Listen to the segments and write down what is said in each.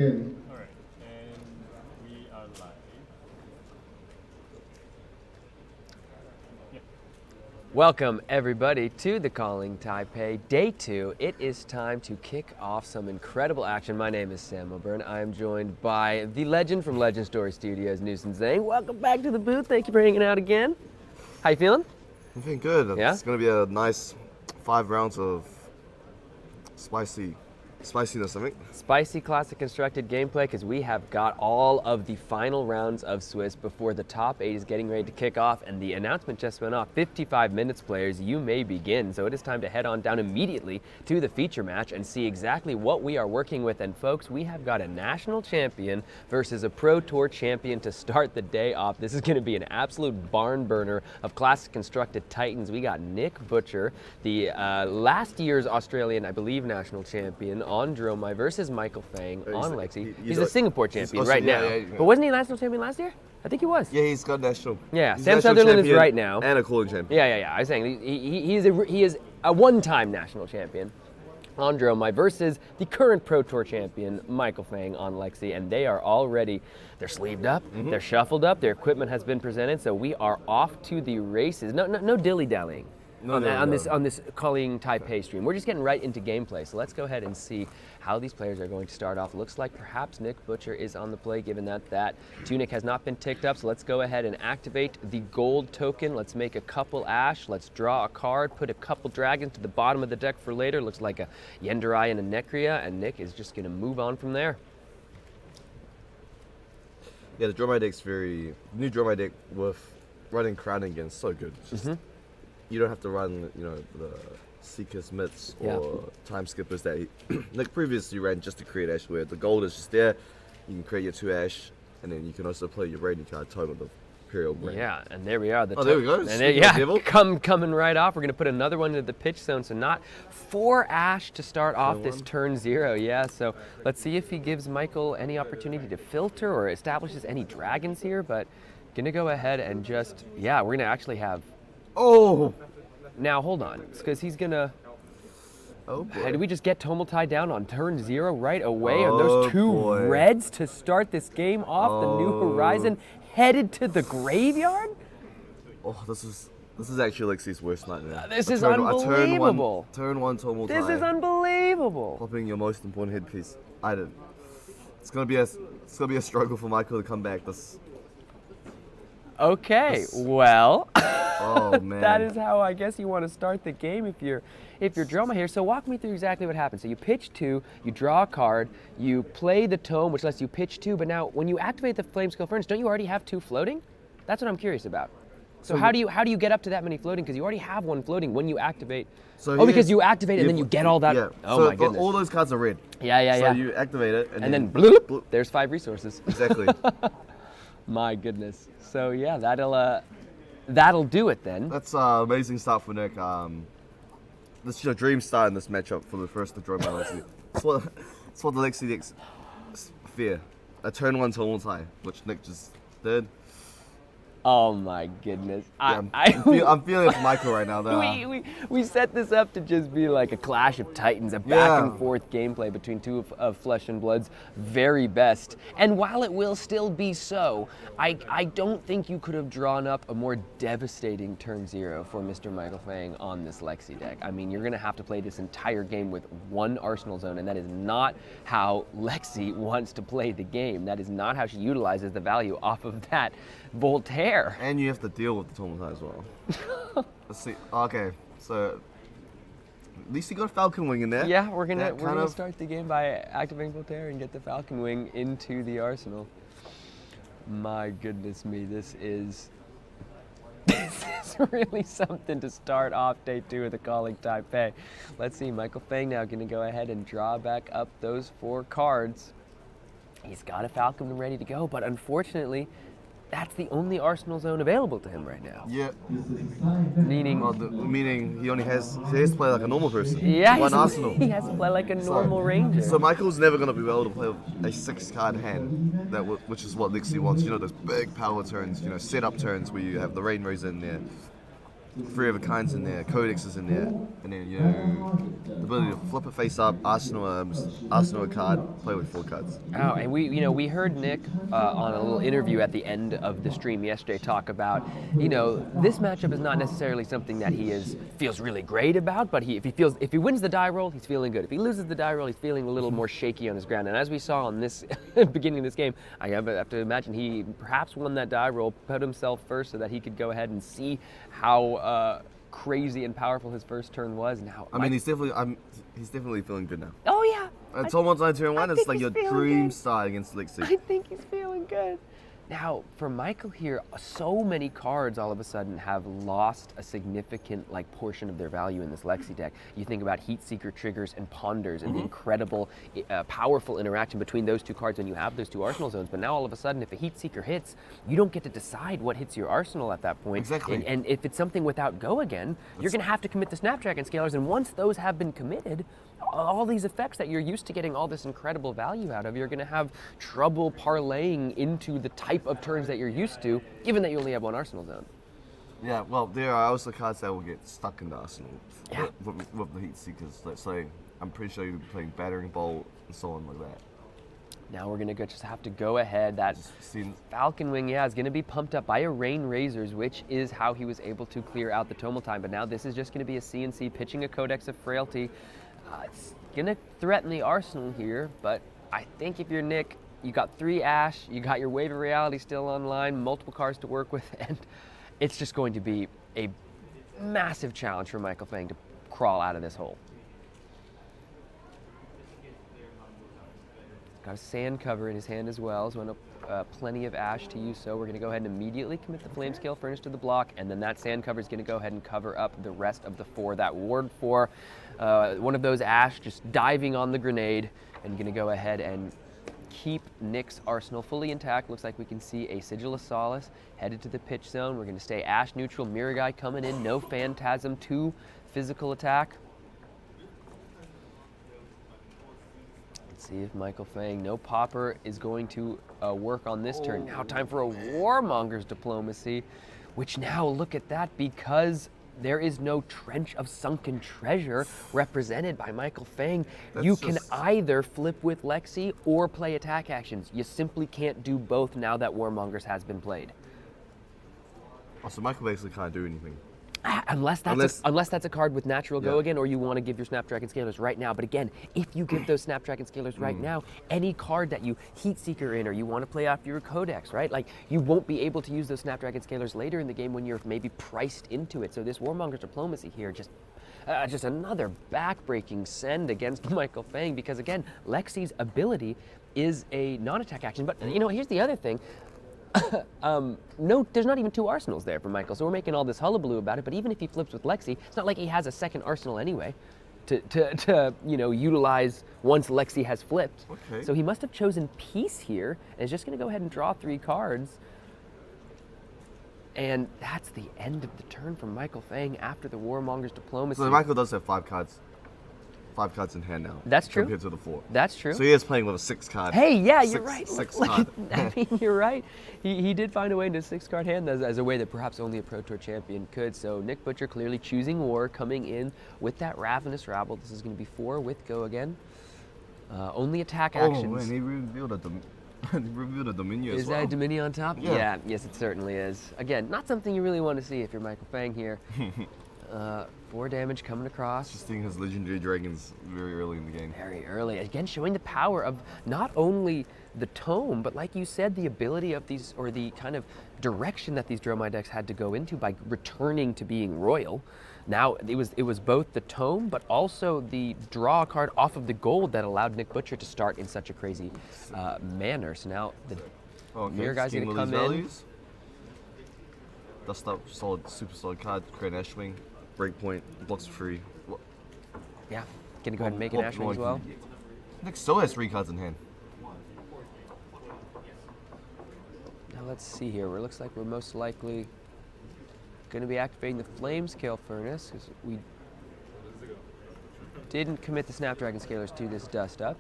Alright, and we are live. Yeah. Welcome, everybody, to the Calling Taipei Day 2. It is time to kick off some incredible action. My name is Sam O'Byrne. I am joined by the legend from Legend Story Studios, Newson Zhang. Welcome back to the booth. Thank you for hanging out again. How you feeling? I'm feeling good. Yeah? It's going to be a nice 5 rounds of spiciness, I think. Spicy classic constructed gameplay because we have got all of the final rounds of Swiss before the top 8 is getting ready to kick off, and the announcement just went off. 55 minutes, players, you may begin. So it is time to head on down immediately to the feature match and see exactly what we are working with. And folks, we have got a national champion versus a Pro Tour champion to start the day off. This is going to be an absolute barn burner of classic constructed titans. We got Nick Butcher, the last year's Australian, I believe, national champion on Dromai versus Michael Fang on Lexi. He's a Singapore champion right now. Yeah. But wasn't he a national champion last year? I think he was. Yeah, he's got national. Yeah, he's Sam national Sutherland is champion right now. And a calling champion. Yeah. I was saying he is a one-time national champion on Dromai versus the current Pro Tour champion, Michael Fang on Lexi, and they are already, they're sleeved up, they're shuffled up, their equipment has been presented, so we are off to the races. No dilly-dallying. On this Calling Taipei stream. We're just getting right into gameplay, so let's go ahead and see how these players are going to start off. Looks like perhaps Nick Butcher is on the play, given that tunic has not been ticked up, so let's go ahead and activate the gold token. Let's make a couple ash, let's draw a card, put a couple dragons to the bottom of the deck for later. Looks like a Yenderai and a Necria, and Nick is just going to move on from there. Yeah, the Dromai deck's new Dromai deck with running Crowning again, so good. It's just, you don't have to run, the Seeker's Myths or Time Skippers that like previously ran just to create ash, where the gold is just there. You can create your 2 ash, and then you can also play your raiding card Tome of the Imperial Brand. Yeah, and there we are. There we go. And coming right off. We're going to put another one into the pitch zone, so not 4 ash to start off this turn 0. Yeah, so let's see if he gives Michael any opportunity to filter or establishes any dragons here, but going to go ahead and just, we're going to actually have... Oh! Now, hold on, because he's going to... Oh, boy. Did we just get Tomotai down on turn 0 right away? Are those 2 reds to start this game off? The New Horizon headed to the graveyard? Oh, this is actually Lexi's worst nightmare. This is unbelievable. Turn one Tomotai. This is unbelievable. Popping your most important headpiece. It's gonna be a struggle for Michael to come back. Okay, well, oh man, that is how I guess you want to start the game if you're Droma here. So walk me through exactly what happens. So you pitch 2, you draw a card, you play the tome, which lets you pitch 2. But now, when you activate the Flamescale Furnace, don't you already have 2 floating? That's what I'm curious about. So how do you get up to that many floating? Because you already have 1 floating when you activate. Because you activate it and then you get all that. Yeah. Oh my goodness. All those cards are red. Yeah. So you activate it and then bloop, there's 5 resources. Exactly. My goodness. So yeah, that'll do it then. That's an amazing start for Nick. This is your dream start in this matchup for the first to draw my Lexi. It's what the Lexi decks fear. A turn 1 Tomotai, which Nick just did. Oh my goodness. I'm feeling it for Michael right now. We set this up to just be like a clash of titans, a back and forth gameplay between 2 of Flesh and Blood's very best. And while it will still be so, I don't think you could have drawn up a more devastating turn 0 for Mr. Michael Fang on this Lexi deck. I mean, you're going to have to play this entire game with 1 Arsenal zone, and that is not how Lexi wants to play the game. That is not how she utilizes the value off of that Voltaire. And you have to deal with the Tomotai as well. Let's see. Okay, so at least you got Falcon Wing in there. Yeah, we're gonna start the game by activating Voltaire and get the Falcon Wing into the arsenal. My goodness me, this is really something to start off day 2 of the Calling Taipei. Let's see, Michael Fang now gonna go ahead and draw back up those 4 cards. He's got a Falcon ready to go, but unfortunately, that's the only Arsenal zone available to him right now. Yeah. Meaning he has to play like a normal person. Yeah, One Arsenal. He has to play like a normal ranger. So Michael's never going to be able to play a 6-card hand, which is what Lexi wants. Those big power turns, set up turns where you have the Rain Rays in there. three of a kinds in there, Codex is in there, and then the ability to flip it face up, Arsenal a card, play with 4 cards. Oh, and we heard Nick on a little interview at the end of the stream yesterday talk about, this matchup is not necessarily something that feels really great about, but if he wins the die roll, he's feeling good. If he loses the die roll, he's feeling a little more shaky on his ground. And as we saw on this beginning of this game, I have to imagine he perhaps won that die roll, put himself first so that he could go ahead and see how crazy and powerful his first turn was. Now, he's definitely feeling good now. Oh yeah. It's almost on turn 1. It's like your dream good. start against Lexi. I think he's feeling good. Now, for Michael here, so many cards all of a sudden have lost a significant portion of their value in this Lexi deck. You think about Heatseeker triggers and Ponders and the incredible, powerful interaction between those 2 cards when you have those 2 arsenal zones. But now all of a sudden, if a Heatseeker hits, you don't get to decide what hits your arsenal at that point. Exactly. And if it's something without go again, you're going to have to commit the Snapdragon Scalers. And once those have been committed, all these effects that you're used to getting all this incredible value out of, you're going to have trouble parlaying into the type of turns that you're used to, given that you only have 1 arsenal zone. Yeah, well, there are also cards that will get stuck in the arsenal Yeah. with the Heatseekers. Let's say, I'm pretty sure you'll be playing Battering Bolt and so on like that. Now we're going to just have to go ahead. That Falcon Wing, is going to be pumped up by a Rain Razors, which is how he was able to clear out the Tomal Time. But now this is just going to be a CNC pitching a Codex of Frailty. It's going to threaten the arsenal here, but I think if you're Nick, you got 3 Ash, you got your Wave of Reality still online, multiple cards to work with, and it's just going to be a massive challenge for Michael Fang to crawl out of this hole. Got a Sand Cover in his hand as well, so plenty of Ash to use. So we're going to go ahead and immediately commit the Flamescale Furnace to the block, and then that Sand Cover is going to go ahead and cover up the rest of the 4 that Ward 4. One of those Ash just diving on the grenade, and going to go ahead and keep Nick's arsenal fully intact. Looks like we can see a Sigil of Solace headed to the pitch zone. We're going to stay Ash neutral. Mirror Guy coming in, no Phantasm, 2 physical attack. Let's see if Michael Fang, no Popper, is going to work on this turn. Now time for a Warmonger's Diplomacy, which now look at that, because there is no Trench of Sunken Treasure represented by Michael Fang. You can either flip with Lexi or play attack actions. You simply can't do both now that Warmongers has been played. Oh, so Michael basically can't do anything. Unless that's a card with natural go again, or you want to give your Snapdragon Scalers right now. But again, if you give those Snapdragon Scalers right now, any card that you Heatseeker in, or you want to play off your Codex, right? You won't be able to use those Snapdragon Scalers later in the game when you're maybe priced into it. So this Warmonger's Diplomacy here, just another back-breaking send against Michael Fang, because again, Lexi's ability is a non-attack action. But here's the other thing. No, there's not even 2 arsenals there for Michael, so we're making all this hullabaloo about it. But even if he flips with Lexi, it's not like he has a second arsenal anyway to utilize once Lexi has flipped. Okay. So he must have chosen peace here, and is just going to go ahead and draw 3 cards. And that's the end of the turn for Michael Fang after the Warmonger's Diplomacy. So Michael does have 5 cards. 5 cards in hand now. That's true. Compared to the 4. That's true. So he is playing with a 6 card. Hey, yeah, you're right. Card. You're right. He did find a way into a 6-card hand as a way that perhaps only a Pro Tour champion could. So Nick Butcher clearly choosing war, coming in with that Ravenous Rabble. This is going to be 4 with go again. Only attack actions. Oh, and he revealed a Dominion as Is well. that a Dominion on top? Yeah. Yes, it certainly is. Again, not something you really want to see if you're Michael Fang here. 4 damage coming across. Just seeing his legendary dragons very early in the game. Very early. Again, showing the power of not only the tome, but like you said, the ability of these, or the kind of direction that these Dromai decks had to go into by returning to being royal. Now, it was both the tome, but also the draw card off of the gold that allowed Nick Butcher to start in such a crazy manner. So now the Mirror Guy's going to come in. Dust up, super solid card, create an Ashwing. Breakpoint, blocks free. Yeah, gonna go ahead and make an Ashwing as well. Nick still has 3 cards in hand. Now let's see here. It looks like we're most likely gonna be activating the Flamescale Furnace, because we didn't commit the Snapdragon Scalers to this dust up.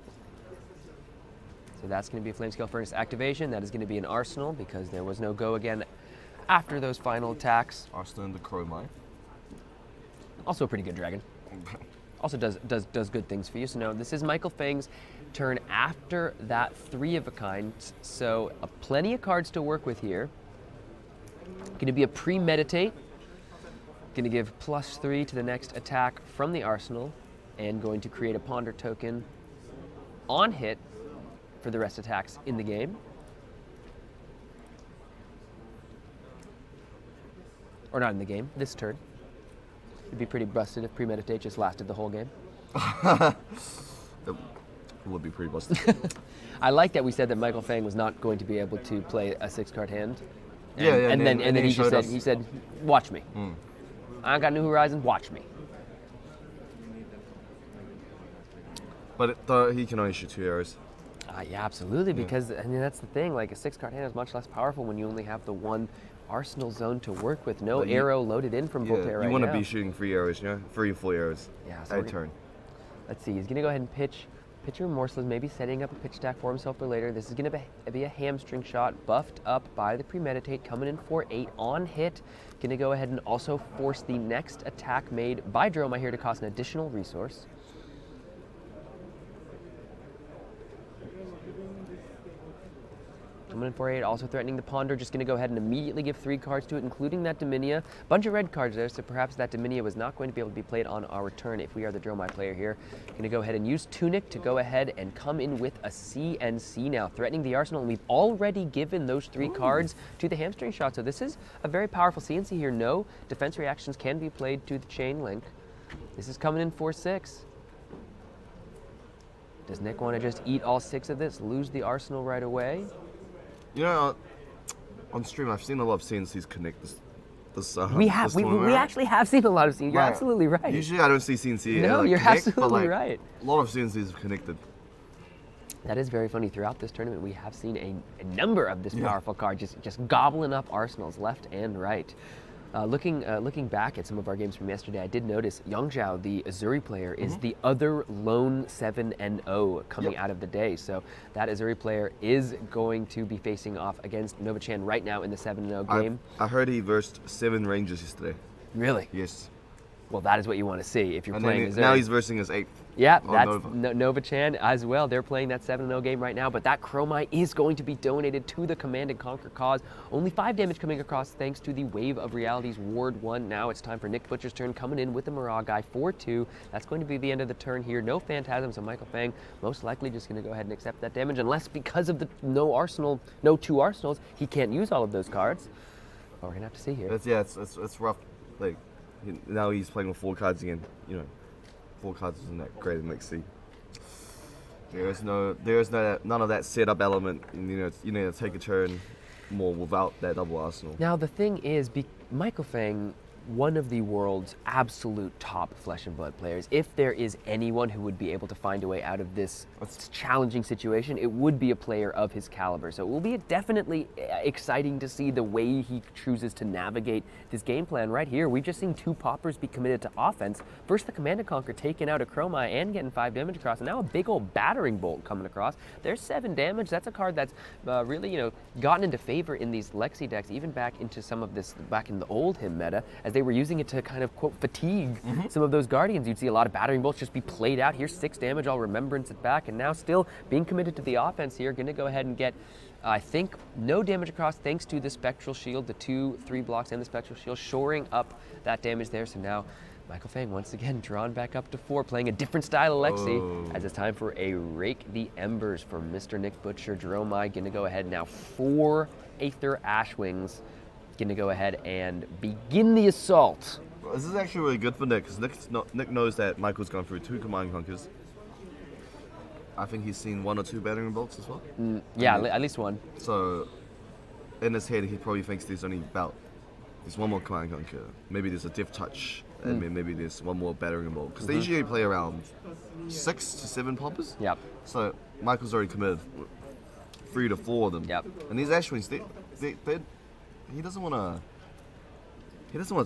So that's gonna be a Flamescale Furnace activation. That is gonna be an Arsenal, because there was no go again after those final attacks. Arsenal and the Chromite. Also a pretty good dragon. Also does good things for you. So no, this is Michael Fang's turn after that 3 of a kind. So plenty of cards to work with here. Going to be a premeditate. Going to give +3 to the next attack from the arsenal, and going to create a ponder token on hit for the rest attacks in the game. Or not in the game, this turn. It'd be pretty busted if premeditate just lasted the whole game. It would be pretty busted. I like that we said that Michael Fang was not going to be able to play a 6-card hand. And And then he just showed said, he said, watch me. I got New Horizons, watch me. But he can only shoot 2 arrows. Yeah, absolutely, because I mean that's the thing. Like a 6-card hand is much less powerful when you only have the 1 arsenal zone to work with. No arrow loaded in from Voltaire right now. You want to be shooting 3 arrows, 3 or 4 arrows. Yeah, so a turn. Let's see. He's gonna go ahead and pitch Remorseless, maybe setting up a pitch stack for himself for later. This is gonna be a hamstring shot, buffed up by the premeditate, coming in for 8 on hit. Gonna go ahead and also force the next attack made by Droma here to cost an additional resource. Coming in for 8, also threatening the Ponder. Just going to go ahead and immediately give 3 cards to it, including that Dominia. Bunch of red cards there, so perhaps that Dominia was not going to be able to be played on our turn if we are the Dromai player here. Going to go ahead and use Tunic to go ahead and come in with a CNC now, threatening the Arsenal. And we've already given those 3 cards to the hamstring shot, so this is a very powerful CNC here. No defense reactions can be played to the chain link. This is coming in for 6. Does Nick want to just eat all 6 of this, lose the Arsenal right away? You know, on stream I've seen a lot of CNCs connect this. We actually have seen a lot of CNCs. You're absolutely right. Usually I don't see CNC. No, you're connect, absolutely but, right. A lot of CNCs have connected. That is very funny. Throughout this tournament, we have seen a number of this powerful card just gobbling up arsenals left and right. Looking back at some of our games from yesterday, I did notice Yongzhao, the Azuri player, is the other lone 7-0 coming out of the day. So that Azuri player is going to be facing off against Nova-chan right now in the 7-0 game. I heard he versed 7 Rangers yesterday. Really? Yes. Well, that is what you want to see if you're playing Azuri. Now he's versing his 8th. Yeah, that's Nova-chan as well. They're playing that 7-0 game right now, but that Chromite is going to be donated to the Command & Conquer cause. Only 5 damage coming across thanks to the Wave of Realities Ward 1. Now it's time for Nick Butcher's turn, coming in with the Mirage guy 4-2. That's going to be the end of the turn here. No Phantasm, so Michael Fang most likely just going to go ahead and accept that damage, unless because of the no 2 Arsenals, he can't use all of those cards. But we're going to have to see here. It's rough. Like, now he's playing with 4 cards again, 4 cards isn't that great in League C. There's none of that setup element. You need to take a turn more without that double arsenal. Now the thing is, Michael Fang, one of the world's absolute top Flesh and Blood players. If there is anyone who would be able to find a way out of this challenging situation, it would be a player of his caliber. So it will be definitely exciting to see the way he chooses to navigate this game plan right here. We've just seen 2 poppers be committed to offense. First, the Command & Conquer taking out a Chromai and getting 5 damage across, and now a big old battering bolt coming across. There's 7 damage. That's a card that's really, gotten into favor in these Lexi decks, even back into some of this, back in the old him meta, as they were using it to kind of, quote, fatigue some of those Guardians. You'd see a lot of battering bolts just be played out. Here's 6 damage, I'll remembrance it back, and now still being committed to the offense here. Gonna go ahead and get, I think, no damage across thanks to the Spectral Shield, the 2/3 blocks and the Spectral Shield, shoring up that damage there. So now Michael Fang once again drawn back up to 4, playing a different style of Lexi, as it's time for a Rake the Embers for Mr. Nick Butcher. Dromai gonna go ahead now, 4 Aether Ashwings. Gonna go ahead and begin the assault. Well, this is actually really good for Nick, because Nick knows that Michael's gone through 2 Command Conquers. I think he's seen 1 or 2 battering bolts as well. At least 1. So in his head, he probably thinks there's 1 more Command Conquer. Maybe there's a Death Touch, and maybe there's 1 more battering bolt. Because they usually play around 6 to 7 poppers. Yep. So Michael's already committed 3 to 4 of them. Yep. And these Ashwings, he doesn't want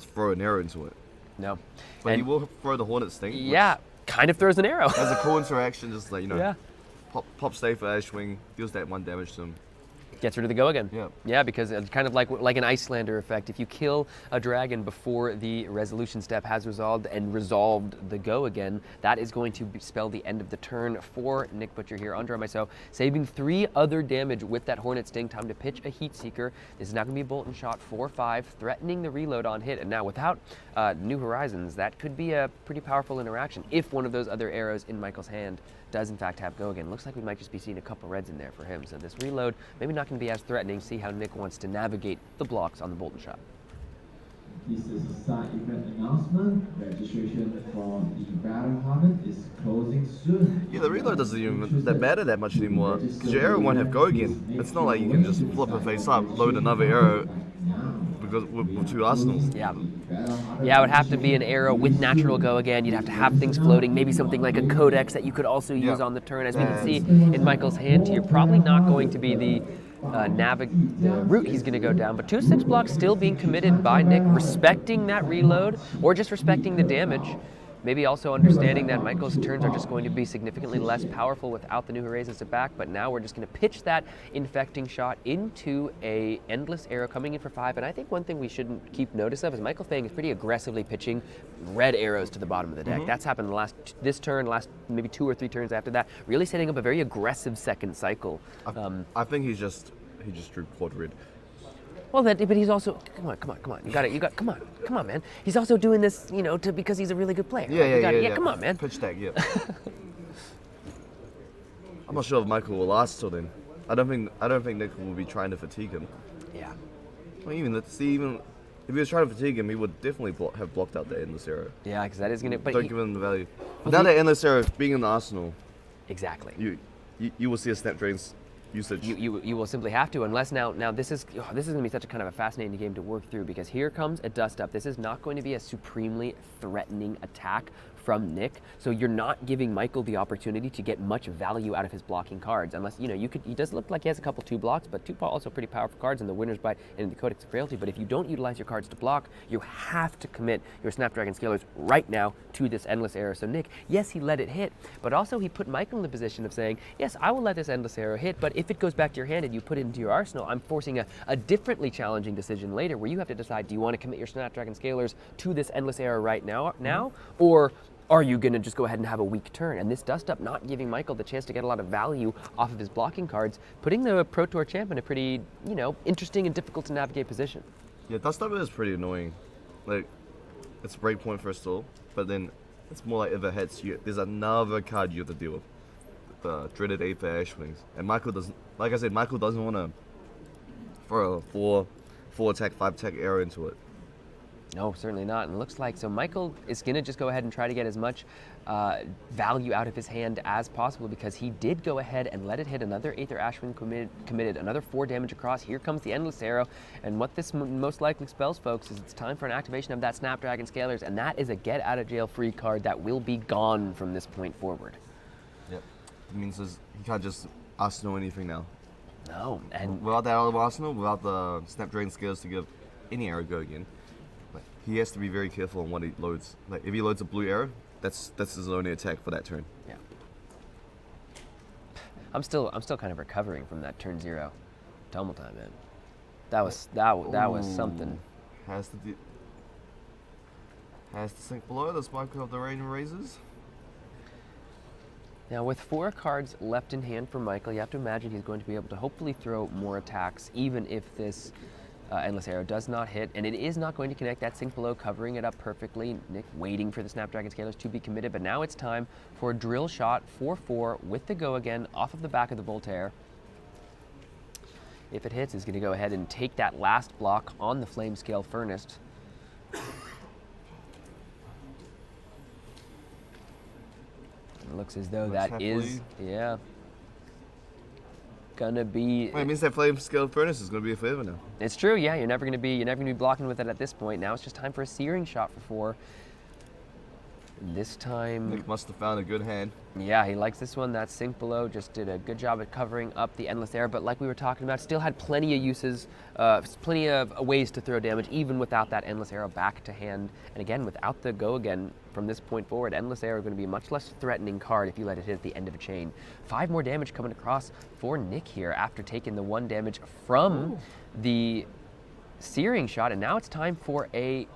to throw an arrow into it. No. But he will throw the Hornet Sting. Yeah, kind of throws an arrow. As a cool interaction, just like, Yeah. pop stay for Ashwing, deals that 1 damage to him. Gets rid of the go again. Yeah. Yeah, because it's kind of like an Icelander effect. If you kill a dragon before the resolution step has resolved and resolved the go again, that is going to spell the end of the turn for Nick Butcher here. Andre myself, saving 3 other damage with that Hornet Sting. Time to pitch a Heat Seeker. This is now going to be a Bolt and Shot 4/5, threatening the reload on hit. And now without New Horizons, that could be a pretty powerful interaction if one of those other arrows in Michael's hand does in fact have go again. Looks like we might just be seeing a couple reds in there for him. So this reload, maybe not going to be as threatening. See how Nick wants to navigate the blocks on the Bolt and Shot. This is a side event announcement. Registration for the Battle Harvest is closing soon. Yeah, the reload doesn't even that matter that much anymore, because your arrow won't have go again. It's not like you can just flip a face up, load another arrow, because with 2 arsenals. Yeah. Yeah, it would have to be an arrow with natural go again. You'd have to have things floating, maybe something like a codex that you could also use on the turn. As we can see in Michael's hand here, probably not going to be the route he's going to go down, but 2/6 blocks still being committed by Nick, respecting that reload or just respecting the damage. Maybe also understanding that Michael's turns are just going to be significantly less powerful without the New Horizons to back, but now we're just going to pitch that infecting shot into a endless arrow coming in for 5. And I think one thing we shouldn't keep notice of is Michael Fang is pretty aggressively pitching red arrows to the bottom of the deck. That's happened this turn, last maybe 2 or 3 turns after that, really setting up a very aggressive second cycle. I think he just drew quad red. Well, but he's also come on. You got come on, man. He's also doing this, because he's a really good player. Yeah. Come on, man. Pitch deck, yeah. I'm not sure if Michael will last till then. I don't think Nick will be trying to fatigue him. Yeah. Well, even if he was trying to fatigue him, he would definitely have blocked out the endless arrow. Yeah, because that is gonna. But don't give him the value. Without that endless arrow being in the arsenal, exactly. You will see a Snapdragon's usage. You will simply have to, unless now this is going to be such a kind of a fascinating game to work through, because here comes a dust up. This is not going to be a supremely threatening attack from Nick, so you're not giving Michael the opportunity to get much value out of his blocking cards, unless he does look like he has a couple 2 blocks, but 2 also pretty powerful cards in the Winner's Bite and the Codex of Frailty. But if you don't utilize your cards to block, you have to commit your Snapdragon Scalers right now to this endless arrow. So Nick, yes, he let it hit, but also he put Michael in the position of saying, yes, I will let this endless arrow hit, but if it goes back to your hand and you put it into your arsenal, I'm forcing a differently challenging decision later, where you have to decide, do you want to commit your Snapdragon Scalers to this endless arrow right now, or are you going to just go ahead and have a weak turn? And this dust up not giving Michael the chance to get a lot of value off of his blocking cards, putting the Pro Tour champ in a pretty, interesting and difficult to navigate position. Yeah, dust up is pretty annoying. Like, it's a breakpoint for a stall, but then it's more like if it hits you, there's another card you have to deal with. The dreaded Aether Ashwings. And Michael doesn't, like I said, Michael doesn't want to throw a 4 attack, 5 attack arrow into it. No, certainly not. And it looks like, so Michael is going to just go ahead and try to get as much value out of his hand as possible, because he did go ahead and let it hit another Aether Ashwing committed another 4 damage across. Here comes the Endless Arrow. And what this most likely spells, folks, is it's time for an activation of that Snapdragon Scalers, and that is a get out of jail free card that will be gone from this point forward. Yep. It means he can't just arsenal anything now. No. And without that other arsenal, without the Snapdragon Scalers to give any arrow go again, he has to be very careful on what he loads. Like, if he loads a blue arrow, that's his only attack for that turn. Yeah. I'm still kind of recovering from that turn 0 tumble time, man. That was something. Has to sink below the smoke of the rain and razors. Now, with 4 cards left in hand for Michael, you have to imagine he's going to be able to hopefully throw more attacks, even if this Endless Arrow does not hit, and it is not going to connect. That sink below, covering it up perfectly. Nick waiting for the Snapdragon Scalers to be committed, but now it's time for a drill shot 4/4 with the go again off of the back of the Voltaire. If it hits, he's going to go ahead and take that last block on the Flame Scale Furnace. It looks as though that is, gonna be. Well, it means that Flame Scale Furnace is gonna be a forever now. It's true, yeah. You're never gonna be blocking with it at this point. Now it's just time for a Searing Shot for 4. This time, Nick must have found a good hand. yeah, he likes this one. That sink below just did a good job at covering up the endless air, but like we were talking about, still had plenty of uses, plenty of ways to throw damage, even without that endless arrow back to hand. And again, without the go again from this point forward, endless arrow is going to be a much less threatening card if you let it hit at the end of a chain. 5 more damage coming across for Nick here after taking the 1 damage from the searing shot, and now it's time for a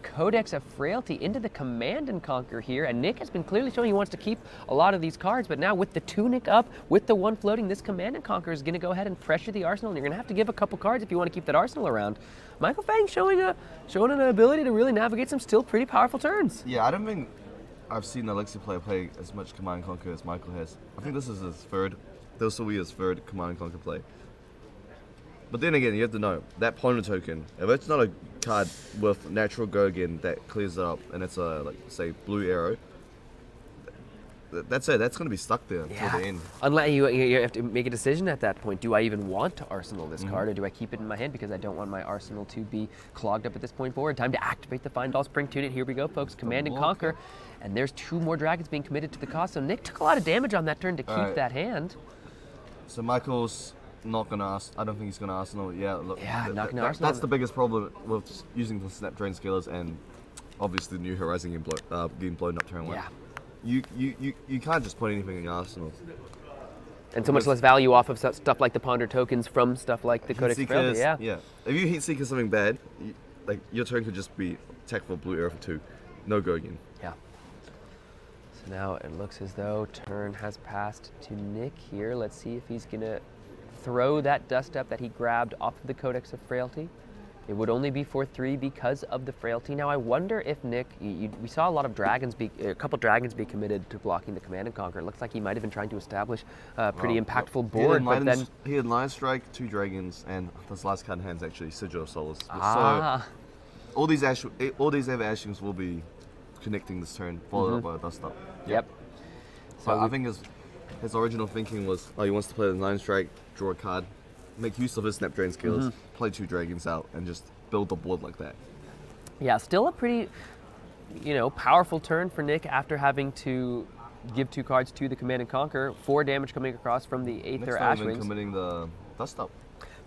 Codex of Frailty into the Command and Conquer here, and Nick has been clearly showing he wants to keep a lot of these cards, but now with the Tunic up, with the 1 floating, this Command and Conquer is going to go ahead and pressure the arsenal, and you're going to have to give a couple cards if you want to keep that arsenal around. Michael Fang showing an ability to really navigate some still pretty powerful turns. Yeah, I don't think I've seen Alexi player play as much Command and Conquer as Michael has. I think this is his third. This will be his third Command and Conquer play. But then again, you have to know that Ponder token. If it's not a card with natural go again that clears it up, and it's a like say blue arrow, that's it. That's going to be stuck there till the end. Unless you have to make a decision at that point. Do I even want to arsenal this card, or do I keep it in my hand because I don't want my arsenal to be clogged up at this point forward? Time to activate the Find All Spring Tunic. Here we go, folks. Command and Conquer. And there's 2 more dragons being committed to the cost. So Nick took a lot of damage on that turn to keep that hand. So Michael's not going to I don't think he's going to arsenal. Yeah, look. Yeah, not going to arsenal. That's the biggest problem with using the Snap Drain Scalers and obviously the New Horizon getting blown up turn 1. Yeah. You can't just put anything in your arsenal. And so much less value off of stuff like the Ponder tokens from stuff like the Codex of Frailty. Yeah. If you Heat Seeker something bad, like your turn could just be attack for blue arrow for 2. No go again. Yeah. So now it looks as though turn has passed to Nick here. Let's see if he's going to throw that dust up that he grabbed off of the Codex of Frailty. It would only be for 3 because of the Frailty. Now I wonder if Nick, we saw a couple dragons be committed to blocking the Command and Conquer. It looks like he might have been trying to establish a pretty impactful board, but then he had Lion Strike, 2 dragons, and this last card in hand's actually Sigil of Solace. Ah. So all these Ever Ashings will be connecting this turn, followed up by a dust up. Yep. So I think his original thinking was, he wants to play the Lion Strike, draw a card, make use of his Snap Drain skills, play 2 dragons out, and just build the board like that. Yeah, still a pretty, powerful turn for Nick after having to give 2 cards to the Command and Conquer. 4 damage coming across from the Aether Ashwings. Committing the dust up.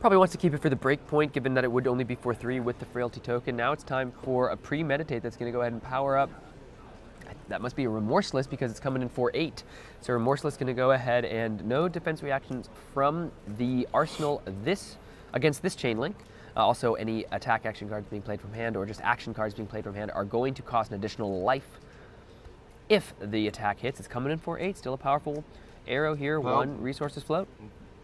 Probably wants to keep it for the break point, given that it would only be for 3 with the Frailty token. Now it's time for a Premeditate that's going to go ahead and power up. That must be a Remorseless because it's coming in for 8. So Remorseless going to go ahead and no defense reactions from the arsenal against this chain link. Also, any attack action cards being played from hand or just action cards being played from hand are going to cost an additional life if the attack hits. It's coming in for 8. Still a powerful arrow here. 1 resources float.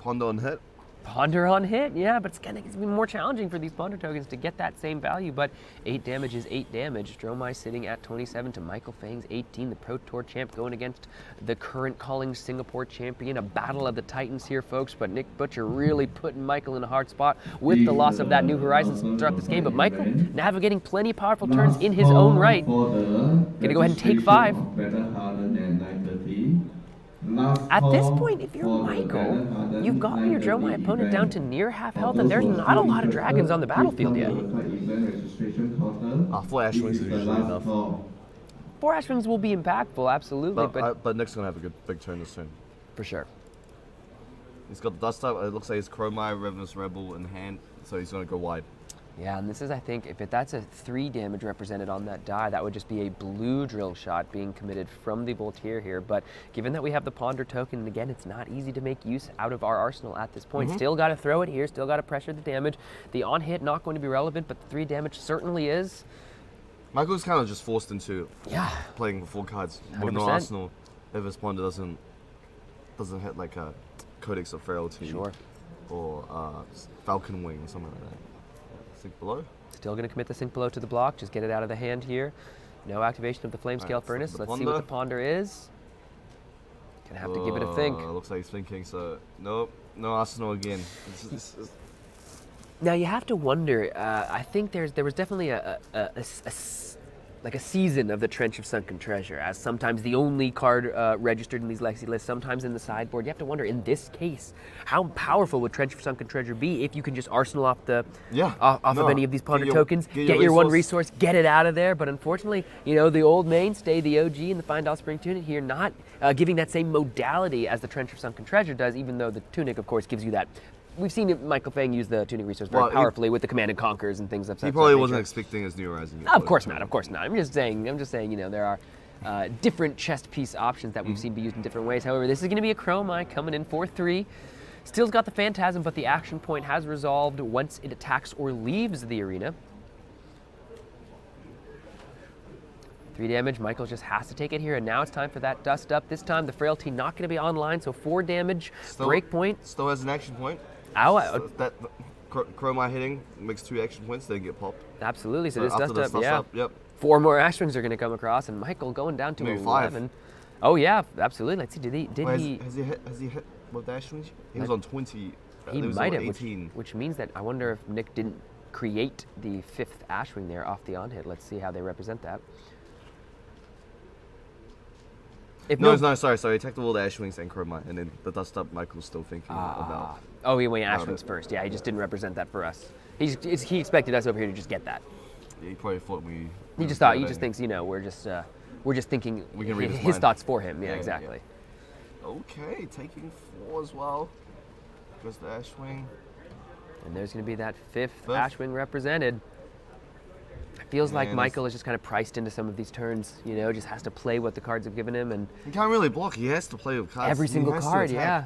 Ponder on hit. Ponder on hit, yeah, but it's going to be more challenging for these Ponder tokens to get that same value, but 8 damage is 8 damage. Dromai sitting at 27 to Michael Fang's 18, the Pro Tour champ going against the current Calling Singapore champion. A battle of the Titans here, folks, but Nick Butcher really putting Michael in a hard spot with the loss of that New Horizons to start this game, but Michael navigating plenty of powerful turns in his own right. Going to go ahead and take 5. At this point, if you're Michael, you've gotten your Dromai opponent down to near half health, and there's not a lot of dragons on the battlefield yet. 4 Ashwings is usually enough. 4 Ashwings will be impactful, absolutely, But Nick's going to have a good big turn this turn. For sure. He's got the dust up. It looks like he's Chromai, Revenous Rebel in hand, so he's going to go wide. Yeah, and this is, I think, if that's a 3 damage represented on that die, that would just be a blue drill shot being committed from the Voltaire here. But given that we have the Ponder token, and again, it's not easy to make use out of our arsenal at this point. Still got to throw it here, still got to pressure the damage. The on-hit not going to be relevant, but the 3 damage certainly is. Michael's kind of just forced into playing the 4 cards with no 100%. arsenal if his Ponder doesn't hit like a Codex of Frailty or Falcon Wing or something like that. Sink below. Still going to commit the Sink Below to the block. Just get it out of the hand here. No activation of the Flame Scale Furnace. Let's see what the Ponder is. Gonna have to give it a think. Looks like he's thinking, so nope, no arsenal again. Now you have to wonder. I think there was definitely a like a season of the Trench of Sunken Treasure, as sometimes the only card registered in these Lexi lists, sometimes in the sideboard. You have to wonder, in this case, how powerful would Trench of Sunken Treasure be if you can just arsenal off of any of these ponder tokens, get your one resource, get it out of there. But unfortunately, the old mainstay, the OG, and the Find All Spring Tunic here, not giving that same modality as the Trench of Sunken Treasure does, even though the Tunic, of course, gives you that. We've seen Michael Fang use the Tunic resource very powerfully with the Command and Conquers and things of that. He probably wasn't expecting his New Horizon. Of course not. I'm just saying. There are different chest piece options that we've seen be used in different ways. However, this is going to be a Chromai coming in 4/3. Still's got the Phantasm, but the action point has resolved once it attacks or leaves the arena. 3 damage. Michael just has to take it here, and now it's time for that dust up. This time the Frailty not going to be online, so 4 damage. Breakpoint. Still has an action point. Ow. That Chromai hitting makes 2 action points, they get popped. Absolutely. So this after dust up, yeah. Yep. 4 more Ash Wings are going to come across, and Michael going down to Maybe 11. 5. Oh yeah, absolutely. Let's see. Did he? Has he hit with the Ash Wings? He was on 20. He was might on have, 18. which means that I wonder if Nick didn't create the 5th Ash Wing there off the on hit. Let's see how they represent that. Sorry. He attacked all the Ash Wings and Chromai, and then the dust up. Michael's still thinking about. Oh, he went Ash Wings first. Yeah, he just didn't represent that for us. He expected us over here to just get that. Yeah, he probably thought we. He just thinks we're just thinking we can read his thoughts for him. Yeah, exactly. Yeah. Okay, taking 4 as well. Goes the Ash Wing. And there's going to be that 5th Ash Wing represented. It feels like Michael is just kind of priced into some of these turns, just has to play what the cards have given him. And he can't really block. He has to play with cards. Every single card, yeah.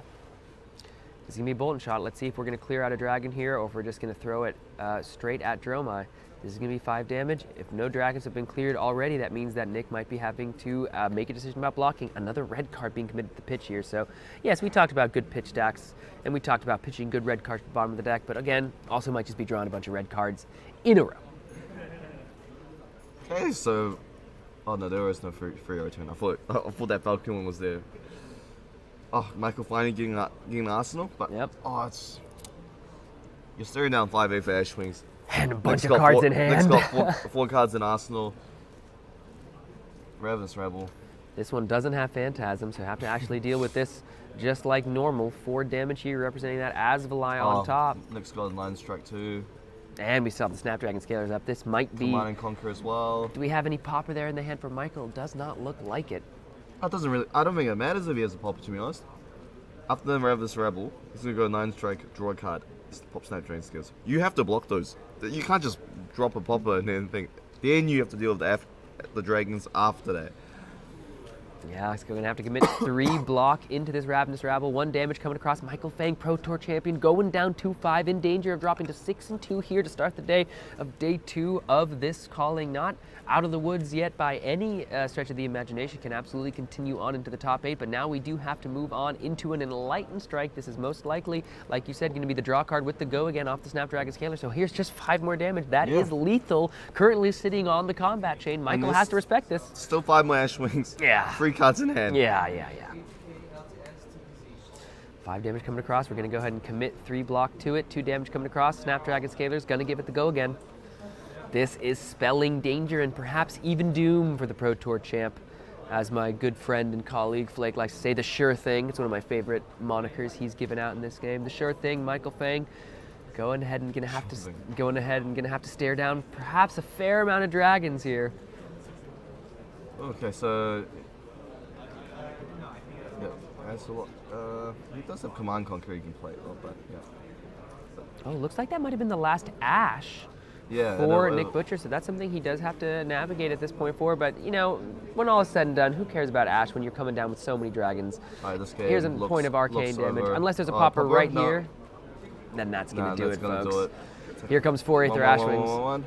It's going to be a Bolton Shot. Let's see if we're going to clear out a dragon here or if we're just going to throw it straight at Dromai. This is going to be 5 damage. If no dragons have been cleared already, that means that Nick might be having to make a decision about blocking. Another red card being committed to the pitch here. So, yes, we talked about good pitch stacks, and we talked about pitching good red cards at the bottom of the deck, but again, also might just be drawing a bunch of red cards in a row. Okay, so... Oh, no, there was no free return. I thought that Falcon one was there. Oh, Michael finally getting an Arsenal, but... Yep. Oh, it's... You're staring down 5-8 for Ash Wings. And a bunch of cards in hand. Nick's got 4 cards in Arsenal. Ravenous Rebel. This one doesn't have Phantasm, so have to actually deal with this just like normal. 4 damage here, representing that Asvalai on top. Nick's got a 9 strike too. And we still have the Snapdragon Scalers up. This might be... Command and Conquer as well. Do we have any popper there in the hand for Michael? Does not look like it. That doesn't really... I don't think it matters if he has a popper, to be honest. After the Ravenous Rebel, he's going to go 9 strike, draw a card. Pop Snapdragon Skills. You have to block those. You can't just drop a popper and then think. Then you have to deal with the dragons after that. Yeah, he's going to have to commit 3 block into this Ravenous Rabble. 1 damage coming across. Michael Fang, Pro Tour champion, going down 2-5, in danger of dropping to 6-2 here to start the day of day 2 of this calling. Not out of the woods yet by any stretch of the imagination. Can absolutely continue on into the top 8, but now we do have to move on into an Enlightened Strike. This is most likely, like you said, going to be the draw card with the go again off the Snapdragon Scaler. So here's just 5 more damage. That is lethal. Currently sitting on the combat chain. Michael has to respect this. Still 5 more Ash Wings. Yeah. 3 cards in hand. Yeah. 5 damage coming across. We're going to go ahead and commit 3 block to it. 2 damage coming across. Snapdragon Scaler's going to give it the go again. This is spelling danger and perhaps even doom for the Pro Tour champ. As my good friend and colleague Flake likes to say, the sure thing. It's one of my favorite monikers he's given out in this game. The sure thing, Michael Fang, going ahead and going to have to stare down perhaps a fair amount of dragons here. Okay, so yeah, that's a lot. He does have Command Conquer he can play, but yeah. Oh, looks like that might have been the last Ash. Yeah, for Nick Butcher, so that's something he does have to navigate at this point for. But when all is said and done, who cares about Ash when you're coming down with so many dragons? This game Here's a point of arcane damage. Unless there's a popper right here, then that's going to do it, folks. Here comes 4 Aether Ash Wings.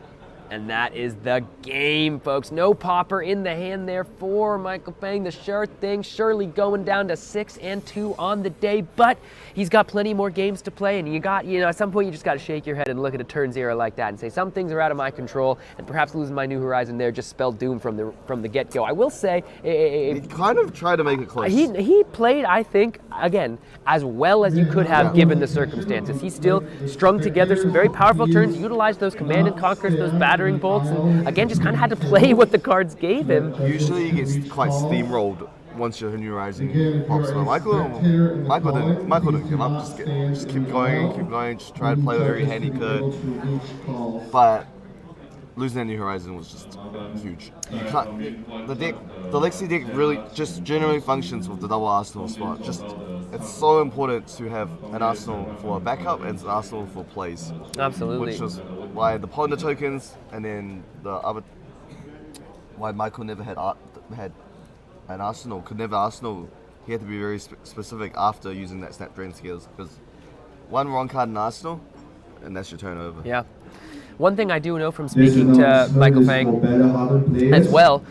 And that is the game, folks. No popper in the hand there for Michael Fang. The sure thing, surely going down to 6-2 on the day, but he's got plenty more games to play, and at some point you just got to shake your head and look at a turn 0 like that and say some things are out of my control, and perhaps losing my New Horizon there just spelled doom from the get-go. I will say, he kind of tried to make it close. He played, I think, again, as well as you could have given the circumstances. He still strung together some very powerful turns, utilized those Command and Conquers, those batters Shattering Bolts, and again, just kind of had to play what the cards gave him. Usually he gets quite steamrolled once your New Rising pops. But Michael didn't give up. Just keep going. Just try to play with every hand he could. But losing that New Horizon was just huge. The Lexi deck really just generally functions with the double Arsenal spot. It's so important to have an Arsenal for a backup and an Arsenal for plays. Absolutely. Which was why the Ponder tokens and then the other, why Michael never had an Arsenal. Could never Arsenal. He had to be very specific after using that Snapdragon skills, because one wrong card in Arsenal, and that's your turnover. Yeah. One thing I do know from speaking to Michael Fang as well,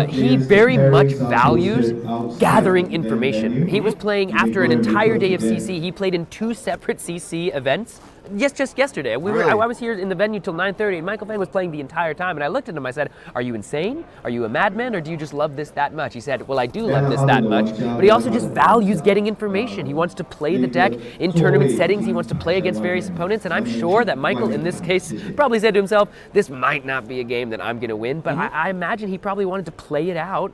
he very much values gathering information. He was playing after an entire day of CC. He played in 2 separate CC events. Just yesterday. I was here in the venue till 9:30, and Michael Fang was playing the entire time. And I looked at him. I said, "Are you insane? Are you a madman, or do you just love this that much?" He said, "Well, I do love this that much, but he also just values getting information. He wants to play the deck in tournament settings. He wants to play against various opponents." And I'm sure that Michael, in this case, probably said to himself, "This might not be a game that I'm going to win," but I imagine he probably wanted to play it out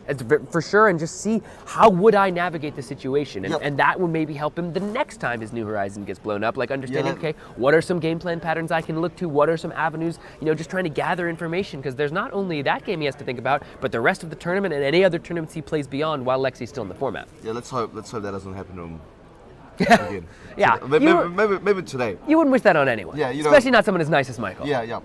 for sure and just see how would I navigate the situation, and that would maybe help him the next time his New Horizon gets blown up, like understanding, okay, what are some game plan patterns I can look to? What are some avenues? Just trying to gather information, because there's not only that game he has to think about, but the rest of the tournament and any other tournaments he plays beyond while Lexi's still in the format. Yeah, let's hope that doesn't happen to him again. Yeah. Maybe today. You wouldn't wish that on anyone. Yeah, especially not someone as nice as Michael. Yeah.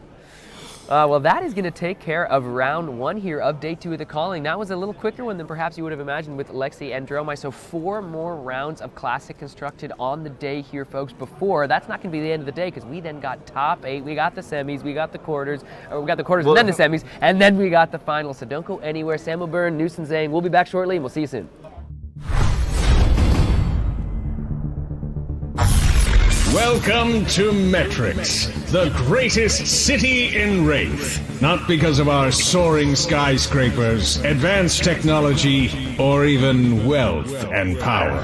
Well, that is going to take care of round 1 here of day 2 of the Calling. That was a little quicker one than perhaps you would have imagined with Lexi and Dromai. So 4 more rounds of Classic constructed on the day here, folks. Before, that's not going to be the end of the day, because we then got top 8, we got the semis, we got the quarters, and then the semis, and then we got the finals. So don't go anywhere. Sam O'Byrne, Newson Zhang, we'll be back shortly, and we'll see you soon. Welcome to Metrics, the greatest city in Wraith. Not because of our soaring skyscrapers, advanced technology, or even wealth and power,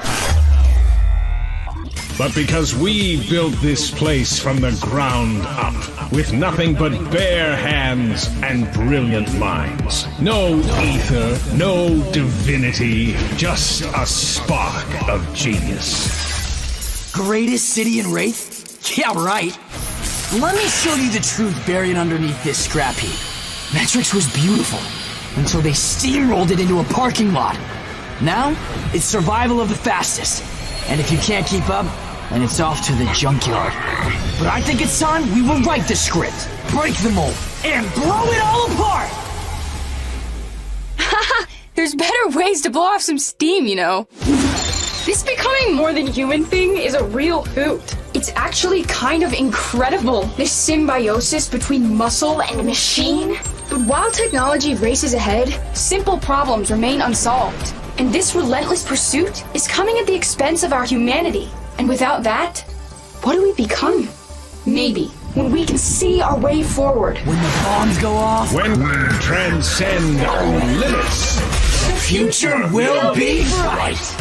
but because we built this place from the ground up, with nothing but bare hands and brilliant minds. No ether, no divinity, just a spark of genius. Greatest city in Wraith? Yeah, right. Let me show you the truth buried underneath this scrap heap. Metrics was beautiful, until they steamrolled it into a parking lot. Now, it's survival of the fastest. And if you can't keep up, then it's off to the junkyard. But I think it's time we rewrite the script, break the mold, and blow it all apart! Haha, there's better ways to blow off some steam, you know. This becoming more than human thing is a real hoot. It's actually kind of incredible, this symbiosis between muscle and machine. But while technology races ahead, simple problems remain unsolved. And this relentless pursuit is coming at the expense of our humanity. And without that, what do we become? Maybe, when we can see our way forward. When the bombs go off. When we transcend our limits. The future will be bright.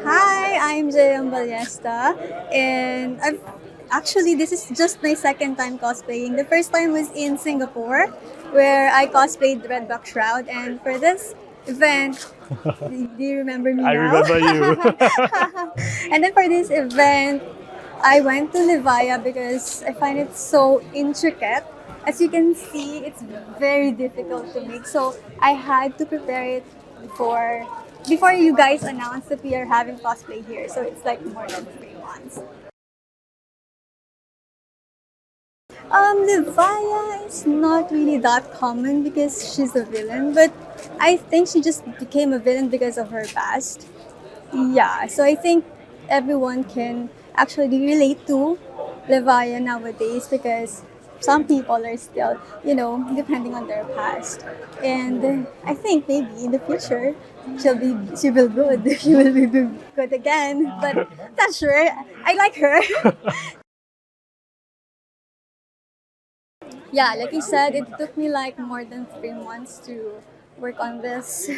Hi, I'm Jayam Ballesta, and this is just my second time cosplaying. The first time was in Singapore, where I cosplayed Redback Shroud, and for this event, do you remember me now? I remember you. And then for this event, I went to Levaya because I find it so intricate. As you can see, it's very difficult to make, so I had to prepare it before you guys announced that we are having cosplay here, so it's like more than 3 months. Levaya is not really that common because she's a villain, but I think she just became a villain because of her past. Yeah, so I think everyone can actually relate to Levaya nowadays because some people are still, depending on their past. And I think maybe in the future, she will good. She will be good again. But not sure. I like her. Yeah, like you said, it took me like more than 3 months to work on this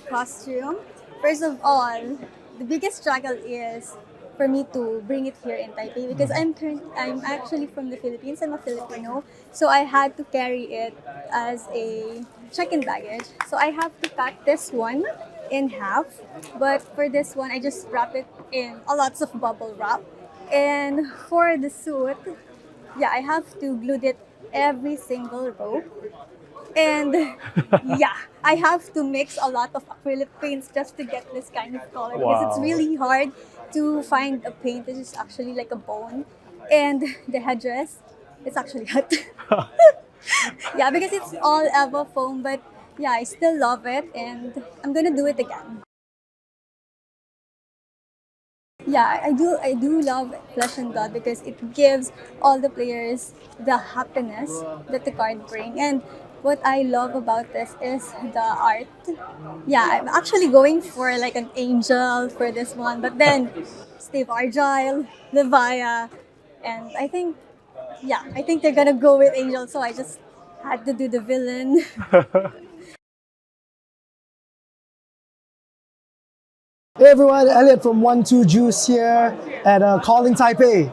costume. First of all, the biggest struggle is for me to bring it here in Taipei because I'm actually from the Philippines. I'm a Filipino, so I had to carry it as a check-in baggage. So I have to cut this one in half, but for this one, I just wrap it in a lots of bubble wrap. And for the suit, yeah, I have to glue it every single row. And yeah, I have to mix a lot of acrylic paints just to get this kind of color because it's Wow. really hard to find a paint that is actually like a bone. And the headdress, it's actually hot. Yeah, because it's all Eva foam, but yeah, I still love it and I'm gonna do it again. Yeah, I do love Flesh and Blood because it gives all the players the happiness that the card bring. And what I love about this is the art. Yeah, I'm actually going for like an angel for this one, but then Steve Argyle, Levia, and I think they're gonna go with angel, so I just had to do the villain. Hey everyone, Elliot from 1-2 Juice here at Calling Taipei.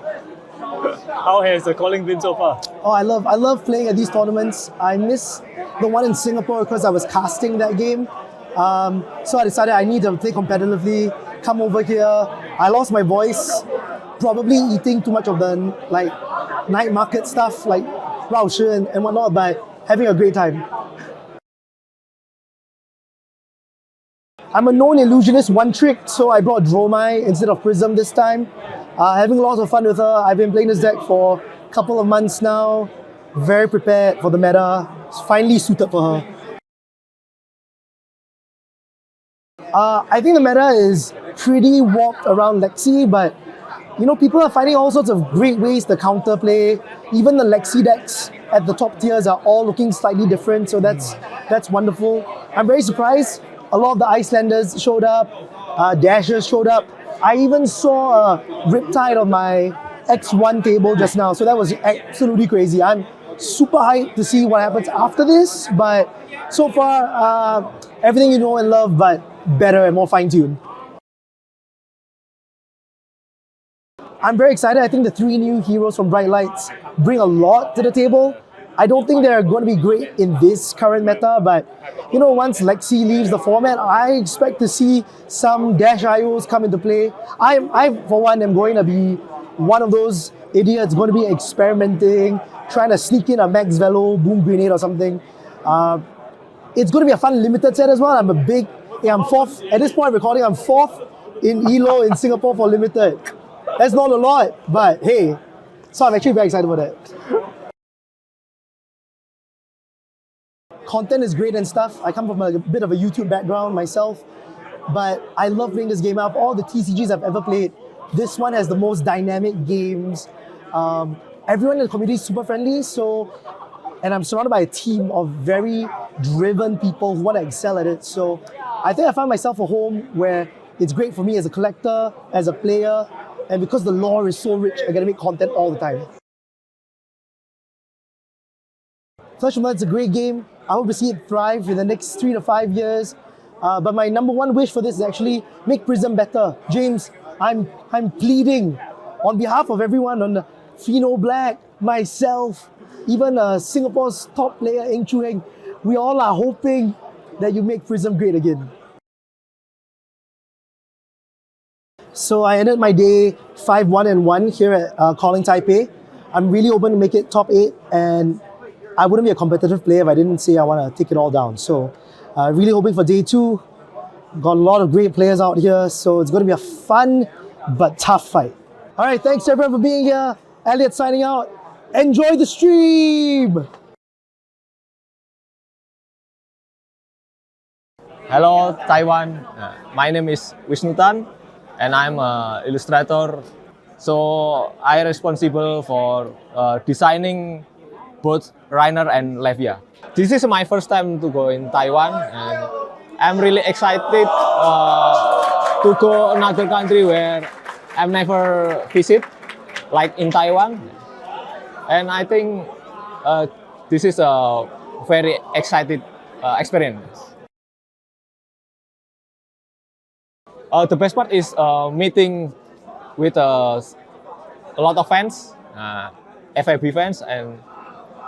How has the calling been so far? Oh, I love playing at these tournaments. I miss the one in Singapore because I was casting that game. So I decided I need to play competitively, come over here. I lost my voice, probably eating too much of the night market stuff like Rao Shi and whatnot, but having a great time. I'm a known illusionist one trick, so I brought Dromai instead of Prism this time. Having lots of fun with her. I've been playing this deck for a couple of months now. Very prepared for the meta. It's finally suited for her. I think the meta is pretty warped around Lexi, but people are finding all sorts of great ways to counterplay. Even the Lexi decks at the top tiers are all looking slightly different, so that's wonderful. I'm very surprised. A lot of the Icelanders showed up, Dashers showed up. I even saw a Riptide on my X1 table just now, so that was absolutely crazy. I'm super hyped to see what happens after this, but so far, everything you know and love, but better and more fine-tuned. I'm very excited. I think the 3 new heroes from Bright Lights bring a lot to the table. I don't think they're going to be great in this current meta, but once Lexi leaves the format, I expect to see some Dash IOs come into play. I for one, am going to be one of those idiots going to be experimenting, trying to sneak in a Max Velo Boom Grenade or something. It's going to be a fun limited set as well. I'm fourth, at this point of recording, I'm fourth in ELO in Singapore for limited. That's not a lot, but hey, so I'm actually very excited about that. Content is great and stuff. I come from a bit of a YouTube background myself, but I love playing this game. Out of all the TCGs I've ever played, this one has the most dynamic games. Everyone in the community is super friendly, and I'm surrounded by a team of very driven people who want to excel at it. So I think I found myself a home where it's great for me as a collector, as a player, and because the lore is so rich, I get to make content all the time. Flesh and Blood is a great game. I hope to see it thrive in the next 3 to 5 years. But my number one wish for this is actually make Prism better. James, I'm pleading on behalf of everyone on the Pheno Black, myself, even Singapore's top player, Eng Chu Heng. We all are hoping that you make Prism great again. So I ended my day 5-1-1 here at Calling Taipei. I'm really hoping to make it top 8, and I wouldn't be a competitive player if I didn't say I want to take it all down. So really hoping for day 2. Got a lot of great players out here, so it's going to be a fun but tough fight. All right, thanks everyone for being here. Elliot signing out. Enjoy the stream! Hello Taiwan, my name is Wisnutan and I'm an illustrator. So I'm responsible for designing both Rainer and Levia. This is my first time to go in Taiwan, and I'm really excited to go another country where I've never visit, like in Taiwan. And I think this is a very excited experience. The best part is meeting with a lot of fans, FIB fans, and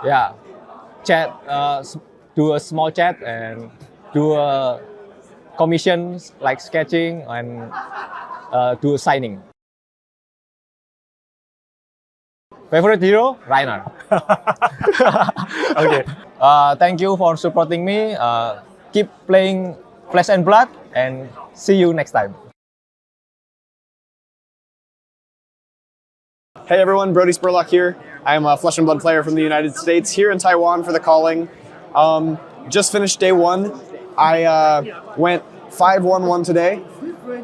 yeah, chat, do a small chat and do a commissions like sketching and do a signing. Favorite hero? Rainer. Okay. Thank you for supporting me. Keep playing Flesh and Blood and see you next time. Hey everyone, Brody Spurlock here. I am a Flesh and Blood player from the United States here in Taiwan for the Calling. Just finished day one. I went 5-1-1 today,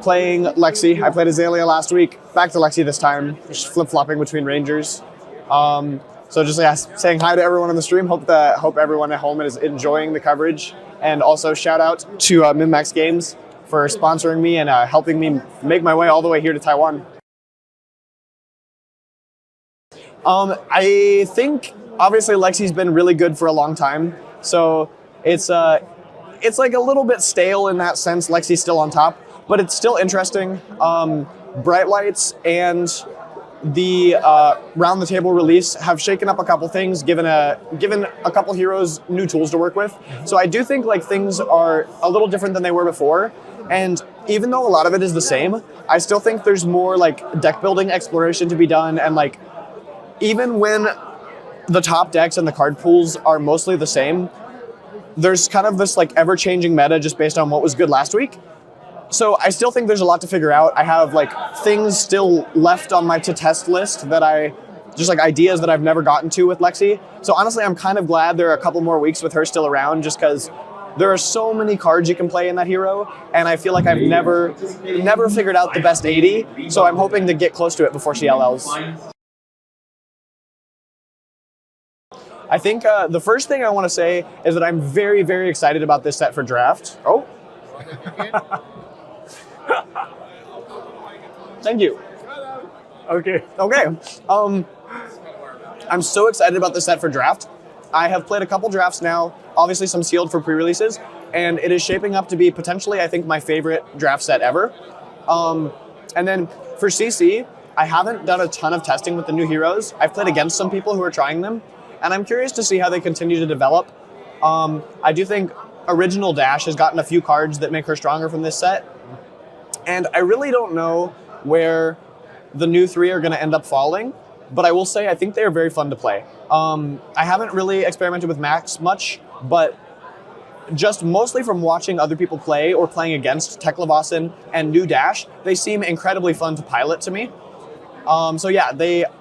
playing Lexi. I played Azalea last week, back to Lexi this time, just flip-flopping between Rangers. So just saying hi to everyone on the stream. Hope everyone at home is enjoying the coverage. And also shout out to MinMax Games for sponsoring me and helping me make my way all the way here to Taiwan. I think obviously Lexi's been really good for a long time, so it's like a little bit stale in that sense. Lexi's still on top, but it's still interesting. Bright Lights and the round the table release have shaken up a couple things, given a couple heroes new tools to work with. So I do think like things are a little different than they were before. And even though a lot of it is the same, I still think there's more like deck building exploration to be done. And like even when the top decks and the card pools are mostly the same, there's kind of this like ever-changing meta just based on what was good last week. So I still think there's a lot to figure out. I have like things still left on my to-test list that just like ideas that I've never gotten to with Lexi. So honestly, I'm kind of glad there are a couple more weeks with her still around, just because there are so many cards you can play in that hero, and I feel like I've never figured out the best 80, so I'm hoping to get close to it before she LLs. I think the first thing I want to say is that I'm very, very excited about this set for draft. Oh. Thank you. Okay. Okay. I'm so excited about this set for draft. I have played a couple drafts now, obviously some sealed for pre-releases, and it is shaping up to be potentially, I think, my favorite draft set ever. And then for CC, I haven't done a ton of testing with the new heroes. I've played against some people who are trying them, and I'm curious to see how they continue to develop. I do think Original Dash has gotten a few cards that make her stronger from this set, and I really don't know where the new three are going to end up falling, but I will say I think they are very fun to play. I haven't really experimented with Max much, but just mostly from watching other people play or playing against Teklavasen and New Dash, they seem incredibly fun to pilot to me. So yeah,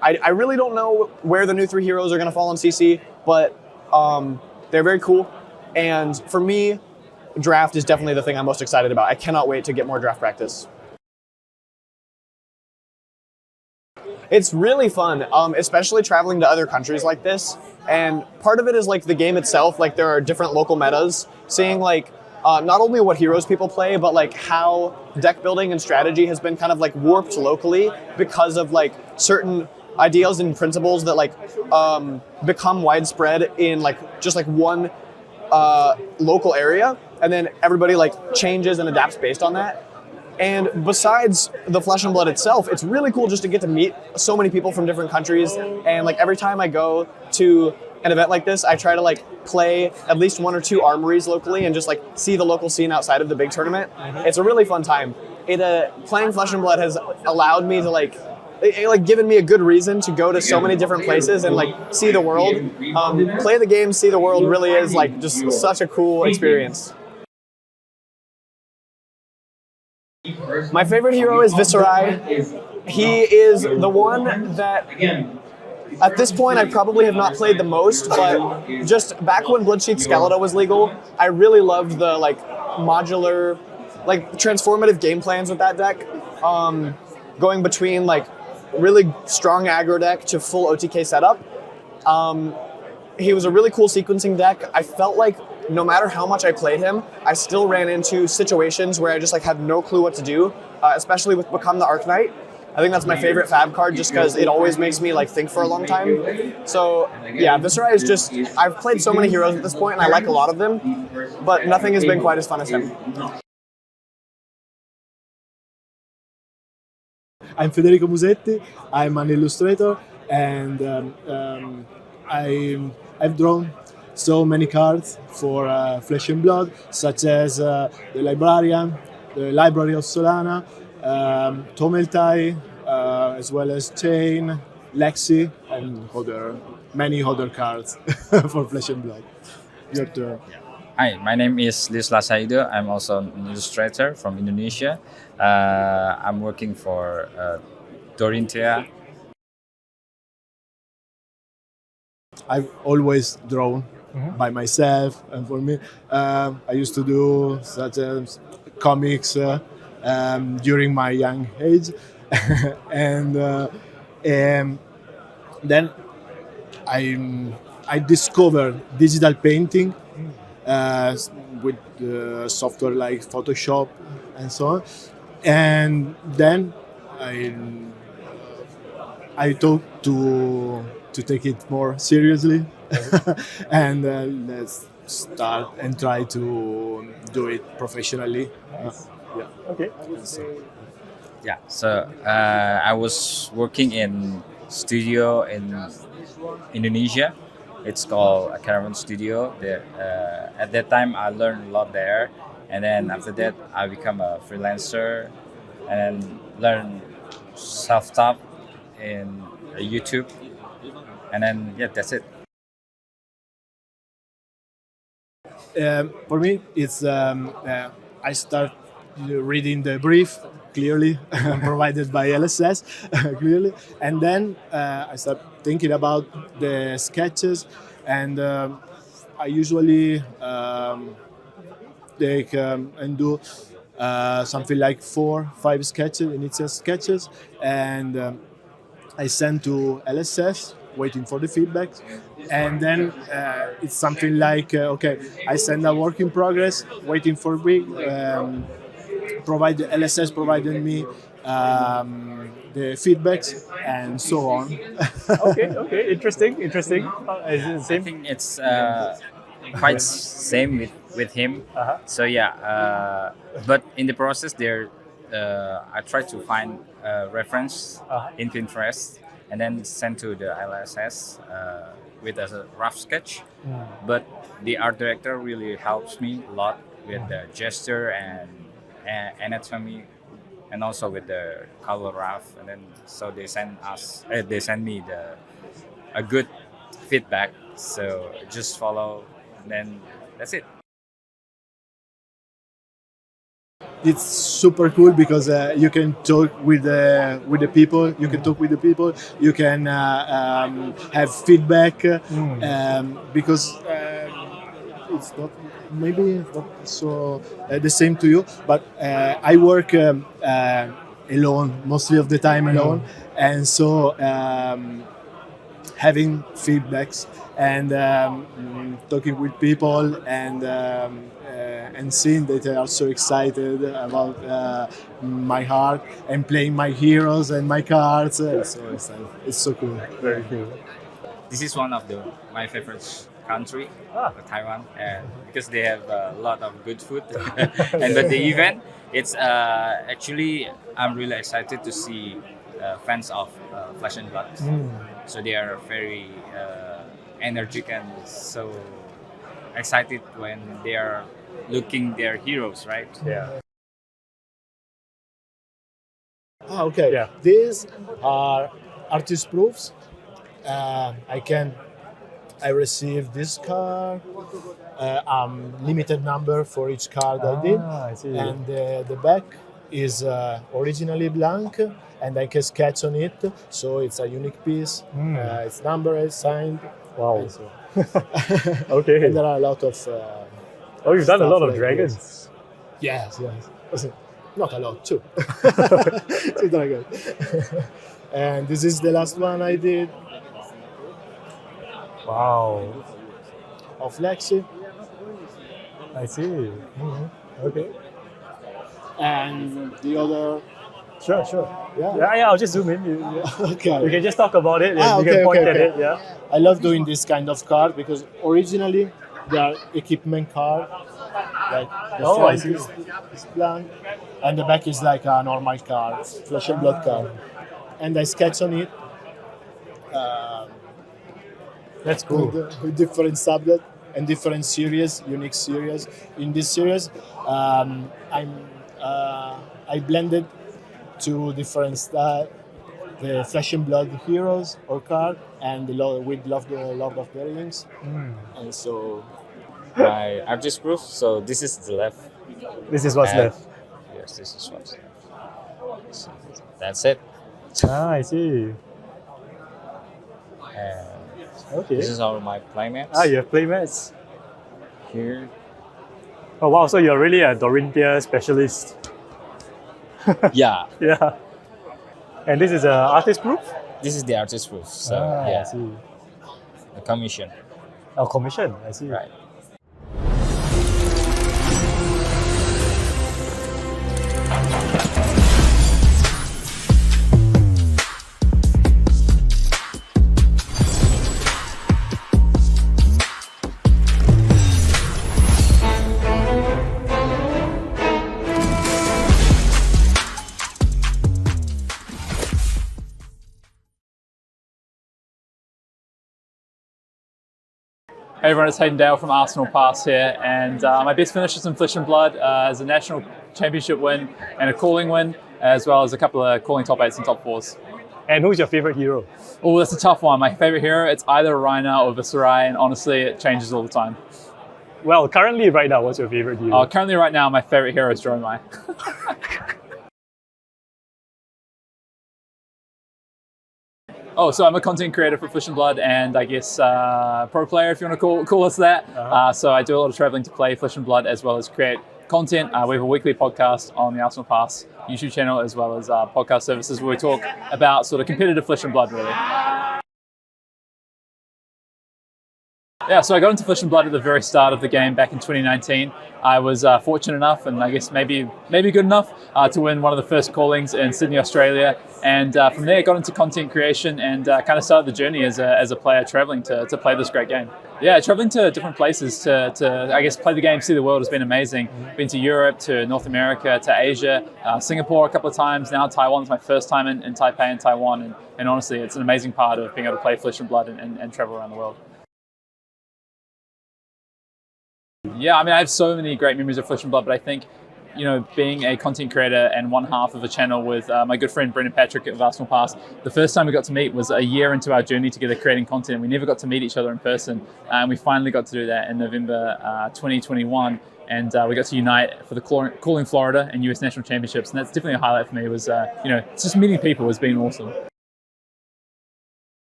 I really don't know where the new three heroes are going to fall in CC, but they're very cool. And for me, draft is definitely the thing I'm most excited about. I cannot wait to get more draft practice. It's really fun, especially traveling to other countries like this. And part of it is like the game itself, like there are different local metas, seeing like not only what heroes people play, but like how deck building and strategy has been kind of like warped locally because of like certain ideas and principles that like become widespread in like just like one local area, and then everybody like changes and adapts based on that. And besides the Flesh and Blood itself, it's really cool just to get to meet so many people from different countries. And like every time I go to an event like this, I try to like play at least one or two armories locally and just like see the local scene outside of the big tournament. It's a really fun time. Playing Flesh and Blood has allowed me to given me a good reason to go to so many different places and like see the world. Play the game, see the world really is like just such a cool experience. My favorite hero is Viserai. He is the one that, at this point, I probably have not played the most, but just back when Bloodsheath Skeleton was legal, I really loved the like modular, like transformative game plans with that deck. Going between like really strong aggro deck to full OTK setup. he was a really cool sequencing deck. I felt like no matter how much I played him, I still ran into situations where I just like had no clue what to do, especially with Become the Arcanite. I think that's my favorite Fab card just because it always makes me like think for a long time. So yeah, Viserai is just, I've played so many heroes at this point and I like a lot of them, but nothing has been quite as fun as him. I'm Federico Musetti, I'm an illustrator, and I've drawn so many cards for Flesh and Blood, such as the Librarian, the Library of Solana, Tomeltai, as well as Chain, Lexi, and many other cards for Flesh and Blood. Your turn. Hi, my name is Liz Lasaido. I'm also an illustrator from Indonesia. I'm working for Dorinthea. I've always drawn by myself, and for me, I used to do such as comics during my young age, and then I discovered digital painting with software like Photoshop and so on, and then I thought to take it more seriously and let's start and try to do it professionally. Yeah. Okay. So I was working in studio in Indonesia. It's called a Caravan Studio. At that time, I learned a lot there, and then after that, I become a freelancer and learn self-taught in YouTube, and then that's it. For me, it's I start reading the brief clearly provided by LSS clearly, and then I start thinking about the sketches, and I usually take and do something like 4-5 sketches, initial sketches, and I send to LSS waiting for the feedback, and then it's something like okay, I send a work in progress waiting for me, LSS provided me the feedbacks and so on. Okay, interesting. Is it the I same? think it's quite same with him. So but in the process there, I try to find a reference in Pinterest and then send to the LSS with a rough sketch. But the art director really helps me a lot with the gesture and anatomy, and also with the color rough. And then so they send me a good feedback. So just follow, and then that's it. It's super cool because you can talk with the people. You can talk with the people. You can have feedback because it's not so the same to you. But I work alone mostly of the time alone, and so having feedbacks and talking with people and seeing that they are so excited about my art and playing my heroes and my cards. It's so cool. Very cool. This is one of my favorite country, Taiwan, and because they have a lot of good food. But the event, it's actually I'm really excited to see fans of Flesh and Blood. So they are very energetic and so excited when they are looking their heroes, right? Yeah. Okay. Yeah. These are artist proofs. I received this card, limited number for each card I did, I see. and the back is originally blank, and I can sketch on it, so it's a unique piece. It's numbered, signed. Wow. And so. Okay. And there are a lot of. You've done a lot of like dragons. this. Yes. Not a lot, two. 2 dragons. And this is the last one I did. Wow. of Lexi. I see. Okay. And the other. Sure. Yeah. Yeah. I'll just zoom in. Okay. You can just talk about it. Ah, You okay, can point okay, at okay. it. Yeah. I love doing this kind of card because originally they are equipment card, like the Oh, I front see. is blank and the back is like a normal card, flesh and blood card. And I sketch on it. That's cool. With different subject and different series, unique series. In this series, I blended two different style, the Flesh and Blood heroes or card, and the with Lord of the Rings. And so My artist proof. So this is the left. This is what's And- left. Yes, this is what's left. So that's it. Ah, I see. And Okay. this is all my playmates. Ah, you have playmats. Here. Oh wow, so you're really a Dorinthia specialist. Yeah. Yeah. And this is a artist proof? This is the artist proof. So I yeah, see. the commission. Oh, commission. I see. Right. Hey everyone, it's Hayden Dale from Arsenal Pass here, and my best finish is in Flesh and Blood as a national championship win and a calling win, as well as a couple of calling top 8s and top 4s. And who's your favorite hero? Oh, that's a tough one. My favorite hero, it's either Rhina or Viserai, and honestly, it changes all the time. Well, currently right now, what's your favorite hero? Currently right now, my favorite hero is Dromai. Oh, so I'm a content creator for Flesh and Blood, and I guess pro player, if you want to call us that. So I do a lot of traveling to play Flesh and Blood, as well as create content. We have a weekly podcast on the Arsenal Pass YouTube channel, as well as podcast services where we talk about sort of competitive Flesh and Blood, really. Yeah, so I got into Flesh and Blood at the very start of the game back in 2019. I was fortunate enough, and I guess maybe good enough, to win one of the first callings in Sydney, Australia. And from there, I got into content creation and kind of started the journey as a player traveling to play this great game. Yeah, traveling to different places to I guess play the game, see the world has been amazing. Been to Europe, to North America, to Asia, Singapore a couple of times. Now Taiwan is my first time in Taipei and Taiwan. And honestly, it's an amazing part of being able to play Flesh and Blood and travel around the world. Yeah, I mean, I have so many great memories of Flesh and Blood, but I think, you know, being a content creator and one half of a channel with my good friend Brendan Patrick of Arsenal Pass, the first time we got to meet was a year into our journey together creating content. We never got to meet each other in person, and we finally got to do that in November 2021. And we got to unite for the Calling Florida and US National Championships, and that's definitely a highlight for me. Was you know, just meeting people has been awesome.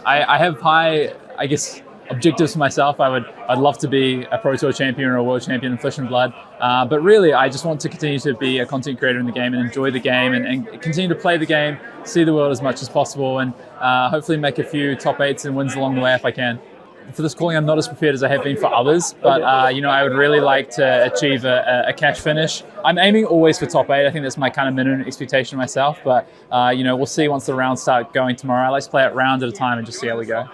I have high, I guess, objectives for myself. I'd love to be a Pro Tour champion or a world champion in Flesh and Blood, but really I just want to continue to be a content creator in the game and enjoy the game and continue to play the game, see the world as much as possible, and hopefully make a few top 8s and wins along the way if I can. For this calling, I'm not as prepared as I have been for others, but you know, I would really like to achieve a cash finish. I'm aiming always for top 8. I think that's my kind of minimum expectation myself, but you know, we'll see once the rounds start going tomorrow. I like to play it round at a time and just see how we go.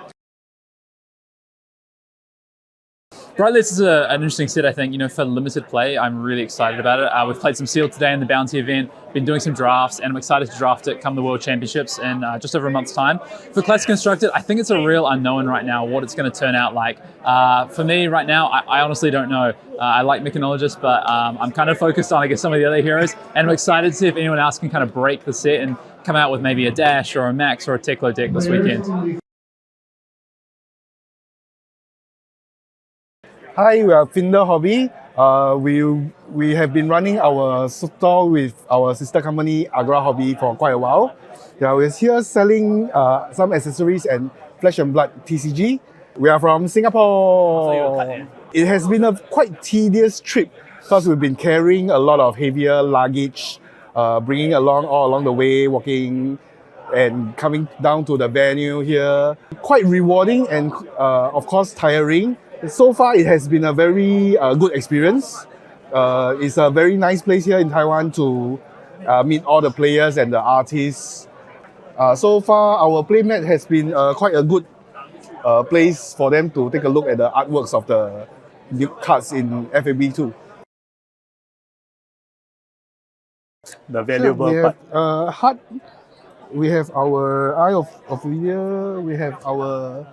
Bright Lights is an interesting set, I think. You know, for limited play, I'm really excited about it. We've played some Sealed today in the Bounty event, been doing some drafts, and I'm excited to draft it come the World Championships in just over a month's time. For Classic Constructed, I think it's a real unknown right now what it's going to turn out like. For me, right now, I honestly don't know. I like Mechanologist, but I'm kind of focused on, I guess, some of the other heroes, and I'm excited to see if anyone else can kind of break the set and come out with maybe a Dash or a Max or a Teklo deck this weekend. Hi, we are Finder Hobby. We have been running our store with our sister company Agra Hobby for quite a while. Yeah, we're here selling some accessories and Flesh and Blood TCG. We are from Singapore. It has been a quite tedious trip because we've been carrying a lot of heavier luggage, bringing along all along the way, walking and coming down to the venue here. Quite rewarding and of course tiring. So far it has been a very good experience. It's a very nice place here in Taiwan to meet all the players and the artists. So far our playmat has been quite a good place for them to take a look at the artworks of the new cards in FAB2. The valuable we have part. heart. We have our Eye of Ophelia. We have our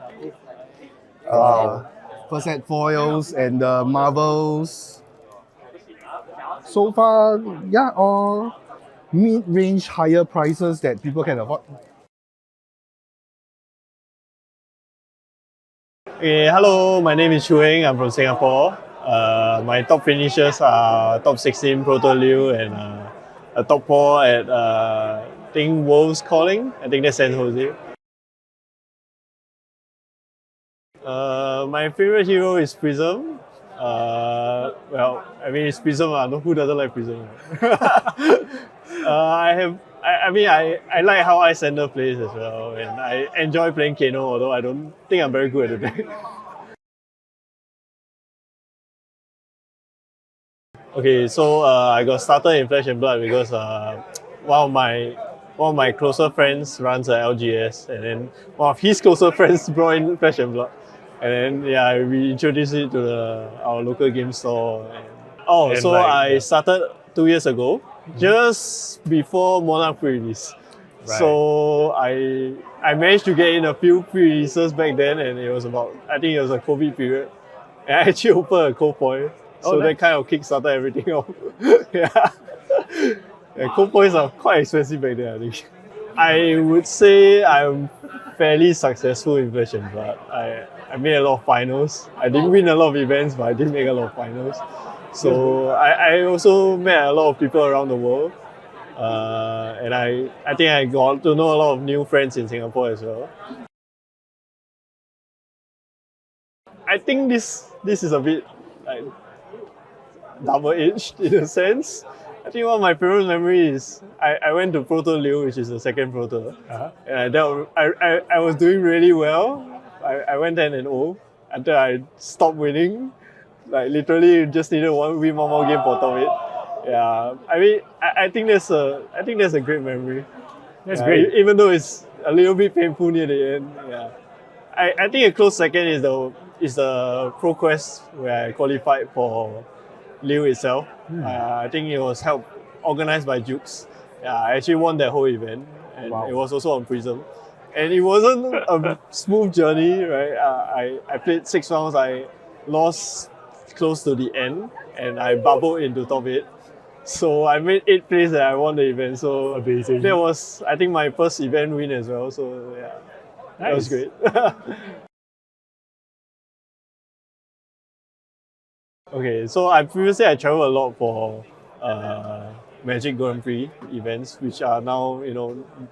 first set foils and the marbles. So far, yeah, all mid-range higher prices that people can afford. Hello, my name is Chu Eng. I'm from Singapore. My top finishers are top 16 Proto Liu and a top 4 at I think Wolves Calling. I think that's San Jose. My favorite hero is Prism. Well, I mean it's Prism. Who doesn't like Prism? I like how Icelander plays as well, and I enjoy playing Kano, although I don't think I'm very good at the deck. Okay, so I got started in Flesh and Blood because one of my closer friends runs a LGS, and then one of his closer friends brought in Flesh and Blood, and then we introduced it to our local game store. I started 2 years ago, just before Monarch pre-release. Right. So I managed to get in a few pre-releases back then, and it was I think it was a COVID period. And I actually opened a cold foil. So that kind of kickstarted everything off. Yeah, cold foils are quite expensive back then, I think. I would say I'm fairly successful in Flesh and Blood. I made a lot of finals. I didn't win a lot of events, but I did make a lot of finals. So I also met a lot of people around the world. And I think I got to know a lot of new friends in Singapore as well. I think this is a bit like double-edged in a sense. I think one of my favorite memories is I went to Proto Liu, which is the second Proto. And I was doing really well. I went 10-0 until I stopped winning. Like literally just needed one more game for top 8. Yeah. I mean I think that's a great memory. That's great. Even though it's a little bit painful near the end. Yeah. I think a close second is the Pro Quest where I qualified for Liu itself. I think it was helped organized by Jukes. I actually won that whole event, and it was also on Prism. And it wasn't a smooth journey, right? I played 6 rounds. I lost close to the end, and I bubbled into top 8. So I made 8th place and I won the event. So amazing. That was, I think, my first event win as well. So yeah, that was great. Okay, so previously I traveled a lot for Magic Grand Prix events, which are now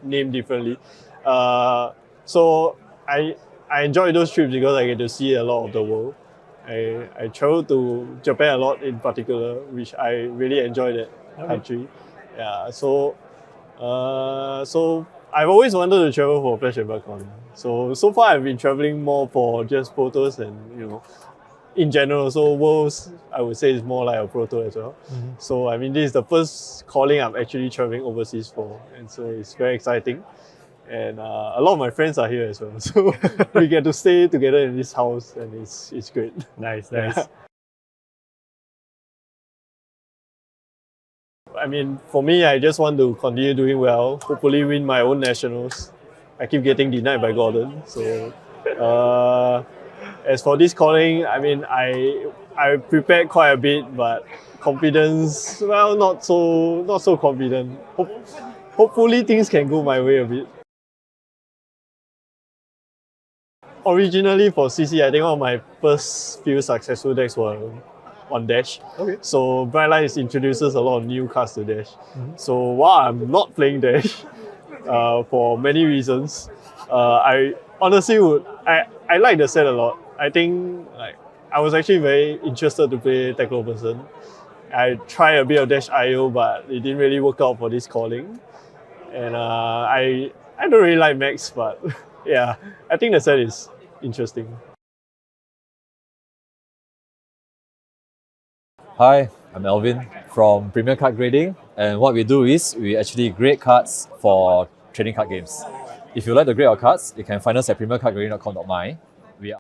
named differently. So I enjoy those trips because I get to see a lot of the world. I traveled to Japan a lot in particular, which I really enjoyed that country. Yeah, so I've always wanted to travel for Flesh and Blood Con. So far I've been traveling more for just protos and in general. So Worlds I would say is more like a proto as well. So I mean this is the first calling I'm actually traveling overseas for, and so it's very exciting. And a lot of my friends are here as well, so we get to stay together in this house, and it's great. Nice. I mean, for me, I just want to continue doing well, hopefully win my own nationals. I keep getting denied by Gordon, so as for this calling, I mean, I prepared quite a bit, but confidence, well, not so confident. Hopefully things can go my way a bit. Originally for CC, I think one of my first few successful decks were on Dash. Okay. So Bright Light introduces a lot of new cards to Dash. So while I'm not playing Dash, for many reasons, I honestly I like the set a lot. I think I was actually very interested to play Tackle Person. I tried a bit of Dash IO, but it didn't really work out for this calling. And I don't really like Max, but yeah, I think the set is interesting. Hi, I'm Elvin from Premier Card Grading, and what we do is we actually grade cards for trading card games. If you like to grade our cards, you can find us at premiercardgrading.com.my. We are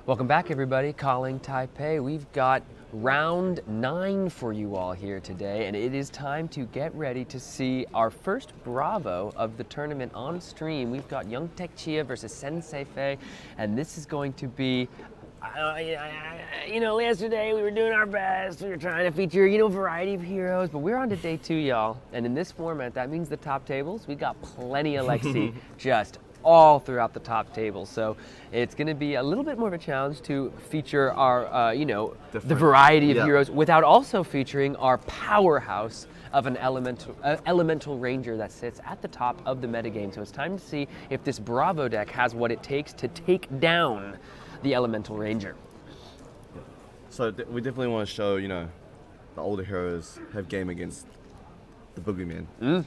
Welcome back, everybody. Calling Taipei. We've got round 9 for you all here today, and it is time to get ready to see our first Bravo of the tournament on stream. We've got Youngtaek Chia versus Sensei Fei, and this is going to be, you know, yesterday we were doing our best. We were trying to feature, you know, a variety of heroes, but we're on to day 2, y'all. And in this format, that means the top tables, we've got plenty of Lexi just all throughout the top table. So it's going to be a little bit more of a challenge to feature our, you know, the variety of heroes without also featuring our powerhouse of an elemental ranger that sits at the top of the metagame. So it's time to see if this Bravo deck has what it takes to take down the elemental ranger. So we definitely want to show, you know, the older heroes have game against the boogeyman.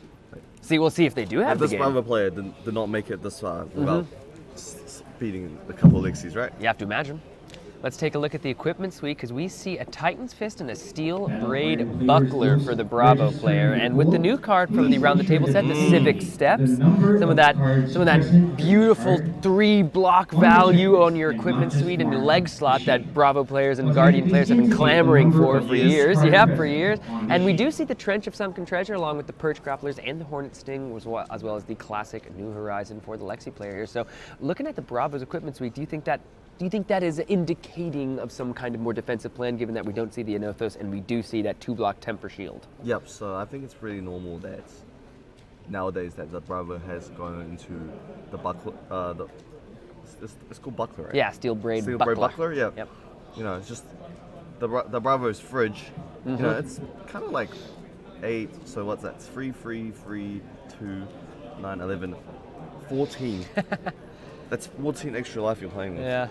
We'll see if they do have the this game. Bravo player did not make it this far without beating a couple of Lexies, right? You have to imagine. Let's take a look at the equipment suite, because we see a Titan's Fist and a Steel Braid Buckler for the Bravo player. And with the new card from the Round the Table set, the Civic Steps, some of that beautiful 3-block value on your equipment suite and your leg slot that Bravo players and Guardian players have been clamoring for years. Yeah, for years. And we do see the Trench of Sunken Treasure along with the Perch Grapplers and the Hornet Sting, as well as the classic New Horizon for the Lexi player here. So looking at the Bravo's equipment suite, do you think that is indicating of some kind of more defensive plan, given that we don't see the Anothos and we do see that 2-block Temper Shield? Yep, so I think it's pretty normal that nowadays that the Bravo has gone into the buckler, it's called Buckler, right? Yeah, Steel Braid Buckler. Braid Buckler, yeah. Yep. You know, it's just the Bravo's fridge. You know, it's kind of like 8, so what's that? It's 3, 2, 9, 11, 14. That's 14 extra life you're playing with. Yeah.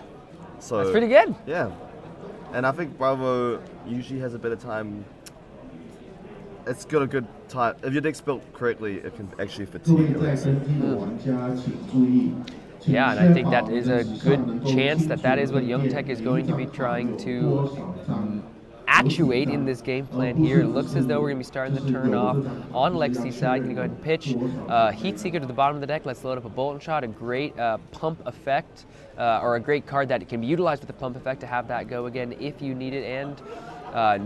So that's pretty good. Yeah. And I think Bravo usually has a better time. It's got a good time. If your deck's built correctly, it can actually fatigue. Yeah, and I think that is a good chance that is what Youngtaek is going to be trying to actuate in this game plan here. It looks as though we're going to be starting the turn off on Lexi's side. Going to go ahead and pitch Heat Seeker to the bottom of the deck. Let's load up a Bolt and Shot, a great pump effect, or a great card that can be utilized with the pump effect to have that go again if you need it, and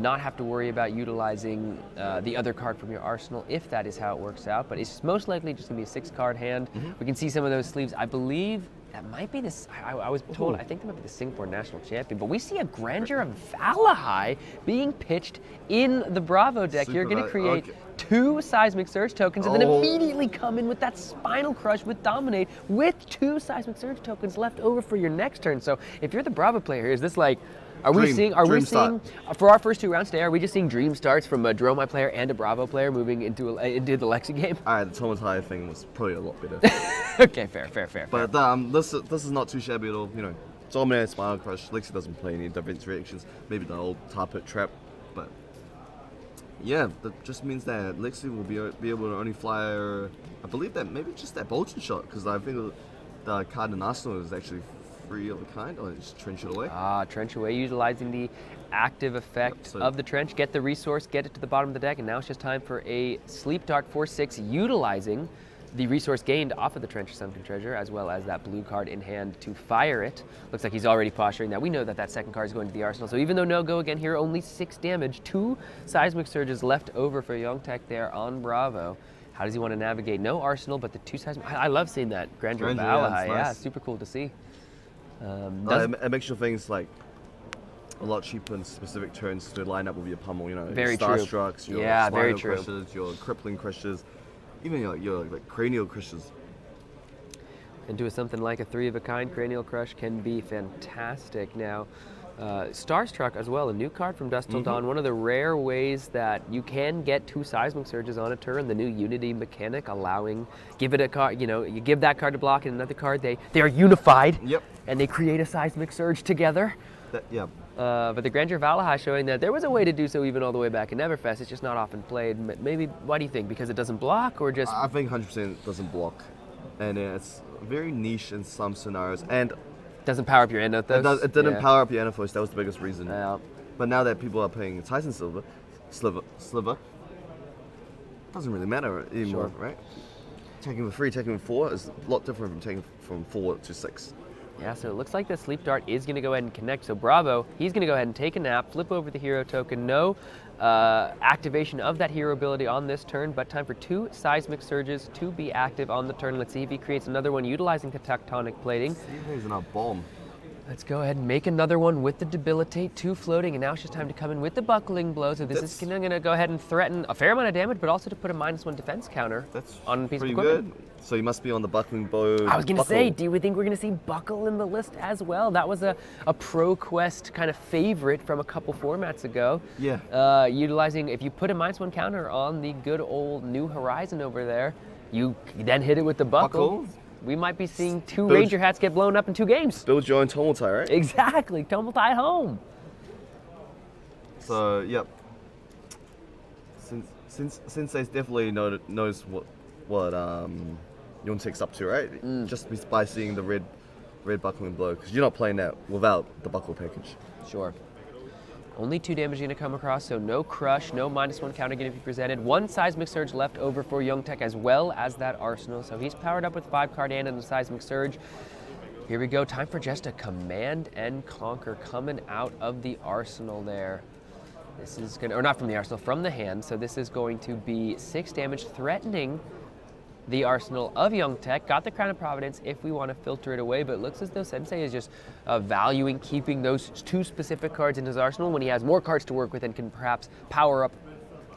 not have to worry about utilizing the other card from your arsenal if that is how it works out. But it's most likely just going to be a 6-card hand. We can see some of those sleeves. I believe that might be this. I was told, I think that might be the Singapore national champion, but we see a Grandeur of Valahai being pitched in the Bravo deck. You're going to create 2 Seismic Surge tokens and then immediately come in with that Spinal Crush with Dominate with 2 Seismic Surge tokens left over for your next turn. So if you're the Bravo player, is this like, are we seeing for our first 2 rounds today, are we just seeing dream starts from a Dromai player and a Bravo player moving into the Lexi game? Alright, the Tomotai thing was probably a lot better. Okay, fair. But this is not too shabby at all. You know, Dominate, Spinal Crush. Lexi doesn't play any defense reactions. Maybe the old Tar Pit Trap, but yeah, that just means that Lexi will be able to only fly. I believe that maybe just that Bolton Shot, because I think the card in Arsenal is actually free of a kind, or just Trench it away. Trench away, utilizing the active effect of the Trench. Get the resource, get it to the bottom of the deck, and now it's just time for a Sleep Dart 4/6, utilizing the resource gained off of the Trench of Sunken Treasure, as well as that blue card in hand to fire it. Looks like he's already posturing that. We know that second card is going to the arsenal, so even though no go again here, only 6 damage, 2 Seismic Surges left over for Youngtaek there on Bravo. How does he want to navigate? No arsenal, but the 2 Seismic. I love seeing that Grandeur of Valahai. Yeah, super cool to see. It makes your things like a lot cheaper in specific turns to line up with your pummel. You know, very your true. Starstrucks, your very Spinal Crushes, your Crippling Crushes, even your Cranial Crushes. And do something like a 3 of a kind Cranial Crush can be fantastic. Now, Starstruck as well, a new card from Dusk Till Dawn. One of the rare ways that you can get 2 Seismic Surges on a turn. The new Unity mechanic allowing, give it a card, you know, you give that card to block and another card, they are unified. Yep. And they create a Seismic Surge together. Yeah. But the Grandeur of Valahai showing that there was a way to do so even all the way back in Everfest. It's just not often played. Maybe, why do you think? Because it doesn't block, or just? I think 100% doesn't block, and it's very niche in some scenarios. And doesn't power up your Anothos. It didn't power up your Anothos. That was the biggest reason. Yeah. But now that people are playing Titan Sliver, doesn't really matter anymore, right? Taking for 3, taking for 4 is a lot different from taking from 4 to 6. Yeah, so it looks like the sleep dart is going to go ahead and connect. So Bravo, he's going to go ahead and take a nap, flip over the hero token. No activation of that hero ability on this turn, but time for 2 seismic surges to be active on the turn. Let's see if he creates another one utilizing the tectonic plating. He's not bomb. Let's go ahead and make another one with the debilitate, 2 floating, and now it's just time to come in with the buckling blow. So this is going to go ahead and threaten a fair amount of damage, but also to put a -1 defense counter on a piece of Pretty equipment. good. So you must be on the buckling blow. I was going to say, do we think we're going to see Buckle in the list as well? That was a Pro Quest kind of favorite from a couple formats ago. Yeah. Utilizing, if you put a -1 counter on the good old New Horizon over there, you then hit it with the Buckle. We might be seeing 2 Ranger hats get blown up in 2 games. Build your own Tomotai, right? Exactly, Tomotai home. So, yep. Since they definitely knows what Yontek's up to, right? Just by seeing the red buckling blow, because you're not playing that without the buckle package. Sure. Only 2 damage going to come across, so no crush, no -1 counter going to be presented. 1 seismic surge left over for Youngtek as well as that arsenal. So he's powered up with 5 Cardan and the seismic surge. Here we go, time for just a command and conquer coming out of the arsenal there. This is going to, or not from the arsenal, from the hand. So this is going to be 6 damage threatening the arsenal of Youngtek. Got the Crown of Providence if we want to filter it away, but it looks as though Sensei is just valuing keeping those 2 specific cards in his arsenal when he has more cards to work with and can perhaps power up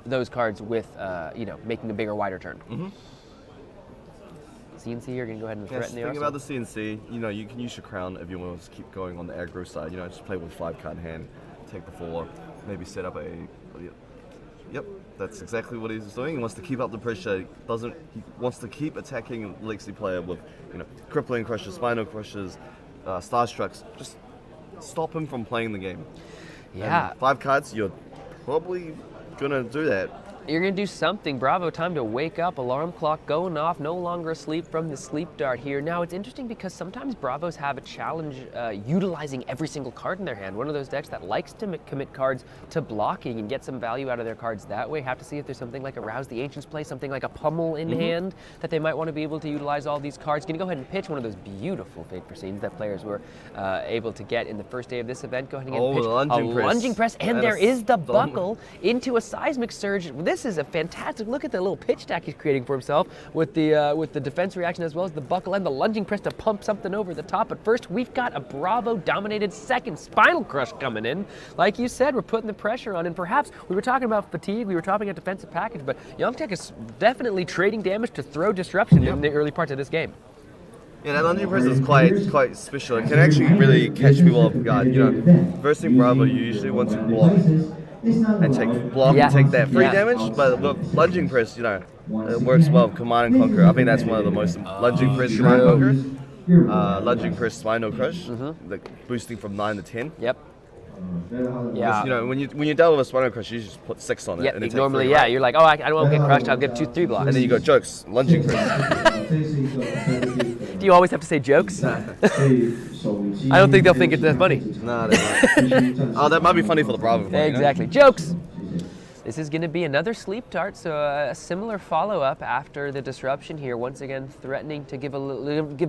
those cards with, making a bigger, wider turn. CNC, you're going to go ahead and threaten the Think arsenal. about the CNC, you can use your Crown if you want to keep going on the aggro side. Just play with 5 card hand, take the 4, maybe set up a... Yep, that's exactly what he's doing. He wants to keep up the pressure. He wants to keep attacking Lexi player with, crippling crushes, spinal crushes, starstrucks. Just stop him from playing the game. Yeah. And 5 cards, you're probably gonna do that. You're going to do something. Bravo, time to wake up. Alarm clock going off. No longer asleep from the sleep dart here. Now, it's interesting because sometimes Bravos have a challenge utilizing every single card in their hand. One of those decks that likes to commit cards to blocking and get some value out of their cards that way. Have to see if there's something like a Rouse the Ancients play, something like a Pummel in hand that they might want to be able to utilize all these cards. Going to go ahead and pitch one of those beautiful Fate for Scenes that players were able to get in the first day of this event. Go ahead and pitch lunging press. And there is the buckle into a seismic surge. This is a fantastic look at the little pitch stack he's creating for himself with the defense reaction as well as the buckle and the lunging press to pump something over the top. But first, we've got a Bravo-dominated second Spinal Crush coming in. Like you said, we're putting the pressure on, and perhaps we were talking about fatigue, we were talking about defensive package, but Youngtek is definitely trading damage to throw disruption in the early parts of this game. Yeah, that lunging press is quite special. It can actually really catch people off guard. First thing Bravo, you usually want to block and take that free damage, but with lunging press, it works well. Command and Conquer. I think that's one of the most lunging press, Command and Conquer. Lunging press, Spinal Crush, like boosting from 9 to 10. Yep. Yeah. When you deal with a Spinal Crush, you just put 6 on it. Yeah, and normally, you're like, I don't want to get crushed. I'll give 2-3 blocks. And then you got jokes, lunging press. Do you always have to say jokes? I don't think they'll think it's that funny. No, that might be funny for the Bravo. Exactly. Jokes! This is going to be another sleep dart, so a similar follow-up after the disruption here. Once again, threatening to give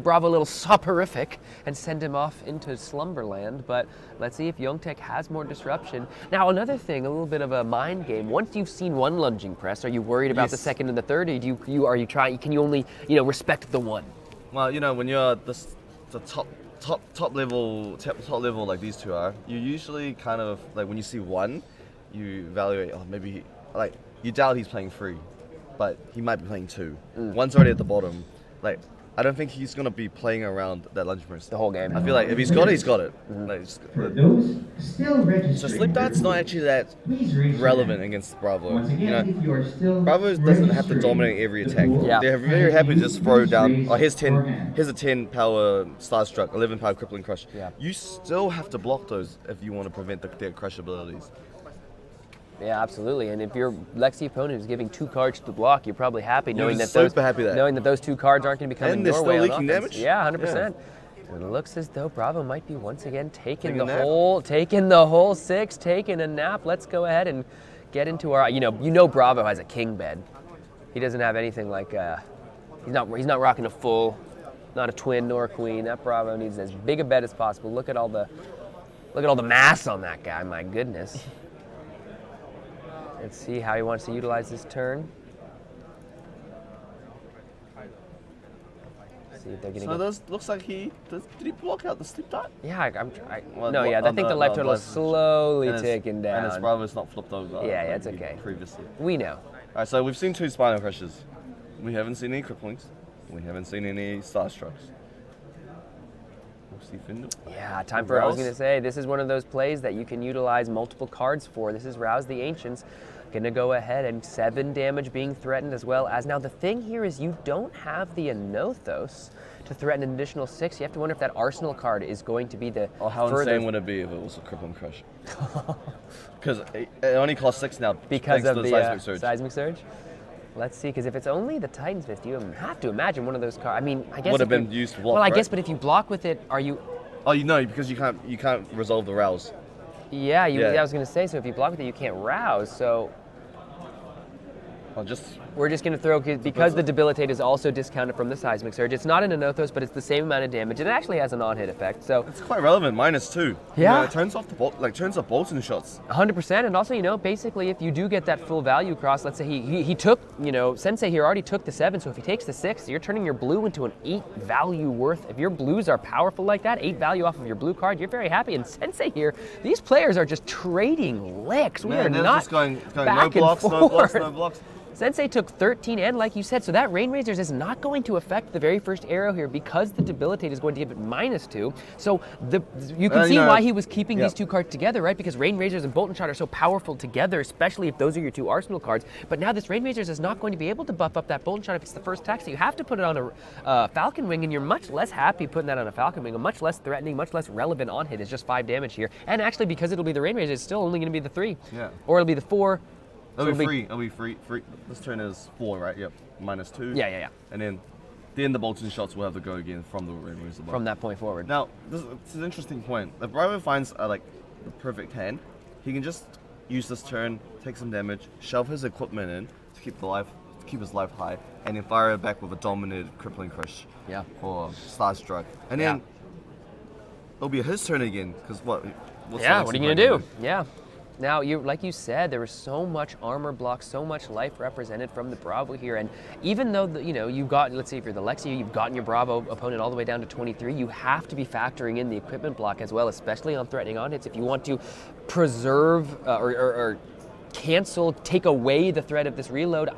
Bravo a little soporific and send him off into slumberland. But let's see if Youngtek has more disruption. Now, another thing, a little bit of a mind game. Once you've seen one lunging press, are you worried about the second and the third? Or are you trying? Can you only respect the one? Well, when you're the top level like these two are, you usually kind of like when you see one, you evaluate. Oh, maybe you doubt he's playing 3, but he might be playing 2. One's already at the bottom. Like I don't think he's gonna be playing around that lunge press the whole game. I feel like if he's got it, he's got it. So sleep dart's not actually that relevant against Bravo. Bravo doesn't have to dominate every attack. They're very happy to just throw down. Oh, here's a 10 power Starstruck, 11 power Crippling Crush. You still have to block those if you want to prevent their crush abilities. Yeah, absolutely. And if your Lexi opponent is giving 2 cards to block, you're probably happy knowing that those 2 cards aren't going to be coming your way. And they're still leaking damage. Yeah, 100%. And it looks as though Bravo might be once again taking the whole 6, taking a nap. Let's go ahead and get into our. Bravo has a king bed. He doesn't have anything like. He's not rocking a full Not a twin nor a queen. That Bravo needs as big a bet as possible. Look at all the mass on that guy. My goodness. Let's see how he wants to utilize this turn. See if they're gonna So those looks like did he block out the sleep dart? Yeah, I think the life total is slowly ticking down. And his Bravo's not flipped over. Yeah, it's okay. Previously. We know. Alright, so we've seen 2 Spinal Crushes. We haven't seen any Cripplings. We haven't seen any Starstrucks. We'll see Findle. Yeah, time for, I was going to say, this is one of those plays that you can utilize multiple cards for. This is Rouse the Ancients. Going to go ahead and 7 damage being threatened as well as. Now the thing here is you don't have the Anothos to threaten an additional 6. You have to wonder if that Arsenal card is going to be the how insane would it be if it was a Crippling Crush? Because it only costs 6 now because of the Seismic Surge. Seismic Surge? Let's see, because if it's only the Titan's Fist, you have to imagine one of those cards. I mean, I guess would have been used to block. Well, I right? guess, but if you block with it, are you? Oh, you know, because you can't resolve the rouse. Yeah, I was going to say. So if you block with it, you can't rouse. So we're just going to throw, because the Debilitate is also discounted from the Seismic Surge. It's not an Anothos, but it's the same amount of damage. It actually has a non-hit effect. So it's quite relevant. -2. Yeah, you know, it turns off the turns off bolts and shots. 100%, and also, you know, basically, if you do get that full value across, let's say he took, you know, Sensei here already took the 7, so if he takes the 6, you're turning your blue into an 8 value worth. If your blues are powerful like that, 8 value off of your blue card, you're very happy. And Sensei here, these players are just trading licks. We are they're not just going back no blocks, and no blocks, forth. no blocks. Sensei took 13, and like you said, so that Rain Razors is not going to affect the very first arrow here because the Debilitate is going to give it -2. So you can see why he was keeping these 2 cards together, right? Because Rain Razors and Bolt and Shot are so powerful together, especially if those are your 2 Arsenal cards. But now this Rain Razors is not going to be able to buff up that Bolt and Shot if it's the first attack, so you have to put it on a Falcon Wing, and you're much less happy putting that on a Falcon Wing. A much less threatening, much less relevant on hit is just 5 damage here. And actually, because it'll be the Rain Razors, it's still only going to be the 3. Yeah. Or it'll be the 4. It'll be free. This turn is 4, right? Yep. -2. Yeah. And then the bolts and shots will have to go again from the Rain Razor. From that point forward. Now, this is an interesting point. If Bravo finds the perfect hand, he can just use this turn, take some damage, shove his equipment in to keep his life high, and then fire it back with a dominant Crippling Crush. Yeah. Or Starstruck. And then it'll be his turn again, because what are you going to do? Yeah. Now, like you said, there was so much armor block, so much life represented from the Bravo here, and even though you've got, let's say if you're the Lexi, you've gotten your Bravo opponent all the way down to 23, you have to be factoring in the equipment block as well, especially on threatening on hits if you want to preserve or cancel, take away the threat of this reload.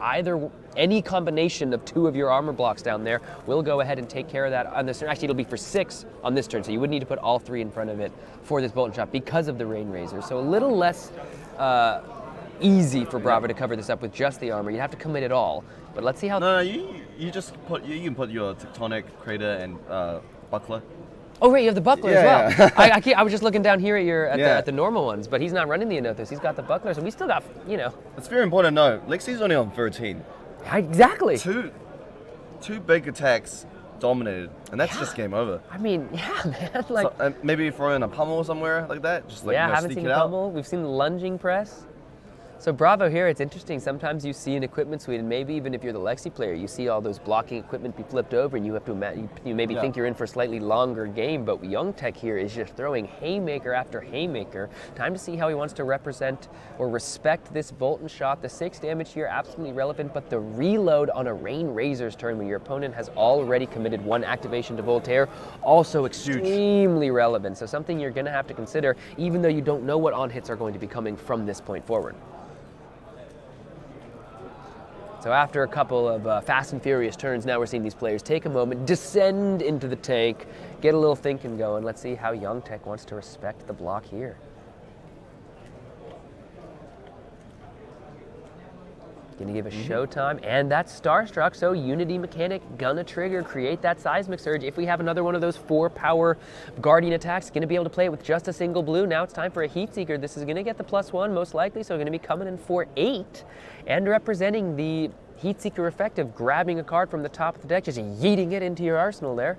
Any combination of 2 of your armor blocks down there will go ahead and take care of that on this turn. Actually, it'll be for 6 on this turn, so you would need to put all 3 in front of it for this Bolt and Shot because of the Rain Razor. So a little less easy for Bravo to cover this up with just the armor. You'd have to commit it all. But let's see how. No, you can put your Tectonic, Crater, and Buckler. Oh, right, you have the Buckler as well. Yeah. I was just looking down here at the normal ones, but he's not running the Anothos. He's got the Bucklers, and we still got, It's very important to know. Lexi's only on 13. Exactly. Two big attacks dominated, and that's just game over. I mean, yeah, man. So, maybe throw in a pummel somewhere like that. Just haven't sneak seen it the out. pummel. We've seen the lunging press. So Bravo here, it's interesting. Sometimes you see an equipment suite, and maybe even if you're the Lexi player, you see all those blocking equipment be flipped over, and you have to you maybe think you're in for a slightly longer game. But Young Tech here is just throwing haymaker after haymaker. Time to see how he wants to represent or respect this Bolt and Shot. The 6 damage here, absolutely relevant, but the reload on a Rain Razor's turn when your opponent has already committed 1 activation to Voltaire, also extremely relevant. So something you're going to have to consider, even though you don't know what on hits are going to be coming from this point forward. So after a couple of fast and furious turns, now we're seeing these players take a moment, descend into the tank, get a little thinking going. Let's see how Young Tech wants to respect the block here. Gonna give a showtime, and that's Starstruck, so Unity Mechanic gonna trigger, create that Seismic Surge. If we have another one of those 4-power Guardian attacks, gonna be able to play it with just a single blue. Now it's time for a Heat Seeker. This is gonna get the +1 most likely, so gonna be coming in for 8, and representing the Heat Seeker effect of grabbing a card from the top of the deck, just yeeting it into your arsenal there.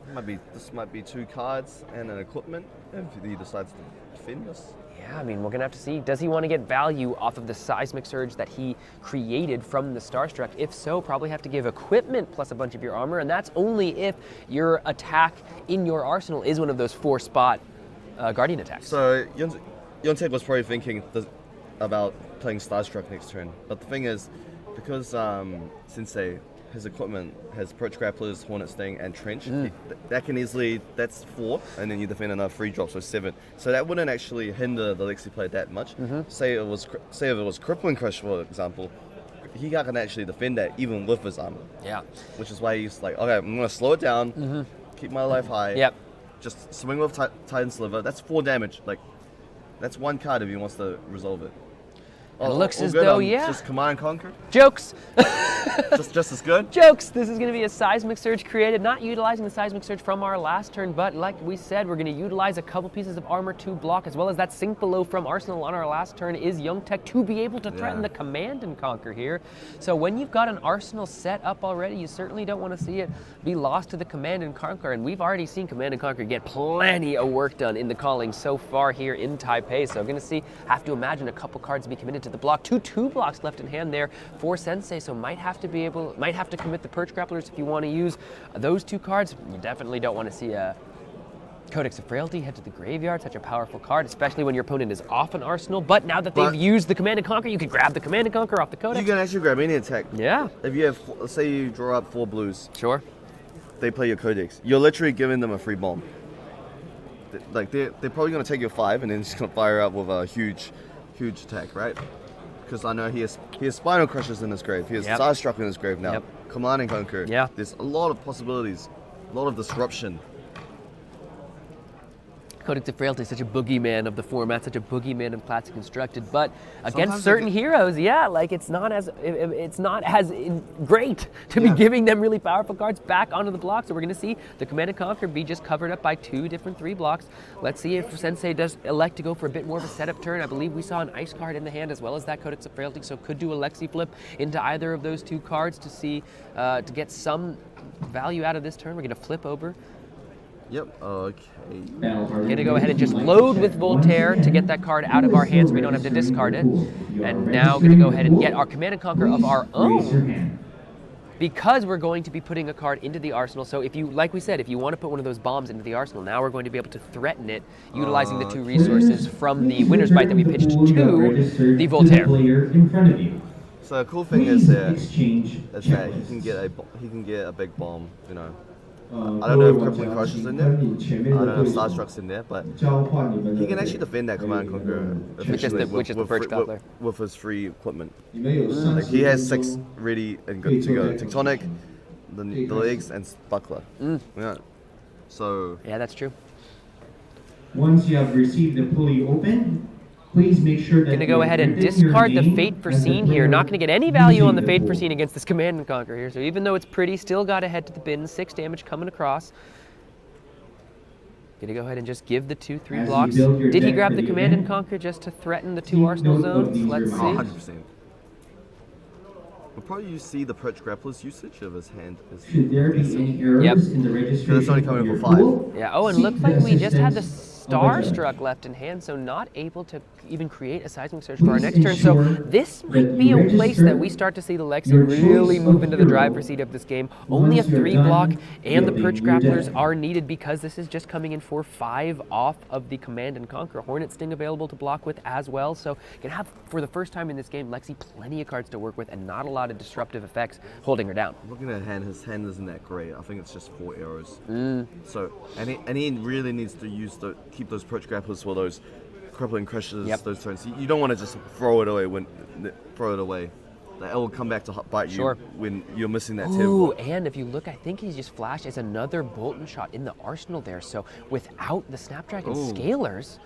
This might be 2 cards and an equipment if he decides to defend us. Yeah, I mean, we're going to have to see. Does he want to get value off of the seismic surge that he created from the Starstruck? If so, probably have to give equipment plus a bunch of your armor, and that's only if your attack in your arsenal is one of those 4-spot Guardian attacks. So Yontek was probably thinking about playing Starstruck next turn, but the thing is, because Sensei, his equipment has Perch Grapplers, Hornet Sting, and Trench, that can easily, that's 4, and then you defend another 3 drops, so 7. So that wouldn't actually hinder the Lexi play that much. Say if it was Crippling Crush, for example, he can actually defend that even with his armor. Yeah. Which is why he's like, okay, I'm going to slow it down, keep my life high. Yep. Just swing with Titan Sliver. That's 4 damage. Like, that's 1 card if he wants to resolve it. It looks as though, yeah. Just Command and Conquer? Jokes. just as good? Jokes. This is going to be a Seismic Surge created, not utilizing the Seismic Surge from our last turn, but like we said, we're going to utilize a couple pieces of armor to block, as well as that Sink Below from Arsenal on our last turn is Youngtek to be able to threaten the Command and Conquer here. So when you've got an Arsenal set up already, you certainly don't want to see it be lost to the Command and Conquer, and we've already seen Command and Conquer get plenty of work done in the calling so far here in Taipei. So I'm going to have to imagine a couple cards be committed to the block. Two blocks left in hand there for Sensei, so might have to commit the Perch Grapplers if you want to use those 2 cards. You definitely don't want to see a Codex of Frailty head to the graveyard, such a powerful card, especially when your opponent is off an Arsenal. But now that they've used the Command and Conquer, you can grab the Command and Conquer off the Codex. You can actually grab any attack. Yeah. If you have, let's say you draw up 4 blues. Sure. They play your Codex. You're literally giving them a free bomb. Like, they're probably going to take your 5 and then just going to fire up with a huge attack, right? Because I know he has Spinal Crushers in his grave. He has Starstruck in his grave now. Command and Conquer. Yeah. There's a lot of possibilities, a lot of disruption. Codex of Frailty is such a boogeyman of the format, such a boogeyman of Classic Constructed, but against Sometimes certain heroes, like it's not as great to be giving them really powerful cards back onto the block. So we're going to see the Command and Conquer be just covered up by 2 different 3 blocks. Let's see if Sensei does elect to go for a bit more of a setup turn. I believe we saw an Ice card in the hand as well as that Codex of Frailty, so could do a Lexi flip into either of those 2 cards to see to get some value out of this turn. We're going to flip over. Yep, okay. We're going to go ahead and just load with Voltaire to get that card out of our hands so we don't have to discard it. And now we're going to go ahead and get our Command and Conquer of our own, because we're going to be putting a card into the arsenal. So if you, like we said, if you want to put one of those bombs into the arsenal, now we're going to be able to threaten it utilizing the 2 resources from the Winner's Bite that we pitched to the Voltaire. So the cool thing is that he can get a big bomb, you know. I don't know if Crippling Crush is in there. I don't know if Starstruck's in there, but he can actually defend that Command and Conquer efficiently with his free equipment. Like, he has 6 ready and good to go. Tectonic, the legs, and Buckler. Yeah. So. Yeah, that's true. Once you have received the pulley open, please make sure that going to go ahead and discard the Fate Foreseen here. Not going to get any value on the Fate Foreseen against this Command and Conquer here. So even though it's pretty, still got to head to the bin. 6 damage coming across. Going to go ahead and just give the 2-3 blocks. Did he grab the Command and Conquer just to threaten the 2 Arsenal zones? Let's see. 100%. We'll probably see the Perch Grappler's usage of his hand. Should there be any errors in the registration? Because it's only coming for 5. Yeah, oh, and looks like we just had the Starstruck left in hand, so not able to even create a Seismic Surge for our next turn. So this might be a place that we start to see the Lexi really move into the driver's seat of this game. Only a 3 block, and the Perch Grapplers are needed because this is just coming in for 5 off of the Command and Conquer. Hornet Sting available to block with as well. So gonna have, for the first time in this game, Lexi plenty of cards to work with and not a lot of disruptive effects holding her down. Looking at his hand isn't that great. I think it's just 4 arrows. So, and he really needs to use keep those Perch Grapplers for those Crippling Crushes, those turns. You don't want to just throw it away. It will come back to bite you when you're missing that tail. Ooh, and if you look, I think he's just flashed as another Bolton shot in the arsenal there. So without the Snapdragon Scalers,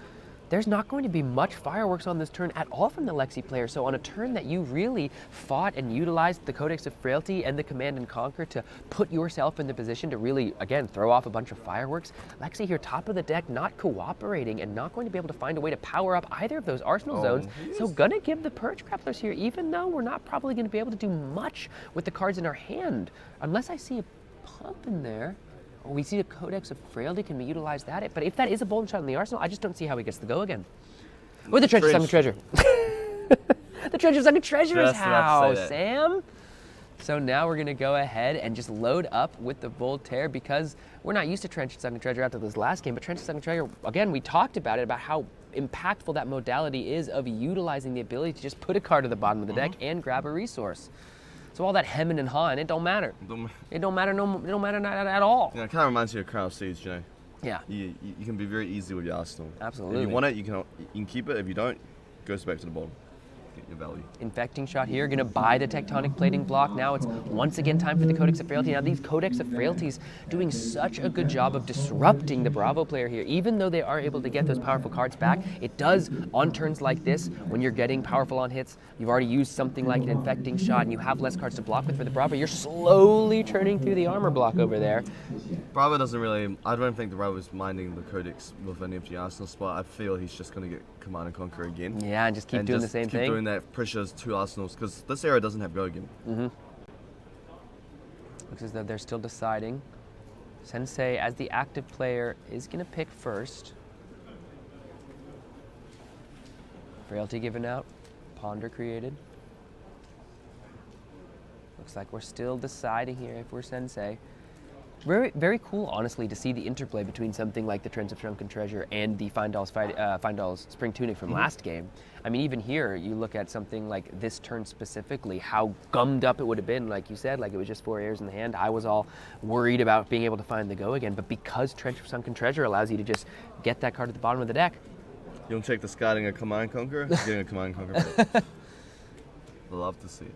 there's not going to be much fireworks on this turn at all from the Lexi player. So on a turn that you really fought and utilized the Codex of Frailty and the Command and Conquer to put yourself in the position to really, again, throw off a bunch of fireworks, Lexi here, top of the deck, not cooperating and not going to be able to find a way to power up either of those arsenal zones. So gonna give the Perch Grapplers here, even though we're not probably going to be able to do much with the cards in our hand, unless I see a pump in there. We see the Codex of Frailty, can we utilize that? But if that is a Bolton shot in the arsenal, I just don't see how he gets the go again. Or the treasure sunken treasure. The treasure sunken treasure is Just about to say how, that. Sam. So now we're gonna go ahead and just load up with the Voltaire because we're not used to Trench Sunken Treasure after this last game, but Trench Sunken Treasure, again, we talked about it, about how impactful that modality is of utilizing the ability to just put a card to the bottom of the deck and grab a resource. So all that hemming and hawing, it don't matter. It don't matter at all. Yeah, it kind of reminds me of Crown of Siege, you know. Yeah. You can be very easy with your arsenal. Absolutely. If you want it, you can keep it. If you don't, it goes back to the bottom. Get your value. Infecting Shot here, gonna buy the Tectonic Plating block. Now it's once again time for the Codex of Frailty. Now these Codex of Frailties doing such a good job of disrupting the Bravo player here. Even though they are able to get those powerful cards back, it does on turns like this, when you're getting powerful on hits, you've already used something like an Infecting Shot and you have less cards to block with for the Bravo, you're slowly turning through the armor block over there. Bravo doesn't really, I don't think the Bravo is minding the Codex with an empty arsenal spot. I feel he's just going to get Command and Conquer again. Yeah, and just keep doing the same thing. Keep doing that, pressures two arsenals, because this era doesn't have Go again. Looks as though they're still deciding. Sensei, as the active player, is going to pick first. Frailty given out, Ponder created. Looks like we're still deciding here if we're Sensei. Very, very cool, honestly, to see the interplay between something like the Trends of Shrunken Treasure and the Findall's Spring Tunic from last game. I mean, even here, you look at something like this turn specifically, how gummed up it would have been, like you said, like it was just 4 airs in the hand. I was all worried about being able to find the Go again, but because Trench of Sunken Treasure allows you to just get that card at the bottom of the deck. You don't take discarding a Command Conqueror, you're getting a Command Conqueror. I'd love to see it.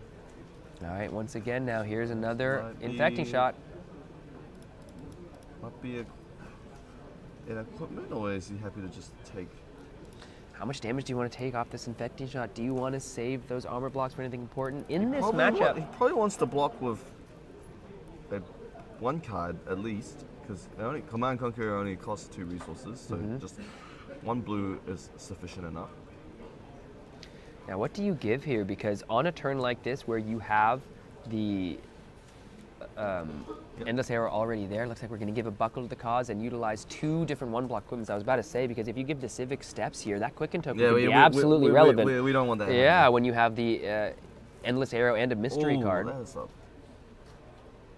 All right, once again, now here's another Infecting Shot. Might be an equipment, or is he happy to just take? How much damage do you want to take off this Infecting Shot? Do you want to save those armor blocks for anything important in this matchup? He probably wants to block with one card at least, because Command Conqueror only costs 2 resources, so just one blue is sufficient enough. Now, what do you give here? Because on a turn like this, where you have the Endless Arrow already there, looks like we're going to give a buckle to the cause and utilize 2 different one-block equipments. I was about to say, because if you give the Civic Steps here, that Quicken Token could be absolutely relevant. We don't want that. Yeah, when you have the Endless Arrow and a Mystery card. That is up.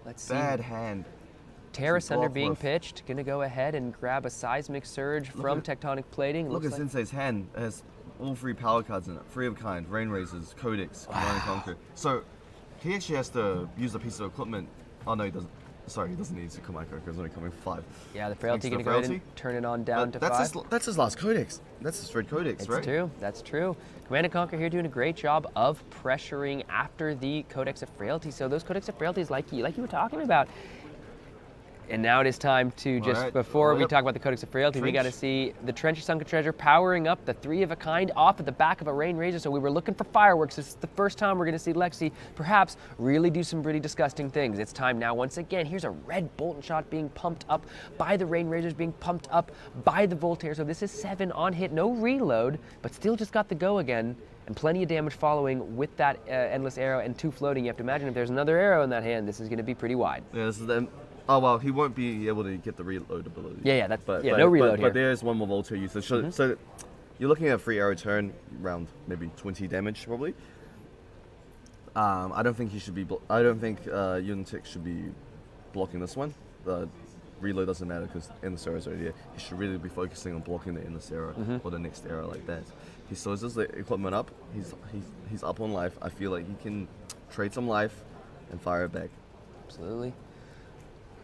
Let's see. Bad hand. Terra Sunder being pitched, going to go ahead and grab a Seismic Surge from Tectonic Plating. Look at Sensei's hand. It has all 3 power cards in it. 3 of a kind, Rain Razors, Codex, Command and Conquer. So he actually has to use a piece of equipment. Oh no, he doesn't. Sorry, he doesn't need to Command Conquer. It's only coming 5. Yeah, the Frailty going to go ahead and turn it on down to 5. That's his last Codex. That's his third Codex, right? That's true. That's true. Command and Conquer here doing a great job of pressuring after the Codex of Frailty. So those Codex of Frailties, like you were talking about. And now it is time to just, before we talk about the Codex of Frailty, we got to see the Trench of Sunken Treasure powering up the 3 of a kind off at the back of a Rain Razor. So we were looking for fireworks. This is the first time we're going to see Lexi perhaps really do some pretty disgusting things. It's time now, once again. Here's a red Bolt Shot being pumped up by the Rain Razors, being pumped up by the Voltaire. So this is 7 on hit, no reload, but still just got the Go again. And plenty of damage following with that Endless Arrow and 2 floating. You have to imagine if there's another arrow in that hand, this is going to be pretty wide. Yeah, this is them. Oh well, he won't be able to get the reload ability. Yeah, no reload here. But there's one more Voltaire usage. So you're looking at a 3 arrow turn, around maybe 20 damage probably. I don't think he should be. I don't think Unitek should be blocking this one. The reload doesn't matter because Endless Arrow is already here. He should really be focusing on blocking the Endless Arrow or the next arrow like that. He still has the equipment up. He's up on life. I feel like he can trade some life and fire it back. Absolutely.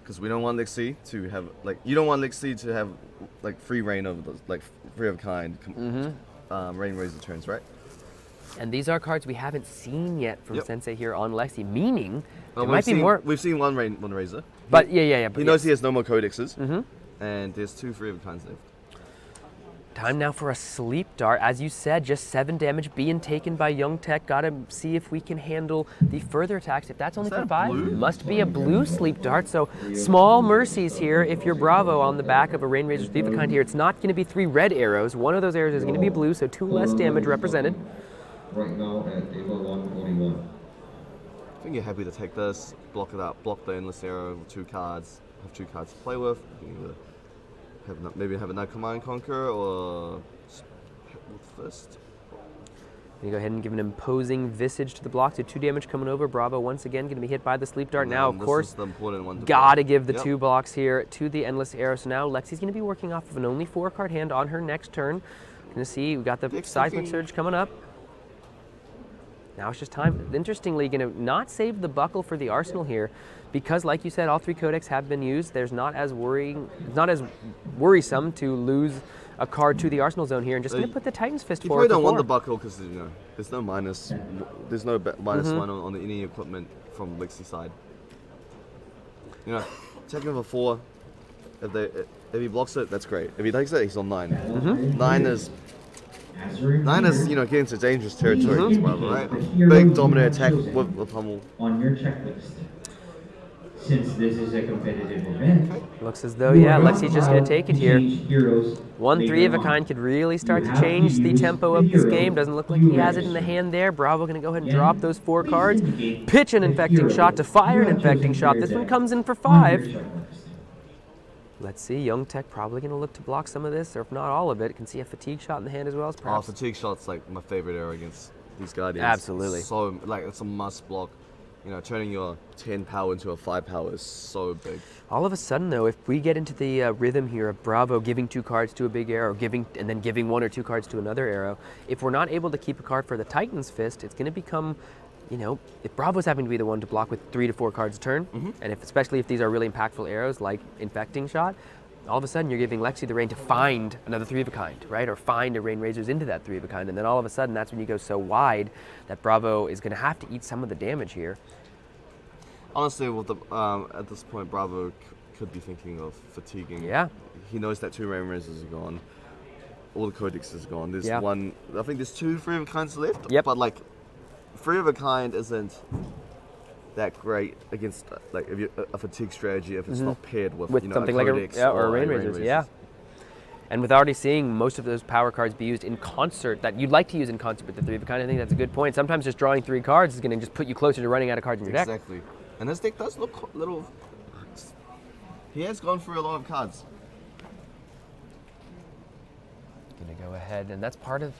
Because we don't want Lexi to have you don't want Lexi to have free reign of those, 3 of a kind Rain Razor turns, right? And these are cards we haven't seen yet from Sensei here on Lexi, meaning there Well, might be more. We've seen one Razor. But yeah. He knows he has no more codexes, and there's 2 3 of a kinds left. Time now for a Sleep Dart. As you said, just 7 damage being taken by Young Tech. Gotta see if we can handle the further attacks. If that's only for 5, must be a blue Sleep Dart. So small mercies here if you're Bravo on the back of a Rain Razor Thief of a kind here. It's not going to be 3 red arrows. One of those arrows is going to be blue, so 2 less damage represented. Right now at table 141. I think you're happy to take this, block it out, block the Endless Arrow with 2 cards, have 2 cards to play with. You can either maybe have another Command and Conquer or Fist. Gonna go ahead and give an imposing visage to the block. So 2 damage coming over. Bravo once again gonna be hit by the sleep dart. Now, of course, the important one gotta give the 2 blocks here to the Endless Arrow. So now Lexi's gonna be working off of an only 4-card hand on her next turn. Gonna see, we got the Seismic Surge coming up. Now it's just time. Interestingly, gonna not save the buckle for the arsenal here, because like you said, all 3 codex have been used. There's not as worrisome to lose a card to the arsenal zone here, and just going to put the Titan's Fist you forward. You probably don't want the buckle because there's no minus. There's no minus one on any equipment from Lexi side. Taking over 4. If he blocks it, that's great. If he takes it, he's on 9. 9 is getting to dangerous territory against Bravo, right? Big dominant attack with pummel. On your checklist. Since this is a competitive event, looks as though, Lexi's just going to take it here. 1 3-of-a-kind could really start to change the tempo of this game. Doesn't look like he has it in the hand there. Bravo going to go ahead and drop those 4 cards. Pitch an Infecting Shot to fire an Infecting Shot. This one comes in for 5. Let's see, Young Tech probably going to look to block some of this, or if not all of it. Can see a Fatigue Shot in the hand as well. Perhaps. Fatigue Shot's like my favorite arrow against these Guardians. Absolutely. So, it's a must block. Turning your 10 power into a 5 power is so big. All of a sudden, though, if we get into the rhythm here of Bravo giving 2 cards to a big arrow, and then giving 1 or 2 cards to another arrow, if we're not able to keep a card for the Titan's Fist, it's going to become, if Bravo's having to be the one to block with 3 to 4 cards a turn, and especially if these are really impactful arrows like Infecting Shot, all of a sudden you're giving Lexi the rain to find another 3-of-a-kind, right? Or find a Rain Razors into that 3-of-a-kind, and then all of a sudden that's when you go so wide that Bravo is going to have to eat some of the damage here. Honestly, with at this point, Bravo could be thinking of fatiguing. Yeah. He knows that 2 Rain Razors are gone. All the Codexes are gone. There's one. I think there's 2 3-of-a-kinds left. Yep. But 3-of-a-kind isn't that great against if you a fatigue strategy if it's not paired with something a like or Rain Razors. Yeah. And with already seeing most of those power cards be used in concert, that you'd like to use in concert with the 3-of-a-kind, I think that's a good point. Sometimes just drawing 3 cards is going to just put you closer to running out of cards in your deck. Exactly. And this deck does look a little. He has gone through a lot of cards. Going to go ahead, and that's part of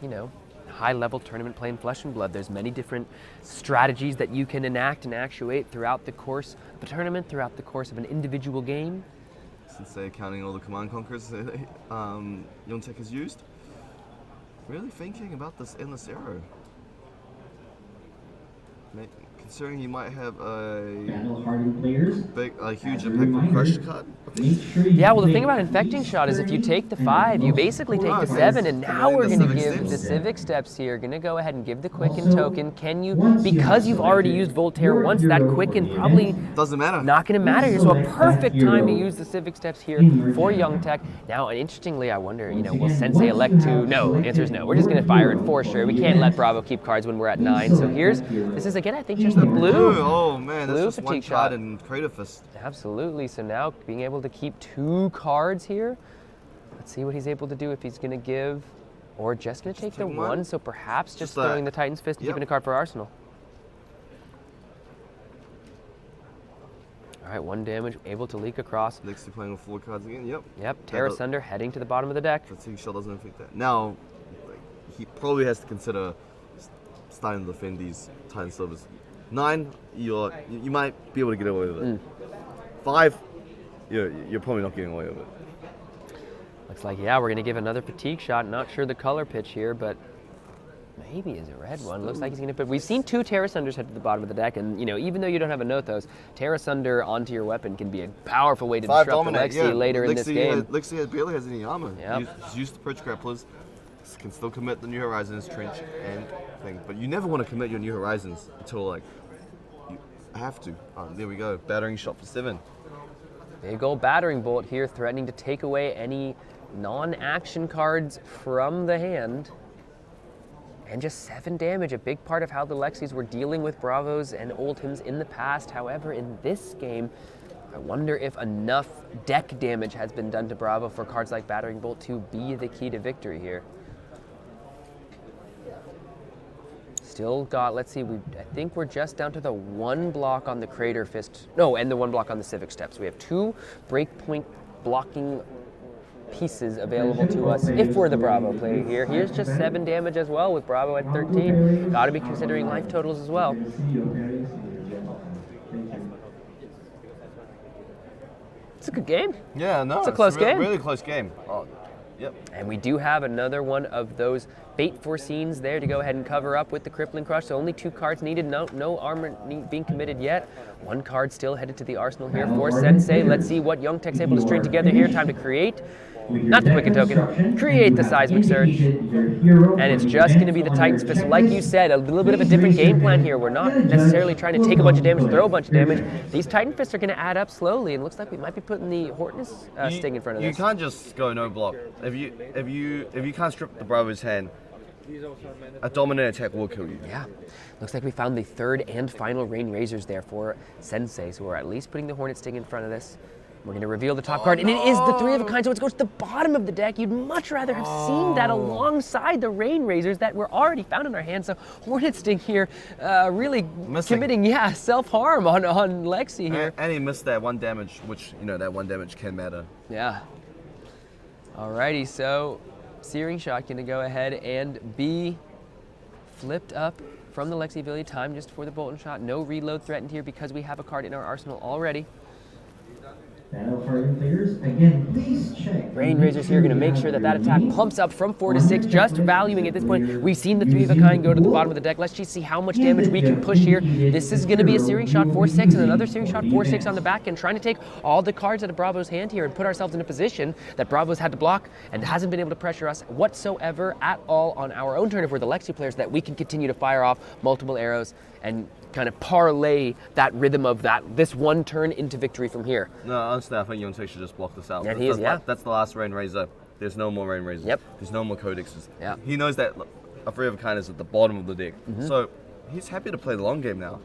high-level tournament play in Flesh and Blood. There's many different strategies that you can enact and actuate throughout the course of a tournament, throughout the course of an individual game. Since they're counting all the command conquerors that Yontech has used, really thinking about this Endless Arrow. Considering he might have a huge impact from Crush card. Yeah, well, the thing about Infecting Shot is if you take the 5, you basically take the 7, and now we're going to give the Civic Steps here. Going to go ahead and give the Quicken token. Can you, because you've already used Voltaire once, that Quicken probably doesn't matter. Not going to matter here. So a perfect time to use the Civic Steps here for Young Tech. Now, interestingly, I wonder, will Sensei elect to? No, the answer is no. We're just going to fire it for sure. We can't let Bravo keep cards when we're at 9. So this is again, I think, just the blue. Oh man, blue that's just one Fatigue card Shot. in Crater Fist. Absolutely. So now being able to keep 2 cards here. Let's see what he's able to do if he's going to give, or just going to take the 1. So perhaps just throwing the Titan's Fist and keeping a card for Arsenal. All right, 1 damage, able to leak across. Lexi playing with 4 cards again. Yep. Terra Sunder heading to the bottom of the deck. Fatigue Shot doesn't affect that. Now, he probably has to consider starting to defend these Titan Silvers. 9, you might be able to get away with it. 5, you're probably not getting away with it. Looks like, we're going to give another Fatigue Shot. Not sure the color pitch here, but maybe is a red one. Looks like he's going to put. We've seen 2 Terra Sunders head to the bottom of the deck, and even though you don't have a Nothos, Terra Sunder onto your weapon can be a powerful way to disrupt the Lexi later in this game. Lexi barely has any armor. He's used the Perch Grapplers, can still commit the New Horizons trench and thing, but you never want to commit your New Horizons until you have to. There we go, battering shot for 7. Big old battering bolt here, threatening to take away any non-action cards from the hand. And just 7 damage, a big part of how the Lexis were dealing with Bravos and Oldhams in the past. However, in this game, I wonder if enough deck damage has been done to Bravo for cards like Battering Bolt to be the key to victory here. Still got, let's see, I think we're just down to the 1 block on the Crater Fist. No, and the 1 block on the Civic Steps. We have 2 breakpoint blocking pieces available to us if we're the Bravo player here. Here's just 7 damage as well with Bravo at 13. Got to be considering life totals as well. It's a good game. Yeah, no, it's a close game. Really close game. Oh, yep. And we do have another one of those bait for scenes there to go ahead and cover up with the Crippling Crush. So only 2 cards needed, no armor being committed yet. 1 card still headed to the arsenal here for Sensei. Let's see what Young Tech's able to string together here. Time to create. Not the Quicken Token, create the Seismic Surge. And it's just going to be the Titan's Fist. So like you said, a little bit of a different game plan here. We're not necessarily trying to take a bunch of damage, throw a bunch of damage. These Titan Fists are going to add up slowly. It looks like we might be putting the Hortonus Sting in front of You this. can't just go no block. If you can't strip the Bravo's hand, a dominant attack will kill you. Yeah. Looks like we found the 3rd and final Rain Razors there for Sensei. So we're at least putting the Hornet Sting in front of this. We're going to reveal the top card, and it is the 3 of a kind, so it goes to the bottom of the deck. You'd much rather have seen that alongside the Rain Razors that were already found in our hands. So Hornet Sting here really committing, self-harm on Lexi here. And he missed that 1 damage, which, that 1 damage can matter. Yeah. Alrighty, so Searing Shot going to go ahead and be flipped up from the Lexi ability. Time just for the Bolton Shot. No reload threatened here because we have a card in our arsenal already. Battle hardened players, again, please check. Rain Razors here going to make sure that attack pumps up from 4 to 6, just valuing at this point. We've seen the 3 of a kind go to the bottom of the deck. Let's just see how much damage we can push here. This is going to be a Searing Shot 4-6 and another Searing Shot 4-6 on the back end, trying to take all the cards out of Bravo's hand here and put ourselves in a position that Bravo's had to block and hasn't been able to pressure us whatsoever at all on our own turn if we're the Lexi players, that we can continue to fire off multiple arrows and kind of parlay that rhythm of this 1 turn into victory from here. No, honestly, I think Yontek should just block this out. And that's the last Rain Razor. There's no more Rain Razors. Yep. There's no more Codexes. Yeah. He knows that a 3 of a kind is at the bottom of the deck. So he's happy to play the long game now.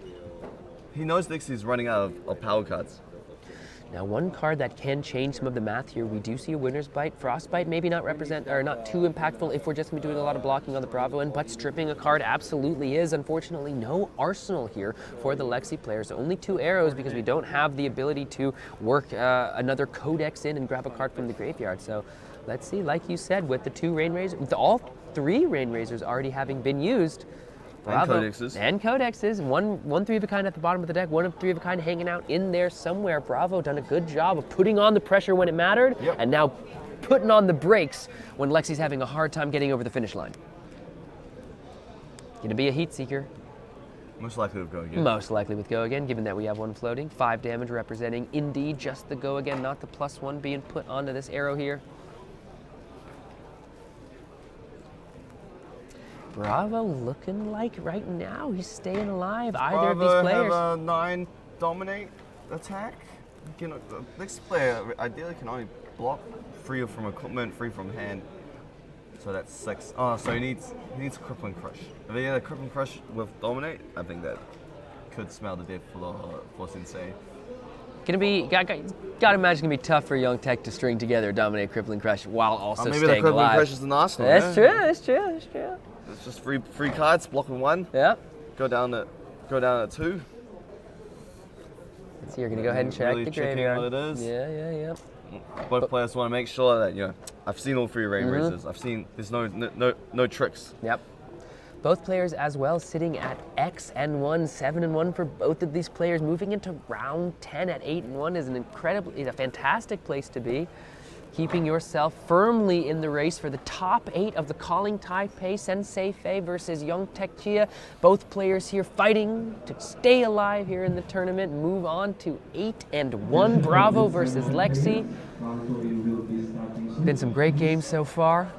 He knows Lexi's running out of power cards. Now, 1 card that can change some of the math here, we do see a Winner's Bite. Frostbite maybe not too impactful if we're just going to be doing a lot of blocking on the Bravo end, but stripping a card absolutely is. Unfortunately, no arsenal here for the Lexi players. Only 2 arrows because we don't have the ability to work another Codex in and grab a card from the graveyard. So let's see, like you said, with the 2 Rain Razors, with all 3 Rain Razors already having been used, Bravo. And Codexes. One 3 of a kind at the bottom of the deck, 1 of 3 of a kind hanging out in there somewhere. Bravo done a good job of putting on the pressure when it mattered, and now putting on the brakes when Lexi's having a hard time getting over the finish line. Gonna be a Heat Seeker. Most likely with Go Again. Most likely with Go Again, given that we have 1 floating. 5 damage representing indeed just the Go Again, not the +1 being put onto this arrow here. Bravo looking like right now he's staying alive. Either of these players have a 9 dominate attack. Next player ideally can only block 3 from equipment, 3 from hand. So that's 6. Oh, so he needs Crippling Crush. If he had a Crippling Crush with dominate, I think that could smell the death for Sensei. Gotta imagine gonna be tough for Young Tech to string together Dominate, Crippling Crush while also maybe staying the Crippling alive. Crush is an arsenal. That's true. It's just free cards, blocking 1. Yeah. Go down to 2. So you're gonna go ahead and check really the graveyard. What it is. Yeah. Both players want to make sure that I've seen all 3 Rain Razors. I've seen there's no tricks. Yep. Both players as well sitting at X and 1, 7 and 1 for both of these players. Moving into round 10 at 8 and 1 is a fantastic place to be. Keeping yourself firmly in the race for the top 8 of the Calling Taipei, Sensei Fei versus Young Tech Chia. Both players here fighting to stay alive here in the tournament. Move on to 8 and 1. Bravo versus Lexi. Been some great games so far.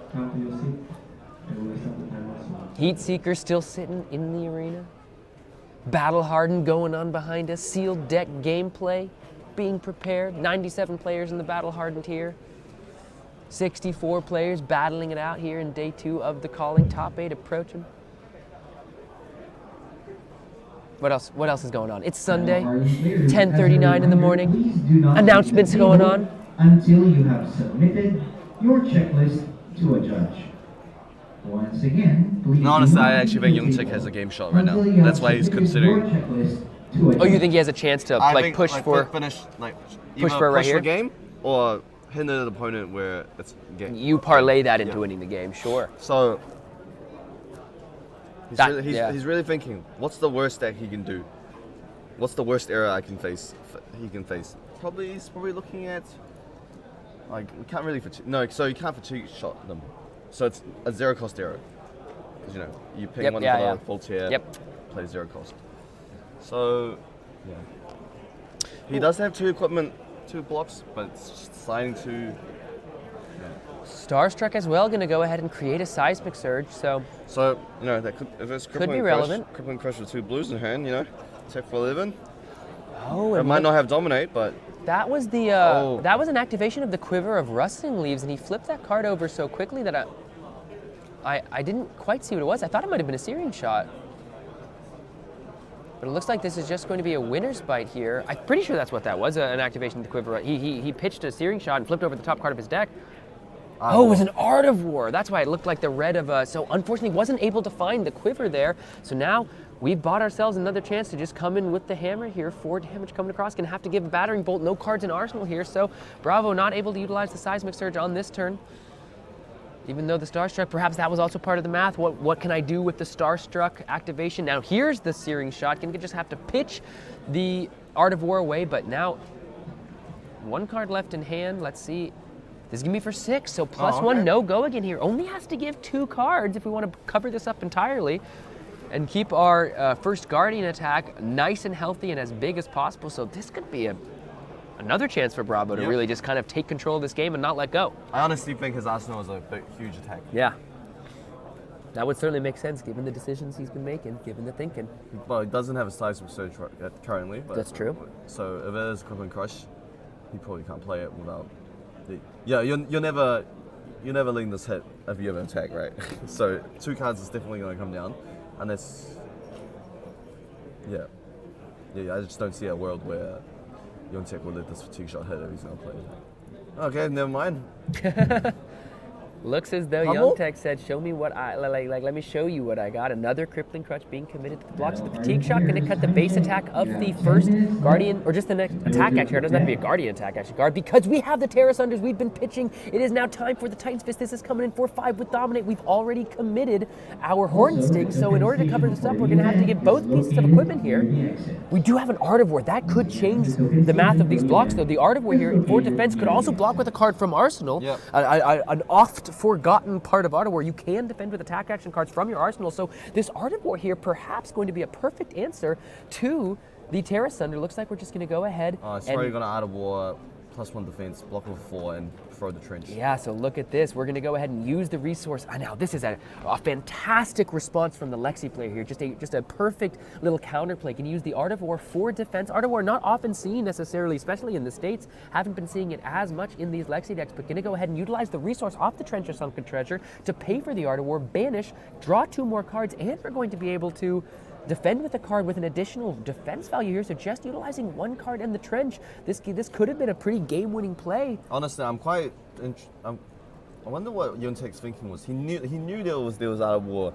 Heat Seeker still sitting in the arena. Battle Hardened going on behind us. Sealed deck gameplay being prepared. 97 players in the Battle Hardened here. 64 players battling it out here in day 2 of the Calling Top 8 approaching. What else is going on? It's Sunday, 10:39 in the morning. Announcements going on. Until you have submitted your checklist to a judge. Once again, please. No, honestly, I actually think Young Tech has a game shot right now. That's why he's considering. Oh, you think he has a chance to push for finish push for right push here? the game or hitting an opponent where it's game. You parlay that into winning the game, sure. So he's, That- he's really thinking, what's the worst that he can do? What's the worst error I can face? He can face. He's probably looking at like we can't really so you can't fatigue shot them. So it's a zero cost error. Because you ping one for the full tier, play zero cost. So he does have two blocks, but it's just deciding to. Starstruck as well, going to go ahead and create a seismic surge. So that could, if it's could be relevant. Crippling Crush with 2 blues in hand, attack for 11. Oh, it might not have dominate, but that was the that was an activation of the Quiver of Rustling Leaves, and he flipped that card over so quickly that I didn't quite see what it was. I thought it might have been a Searing Shot. But it looks like this is just going to be a Winner's Bite here. I'm pretty sure that's what that was, an activation of the Quiver. He pitched a Searing Shot and flipped over the top card of his deck. Oh, it was an Art of War. That's why it looked like the red of so unfortunately wasn't able to find the Quiver there. So now we've bought ourselves another chance to just come in with the hammer here. 4 damage coming across. Gonna have to give a Battering Bolt. No cards in arsenal here. So Bravo not able to utilize the Seismic Surge on this turn. Even though the Starstruck, perhaps that was also part of the math. What can I do with the Starstruck activation? Now here's the Searing Shot. Gonna just have to pitch the Art of War away, but now 1 card left in hand. Let's see. This is gonna be for 6, so +1, no go again here. Only has to give 2 cards if we want to cover this up entirely and keep our first Guardian attack nice and healthy and as big as possible. So this could be another chance for Bravo to really just kind of take control of this game and not let go. I honestly think his arsenal is a huge attack. Yeah. That would certainly make sense given the decisions he's been making, given the thinking. Well, he doesn't have a Seismic Surge currently. But, that's true. So if it is Crippling Crush, he probably can't play it without. You're never letting this hit if you have an attack, right? So 2 cards is definitely going to come down, unless I just don't see a world where Yontek will let this fatigue shot hit if he's going to play it. Okay, never mind. Looks as though Youngtech said, "Show me what I let me show you what I got." Another Crippling Crutch being committed to the blocks. The Fatigue Shot going to cut the base attack of the first Guardian, or just the next attack. Actually, it doesn't have to be a Guardian attack. Actually, guard because we have the Terra Sunders. We've been pitching. It is now time for the Titan's Fist. This is coming in 4/5 with Dominate. We've already committed our Horn Sting. So in order to cover this up, we're going to have to give both pieces of equipment here. We do have an Art of War that could change the math of these blocks, though. The Art of War here in 4 defense could also block with a card from Arsenal. Yep. An oft forgotten part of Art of War. You can defend with attack action cards from your arsenal, so this Art of War here perhaps going to be a perfect answer to the Terra Sunder. Looks like we're just going to go ahead. It's probably going to Art of War +1 defense, block with 4, and throw the trench. Yeah, so look at this. We're going to go ahead and use the resource. Now, this is a fantastic response from the Lexi player here. Just a perfect little counterplay. Can use the Art of War for defense. Art of War not often seen necessarily, especially in the States. Haven't been seeing it as much in these Lexi decks, but going to go ahead and utilize the resource off the Trench or Sunken Treasure to pay for the Art of War, banish, draw 2 more cards, and we're going to be able to defend with a card with an additional defense value here, so just utilizing 1 card in the Trench. This could have been a pretty game-winning play. Honestly, I wonder what Yontek's thinking was. He knew there was Art of War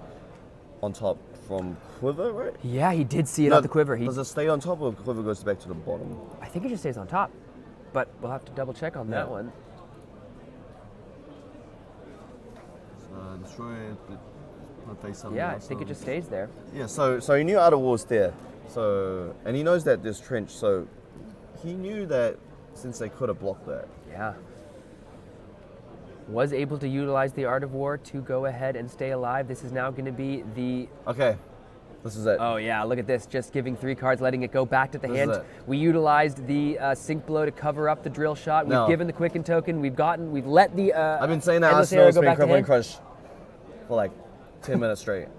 on top from Quiver, right? Yeah, he did see it on the Quiver. Does it stay on top or Quiver goes back to the bottom? I think it just stays on top, but we'll have to double check on that one. Destroy it. Yeah, I think it just stays there. Yeah, so he knew Art of War's there. So, and he knows that there's Trench, so he knew that since they could have blocked that. Yeah. Was able to utilize the Art of War to go ahead and stay alive. This is now going to be the... Okay, this is it. Oh yeah, look at this. Just giving 3 cards, letting it go back to the hand. We utilized the Sync Blow to cover up the Drill Shot. We've given the Quicken Token. We've let the... I've been saying that Arsenal's been Crippling Crush for like 10 minutes straight.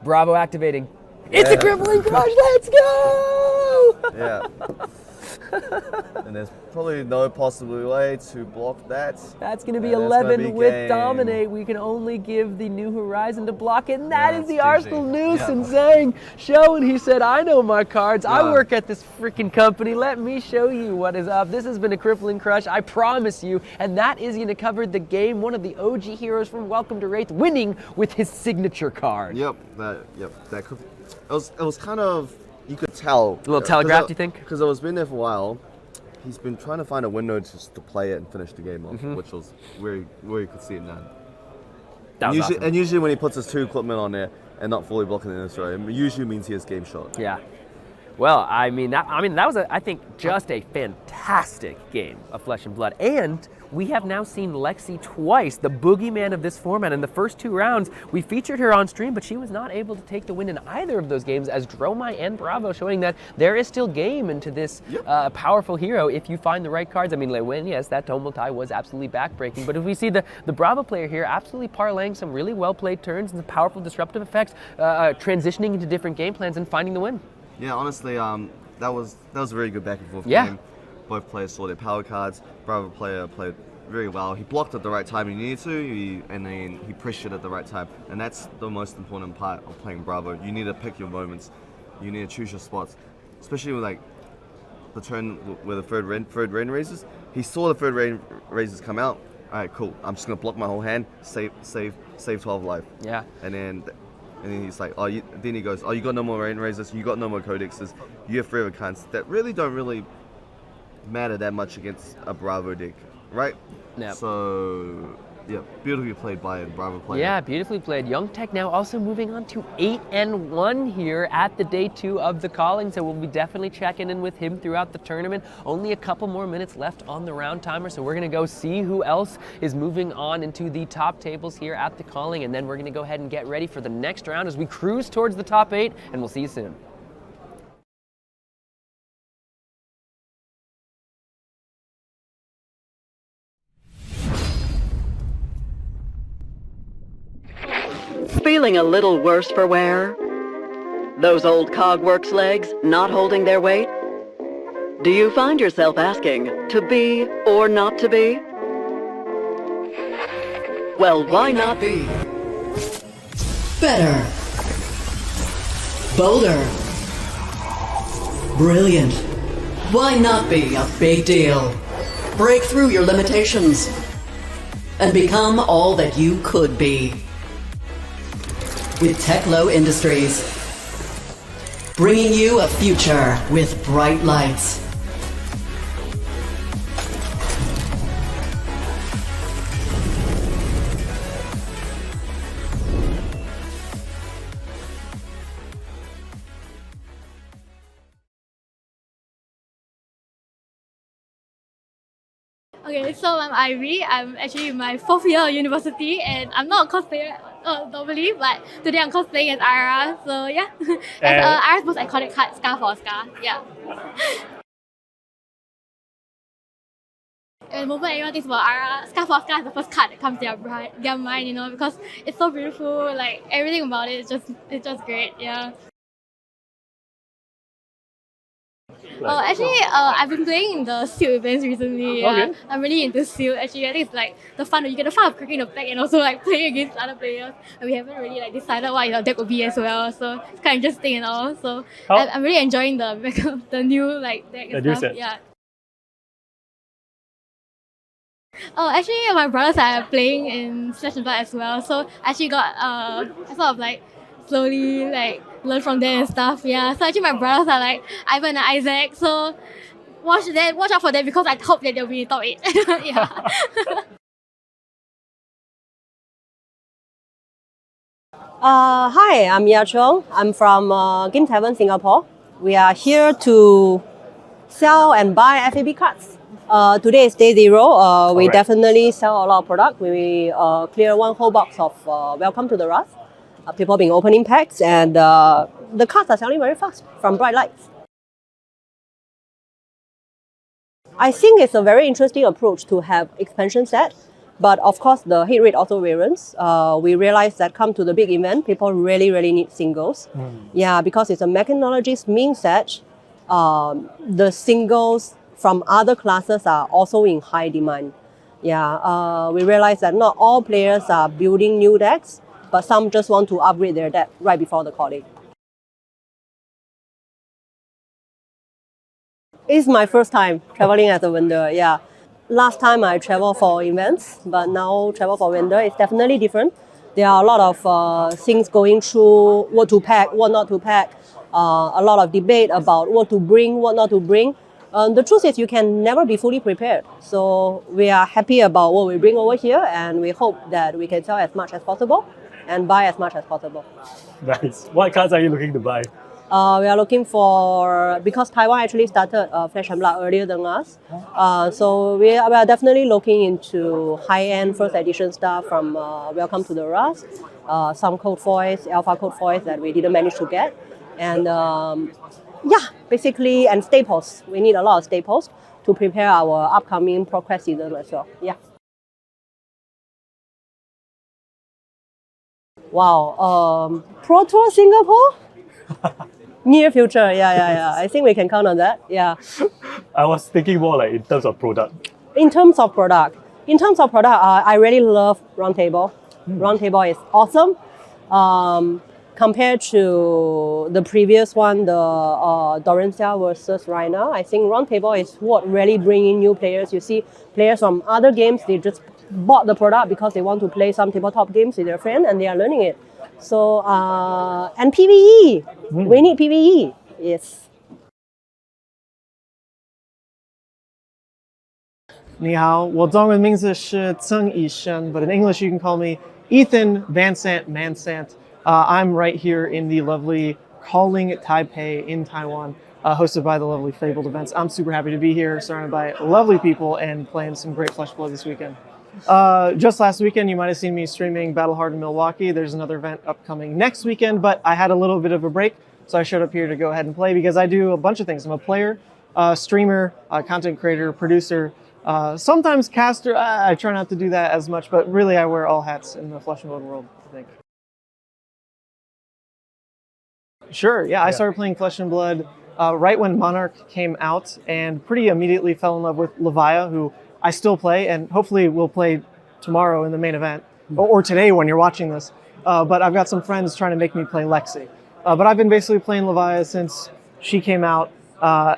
Bravo activating. It's a Crippling Crush, let's go! Yeah. And there's probably no possible way to block that. That's going to be 11 with Dominate. We can only give the New Horizon to block it, and that is the Arsenal Noose and Zhang showing. He said, I know my cards. I work at this freaking company. Let me show you what is up. This has been a Crippling Crush, I promise you. And that is going to cover the game. One of the OG heroes from Welcome to Wraith winning with his signature card. Yep. That could... It was kind of... You could tell. A little telegraphed, you think? Because it was been there for a while. he's been trying to find a window just to play it and finish the game off, Mm-hmm. which was where you could see it now. That And was usually, awesome. and usually when he puts his 2 equipment on there and not fully blocking the inner throw, it usually means he has game shot. Yeah. Well, I mean that was I think just a fantastic game of Flesh and Blood, and we have now seen Lexi twice, the boogeyman of this format. In the first 2 rounds, we featured her on stream, but she was not able to take the win in either of those games, as Dromai and Bravo showing that there is still game into this powerful hero if you find the right cards. I mean, Lewin, yes, that Tomotai was absolutely backbreaking, but if we see the Bravo player here absolutely parlaying some really well-played turns and some powerful disruptive effects, transitioning into different game plans and finding the win. Yeah, honestly, that was a very good back and forth Yeah. game. Both players saw their power cards. Bravo player played very well. He blocked at the right time he needed to, and then he pressured at the right time. And that's the most important part of playing Bravo. You need to pick your moments. You need to choose your spots, especially with like the turn where the third rain raises. He saw the third rain raises come out. All right, cool. I'm just gonna block my whole hand, save 12 life. Yeah. And then he's like, then he goes, you got no more rain raises, you got no more codexes, you have 3 other kinds that really don't really matter that much against a Bravo deck, right? Yep. So, yeah, beautifully played by a Bravo player. Yeah, beautifully played. Young Tech now also moving on to 8-1 here at the day 2 of the Calling, so we'll be definitely checking in with him throughout the tournament. Only a couple more minutes left on the round timer, so we're going to go see who else is moving on into the top tables here at the Calling, and then we're going to go ahead and get ready for the next round as we cruise towards the top 8, and we'll see you soon. Feeling a little worse for wear? Those old Cogworks legs not holding their weight? Do you find yourself asking, to be or not to be? Well, why not be? Better. Bolder. Brilliant. Why not be a big deal? Break through your limitations and become all that you could be. With Techlo Industries, bringing you a future with bright lights. Okay, so I'm Ivy. I'm actually in my 4th year of university, and I'm not a cosplayer normally, but today I'm cosplaying as Ara. So yeah, as Ara's most iconic card, Scar for Scar. Yeah. And the moment everyone thinks about Ara, Scar for Scar is the first card that comes to their mind, you know, because it's so beautiful. Like everything about it is just great. Yeah. Actually, I've been playing in the Seal events recently. Yeah. Okay. I'm really into Seal. Actually, I think it's like you get the fun of cracking the pack and also like playing against other players. And we haven't really like decided what your deck will be as well. So it's kind of interesting and all. So I'm really enjoying the new like deck and new stuff. set. Yeah. Actually, my brothers are playing in Flesh and Blood as well. So I actually got I sort of like slowly like learn from them and stuff. Yeah. So actually my brothers are like Ivan and Isaac. So watch out for them because I hope that they'll be in top 8. Yeah. Hi, I'm Ya Chong. I'm from Game Tavern, Singapore. We are here to sell and buy FAB cards. Today is day 0. We definitely sell a lot of product. We clear 1 whole box of Welcome to the Rust. People been opening packs, and the cards are selling very fast from Bright Lights. I think it's a very interesting approach to have expansion set, but of course the hit rate also varies. We realize that come to the big event, people really need singles. Yeah, because it's a mechanologist means that the singles from other classes are also in high demand. Yeah, we realize that not all players are building new decks, but some just want to upgrade their deck right before the calling. It's my first time traveling as a vendor, yeah. Last time I traveled for events, but now travel for vendor is definitely different. There are a lot of things going through, what to pack, what not to pack, a lot of debate about what to bring, what not to bring. The truth is you can never be fully prepared. So we are happy about what we bring over here, and we hope that we can sell as much as possible and buy as much as possible. Nice. What cards are you looking to buy? We are looking for, because Taiwan actually started Flesh and Blood earlier than us, so we are definitely looking into high-end first edition stuff from Welcome to the Rust, some code foils, alpha code foils that we didn't manage to get, and yeah, basically, and staples. We need a lot of staples to prepare our upcoming ProQuest season as well. Yeah. Wow. Pro Tour Singapore? Near future, yeah. I think we can count on that, yeah. I was thinking more like in terms of product. In terms of product, I really love Roundtable. Roundtable is awesome. Compared to the previous one, the Dorencia versus Reina, I think Roundtable is what really bring in new players. You see players from other games, they just bought the product because they want to play some tabletop games with their friend and they are learning it. So, and PvE, we need PvE, yes. 你好，我中文名字是曾以生, but in English you can call me Ethan Vansant Mansant. I'm right here in the lovely Calling Taipei in Taiwan, hosted by the lovely Fabled Events. I'm super happy to be here, surrounded by lovely people and playing some great Flesh Blood this weekend. Just last weekend, you might have seen me streaming Battle Hard in Milwaukee. There's another event upcoming next weekend, but I had a little bit of a break, so I showed up here to go ahead and play because I do a bunch of things. I'm a player, streamer, content creator, producer, sometimes caster. I try not to do that as much, but really I wear all hats in the Flesh and Blood world, I think. Sure, yeah, I started playing Flesh and Blood right when Monarch came out and pretty immediately fell in love with Levia, who I still play and hopefully will play tomorrow in the main event, or today when you're watching this. But I've got some friends trying to make me play Lexi. But I've been basically playing Levia since she came out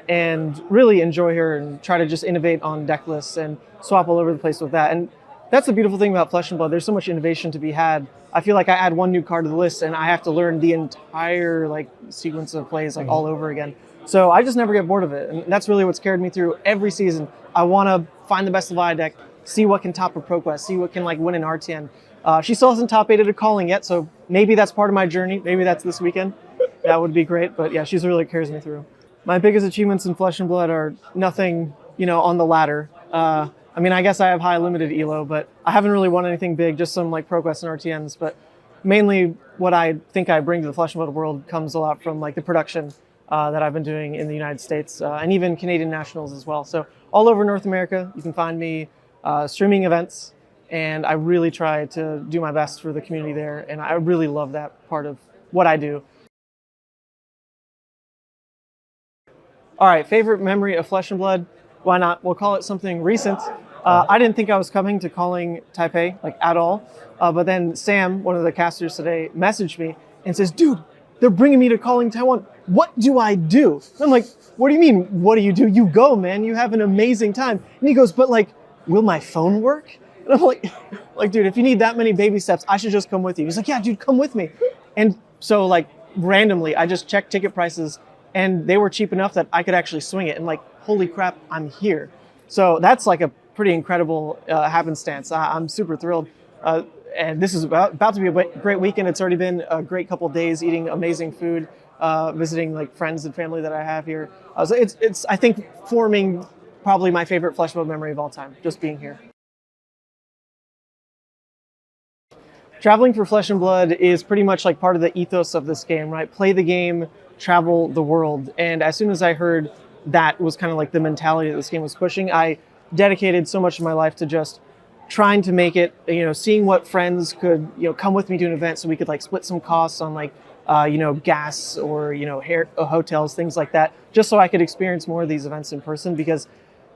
and really enjoy her and try to just innovate on deck lists and swap all over the place with that. And that's the beautiful thing about Flesh and Blood. There's so much innovation to be had. I feel like I add one new card to the list and I have to learn the entire sequence of plays all over again. So I just never get bored of it. And that's really what's carried me through every season. I want to find the best Levia deck, see what can top a ProQuest, see what can win an RTN. She still hasn't top 8'd a Calling yet, so maybe that's part of my journey. Maybe that's this weekend. That would be great. But yeah, she's really carries me through. My biggest achievements in Flesh and Blood are nothing, on the ladder. I mean, I guess I have high limited ELO, but I haven't really won anything big, just some ProQuest and RTNs. But mainly what I think I bring to the Flesh and Blood world comes a lot from the production that I've been doing in the United States and even Canadian nationals as well. So all over North America, you can find me streaming events, and I really try to do my best for the community there. And I really love that part of what I do. All right, favorite memory of Flesh and Blood? Why not? We'll call it something recent. I didn't think I was coming to Calling Taipei, at all. But then Sam, one of the casters today, messaged me and says, dude, they're bringing me to Calling Taiwan. What do I do? And I'm like, what do you mean, what do you do? You go, man. You have an amazing time. And he goes, but will my phone work? And I'm like, dude, if you need that many baby steps, I should just come with you. He's like, yeah, dude, come with me. And so randomly, I just checked ticket prices and they were cheap enough that I could actually swing it. And holy crap, I'm here. So that's a pretty incredible happenstance. I'm super thrilled. And this is about to be a great weekend. It's already been a great couple of days eating amazing food, visiting friends and family that I have here. So it's I think forming probably my favorite Flesh Blood memory of all time, just being here. Traveling for Flesh and Blood is pretty much part of the ethos of this game, right? Play the game, travel the world. And as soon as I heard that was kind of the mentality that this game was pushing, I dedicated so much of my life to just trying to make it, seeing what friends could, come with me to an event so we could split some costs on gas or, hotels, things like that, just so I could experience more of these events in person because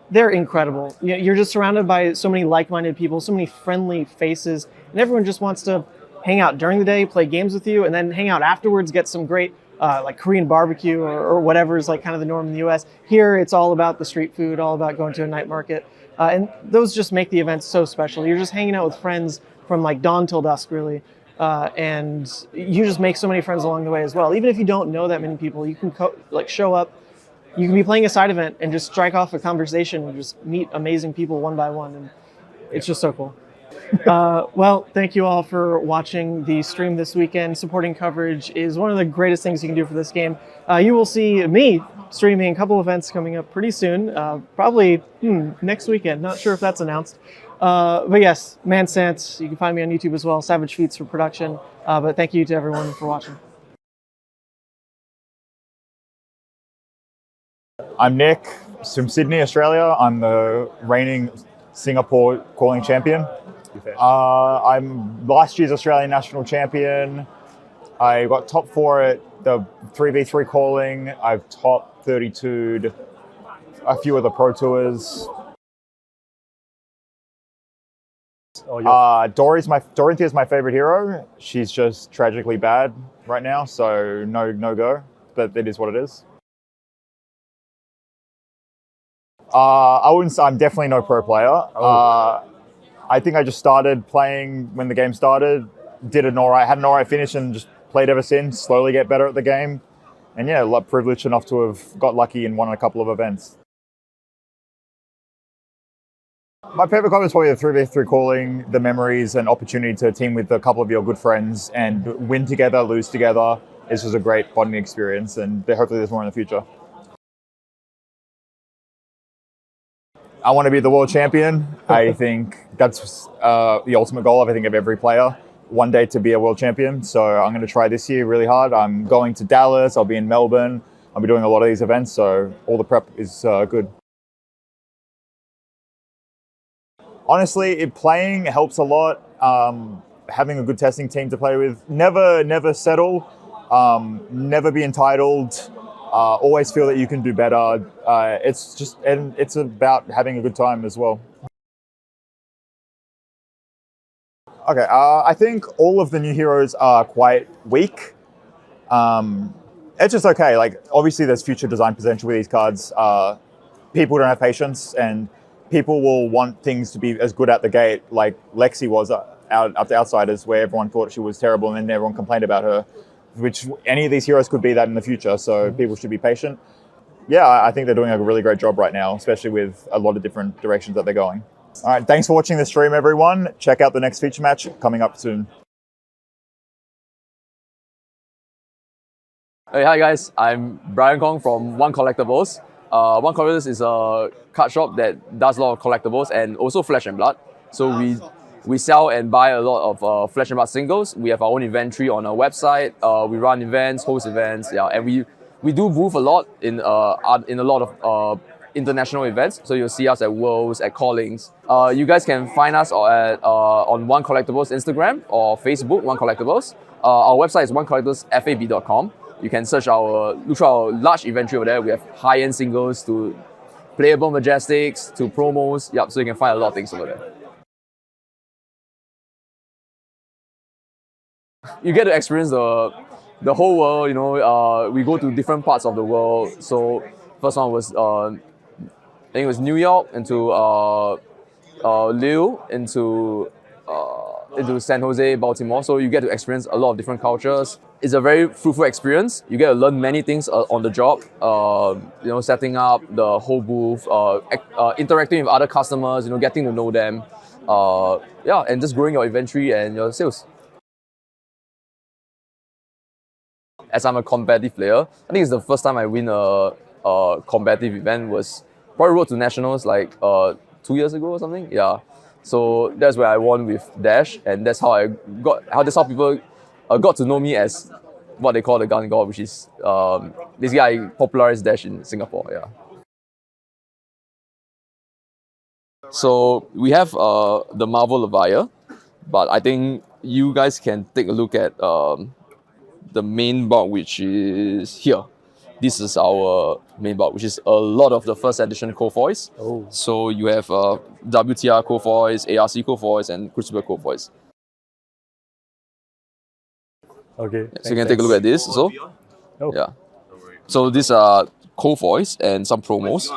they're incredible. You're just surrounded by so many like-minded people, so many friendly faces, and everyone just wants to hang out during the day, play games with you, and then hang out afterwards, get some great Korean barbecue or whatever is kind of the norm in the US. Here, it's all about the street food, all about going to a night market. And those just make the events so special. You're just hanging out with friends from dawn till dusk, really. And you just make so many friends along the way as well. Even if you don't know that many people, you can show up, you can be playing a side event and just strike off a conversation and just meet amazing people one by one, and it's just so cool. Well, thank you all for watching the stream this weekend. Supporting coverage is one of the greatest things you can do for this game. You will see me streaming a couple events coming up pretty soon, probably next weekend. Not sure if that's announced. But yes, Mansant, you can find me on YouTube as well, Savage Feats for production. But thank you to everyone for watching. I'm Nick from Sydney, Australia. I'm the reigning Singapore calling champion. I'm last year's Australian national champion. I got top 4 at the 3v3 calling. I've top 32'd a few of the Pro Tours. Dorothea's my favorite hero. She's just tragically bad right now, so no go. But it is what it is. I wouldn't say I'm definitely no pro player. I think I just started playing when the game started, had an alright finish and just played ever since, slowly get better at the game. And yeah, privileged enough to have got lucky and won a couple of events. My favorite comment is probably the 3v3 calling, the memories and opportunity to team with a couple of your good friends and win together, lose together. This was a great bonding experience, and hopefully there's more in the future. I want to be the world champion. I think that's the ultimate goal, I think, of every player. One day to be a world champion. So I'm going to try this year really hard. I'm going to Dallas. I'll be in Melbourne. I'll be doing a lot of these events. So all the prep is good. Honestly, playing helps a lot. Having a good testing team to play with. Never settle. Never be entitled. Always feel that you can do better. It's about having a good time as well. Okay, I think all of the new heroes are quite weak. It's just okay. Like, obviously there's future design potential with these cards. People don't have patience, and people will want things to be as good at the gate like Lexi was at the Outsiders, where everyone thought she was terrible and then everyone complained about her. Which any of these heroes could be that in the future, so people should be patient. Yeah, I think they're doing a really great job right now, especially with a lot of different directions that they're going. All right, thanks for watching the stream, everyone. Check out the next feature match coming up soon. Hey, hi guys, I'm Brian Kong from One Collectibles. One Collectibles is a card shop that does a lot of collectibles and also Flesh and Blood. So we sell and buy a lot of Flesh and Blood singles. We have our own inventory on our website. We run events, host events, yeah, and we do booth a lot in a lot of international events. So you'll see us at Worlds, at Callings. You guys can find us on One Collectibles Instagram or Facebook, One Collectibles. Our website is onecollectiblesfab.com. You can look through our large inventory over there. We have high-end singles to playable majestics to promos. Yep, so you can find a lot of things over there. You get to experience the whole world, you know. We go to different parts of the world. So first one was I think it was New York, into Lille, into San Jose, Baltimore. So you get to experience a lot of different cultures. It's a very fruitful experience. You get to learn many things on the job. You know, setting up the whole booth, interacting with other customers, you know, getting to know them. Yeah, and just growing your inventory and your sales. As I'm a competitive player, I think it's the first time I win a competitive event. Was probably Road to Nationals like 2 years ago or something. Yeah, so that's where I won with Dash, and that's how that's how people got to know me as what they call the Gun God, which is this guy popularized Dash in Singapore. Yeah. So we have the Marvel Leviathan, but I think you guys can take a look at the main bulk, which is here. This is our main bulk, which is a lot of the first edition Kofoys. Oh. So you have WTR Kofoys, ARC Kofoys, and Crucible Kofoys. Okay. So you can take a look at this. So, yeah. So these are Kofoys and some promos.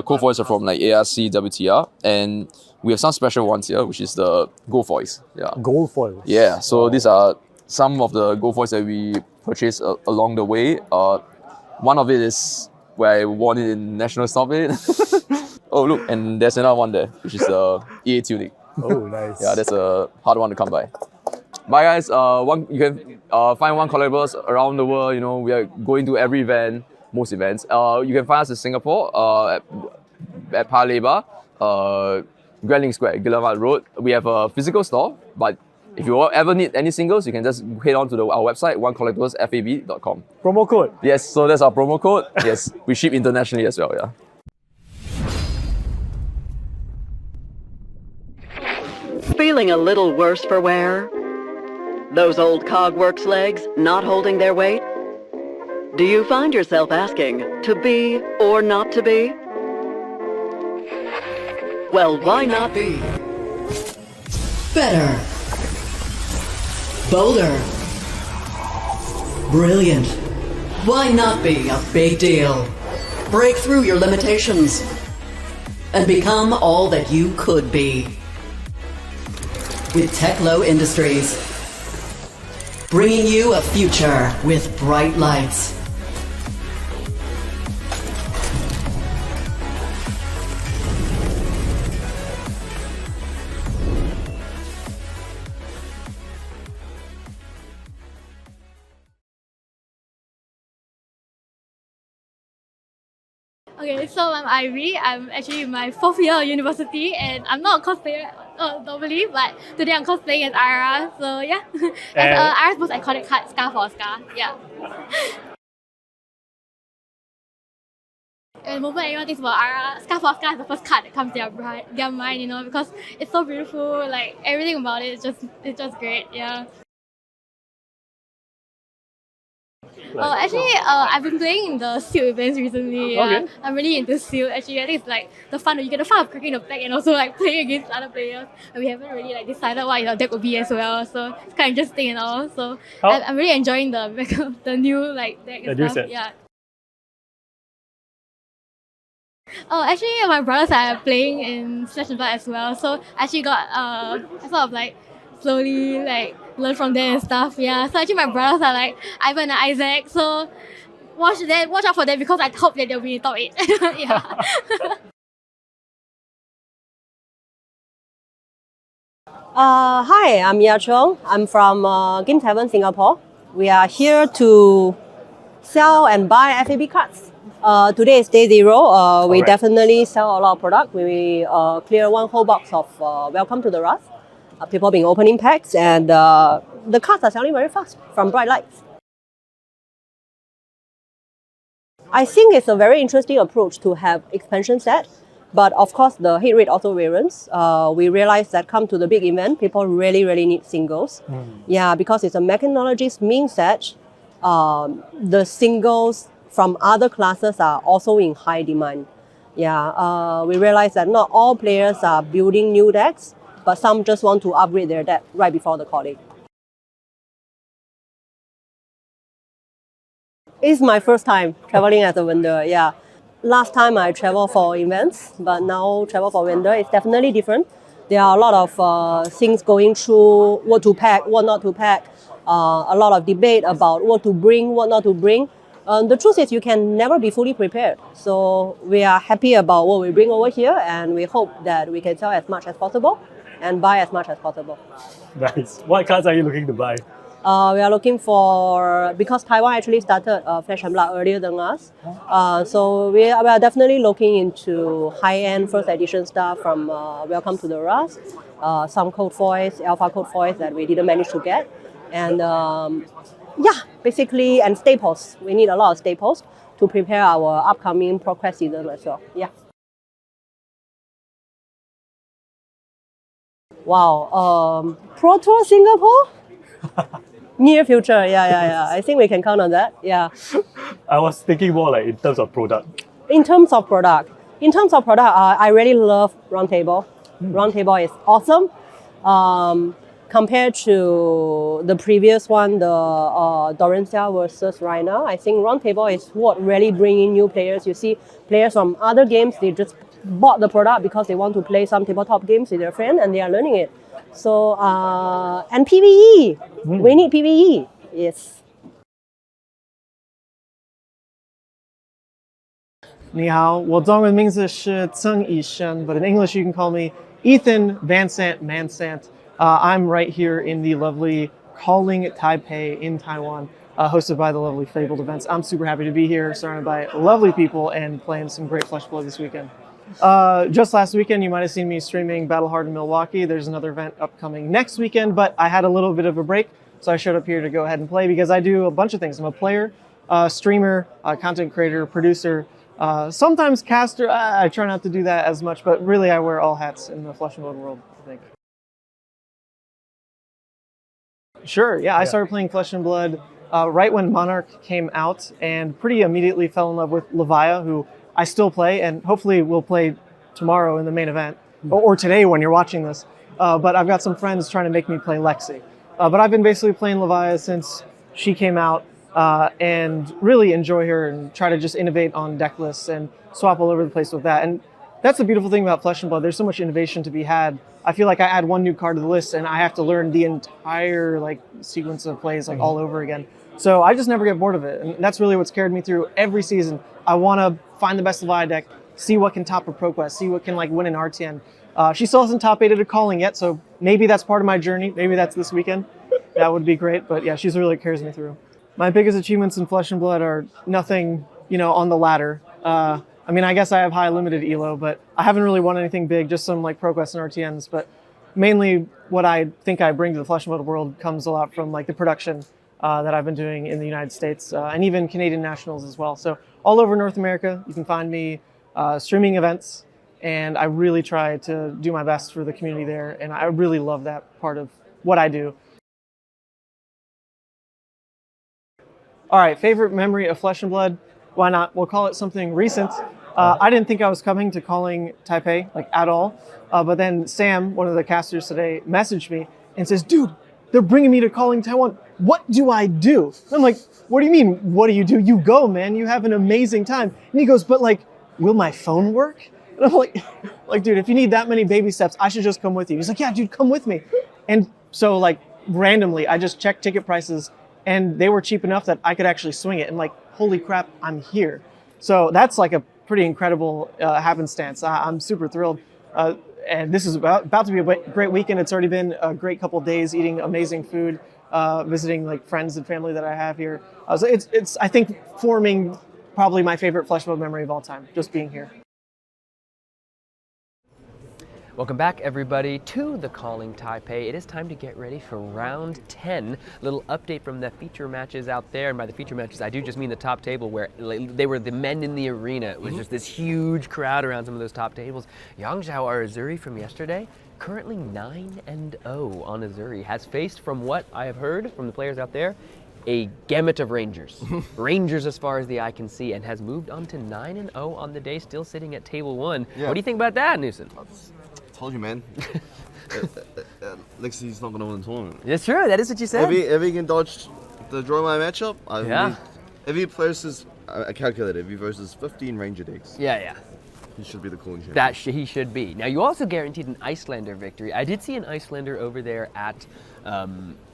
Kofoys are from like ARC, WTR, and we have some special ones here, which is the Gold Foils. Yeah. Gold foils. Yeah. So these are some of the Gold Foils that we purchased along the way. One of it is where I won it in Nationals top 8. Oh, look, and there's another one there, which is the EA Tunic. Oh, nice. Yeah, that's a hard one to come by. Bye guys, you can find One Collectibles around the world. You know, we are going to every event, most events. You can find us in Singapore at Paya Lebar, Grand Link Square, Guillemard Road. We have a physical store, but if you ever need any singles, you can just head on to our website, onecollectiblesfab.com. Promo code. Yes, so that's our promo code. Yes, we ship internationally as well, yeah. Feeling a little worse for wear? Those old Cogworks legs not holding their weight? Do you find yourself asking, to be or not to be? Well, why not be? Better. Bolder. Brilliant. Why not be a big deal? Break through your limitations and become all that you could be. With Techlo Industries, bringing you a future with bright lights. Okay, so I'm Ivy. I'm actually in my 4th year of university and I'm not a cosplayer normally, but today I'm cosplaying as Ara. So yeah, as Ara's most iconic card, Scar for Scar. Yeah. And the moment anyone thinks about Ara, Scar for Scar is the first card that comes to their mind, you know, because it's so beautiful. Like everything about it is just great. Yeah. Actually, I've been playing in the Seal events recently. Yeah. Okay. I'm really into Seal. Actually, I think it's like the fun. You get the fun of cracking the pack and also like playing against other players. And we haven't really like decided what your deck will be as well. So it's kind of interesting and all. So I'm really enjoying the new like deck and The new stuff. sets. Yeah. Actually, my brothers are playing in Slash and Blood as well. So I actually got I sort of like slowly like learn from them and stuff. Yeah. So actually my brothers are like Ivan and Isaac. So watch out for them because I hope that they'll be in top 8. Yeah. Hi, I'm Ya Chong. I'm from Game Tavern, Singapore. We are here to sell and buy FAB cards. Today is day 0. We definitely sell a lot of product. We clear one whole box of Welcome to the Rust. People been opening packs and the cards are selling very fast from Bright Lights. I think it's a very interesting approach to have expansion set, but of course the hit rate auto variants, we realize that come to the big event, people really need singles. Yeah, because it's a mechanologist means that the singles from other classes are also in high demand. Yeah, we realize that not all players are building new decks, but some just want to upgrade their deck right before the calling. It's my first time traveling as a vendor, yeah. Last time I traveled for events, but now travel for vendor is definitely different. There are a lot of things going through, what to pack, what not to pack, a lot of debate about what to bring, what not to bring. The truth is you can never be fully prepared. So we are happy about what we bring over here and we hope that we can sell as much as possible and buy as much as possible. Nice. What cards are you looking to buy? We are looking for, because Taiwan actually started Flesh and Blood earlier than us. So we are definitely looking into high-end first edition stuff from Welcome to the Rust, some code foils, alpha code foils that we didn't manage to get. And yeah, basically, and staples. We need a lot of staples to prepare our upcoming ProQuest season as well. Yeah. Wow. Pro Tour Singapore? Near future, yeah. I think we can count on that, yeah. I was thinking more like in terms of product. In terms of product, I really love Roundtable. Roundtable is awesome. Compared to the previous one, the Dorencia versus Reina, I think Roundtable is what really bring in new players. You see players from other games, they just bought the product because they want to play some tabletop games with their friend and they are learning it. So, and PvE, we need PvE, yes. 你好，我中文名字是曾以生, but in English you can call me Ethan Vansant Mansant. I'm right here in the lovely Calling Taipei in Taiwan, hosted by the lovely Fabled Events. I'm super happy to be here, surrounded by lovely people and playing some great Flesh Blood this weekend. Just last weekend, you might have seen me streaming Battlehard in Milwaukee. There's another event upcoming next weekend, but I had a little bit of a break, so I showed up here to go ahead and play because I do a bunch of things. I'm a player, streamer, content creator, producer, sometimes caster. I try not to do that as much, but really I wear all hats in the Flesh and Blood world, I think. Sure, yeah, I started playing Flesh and Blood right when Monarch came out and pretty immediately fell in love with Levia, who I still play and hopefully will play tomorrow in the main event, or today when you're watching this. But I've got some friends trying to make me play Lexi. But I've been basically playing Levia since she came out and really enjoy her and try to just innovate on deck lists and swap all over the place with that. And that's the beautiful thing about Flesh and Blood. There's so much innovation to be had. I feel like I add one new card to the list and I have to learn the entire sequence of plays all over again. So I just never get bored of it. And that's really what's carried me through every season. I want to find the best Levia deck, see what can top a ProQuest, see what can win an RTN. She still hasn't top 8'd a Calling yet, so maybe that's part of my journey. Maybe that's this weekend. That would be great. But yeah, she's really carries me through. My biggest achievements in Flesh and Blood are nothing, on the ladder. I mean, I guess I have high limited ELO, but I haven't really won anything big, just some ProQuest and RTNs. But mainly what I think I bring to the Flesh and Blood world comes a lot from the production that I've been doing in the United States and even Canadian nationals as well. So all over North America, you can find me streaming events, and I really try to do my best for the community there. And I really love that part of what I do. All right, favorite memory of Flesh and Blood? Why not? We'll call it something recent. I didn't think I was coming to Calling Taipei, at all. But then Sam, one of the casters today, messaged me and says, dude, they're bringing me to Calling Taiwan. What do I do? And I'm like, what do you mean, what do you do? You go, man. You have an amazing time. And he goes, but will my phone work? And I'm like, dude, if you need that many baby steps, I should just come with you. He's like, yeah, dude, come with me. And so randomly, I just checked ticket prices and they were cheap enough that I could actually swing it. And holy crap, I'm here. So that's a pretty incredible happenstance. I'm super thrilled. And this is about to be a great weekend. It's already been a great couple of days eating amazing food, visiting friends and family that I have here. So it's I think forming probably my favorite Flesh Blood memory of all time, just being here. Welcome back, everybody, to the Calling Taipei. It is time to get ready for round 10. Little update from the feature matches out there. And by the feature matches, I do just mean the top table where they were the men in the arena. It was just this huge crowd around some of those top tables. Yang Zhao, our Azuri from yesterday, currently 9-0 on Azuri, has faced, from what I have heard from the players out there, a gamut of Rangers. Rangers as far as the eye can see, and has moved on to 9-0 on the day, still sitting at table 1. Yeah. What do you think about that, Newson? Told you, man. Lexi's not going to win the tournament. That's true. That is what you said. If he can dodge the draw my matchup, if he versus, I calculated, if he versus 15 Ranger decks. Yeah. He should be the Calling champion. He should be. Now, you also guaranteed an Icelander victory. I did see an Icelander over there at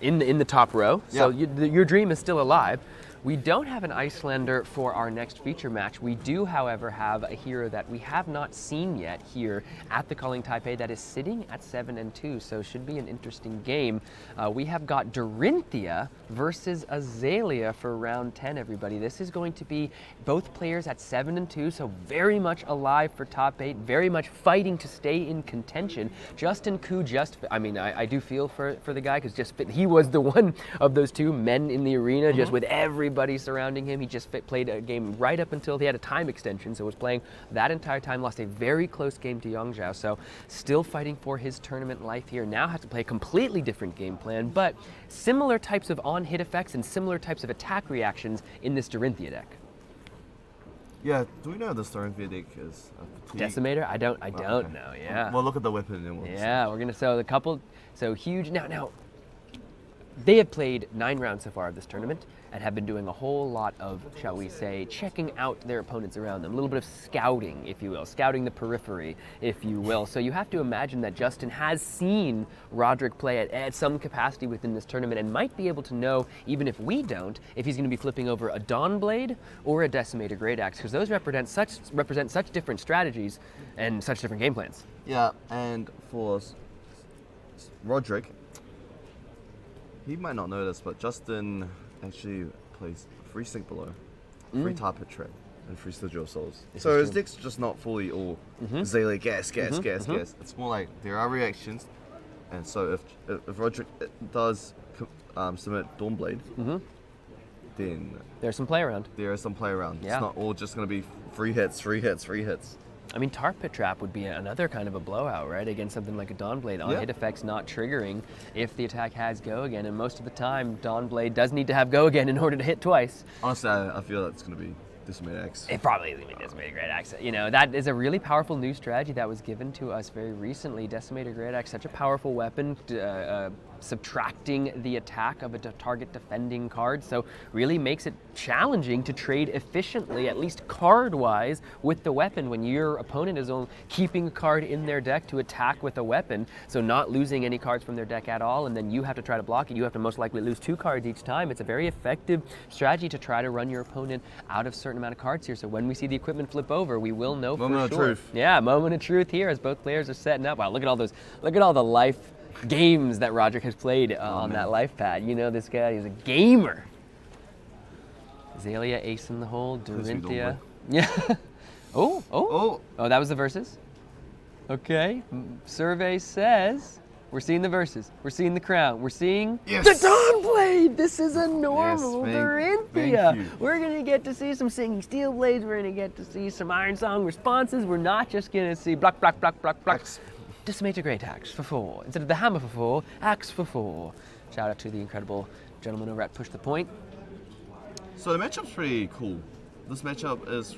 in the top row. So your dream is still alive. We don't have an Icelander for our next feature match. We do, however, have a hero that we have not seen yet here at the Calling Taipei that is sitting at 7-2, so should be an interesting game. We have got Dorinthia versus Azalea for round 10, everybody. This is going to be both players at 7-2, so very much alive for top 8, very much fighting to stay in contention. Justin Koo I do feel for the guy, because he was the one of those two men in the arena, just with everybody surrounding him. He just played a game right up until he had a time extension, so was playing that entire time, lost a very close game to Yang Zhao, so still fighting for his tournament life here. Now has to play a completely different game plan, but similar types of on-hit effects and similar types of attack reactions in this Dorinthia deck. Yeah, do we know the Dorinthia deck is? Decimator? I don't know, yeah. We'll look at the weapon and we'll we're gonna, so huge, now, They have played 9 rounds so far of this tournament and have been doing a whole lot of, shall we say, checking out their opponents around them. A little bit of scouting, if you will, scouting the periphery, if you will. So you have to imagine that Justin has seen Roderick play at some capacity within this tournament and might be able to know, even if we don't, if he's going to be flipping over a Dawnblade or a Decimator Great Axe, because those represent such different strategies and such different game plans. Yeah, and for Roderick, he might not know this, but Justin actually plays free Sink Below, free Tarpit Trap, and free Sigil of Souls. So his deck's just not fully all Azalea gas. It's more like there are reactions, and so if Roderick does submit Dawnblade, then there's some play around. There is some play around. Yeah. It's not all just going to be free hits. I mean, Tar Pit Trap would be another kind of a blowout, right? Against something like a Dawnblade. On hit effects not triggering if the attack has go again, and most of the time, Dawnblade does need to have go again in order to hit twice. Honestly, I feel that's going to be Decimator Axe. It probably is going to be Decimator Great Axe. You know, that is a really powerful new strategy that was given to us very recently. Decimator Great Axe, such a powerful weapon, subtracting the attack of a target defending card, so really makes it challenging to trade efficiently, at least card-wise, with the weapon when your opponent is only keeping a card in their deck to attack with a weapon, so not losing any cards from their deck at all, and then you have to try to block it. You have to most likely lose 2 cards each time. It's a very effective strategy to try to run your opponent out of a certain amount of cards here, so when we see the equipment flip over, we will know for sure. Moment of truth. Yeah, moment of truth here as both players are setting up. Wow, look at all the life games that Roderick has played on that life pad. You know this guy, he's a gamer. Azalea, Ace in the Hole, Dorinthia. Yeah. Oh, that was the verses? Okay. Survey says we're seeing the verses. We're seeing the crown. We're seeing the Dawnblade. This is a normal Dorinthia. We're going to get to see some Singing Steel Blades. We're going to get to see some Iron Song responses. We're not just going to see block. Decimator Great Axe for 4. Instead of the hammer for 4, axe for 4. Shout out to the incredible gentleman over at Push the Point. So the matchup's pretty cool. This matchup is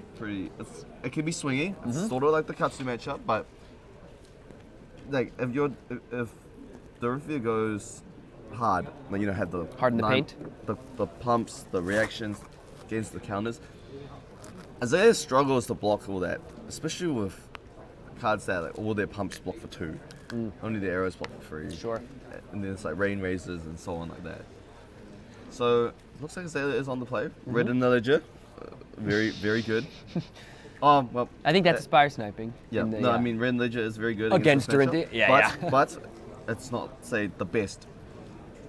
it can be swingy. It's sort of like the Katsu matchup, but like if Dorinthia goes hard, like have the hard in the paint, the pumps, the reactions against the counters. Azalea struggles to block all that, especially with cards that like all their pumps block for 2. Only the arrows block for 3. Sure. And then it's like Rain Razors and so on like that. So it looks like Azalea is on the play. Red and the Ledger, very, very good. Well, I think that's Aspire sniping. Yeah. I mean Red and Ledger is very good against Dorinthia. But it's not, say, the best,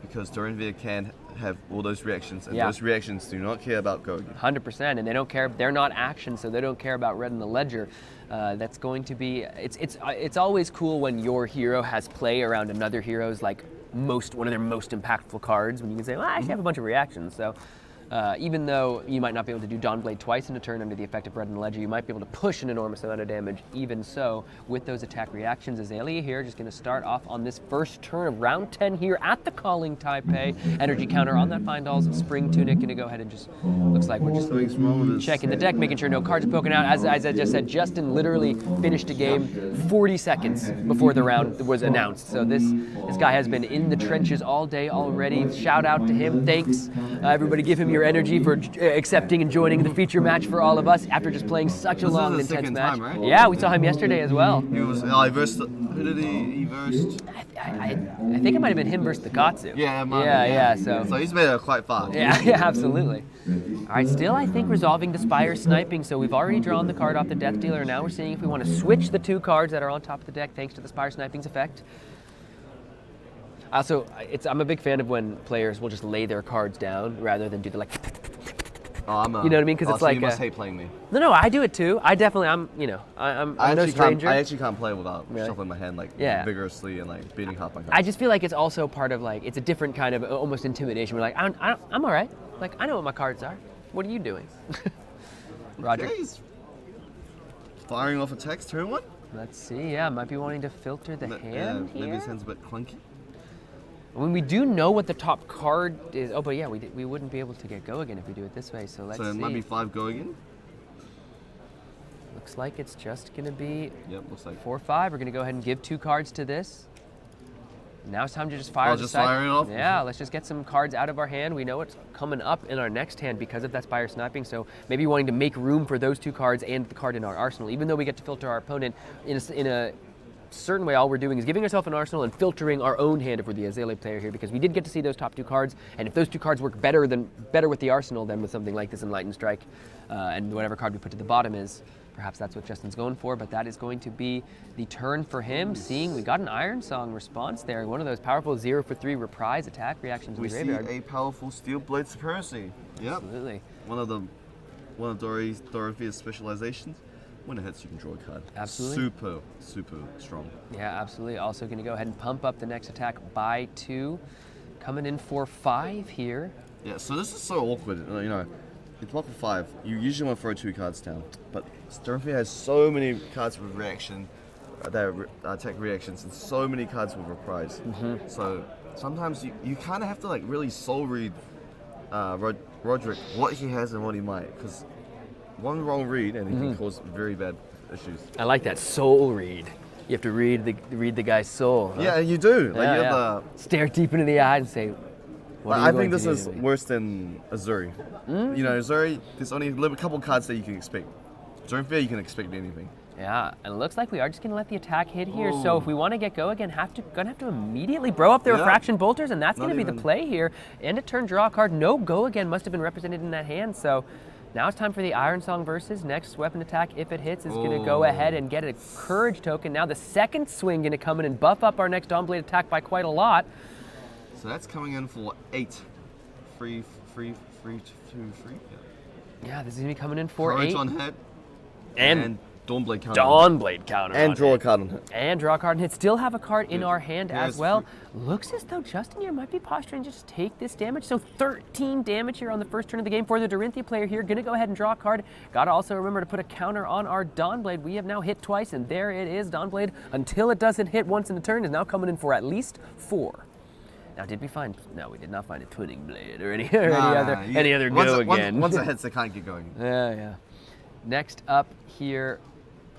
because Dorinthia can have all those reactions, and those reactions do not care about go again. 100%, and they don't care. They're not action, so they don't care about Red in the Ledger. That's going to be. It's always cool when your hero has play around another hero's like one of their most impactful cards. When you can say, well, I actually have a bunch of reactions. So even though you might not be able to do Dawnblade twice in a turn under the effect of Red in the Ledger, you might be able to push an enormous amount of damage. Even so, with those attack reactions, Azalea here just going to start off on this first turn of round 10 here at the Calling Taipei. Energy counter on that Findall's Spring Tunic. Going to go ahead and just, looks like we're just checking the deck, making sure no cards are poking out. As I just said, Justin literally finished a game 40 seconds before the round was announced. So this guy has been in the trenches all day already. Shout out to him. Thanks. Everybody give him your energy for accepting and joining the feature match for all of us after just playing such a long, intense match. Time, right? Yeah, we saw him yesterday as well. He was, he versed, who did he versed? I think it might have been him versus the Katsu. Yeah, so he's made it quite far. Yeah, absolutely. All right, still I think resolving the Spire sniping, so we've already drawn the card off the Death Dealer. Now we're seeing if we want to switch the 2 cards that are on top of the deck thanks to the Spire sniping's effect. Also, I'm a big fan of when players will just lay their cards down rather than do the like. You know what I mean? Because it's so like you must hate playing me. No, I do it too. I'm no stranger. I actually can't play without shuffling my hand vigorously and like beating half my cards. I just feel like it's also part of like it's a different kind of almost intimidation. We're like I'm all right. Like I know what my cards are. What are you doing? Roger. Okay, he's firing off attacks turn 1. Let's see. Yeah, might be wanting to filter the hand here. Maybe his hand's a bit clunky. When we do know what the top card is, but yeah, we wouldn't be able to get go again if we do it this way. So let's see. So it might be 5 go again. Looks like it's just gonna be. Yep, looks like 4/5. We're gonna go ahead and give 2 cards to this. Now it's time to just fire. Just fire it off? Yeah, let's just get some cards out of our hand. We know what's coming up in our next hand because of that Spire Sniping, so maybe wanting to make room for those 2 cards and the card in our arsenal. Even though we get to filter our opponent in a certain way, all we're doing is giving ourselves an arsenal and filtering our own hand if we're the Azalea player here, because we did get to see those top 2 cards, and if those 2 cards work better with the arsenal than with something like this Enlightened Strike, and whatever card we put to the bottom is, perhaps that's what Justin's going for, but that is going to be the turn for him. Seeing we got an Iron Song response there, one of those powerful 0 for 3 reprise attack reactions in the graveyard. We see a powerful Steel Blade Supremacy. Yep. Absolutely. One of Dorothea's specializations. When it hits, you can draw a card. Absolutely. Super strong. Yeah, absolutely. Also going to go ahead and pump up the next attack by 2. Coming in for 5 here. Yeah, so this is so awkward. You know, in block of 5, you usually want to throw 2 cards down, but Dorothea has so many cards with reaction, attack reactions, and so many cards with reprise. So sometimes you kind of have to like really soul read Roderick, what he has and what he might, because one wrong read and it can cause very bad issues. I like that soul read. You have to read the guy's soul. Huh? Yeah, you do. Like you have to stare deep into the eye and say, what are you I going think to this do is to me? worse than Azuri. You know, Azuri, there's only a couple cards that you can expect. Dorothea, you can expect anything. Yeah, and it looks like we are just going to let the attack hit here. So if we want to get go again, gonna have to immediately bro up the refraction bolters, and that's going to be the play here. End of turn, draw a card. No go again must have been represented in that hand. So now it's time for the Iron Song versus. Next weapon attack, if it hits, is going to go ahead and get a Courage token. Now the second swing going to come in and buff up our next Dawnblade attack by quite a lot. So that's coming in for 8. Free. Yeah, this is going to be coming in for Courage 8. on hit. And Dawnblade counter. Dawnblade counter. And on draw hit. a card on hit. And draw a card and hit. Still have a card in our hand Yeah, as well. Looks as though Justin here might be posturing just take this damage. So 13 damage here on the first turn of the game for the Dorinthia player here. Gonna go ahead and draw a card. Gotta also remember to put a counter on our Dawnblade. We have now hit twice, and there it is. Dawnblade, until it doesn't hit once in the turn, is now coming in for at least 4. Now, did we find? No, we did not find a Twinning Blade or any other go again. Once it hits, they can't get going. Yeah. Next up here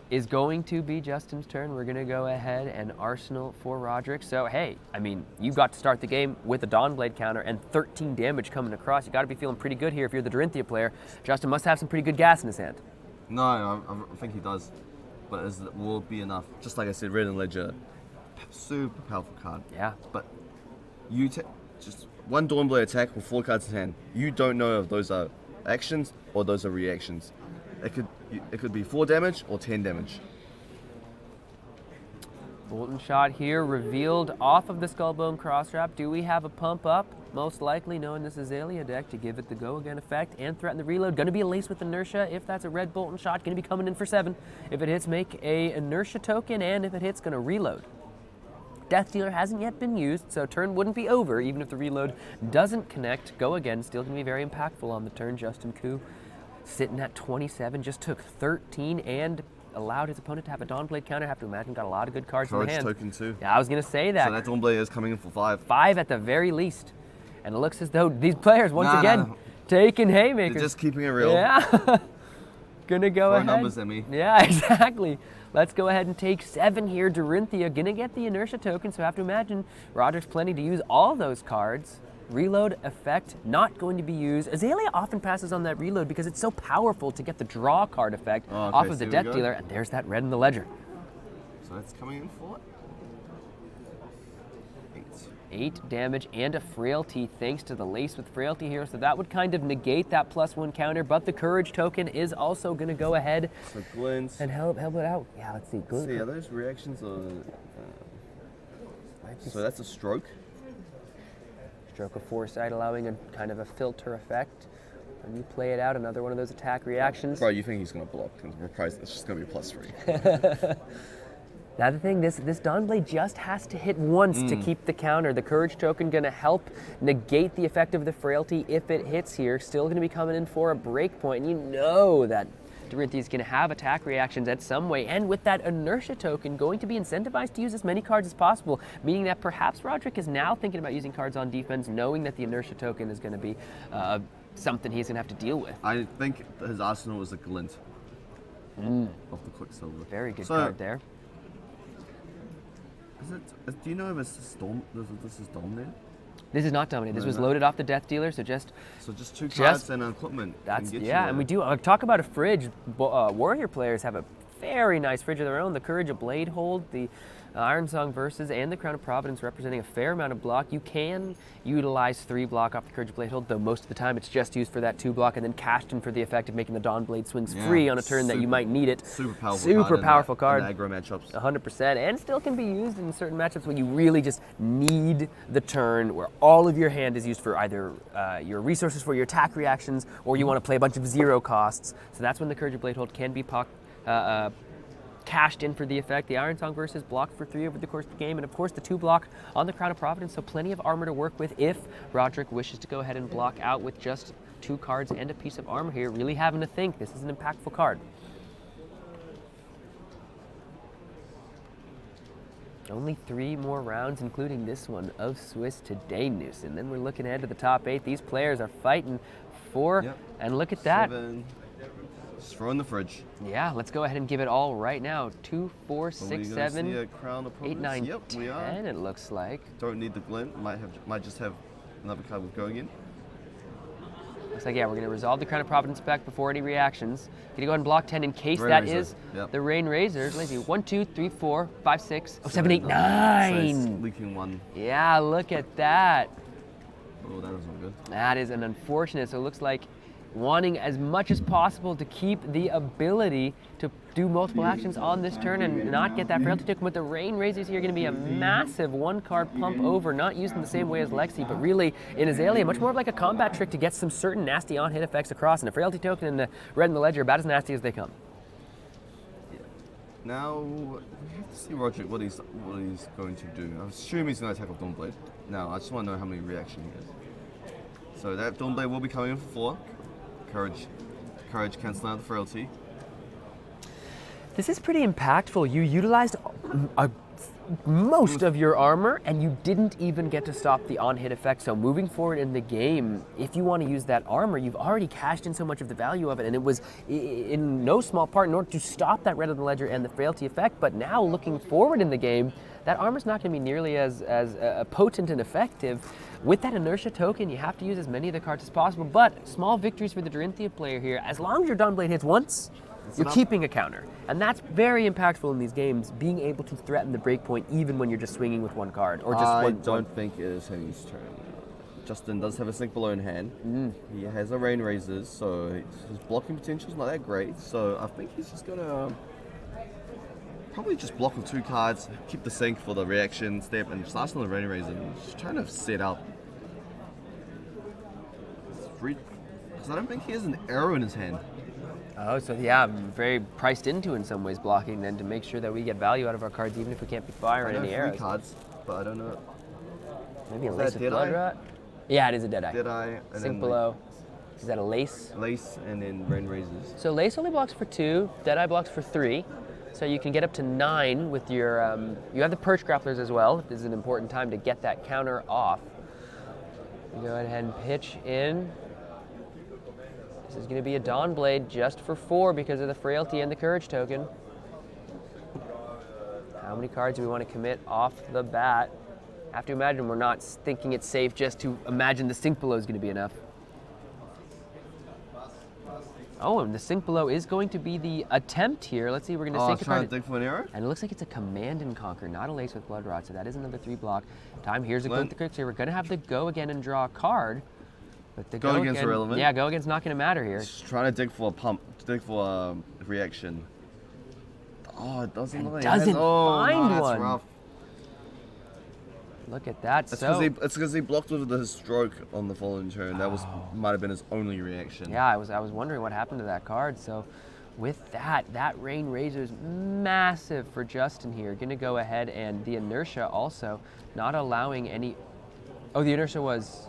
is going to be Justin's turn. We're going to go ahead and Arsenal for Roderick. So, hey, I mean, you got to start the game with a Dawnblade counter and 13 damage coming across. You got to be feeling pretty good here if you're the Dorinthia player. Justin must have some pretty good gas in his hand. No, I think he does. But it will be enough. Just like I said, Red and Ledger, super powerful card. Yeah. But you just one Dawnblade attack with 4 cards in hand. You don't know if those are actions or those are reactions. It could be 4 damage or 10 damage. Bolton shot here revealed off of the Skullbone Crosswrap. Do we have a pump up? Most likely, knowing this Azalea deck, to give it the go again effect and threaten the reload. Going to be a Lace with Inertia if that's a red Bolton shot. Going to be coming in for 7. If it hits, make a Inertia token, and if it hits, going to reload. Death Dealer hasn't yet been used, so turn wouldn't be over even if the reload doesn't connect. Go again, still going to be very impactful on the turn. Justin Koo sitting at 27, just took 13 and allowed his opponent to have a Dawnblade counter. Have to imagine got a lot of good cards in the hand. Courage token too. Yeah, I was going to say that. So that Dawnblade is coming in for 5. 5 at the very least. And it looks as though these players, once again, taking haymakers. They're just keeping it real. Yeah. Gonna go Throw ahead. numbers at me. Yeah, exactly. Let's go ahead and take 7 here. Dorinthia gonna get the Inertia token, so I have to imagine Roderick's planning to use all those cards. Reload effect not going to be used. Azalea often passes on that reload because it's so powerful to get the draw card effect off of the Death Dealer, and there's that red in the ledger. So that's coming in for 8 damage and a Frailty thanks to the Lace with Frailty here, so that would kind of negate that +1 counter, but the Courage token is also going to go ahead and help it out. Yeah, let's see. See, are those reactions or... so that's a stroke? Stroke of Foresight, allowing a kind of a filter effect. When you play it out, another one of those attack reactions. Bro, you think he's going to block, and reprise, it's just going to be +3. Now the thing, this Dawnblade just has to hit once to keep the counter. The Courage token going to help negate the effect of the Frailty if it hits here. Still going to be coming in for a breakpoint. And you know that Dorinthia is going to have attack reactions at some way. And with that Inertia token, going to be incentivized to use as many cards as possible, meaning that perhaps Roderick is now thinking about using cards on defense, knowing that the Inertia token is going to be something he's going to have to deal with. I think his arsenal was a glint of the Quicksilver. Very good card there. Do you know if it's storm? This is dominated. This is not dominated. This No, was no. loaded off the Death Dealer, so just 2 cards and equipment. That's can get yeah, you and we do talk about a fridge. Warrior players have a very nice fridge of their own. The Courage of Blade Hold, the Iron Song Versus, and the Crown of Providence representing a fair amount of block. You can utilize 3 block off the Courage of Blade Hold, though most of the time it's just used for that 2 block and then cashed in for the effect of making the Dawn Blade swings free on a turn that you might need it. Super powerful. Super powerful card. In aggro matchups. 100%, and still can be used in certain matchups where you really just need the turn, where all of your hand is used for either your resources for your attack reactions, or you want to play a bunch of 0 costs. So that's when the Courage of Blade Hold can be cashed in for the effect. The Iron Song Versus blocked for 3 over the course of the game, and of course the 2 block on the Crown of Providence, so plenty of armor to work with if Roderick wishes to go ahead and block out with just 2 cards and a piece of armor here, really having to think. This is an impactful card. Only 3 more rounds, including this one of Swiss today, Noose. And then we're looking ahead to the top 8. These players are fighting for, and look at that. 7. Just throw in the fridge. Yeah, let's go ahead and give it all right now. 2, 4, 6, 7, See a Crown of 8, 9, Yep, 10, we are. it looks like. Don't need the glint. Might just have another card with going in. Looks like, yeah, we're going to resolve the Crown of Providence back before any reactions. Going to go ahead and block 10 in case Rain that Razor. is Yep. the Rain Razor. Let's see, 1, 2, 3, 4, 5, 6, 7, 8, So 9. it's leaking 1. Yeah, look at that. Oh, that was not good. That is an unfortunate. So it looks like wanting as much as possible to keep the ability to do multiple actions on this turn and not get that frailty token. With the Rain Razors here, going to be a massive 1-card pump over, not used in the same way as Lexi, but really in Azalea, much more of like a combat trick to get some certain nasty on-hit effects across. And a frailty token in the red and the ledger, about as nasty as they come. Now we have to see Roderick what he's going to do. I assume he's going to attack with Dawnblade. Now I just want to know how many reactions he has. So that Dawnblade will be coming in for 4. Courage canceling out the frailty. This is pretty impactful. You utilized most of your armor, and you didn't even get to stop the on-hit effect. So moving forward in the game, if you want to use that armor, you've already cashed in so much of the value of it, and it was in no small part in order to stop that red of the ledger and the frailty effect. But now looking forward in the game, that armor's not going to be nearly as potent and effective. With that inertia token, you have to use as many of the cards as possible, but small victories for the Dorinthia player here. As long as your Dawnblade hits once, you're keeping a counter. And that's very impactful in these games, being able to threaten the breakpoint even when you're just swinging with 1 card. Or just I one. don't think it is Henry's turn. Justin does have a Sink Below in hand. He has a Rain Razors, so his blocking potential is not that great. So I think he's just going to probably just block with 2 cards, keep the Sink for the reaction step, and just last on the Rain Razor. Just trying to set up. Because I don't think he has an arrow in his hand. Oh, so yeah, very priced into in some ways blocking then to make sure that we get value out of our cards even if we can't be firing any arrows. 3 cards, but I don't know. Maybe a Is Lace that of Blood Deadeye? Rot? Yeah, it is a Deadeye. Deadeye. And Sink then Below. Is that a Lace? Lace and then Rain Razors. So Lace only blocks for 2, Deadeye blocks for 3. So you can get up to 9 with your, you have the Perch Grapplers as well. This is an important time to get that counter off. You go ahead and pitch in. This is going to be a Dawnblade just for 4 because of the Frailty and the Courage token. How many cards do we want to commit off the bat? I have to imagine we're not thinking it's safe just to imagine the Sink Below is going to be enough. Oh, and the Sink Below is going to be the attempt here. Let's see, we're going to sink a trying card. to dig for an arrow? And it looks like it's a Command and Conquer, not a Lace with Blood Rot, so that is another 3 block. Time, here's a Glint. quick trick. So we're going to have to go again and draw a card. But the Go against again, irrelevant. Yeah, go again's not going to matter here. Just trying to dig for a pump, dig for a reaction. Oh, it doesn't. And look like doesn't it has, oh, find no, that's one. rough. Look at that. It's because he blocked with his stroke on the following turn. That might have been his only reaction. Yeah, I was wondering what happened to that card. So with that Rain Razor's massive for Justin here. Going to go ahead, and the inertia also not allowing any. Oh, the inertia was.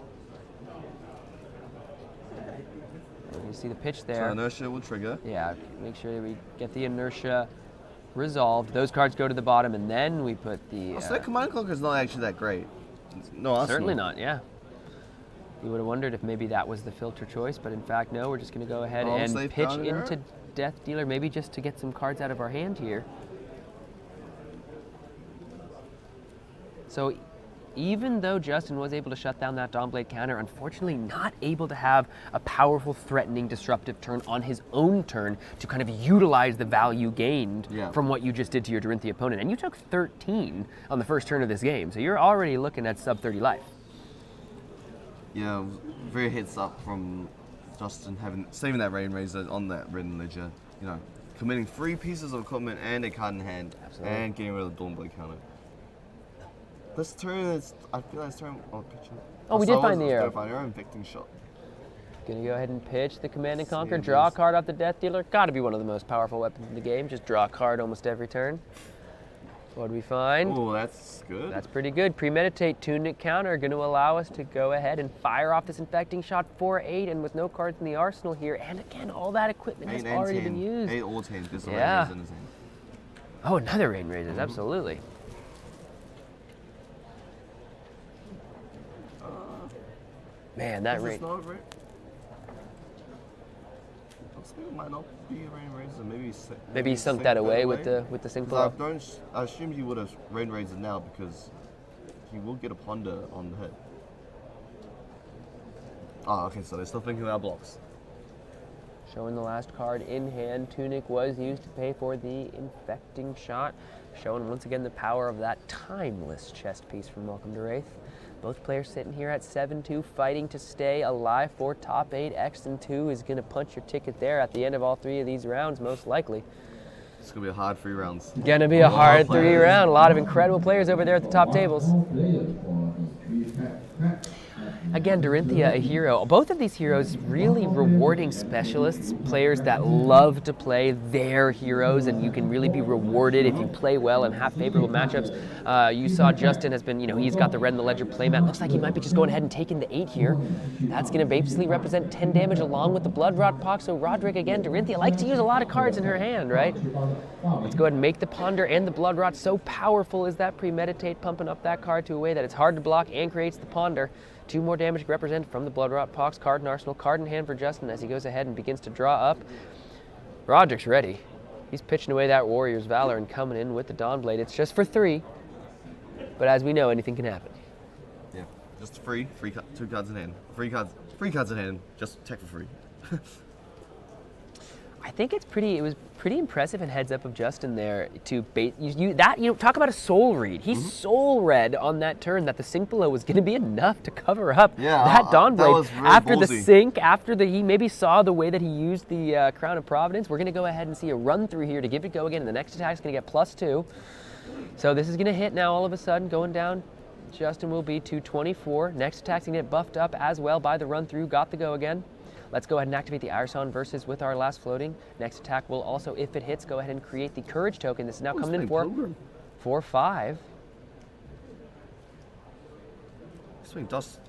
You see the pitch there. So inertia will trigger. Yeah, make sure that we get the inertia resolved. Those cards go to the bottom, and then we put the. So that Command Conquer is not actually that great. No, Arsenal. Certainly not. Yeah. You would have wondered if maybe that was the filter choice, but in fact, no. We're just going to go ahead and safe pitch down into there. Death Dealer, maybe just to get some cards out of our hand here. So even though Justin was able to shut down that Dawnblade counter, unfortunately not able to have a powerful, threatening, disruptive turn on his own turn to kind of utilize the value gained from what you just did to your Dorinthia opponent. And you took 13 on the first turn of this game, so you're already looking at sub 30 life. Yeah, very heads up from Justin saving that Rain Razor on that Red Ledger. You know, committing 3 pieces of equipment and a card in hand, and getting rid of the Dawnblade counter. This turn I feel like this turn. Oh, we did find the arrow. Infecting shot. Gonna go ahead and pitch the Command and Conquer. Draw a card off the Death Dealer. Gotta be one of the most powerful weapons in the game. Just draw a card almost every turn. What do we find? Oh, that's good. That's pretty good. Premeditate, Tunic counter, going to allow us to go ahead and fire off this Infecting Shot 4/8, and with no cards in the arsenal here, and again, all that equipment has already been used. 8 or 10, there's a Rain yeah. Razor in his hand. Oh, another Rain Razors, absolutely. Man, that Rain... It might not be a Rain Razor. Maybe he sunk that away with the Sync Flow. I assume he would have Rain Razor now because he will get a Ponder on the head. Oh, okay, so they're still thinking about blocks. Showing the last card in hand, Tunic was used to pay for the Infecting Shot. Showing once again the power of that timeless chest piece from Welcome to Wraith. Both players sitting here at 7-2, fighting to stay alive for top 8. X2 is going to punch your ticket there at the end of all 3 of these rounds, most likely. It's going to be a hard 3 rounds. Going to be a hard 3 round. A lot of incredible players over there at the top tables. Again, Dorinthia, a hero. Both of these heroes really rewarding specialists, players that love to play their heroes, and you can really be rewarded if you play well and have favorable matchups. You saw Justin has been, he's got the Red in the Ledger playmat. Looks like he might be just going ahead and taking the 8 here. That's going to basically represent 10 damage along with the Blood Rot Pox. So Roderick, again, Dorinthia likes to use a lot of cards in her hand, right? Let's go ahead and make the Ponder and the Blood Rot. So powerful is that Premeditate, pumping up that card to a way that it's hard to block and creates the Ponder. 2 more damage represented from the Blood Rot Pox. Card in arsenal, card in hand for Justin as he goes ahead and begins to draw up. Roderick's ready. He's pitching away that Warrior's Valor and coming in with the Dawnblade. It's just for 3, but as we know, anything can happen. Yeah, just 3 2 cards in hand. 3 cards in hand, just tech for free. I think it was pretty impressive and heads up of Justin there to bait talk about a soul read. He soul read on that turn that the Sync Below was going to be enough to cover up that Dawnblade. That was really after ballsy. the sync, he maybe saw the way that he used the Crown of Providence. We're going to go ahead and see a run through here to give it a go again, and the next attack is going to get +2. So this is going to hit now all of a sudden, going down. Justin will be to 24. Next attack's going to get buffed up as well by the run through. Got the go again. Let's go ahead and activate the Irason versus with our last floating. Next attack will also, if it hits, go ahead and create the Courage token. This is now coming in for 4/5. Swing Dust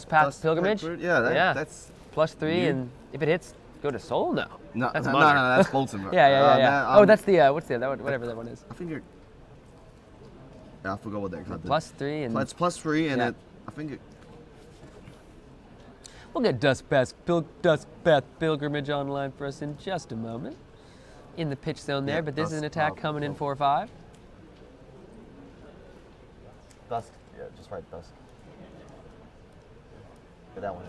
Path Pilgrimage? Yeah, that's +3, and if it hits, go to Soul? No. No, that's no, Monarch. that's Bolton. Yeah. That's the, whatever that one is. I think you're... Yeah, I forgot what that card did. +3 and... It's +3 and I think it... We'll get Dust Path Pilgrimage online for us in just a moment. In the pitch zone there, but this is an attack coming in 4/5. Dusk, yeah, just write Dusk. Get that one.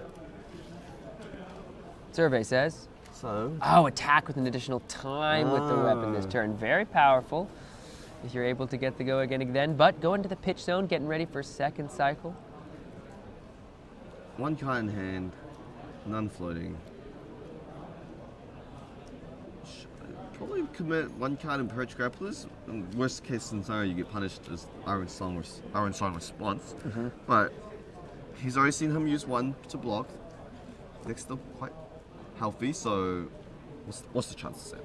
Survey says. So? Oh, attack with an additional time with the weapon this turn. Very powerful. If you're able to get the go again then, but go into the pitch zone, getting ready for second cycle. 1 card in hand, none floating. Probably commit 1 card in Perch Grapplers. In worst case scenario, you get punished as Iron Song response. But he's already seen him use 1 to block. Deck's still quite healthy, so what's the chances there?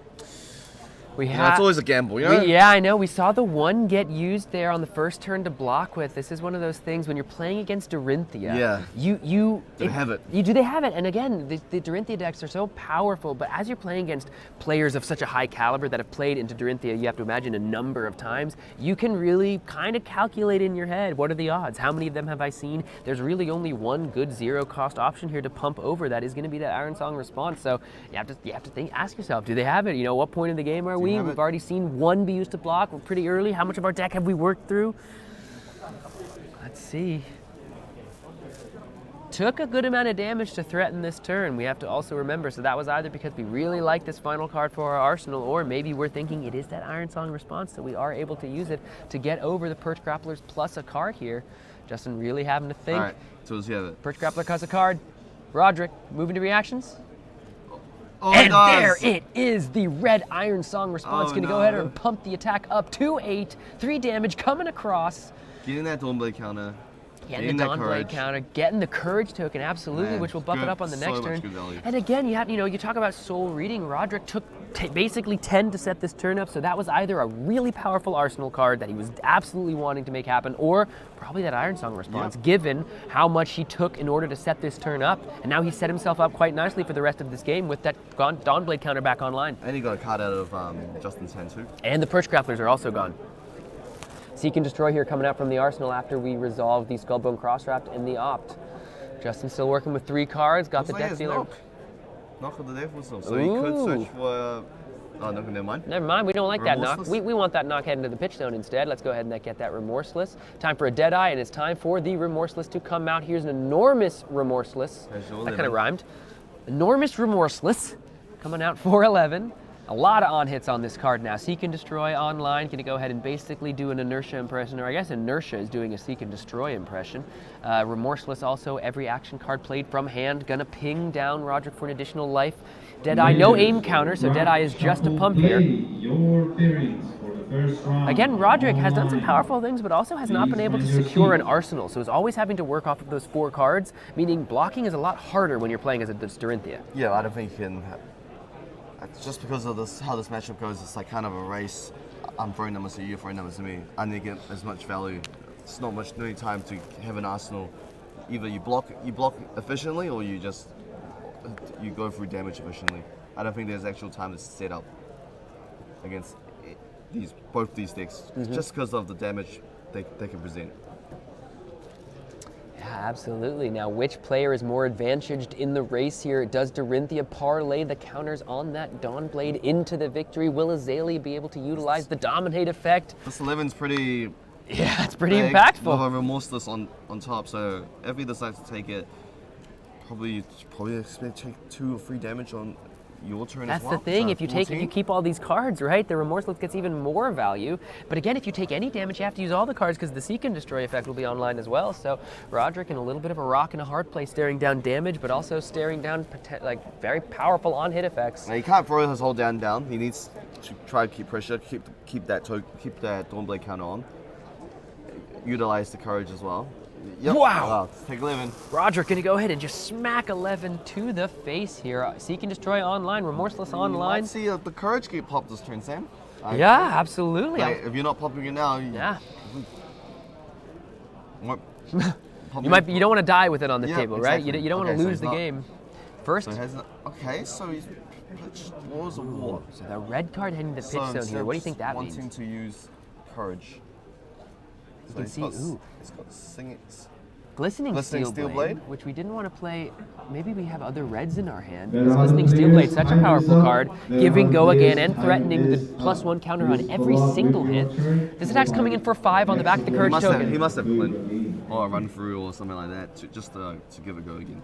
It's always a gamble, you know? Yeah, I know. We saw the 1 get used there on the first turn to block with. This is one of those things when you're playing against Dorinthia. Yeah. Do they have it? Do they have it? And again, the Dorinthia decks are so powerful, but as you're playing against players of such a high caliber that have played into Dorinthia, you have to imagine a number of times, you can really kind of calculate in your head, what are the odds? How many of them have I seen? There's really only 1 good 0-cost option here to pump over. That is going to be that Iron Song response. So you have to think, ask yourself, do they have it? What point in the game are we? We've already seen 1 be used to block. We're pretty early. How much of our deck have we worked through? Let's see. Took a good amount of damage to threaten this turn. We have to also remember, so that was either because we really like this final card for our arsenal, or maybe we're thinking it is that Iron Song response, so we are able to use it to get over the Perch Grapplers plus a card here. Justin really having to think. All right, so let's have it. Perch Grappler cuts a card. Roderick, moving to reactions. Oh, and it does. there it is, the red Iron Song response. Gonna go ahead and pump the attack up to 8, 3 damage coming across. Getting that Dawnblade counter. Getting the Dawnblade counter, getting the Courage token, absolutely, Man, which will buff it good. up on the So next much turn. good value. And again, you talk about soul reading. Roderick took basically 10 to set this turn up, so that was either a really powerful arsenal card that he was absolutely wanting to make happen, or probably that Iron Song response, given how much he took in order to set this turn up. And now he set himself up quite nicely for the rest of this game with that Dawnblade counter back online. And he got a card out of Justin's hand too. And the Perch Grapplers are also gone. Seek and Destroy here coming out from the arsenal after we resolve the Skullbone Crosswrapped and the Opt. Justin's still working with 3 cards, got the Death Dealer. Knock of the Devil Soul. So he could search for... Oh, no, never mind. Never mind, we don't like that knock. Remorseless? We want that knock heading to the pitch zone instead. Let's go ahead and get that Remorseless. Time for a Deadeye, and it's time for the Remorseless to come out. Here's an enormous Remorseless. That kind of rhymed. Enormous Remorseless coming out for 11. A lot of on-hits on this card now. Seek and Destroy online, going to go ahead and basically do an Inertia impression, or I guess Inertia is doing a Seek and Destroy impression. Remorseless also, every action card played from hand, gonna ping down Roderick for an additional life. Deadeye, no aim counter, so Deadeye is just a pump here. Again, Roderick has done some powerful things, but also has not been able to secure an arsenal, so is always having to work off of those 4 cards, meaning blocking is a lot harder when you're playing as a Dorinthia. Yeah, I don't think he can... Just because of this, how this matchup goes, it's like kind of a race. I'm throwing numbers to you, you're throwing numbers to me. I need to get as much value. It's not much no time to have an arsenal. Either you block efficiently, or you go through damage efficiently. I don't think there's actual time to set up against both these decks, just because of the damage they can present. Yeah, absolutely. Now, which player is more advantaged in the race here? Does Dorinthia parlay the counters on that Dawnblade into the victory? Will Azalea be able to utilize the Dominate effect? This 11's pretty... Yeah, it's pretty big, impactful. With a Remorseless on top, so if he decides to take it, probably expect to take 2 or 3 damage on your turn That's as well. the thing, So if you keep all these cards, right, the Remorseless gets even more value. But again, if you take any damage, you have to use all the cards because the Seek and Destroy effect will be online as well. So Roderick in a little bit of a rock and a hard place, staring down damage, but also staring down very powerful on-hit effects. Now, he can't throw his whole down. He needs to try to keep pressure, keep that Dawnblade counter on. Utilize the Courage as well. Yep. Wow. Take 11. Roderick gonna go ahead and just smack 11 to the face here. Seek and Destroy online, Remorseless online. You might see the Courage get popped this turn, Sam. Yeah, absolutely. If you're not popping it now, yeah. You don't want to die with it on the table, exactly. right? You don't want to lose the game. First. So he's pitched Wars of War. So the red card heading to the pitch zone here. What do you think that means? Wanting to use Courage. You can see, It's got Glistening Steel Steel Blade, Blade, which we didn't want to play. Maybe we have other reds in our hand. Because Glistening Steel Blade, such a powerful card, giving go again and threatening the +1 counter on every single hit. This attack's coming in for 5 on the back of the Courage token. He must have Flint or a run through or something like that to give it a go again.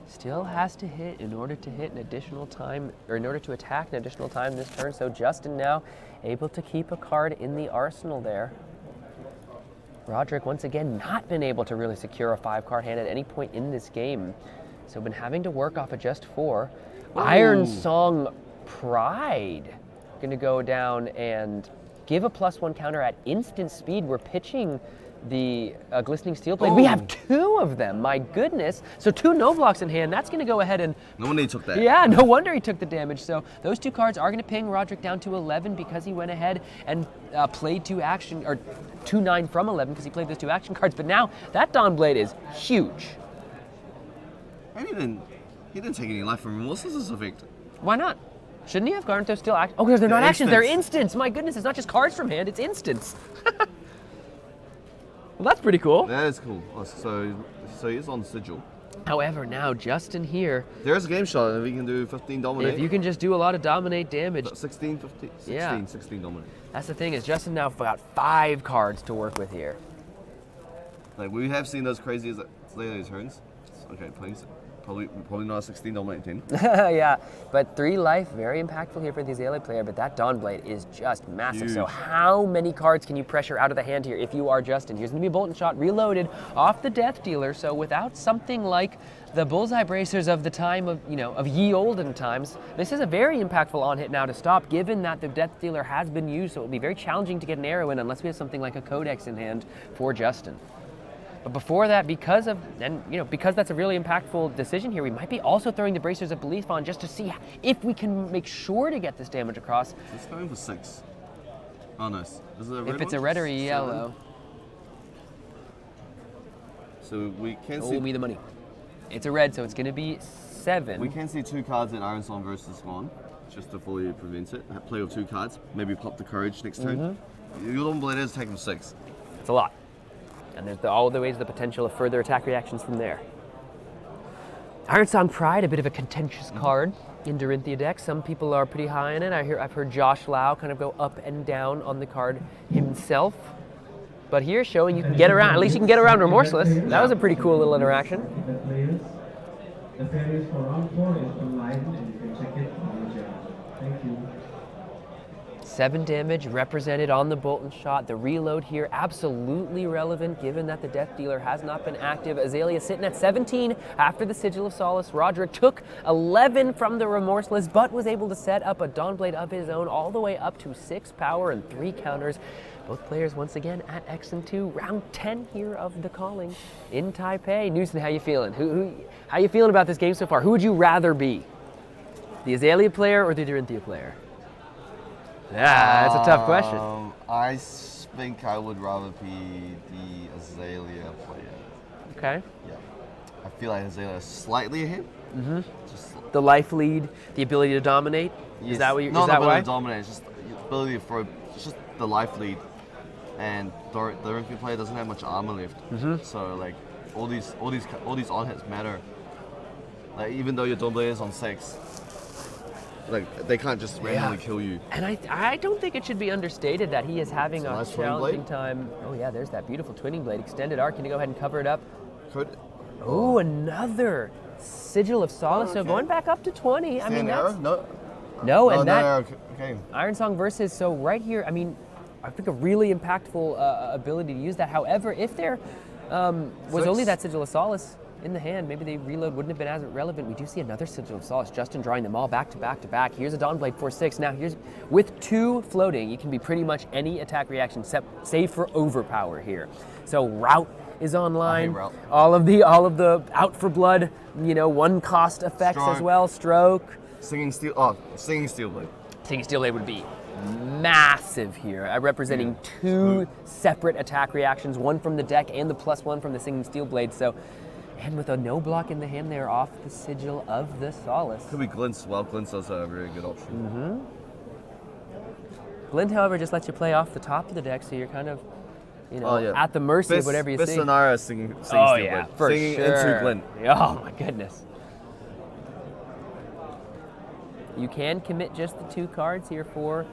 Still has to hit in order to hit an additional time, or in order to attack an additional time this turn. So Justin now able to keep a card in the arsenal there. Roderick once again not been able to really secure a 5-card hand at any point in this game. So been having to work off of just 4. Ooh. Iron Song Pride gonna go down and give a +1 counter at instant speed. We're pitching the Glistening Steel Blade. We have 2 of them, my goodness. So 2 no blocks in hand. That's going to go ahead and... No wonder he took that. Yeah, no wonder he took the damage. So those 2 cards are going to ping Roderick down to 11 because he went ahead and played 2 action, or 2-9 from 11 because he played those 2 action cards. But now that Dawnblade is huge. And he didn't take any life from Remorseless effect. Why not? Shouldn't he have? Aren't those still actions? Oh, because they're not actions, they're instants. My goodness, it's not just cards from hand, it's instants. Well, that's pretty cool. That is cool. So he's on Sigil. However, now Justin here, There's a game shot, and we can do 15 dominate. if you can just do a lot of dominate damage. 16, 15, 16, Yeah. 16 dominate. That's the thing, is Justin now got 5 cards to work with here. Like, we have seen those crazy later turns. Okay, please. Probably not a 16 dominate team. Yeah, but 3 life, very impactful here for the Azalea player, but that Dawnblade is just massive. So Huge. how many cards can you pressure out of the hand here if you are Justin? Here's gonna be a Bolton Shot reloaded off the Death Dealer, so without something like the Bullseye Bracers of the time of, of ye olden times, this is a very impactful on-hit now to stop, given that the Death Dealer has been used, so it'll be very challenging to get an arrow in unless we have something like a Codex in hand for Justin. But before that, because that's a really impactful decision here, we might be also throwing the Bracers of Belief on just to see if we can make sure to get this damage across. It's going for 6. Oh, nice. Is it a red If it's a one? red or a 7. yellow. So we can Oh, see. me the money. It's a red, so it's going to be 7. We can see 2 cards in Iron Song versus Swan, just to fully prevent it. Play with 2 cards. Maybe pop the Courage next turn. Your Dawnblade is taking 6. It's a lot. And there's all the ways the potential of further attack reactions from there. Ironsong Pride, a bit of a contentious card in Dorinthia deck. Some people are pretty high on it. I've heard Josh Lau kind of go up and down on the card himself. But here, showing you can get around, at least you can get around Remorseless. That was a pretty cool little interaction. The failures for round 4 is enlightened, and you can check it on the channel. Thank you. 7 damage represented on the Bolton Shot. The reload here absolutely relevant given that the Death Dealer has not been active. Azalea sitting at 17 after the Sigil of Solace. Roderick took 11 from the Remorseless but was able to set up a Dawnblade of his own all the way up to 6 power and 3 counters. Both players once again at X and 2. Round 10 here of the Calling in Taipei. Newson, how you feeling? How you feeling about this game so far? Who would you rather be? The Azalea player or the Dorinthia player? Yeah, that's a tough question. I think I would rather be the Azalea player. Okay. Yeah. I feel like Azalea is slightly ahead. Mm-hmm. Just The life lead, the ability to dominate. yes. Is that what you? Not Is that the why? ability to dominate, it's just the ability to throw. It's just the life lead, and the Dorinthia player doesn't have much armor left. So like all these on hits matter. Like even though your Dawnblade is on 6. Like, they can't just randomly kill you. And I don't think it should be understated that he is having a nice twinning challenging blade. time. Oh yeah, there's that beautiful twinning blade. Extended arc, can you go ahead and cover it up? Could. Oh, another Sigil of Solace. So going back up to 20. I mean, that's... No, and that... Okay. Ironsong versus, so right here, I mean, I think a really impactful ability to use that. However, if there was only that Sigil of Solace in the hand, maybe the reload wouldn't have been as relevant. We do see another Sigil of Solace. Justin drawing them all back to back to back. Here's a Dawnblade 4/6. Now here's, with 2 floating, you can be pretty much any attack reaction save for overpower here. So Route is online. Route. All of the out for blood, 1 cost effects as well. Stroke. Singing Steel Blade. Singing Steel Blade would be massive here, representing 2 separate attack reactions, 1 from the deck and the +1 from the Singing Steel Blade. So, and with a no block in the hand there off the Sigil of the Solace. Could be Glint's. Well, Glint's also a very good option. Glint, however, just lets you play off the top of the deck, so you're kind of, at the mercy of whatever you see. Best scenario is Singing Steel yeah, Blade. for Singing sure. into Glint. Oh my goodness. You can commit just the 2 cards here for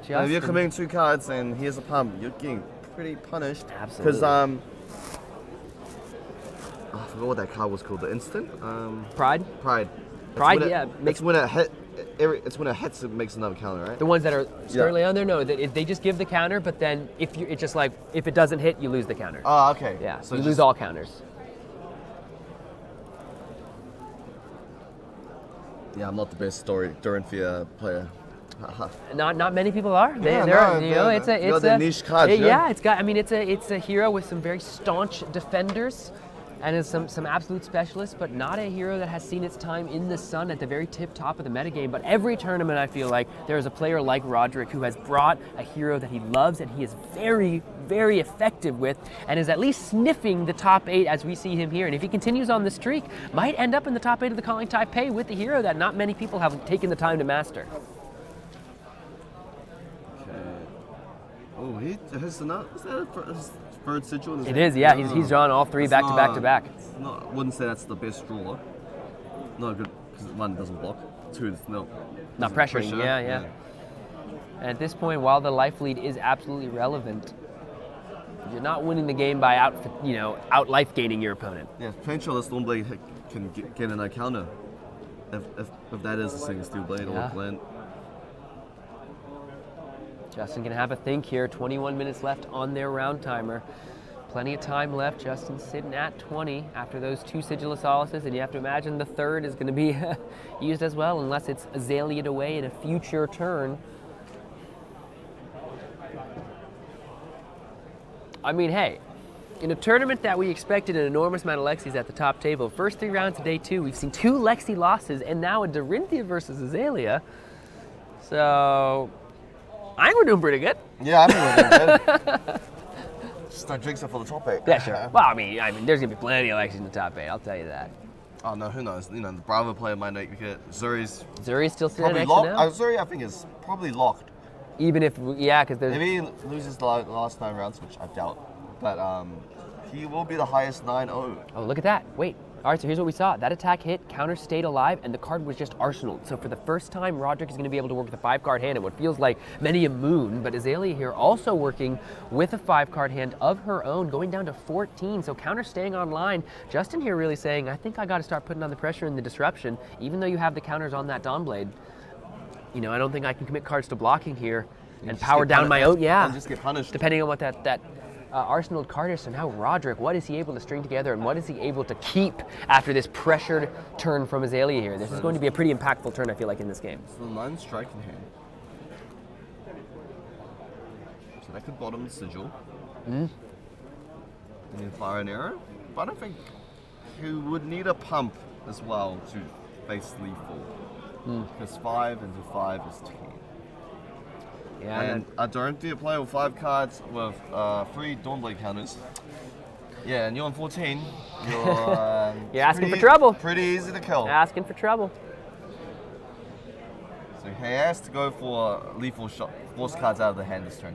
Justin. If you're committing 2 cards and here's a pump, you're getting pretty punished. Absolutely. Because I forgot what that card was called. The instant. Pride. Pride. Yeah. It's when it hit. It's when it hits, it makes another counter, right? The ones that are sternly on there, no, they just give the counter, but then if it doesn't hit, you lose the counter. Oh, okay. Yeah, So you just- lose all counters. Yeah, I'm not the best Dorinthia player. Not many people are. Yeah, It's a niche card. Yeah, it's got. I mean, it's a hero with some very staunch defenders, and is some absolute specialists, but not a hero that has seen its time in the sun at the very top of the metagame. But every tournament, I feel like there is a player like Roderick who has brought a hero that he loves and he is very, very effective with, and is at least sniffing the top 8 as we see him here. And if he continues on the streak, might end up in the top 8 of the Calling Taipei with the hero that not many people have taken the time to master. Oh, Oh, he has not. Is that his third sigil? In his It hand? is, yeah. He's drawn all three back to back to back. I wouldn't say that's the best draw. Not good because one doesn't block. Two, Not pressuring. Yeah. And at this point, while the life lead is absolutely relevant, you're not winning the game by out life gaining your opponent. Yeah, potentially the Stormblade can get in a counter if that is a single steel blade or blend. Justin can have a think here. 21 minutes left on their round timer. Plenty of time left. Justin's sitting at 20 after those two Sigil of Solaces, and you have to imagine the third is going to be used as well, unless it's Azalea'd away in a future turn. I mean, hey, in a tournament that we expected an enormous amount of Lexis at the top table, first 3 rounds of day 2, we've seen 2 Lexi losses and now a Dorinthia versus Azalea. So, I think we're doing pretty good. Yeah, I think we're doing good. Just don't jinx it for the top 8. Yeah, sure. Well, I mean, there's going to be plenty of Lexis in the top 8, I'll tell you that. Oh, no, who knows? The Bravo player might make it. Zuri's still sitting probably next locked. to now? Zuri, I think, is probably locked. Even if, because there's... Maybe he loses the last 9 rounds, which I doubt. But he will be the highest 9-0. Oh, look at that. Wait. All right, so here's what we saw. That attack hit, counter stayed alive, and the card was just arsenaled. So for the first time, Roderick is going to be able to work with a 5-card hand in what feels like many a moon, but Azalea here also working with a 5-card hand of her own, going down to 14, so counter staying online. Justin here really saying, I think I got to start putting on the pressure and the disruption, even though you have the counters on that Dawnblade. I don't think I can commit cards to blocking here and power down my own. Yeah, and just get punished. Depending on what that arsenal card is. So now Roderick, what is he able to string together and what is he able to keep after this pressured turn from Azalea here? This is going to be a pretty impactful turn, I feel like, in this game. So the 9 strike in hand. So that could bottom the Sigil. And then fire an arrow. But I don't think he would need a pump as well to face lethal. Because 5 into 5 is 10. Yeah, and a Dorinthia player with 5 cards with 3 Dawnblade counters. Yeah, and you're on 14. You're asking for trouble. Pretty easy to kill. Asking for trouble. So he has to go for lethal shot, force cards out of the hand this turn.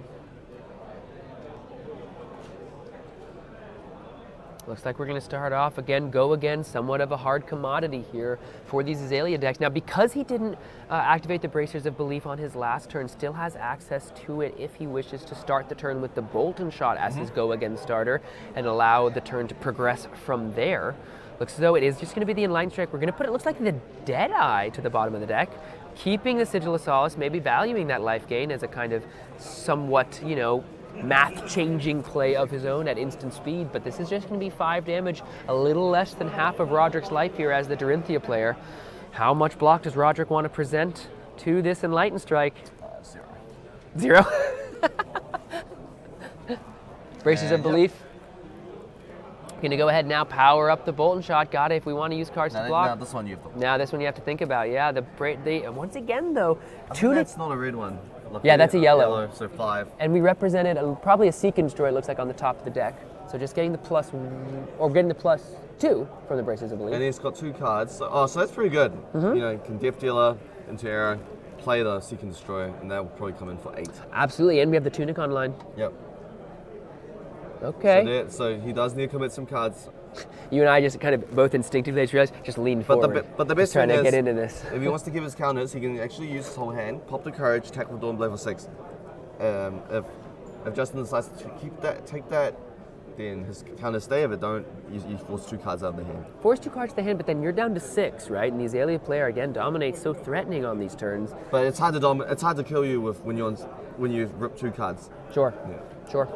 Looks like we're going to start off again, go again, somewhat of a hard commodity here for these Azalea decks. Now, because he didn't activate the Bracers of Belief on his last turn, still has access to it if he wishes to start the turn with the Bolton Shot as his go again starter and allow the turn to progress from there. Looks as though it is just going to be the Enlightened Strike. We're going to put it, looks like the Deadeye to the bottom of the deck, keeping the Sigil of Solace, maybe valuing that life gain as a kind of somewhat, math-changing play of his own at instant speed, but this is just going to be 5 damage, a little less than half of Roderick's life here as the Dorinthia player. How much block does Roderick want to present to this Enlightened Strike? 0. Bracers of Belief. Going to go ahead now, power up the Bolton Shot. Got it if we want to use cards to block. Now this one you have to. Now this one you have to think about. Yeah, once again though, that's not a red one. Yeah, that's a yellow. So 5. And we represented probably a Seek and Destroy, it looks like, on the top of the deck. So just getting the getting the +2 from the Bracers of Belief. And he's got 2 cards. So that's pretty good. Can Death Dealer into arrow, play the Seek and Destroy, and that will probably come in for 8. Absolutely, and we have the Tunic online. Yep. Okay. So he does need to commit some cards. You and I just kind of both instinctively just lean forward. But the best trying thing to is, get into this. if he wants to give his counters, he can actually use his whole hand, pop the Courage, tackle Dawnblade for 6. If Justin decides to take that, then his counters stay. If it don't, you force 2 cards out of the hand. Force 2 cards to the hand, but then you're down to 6, right? And the Azalea player again dominates, so threatening on these turns. But it's hard to kill you when you rip 2 cards. Sure. Yeah. Sure.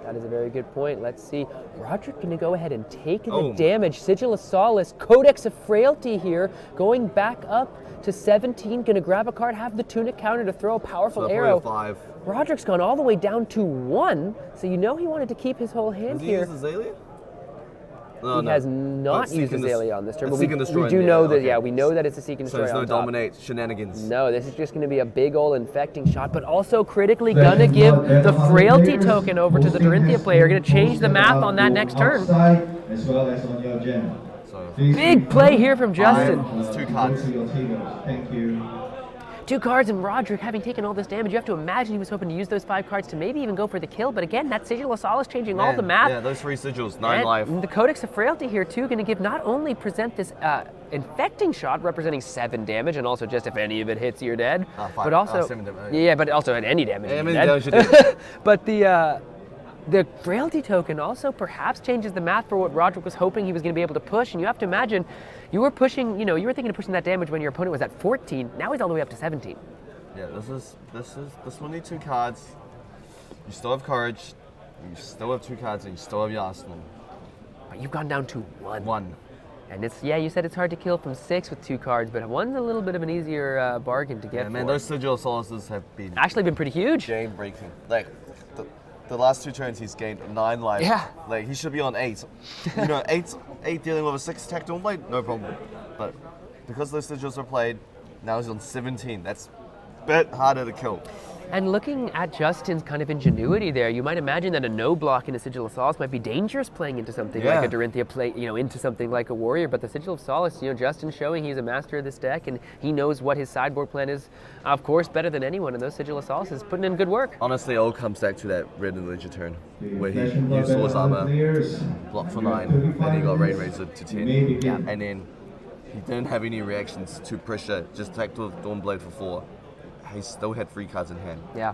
That is a very good point. Let's see. Roderick going to go ahead and take the damage. Sigil of Solace, Codex of Frailty here, going back up to 17. Going to grab a card, have the Tunic counter to throw a powerful arrow. 5. Roderick's gone all the way down to 1, so you know he wanted to keep his whole hand here. Does he use Azalea? He has not used Azalea on this turn, but we destroy do know that, we know that it's a Seek and So Destroy there's no on top. dominate shenanigans. No, this is just going to be a big old infecting shot, but also critically going to give the Frailty token over to the Dorinthia player. Going to change the math on that next turn. As well as on your gem. Big play here from Justin. There's 2 cards. Thank you. 2 cards and Roderick having taken all this damage, you have to imagine he was hoping to use those 5 cards to maybe even go for the kill, but again, that Sigil of Solace changing all the math. Yeah, those 3 sigils, 9 and life. The Codex of Frailty here too, going to give not only present this infecting shot representing 7 damage, and also just if any of it hits, you're dead. But also, 7 damage. yeah, but also at any damage, you're damage dead. you're dead. But the Frailty token also perhaps changes the math for what Roderick was hoping he was going to be able to push, and you have to imagine you were pushing, you were thinking of pushing that damage when your opponent was at 14. Now he's all the way up to 17. Yeah, this will need 2 cards. You still have courage. You still have 2 cards, and you still have your arsenal. But you've gone down to 1. 1. And it's, you said it's hard to kill from 6 with 2 cards, but 1's a little bit of an easier bargain to get. Yeah, man, for. those Sigil of Solaces have been actually been pretty huge. Game breaking. Like the last 2 turns, he's gained 9 life. Yeah. Like he should be on 8. 8 dealing with a 6 attack Dawnblade, no problem. But because those Sigils are played, now he's on 17. That's a bit harder to kill. And looking at Justin's kind of ingenuity there, you might imagine that a no block in a Sigil of Solace might be dangerous playing into something like a Dorinthia play, into something like a warrior. But the Sigil of Solace, Justin's showing he's a master of this deck and he knows what his sideboard plan is, of course, better than anyone. And those Sigil of Solace is putting in good work. Honestly, it all comes back to that Red and Ledger turn where he used Source Armor, blocked for 9, and he got Rain Razor to 10. Yeah. And then he didn't have any reactions to pressure, just attacked with Dawnblade for 4. He still had 3 cards in hand. Yeah.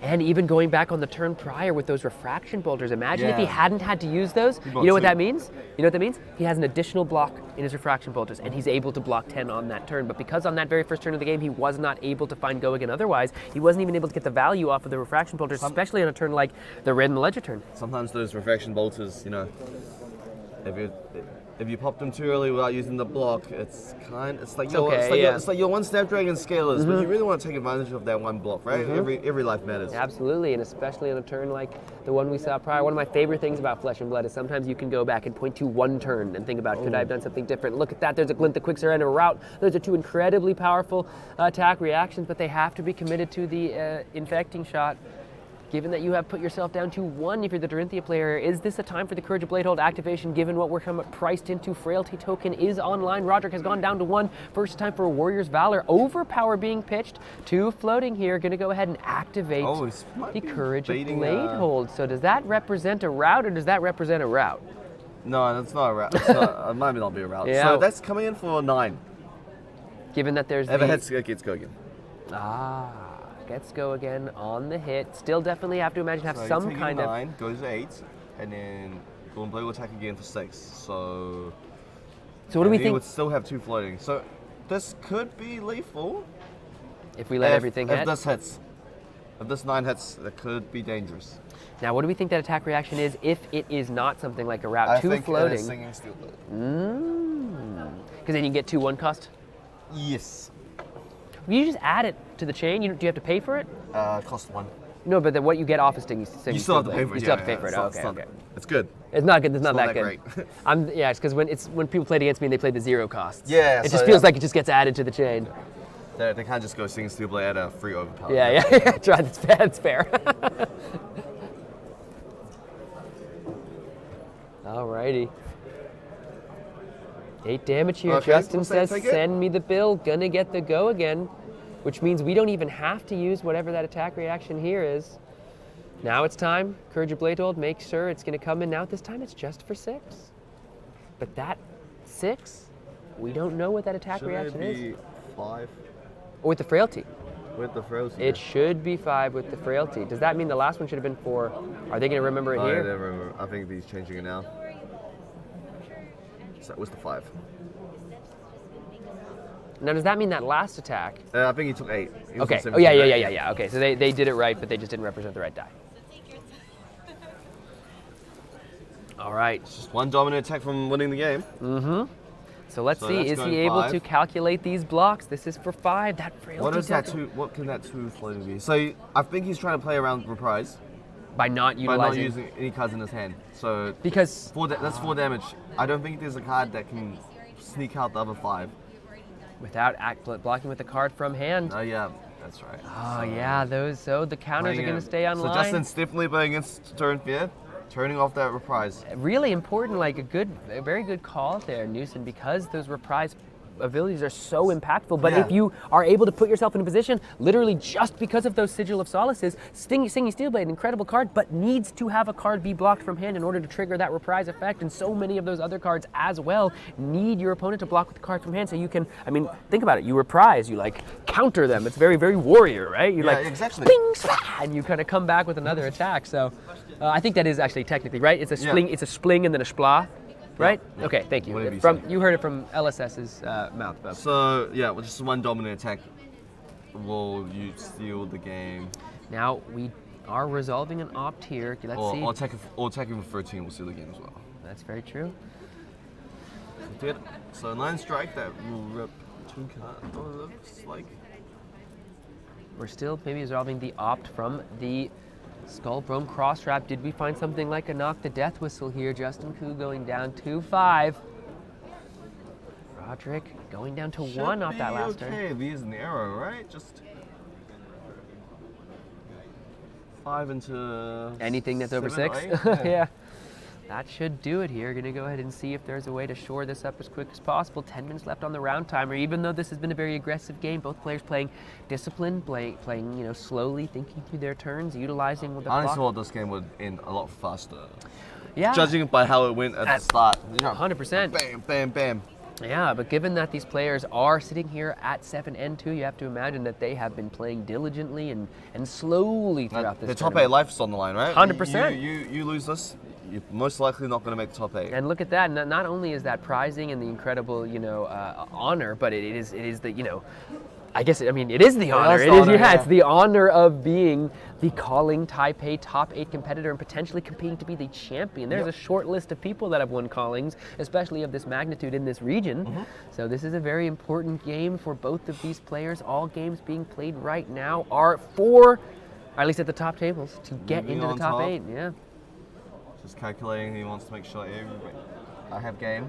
And even going back on the turn prior with those refraction bolters, imagine if he hadn't had to use those. You know what that means? You know what that means? He has an additional block in his refraction bolters, and he's able to block 10 on that turn. But because on that very first turn of the game, he was not able to find go again otherwise, he wasn't even able to get the value off of the refraction bolters, especially on a turn like the Red and the Ledger turn. Sometimes those refraction bolters, if you pop them too early without using the block, it's like your 1 Snapdragon scalers, but you really want to take advantage of that 1 block, right? Every life matters. Absolutely, and especially on a turn like the one we saw prior. One of my favorite things about Flesh and Blood is sometimes you can go back and point to 1 turn and think about, could I have done something different? Look at that, there's a Glint, the Quicksir, and a Route. Those are 2 incredibly powerful attack reactions, but they have to be committed to the infecting shot. Given that you have put yourself down to 1 if you're the Dorinthia player, is this a time for the Courage of Bladehold activation given what we're priced into? Frailty token is online. Roderick has gone down to 1. First time for a Warrior's Valor. Overpower being pitched. 2 floating here. Going to go ahead and activate the Courage of Bladehold. So does that represent a route or does that represent a route? No, that's not a route. It might not be a route. Yeah. So that's coming in for 9. Given that there's Ever hits gets go again. Gets go again on the hit. Still definitely have to imagine have some kind 9, of... goes to 8, and then Dawnblade will attack again for 6. So what do we he think? would still have 2 floating. So this could be lethal. If we let everything hit? If this hits. If this 9 hits, it could be dangerous. Now, what do we think that attack reaction is if it is not something like a route? 2 floating. It is Singing Steel Blade. Because then you can get 2 1 cost? Yes. You just add it to the chain. Do you have to pay for it? Cost 1. No, but then what you get off is Singing You still have to pay for it. You still have to pay for it. Okay. It's good. It's not good. It's not that good. Great. It's because when people played against me, they played the 0 costs. Yeah. It just feels like it just gets added to the chain. They can't just go Singing Steel Blade at a free overpower. Yeah. That's fair. Alrighty. 8 damage here. Okay, Justin says, send me the bill. Gonna get the go again, which means we don't even have to use whatever that attack reaction here is. Now it's time. Courage of Bladehold, make sure it's gonna come in now. This time it's just for 6. But that 6, we don't know what that attack reaction is. Should it be 5? Or with the Frailty. With the Frailty. It should be 5 with the Frailty. Does that mean the last one should have been 4? Are they gonna remember it here? I never remember. I think he's changing it now. So that was the 5. Now, does that mean that last attack? I think he took 8. Okay. Oh, yeah. Okay, so they did it right, but they just didn't represent the right die. All right. Just 1 dominant attack from winning the game. So let's see, is he able to calculate these blocks? This is for 5. That Frailty What is that token. 2? What can that 2 floating be? So I think he's trying to play around Reprise. By not using any cards in his hand. So because that's 4 damage. I don't think there's a card that can sneak out the other 5 without blocking with the card from hand. Oh yeah, that's right. Oh yeah, so the counters are going to stay online. So Justin's definitely playing against turn fear, turning off that Reprise. Really important, like a very good call there, Newson, because those Reprise abilities are so impactful. But if you are able to put yourself in a position, literally just because of those Sigil of Solaces, Singing Steelblade, incredible card, but needs to have a card be blocked from hand in order to trigger that reprise effect. And so many of those other cards as well need your opponent to block with the card from hand, so you can, I mean, think about it, you reprise, you like counter them. It's very, very warrior, right? You like, exactly. Bing, and you kind of come back with another attack. So I think that is actually technically, right? It's a spling, it's a spling and then a splah. Right? Yeah. Okay, thank you. Whatever you From say. you heard it from LSS's mouth. Bob. So yeah, with just one dominant attack, will you steal the game? Now we are resolving an opt here. Let's see. Or attacking with 13 will steal the game as well. That's very true. Did so 9 strike that will rip 2 cards. Looks like We're still maybe resolving the opt from the Skull Brome cross trap. Did we find something like a knock the death whistle here? Justin Koo going down 2-5. Roderick going down to 1 off that last turn. Okay, these an arrow, right? Just 5 into anything that's over 6. Yeah. That should do it here. Gonna go ahead and see if there's a way to shore this up as quick as possible. 10 minutes left on the round timer. Even though this has been a very aggressive game, both players playing disciplined, playing slowly, thinking through their turns, utilizing the I clock. thought this game would end a lot faster. Yeah. Judging by how it went at the start. 100%. Bam, bam, bam. Yeah, but given that these players are sitting here at 7-2, you have to imagine that they have been playing diligently and slowly throughout this The top 8 tournament. life is on the line, right? 100%. You lose this, you're most likely not going to make top 8. And look at that. Not only is that prizing and the incredible, honor, but it is the, I guess, I mean, it is the honor. It's the honor of being the Calling Taipei top 8 competitor and potentially competing to be the champion. There's a short list of people that have won Callings, especially of this magnitude in this region. So this is a very important game for both of these players. All games being played right now are for, or at least at the top tables, to get Moving into the on top top. 8. Yeah. Just calculating, he wants to make sure I have game.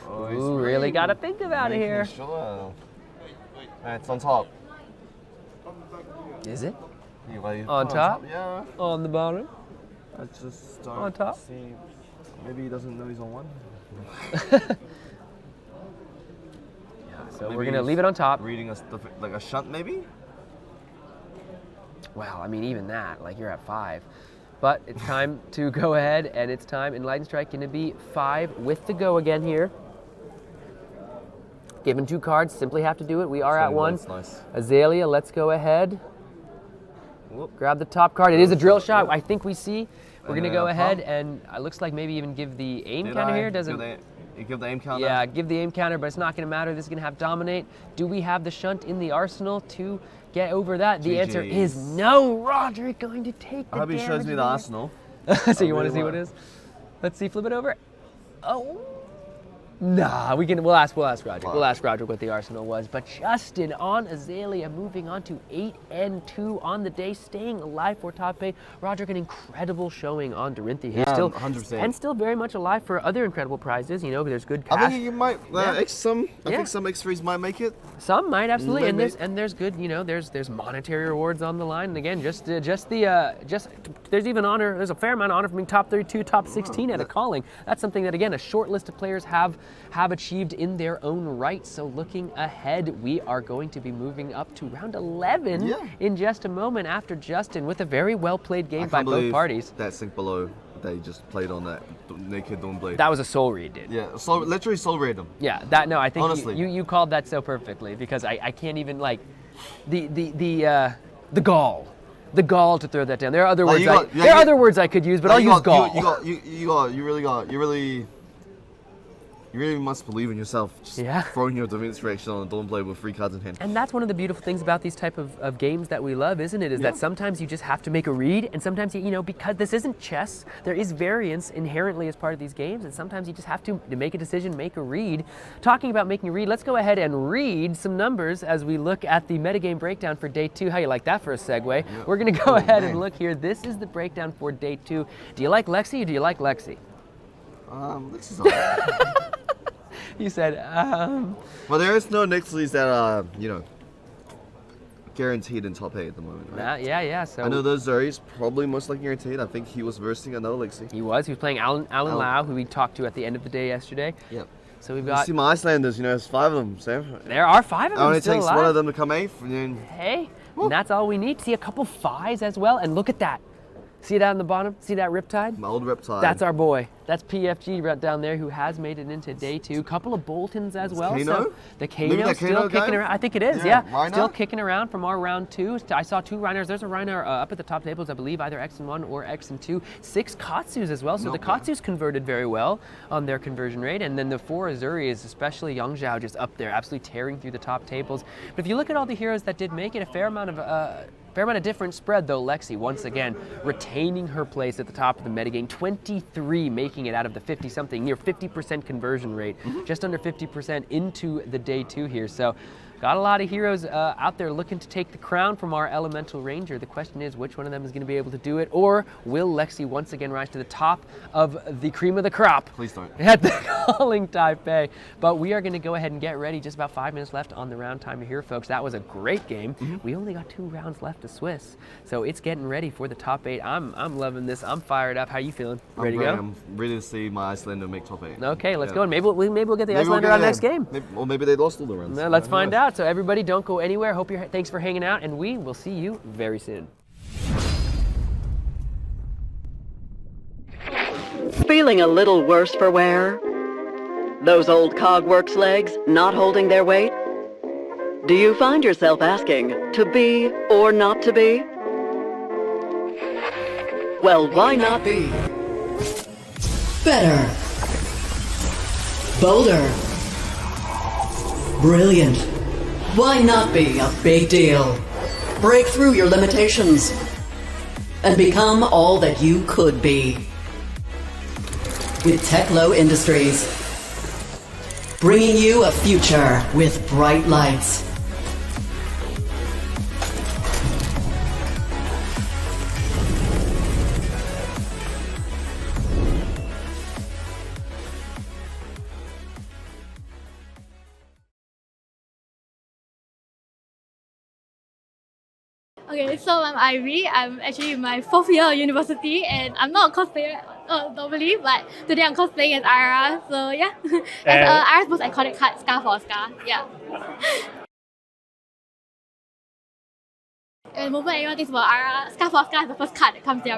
Oh, he's Ooh, really got to think about it making here. Sure. It's on top. Is it? You put it On top? Yeah. On the bottom? I just don't On top? see. Maybe he doesn't know he's on 1. So Maybe we're going to he's leave it on top. Reading like a shunt, maybe? Well, I mean, even that, like you're at 5. But it's time to go ahead, and it's time. Enlightened Strike going to be 5 with the go again here. Given 2 cards, simply have to do it. We are at 1. Nice. Azalea, let's go ahead. Grab the top card. It is a drill shot. I think we see. We're going to go ahead, and it looks like maybe even give the aim counter here. Doesn't. You give the aim counter? Yeah, give the aim counter, but it's not going to matter. This is going to have dominate. Do we have the shunt in the arsenal to get over that? The answer is no. Roderick going to take the I hope he shows me the there. arsenal. So you want to see what it is? Let's see. Flip it over. Oh. Nah, we'll ask Roderick. We'll ask Roderick what the arsenal was. But Justin on Azalea, moving on to 8-2 on the day, staying alive for top 8. Roderick, an incredible showing on Dorinthia. He's still 100%. and still very much alive for other incredible prizes. There's good cash. I think you might. I think some X3s might make it. Some might absolutely, Maybe. and there's good. There's monetary rewards on the line. And again, there's even honor. There's a fair amount of honor from being top 32, top 16 at a calling. That's something that again a short list of players have achieved in their own right. So looking ahead, we are going to be moving up to round 11 in just a moment after Justin with a very well played game by both parties. That sink below they just played on that naked Dawn Blade. That was a soul read, dude. Yeah, literally soul read them. Yeah, I think honestly you called that so perfectly because I can't even like the gall. The gall to throw that down. There are other words. There are other words I could use, but I'll use gall. You really must believe in yourself. Just throwing your demonstration on a Dawn Blade with 3 cards in hand. And that's one of the beautiful things about these type of games that we love, isn't it? Is that sometimes you just have to make a read, and sometimes because this isn't chess, there is variance inherently as part of these games, and sometimes you just have to make a decision, make a read. Talking about making a read, let's go ahead and read some numbers as we look at the metagame breakdown for day 2. How you like that for a segue? Yeah. We're gonna go ahead and look here. This is the breakdown for day 2. Do you like Lexi or do you like Lexi? Lexi's alright. You said, Well, there is no Nixies that are, guaranteed in top 8 at the moment, right? Yeah. So I know those Zuri's probably most likely guaranteed. I think he was versing another Lexi. He was playing Alan Lau, who we talked to at the end of the day yesterday. Yep. So we've You got... see my Icelanders, there's 5 of them, Sam. There are 5 of them only still takes alive. one of them to come 8th. And then... Hey, and that's all we need. See a couple 5s as well, and look at that. See that on the bottom? See that Riptide? My old Riptide. That's our boy. That's PFG right down there, who has made it into day 2. Couple of Boltons as well. Kano? So the Maybe Kano that still Kano kicking guy? around. I think it is, Yeah, yeah. Reiner? Still kicking around from our round 2. I saw 2 Reiners. There's a Reiner up at the top tables, I believe, either X and 1 or X and 2. 6 Katsus as well. So the Katsus converted very well on their conversion rate. And then the 4 Azuris, especially Yang Zhao, just up there, absolutely tearing through the top tables. But if you look at all the heroes that did make it, a fair amount of different spread, though. Lexi, once again, retaining her place at the top of the metagame. 23 making it out of the 50-something, near 50% conversion rate, just under 50% into the day 2 here. So got a lot of heroes out there looking to take the crown from our Elemental Ranger. The question is, which one of them is going to be able to do it, or will Lexi once again rise to the top of the cream of the crop? Please don't. At the Calling Taipei. But we are going to go ahead and get ready. Just about 5 minutes left on the round timer here, folks. That was a great game. We only got 2 rounds left to Swiss, so it's getting ready for the top 8. I'm loving this. I'm fired up. How you feeling? Ready to go? I'm ready to see my Icelander make top 8. Okay, let's go. And maybe we'll get the Maybe Icelander we'll on get next game. Or maybe they lost all the runs. Let's find out. So everybody, don't go anywhere. Thanks for hanging out, and we will see you very soon. Feeling a little worse for wear? Those old Cogworks legs not holding their weight? Do you find yourself asking, to be or not to be? Well, why not be? Better. Bolder. Brilliant. Why not be a big deal? Break through your limitations and become all that you could be. With Techlo Industries, bringing you a future with bright lights. Okay, so I'm Ivy. I'm actually in my 4th year of university, and I'm not a cosplayer normally, but today I'm cosplaying as Ara. So yeah, as Ara's most iconic card, Scar for Scar. Yeah. And the moment anyone thinks about Ara, Scar for Scar is the first card that comes to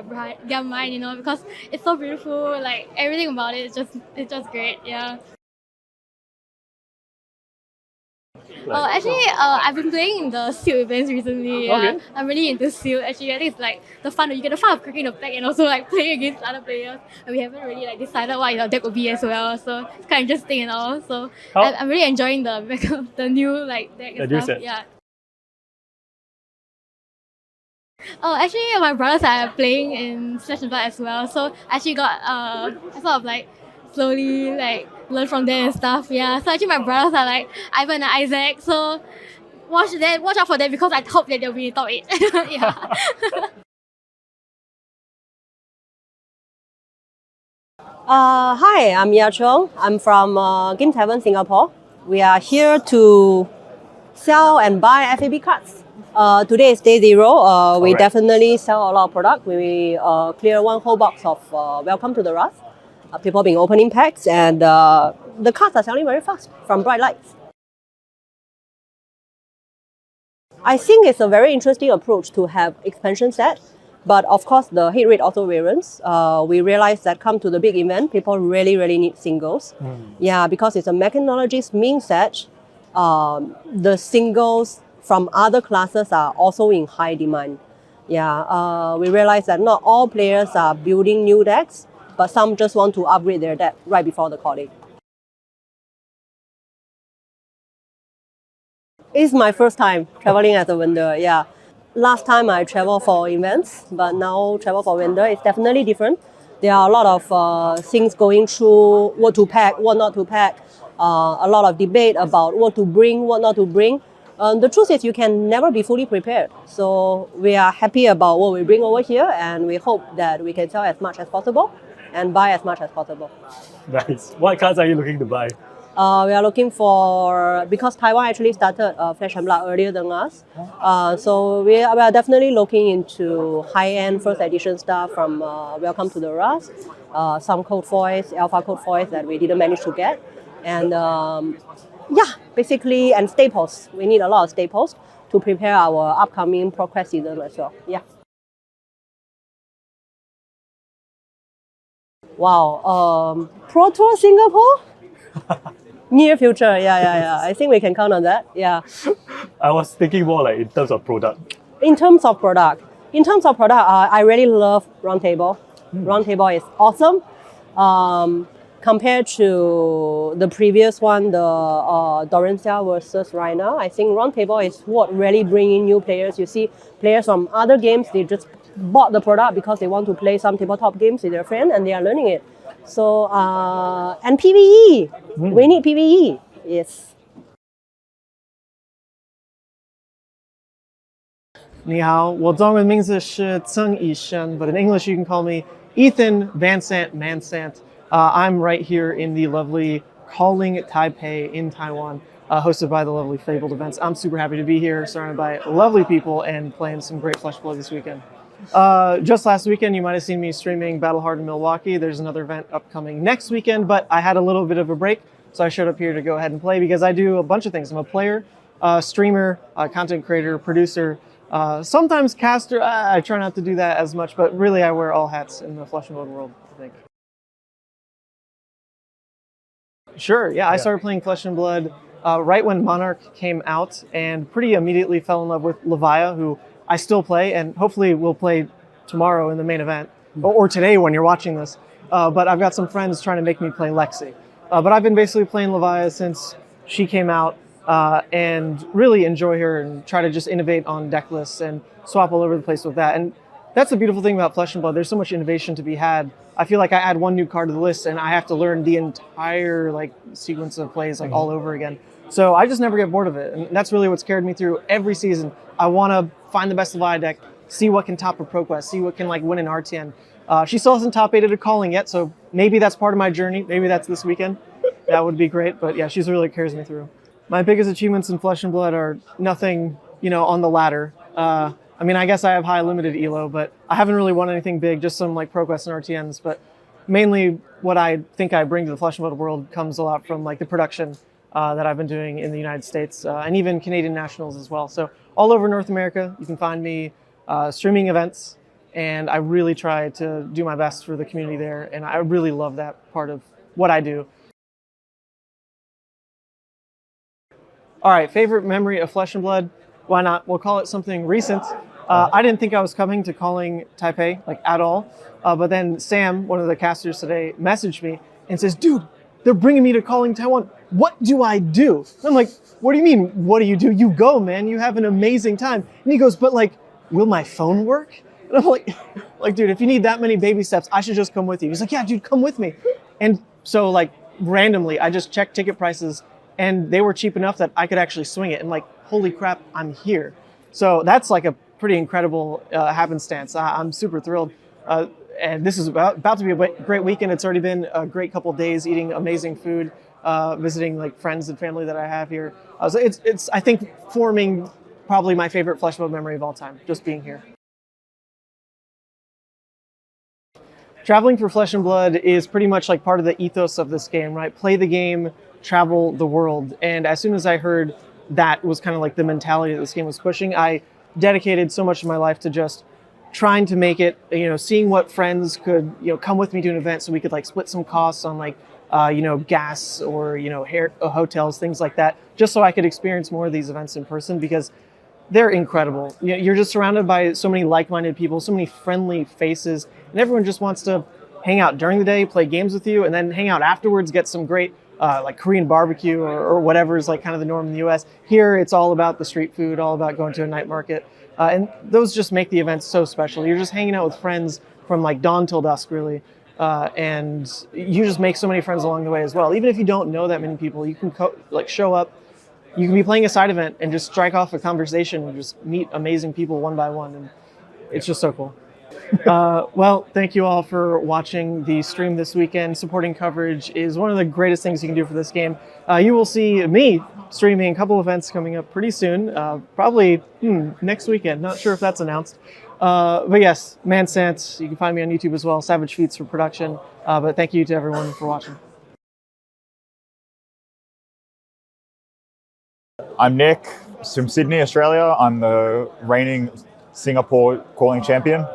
their mind, because it's so beautiful. Like everything about it is just great. Yeah. Actually, I've been playing in the Seal events recently. Yeah. Okay. I'm really into Seal. Actually, I think it's like you get the fun of cracking the pack and also like playing against other players. And we haven't really like decided what your deck will be as well. So it's kind of interesting and all. So I'm really enjoying the new like deck and new stuff. set. Yeah. Actually, my brothers are playing in Flesh and Blood as well. So I actually got I sort of like slowly like learn from them and stuff. Yeah. So actually my brothers are like Ivan and Isaac. So watch out for them because I hope that they'll be in top 8. Yeah. Hi, I'm Ya Chong. I'm from Game Tavern, Singapore. We are here to sell and buy FAB cards. Today is day 0. We definitely sell a lot of product. We clear 1 whole box of Welcome to the Rust. People been opening packs, and the cards are selling very fast from Bright Lights. I think it's a very interesting approach to have expansion set, but of course the hit rate auto variants. We realize that come to the big event, people really need singles. Yeah, because it's a mechanologist means that the singles from other classes are also in high demand. Yeah, we realize that not all players are building new decks, but some just want to upgrade their deck right before the calling. It's my first time traveling as a vendor, yeah. Last time I traveled for events, but now travel for vendor is definitely different. There are a lot of things going through, what to pack, what not to pack, a lot of debate about what to bring, what not to bring. The truth is you can never be fully prepared. So we are happy about what we bring over here, and we hope that we can sell as much as possible and buy as much as possible. Nice. What cards are you looking to buy? We are looking for, because Taiwan actually started Flesh and Blood earlier than us. So we are definitely looking into high-end first edition stuff from Welcome to the Rust, some code foils, alpha code foils that we didn't manage to get. And yeah, basically, and staples. We need a lot of staples to prepare our upcoming ProQuest season as well. Yeah. Wow. Pro Tour Singapore? Near future, yeah. I think we can count on that, yeah. I was thinking more like in terms of product. In terms of product, I really love Roundtable. Roundtable is awesome. Compared to the previous one, the Dorencia versus Reina, I think Roundtable is what really bring in new players. You see players from other games, they just bought the product because they want to play some tabletop games with their friend and they are learning it. So, and PvE, we need PvE, yes. 你好，我中文名字是曾以生, but in English you can call me Ethan Vansant Mansant. I'm right here in the lovely Calling Taipei in Taiwan, hosted by the lovely Fabled Events. I'm super happy to be here, surrounded by lovely people and playing some great Flesh Blood this weekend. Just last weekend, you might have seen me streaming Battlehard in Milwaukee. There's another event upcoming next weekend, but I had a little bit of a break, so I showed up here to go ahead and play because I do a bunch of things. I'm a player, streamer, content creator, producer, sometimes caster. I try not to do that as much, but really I wear all hats in the Flesh and Blood world, I think. Sure, yeah, I started playing Flesh and Blood right when Monarch came out and pretty immediately fell in love with Levia, who I still play and hopefully will play tomorrow in the main event, or today when you're watching this. But I've got some friends trying to make me play Lexi. But I've been basically playing Levia since she came out and really enjoy her and try to just innovate on deck lists and swap all over the place with that. And that's the beautiful thing about Flesh and Blood. There's so much innovation to be had. I feel like I add one new card to the list and I have to learn the entire sequence of plays all over again. So I just never get bored of it. And that's really what's carried me through every season. I want to find the best Levia deck, see what can top a ProQuest, see what can win an RTN. She still hasn't top 8'd a Calling yet, so maybe that's part of my journey. Maybe that's this weekend. That would be great. But yeah, she's really carries me through. My biggest achievements in Flesh and Blood are nothing, on the ladder. I mean, I guess I have high limited ELO, but I haven't really won anything big, just some ProQuest and RTNs. But mainly what I think I bring to the Flesh and Blood world comes a lot from the production that I've been doing in the United States and even Canadian nationals as well. So all over North America, you can find me streaming events, and I really try to do my best for the community there. And I really love that part of what I do. All right, favorite memory of Flesh and Blood? Why not? We'll call it something recent. I didn't think I was coming to Calling Taipei, at all. But then Sam, one of the casters today, messaged me and says, dude, they're bringing me to Calling Taiwan. What do I do? And I'm like, what do you mean, what do you do? You go, man. You have an amazing time. And he goes, but will my phone work? And I'm like, dude, if you need that many baby steps, I should just come with you. He's like, yeah, dude, come with me. And so randomly, I just checked ticket prices and they were cheap enough that I could actually swing it. And holy crap, I'm here. So that's a pretty incredible happenstance. I'm super thrilled. And this is about to be a great weekend. It's already been a great couple of days eating amazing food, visiting friends and family that I have here. So it's I think forming probably my favorite Flesh Blood memory of all time, just being here. Traveling for Flesh and Blood is pretty much part of the ethos of this game, right? Play the game, travel the world. And as soon as I heard that was kind of the mentality that this game was pushing, I dedicated so much of my life to just trying to make it, seeing what friends could, come with me to an event so we could split some costs on gas or, hotels, things like that, just so I could experience more of these events in person because they're incredible. You're just surrounded by so many like-minded people, so many friendly faces, and everyone just wants to hang out during the day, play games with you, and then hang out afterwards, get some great Korean barbecue or whatever is kind of the norm in the US. Here, it's all about the street food, all about going to a night market. And those just make the events so special. You're just hanging out with friends from dawn till dusk, really. And you just make so many friends along the way as well. Even if you don't know that many people, you can show up. You can be playing a side event and just strike off a conversation and just meet amazing people one by one. And it's just so cool. Well, thank you all for watching the stream this weekend. Supporting coverage is one of the greatest things you can do for this game. You will see me streaming a couple events coming up pretty soon, probably next weekend. Not sure if that's announced. But yes, Mansant, you can find me on YouTube as well, Savage Feats for production. But thank you to everyone for watching. I'm Nick from Sydney, Australia. I'm the reigning Singapore calling champion.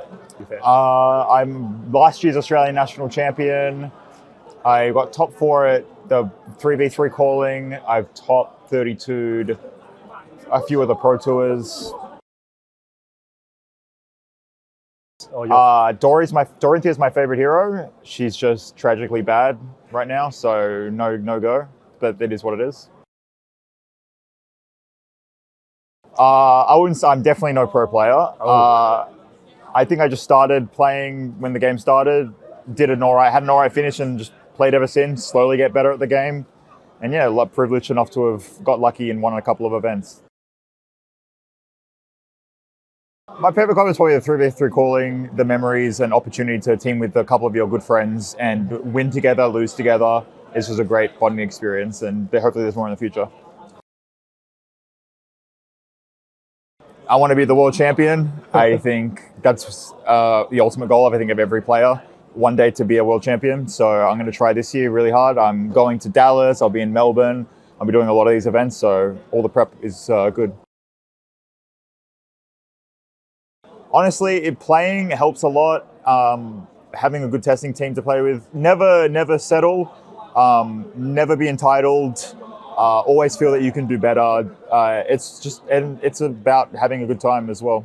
I'm last year's Australian national champion. I got top 4 at the 3v3 calling. I've top 32'd a few of the pro tours. Dorothea's my favorite hero. She's just tragically bad right now, so no go. But it is what it is. I wouldn't say I'm definitely no pro player. I think I just started playing when the game started, had an alright finish and just played ever since, slowly get better at the game. And yeah, privileged enough to have got lucky and won a couple of events. My favorite comment is probably the 3v3 calling, the memories and opportunity to team with a couple of your good friends and win together, lose together. This was a great bonding experience, and hopefully there's more in the future. I want to be the world champion. I think that's the ultimate goal of every player, one day to be a world champion. So I'm going to try this year really hard. I'm going to Dallas, I'll be in Melbourne, I'll be doing a lot of these events, so all the prep is good. Honestly, playing helps a lot. Having a good testing team to play with. Never settle. Never be entitled. Always feel that you can do better. It's about having a good time as well.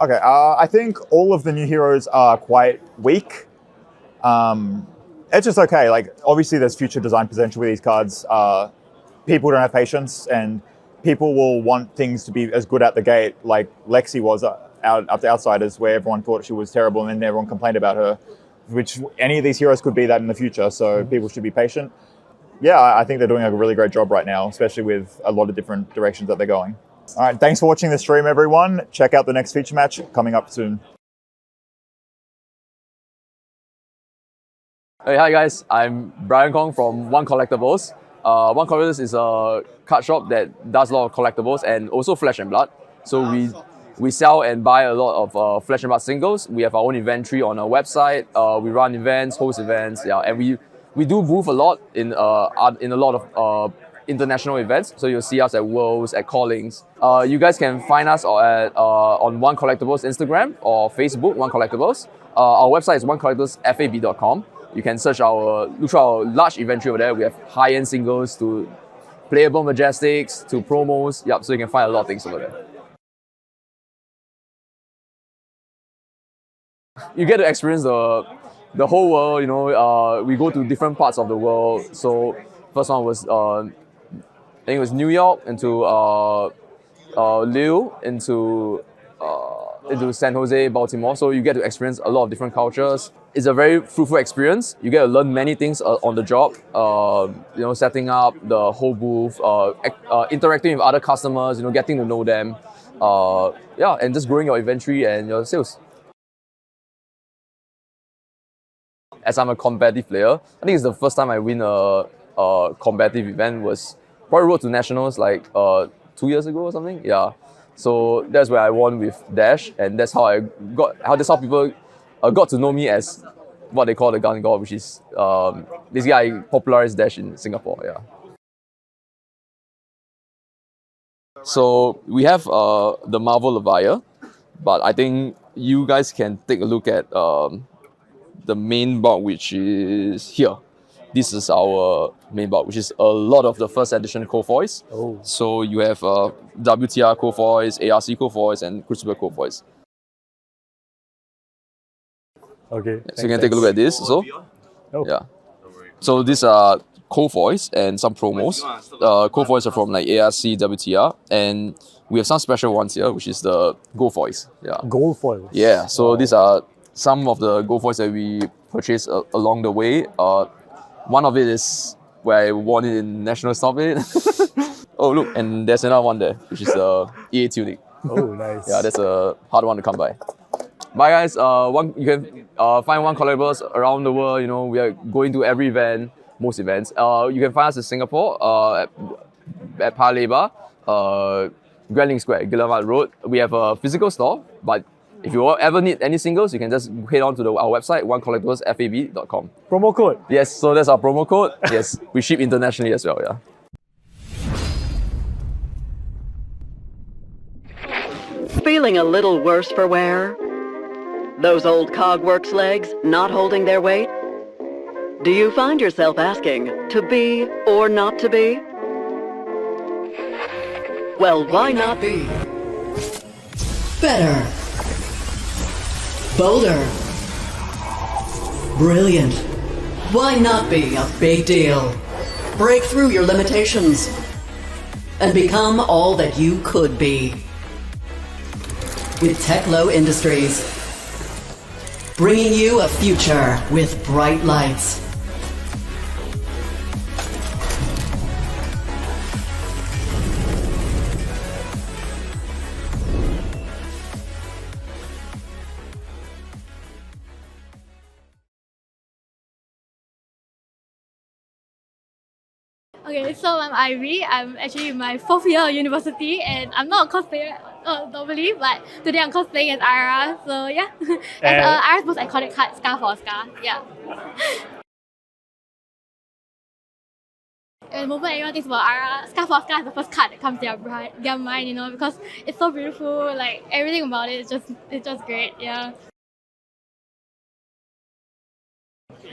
Okay, I think all of the new heroes are quite weak. It's just okay. Like, obviously there's future design potential with these cards. People don't have patience, and people will want things to be as good at the gate like Lexi was at the Outsiders, where everyone thought she was terrible and then everyone complained about her, which any of these heroes could be that in the future, so people should be patient. Yeah, I think they're doing a really great job right now, especially with a lot of different directions that they're going. All right, thanks for watching the stream, everyone. Check out the next feature match coming up soon. Hey, hi guys, I'm Brian Kong from One Collectibles. One Collectibles is a card shop that does a lot of collectibles and also Flesh and Blood. So we sell and buy a lot of Flesh and Blood singles. We have our own inventory on our website. We run events, host events, yeah, and we do booth a lot in a lot of international events. So you'll see us at Worlds, at Callings. You guys can find us on One Collectibles Instagram or Facebook, One Collectibles. Our website is onecollectiblesfab.com. You can look through our large inventory over there. We have high-end singles to playable majestics to promos. Yep, so you can find a lot of things over there. You get to experience the whole world, you know. We go to different parts of the world. So first one was I think it was New York, into Lille, into San Jose, Baltimore. So you get to experience a lot of different cultures. It's a very fruitful experience. You get to learn many things on the job. You know, setting up the whole booth, interacting with other customers, you know, getting to know them. Yeah, and just growing your inventory and your sales. As I'm a competitive player, I think it's the first time I win a competitive event. Was probably Road to Nationals like 2 years ago or something. Yeah, so that's where I won with Dash, and that's how that's how people got to know me as what they call the gun god, which is this guy popularized Dash in Singapore. Yeah. So we have the Marvel Leviathan, but I think you guys can take a look at the main bulk, which is here. This is our main bulk, which is a lot of the first edition Kofoys. Oh. So you have WTR Kofoys, ARC Kofoys, and Crucible Kofoys. Okay. So you can take a look at this. So, yeah. So these are Kofoys and some promos. Kofoys are from like ARC, WTR, and we have some special ones here, which is the Gold Foils. Yeah. Gold foils. Yeah. So these are some of the Gold Foils that we purchased along the way. One of it is where I won it in National Stop It. Oh look, and there's another one there, which is the EA Tunic. Oh, nice. Yeah, that's a hard one to come by. Bye guys. You can find One Collectibles around the world. You know, we are going to every event, most events. You can find us in Singapore at Paya Lebar, Grand Link Square, Guillemard Road. We have a physical store, but if you ever need any singles, you can just head on to our website, onecollectiblesfab.com. Promo code. Yes, so that's our promo code. Yes, we ship internationally as well, yeah. Feeling a little worse for wear? Those old Cogworks legs not holding their weight? Do you find yourself asking, to be or not to be? Well, why not be better, bolder, brilliant? Why not be a big deal? Break through your limitations and become all that you could be. With Techlo Industries, bringing you a future with bright lights. Okay, so I'm Ivy. I'm actually in my 4th year of university and I'm not a cosplayer normally, but today I'm cosplaying as Ara. So yeah, as Ara's most iconic card, Scar for Scar. Yeah. And the moment anyone thinks about Ara, Scar for Scar is the first card that comes to their mind, you know, because it's so beautiful. Like everything about it is just great. Yeah.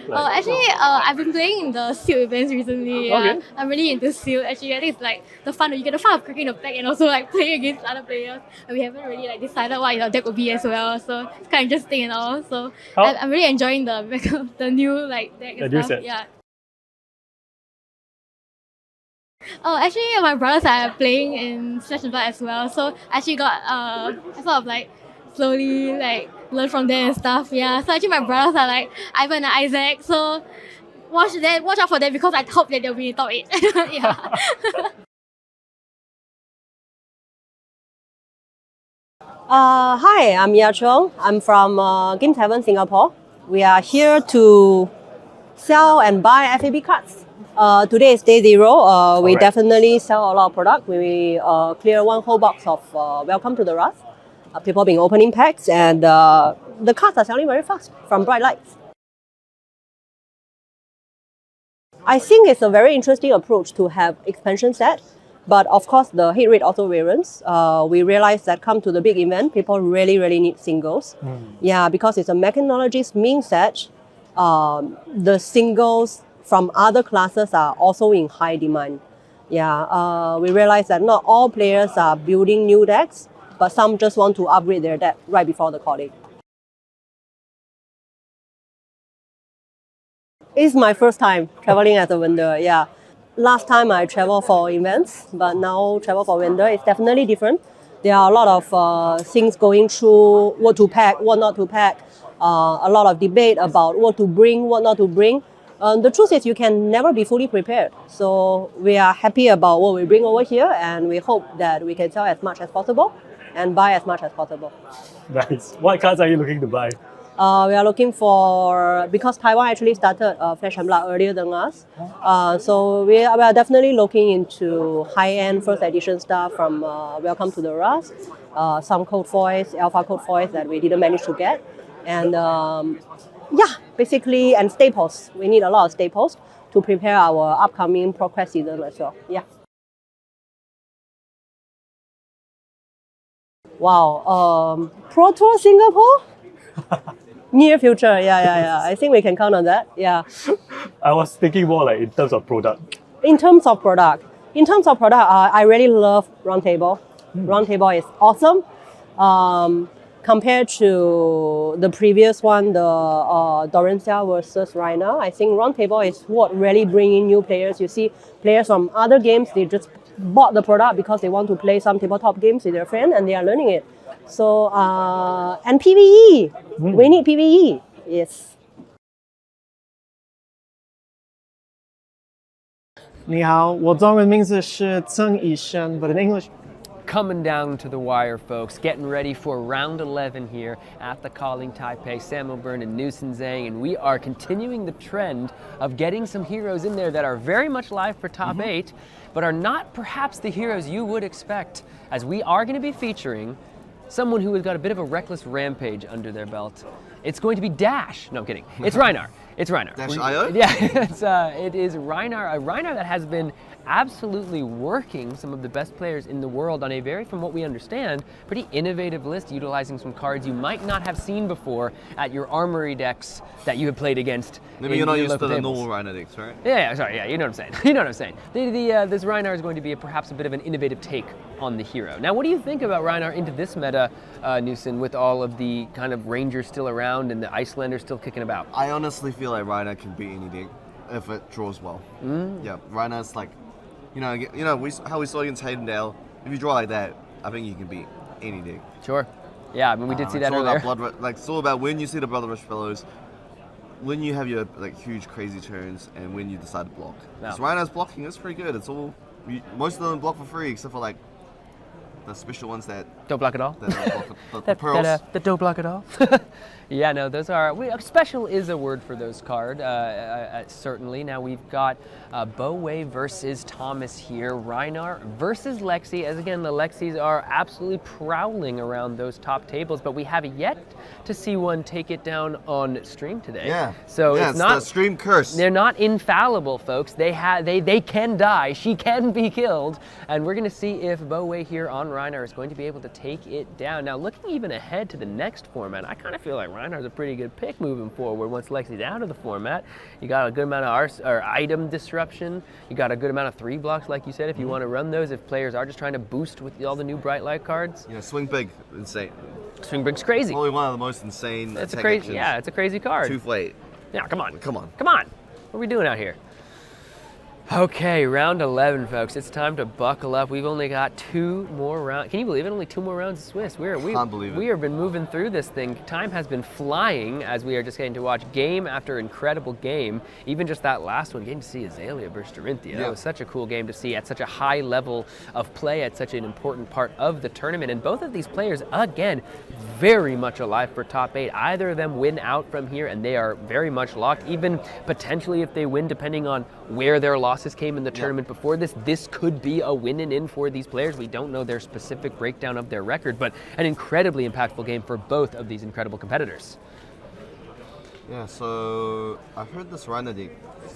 I've been playing in the Seal events recently. Yeah. Okay. I'm really into Seal. Actually, I think it's like the fun. You get the fun of cracking the pack and also like playing against other players. And we haven't really like decided what our deck will be as well. So it's kind of interesting and all. So I'm really enjoying the new like deck and new stuff. sets. Yeah. My brothers are playing in Flesh and Blood as well. So I actually got I sort of like slowly like learn from them and stuff. Yeah. So actually my brothers are like Ivan and Isaac. So watch out for them because I hope that they'll be in top 8. Yeah. Hi, I'm Ya Chong. I'm from Game Tavern, Singapore. We are here to sell and buy FAB cards. Today is day 0. We definitely sell a lot of product. We clear one whole box of Welcome to the Rust. People have been opening packs and the cards are selling very fast from Bright Lights. I think it's a very interesting approach to have expansion set. But of course, the hit rate auto variants, we realize that come to the big event, people really need singles. Yeah, because it's a mechanologist means that the singles from other classes are also in high demand. Yeah, we realize that not all players are building new decks, but some just want to upgrade their deck right before the calling. It's my first time traveling as a vendor, yeah. Last time I traveled for events, but now travel for vendor is definitely different. There are a lot of things going through, what to pack, what not to pack, a lot of debate about what to bring, what not to bring. The truth is you can never be fully prepared. So we are happy about what we bring over here and we hope that we can sell as much as possible and buy as much as possible. Nice. What cards are you looking to buy? We are looking for, because Taiwan actually started Flesh and Blood earlier than us. So we are definitely looking into high-end first edition stuff from Welcome to the Rust, some code foils, alpha code foils that we didn't manage to get. And yeah, basically, and staples. We need a lot of staples to prepare our upcoming ProQuest season as well. Yeah. Wow. Pro Tour Singapore? Near future, yeah. I think we can count on that, yeah. I was thinking more like in terms of product. In terms of product, I really love Roundtable. Roundtable is awesome. Compared to the previous one, the Dorencia versus Reina, I think Roundtable is what really bring in new players. You see players from other games, they just bought the product because they want to play some tabletop games with their friend and they are learning it. So, and PvE, we need PvE, yes. 你好，我中文名字是曾以轩 but in English coming down to the wire, folks. Getting ready for round 11 here at the Calling Taipei. Sam O'Byrne and Newson Zhang, and we are continuing the trend of getting some heroes in there that are very much live for top 8, but are not perhaps the heroes you would expect, as we are going to be featuring someone who has got a bit of a reckless rampage under their belt. It's going to be Dash. No, I'm kidding. It's Reinar. It's Reinar. Dash.io? Yeah, it is Reinar. A Reinar that has been absolutely working some of the best players in the world on a very, from what we understand, pretty innovative list, utilizing some cards you might not have seen before at your armory decks that you have played against. Maybe you're not used to the normal Reinar decks, right? Yeah, sorry, yeah, you know what I'm saying. You know what I'm saying. This Reinar is going to be perhaps a bit of an innovative take on the hero. Now, what do you think about Reinar into this meta, Newson, with all of the kind of Rangers still around and the Icelanders still kicking about? I honestly feel like Reinar can beat any deck if it draws well. Yeah, Reinar's like, how we saw against Haydendale. If you draw like that, I think you can beat any deck. Sure. Yeah, I mean, we did see that earlier. It's all about when you see the Blood Rush Fellows, when you have your huge crazy turns, and when you decide to block. Because Reinar's blocking is pretty good. It's all most of them block for free, except for the special ones that don't block at all. The pearls that don't block at all. Yeah, no, those are special is a word for those cards. Certainly. Now we've got Boway versus Thomas here. Reinar versus Lexi. As again, the Lexis are absolutely prowling around those top tables, but we have yet to see one take it down on stream today. Yeah. So it's not the stream curse. They're not infallible, folks. They can die. She can be killed, and we're going to see if Boway here on Reinar is going to be able to take it down. Now, looking even ahead to the next format, I kind of feel like Reinar's a pretty good pick moving forward. Once Lexi's out of the format, you got a good amount of item disruption. You got a good amount of 3 blocks, like you said, if you want to run those. If players are just trying to boost with all the new Bright Light cards. Yeah, Swing Big, insane. Swing Big's crazy. Probably one of the most insane. It's a crazy. Yeah, it's a crazy card. Tooth Weight. Yeah, come on. Come on. Come on. What are we doing out here? Okay, round 11, folks. It's time to buckle up. We've only got 2 more rounds. Can you believe it? Only 2 more rounds of Swiss. Can't believe it. We have been moving through this thing. Time has been flying as we are just getting to watch game after incredible game. Even just that last one, getting to see Azalea versus Dorinthia. Yeah. That was such a cool game to see at such a high level of play at such an important part of the tournament. And both of these players, again, very much alive for top 8. Either of them win out from here and they are very much locked. Even potentially if they win, depending on where their losses came in the tournament before this could be a win and in for these players. We don't know their specific breakdown of their record, but an incredibly impactful game for both of these incredible competitors. Yeah, so I've heard this Reinar deck is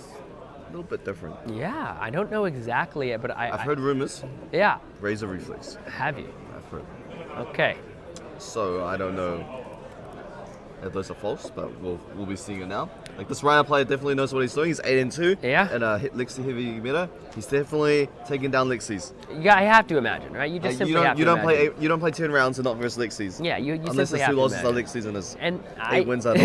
a little bit different. Yeah, I don't know exactly, but I've heard rumors. Yeah. Razor Reflex. Have you? I've heard. Okay. So I don't know if those are false, but we'll be seeing it now. Like this Reinar player definitely knows what he's doing. He's 8-2. Yeah. And hit Lexi heavy meta. He's definitely taking down Lexis. Yeah, I have to imagine, right? You just simply have to imagine. You don't play 10 rounds and not versus Lexis. Yeah, you unless simply the have 2 to losses are imagine. Lexis and his And 8 wins are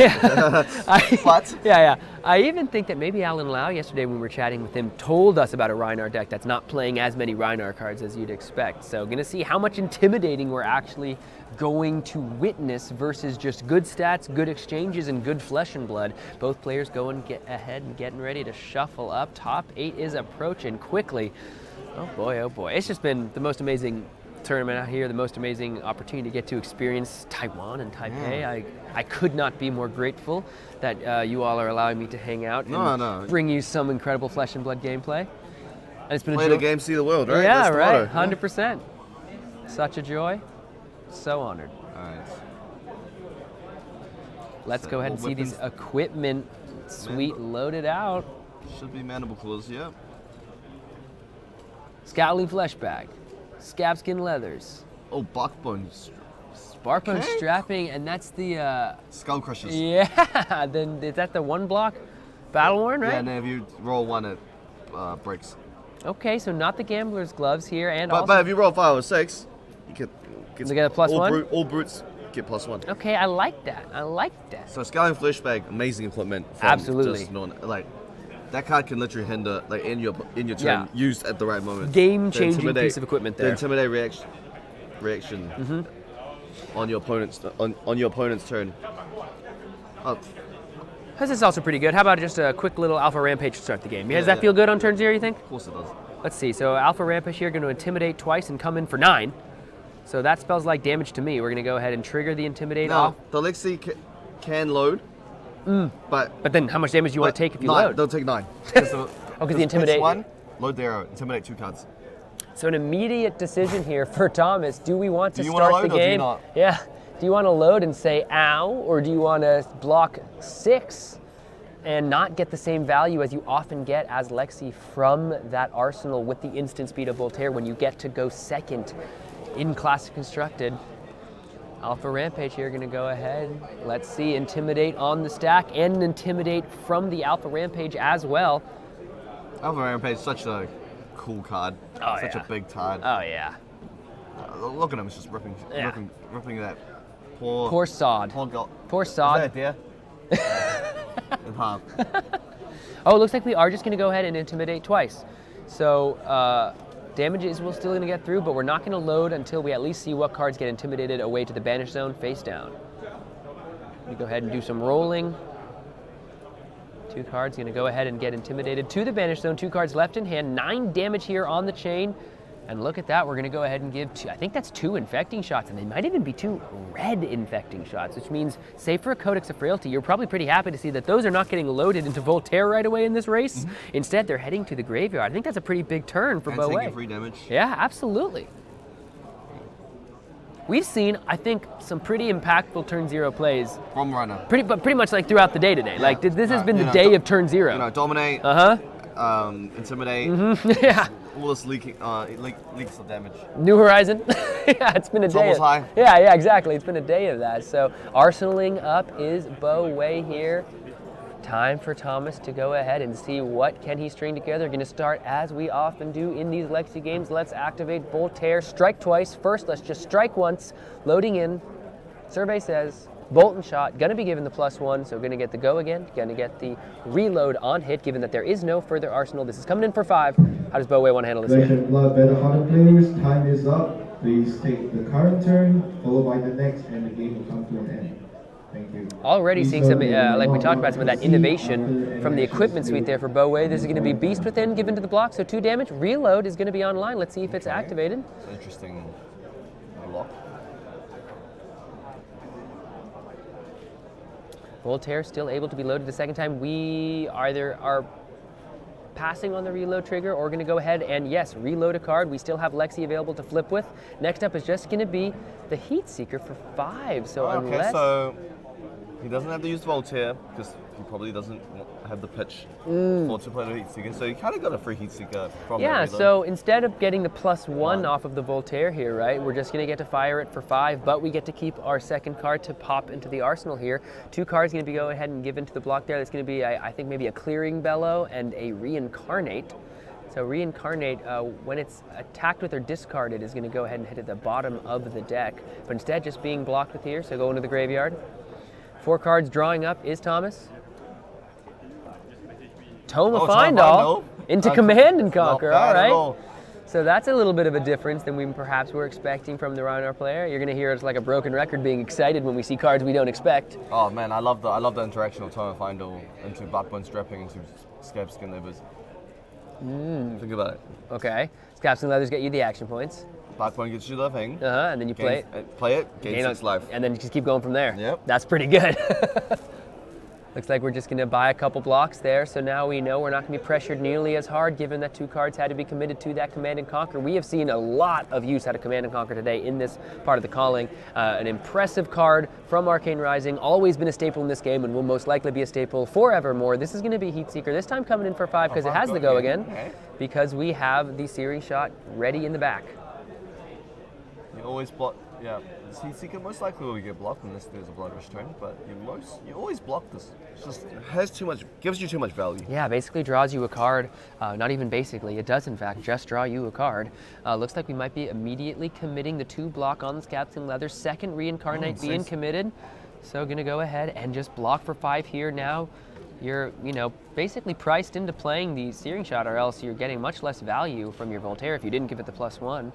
What? Yeah. I even think that maybe Alan Lau yesterday when we were chatting with him told us about a Reinar deck that's not playing as many Reinar cards as you'd expect. So gonna see how much intimidating we're actually going to witness versus just good stats, good exchanges, and good flesh and blood. Both players going ahead and getting ready to shuffle up. Top 8 is approaching quickly. Oh boy, oh boy. It's just been the most amazing tournament out here, the most amazing opportunity to get to experience Taiwan and Taipei. Yeah. I could not be more grateful that you all are allowing me to hang out and bring you some incredible flesh and blood gameplay. And it's been Play the game, see the world, right? Yeah, That's the right. motto. 100%. Such a joy. So honored. All right. Let's So go ahead and see these equipment suite loaded out. Should be mandible claws, yeah. Scowling flesh bag, scabskin leathers. Oh, barkbone. Barkbone strapping, and that's the Skull crushers. Yeah. Then is that the 1 block battle worn, right? Yeah, and if you roll 1, it breaks. Okay, so not the gambler's gloves here, and But if you roll 5 or 6, you get a +1? All brutes get +1. Okay, I like that. I like that. So Scowling Flesh Bag, amazing equipment. From Absolutely. Just that card can literally hinder, in your turn, used at the right moment. Game-changing piece of equipment there. The intimidate reaction on your opponent's turn. Oh. This is also pretty good. How about just a quick little Alpha Rampage to start the game? Does that feel good on turn 0, you think? Of course it does. Let's see. So Alpha Rampage here going to intimidate twice and come in for 9. So that spells like damage to me. We're going to go ahead and trigger the Intimidate No, off. the Lexi can load, but then how much damage do you want to take if you load? They'll take 9. Because the Intimidate... 1, load the arrow, Intimidate 2 cards. So an immediate decision here for Thomas. Do we want to Do you wanna start the load or do you game? not? Yeah. Do you want to load and say ow, or do you want to block 6 and not get the same value as you often get as Lexi from that arsenal with the instant speed of Voltaire when you get to go second in Classic Constructed? Alpha Rampage here, gonna go ahead. Let's see, Intimidate on the stack and Intimidate from the Alpha Rampage as well. Alpha Rampage, such a cool card. Oh, Such yeah. a big card. Oh yeah. Look at him, it's just ripping that Poor Sod. Poor Sod. Is that a deer? In half. Oh, it looks like we are just going to go ahead and Intimidate twice. So damages we're still going to get through, but we're not going to load until we at least see what cards get intimidated away to the Banish Zone face down. We go ahead and do some rolling. 2 cards going to go ahead and get intimidated to the Banish Zone. 2 cards left in hand. 9 damage here on the chain. And look at that, we're gonna go ahead and give I think that's 2 infecting shots, and they might even be 2 red infecting shots, which means, save for a Codex of Frailty, you're probably pretty happy to see that those are not getting loaded into Voltaire right away in this race. Instead, they're heading to the graveyard. I think that's a pretty big turn for Boe. taking free damage. Yeah, absolutely. We've seen, I think, some pretty impactful turn 0 plays. From Runner. Pretty much like throughout the day today. Like, this has been the day of turn 0. You know, Dominate. Intimidate. Yeah. All this leaks of damage. New Horizon. Yeah, it's been a day. Almost high. Yeah, exactly. It's been a day of that. So arsenaling up is Boe here. Time for Thomas to go ahead and see what can he string together. Going to start as we often do in these Lexi games. Let's activate Voltaire. Strike twice. First, let's just strike once. Loading in. Survey says Bolt and Shot, gonna be given the +1, so gonna get the go again, gonna get the reload on hit, given that there is no further arsenal. This is coming in for 5. How does Boe want to handle this? Flesh and Blood Battle-Hardened players, time is up. Please take the current turn, followed by the next, and the game will come to an end. Thank you. Already seeing some, like we talked about, some of that innovation from the equipment suite there for Boe. This is gonna be Beast Within given to the block, so 2 damage. Reload is gonna be online. Let's see if it's activated. It's an interesting block. Voltaire still able to be loaded the second time. We either are passing on the reload trigger or going to go ahead and, yes, reload a card. We still have Lexi available to flip with. Next up is just going to be the Heat Seeker for 5. So unless... so he doesn't have to use Voltaire because he probably doesn't have the pitch for to play the Heat Seeker. So he kind of got a free Heat Seeker from that reload. So instead of getting the +1 off of the Voltaire here, right, we're just going to get to fire it for 5, but we get to keep our second card to pop into the arsenal here. 2 cards going to be going ahead and given to the block there. That's going to be, I think, maybe a Clearing Bellow and a Reincarnate. So Reincarnate, when it's attacked with or discarded, is going to go ahead and hit at the bottom of the deck. But instead, just being blocked with here, so go into the graveyard. 4 cards drawing up is Thomas. Tome of Findall into Command and Conquer, all right. So that's a little bit of a difference than we perhaps were expecting from the Rhinar player. You're going to hear us like a broken record being excited when we see cards we don't expect. Oh man, I love the interaction of Tome of Findall into Bloodbone Strapping into Scab Skin Levers. Think about it. Okay. Scab Skin Leathers get you the action points. Bloodbone gets you the thing. And then you play it. Gain 6 life. And then you just keep going from there. Yep. That's pretty good. Looks like we're just going to buy a couple blocks there, so now we know we're not going to be pressured nearly as hard, given that 2 cards had to be committed to that Command and Conquer. We have seen a lot of use out of Command and Conquer today in this part of the calling. An impressive card from Arcane Rising, always been a staple in this game and will most likely be a staple forevermore. This is going to be Heat Seeker, this time coming in for 5 because it has the go again, because we have the Searing Shot ready in the back. You always block, yeah. This Heat Seeker most likely will get blocked unless there's a Blood Rush turn, but you always block this. It's just gives you too much value. Yeah, basically draws you a card. Not even basically, it does in fact just draw you a card. Looks like we might be immediately committing the 2 block on the Scab Skin Leather. Second Reincarnate being committed. So gonna go ahead and just block for 5 here now. You're, basically priced into playing the Searing Shot, or else you're getting much less value from your Voltaire if you didn't give it the +1.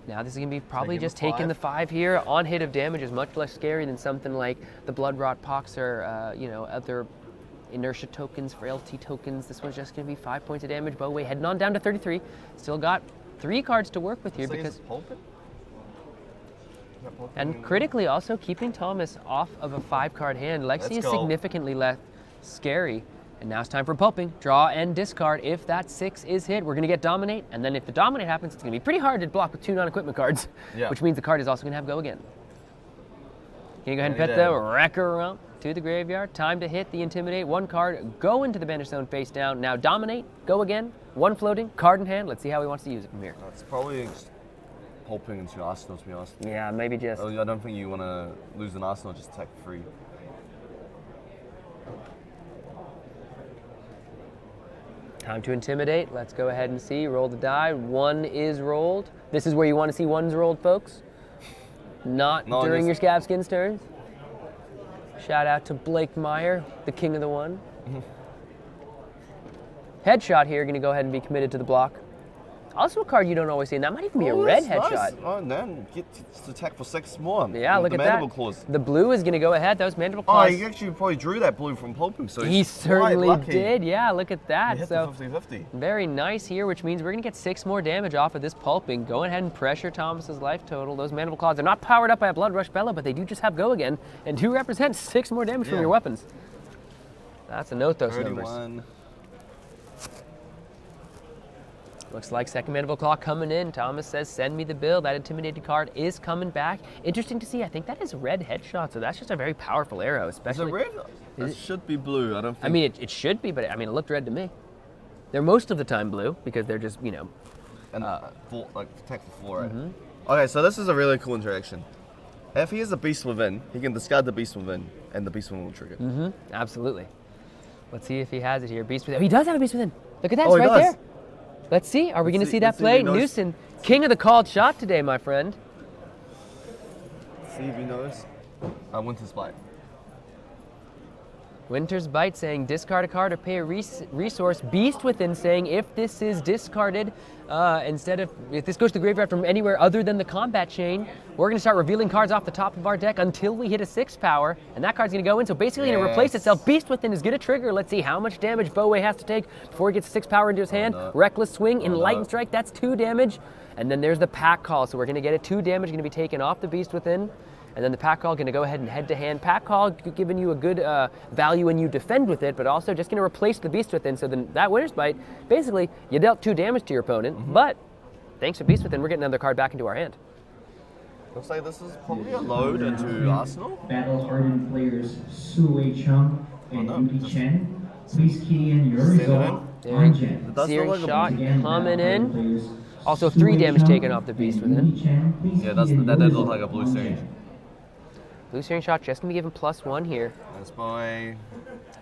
Now this is going to be probably just taking the 5 here. On hit of damage is much less scary than something like the Blood Rot Pox or, other inertia tokens, frailty tokens. This one's just going to be 5 points of damage. Boe heading on down to 33. Still got 3 cards to work with here because... And critically also keeping Thomas off of a 5-card hand. Lexi Let's is go. significantly less scary. And now it's time for pulping. Draw and discard. If that 6 is hit, we're going to get dominate. And then if the dominate happens, it's going to be pretty hard to block with 2 non-equipment cards, Yeah. which means the card is also going to have go again. Can you go ahead and pet Yeah. the Wrecker around to the graveyard? Time to hit the Intimidate. 1 card, go into the banish zone face down. Now dominate, go again. 1 floating, card in hand. Let's see how he wants to use it from here. It's probably pulping into Arsenal, to be honest. Yeah, maybe just. I don't think you want to lose an Arsenal, just attack free. Time to intimidate. Let's go ahead and see. Roll the die. 1 is rolled. This is where you want to see 1s rolled, folks. Not No, during this- your Scabskins turns. Shout out to Blake Meyer, the king of the 1. Headshot here, going to go ahead and be committed to the block. Also a card you don't always see, and that might even be a red that's headshot. Nice. Oh, then get to attack for 6 more. Yeah, look the at mandible that. claws. The blue is going to go ahead. Those mandible Oh, claws. he actually probably drew that blue from pulping, so He he's certainly quite lucky. did. Yeah, look at that. He hit So the 50-50. very nice here, which means we're going to get 6 more damage off of this pulping. Go ahead and pressure Thomas's life total. Those mandible claws are not powered up by a Blood Rush Bella, but they do just have go again and do represent 6 more damage from Yeah. your weapons. That's a note, those 31. numbers. Looks like second mandible claw coming in. Thomas says, send me the bill. That intimidated card is coming back. Interesting to see. I think that is red headshot, so that's just a very powerful arrow, especially. Is it red? It should be blue. I don't think. I mean, it should be, but I mean, it looked red to me. They're most of the time blue because they're just, and like attack for 4, right? Mhm. Okay, so this is a really cool interaction. If he has a beast within, he can discard the beast within, and the beast within will trigger. Mm-hmm. Absolutely. Let's see if he has it here. Beast within. Oh, he does have a beast within. Look at that. Oh, It's he right does. there. Let's see. Are we going to see that let's see if play? he knows. Newson, king of the called shot today, my friend. See if he knows. Winter's Bite. Winter's Bite saying discard a card or pay a resource. Beast Within saying if this is discarded, if this goes to the graveyard from anywhere other than the combat chain, we're going to start revealing cards off the top of our deck until we hit a 6 power, and that card's going to go in. So basically, going to replace itself. Beast Within is going to trigger. Let's see how much damage Boway has to take before he gets 6 power into his hand. no. Reckless Swing, Oh, Enlightened no. Strike, that's 2 damage. And then there's the Pack Call. So we're going to get a 2 damage going to be taken off the Beast Within. And then the Pack Call going to go ahead and head-to-hand. Pack Call giving you a good value when you defend with it, but also just going to replace the Beast Within. So then that Winter's Bite, basically, you dealt 2 damage to your opponent, but thanks to Beast Within, we're getting another card back into our hand. Looks like this is probably a load into Arsenal. Battle-hardened players Su Wei Chung and Yuki Chen. Please key in your Send it result in. on Jen. Searing Shot Again, coming battle-hardened in. players Also Su 3 Wei damage Chung taken off the Beast and Within. Yuki Chen. Please Yeah, key that in did your look result like a blue on series. Jen. Blue Searing Shot just going to be given +1 here. This boy,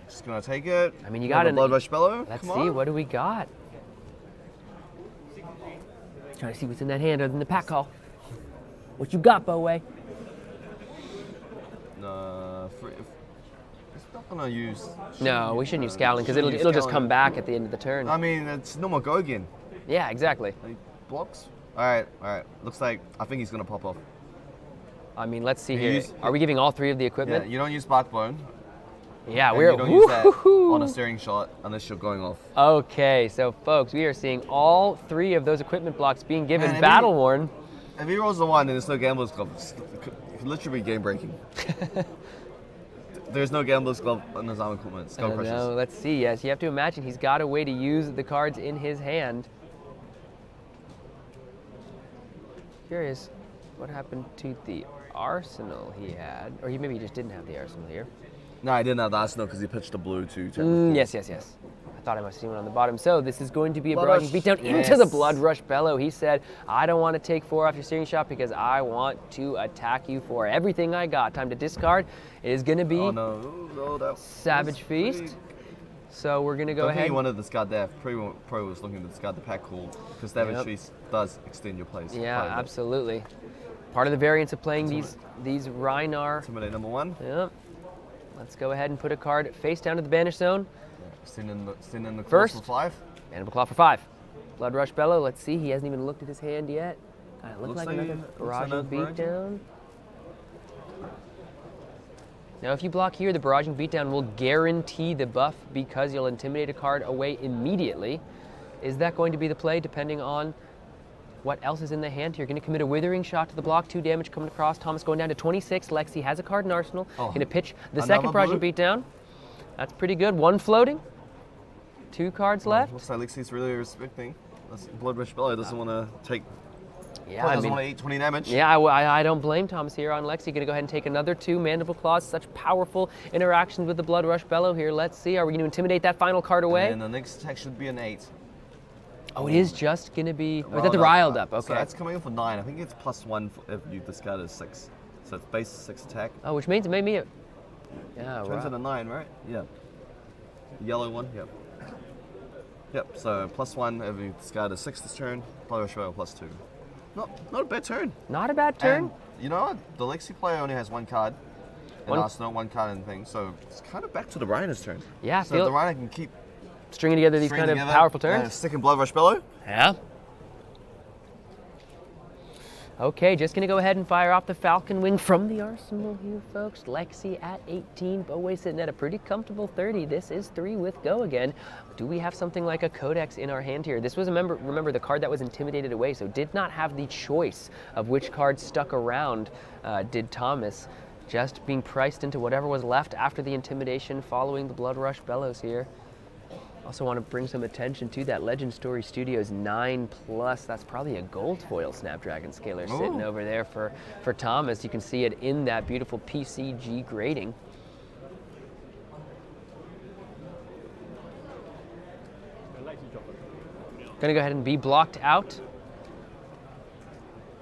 just gonna take it. I mean, you got a an- Blood Rush Bellow. Let's Come see, on. what do we got? Trying to see what's in that hand other than the Pack Call. What you got, Boway? It's not gonna use. No, we shouldn't use Scowling because Shouldn't use it'll just Scowling. come back at the end of the turn. I mean, it's no more go again. Yeah, exactly. He blocks. All right. Looks like I think he's gonna pop off. I mean, let's see You here. use- Are we giving all 3 of the Yeah, equipment? you don't use Backbone. Yeah, and we're you don't use that woo-hoo-hoo. on a steering shot unless you're going off. Okay, so folks, we are seeing all 3 of those equipment blocks being given Man, if battle he- worn. If he rolls the 1 and there's no Gambler's Glove, it could literally be game breaking. There's no Gambler's Glove on his arm equipment. Skull I Crushers. know, let's see. Yes, you have to imagine he's got a way to use the cards in his hand. Curious what happened to the arsenal he had, or maybe he just didn't have the arsenal here. No, I didn't have the Arsenal because he pitched the blue too. Yes. I thought I must have seen one on the bottom. So this is going to be a Blood barraging Rush. beatdown into the Yes. Blood Rush Bellow. He said, I don't want to take 4 off your steering shot because I want to attack you for everything I got. Time to discard. It is going to be Oh no, that Savage Feast. So we're going to go I ahead. think he wanted to discard that. Pro was looking to discard the Pack Call because Savage Yep. Feast does extend your plays. Yeah, quite a bit. absolutely. Part of the variance of playing these Rhinar. Intimidate number 1. Yep. Let's go ahead and put a card face down to the banish zone. Send in the claws First, for 5. Mandible Claw for 5. Blood Rush Bellow, let's see, he hasn't even looked at his hand yet. It looks like another barraging beatdown. Now if you block here, the barraging beatdown will guarantee the buff because you'll intimidate a card away immediately. Is that going to be the play depending on what else is in the hand here. Going to commit a withering shot to the block, 2 damage coming across. Thomas going down to 26. Lexi has a card in arsenal. Going to pitch the second project beatdown. That's pretty good. 1 floating. 2 cards left. Looks like Lexi's really respecting. Blood Rush Bellow doesn't want to take. Yeah, I doesn't mean, want to eat 20 damage. Yeah, I don't blame Thomas here on Lexi. Going to go ahead and take another 2 Mandible Claws. Such powerful interactions with the Blood Rush Bellow here. Let's see. Are we going to intimidate that final card away? And the next attack should be an 8. Oh, it is just going to be. Oh, is that the riled up? Okay. So that's coming in for 9. I think it's +1 if you discard a 6. So it's base 6 attack. Oh, which means it made me a. Yeah, Turns right. into 9, right? Yeah. The yellow one, yep. Yep, so +1 if you discard a 6 this turn, Blood Rush Bellow +2. Not a bad turn. Not a bad turn. And you know what? The Lexi player only has 1 card. And Arsenal, 1 card and thing. So it's kind of back to the Rhiner's turn. Yeah, so the Rhiner can keep stringing together these kind of powerful turns. Second Blood Rush Bellow. Yeah. Okay, just going to go ahead and fire off the Falcon Wing from the arsenal here, folks. Lexi at 18, Bowie sitting at a pretty comfortable 30. This is 3 with go again. Do we have something like a Codex in our hand here? This was, remember, the card that was intimidated away, so did not have the choice of which card stuck around, did Thomas. Just being priced into whatever was left after the intimidation following the Blood Rush Bellows here. Also want to bring some attention to that Legend Story Studios 9+. That's probably a gold foil Snapdragon Scaler sitting over there for Thomas. You can see it in that beautiful PCG grading. Going to go ahead and be blocked out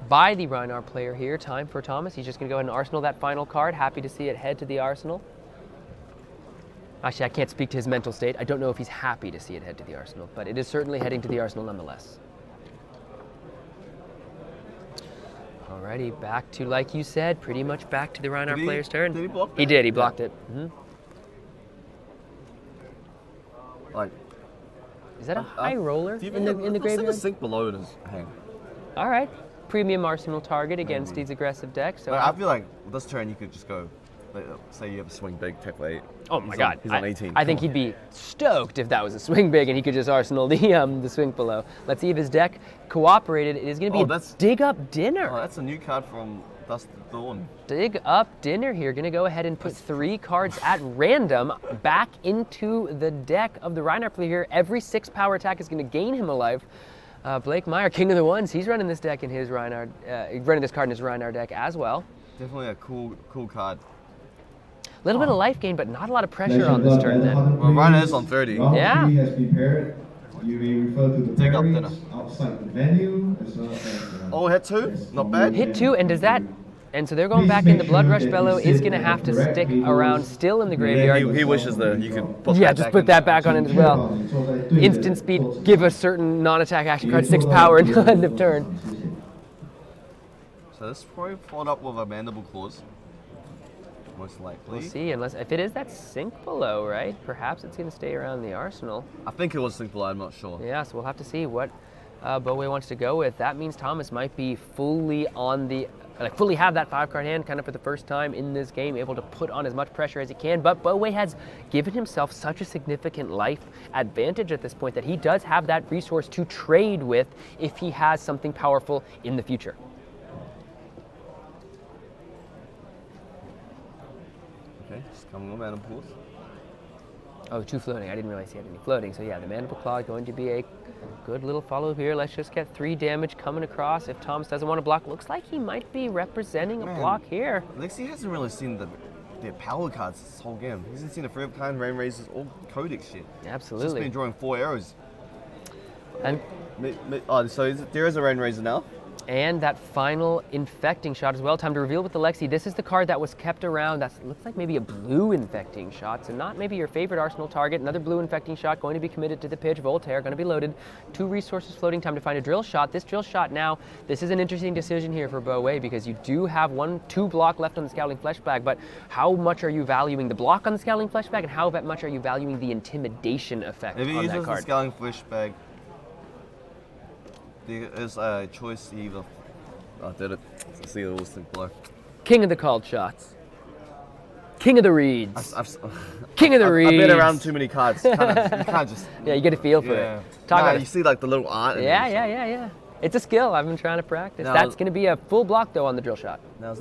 by the Rhinar player here. Time for Thomas. He's just going to go ahead and arsenal that final card. Happy to see it head to the arsenal. Actually, I can't speak to his mental state. I don't know if he's happy to see it head to the arsenal, but it is certainly heading to the arsenal nonetheless. Alrighty, back to, like you said, pretty much back to the Rhinar player's turn. Did he block He that? did, he blocked it. Like, is that a high roller in the graveyard? Let's sink below in his hand. All right, premium arsenal target against these aggressive decks. So Like, I feel like this turn you could just go, like, say you have a swing big, tech late. Oh my God! He's on 18. I think he'd be stoked if that was a swing big and he could just arsenal the swing below. Let's see if his deck cooperated. It is going to be a Dig Up Dinner. Oh, that's a new card from Dust Dawn. Dig Up Dinner here. Going to go ahead and put 3 cards at random back into the deck of the Rhinar player here. Every 6 power attack is going to gain him a life. Blake Meyer, King of the Ones, he's running this deck in his Rhinar, running this card in his Rhinar deck as well. Definitely a cool card. A little bit of life gain, but not a lot of pressure on this turn then. Well, Rhinar is on 30. Yeah. Has prepared. You may refer to the Dig Up pairings Dinner. outside the venue as well as. Oh, hit 2? Not bad. Hit 2, and does that... And so they're going back in. The Blood Rush Bellow is going to have to stick around still in the graveyard. He wishes that you could put Yeah, just put that back on it as well. Instant speed, give a certain non-attack action card 6 power until end of turn. So this is probably followed up with a Mandible Claws. Most likely. We'll see, unless if it is that sink below, right? Perhaps it's going to stay around the arsenal. I think it was sink below, I'm not sure. Yeah, so we'll have to see what Bowie wants to go with. That means Thomas might be fully on the, fully have that 5-card hand kind of for the first time in this game, able to put on as much pressure as he can. But Bowie has given himself such a significant life advantage at this point that he does have that resource to trade with if he has something powerful in the future. Okay, just coming with Mandible Claws. Oh, 2 floating. I didn't realize he had any floating. So yeah, the Mandible Claw going to be a good little follow here. Let's just get 3 damage coming across. If Thomas doesn't want to block, looks like he might be representing a block here. Lexi hasn't really seen their power cards this whole game. He hasn't seen a free of kind, rain raisers, all Codex shit. Absolutely. He's just been drawing 4 arrows. And so there is a rain raiser now. And that final infecting shot as well. Time to reveal with the Lexi. This is the card that was kept around. That looks like maybe a blue infecting shot. So not maybe your favorite arsenal target. Another blue infecting shot going to be committed to the pitch. Voltaire going to be loaded. 2 resources floating. Time to find a drill shot. This drill shot now, this is an interesting decision here for Bowie because you do have 2 block left on the Scowling Flesh Bag, but how much are you valuing the block on the Scowling Flesh Bag and how much are you valuing the intimidation effect If he on that uses card? the Scowling Flesh Bag, there is a choice either. I did it. Let's see the sink below. King of the called shots. King of the reads. King of the I've reads. been around too many cards. You can't just. Yeah, you get a feel for it. Nah, Talk about you see like the little art. Yeah. It's a skill. I've been trying to practice. Now- That's going to be a full block, though, on the drill shot. Now,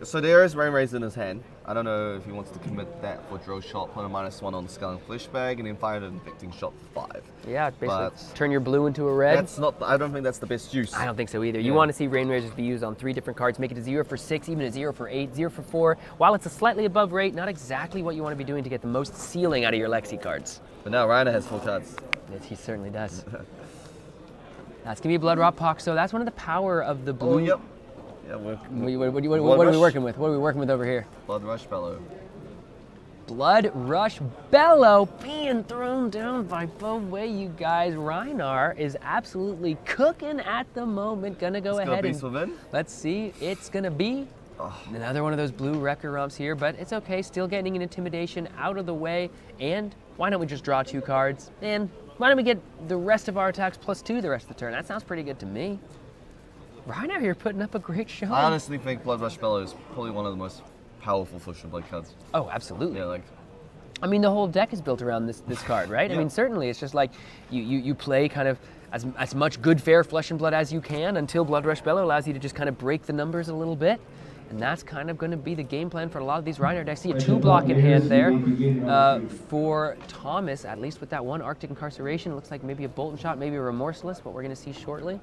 so there is Rain Razor in his hand. I don't know if he wants to commit that for drill shot, put a -1 on the Sculling Flesh Bag, and then fire an infecting shot for 5. Yeah, basically But turn your blue into a red. That's not. I don't think that's the best use. I don't think so either. Yeah. You want to see Rain Razors be used on 3 different cards, make it a 0 for 6, even a 0 for 8, 0 for 4. While it's a slightly above rate, not exactly what you want to be doing to get the most ceiling out of your Lexi cards. But now Rhino has 4 cards. Yes, he certainly does. That's going to be a Blood Rot Pock, so that's one of the power of the blue. Oh, yep. Yeah, What are we working with? What are we working with over here? Blood Rush Bellow. Blood Rush Bellow being thrown down by Bo Wei, you guys. Reinar is absolutely cooking at the moment. Gonna go ahead and let's see. It's gonna be another one of those blue wrecker romps here, but it's okay. Still getting an intimidation out of the way. And why don't we just draw 2 cards? And why don't we get the rest of our attacks +2 the rest of the turn? That sounds pretty good to me. Reinar here putting up a great show. I honestly think Blood Rush Bellow is probably one of the most powerful Flesh and Blood cards. Oh, absolutely. Yeah, like. I mean, the whole deck is built around this card, right? Yeah. I mean, certainly, it's just like you play kind of as much good, fair Flesh and Blood as you can until Blood Rush Bellow allows you to just kind of break the numbers a little bit. And that's kind of going to be the game plan for a lot of these Reinar decks. See a 2-block in hand there for Thomas, at least with that one Arctic Incarceration. Looks like maybe a Bolt and Shot, maybe a Remorseless, but we're going to see shortly.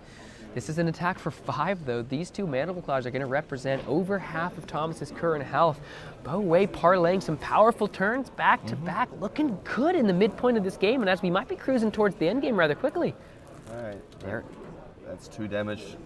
This is an attack for 5, though. These 2 Mandible Claws are going to represent over half of Thomas's current health. Bo Wei parlaying some powerful turns back to back, looking good in the midpoint of this game, and as we might be cruising towards the end game rather quickly. All right. There. That's 2 damage.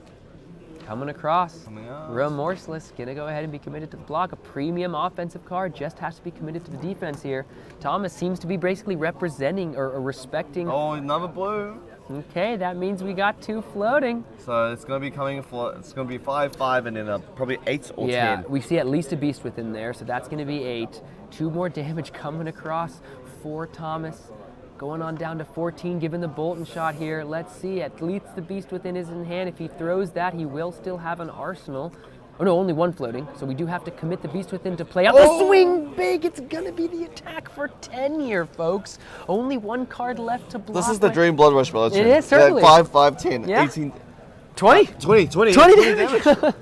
Coming across. Coming out. Remorseless, gonna go ahead and be committed to the block. A premium offensive card, just has to be committed to the defense here. Thomas seems to be basically representing or respecting. Oh, another blue. Okay, that means we got 2 floating. So it's going to be coming for, it's going to be 5, 5, and then probably 8 or 10. Yeah, we see at least a beast within there, so that's going to be 8. 2 more damage coming across for Thomas. Going on down to 14, given the bolt and shot here. Let's see, at least the beast within is in hand. If he throws that, he will still have an arsenal. Oh no, only 1 floating, so we do have to commit the beast within to play out the swing big. It's gonna be the attack for 10 here, folks. Only 1 card left to block. This is the dream Blood Rush Bellow. It is, certainly. 5, 5, 10, Yeah. 18. 20? 20 damage.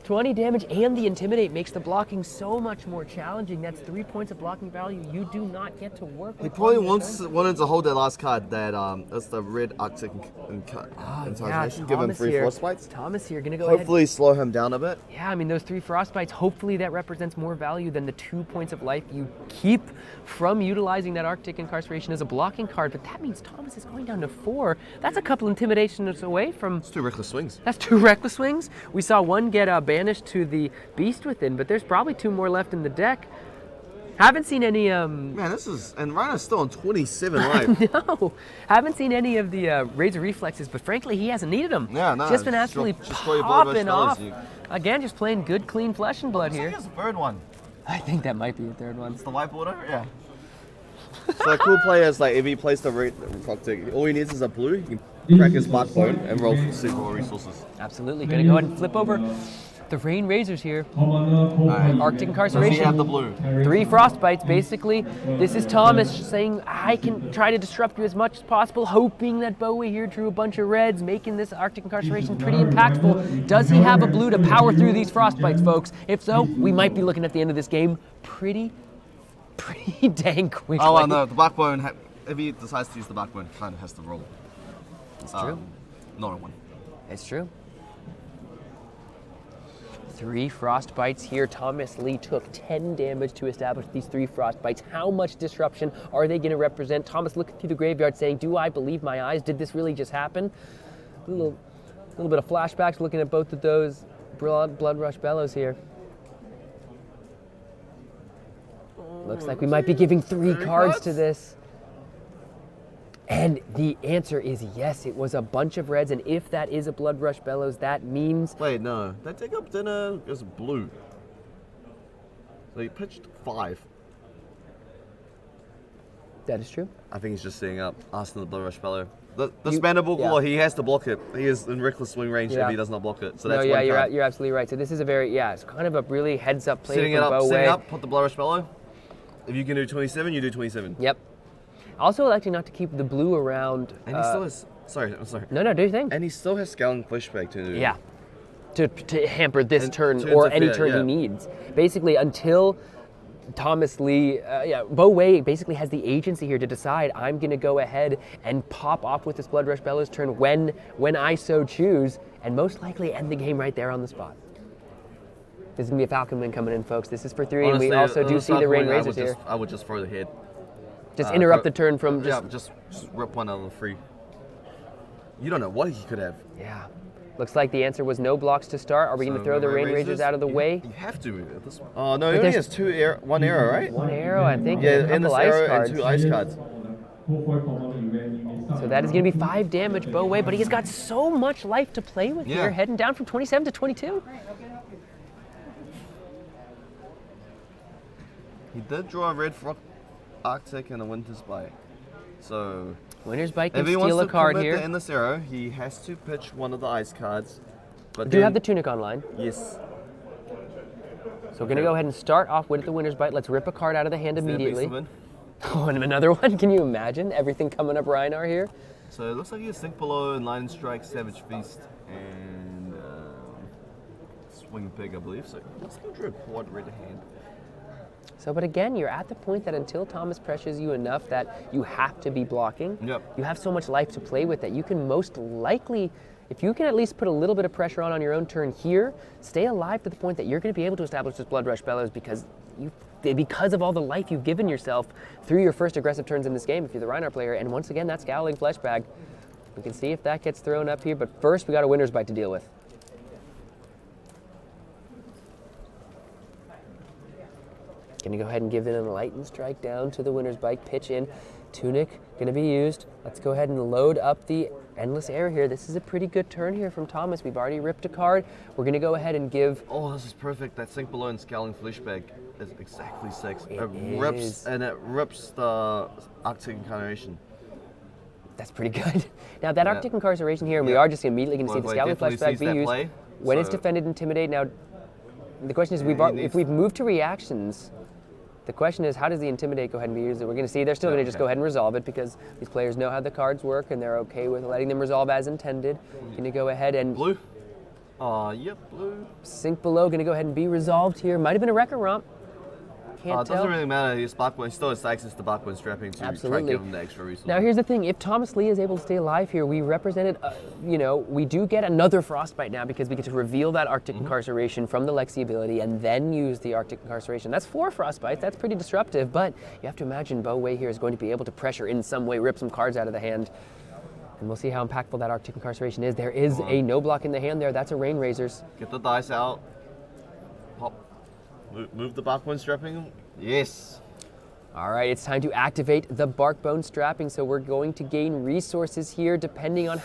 20 damage, and the Intimidate makes the blocking so much more challenging. That's 3 points of blocking value you do not get to work with. He probably wanted to hold that last card. That's the red Arctic Incarceration. Give him 3 Frostbites. Thomas here, gonna go ahead. Hopefully slow him down a bit. Yeah, I mean, those 3 Frostbites, hopefully that represents more value than the 2 points of life you keep from utilizing that Arctic Incarceration as a blocking card. But that means Thomas is going down to 4. That's a couple Intimidations away from... It's 2 Reckless Swings. That's 2 Reckless Swings. We saw 1 get banished to the Beast within, but there's probably 2 more left in the deck. Haven't seen any... Man, this is... And Rhino's still on 27 life. No, haven't seen any of the Razor Reflexes, but frankly, he hasn't needed them. Yeah, no. Just been absolutely popping off. Again, just playing good, clean Flesh and Blood here. It's the 3rd one. I think that might be the 3rd one. It's the white border? Yeah. So a cool player is like, if he plays the red Arctic, all he needs is a blue, he can crack his backbone and roll for super resources. Absolutely. Gonna go ahead and flip over the Rain Razors here. Arctic Incarceration. Does he have the blue? 3 Frostbites, basically. This is Thomas saying, I can try to disrupt you as much as possible, hoping that Bo Wei here drew a bunch of reds, making this Arctic Incarceration pretty impactful. Does he have a blue to power through these Frostbites, folks? If so, we might be looking at the end of this game pretty dang quickly. Oh, well, no, the backbone, if he decides to use the backbone, he kind of has to roll. It's true. Not a 1. It's true. 3 Frostbites here. Thomas Lee took 10 damage to establish these 3 Frostbites. How much disruption are they going to represent? Thomas looking through the graveyard saying, do I believe my eyes? Did this really just happen? A little bit of flashbacks looking at both of those Blood Rush Bellows here. Looks like we might be giving 3 cards to this. And the answer is yes, it was a bunch of reds, and if that is a Blood Rush Bellows, that means... Wait, no. That Take Up Dinner is blue. So he pitched 5. That is true. I think he's just setting up Arsenal the Blood Rush Bellow. The Mandible Claw, he has to block it. He is in reckless swing range if he does not block it. So that's one card. You're absolutely right. So this is a very, it's kind of a really heads-up play Setting from Bo Wei. Setting up, put the Blood Rush Bellow. If you can do 27, you do 27. Yep. Also electing not to keep the blue around. And he still has Sorry, I'm sorry. No, do your thing. And he still has Scowling Fleshbag to do. Yeah. To hamper this And turn to or any interfere, turn he needs. Basically, until Thomas Lee, Bo Wei basically has the agency here to decide, I'm going to go ahead and pop off with this Blood Rush Bellows turn when I so choose, and most likely end the game right there on the spot. This is going to be a Falcon win coming in, folks. This is for 3, Honestly, and we also do see the Rain Razors here. I would just throw the head. Just interrupt the turn from just rip one out of the 3. You don't know what he could have. Yeah. Looks like the answer was no blocks to start. Are we going to throw the Rain Razors out of the way? You have to at this point. Oh, no, he only has one arrow, right? One arrow, I think. Yeah, and in this ice arrow cards. and 2 ice cards. So that is going to be 5 damage Bo Wei, but he's got so much life to play with here, heading down from 27 to 22. He did draw a Red Frog Arctic and a Winter's Bite. So Winter's Bite can if he steal wants a to card commit here. the Endless Arrow, he has to pitch one of the ice cards. But Do you have the Tunic online? Yes. So we're going to go ahead and start off with the Winter's Bite. Let's rip a card out of the hand Is there a immediately. Beastman? Oh, and another one. Can you imagine everything coming up Rhinar here? So it looks like he has Sink Below, Lightning Strike, Savage Feast, and Swing Pig, I believe. So he looks like he drew a quad red hand. So, but again, you're at the point that until Thomas pressures you enough that you have to be blocking, you have so much life to play with that you can most likely, if you can at least put a little bit of pressure on your own turn here, stay alive to the point that you're going to be able to establish this Blood Rush Bellows because of all the life you've given yourself through your first aggressive turns in this game if you're the Rhinar player. And once again, that Scowling Fleshbag. We can see if that gets thrown up here, but first we got a Winter's Bite to deal with. Gonna go ahead and give it a Lightning Strike down to the Winter's Bite, pitch in. Tunic gonna be used. Let's go ahead and load up the Endless Air here. This is a pretty good turn here from Thomas. We've already ripped a card. We're gonna go ahead and give... Oh, this is perfect. That Sink Below and Scowling Fleshbag is exactly 6. It rips the Arctic Incarnation. That's pretty good. Now that Arctic Incarceration here, and we are just immediately gonna see the Scowling Fleshbag be used. Play, when it's defended, intimidate. Now, the question is, if we've moved to reactions, the question is, how does the Intimidate go ahead and be used? We're going to see they're still going to just go ahead and resolve it because these players know how the cards work and they're okay with letting them resolve as intended. Going to go ahead and... Blue. Yep, blue. Sink Below, going to go ahead and be resolved here. Might have been a Wrecker Romp. Can't tell. It doesn't really matter. He's still has access to Barkwind strapping to try to give him the extra resource. Now here's the thing, if Thomas Lee is able to stay alive here, we represented, we do get another Frostbite now because we get to reveal that Arctic Incarceration from the Lexi ability and then use the Arctic Incarceration. That's 4 Frostbites, that's pretty disruptive, but you have to imagine Bo Wei here is going to be able to pressure in some way, rip some cards out of the hand. And we'll see how impactful that Arctic Incarceration is. There is a no block in the hand there, that's a Rain Razors. Get the dice out. Pop. Move the Barkwind strapping. Yes. All right, it's time to activate the Barkbone strapping. So we're going to gain resources here depending on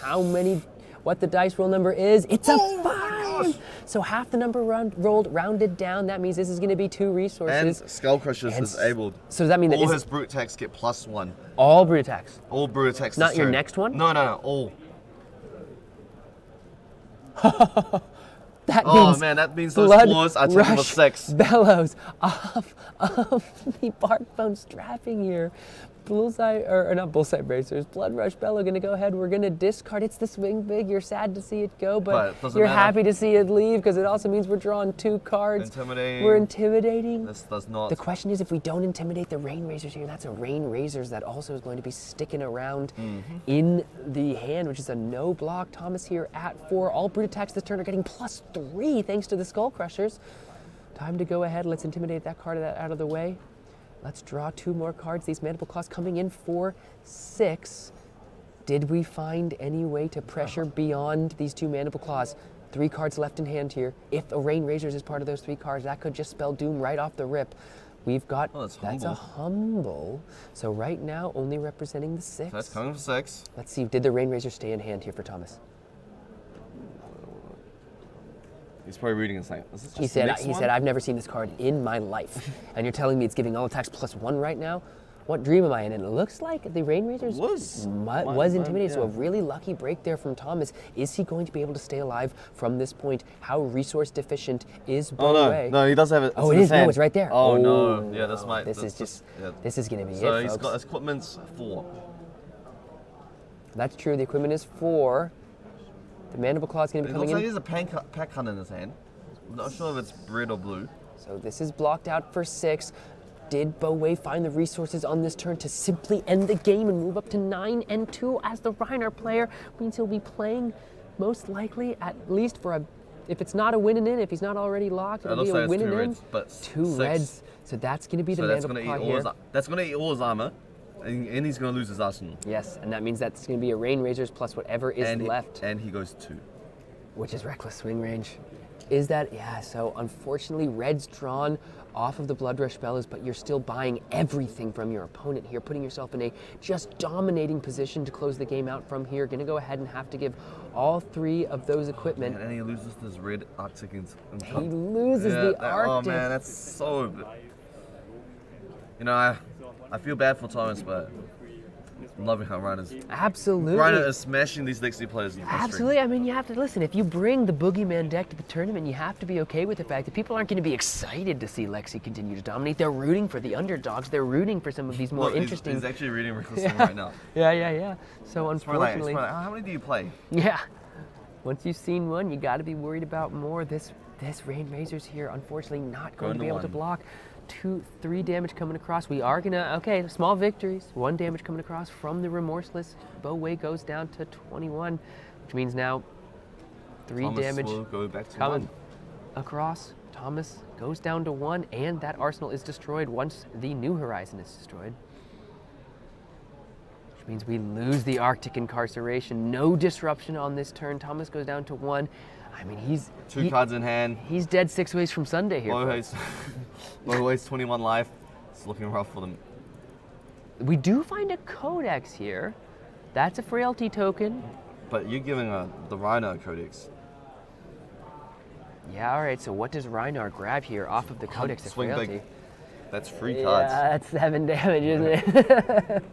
what the dice roll number is. It's a 5! So half the number rolled rounded down. That means this is going to be 2 resources. And Skull Crushers disabled. So does that mean that all his brute attacks get +1? All brute attacks? All brute attacks. Not your next one? No, all. That means those claws are taking a 6. Bellows off of the Barkbone strapping here. Bullseye, or not Bullseye Bracers, Blood Rush Bellow gonna go ahead. We're gonna discard. It's the Swing Big. You're sad to see it go, but you're happy to see it leave because it also means we're drawing 2 cards. Intimidating. We're intimidating. This does not. The question is, if we don't intimidate the Rain Razors here, that's a Rain Razors that also is going to be sticking around in the hand, which is a no block. Thomas here at 4. All brute attacks this turn are getting +3 thanks to the Skull Crushers. Time to go ahead. Let's intimidate that card out of the way. Let's draw 2 more cards. These Mandible Claws coming in for 6. Did we find any way to pressure beyond these 2 Mandible Claws? 3 cards left in hand here. If a Rain Razors is part of those 3 cards, that could just spell doom right off the rip. We've got, that's a humble. So right now, only representing the 6. That's coming for 6. Let's see, did the Rain Razor stay in hand here for Thomas? He's probably reading his name. He said, I've never seen this card in my life. And you're telling me it's giving all attacks +1 right now? What dream am I in? And it looks like the Rain Razors was intimidated. So a really lucky break there from Thomas. Is he going to be able to stay alive from this point? How resource deficient is Bo Wei? No, he does have it. Oh, it is. No, it's right there. Oh no. Yeah, this might. This is going to be it, So he's folks. got equipment's 4. That's true. The equipment is 4. The Mandible Claw is going to be It coming looks in. like there's a pack hunt in his hand. I'm not sure if it's red or blue. So this is blocked out for 6. Did Bo Wei find the resources on this turn to simply end the game and move up to 9-2 as the Reiner player? Means he'll be playing most likely at least for a, if it's not a win and in, if he's not already locked, it'll be a win and in. Reds, but 2 6. reds. So that's going to be the Mandible Claw here. That's going to eat all his armor, and he's going to lose his arsenal. Yes, and that means that's going to be a Rain Razors plus whatever is left. And he goes 2. Which is reckless swing range. Is that, yeah, so unfortunately red's drawn off of the Blood Rush Bellows, but you're still buying everything from your opponent here, putting yourself in a just dominating position to close the game out from here. Gonna go ahead and have to give all 3 of those equipment. And he loses this red Arctic. He loses the Arctic. Oh man, that's so... You know, I feel bad for Thomas, but I'm loving how Reiner's... Absolutely. Reiner is smashing these Lexi players. Absolutely. I mean, you have to listen. If you bring the Boogeyman deck to the tournament, you have to be okay with the fact that people aren't going to be excited to see Lexi continue to dominate. They're rooting for the underdogs. They're rooting for some of these more interesting... He's actually reading Reckless right now. Yeah. So unfortunately... It's how many do you play? Yeah. Once you've seen one, you got to be worried about more. This Rain Razors here, unfortunately, not going to be able to block. 3 damage coming across. We are gonna, okay, small victories. 1 damage coming across from the Remorseless. Bo Wei goes down to 21, which means now 3 Thomas damage will go back to coming 1. across. Thomas goes down to 1, and that arsenal is destroyed once the New Horizon is destroyed. Which means we lose the Arctic Incarceration. No disruption on this turn. Thomas goes down to 1. I mean, he's... 2 cards in hand. He's dead 6 ways from Sunday here. Bo Wei's 21 life. It's looking rough for them. We do find a Codex here. That's a Frailty token. But you're giving the Reiner Codex. Yeah, all right, so what does Reinar grab here off of the Codex of Swing Frailty? big. That's 3 cards. Yeah, that's 7 damage, isn't it?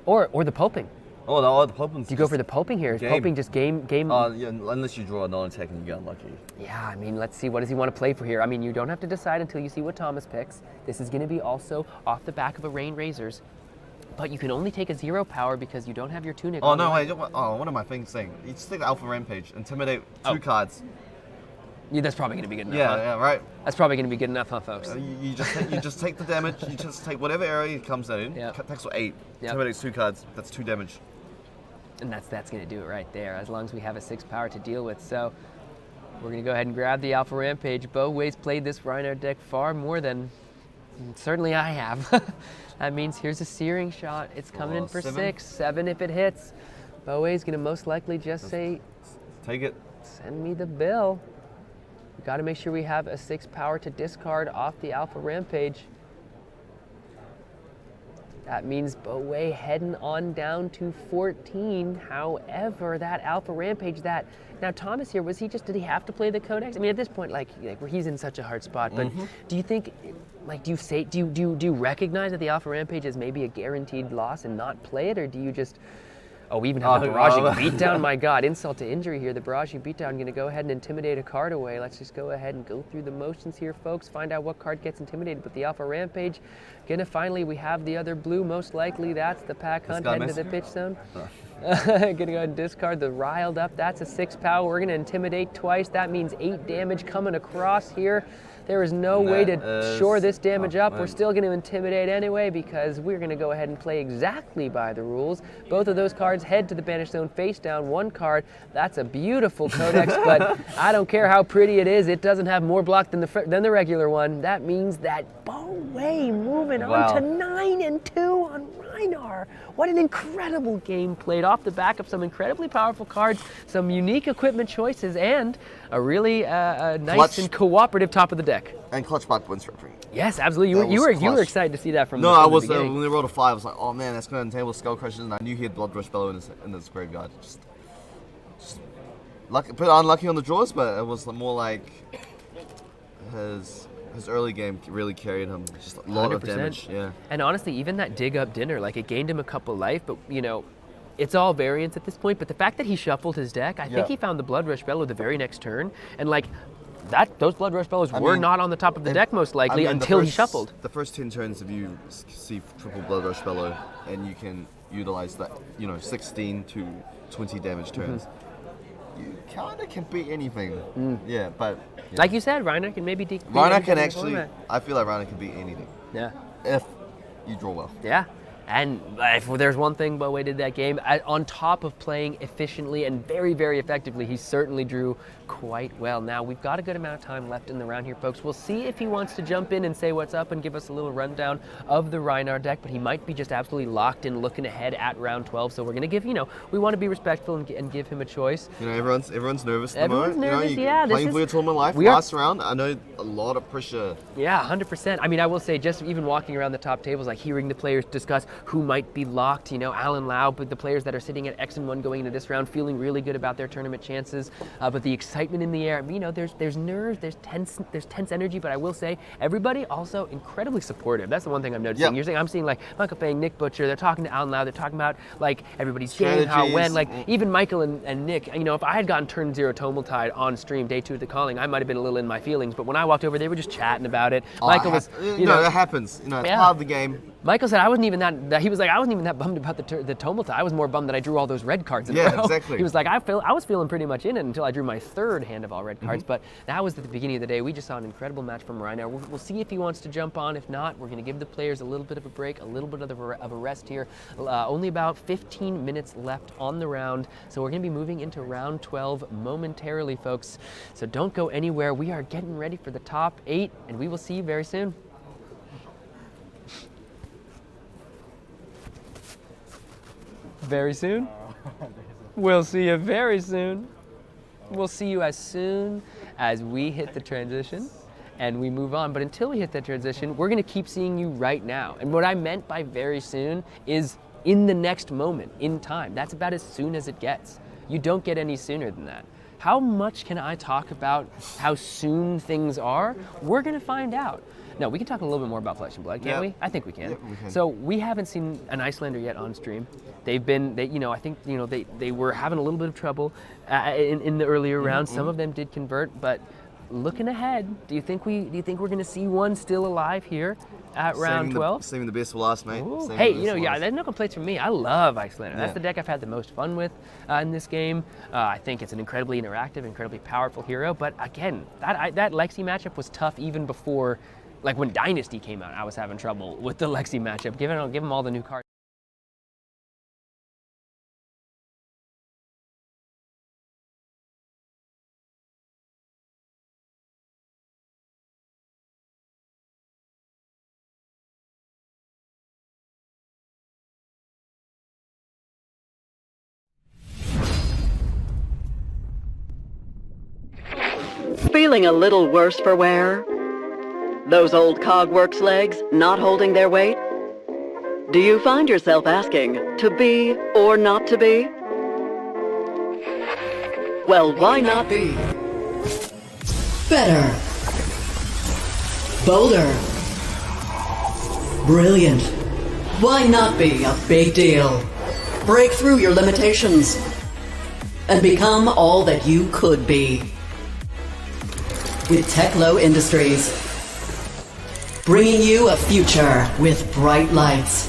or the Pulping. Oh, the Pulping. Do you go for the Pulping here? Is Pulping just game? Yeah, unless you draw a non-attack and you get unlucky. Yeah, I mean, let's see. What does he want to play for here? I mean, you don't have to decide until you see what Thomas picks. This is going to be also off the back of a Rain Razors. But you can only take a 0 power because you don't have your Tunic. Oh, no, wait. Oh, what am I saying? You just take the Alpha Rampage. Intimidate 2 cards. Yeah, that's probably going to be good enough. Yeah, right. That's probably going to be good enough, huh, folks? You just take the damage. You just take whatever area it comes in. Yeah. Attacks for 8. Intimidates 2 cards. That's 2 damage. And that's going to do it right there, as long as we have a 6 power to deal with. So we're going to go ahead and grab the Alpha Rampage. Bo Wei's played this Reiner deck far more than certainly I have. That means here's a Searing Shot. It's coming in for 6. 7 if it hits. Bo Wei's going to most likely just say, take it. Send me the bill. We got to make sure we have a 6 power to discard off the Alpha Rampage. That means Bo Wei heading on down to 14. However, that Alpha Rampage, now Thomas here, did he have to play the Codex? I mean, at this point, like he's in such a hard spot. But do you think, do you recognize that the Alpha Rampage is maybe a guaranteed loss and not play it, or do you just? Oh, we even have the Barraging Beatdown. My God, insult to injury here. The Barraging Beatdown going to go ahead and intimidate a card away. Let's just go ahead and go through the motions here, folks. Find out what card gets intimidated with the Alpha Rampage. Finally, we have the other blue. Most likely, that's the Pack Hunt heading to the pitch zone. Gonna go ahead and discard the Riled Up. That's a 6 power. We're gonna intimidate twice. That means 8 damage coming across here. There is no way to shore this damage up. We're still going to intimidate anyway because we're going to go ahead and play exactly by the rules. Both of those cards head to the Banish Zone face down. 1 card, that's a beautiful Codex, but I don't care how pretty it is. It doesn't have more block than the regular one. That means that Bo Wei moving on to 9-2 on Reinar. What an incredible game played off the back of some incredibly powerful cards, some unique equipment choices, and a really nice and cooperative top of the deck. And clutch spot win structuring. Yes, absolutely. You were excited to see that from the beginning. I was when they rolled a 5. I was like, oh man, that's going to enable Skull Crushers, and I knew he had Blood Rush Bellow in his graveyard. Just lucky, a bit unlucky on the draws, but it was more like his early game really carried him. Just a lot of damage. Yeah. And honestly, even that dig up dinner, it gained him a couple life, but it's all variance at this point. But the fact that he shuffled his deck, I think he found the Blood Rush Bellow the very next turn, and those Blood Rush Bellows were not on the top of the deck most likely until he shuffled. The first 10 turns, if you see triple Blood Rush Bellow, and you can utilize that, 16 to 20 damage turns, you kind of can beat anything. Yeah, but like you said, Reiner can maybe beat Reiner can anything in the actually. format. I feel like Reiner can beat anything. Yeah. If you draw well. Yeah. And if there's one thing Boe did that game, on top of playing efficiently and very, very effectively, he certainly drew quite well. Now, we've got a good amount of time left in the round here, folks. We'll see if he wants to jump in and say what's up and give us a little rundown of the Reinar deck, but he might be just absolutely locked in looking ahead at round 12. So we're going to give, we want to be respectful and give him a choice. Everyone's nervous at the Everyone's moment. nervous, yeah. Playing for your tournament life, last round, I know a lot of pressure. Yeah, 100%. I mean, I will say, just even walking around the top tables, like hearing the players discuss who might be locked, Alan Lau, but the players that are sitting at X and 1 going into this round feeling really good about their tournament chances. But the excitement in the air, there's nerves, there's tense energy, but I will say everybody also incredibly supportive. That's the one thing I'm noticing. Yep. I'm seeing like Michael Fang, Nick Butcher, they're talking to Alan Lau, they're talking about like everybody's game, how it went. Like even Michael and Nick, if I had gotten turn 0 Tomaltide on stream day 2 of the Calling, I might have been a little in my feelings, but when I walked over, they were just chatting about it. Michael was, that happens. It's part of the game. Michael said I wasn't even that. He was like, I wasn't even that bummed about the Tomalta. I was more bummed that I drew all those red cards in a row. Exactly. He was like, I was feeling pretty much in it until I drew my third hand of all red cards. But that was at the beginning of the day. We just saw an incredible match from Reiner. We'll see if he wants to jump on. If not, we're going to give the players a little bit of a break, a little bit of a rest here. Only about 15 minutes left on the round, so we're going to be moving into round 12 momentarily, folks. So don't go anywhere. We are getting ready for the top 8, and we will see you very soon. Very soon. We'll see you very soon. We'll see you as soon as we hit the transition and we move on. But until we hit that transition, we're going to keep seeing you right now. And what I meant by very soon is in the next moment, in time. That's about as soon as it gets. You don't get any sooner than that. How much can I talk about how soon things are? We're going to find out. No, we can talk a little bit more about Flesh and Blood, can't we? I think we can. We can. So we haven't seen an Icelander yet on stream. They were having a little bit of trouble in the earlier rounds. Some of them did convert, but looking ahead, do you think we're going to see one still alive here at round 12? Saving the best for last, mate. Hey, there's no complaints from me. I love Icelander. That's the deck I've had the most fun with in this game. I think it's an incredibly interactive, incredibly powerful hero. But again, that Lexi matchup was tough even before. Like when Dynasty came out, I was having trouble with the Lexi matchup. Give them all the new cards. Feeling a little worse for wear? Those old Cogworks legs not holding their weight? Do you find yourself asking, to be or not to be? Well, why not be? Better. Bolder. Brilliant. Why not be a big deal? Break through your limitations and become all that you could be. With Techlo Industries, bringing you a future with bright lights.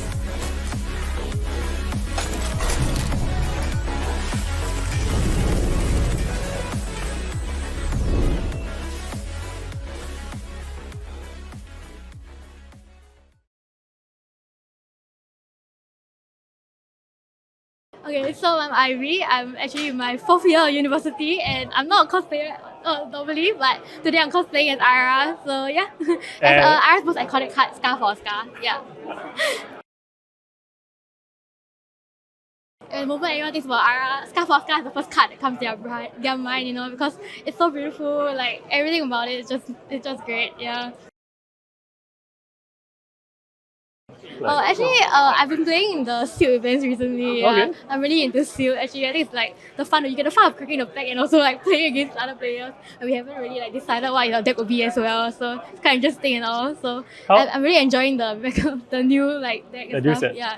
Okay, so I'm Ivy. I'm actually in my 4th year of university and I'm not a cosplayer normally, but today I'm cosplaying as Ara. So yeah, as Ara's most iconic card, Scar for Scar. Yeah. And the moment anyone thinks about Ara, Scar for Scar is the first card that comes to their mind, because it's so beautiful. Like everything about it is just great. Yeah. I've been playing in the Seal events recently. Yeah. Okay. I'm really into Seal. Actually, I think it's like you get the fun of cracking the pack and also like playing against other players. And we haven't really like decided what your deck will be as well. So it's kind of interesting and all. So I'm really enjoying the new like deck and stuff. Yeah.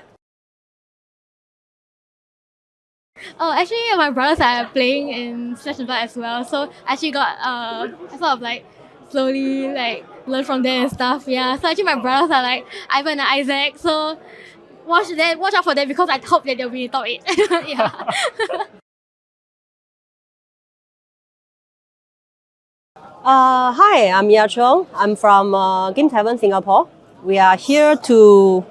My brothers are playing in Flesh and Blood as well. So I actually got I sort of like slowly like learn from them and stuff. Yeah. So actually my brothers are like Ivan and Isaac. So watch out for them because I hope that they'll be top 8. Yeah. Hi, I'm Ya Chong. I'm from Game Tavern, Singapore. We are here to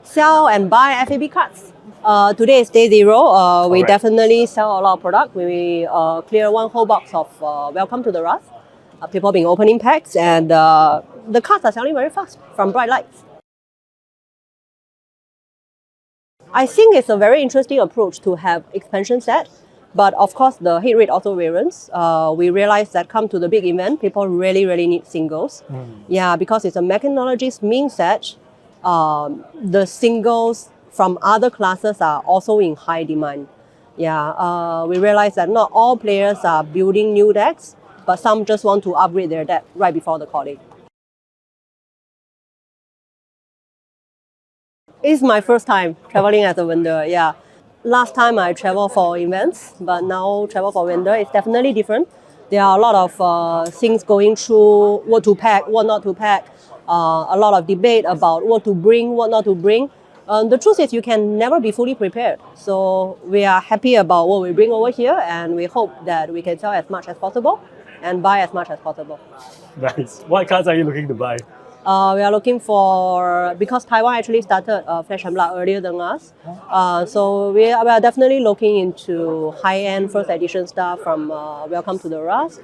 sell and buy FAB cards. Today is day 0. We definitely sell a lot of product. We clear one whole box of Welcome to the Rust. People been opening packs, and the cards are selling very fast from Bright Lights. I think it's a very interesting approach to have expansion set. But of course, the hit rate auto variants, we realize that come to the big event, people really need singles. Yeah, because it's a mechanologist means that the singles from other classes are also in high demand. Yeah, we realize that not all players are building new decks, but some just want to upgrade their deck right before the calling. It's my first time traveling as a vendor, yeah. Last time I traveled for events, but now travel for vendor is definitely different. There are a lot of things going through, what to pack, what not to pack, a lot of debate about what to bring, what not to bring. The truth is you can never be fully prepared. So we are happy about what we bring over here, and we hope that we can sell as much as possible and buy as much as possible. Nice. What cards are you looking to buy? We are looking for, because Taiwan actually started Flesh and Blood earlier than us, so we are definitely looking into high-end first edition stuff from Welcome to the Rust,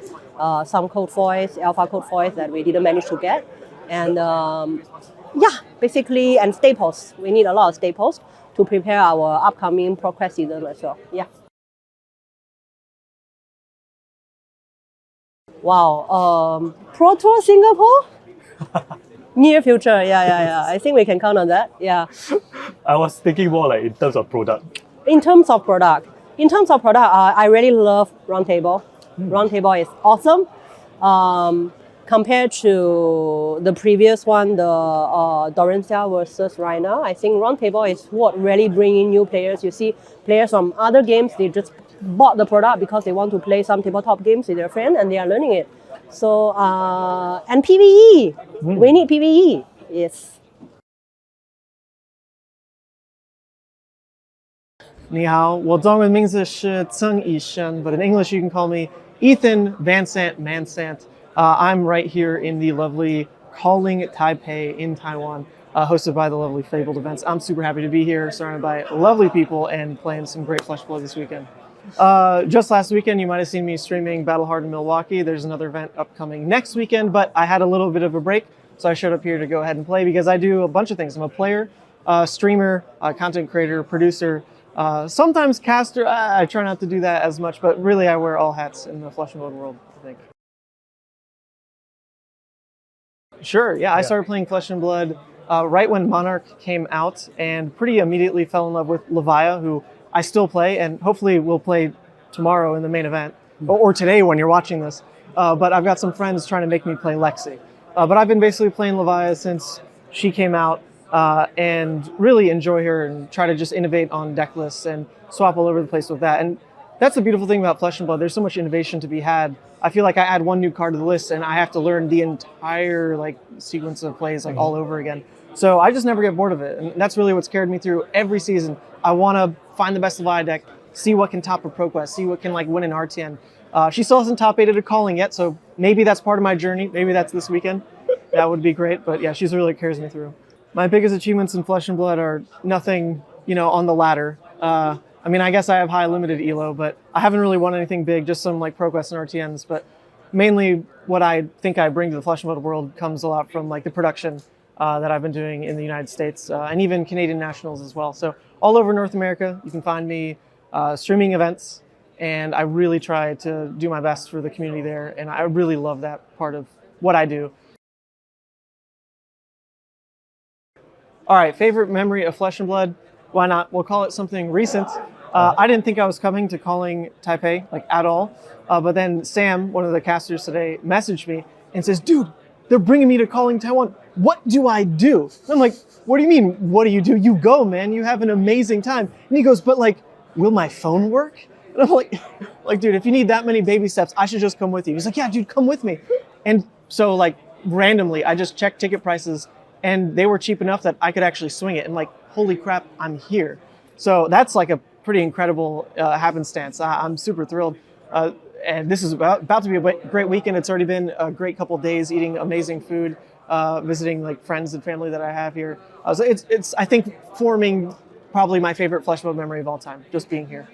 some code foils, alpha code foils that we didn't manage to get, and yeah, basically, and staples. We need a lot of staples to prepare our upcoming ProQuest season as well. Yeah. Wow, Pro Tour Singapore? Near future, yeah. I think we can count on that, yeah. I was thinking more like in terms of product. In terms of product, I really love Roundtable. Roundtable is awesome. Compared to the previous one, the Dorencia versus Reina, I think Roundtable is what really bring in new players. You see players from other games, they just bought the product because they want to play some tabletop games with their friend and they are learning it. So, and PvE, we need PvE, yes. 你好，我中文名字是曾以生, but in English you can call me Ethan Vansant Mansant. I'm right here in the lovely Calling Taipei in Taiwan, hosted by the lovely Fabled Events. I'm super happy to be here, surrounded by lovely people and playing some great Flesh Blood this weekend. Just last weekend, you might have seen me streaming Battle Hard in Milwaukee. There's another event upcoming next weekend, but I had a little bit of a break, so I showed up here to go ahead and play because I do a bunch of things. I'm a player, streamer, content creator, producer, sometimes caster. I try not to do that as much, but really I wear all hats in the Flesh and Blood world, I think. Sure, yeah, I started playing Flesh and Blood right when Monarch came out and pretty immediately fell in love with Levia, who I still play and hopefully will play tomorrow in the main event, or today when you're watching this. But I've got some friends trying to make me play Lexi. But I've been basically playing Levia since she came out and really enjoy her and try to just innovate on deck lists and swap all over the place with that. And that's the beautiful thing about Flesh and Blood. There's so much innovation to be had. I feel like I add one new card to the list and I have to learn the entire sequence of plays all over again. So I just never get bored of it. And that's really what's carried me through every season. I want to find the best Levia deck, see what can top a ProQuest, see what can win an RTN. She still hasn't top 8'd a Calling yet, so maybe that's part of my journey. Maybe that's this weekend. That would be great. But yeah, she's really carries me through. My biggest achievements in Flesh and Blood are nothing, on the ladder. I mean, I guess I have high limited ELO, but I haven't really won anything big, just some ProQuest and RTNs. But mainly what I think I bring to the Flesh and Blood world comes a lot from the production that I've been doing in the United States and even Canadian nationals as well. So all over North America, you can find me streaming events, and I really try to do my best for the community there. And I really love that part of what I do. All right, favorite memory of Flesh and Blood? Why not? We'll call it something recent. I didn't think I was coming to Calling Taipei, at all. But then Sam, one of the casters today, messaged me and says, dude, they're bringing me to Calling Taiwan. What do I do? And I'm like, what do you mean, what do you do? You go, man. You have an amazing time. And he goes, but will my phone work? And I'm like, dude, if you need that many baby steps, I should just come with you. He's like, yeah, dude, come with me. And so randomly, I just checked ticket prices and they were cheap enough that I could actually swing it. And like, holy crap, I'm here. So that's like a pretty incredible happenstance. I'm super thrilled. And this is about to be a great weekend. It's already been a great couple of days eating amazing food, visiting like friends and family that I have here. So it's I think forming probably my favorite Flesh Mode memory of all time, just being here.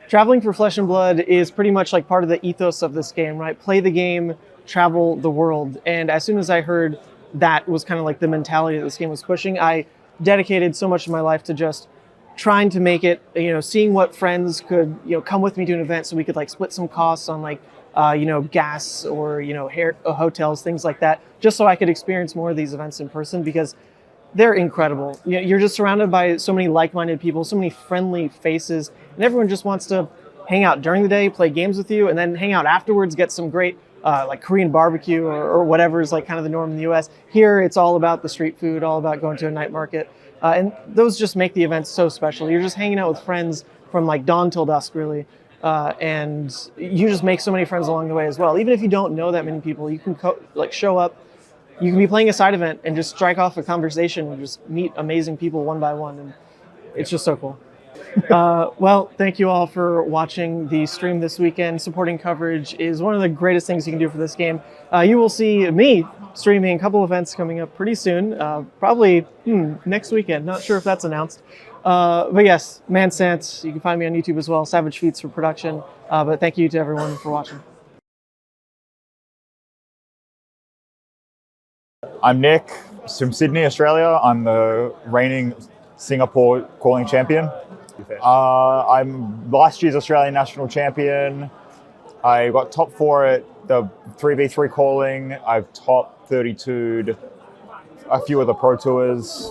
Traveling for Flesh and Blood is pretty much like part of the ethos of this game, right? Play the game, travel the world. And as soon as I heard that was kind of like the mentality that this game was pushing, I dedicated so much of my life to just trying to make it, seeing what friends could, come with me to an event so we could like split some costs on like, gas or, hotels, things like that, just so I could experience more of these events in person because they're incredible. You're just surrounded by so many like-minded people, so many friendly faces, and everyone just wants to hang out during the day, play games with you, and then hang out afterwards, get some great like Korean barbecue or whatever is like kind of the norm in the US. Here, it's all about the street food, all about going to a night market. And those just make the events so special. You're just hanging out with friends from like dawn till dusk, really. And you just make so many friends along the way as well. Even if you don't know that many people, you can show up. You can be playing a side event and just strike off a conversation and just meet amazing people one by one. And it's just so cool. Well, thank you all for watching the stream this weekend. Supporting coverage is one of the greatest things you can do for this game. You will see me streaming a couple events coming up pretty soon, probably next weekend. Not sure if that's announced. But yes, Mansant, you can find me on YouTube as well, Savage Feats for production. But thank you to everyone for watching. I'm Nick from Sydney, Australia. I'm the reigning Singapore calling champion. I'm last year's Australian national champion. I got top 4 at the 3v3 calling. I've top 32'd a few of the Pro Tours.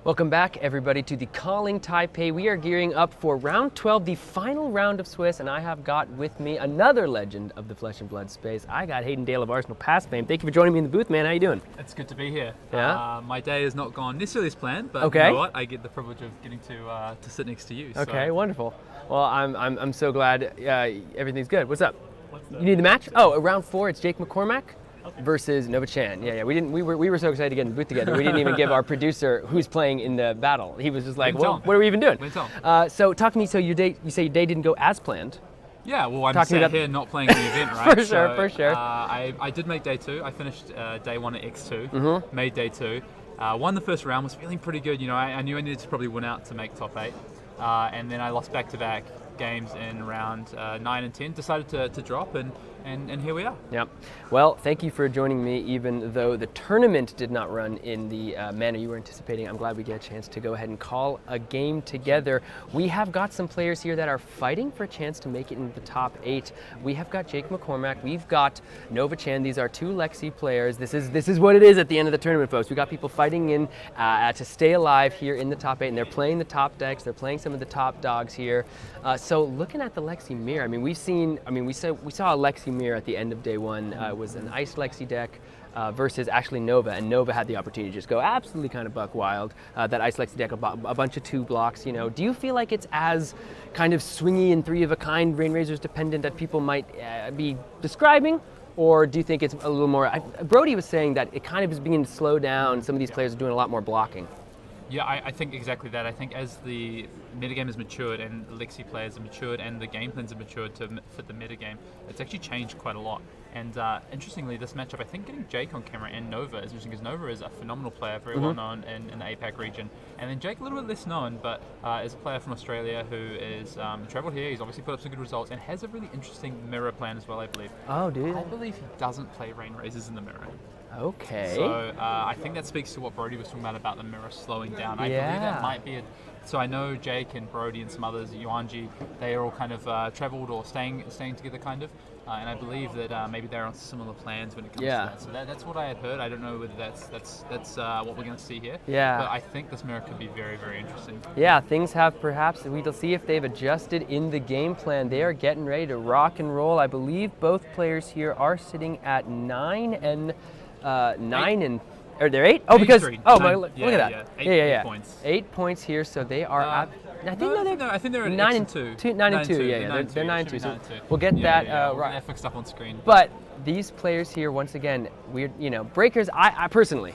Welcome back, everybody, to the Calling Taipei. We are gearing up for round 12, the final round of Swiss, and I have got with me another legend of the Flesh and Blood space. I got Hayden Dale of Arsenal Pass fame. Thank you for joining me in the booth, man. How you doing? It's good to be here. Yeah? My day has not gone necessarily as planned, but Okay. you know what? I get the privilege of getting to sit next to you. Okay, so. wonderful. Well, I'm so glad everything's good. What's up? You need the match? Oh, round 4, it's Jake McCormack versus Nova Chan. Yeah. We were so excited to get in the booth together. We didn't even give our producer who's playing in the battle. He was just like, "Well, what are we even doing?" So talk to me. So you say your day didn't go as planned. Yeah, well, I'm Talking sat about- here not playing the event, right? For sure. I did make day 2. I finished day 1 at X2, Mm-hmm. made day 2. Won the first round, was feeling pretty good. You know, I knew I needed to probably win out to make top 8. And then I lost back-to-back games in round 9 and 10. Decided to drop, and here we are. Yep. Well, thank you for joining me, even though the tournament did not run in the manner you were anticipating. I'm glad we get a chance to go ahead and call a game together. We have got some players here that are fighting for a chance to make it into the top 8. We have got Jake McCormack. We've got Nova Chan. These are 2 Lexi players. This is what it is at the end of the tournament, folks. We got people fighting in to stay alive here in the top 8, and they're playing the top decks. They're playing some of the top dogs here. So looking at the Lexi mirror, I mean, we saw a Lexi mirror at the end of day 1. It was an Ice Lexi deck versus actually Nova, and Nova had the opportunity to just go absolutely kind of buck wild. That Ice Lexi deck, a bunch of 2 blocks. You know, do you feel like it's as kind of swingy and 3 of a kind, Rain Razors dependent that people might be describing? Or do you think it's a little more? Brody was saying that it kind of is beginning to slow down. Some of these players are doing a lot more blocking. Yeah, I think exactly that. I think as the metagame has matured and the Lexi players have matured and the game plans have matured to fit the metagame, it's actually changed quite a lot. And interestingly, this matchup, I think getting Jake on camera and Nova is interesting because Nova is a phenomenal player, very well known in the APAC region. And then Jake, a little bit less known, but is a player from Australia who is traveled here. He's obviously put up some good results and has a really interesting mirror plan as well, I believe. Oh, dude. I believe he doesn't play Rain Razors in the mirror. Okay. So I think that speaks to what Brody was talking about the mirror slowing down. I believe that might be so I know Jake and Brody and some others, Yuanji, they are all kind of traveled or staying together kind of. And I believe that maybe they're on similar plans when it comes to that. So that's what I had heard. I don't know whether that's what we're going to see here. Yeah. But I think this mirror could be very, very interesting. Yeah, things have perhaps, we'll see if they've adjusted in the game plan. They are getting ready to rock and roll. I believe both players here are sitting at 9 and... 9 and are there 8? Oh, because look at that. 8 points. 8 points here, so they are at. I think they're at 9 and 2. 9 and 2. Yeah, they're 9 and 2. So we'll get that right. That fixed up on screen. But these players here, once again, breakers. I personally.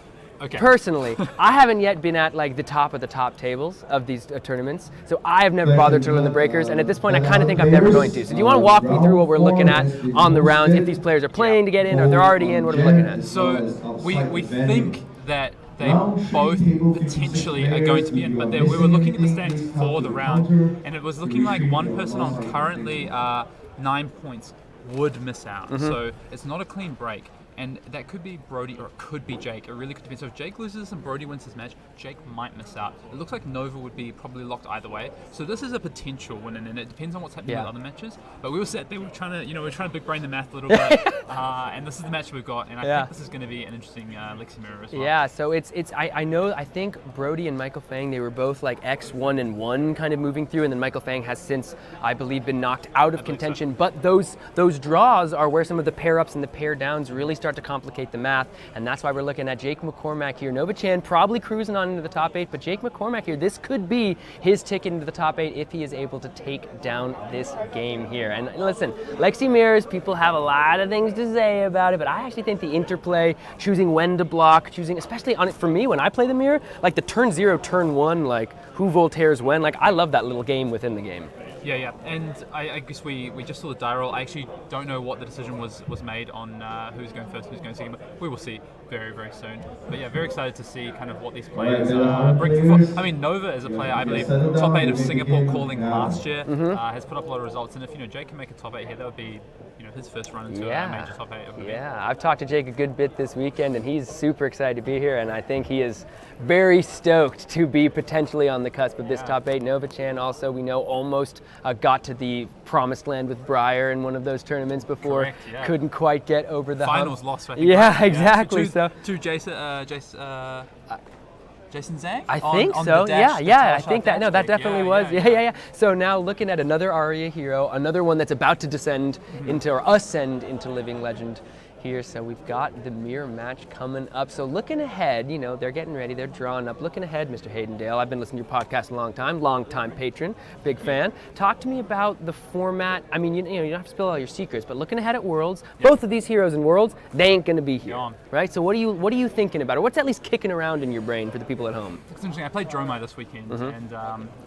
Personally, I haven't yet been at like the top of the top tables of these tournaments, so I have never bothered to learn the breakers, and at this point I kind of think I'm never going to. So do you want to walk me through what we're looking at on the rounds, if these players are playing to get in or they're already in, what are we looking at? So we think that they both potentially are going to be in, but we were looking at the stats for the round, and it was looking like one person on currently 9 points would miss out. So it's not a clean break. And that could be Brody or it could be Jake. It really could depend. So if Jake loses and Brody wins this match, Jake might miss out. It looks like Nova would be probably locked either way. So this is a potential win, and it depends on what's happening with other matches. But we were sat there, we're trying to big brain the math a little bit. And this is the match we've got, and I think this is going to be an interesting Lexi mirror as well. Yeah, so I think Brody and Michael Fang, they were both like X1 and 1 kind of moving through, and then Michael Fang has since, I believe, been knocked out of contention. But those draws are where some of the pair ups and the pair downs really start to complicate the math, and that's why we're looking at Jake McCormack here. Nova Chan probably cruising on into the top 8, but Jake McCormack here, this could be his ticket into the top 8 if he is able to take down this game here. And listen, Lexi mirrors, people have a lot of things to say about it, but I actually think the interplay, choosing when to block, choosing, especially on it for me when I play the mirror, like the turn 0, turn 1, like who Voltaire's when, like I love that little game within the game. Yeah, and I guess we just saw the die roll. I actually don't know what the decision was made on who's going first, who's going second, but we will see very, very soon. But yeah, very excited to see kind of what these players bring forward. I mean, Nova is a player, I believe, top 8 of Singapore calling last year, has put up a lot of results, and if Jake can make a top 8 here, that would be his first run into a major top 8. Yeah, I've talked to Jake a good bit this weekend, and he's super excited to be here, and I think he is very stoked to be potentially on the cusp of this top 8. Nova Chan also, we know, almost got to the promised land with Breyer in one of those tournaments before. Correct, yeah. Couldn't quite get over the finals hump. lost, I think. Yeah, exactly. To Jace Jason Zhang? I think on so. the dash, Yeah. I the think that. No, that dash definitely was. Yeah. So now looking at another Aria hero, another one that's about to descend into or ascend into living legend here. So we've got the mirror match coming up. So looking ahead, they're getting ready. They're drawing up. Looking ahead, Mr. Haydendale. I've been listening to your podcast a long time patron, big fan. Talk to me about the format. I mean, you don't have to spill all your secrets, but looking ahead at Worlds, both of these heroes in Worlds, they ain't going to be here, right? So what are you thinking about, or what's at least kicking around in your brain for the people at home? It's interesting. I played Dromai this weekend, and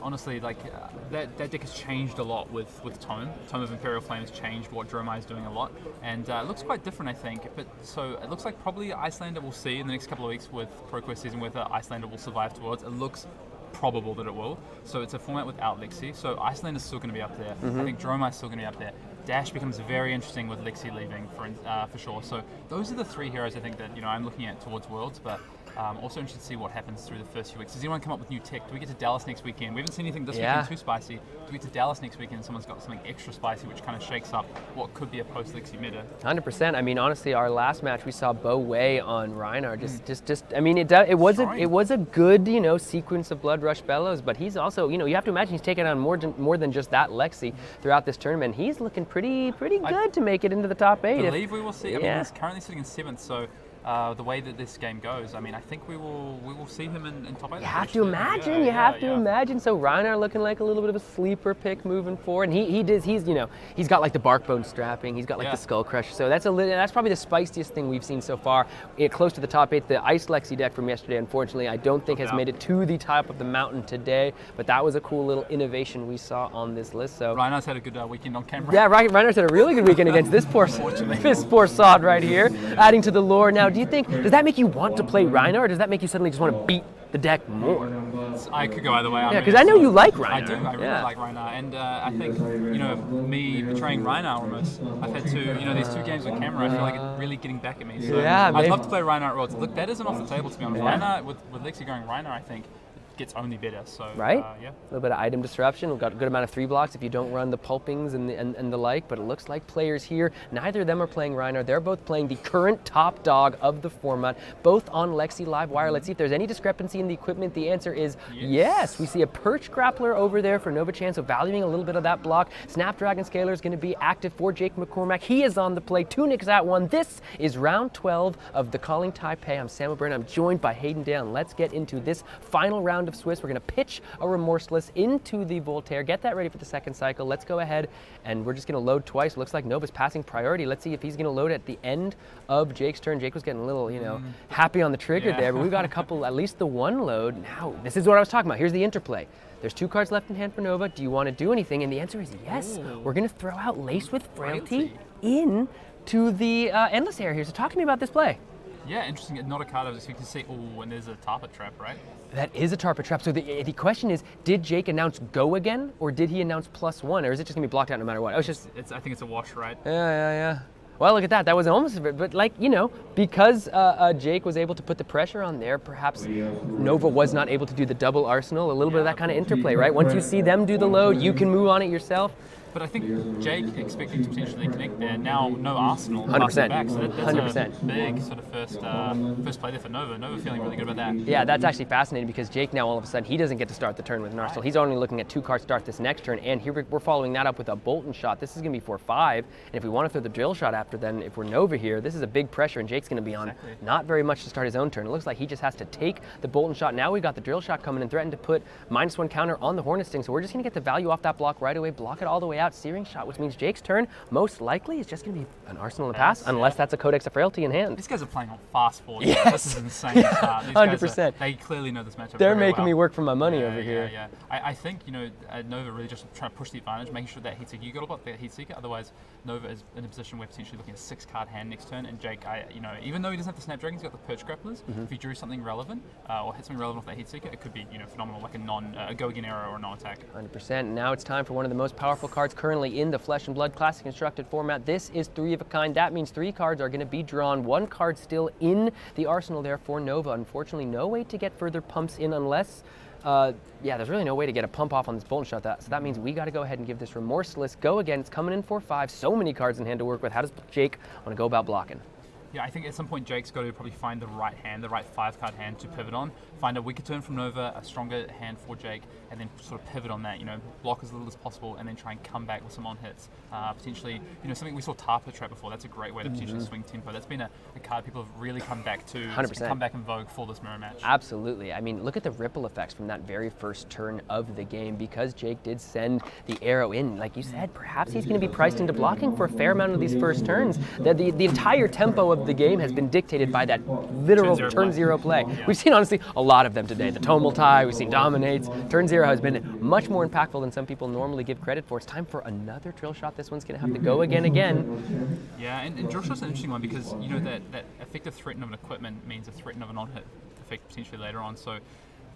honestly, that deck has changed a lot with Tome. Tome of Imperial Flame has changed what Dromai is doing a lot, and it looks quite different, I think. But so it looks like probably Icelander will see in the next couple of weeks with ProQuest season whether Icelander will survive to Worlds. It looks probable that it will. So it's a format without Lexi. So Icelander's still going to be up there. I think Dromai's still going to be up there. Dash becomes very interesting with Lexi leaving for sure. So those are the three heroes I think that I'm looking at towards Worlds. But also interested to see what happens through the first few weeks. Does anyone come up with new tech? Do we get to Dallas next weekend? We haven't seen anything this weekend too spicy. Do we get to Dallas next weekend and someone's got something extra spicy which kind of shakes up what could be a post-Lexi meta? 100%. I mean, honestly, our last match we saw Bo Wei on Reinhardt. I mean, it was a good sequence of Blood Rush Bellows, but he's also you have to imagine he's taken on more than just that Lexi throughout this tournament. He's looking pretty good to make it into the top 8. I believe we will see. I mean, he's currently sitting in 7th, so. The way that this game goes, I mean, I think we will see him in top 8. You have to imagine. You have to imagine. So Reinhardt looking like a little bit of a sleeper pick moving forward, and he's got like the Barkbone strapping. He's got like the Skull Crusher. So that's probably the spiciest thing we've seen so far. Close to the top 8. The Ice Lexi deck from yesterday, unfortunately, I don't think has made it to the top of the mountain today. But that was a cool little innovation we saw on this list. So Reinhardt's had a good weekend on camera. Yeah, Reinhardt's had a really good weekend against this poor sod right here, adding to the lore. Now, does that make you want to play Reinhardt, or does that make you suddenly just want to beat the deck more? I could go either way. Yeah, because I know you like Reinhardt. I do. I really like Reinhardt, and I think me betraying Reinhardt almost. I've had to these 2 games with camera. I feel like it's really getting back at me. So I'd love to play Reinhardt Worlds. Look, that isn't off the table to be honest. Reinhardt with Lexi going Reinhardt, I think. Gets only better, so right. Yeah. A little bit of item disruption. We've got a good amount of 3 blocks if you don't run the pulpings and the like. But it looks like players here, neither of them are playing Reinhardt. They're both playing the current top dog of the format, both on Lexi Live Wire. Let's see if there's any discrepancy in the equipment. The answer is yes. We see a Perch Grappler over there for Nova Chan, so valuing a little bit of that block. Snapdragon Scaler is going to be active for Jake McCormack. He is on the play. Tunic's at 1. This is round 12 of the Calling Taipei. I'm Sam O'Brien. I'm joined by Haydendale, and let's get into this final round of Swiss. We're going to pitch a Remorseless into the Voltaire. Get that ready for the second cycle. Let's go ahead, and we're just going to load twice. Looks like Nova's passing priority. Let's see if he's going to load at the end of Jake's turn. Jake was getting a little, happy on the trigger there, but we've got a couple, at least the one load. Now, this is what I was talking about. Here's the interplay. There's 2 cards left in hand for Nova. Do you want to do anything? And the answer is yes. We're going to throw out Lace with Frailty into the Endless Air here. So talk to me about this play. Yeah, interesting. Not a card I was expecting to see. Oh, and there's a Tarpet Trap, right? That is a Tarpet Trap. So the question is, did Jake announce go again, or did he announce +1, or is it just gonna be blocked out no matter what? I think it's a wash, right? Yeah. Well, look at that. That was almost, but because Jake was able to put the pressure on there, perhaps Nova was not able to do the double arsenal. A little bit of that kind of interplay, right? Once you see them do the load, you can move on it yourself. But I think Jake expecting to potentially connect there. Now no Arsenal. 100%. Back, so that's 100%. a big sort of first play there for Nova. Nova feeling really good about that. Yeah, that's actually fascinating because Jake now all of a sudden he doesn't get to start the turn with an Arsenal. He's only looking at 2 cards start this next turn, and here we're following that up with a Bolton shot. This is going to be 4-5, and if we want to throw the drill shot after, then if we're Nova here, this is a big pressure, and Jake's going to be on not very much to start his own turn. It looks like he just has to take the Bolton shot. Now we've got the drill shot coming and threaten to put -1 counter on the Hornet Sting, so we're just going to get the value off that block right away, block it all the way out, Searing Shot, which means Jake's turn most likely is just going to be an Arsenal and pass, unless that's a Codex of Frailty in hand. These guys are playing on fast forward. Yes. This is insane. These 100%. They clearly know this matchup. They're very making well. me work for my money over here. Yeah. I think Nova really just trying to push the advantage, making sure that Heatseeker, you got to block that Heatseeker. Otherwise, Nova is in a position where potentially looking at a 6-card hand next turn. And Jake, even though he doesn't have the Snapdragon, he's got the Perch Grapplers. If he drew something relevant or hit something relevant off that Heatseeker, it could be phenomenal, like a go again arrow or a non-attack. 100%. Now it's time for one of the most powerful cards currently in the Flesh and Blood Classic Constructed format. This is 3 of a kind. That means 3 cards are going to be drawn. 1 card still in the arsenal there for Nova. Unfortunately, no way to get further pumps in unless, there's really no way to get a pump off on this Bolton shot. So that means we got to go ahead and give this Remorseless go again. It's coming in 4-5. So many cards in hand to work with. How does Jake want to go about blocking? Yeah, I think at some point Jake's got to probably find the right hand, the right 5-card hand to pivot on, find a weaker turn from Nova, a stronger hand for Jake, and then sort of pivot on that, block as little as possible, and then try and come back with some on-hits. Potentially, something we saw Tarpa trap before, that's a great way to potentially swing tempo. That's been a card people have really come back to, 100%. come back in vogue for this mirror match. Absolutely. I mean, look at the ripple effects from that very first turn of the game. Because Jake did send the arrow in, like you said, perhaps he's going to be priced into blocking for a fair amount of these first turns. The entire tempo of the game has been dictated by that literal turn zero play. We've seen, honestly, a lot of them today. The Tomel tie, we've seen Dominates. Turn zero has been much more impactful than some people normally give credit for. It's time for another drill shot. This one's going to have to go again. Yeah, and drill shot's an interesting one because, that effective threat of an equipment means a threat of an on-hit effect potentially later on. So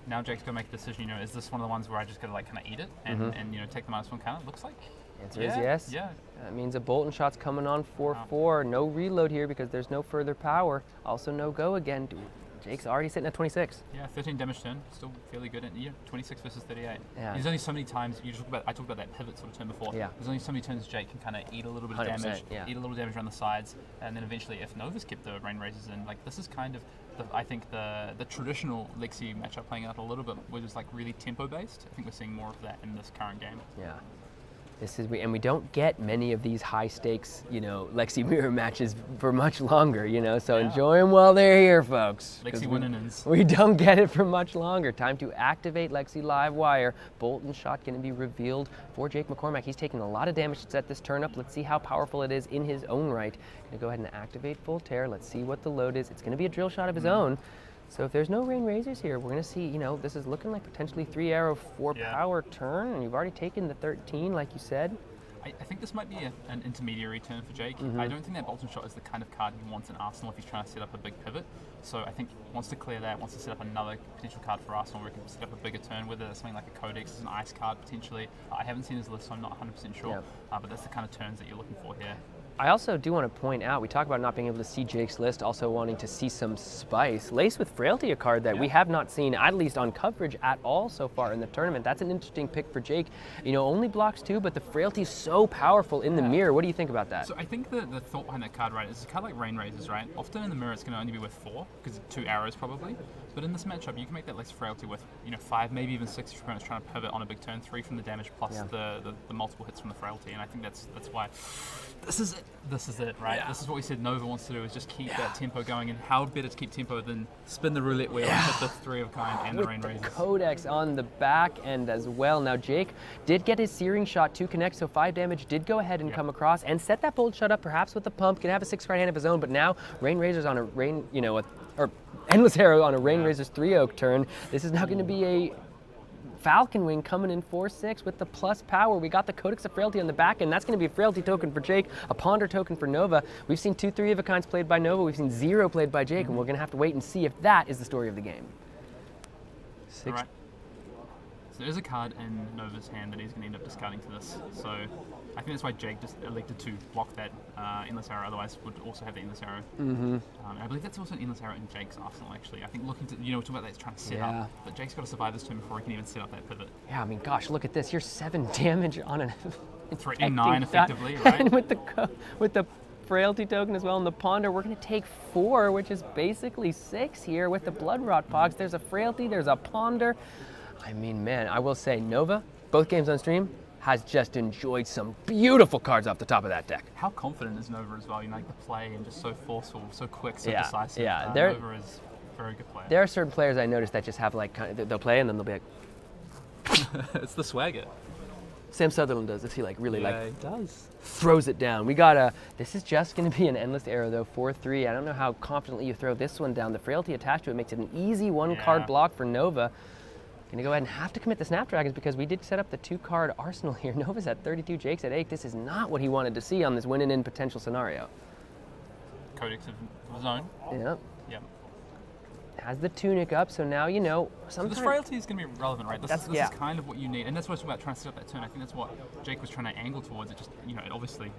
now Jake's got to make a decision, is this one of the ones where I just got to kind of eat it and take the -1 counter? Looks like. Answer is yes. Yeah. That means a Bolton shot's coming on 4-4. No reload here because there's no further power. Also no go again. Dude, Jake's already sitting at 26. Yeah, 13 damage turn, still fairly good. 26 versus 38. Yeah. There's only so many times I talked about that pivot sort of turn before. Yeah. There's only so many turns Jake can kind of eat a little bit of damage, eat a little damage around the sides, and then eventually, if Nova's kept the rain razors in, this is kind of I think the traditional Lexi matchup playing out a little bit, which is really tempo based. I think we're seeing more of that in this current game. Yeah. And we don't get many of these high stakes, Lexi mirror matches for much longer, so enjoy them while they're here, folks. Lexi win-ins. We don't get it for much longer. Time to activate Lexi Live Wire. Bolton shot going to be revealed for Jake McCormack. He's taking a lot of damage to set this turn up. Let's see how powerful it is in his own right. Going to go ahead and activate Full Tear. Let's see what the load is. It's going to be a drill shot of his own. So if there's no rain razors here, we're going to see, this is looking like potentially 3-arrow, 4-power turn, and you've already taken the 13, like you said. I think this might be an intermediary turn for Jake. I don't think that Bolton shot is the kind of card he wants in Arsenal if he's trying to set up a big pivot. So I think he wants to clear that, wants to set up another potential card for Arsenal where he can set up a bigger turn, whether it's something like a Codex, an ice card potentially. I haven't seen his list, so I'm not 100% sure. But that's the kind of turns that you're looking for here. I also do want to point out, we talk about not being able to see Jake's list, also wanting to see some spice. Laced with Frailty, a card that we have not seen, at least on coverage at all so far in the tournament. That's an interesting pick for Jake. Only blocks 2, but the Frailty is so powerful in the mirror. What do you think about that? So I think the thought behind that card, right, is a card like Rain Razors, right? Often in the mirror it's going to only be worth 4, because 2 arrows probably. But in this matchup, you can make that less Frailty with 5, maybe even 6 if your opponent's trying to pivot on a big turn, 3 from the damage plus the multiple hits from the Frailty. And I think that's why this is it, right? Yeah. This is what we said Nova wants to do, is just keep that tempo going. And how better to keep tempo than spin the roulette wheel and hit the 3 of a kind and the Rain Razors. Codex on the back end as well. Now Jake did get his Searing Shot to connect, so 5 damage did go ahead and come across and set that Bolt Shot up, perhaps with the pump, can have a 6-card hand of his own, but now Rain Razors on a Rain, or Endless Arrow on a Rain Razors 3-oak turn. This is now going to be a Falcon Wing coming in 4-6 with the plus power. We got the Codex of Frailty on the back end. That's going to be a Frailty token for Jake, a Ponder token for Nova. We've seen 2 3-of-a-kinds played by Nova. We've seen 0 played by Jake, and we're going to have to wait and see if that is the story of the game. All right. So there's a card in Nova's hand that he's going to end up discarding to this. So I think that's why Jake just elected to block that Endless Arrow, otherwise would also have the Endless Arrow. I believe that's also an Endless Arrow in Jake's arsenal, actually. I think looking to, we're talking about that, he's trying to set up, but Jake's got to survive this turn before he can even set up that pivot. Yeah, I mean, gosh, look at this. You're 7 damage on an threatening 9 effectively, right? And with the Frailty token as well, and the Ponder, we're going to take 4, which is basically 6 here with the Blood Rot Pogs. There's a Frailty, there's a Ponder. I mean, man, I will say, Nova, both games on stream, has just enjoyed some beautiful cards off the top of that deck. How confident is Nova as well? The play and just so forceful, so quick, so decisive. Yeah, Nova is a very good player. There are certain players I noticed that just have they'll play and then they'll be like, it's the swagger. Sam Sutherland does this. He really he does. Throws it down. We got this is just going to be an Endless Arrow though, 4-3. I don't know how confidently you throw this one down. The Frailty attached to it makes it an easy 1-card block for Nova. Gonna go ahead and have to commit the Snapdragons because we did set up the 2-card arsenal here. Nova's at 32, Jake's at 8. This is not what he wanted to see on this win-and-in potential scenario. Codex of his own. Yep. Yep. Has the tunic up, so now sometimes... So this Frailty is going to be relevant, right? This is kind of what you need, and that's what I was talking about, trying to set up that turn. I think that's what Jake was trying to angle towards. It just, it obviously...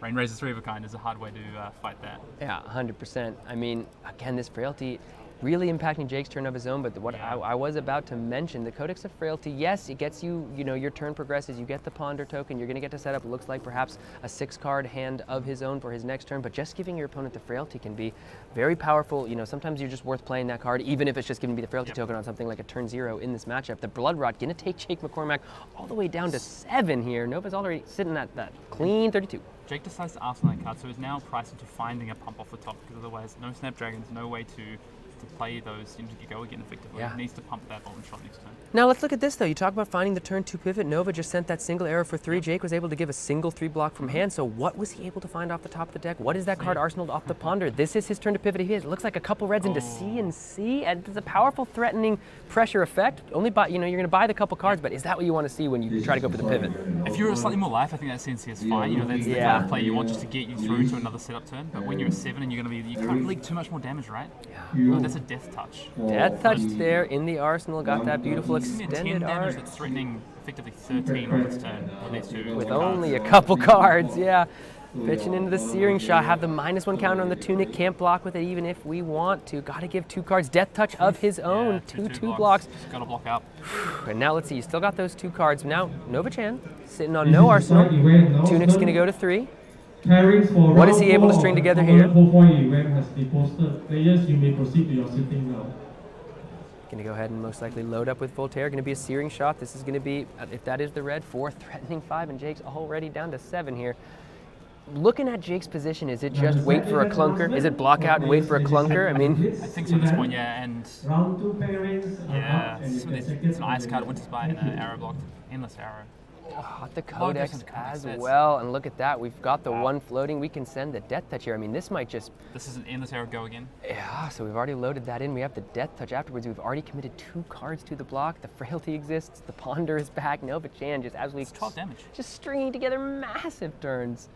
Rain Razors 3 of a kind is a hard way to fight that. Yeah, 100%. I mean, again, this Frailty... really impacting Jake's turn of his own, but what I was about to mention, the Codex of Frailty, yes, it gets you, your turn progresses, you get the Ponder token, you're going to get to set up, it looks like perhaps a 6-card hand of his own for his next turn, but just giving your opponent the Frailty can be very powerful. Sometimes you're just worth playing that card, even if it's just giving me the Frailty token on something like a turn 0 in this matchup. The Blood Rot going to take Jake McCormack all the way down to 7 here. Nova's already sitting at that clean 32. Jake decides to ask on that card, so he's now priced into finding a pump off the top, because otherwise no Snapdragons, no way to play those into go again effectively. Yeah. He needs to pump that Bolton shot next turn. Now let's look at this though. You talk about finding the turn 2 pivot. Nova just sent that single arrow for 3. Jake was able to give a single 3 block from hand. So what was he able to find off the top of the deck? What is that card arsenaled off the Ponder? This is his turn to pivot. It looks like a couple reds into C and C, and it's a powerful threatening pressure effect. Only by you're going to buy the couple cards, but is that what you want to see when you try to go for the pivot? If you're slightly more life, I think that CNC is fine. That's the kind of play you want just to get you through to another setup turn. But when you're at 7 and you can't leak too much more damage, right? Yeah. Oh, that's a death touch. Death touch there in the arsenal, got that beautiful extended 10 damage art. that's threatening effectively 13 on this turn. With only a couple cards, yeah. Pitching into the Searing Shot, have the -1 counter on the Tunic, can't block with it even if we want to. Got to give 2 cards. Death Touch of his own, 2/2 blocks. Just got to block out. And now let's see, you still got those 2 cards. Now, Nova-chan sitting on no arsenal. Tunic's going to go to 3. What is he able to string together here? Going to go ahead and most likely load up with Voltaire. Going to be a Searing Shot. This is going to be, if that is the red, 4, threatening 5, and Jake's already down to 7 here. Looking at Jake's position, is it just wait for a clunker? Is it block out and wait for a clunker? I mean, I think so at this point, yeah. And it's an Ice Card, Winter Spite, and an Arrow blocked. Endless Arrow. The Codex as well, and look at that. We've got the 1 floating. We can send the Death Touch here. I mean, this might just... This is an Endless Arrow go again. Yeah, so we've already loaded that in. We have the Death Touch afterwards. We've already committed 2 cards to the block. The Frailty exists. The Ponder is back. Nova-chan just absolutely... It's 12 damage. Just stringing together massive turns.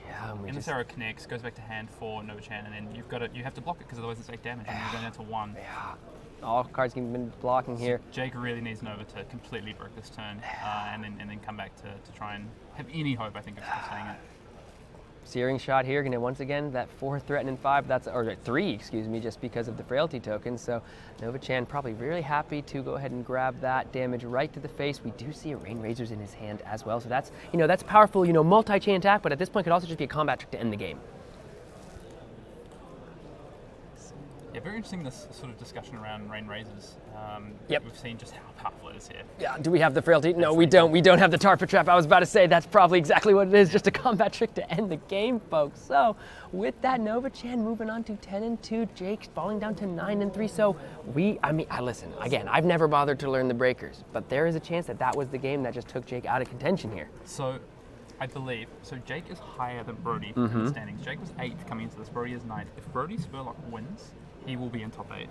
Yeah, and Endless Arrow connects, goes back to hand for Nova-chan, and then you have to block it, because otherwise it's 8 damage, and you're going down to 1. Yeah. All cards can be blocking here. Jake really needs Nova to completely break this turn, and then come back to try and have any hope, I think, of staying it. Searing Shot here, going to once again that 4 threatening 5, or 3, excuse me, just because of the Frailty token. So Nova-chan probably really happy to go ahead and grab that damage right to the face. We do see a Rain Razors in his hand as well, so that's that's powerful, multi-chain attack, but at this point could also just be a combat trick to end the game. Yeah, very interesting, this sort of discussion around Rain Razors. Yep. We've seen just how powerful it is here. Yeah, do we have the Frailty? No, we don't. We don't have the Tarpa Trap. I was about to say that's probably exactly what it is, just a combat trick to end the game, folks. So with that, Nova-chan moving on to 10-2, Jake falling down to 9-3. So listen, again, I've never bothered to learn the breakers, but there is a chance that was the game that just took Jake out of contention here. So I believe, Jake is higher than Brody in the standings. Jake was 8th coming into this, Brody is 9th. If Brody Spurlock wins, he will be in top 8.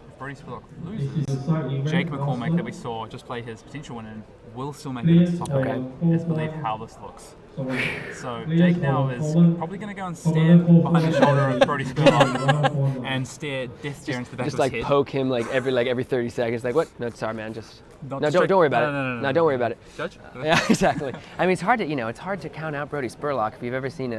If Brody Spurlock loses, Jake McCormack that we saw just play his potential win in will still make it into top 8. Let's believe how this looks. So Jake now is probably going to go and stand behind the shoulder of Brody Spurlock and death stare into the back just of his head. Poke him every 30 seconds. Like, what? No, sorry, man. Don't worry about it. No, don't worry about it. Judge? Yeah, exactly. I mean, it's hard to count out Brody Spurlock if you've ever seen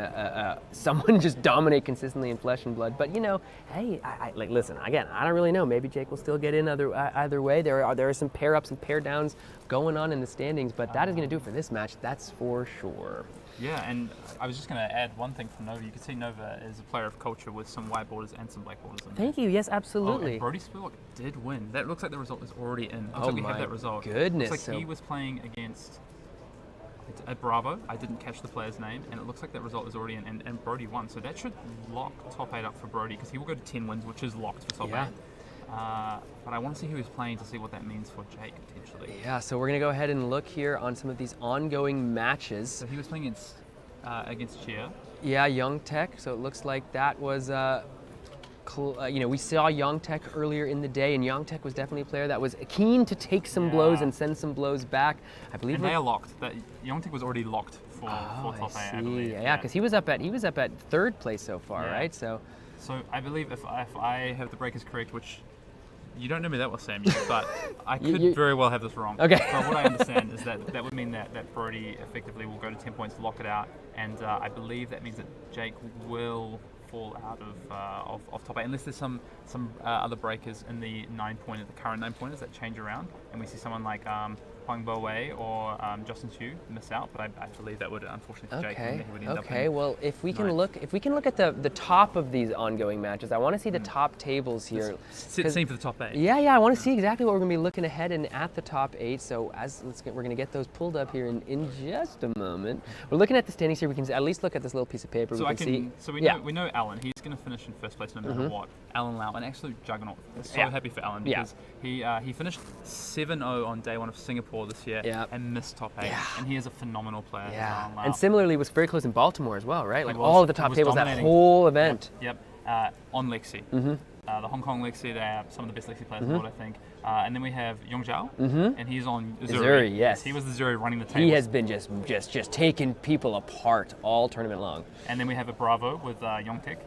someone just dominate consistently in Flesh and Blood. But hey, listen. Again, I don't really know. Maybe Jake will still get in either way. There are some pair ups and pair downs going on in the standings, but that is going to do it for this match. That's for sure. Yeah, and I was just going to add one thing from Nova. You can see Nova is a player of culture with some white borders and some black borders in there. Thank you. Yes, absolutely. And Brody Spurlock did win. That looks like the result is already in. Looks Oh like we my have that result. goodness. Looks like he was playing against at Bravo. I didn't catch the player's name, and it looks like that result is already in, and Brody won. So that should lock top 8 up for Brody, because he will go to 10 wins, which is locked for top 8. But I want to see who he's playing to see what that means for Jake, potentially. Yeah, so we're going to go ahead and look here on some of these ongoing matches. So he was playing against Chia. Yeah, Young Tech. So it looks like that was, we saw Young Tech earlier in the day, and Young Tech was definitely a player that was keen to take some blows and send some blows back. I believe. And they are locked. That Young Tech was already locked for top 8. I believe. Yeah, because he was up at 3rd place so far, right? So I believe if I have the breakers correct, which you don't know me that well, Sam, but I could very well have this wrong. Okay. But what I understand is that would mean that Brody effectively will go to 10 points to lock it out, and I believe that means that Jake will fall out of top 8 unless there's some other breakers in the current 9 pointers that change around, and we see someone like Huang Bo-wei or Justin Hsu miss out. But I believe that would unfortunately for Jake he would end up in well, if we can look at the top of these ongoing matches, I want to see the top tables here. Set scene for the top 8. Yeah, I want to see exactly what we're going to be looking ahead and at the top 8. So we're going to get those pulled up here in just a moment. We're looking at the standings here. We can at least look at this little piece of paper. So we know Alan. He's going to finish in first place no matter what. Alan Lau, an absolute juggernaut. So happy for Alan because he finished 7-0 on day 1 of Singapore this year and missed top 8. And he is a phenomenal player. Alan Lau. And similarly was very close in Baltimore as well, right? Like all of the top tables that whole event. Yep. On Lexi. The Hong Kong Lexi, they are some of the best Lexi players in the world, I think. And then we have Yong Zhao, and he's on Zuri. Yes. He was the Zuri running the table. He has been just taking people apart all tournament long. And then we have a Bravo with Yong Tek.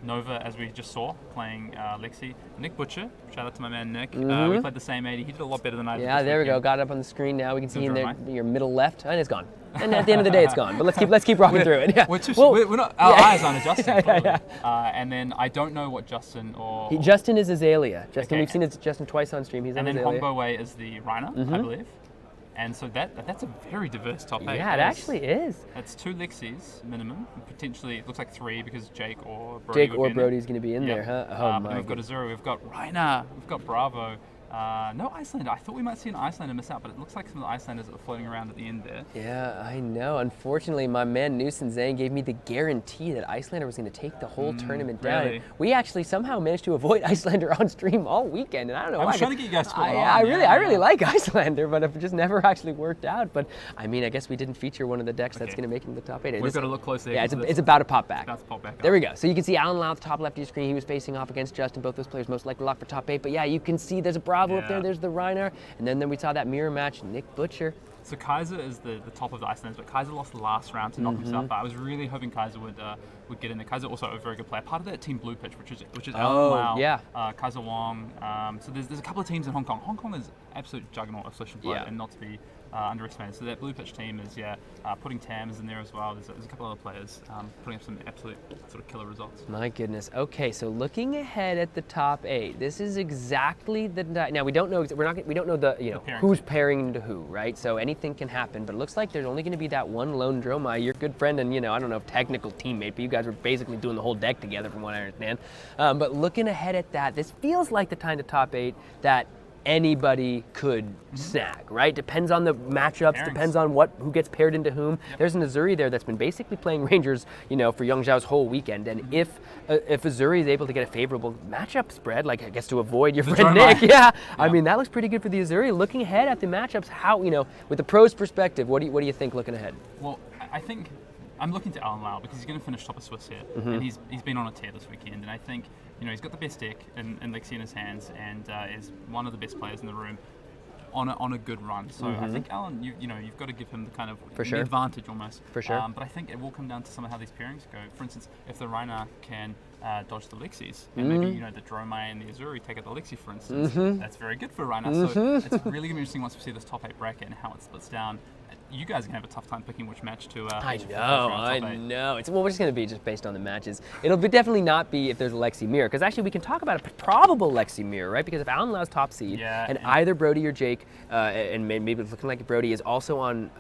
Nova, as we just saw, playing Lexi. Nick Butcher, shout out to my man Nick. We played the same 80. He did a lot better than I did. Yeah, there we go. Got it up on the screen now. We can see in there, your middle left, and it's gone. And at the end of the day, it's gone. But let's keep rocking through it. Yeah. We're not. Our eyes aren't adjusting. And then I don't know what Justin or Justin is Azalea. We've seen Justin twice on stream. He's on Azalea. And then Hong Bo-wei is the Reiner, I believe. And so that's a very diverse top 8. Yeah, it actually is. That's 2 Lexis minimum. Potentially, it looks like 3 because Jake or Brody Brody's going to be in there, huh? Oh my. We've got Azuri, we've got Reiner, we've got Bravo. No Icelander. I thought we might see an Icelander miss out, but it looks like some of the Icelanders that are floating around at the end there. Yeah, I know. Unfortunately, my man Newson Zhang gave me the guarantee that Icelander was going to take the whole tournament down. Really? We actually somehow managed to avoid Icelander on stream all weekend, and I don't know why. I was trying to get you guys spot on. I really like Icelander, but it just never actually worked out. But I mean, I guess we didn't feature one of the decks that's going to make it in the top 8. We've got to look closely. Yeah, it's about to pop back. It's about to pop back. There we go. So you can see Alan Lau at the top left of your screen. He was facing off against Justin. Both those players most likely locked for top 8. But yeah, you can see there's a Bravo up there. There's the Reiner, and then we saw that mirror match, Nick Butcher. So Kaiser is the top of the Icelanders, but Kaiser lost the last round to knock himself out. I was really hoping Kaiser would get in there. Kaiser also a very good player, part of that team Blue Pitch, which is Alan Lau, Kaiser Wong. So there's a couple of teams in Hong Kong. Hong Kong is absolute juggernaut of Flesh and Blood, and not to be underestimated. So that Blue Pitch team is putting Tams in there as well. There's a couple of other players putting up some absolute sort of killer results. My goodness. Okay, so looking ahead at the top 8, this is exactly the now we don't know we don't know the who's pairing to who, right? So anything can happen, but it looks like there's only going to be that one lone Dromai, your good friend and I don't know if technical teammate, but you guys were basically doing the whole deck together from what I understand. But looking ahead at that, this feels like the kind of top 8 that anybody could snag, right? Depends on the matchups, depends on who gets paired into whom. There's an Azuri there that's been basically playing Rangers, for Yong Zhao's whole weekend. And if Azuri is able to get a favorable matchup spread, like I guess to avoid your friend Nick, I mean that looks pretty good for the Azuri. Looking ahead at the matchups, how with the pros perspective, what do you think looking ahead? Well, I think I'm looking to Alan Lau because he's going to finish top of Swiss here, and he's been on a tear this weekend, and I think he's got the best deck in Lexi in his hands, and is one of the best players in the room on a good run. So I think Alan, you've got to give him the kind of the advantage almost. For sure. But I think it will come down to some of how these pairings go. For instance, if the Reiner can dodge the Lexis, and maybe the Dromai and the Azuri take out the Lexi, for instance, that's very good for Reiner. So it's really going to be interesting once we see this top 8 bracket and how it splits down. You guys are going to have a tough time picking which match to I know. We're just going to be just based on the matches. It'll definitely not be if there's a Lexi mirror, because actually we can talk about a probable Lexi mirror, right? Because if Alan Lau's top seed, and either Brody or Jake, and maybe it's looking like Brody is also on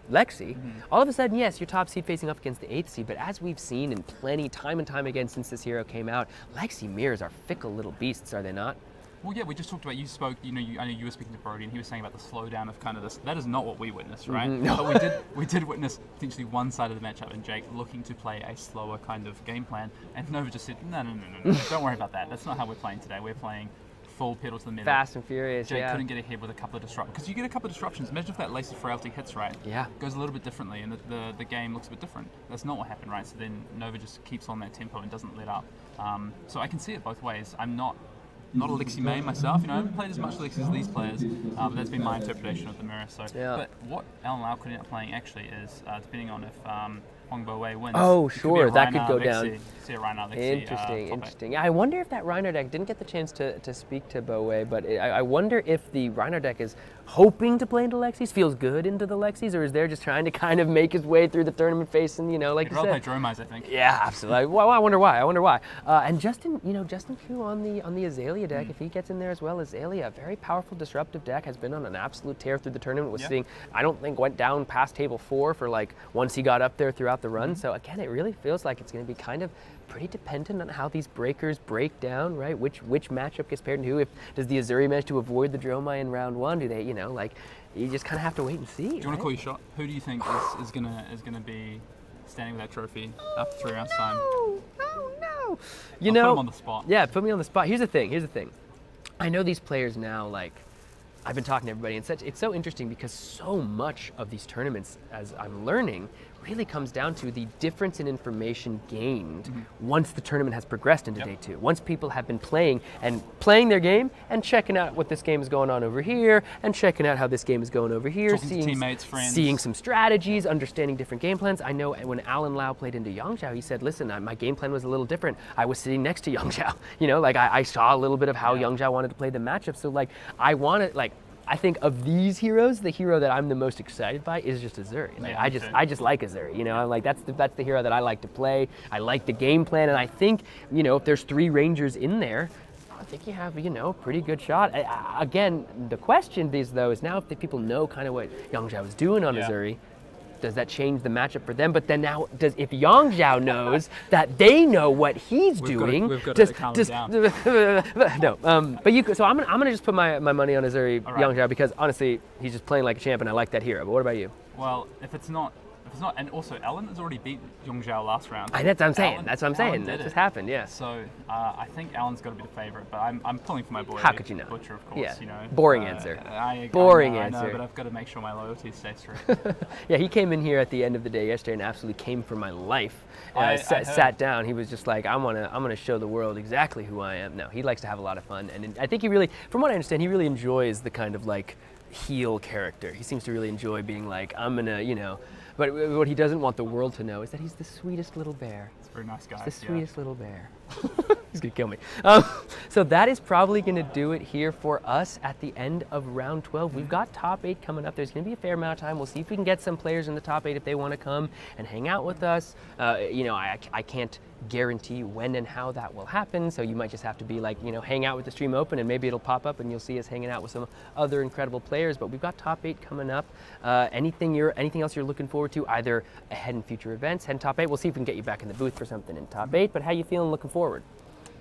Lexi, all of a sudden, yes, your top seed facing up against the 8th seed, but as we've seen in time and time again since this hero came out, Lexi mirrors are fickle little beasts, are they not? Well, yeah, we just talked about, you spoke, I know you were speaking to Brody, and he was saying about the slowdown of kind of this. That is not what we witnessed, right? But we did witness potentially one side of the matchup, and Jake looking to play a slower kind of game plan, and Nova just said, no, don't worry about that. That's not how we're playing today. We're playing full pedal to the middle. Fast and furious, Jake couldn't get ahead with a couple of disruptions. Because you get a couple of disruptions. Imagine if that Lace of Frailty hits right. Yeah. Goes a little bit differently, and the game looks a bit different. That's not what happened, right? So then Nova just keeps on that tempo and doesn't let up. So I can see it both ways. I'm not a Lexi main myself, I haven't played as much Lexi as these players, but that's been my interpretation of the mirror. So, but what Alan Lau could end up playing actually is, depending on if Huang Bo-wei wins. Oh, sure, that could go down. See a Reiner Lexi. Interesting. Yeah, I wonder if that Reiner deck, didn't get the chance to speak to Bo-wei, but I wonder if the Reiner deck is hoping to play into Lexi's, feels good into the Lexi's, or is there just trying to kind of make his way through the tournament facing, like He'd you rather said? play Dromais, I think. Yeah, absolutely. Well, I wonder why. And Justin Q on the Azalea deck, if he gets in there as well, Azalea, very powerful disruptive deck, has been on an absolute tear through the tournament. Was seeing, I don't think went down past table 4 for like once he got up there throughout the run. So again, it really feels like it's going to be kind of pretty dependent on how these breakers break down, right? Which matchup gets paired and who? Does the Azuri manage to avoid the Dromai in round 1? Do they, you just kind of have to wait and see. Do you want to call your shot? Who do you think is gonna be standing with that trophy after 3 rounds time? No. I'll put him on the spot. Yeah, put me on the spot. Here's the thing. I know these players now, like, I've been talking to everybody, and it's so interesting because so much of these tournaments, as I'm learning, really comes down to the difference in information gained once the tournament has progressed into day 2. Once people have been playing their game and checking out what this game is going on over here and checking out how this game is going over here, Talking to teammates, friends. seeing some strategies, understanding different game plans. I know when Alan Lau played into Yang Zhao, he said, listen, my game plan was a little different. I was sitting next to Yang Zhao. I saw a little bit of how Yang Zhao wanted to play the matchup. So I think of these heroes, the hero that I'm the most excited by is just Azuri. I just like Azuri. I'm like, that's the hero that I like to play. I like the game plan, and I think, if there's 3 Rangers in there, I think you have, a pretty good shot. Again, the question is now if the people know kind of what Yang Zhao is doing on Azuri, does that change the matchup for them? But then now, if Yang Zhao knows that they know what he's doing, we've got to calm down. No. So I'm gonna just put my money on Azuri Yang Zhao because honestly, he's just playing like a champ, and I like that hero. But what about you? Well, if it's not, and also Alan has already beat Yang Zhao last round. That's what I'm saying. Alan That did just it. happened. Yeah. So I think Alan's got to be the favorite, but I'm pulling for my boy. How could you know? Butcher, of course. Yeah. Boring answer. Boring answer. I know, but I've got to make sure my loyalty stays true. Yeah, he came in here at the end of the day yesterday and absolutely came for my life. Sat down. He was just like, I'm gonna show the world exactly who I am. No, he likes to have a lot of fun, and I think he really, from what I understand, he really enjoys the kind of like heel character. He seems to really enjoy being like, I'm gonna, But what he doesn't want the world to know is that he's the sweetest little bear. He's a very nice guy. He's the sweetest little bear. He's gonna kill me. So that is probably gonna do it here for us at the end of round 12. We've got top 8 coming up. There's gonna be a fair amount of time. We'll see if we can get some players in the top 8 if they want to come and hang out with us. I can't guarantee when and how that will happen, so you might just have to be like, hang out with the stream open and maybe it'll pop up and you'll see us hanging out with some other incredible players. But we've got top 8 coming up. Anything else you're looking forward to, either ahead in future events, head in top 8. We'll see if we can get you back in the booth for something in top 8. But how you feeling looking forward?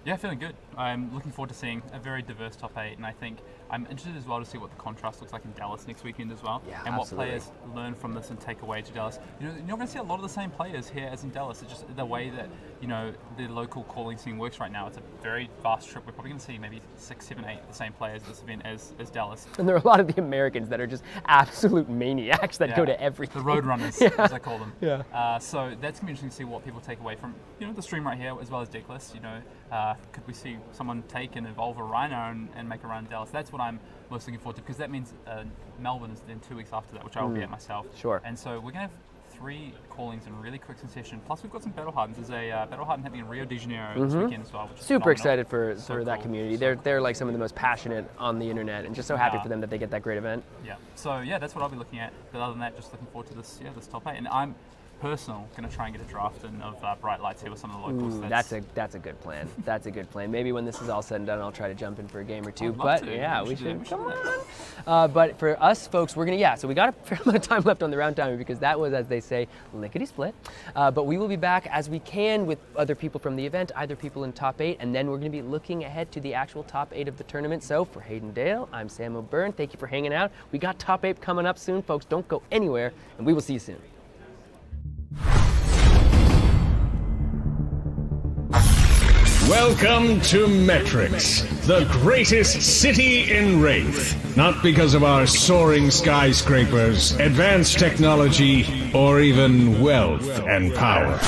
Yeah, feeling good. I'm looking forward to seeing a very diverse top 8, and I think I'm interested as well to see what the contrast looks like in Dallas next weekend as well, and what players learn from this and take away to Dallas. You're not going to see a lot of the same players here as in Dallas. It's just the way that the local calling scene works right now. It's a very vast trip. We're probably going to see maybe 6, 7, 8 the same players this event as Dallas. And there are a lot of the Americans that are just absolute maniacs that go to everything. The road runners, as I call them. Yeah. So that's going to be interesting to see what people take away from the stream right here, as well as Decklist. Could we see someone take and evolve a Rhino and make a run in Dallas? That's what I'm most looking forward to, because that means Melbourne is then 2 weeks after that, which I will be at myself. Sure. And so we're going to have 3 callings in really quick succession. Plus we've got some Battle Hardens. There's a Battle Harden happening in Rio de Janeiro this weekend as well. Which is super phenomenal. excited for that community. They're like some of the most passionate on the internet, and just so happy for them that they get that great event. Yeah. So that's what I'll be looking at. But other than that, just looking forward to this top 8. And I'm going to try and get a draft in of Bright Lights here with some of the locals. That's a good plan. That's a good plan. Maybe when this is all said and done, I'll try to jump in for a game or two. But yeah, we should. Come on. But for us folks, we're gonna so we got a fair amount of time left on the round timer, because that was, as they say, lickety split. But we will be back as we can with other people from the event, either people in top 8, and then we're gonna be looking ahead to the actual top 8 of the tournament. So for Hayden Dale, I'm Sam O'Byrne. Thank you for hanging out. We got top 8 coming up soon, folks. Don't go anywhere, and we will see you soon. Welcome to Metrics, the greatest city in Wraith. Not because of our soaring skyscrapers, advanced technology, or even wealth and power,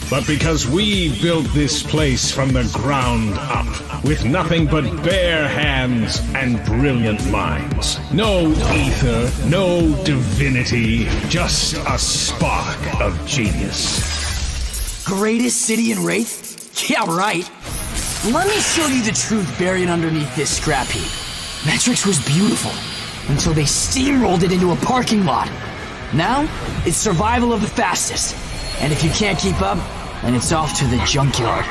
but because we built this place from the ground up, with nothing but bare hands and brilliant minds. No ether, no divinity, just a spark of genius. Greatest city in Wraith? Yeah, right. Let me show you the truth buried underneath this scrap heap. Metrics was beautiful until they steamrolled it into a parking lot. Now, it's survival of the fastest. And if you can't keep up, then it's off to the junkyard.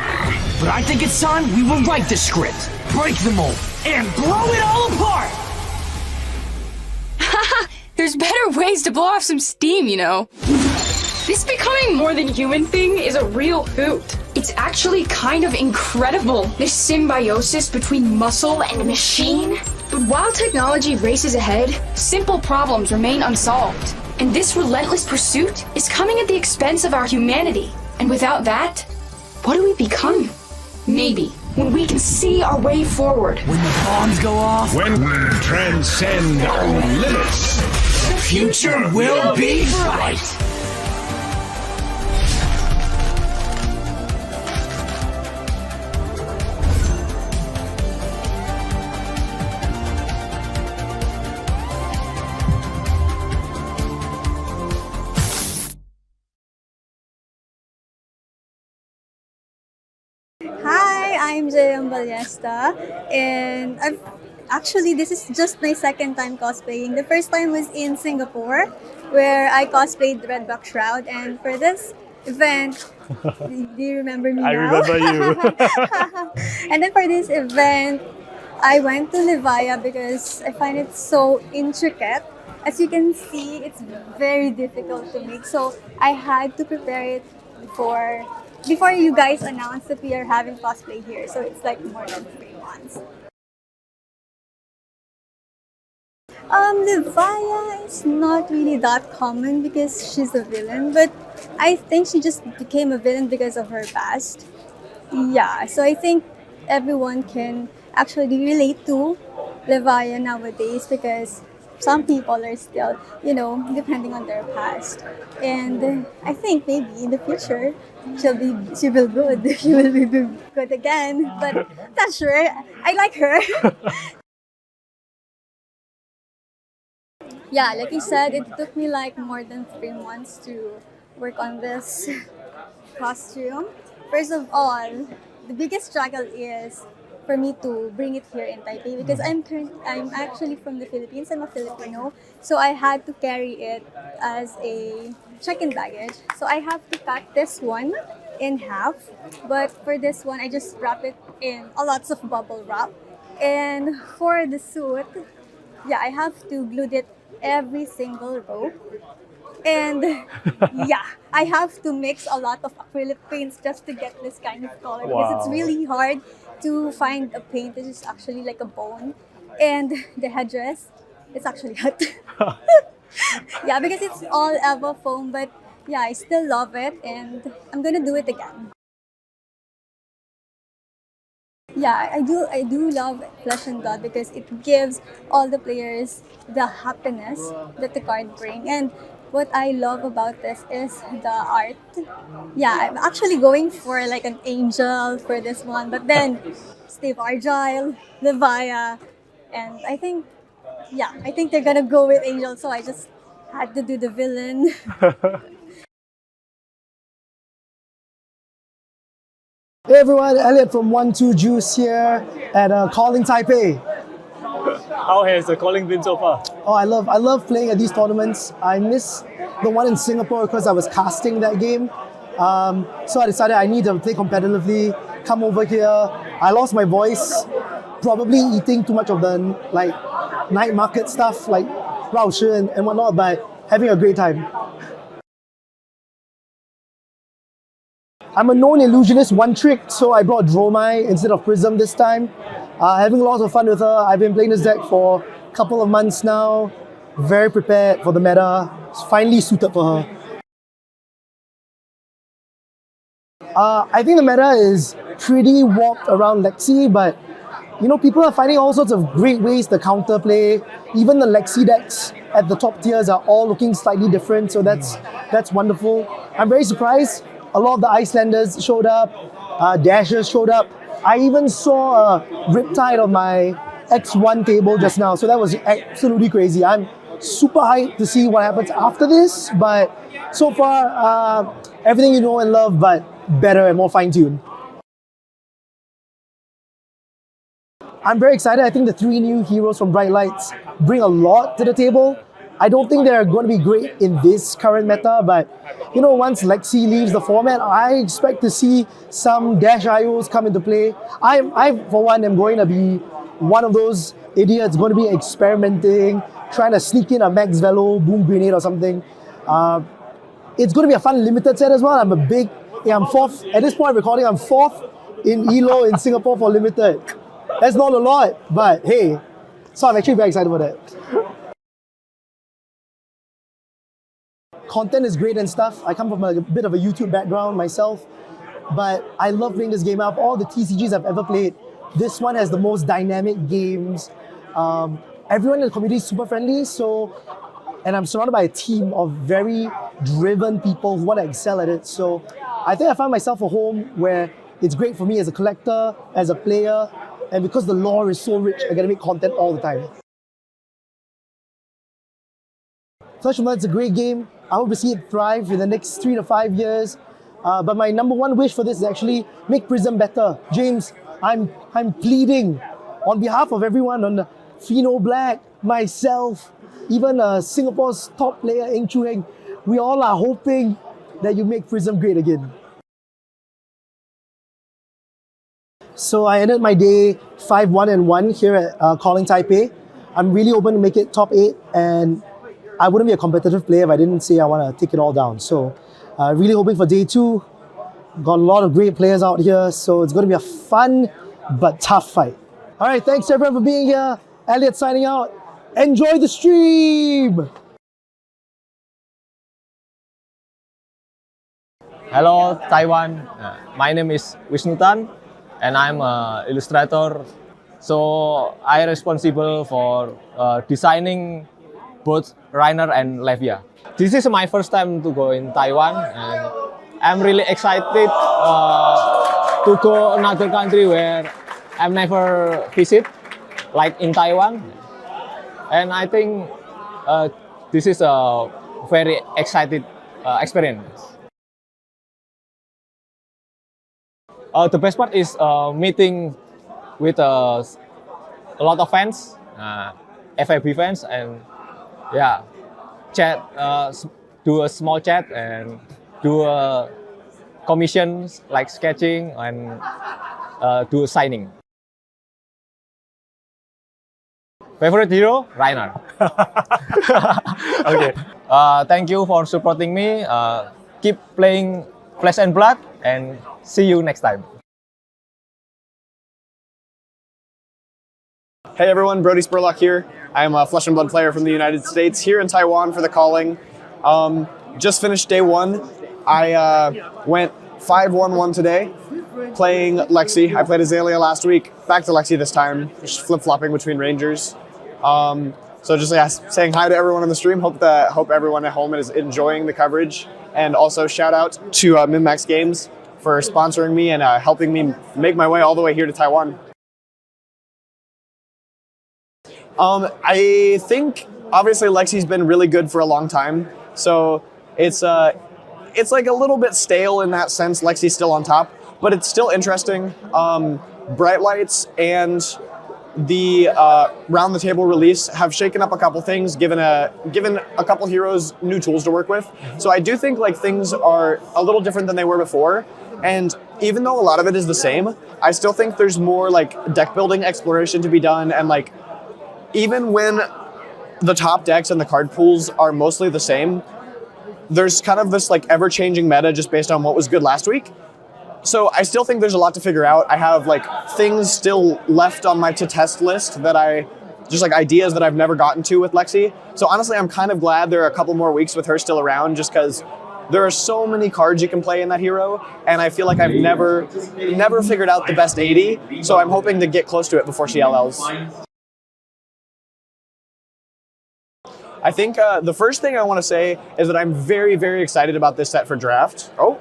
But I think it's time we rewrite the script, break the mold, and blow it all apart! Haha, there's better ways to blow off some steam, you know. This becoming more than human thing is a real hoot. It's actually kind of incredible, this symbiosis between muscle and machine. But while technology races ahead, simple problems remain unsolved. And this relentless pursuit is coming at the expense of our humanity. And without that, what do we become? Maybe, when we can see our way forward. When the bombs go off. When we transcend our limits. The future will be bright. Hi, I'm Jayam Ballesta, and this is just my second time cosplaying. The first time was in Singapore, where I cosplayed Redback Shroud, and for this event, do you remember me now? I remember you. And then for this event, I went to Livaya because I find it so intricate. As you can see, it's very difficult to make, so I had to prepare it before you guys announced that we are having cosplay here, so it's like more than 3 months. Livaya is not really that common because she's a villain, but I think she just became a villain because of her past. Yeah, so I think everyone can actually relate to Livaya nowadays because some people are still, depending on their past. And I think maybe in the future, she will good. She will be good again, but not sure. I like her. Yeah, like you said, it took me like more than 3 months to work on this costume. First of all, the biggest struggle is for me to bring it here in Taipei because I'm actually from the Philippines. I'm a Filipino, so I had to carry it as a check-in baggage. So I have to cut this one in half, but for this one I just wrap it in lots of bubble wrap. And for the suit, yeah, I have to glue it every single row. And yeah, I have to mix a lot of acrylic paints just to get this kind of color because it's really hard to find a paint that is actually like a bone. And the headdress, it's actually hot. Yeah, because it's all Eva foam, but yeah, I still love it and I'm gonna do it again. Yeah, I do love Flesh and Blood because it gives all the players the happiness that the card bring. And what I love about this is the art. Yeah, I'm actually going for like an angel for this one, but then Steve Argyle, Livaya, and I think they're gonna go with angel, so I just had to do the villain. Hey everyone, Elliot from 1-2 Juice here at Calling Taipei. How has the calling been so far? Oh, I love playing at these tournaments. I miss the one in Singapore because I was casting that game. So I decided I need to play competitively, come over here. I lost my voice, probably eating too much of the night market stuff like Rao Shi and whatnot, but having a great time. I'm a known illusionist one trick, so I brought Dromai instead of Prism this time. Having lots of fun with her. I've been playing this deck for a couple of months now. Very prepared for the meta. It's finally suited for her. I think the meta is pretty warped around Lexi, but people are finding all sorts of great ways to counterplay. Even the Lexi decks at the top tiers are all looking slightly different, so that's wonderful. I'm very surprised. A lot of the Icelanders showed up, Dashers showed up. I even saw a Riptide on my X1 table just now, so that was absolutely crazy. I'm super hyped to see what happens after this, but so far, everything you know and love, but better and more fine-tuned. I'm very excited. I think the 3 new heroes from Bright Lights bring a lot to the table. I don't think they're going to be great in this current meta, but you know, once Lexi leaves the format, I expect to see some Dash IOs come into play. I for one, am going to be one of those idiots going to be experimenting, trying to sneak in a Max Velo Boom Grenade or something. It's going to be a fun limited set as well. I'm fourth, at this point of recording, I'm fourth in ELO in Singapore for limited. That's not a lot, but hey, so I'm actually very excited about that. Content is great and stuff. I come from a bit of a YouTube background myself, but I love playing this game. Out of all the TCGs I've ever played, this one has the most dynamic games. Everyone in the community is super friendly, and I'm surrounded by a team of very driven people who want to excel at it. So I think I found myself a home where it's great for me as a collector, as a player, and because the lore is so rich, I get to make content all the time. Flesh and Blood's a great game. I hope to see it thrive in the next 3 to 5 years. But my number one wish for this is actually make Prism better. James, I'm pleading on behalf of everyone on the Pheno Black, myself, even Singapore's top player, Eng Chu Heng. We all are hoping that you make Prism great again. So I ended my day 5-1-1 here at Calling Taipei. I'm really hoping to make it top 8, and I wouldn't be a competitive player if I didn't say I want to take it all down. So really hoping for day 2. Got a lot of great players out here, so it's going to be a fun but tough fight. All right, thanks everyone for being here. Elliot signing out. Enjoy the stream! Hello, Taiwan. My name is Wisnutan, and I'm an illustrator. So I'm responsible for designing both Rainer and Levia. This is my first time to go in Taiwan, and I'm really excited to go another country where I've never visit, like in Taiwan. And I think this is a very exciting experience. The best part is meeting with a lot of fans, FIB fans, and yeah, chat, do a small chat and do a commissions like sketching and do a signing. Favorite hero? Rainer. Okay. Thank you for supporting me. Keep playing Flesh and Blood, and see you next time. Hey everyone, Brody Spurlock here. I'm a Flesh and Blood player from the United States here in Taiwan for the Calling. Just finished day 1. I went 5-1-1 today, playing Lexi. I played Azalea last week, back to Lexi this time, just flip-flopping between Rangers. So just saying hi to everyone on the stream. Hope everyone at home is enjoying the coverage. And also shout out to MinMax Games for sponsoring me and helping me make my way all the way here to Taiwan. I think obviously Lexi's been really good for a long time, so it's like a little bit stale in that sense. Lexi's still on top, but it's still interesting. Bright Lights and the round the table release have shaken up a couple things, given a couple heroes new tools to work with. So I do think like things are a little different than they were before. And even though a lot of it is the same, I still think there's more like deck building exploration to be done. And like even when the top decks and the card pools are mostly the same, there's kind of this like ever-changing meta just based on what was good last week. So I still think there's a lot to figure out. I have like things still left on my to-test list that just like ideas that I've never gotten to with Lexi. So honestly, I'm kind of glad there are a couple more weeks with her still around, just because there are so many cards you can play in that hero, and I feel like I've never figured out the best 80, so I'm hoping to get close to it before she LLs. I think the first thing I want to say is that I'm very, very excited about this set for draft. Oh.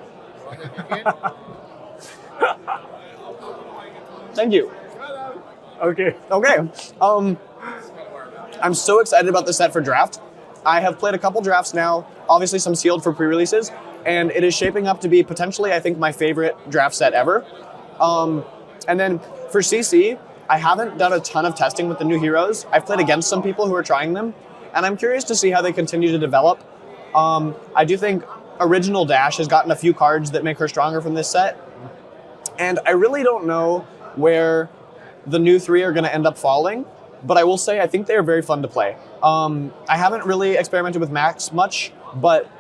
Thank you. Okay. I'm so excited about this set for draft. I have played a couple drafts now, obviously some sealed for pre-releases, and it is shaping up to be potentially, I think, my favorite draft set ever. And then for CC, I haven't done a ton of testing with the new heroes. I've played against some people who are trying them, and I'm curious to see how they continue to develop. I do think Original Dash has gotten a few cards that make her stronger from this set, and I really don't know where the new 3 are going to end up falling, but I will say I think they are very fun to play. I haven't really experimented with Max much, but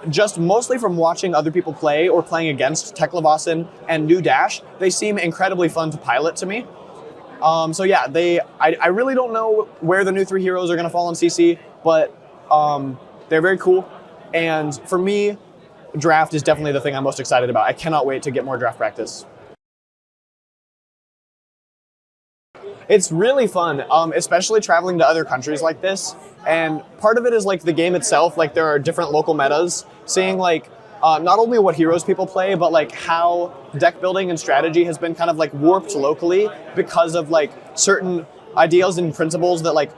just mostly from watching other people play or playing against Teklevasen and New Dash, they seem incredibly fun to pilot to me. So yeah, I really don't know where the new 3 heroes are going to fall in CC, but they're very cool. And for me, draft is definitely the thing I'm most excited about. I cannot wait to get more draft practice. It's really fun, especially traveling to other countries like this. And part of it is like the game itself, like there are different local metas, seeing like not only what heroes people play, but like how deck building and strategy has been kind of like warped locally because of like certain ideals and principles that like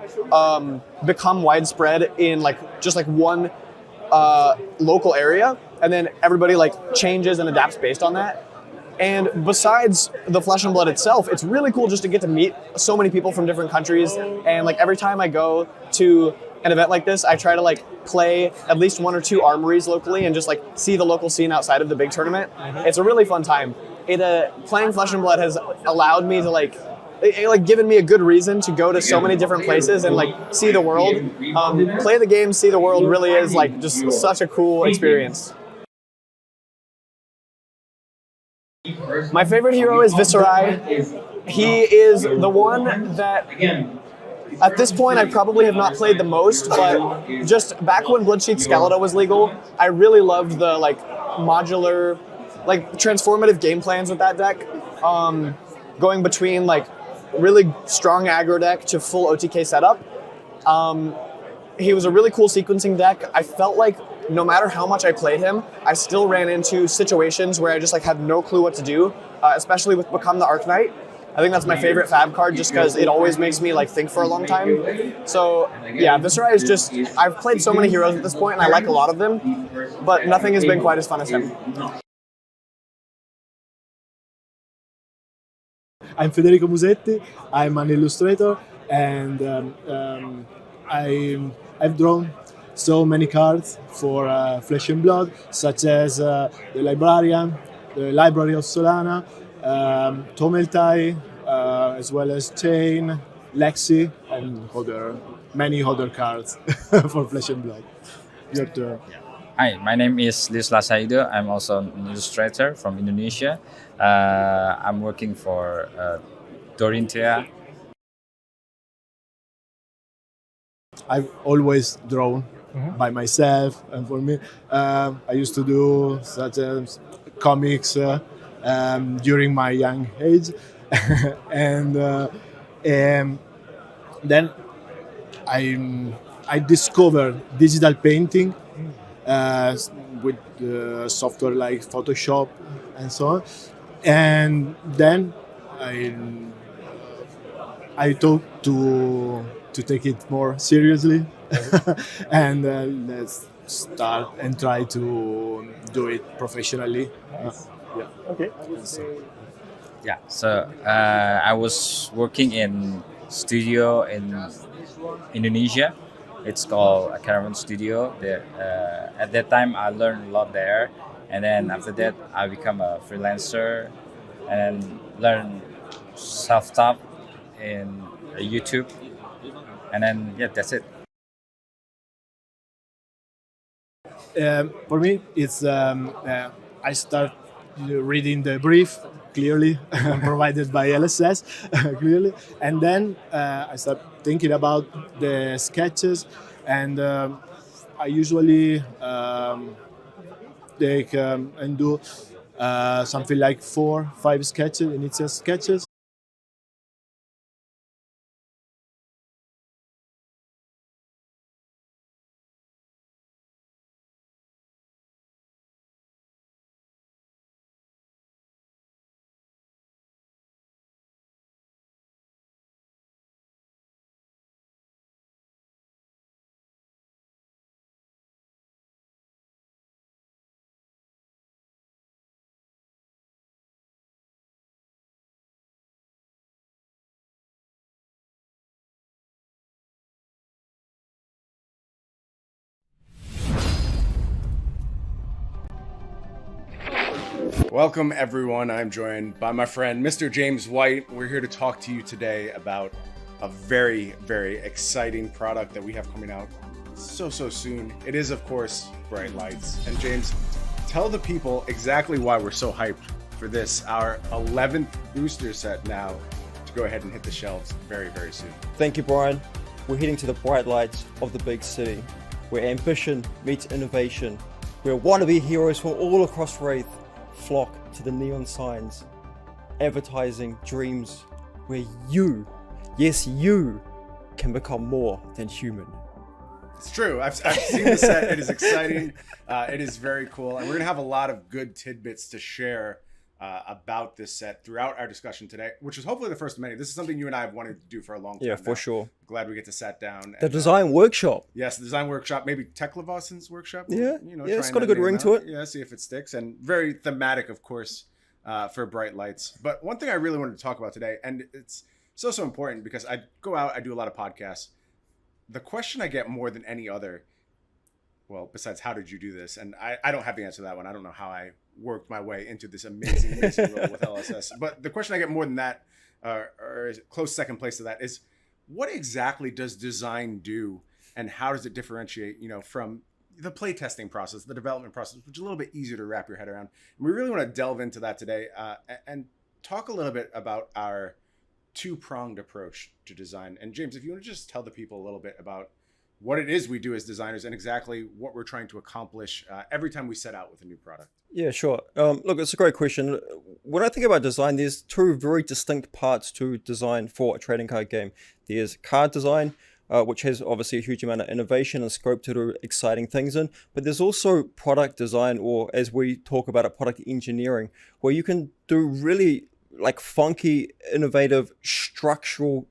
become widespread in like just like one local area, and then everybody like changes and adapts based on that. And besides the Flesh and Blood itself, it's really cool just to get to meet so many people from different countries. And like every time I go to an event like this, I try to like play at least 1 or 2 armories locally and just like see the local scene outside of the big tournament. It's a really fun time. Playing Flesh and Blood has allowed me to given me a good reason to go to so many different places and like see the world. Play the game, see the world really is like just such a cool experience. My favorite hero is Viserai. He is the one that, at this point, I probably have not played the most, but just back when Bloodsheath Skeleton was legal, I really loved the like modular, like transformative game plans with that deck. Going between like really strong aggro deck to full OTK setup. He was a really cool sequencing deck. I felt like no matter how much I played him, I still ran into situations where I just like had no clue what to do, especially with Become the Arc Knight. I think that's my favorite Fab card just because it always makes me like think for a long time. So yeah, Viserai is just, I've played so many heroes at this point and I like a lot of them, but nothing has been quite as fun as him. I'm Federico Musetti, I'm an illustrator, and I've drawn so many cards for Flesh and Blood, such as the Librarian, the Library of Solana, Tomeltai, as well as Chain, Lexi, and many other cards for Flesh and Blood. Your turn. Hi, my name is Liz Lasaido. I'm also an illustrator from Indonesia. I'm working for Dorinthea. I've always drawn by myself, and for me, I used to do such as comics during my young age, and then I discovered digital painting with software like Photoshop and so on, and then I thought to take it more seriously and let's start and try to do it professionally. Yeah. Okay. So I was working in studio in Indonesia. It's called a Caravan Studio. At that time, I learned a lot there, and then after that, I become a freelancer and learn self-taught in YouTube, and then that's it. For me, it's I start reading the brief clearly provided by LSS clearly, and then I start thinking about the sketches, and I usually take and do something like 4-5 sketches, initial sketches. Welcome, everyone. I'm joined by my friend, Mr. James White. We're here to talk to you today about a very, very exciting product that we have coming out so soon. It is, of course, Bright Lights. And James, tell the people exactly why we're so hyped for this, our 11th booster set now, to go ahead and hit the shelves very, very soon. Thank you, Brian. We're heading to the bright lights of the big city, where ambition meets innovation, where wannabe heroes from all across Wraith flock to the neon signs, advertising dreams, where you, yes you, can become more than human. It's true. I've seen the set. It is exciting. It is very cool. And we're going to have a lot of good tidbits to share about this set throughout our discussion today, which is hopefully the first of many. This is something you and I have wanted to do for a long time. Yeah, for sure. Glad we get to sat down. The design workshop. Yes, the design workshop. Maybe Teklavassen's workshop. Yeah, yeah, it's got a good ring to it. Yeah, see if it sticks. And very thematic, of course, for Bright Lights. But one thing I really wanted to talk about today, and it's so important because I go out, I do a lot of podcasts. The question I get more than any other, well, besides how did you do this? And I don't have the answer to that one. I don't know how I worked my way into this amazing role with LSS. But the question I get more than that, or is close second place to that, is what exactly does design do, and how does it differentiate, from the playtesting process, the development process, which is a little bit easier to wrap your head around. And we really want to delve into that today and talk a little bit about our two-pronged approach to design. And James, if you want to just tell the people a little bit about what it is we do as designers and exactly what we're trying to accomplish every time we set out with a new product. Yeah, sure. Look, it's a great question. When I think about design, there's two very distinct parts to design for a trading card game. There's card design, which has obviously a huge amount of innovation and scope to do exciting things in, but there's also product design, or as we talk about it, product engineering, where you can do really like funky, innovative, structural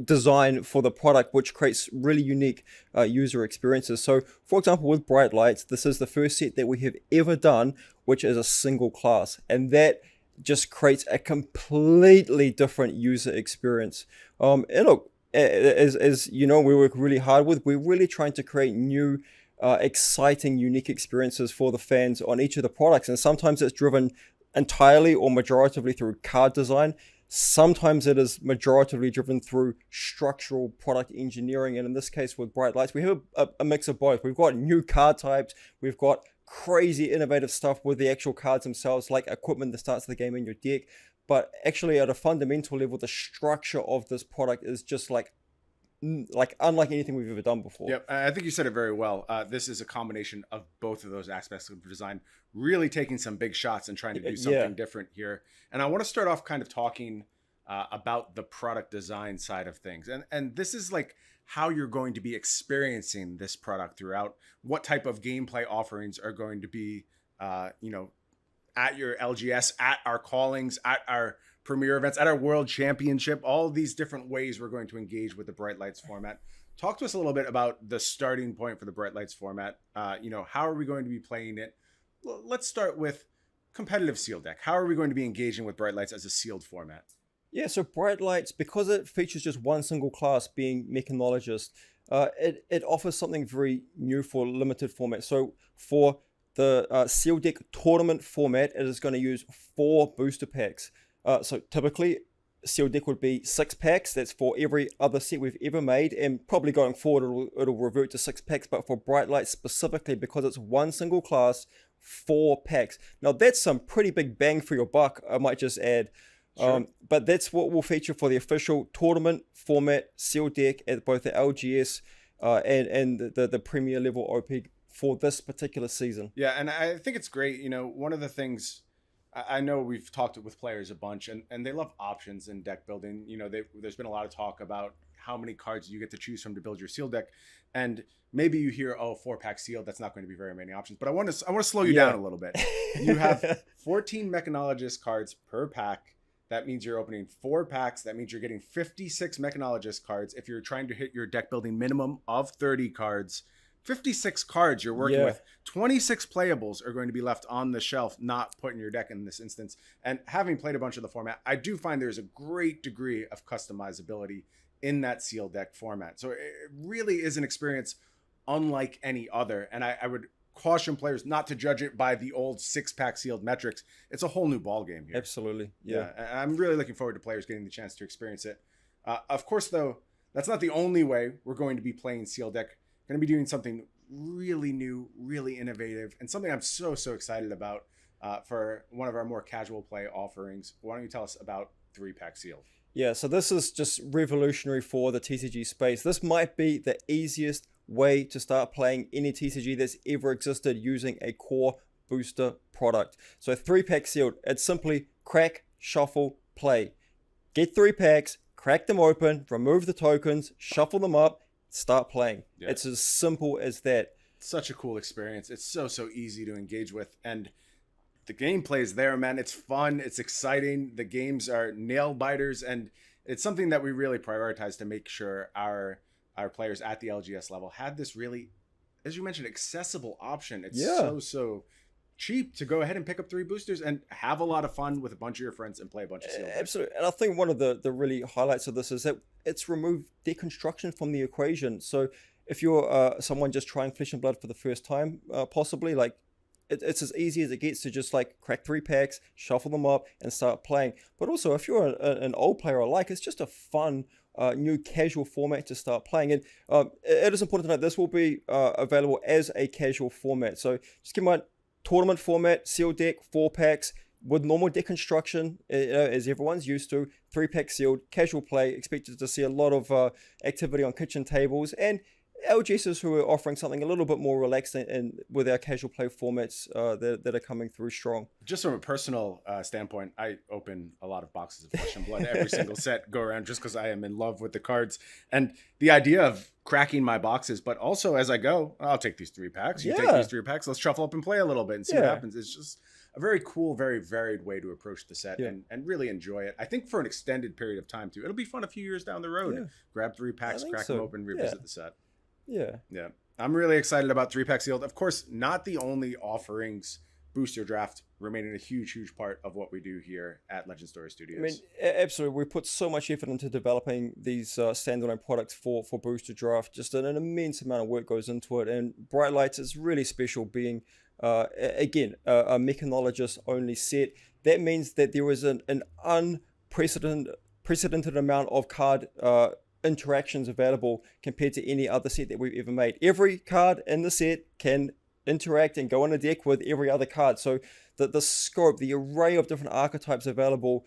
design for the product, which creates really unique user experiences. So for example, with Bright Lights, this is the first set that we have ever done, which is a single class. And that just creates a completely different user experience. And look, as you know, we work really hard with, we're really trying to create new, exciting, unique experiences for the fans on each of the products. And sometimes it's driven entirely or majoritively through card design. Sometimes it is majoritively driven through structural product engineering. And in this case with Bright Lights, we have a mix of both. We've got new card types. We've got crazy innovative stuff with the actual cards themselves, like equipment that starts the game in your deck. But actually at a fundamental level, the structure of this product is just like unlike anything we've ever done before. Yep, I think you said it very well. This is a combination of both of those aspects of design, really taking some big shots and trying to do something different here. And I want to start off kind of talking about the product design side of things. And this is like how you're going to be experiencing this product throughout, what type of gameplay offerings are going to be, at your LGS, at our callings, at our premier events, at our world championship, all these different ways we're going to engage with the Bright Lights format. Talk to us a little bit about the starting point for the Bright Lights format. How are we going to be playing it? Let's start with competitive sealed deck. How are we going to be engaging with Bright Lights as a sealed format? Yeah, so Bright Lights, because it features just one single class being Mechanologist, it offers something very new for limited format. So for the sealed deck tournament format, it is going to use 4 booster packs. So typically, sealed deck would be 6 packs. That's for every other set we've ever made, and probably going forward it'll revert to 6 packs. But for Bright Lights specifically, because it's one single class, 4 packs. Now that's some pretty big bang for your buck, I might just add. Sure. But that's what will feature for the official tournament format sealed deck at both the LGS and the premier level OP for this particular season. Yeah, and I think it's great. One of the things I know we've talked with players a bunch, and they love options in deck building. There's been a lot of talk about how many cards you get to choose from to build your sealed deck, and maybe you hear, 4-pack sealed, that's not going to be very many options. But I want to slow you down a little bit. You have 14 Mechanologist cards per pack. That means you're opening 4 packs. That means you're getting 56 Mechanologist cards. If you're trying to hit your deck building minimum of 30 cards, 56 cards you're working with. 26 playables are going to be left on the shelf, not put in your deck in this instance. And having played a bunch of the format, I do find there's a great degree of customizability in that sealed deck format. So it really is an experience unlike any other. And I would caution players not to judge it by the old 6-pack sealed metrics. It's a whole new ball game here. Absolutely. Yeah. And I'm really looking forward to players getting the chance to experience it. Of course, though, that's not the only way we're going to be playing sealed deck. Going to be doing something really new, really innovative, and something I'm so excited about for one of our more casual play offerings. Why don't you tell us about 3-pack sealed? Yeah, so this is just revolutionary for the TCG space. This might be the easiest way to start playing any TCG that's ever existed using a core booster product. So 3-pack sealed, it's simply crack, shuffle, play. Get 3 packs, crack them open, remove the tokens, shuffle them up, start playing. Yeah. It's as simple as that. Such a cool experience. It's so easy to engage with, and the gameplay is there, man. It's fun, it's exciting. The games are nail biters, and it's something that we really prioritize to make sure our players at the LGS level had this really, as you mentioned, accessible option. It's so cheap to go ahead and pick up 3 boosters and have a lot of fun with a bunch of your friends and play a bunch of sealed. Absolutely. And I think one of the really highlights of this is that it's removed deconstruction from the equation. So if you're someone just trying Flesh and Blood for the first time, possibly, like, it's as easy as it gets to just like crack 3 packs, shuffle them up, and start playing. But also, if you're an old player alike, it's just a fun new casual format to start playing. And it is important to note this will be available as a casual format. So just keep in mind, tournament format, sealed deck, 4 packs with normal deconstruction, as everyone's used to. 3-pack sealed, casual play. Expected to see a lot of activity on kitchen tables, and LGSs who are offering something a little bit more relaxed and with our casual play formats that are coming through strong. Just from a personal standpoint, I open a lot of boxes of Flesh and Blood every single set go around, just because I am in love with the cards and the idea of cracking my boxes. But also, as I go, I'll take these 3 packs. You take these 3 packs. Let's shuffle up and play a little bit and see what happens. It's just a very cool, very varied way to approach the set and really enjoy it. I think for an extended period of time too. It'll be fun a few years down the road. Yeah. Grab 3 packs, crack them open, revisit the set. Yeah. I'm really excited about 3-pack sealed. Of course, not the only offerings. Booster draft remaining a huge part of what we do here at Legend Story Studios. I mean, absolutely. We put so much effort into developing these standalone products for Booster Draft. Just an immense amount of work goes into it. And Bright Lights is really special being, again, a mechanologist-only set. That means that there is an unprecedented amount of card interactions available compared to any other set that we've ever made. Every card in the set can interact and go on a deck with every other card. So the scope, the array of different archetypes available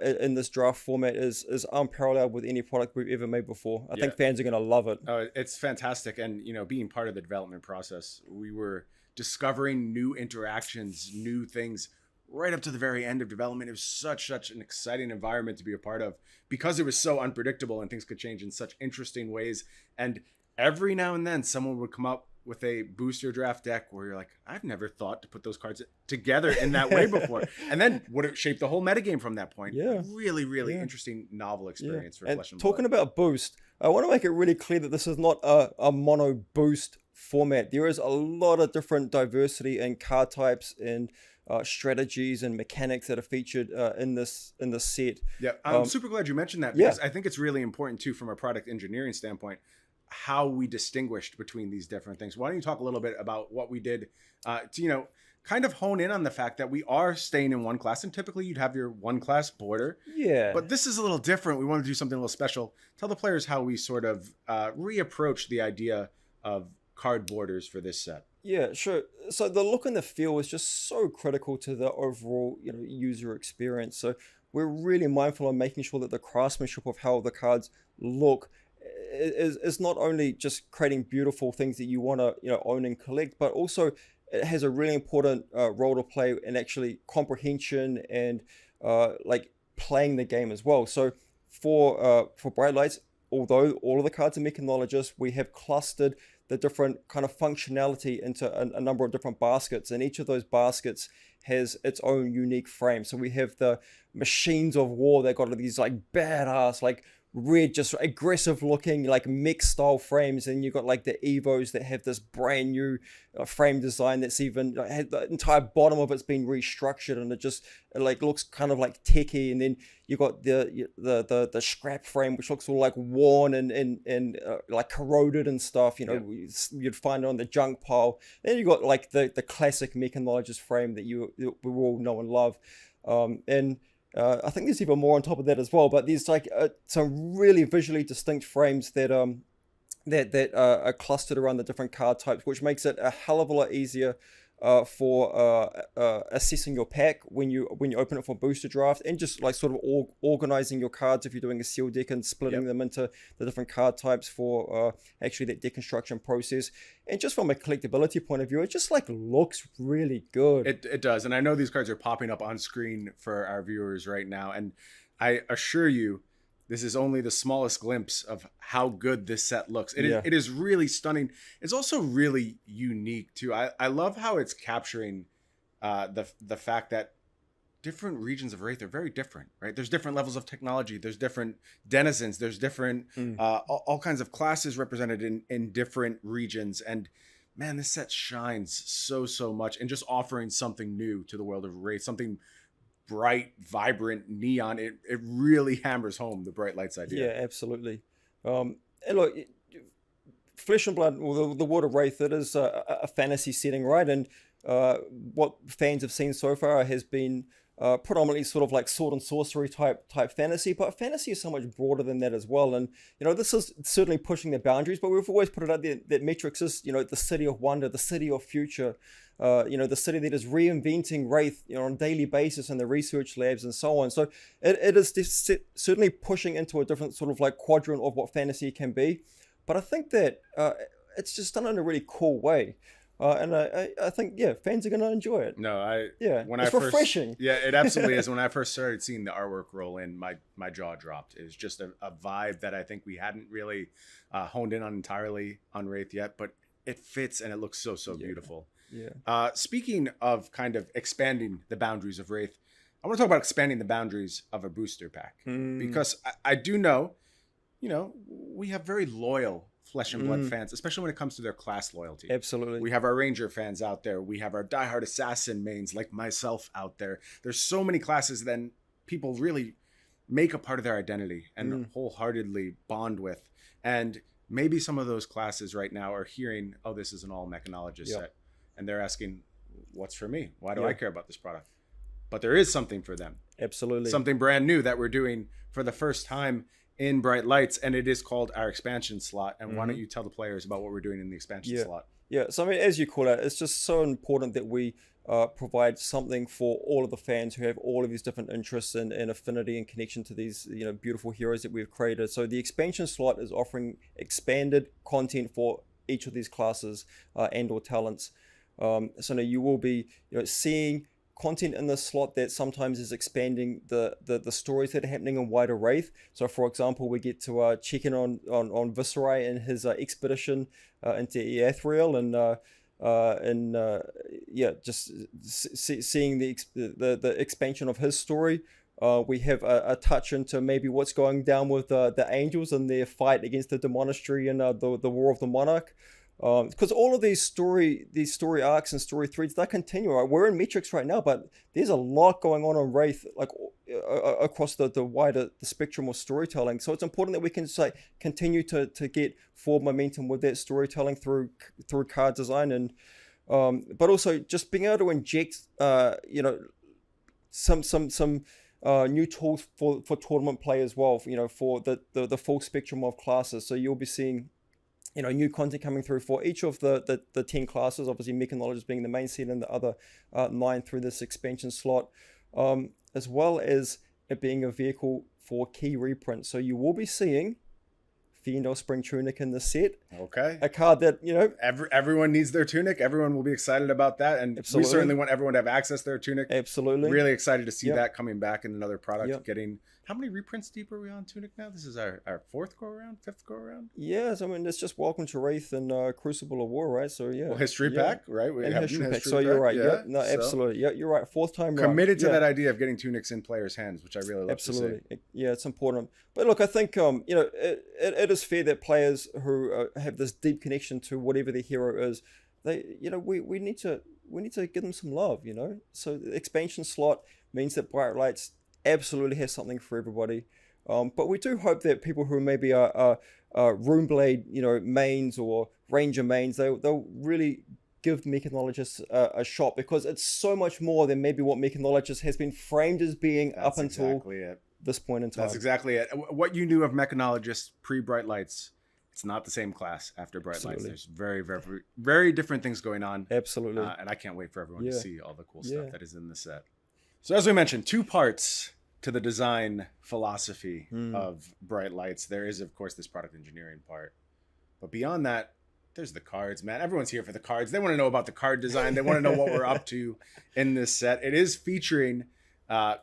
in this draft format is unparalleled with any product we've ever made before. I think fans are going to love it. It's fantastic. And, being part of the development process, we were discovering new interactions, new things right up to the very end of development. It was such an exciting environment to be a part of because it was so unpredictable and things could change in such interesting ways. And every now and then someone would come up with a booster draft deck where you're like, I've never thought to put those cards together in that way before. And then would it shape the whole metagame from that point? Really interesting novel experience for Flesh and Blood. Talking about boost, I want to make it really clear that this is not a mono boost format. There is a lot of different diversity in card types and strategies and mechanics that are featured in this set. Yeah, I'm super glad you mentioned that because I think it's really important too from a product engineering standpoint how we distinguished between these different things. Why don't you talk a little bit about what we did to kind of hone in on the fact that we are staying in one class, and typically you'd have your one class border. Yeah. But this is a little different. We want to do something a little special. Tell the players how we sort of reapproach the idea of card borders for this set. Yeah, sure. So the look and the feel is just so critical to the overall, user experience. So we're really mindful of making sure that the craftsmanship of how the cards look is not only just creating beautiful things that you want to own and collect, but also it has a really important role to play in actually comprehension and like playing the game as well. So for Bright Lights, although all of the cards are mechanologists, we have clustered the different kind of functionality into a number of different baskets, and each of those baskets has its own unique frame. So we have the machines of war that got these like badass, like red, just aggressive looking, like mech style frames. And you've got like the Evos that have this brand new frame design that's even had the entire bottom of it's been restructured, and it like looks kind of like techy. And then you got the scrap frame, which looks all like worn and like corroded and stuff. You'd find it on the junk pile. Then you got like the classic mechanologist frame that we all know and love. I think there's even more on top of that as well, but there's like some really visually distinct frames that are clustered around the different card types, which makes it a hell of a lot easier for assessing your pack when you open it for booster draft, and just like sort of organizing your cards if you're doing a sealed deck and splitting them into the different card types for actually that deck construction process. And just from a collectability point of view, it just like looks really good. It does. And I know these cards are popping up on screen for our viewers right now, and I assure you this is only the smallest glimpse of how good this set looks. It is really stunning. It's also really unique too. I love how it's capturing the fact that different regions of Wraith are very different, right? There's different levels of technology. There's different denizens. There's different all kinds of classes represented in different regions. And man, this set shines so much, and just offering something new to the world of Wraith, something bright, vibrant, neon. It really hammers home the bright lights idea. Yeah, absolutely. And look, Flesh and Blood, or the World of Wraith, it is a fantasy setting, right? And what fans have seen so far has been predominantly sort of like sword and sorcery type fantasy, but fantasy is so much broader than that as well. And this is certainly pushing the boundaries, but we've always put it out there that Metrix is the city of wonder, the city of future, the city that is reinventing Wraith on a daily basis in the research labs and so on. So it is certainly pushing into a different sort of like quadrant of what fantasy can be, but I think that it's just done in a really cool way. And I think, fans are going to enjoy it. No, it's refreshing. Yeah, it absolutely is. When I first started seeing the artwork roll in, my jaw dropped. It was just a vibe that I think we hadn't really honed in on entirely on Wraith yet, but it fits and it looks so beautiful. Yeah. Speaking of kind of expanding the boundaries of Wraith, I want to talk about expanding the boundaries of a booster pack, because I do know, we have very loyal Flesh and Blood fans, especially when it comes to their class loyalty. Absolutely. We have our Ranger fans out there. We have our diehard Assassin mains like myself out there. There's so many classes that people really make a part of their identity and wholeheartedly bond with. And maybe some of those classes right now are hearing, oh, this is an all mechanologist set. And they're asking, what's for me? Why do I care about this product? But there is something for them. Absolutely. Something brand new that we're doing for the first time in Bright Lights, and it is called our expansion slot. And why don't you tell the players about what we're doing in the expansion slot? Yeah, so I mean, as you call it, it's just so important that we provide something for all of the fans who have all of these different interests and affinity and connection to these beautiful heroes that we've created. So the expansion slot is offering expanded content for each of these classes and or talents. So now you will be seeing content in this slot that sometimes is expanding the stories that are happening in wider Wraith. So for example, we get to check in on Viserai and his expedition into Eathriel, and just seeing the expansion of his story. We have a touch into maybe what's going down with the Angels and their fight against the Demonastery and the War of the Monarch. Because all of these story arcs and story threads, they continue. Right? We're in Metrix right now, but there's a lot going on Wraith, like across the wider spectrum of storytelling. So it's important that we can continue to get forward momentum with that storytelling through card design, and but also just being able to inject some new tools for tournament play as well. For the full spectrum of classes. So you'll be seeing new content coming through for each of the 10 classes, obviously Mechanologist being the main set and the other 9 through this expansion slot, as well as it being a vehicle for key reprints. So you will be seeing Fiendel Spring Tunic in the set. Okay. A card that, everyone needs their Tunic. Everyone will be excited about that. And Absolutely. we certainly want everyone to have access to their Tunic. Absolutely. Really excited to see that coming back in another product, getting How many reprints deep are we on Tunic now? This is our 4th go around, 5th go around. Yes, I mean it's just Welcome to Wraith and Crucible of War, right? So yeah. Well, history yeah. pack, right? We And have history pack. history So you're pack, right. yeah. No, So- absolutely. Yeah, you're right. 4th time round. Committed to Yeah. that idea of getting Tunics in players' hands, which I really love Absolutely. to see. Yeah, it's important. But look, I think it is fair that players who have this deep connection to whatever their hero is, we need to give them some love. So the expansion slot means that Bright Lights absolutely has something for everybody. But we do hope that people who maybe are Runeblade, mains or Ranger mains, they'll really give Mechanologist a shot, because it's so much more than maybe what Mechanologist has been framed as being up until exactly it. this point in time. That's exactly it. What you knew of Mechanologist pre-Bright Lights, it's not the same class after Bright Lights. Absolutely. There's very, very, very different things going on. Absolutely. And I can't wait for everyone to Yeah. see all the cool stuff Yeah. that is in the set. So as we mentioned, 2 parts to the design philosophy of Bright Lights. There is, of course, this product engineering part. But beyond that, there's the cards, man. Everyone's here for the cards. They want to know about the card design. They want to know what we're up to in this set. It is featuring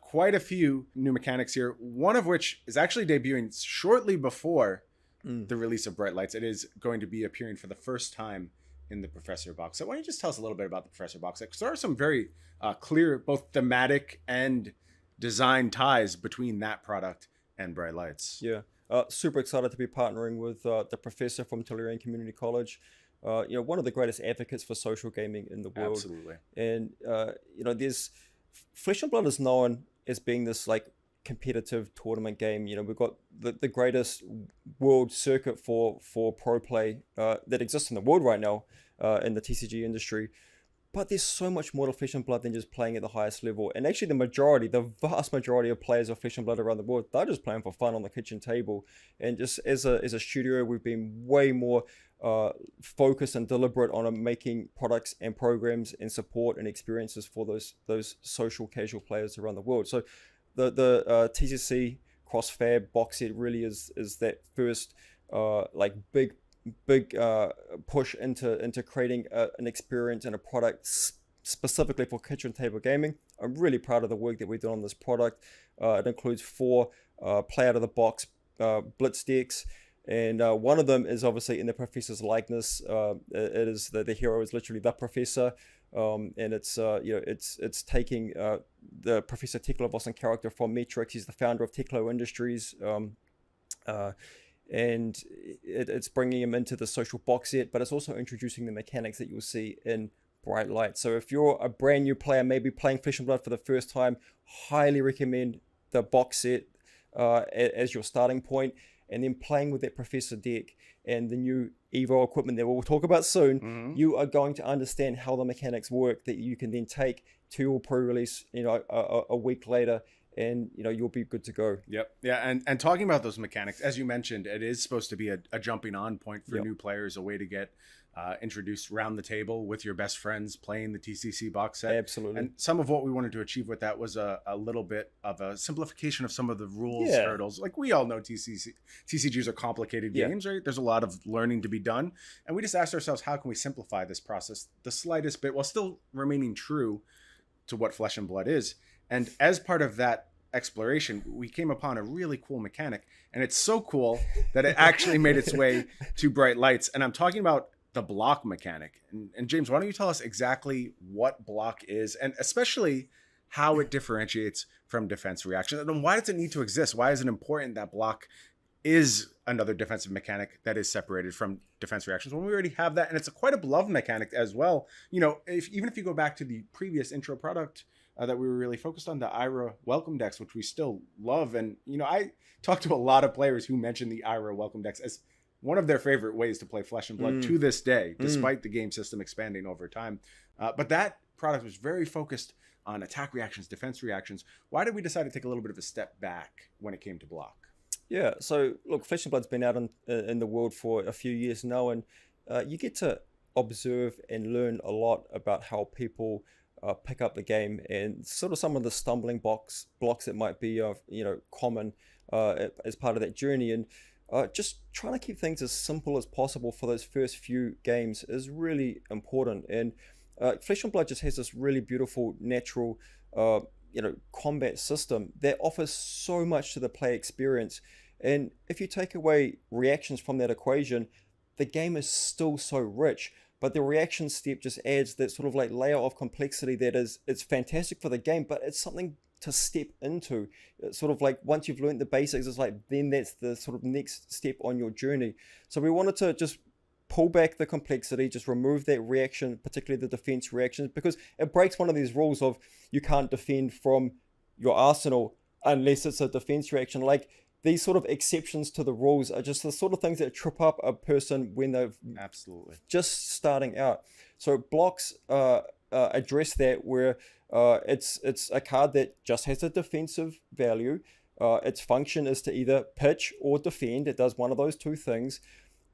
quite a few new mechanics here, one of which is actually debuting shortly before the release of Bright Lights. It is going to be appearing for the first time in the Professor box. So why don't you just tell us a little bit about the Professor box? Because there are some very clear, both thematic and design ties between that product and Bright Lights. Yeah. Super excited to be partnering with the Professor from Tellurian Community College. One of the greatest advocates for social gaming in the world. Absolutely. And there's Flesh and Blood is known as being this like competitive tournament game. We've got the greatest world circuit for pro play that exists in the world right now in the TCG industry. But there's so much more to Flesh and Blood than just playing at the highest level. And actually the vast majority of players of Flesh and Blood around the world, they're just playing for fun on the kitchen table. And just as a studio, we've been way more focused and deliberate on making products and programs and support and experiences for those social casual players around the world. So the TCC Crossfab box set really is that first big push into creating an experience and a product specifically for kitchen table gaming. I'm really proud of the work that we've done on this product. It includes 4 play out of the box blitz decks, and one of them is obviously in the Professor's likeness. It is the hero is literally the Professor, and it's taking the Professor Teklo Vossen character from Matrix. He's the founder of Teklo Industries. And it's bringing him into the social box set, but it's also introducing the mechanics that you'll see in Bright Light. So if you're a brand new player, maybe playing Flesh and Blood for the first time, highly recommend the box set as your starting point, and then playing with that Professor deck and the new Evo equipment that we'll talk about soon. You are going to understand how the mechanics work that you can then take to your pre-release, a week later, and you'll be good to go. Yep. Yeah. And talking about those mechanics, as you mentioned, it is supposed to be a jumping on point for new players, a way to get introduced around the table with your best friends playing the TCC box set. Absolutely. And some of what we wanted to achieve with that was a little bit of a simplification of some of the rules hurdles. Like we all know TCGs are complicated games, right? There's a lot of learning to be done. And we just asked ourselves, how can we simplify this process the slightest bit while still remaining true to what Flesh and Blood is? And as part of that exploration, we came upon a really cool mechanic, and it's so cool that it actually made its way to Bright Lights. And I'm talking about the block mechanic. And James, why don't you tell us exactly what block is, and especially how it differentiates from defense reaction, and why does it need to exist? Why is it important that block is another defensive mechanic that is separated from defense reactions when we already have that? And it's quite a beloved mechanic as well. Even if you go back to the previous intro product that we were really focused on, the Ira welcome decks, which we still love. And, I talked to a lot of players who mentioned the Ira welcome decks as one of their favorite ways to play Flesh and Blood to this day, despite the game system expanding over time. But that product was very focused on attack reactions, defense reactions. Why did we decide to take a little bit of a step back when it came to block? Yeah, so look, Flesh and Blood's been out in the world for a few years now, and you get to observe and learn a lot about how people pick up the game and sort of some of the stumbling blocks that might be common as part of that journey. And just trying to keep things as simple as possible for those first few games is really important. And Flesh and Blood just has this really beautiful, natural, combat system that offers so much to the play experience. And if you take away reactions from that equation, the game is still so rich. But the reaction step just adds that sort of like layer of complexity that it's fantastic for the game, but it's something to step into. It's sort of like once you've learned the basics, it's like then that's the sort of next step on your journey. So we wanted to just pull back the complexity, just remove that reaction, particularly the defense reactions, because it breaks one of these rules of you can't defend from your arsenal unless it's a defense reaction. Like, these sort of exceptions to the rules are just the sort of things that trip up a person when they've just starting out. So blocks address that, where it's a card that just has a defensive value. Its function is to either pitch or defend. It does one of those two things.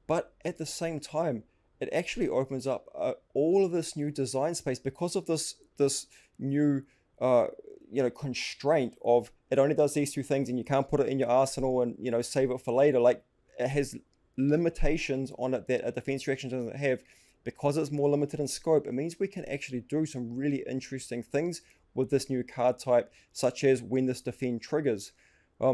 But at the same time, it actually opens up all of this new design space because of this new constraint of it only does these two things and you can't put it in your arsenal and save it for later. Like, it has limitations on it that a defense reaction doesn't have. Because it's more limited in scope, it means we can actually do some really interesting things with this new card type, such as when this defend triggers.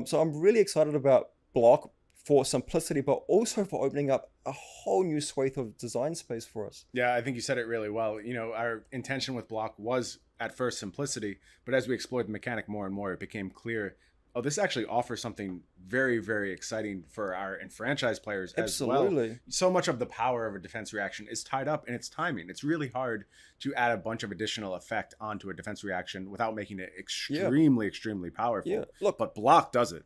So I'm really excited about block for simplicity, but also for opening up a whole new swathe of design space for us. Yeah, I think you said it really well. Our intention with block was at first simplicity, but as we explored the mechanic more and more, it became clear, oh, this actually offers something very, very exciting for our enfranchised players as well. Absolutely. So much of the power of a defense reaction is tied up in its timing. It's really hard to add a bunch of additional effect onto a defense reaction without making it extremely powerful. Yeah, look, but block does it.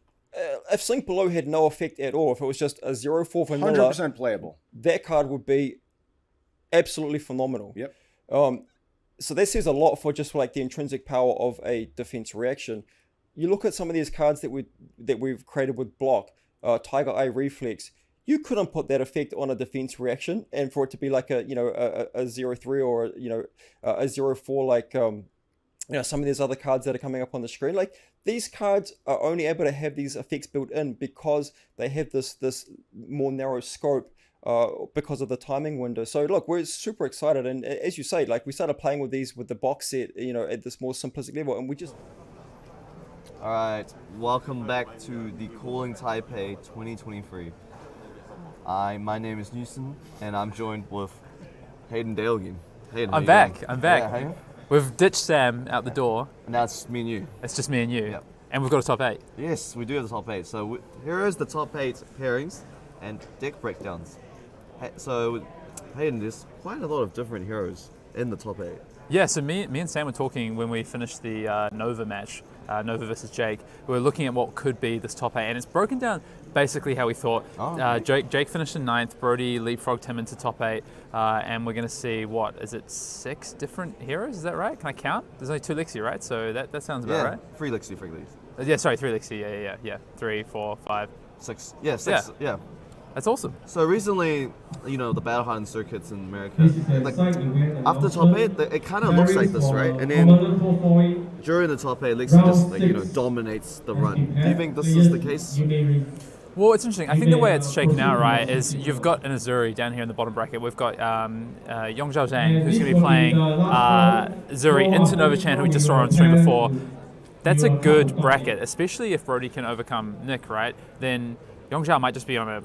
If Slink Below had no effect at all, if it was just a 0/4 vanilla, 100% playable, that card would be absolutely phenomenal. Yep. So that says a lot for just like the intrinsic power of a defense reaction. You look at some of these cards that we've created with block, Tiger Eye Reflex. You couldn't put that effect on a defense reaction, and for it to be like a 0/3 or a 0/4 like some of these other cards that are coming up on the screen. Like, these cards are only able to have these effects built in because they have this more narrow scope because of the timing window. So look, we're super excited, and as you say, like, we started playing with these with the box set, at this more simplistic level, and we just. All right, welcome back to the Calling Taipei 2023. My name is Newson, and I'm joined with Hayden Dalegan. Hayden, I'm back. Yeah, We've ditched Sam out the door. And now it's me and you. It's just me and you. Yep. And we've got a top 8. Yes, we do have the top 8. So here is the top 8 pairings and deck breakdowns. So, Hayden, there's quite a lot of different heroes in the top 8. Yeah, so me and Sam were talking when we finished the Nova match, Nova versus Jake. We were looking at what could be this top 8, and it's broken down basically how we thought. Jake finished in 9th, Brody leapfrogged him into top 8, and we're going to see, 6 different heroes? Is that right? Can I count? There's only 2 Lixie, right? So that sounds about right. 3 Lixie. 3 Lixie, yeah. 3, 4, 5. 6. Yeah, 6. Yeah. That's awesome. So recently, the battle hardened circuits in America, like, after top 8, it kind of looks like this, right? And then during the top 8, Lixie just dominates the run. Do you think this is the case? Well, it's interesting. I think the way it's shaken out, right, is you've got an Azuri down here in the bottom bracket. We've got Yong Zhao Zhang, who's going to be playing Azuri into Nova Chan, who we just saw on stream before. That's a good bracket, especially if Brody can overcome Nick, right? Then Yong Zhao might just be on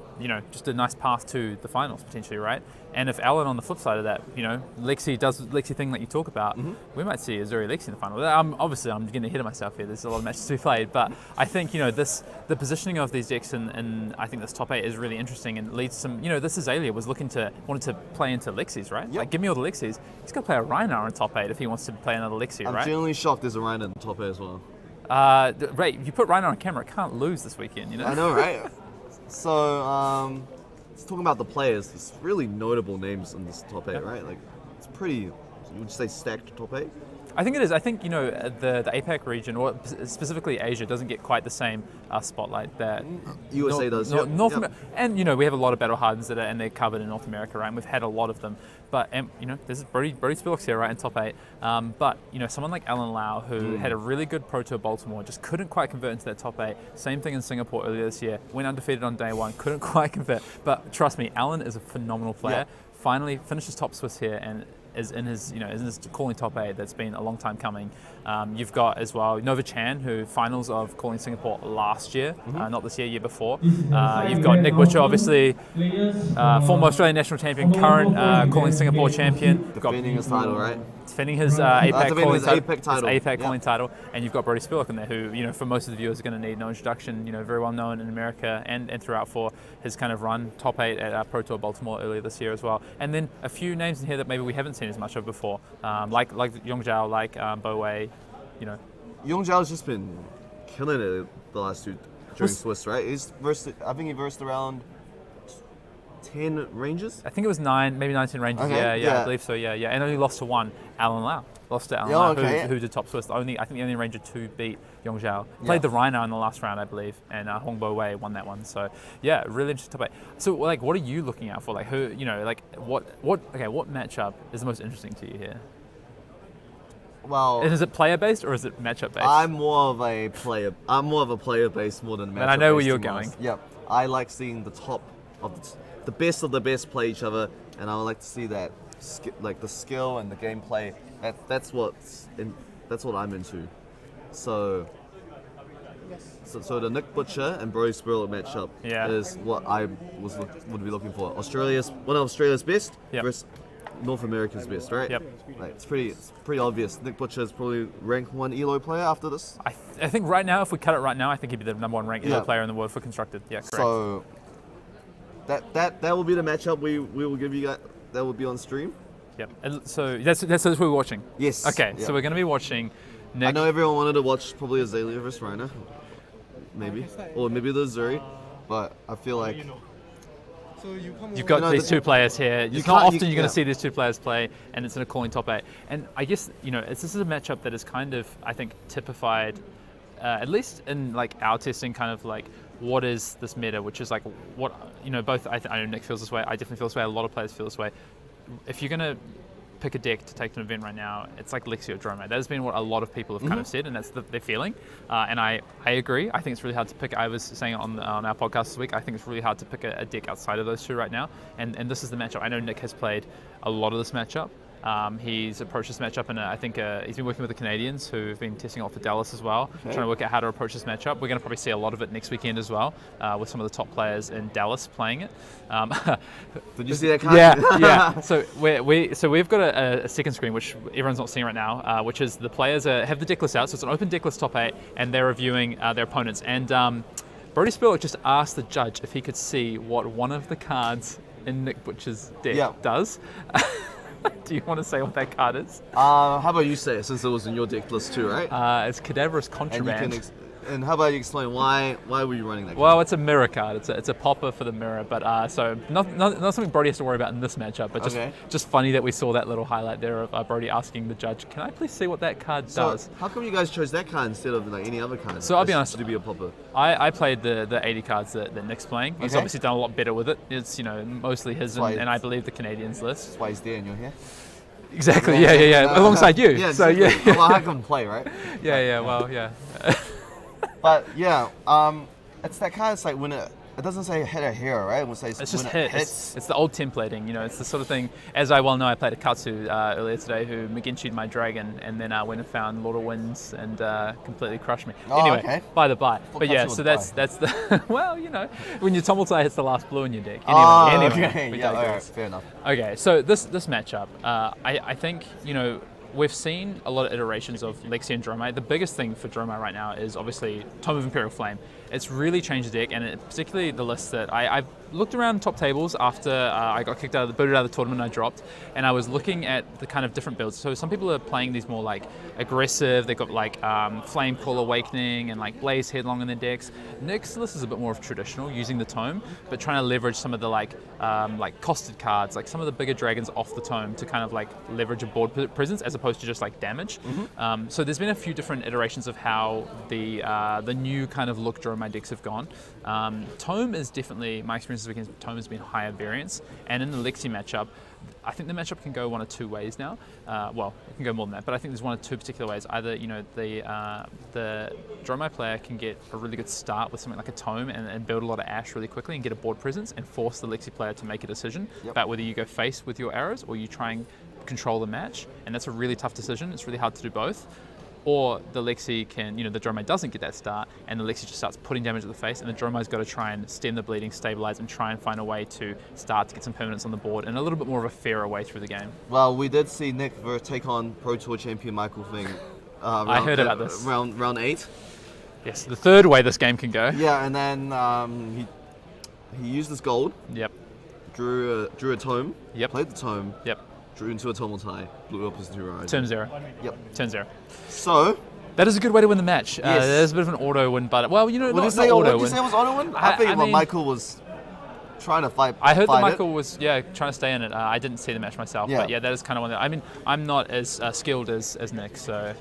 just a nice path to the finals potentially, right? And if Alan on the flip side of that, Lexi does the Lexi thing that you talk about, we might see Azuri Lexi in the final. Obviously, I'm getting ahead of myself here. There's a lot of matches to be played, but I think the positioning of these decks and I think this top 8 is really interesting and leads to some. This Azalea wanted to play into Lexi's, right? Yep. Like, give me all the Lexi's. He's got to play a Rhinar in top 8 if he wants to play another Lexi, right? I'm genuinely shocked there's a Rhinar in top 8 as well. Right, you put Rhinar on camera, it can't lose this weekend. I know, right? So, let's talk about the players. There's really notable names in this top 8, right? Like, it's pretty, would you say, stacked top 8? I think it is. I think, the APAC region, or specifically Asia, doesn't get quite the same spotlight that USA does. North America, and, we have a lot of battle hardens and they're covered in North America, right? And we've had a lot of them. But, there's Brody Spillock's here, right, in top 8. But, someone like Alan Lau, who had a really good Pro Tour Baltimore, just couldn't quite convert into that top 8. Same thing in Singapore earlier this year. Went undefeated on day 1, couldn't quite convert. But trust me, Alan is a phenomenal player. Yeah. Finally finishes top Swiss here, and is in his Calling Top 8 that's been a long time coming. You've got as well Nova Chan, who finals of Calling Singapore last year, not this year, year before. You've got Nick Butcher, obviously former Australian national champion, current Calling Singapore champion. Defending his title, right? Defending his APAC title. calling title, and you've got Brody Spurlock in there, who for most of the viewers are going to need no introduction. Very well known in America and throughout for his kind of run, top 8 at Pro Tour Baltimore earlier this year as well. And then a few names in here that maybe we haven't seen as much of before, like Yong Zhao, like Bo Wei. Yong Zhao's just been killing it the last two during Swiss, right? I think he versed around 10 ranges? I think it was 9, maybe 19 ranges. Okay, I believe so. Yeah. And only lost to one, Alan Lau. Lost to Alan Lau, who did top Swiss. I think the only ranger to beat Yong Zhao. Played the Rhino in the last round, I believe, and Hong Bo Wei won that one. So yeah, really interesting top 8. So what are you looking out for? What matchup is the most interesting to you here? Well, is it player based or is it matchup based? I'm more of a player based more than a matchup based. And I know where you're going. Yep. I like seeing the top of the best play each other, and I would like to see that the skill and the gameplay. That's what I'm into. So the Nick Butcher and Brody Spurlock matchup is what I would be looking for. One of Australia's best versus North America's best, right? Yep. It's pretty obvious. Nick Butcher is probably rank 1 ELO player after this. I think right now, if we cut it right now, I think he'd be the number 1 ranked ELO player in the world for constructed. Yeah, correct. So that will be the matchup we will give you guys. That will be on stream. Yep. And so that's what we're watching. Yes. Okay. Yep. So we're going to be watching Nick. I know everyone wanted to watch probably Azalea versus Rhino, maybe, or maybe the Zuri, but I feel like you've got these two players here. It's not often you're going to see these two players play, and it's in a Calling Top 8. And I guess this is a matchup that is kind of, I think, typified, at least in our testing, kind of what is this meta, which is what both. I know Nick feels this way. I definitely feel this way. A lot of players feel this way. If you're going to pick a deck to take to an event right now, it's like Lexi or Dromai. That has been what a lot of people have kind of said, and that's their feeling. And I agree. I think it's really hard to pick. I was saying on our podcast this week, I think it's really hard to pick a deck outside of those two right now. And this is the matchup. I know Nick has played a lot of this matchup. He's approached this matchup, and I think he's been working with the Canadians who've been testing off for Dallas as well, trying to work out how to approach this matchup. We're going to probably see a lot of it next weekend as well, with some of the top players in Dallas playing it. Did you see that card? Yeah. So we've got a second screen which everyone's not seeing right now, which is the players have the deck list out. So it's an open deck list top 8, and they're reviewing their opponents. And Brody Spurlock just asked the judge if he could see what one of the cards in Nick Butcher's deck does. Do you want to say what that card is? How about you say it, since it was in your deck list too, right? It's Cadaverous Contraband. And how about you explain why were you running that card? Well, it's a mirror card. It's a popper for the mirror, but so not something Brody has to worry about in this matchup, but just funny that we saw that little highlight there of Brody asking the judge, "Can I please see what that card does?" How come you guys chose that card instead of any other card? So I'll be honest, to be a popper. I played the 80 cards that Nick's playing. He's obviously done a lot better with it. It's mostly his and I believe the Canadians list. That's why he's there and you're here. Exactly. Yeah. Alongside you. Yeah. So exactly. Well, I can play, right? Yeah. Well, yeah. But yeah, it's that kind of when it doesn't say hit a hero, right? It's just hit. It's the old templating, It's the sort of thing. As I well know, I played a Katsu earlier today who McGinchied my dragon, and then I went and found Lord of Winds and completely crushed me. Anyway, by the by. But yeah, so that's the well, when your Tomultai hits the last blue in your deck. Anyway. Okay. Yeah, all right, fair enough. Okay, so this matchup, I think we've seen a lot of iterations of Lexi and Dromai. The biggest thing for Dromai right now is obviously Tome of Imperial Flame. It's really changed the deck, and particularly the list that I've looked around top tables after I got booted out of the tournament and I dropped, and I was looking at the kind of different builds. So some people are playing these more aggressive. They've got Flame Call Awakening and Blaze Headlong in their decks. Nick's list is a bit more of traditional, using the tome, but trying to leverage some of the costed cards, some of the bigger dragons off the tome to kind of leverage a board presence as opposed to just damage. Mm-hmm. So there's been a few different iterations of how the new kind of look Dromai decks have gone. Tome is definitely, my experience this weekend, Tome has been higher variance, and in the Lexi matchup, I think the matchup can go one of two ways now. Well, it can go more than that, but I think there's one of two particular ways. Either the Dromai player can get a really good start with something like a Tome and build a lot of Ash really quickly and get a board presence and force the Lexi player to make a decision about whether you go face with your arrows or you try and control the match, and that's a really tough decision. It's really hard to do both. Or the Lexi can, the Dromai doesn't get that start, and the Lexi just starts putting damage to the face, and the Dromai's got to try and stem the bleeding, stabilize, and try and find a way to start to get some permanence on the board, and a little bit more of a fairer way through the game. Well, we did see Nick take on Pro Tour champion Michael Feng. I heard about this. Round 8. Yes, the third way this game can go. Yeah, and then he used his gold. Yep. Drew a tome. Yep. Played the tome. Yep. Drew into a Tomotai. Blew up his 2 eyes. Turn 0. Yep. Turn 0. So that is a good way to win the match. Yes. There's a bit of an auto win, but What did you say it was auto win? I think mean, Michael was trying to fight. I heard that fight Michael was trying to stay in it. I didn't see the match myself, Yeah. but yeah, that is kind of one. I mean, I'm not as skilled as Nick, so.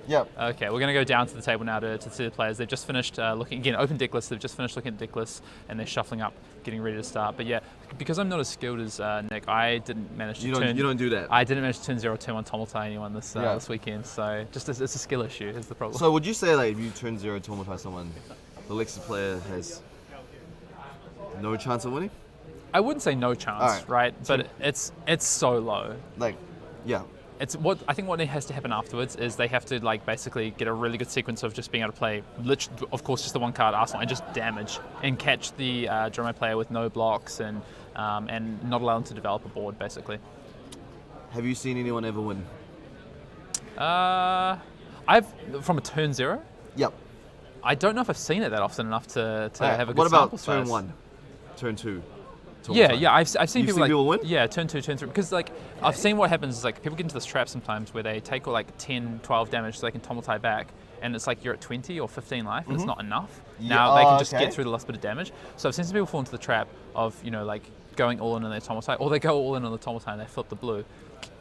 Yep. Okay, we're going to go down to the table now to see the players. They've just finished looking, again, open deck list. They've just finished looking at deck lists, and they're shuffling up, getting ready to start. But yeah, because I'm not as skilled as Nick, I didn't manage to turn... You don't do that. I didn't manage to turn 0-2 on Tomotai anyone this weekend, so just it's a skill issue is the problem. So would you say that if you turn 0 Tomotai someone, the Lexi player has no chance of winning? I wouldn't say no chance, right? But it's so low. Yeah. I think what has to happen afterwards is they have to basically get a really good sequence of just being able to play, of course, just the one card Arsenal and just damage and catch the Dromai player with no blocks and not allow them to develop a board basically. Have you seen anyone ever win? I've from a turn 0. Yep. I don't know if I've seen it that often enough to have a good What about sample turn size. 1, turn 2? Yeah, I've seen You've people seen win? Yeah, turn 2, turn 3. Because I've seen what happens is people get into this trap sometimes where they take 10, 12 damage so they can Tomotai back, and it's you're at 20 or 15 life, and it's not enough. Now they can just get through the last bit of damage. So I've seen some people fall into the trap of going all in on their Tomotai, or they go all in on the Tomotai and they flip the blue.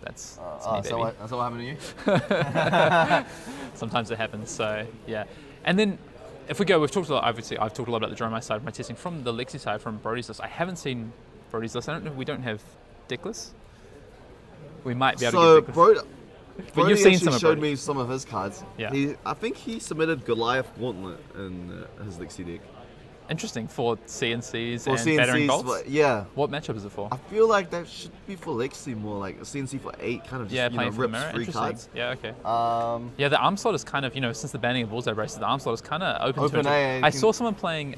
That's me, baby. That's what happened to you? Sometimes it happens. So yeah, and then. If we go, we've talked a lot. Obviously, I've talked a lot about the Dromai side of my testing. From the Lexi side, from Brody's list, I haven't seen Brody's list. I don't know. We don't have deck lists. We might be able to get deck lists. But you've seen some of showed me some of his cards. Yeah. I think he submitted Goliath Gauntlet in his Lexi deck. Interesting for CNCs For and CNCs, battering bolts. but yeah. What matchup is it for? I feel like that should be for Lexi more, like a CNC for 8, kind of just playing for the rips mirror. 3 Interesting. cards. Yeah, okay. Yeah, the arm slot is kind of since the banning of bullseye braces, the arm slot is kind of open to it. I saw someone playing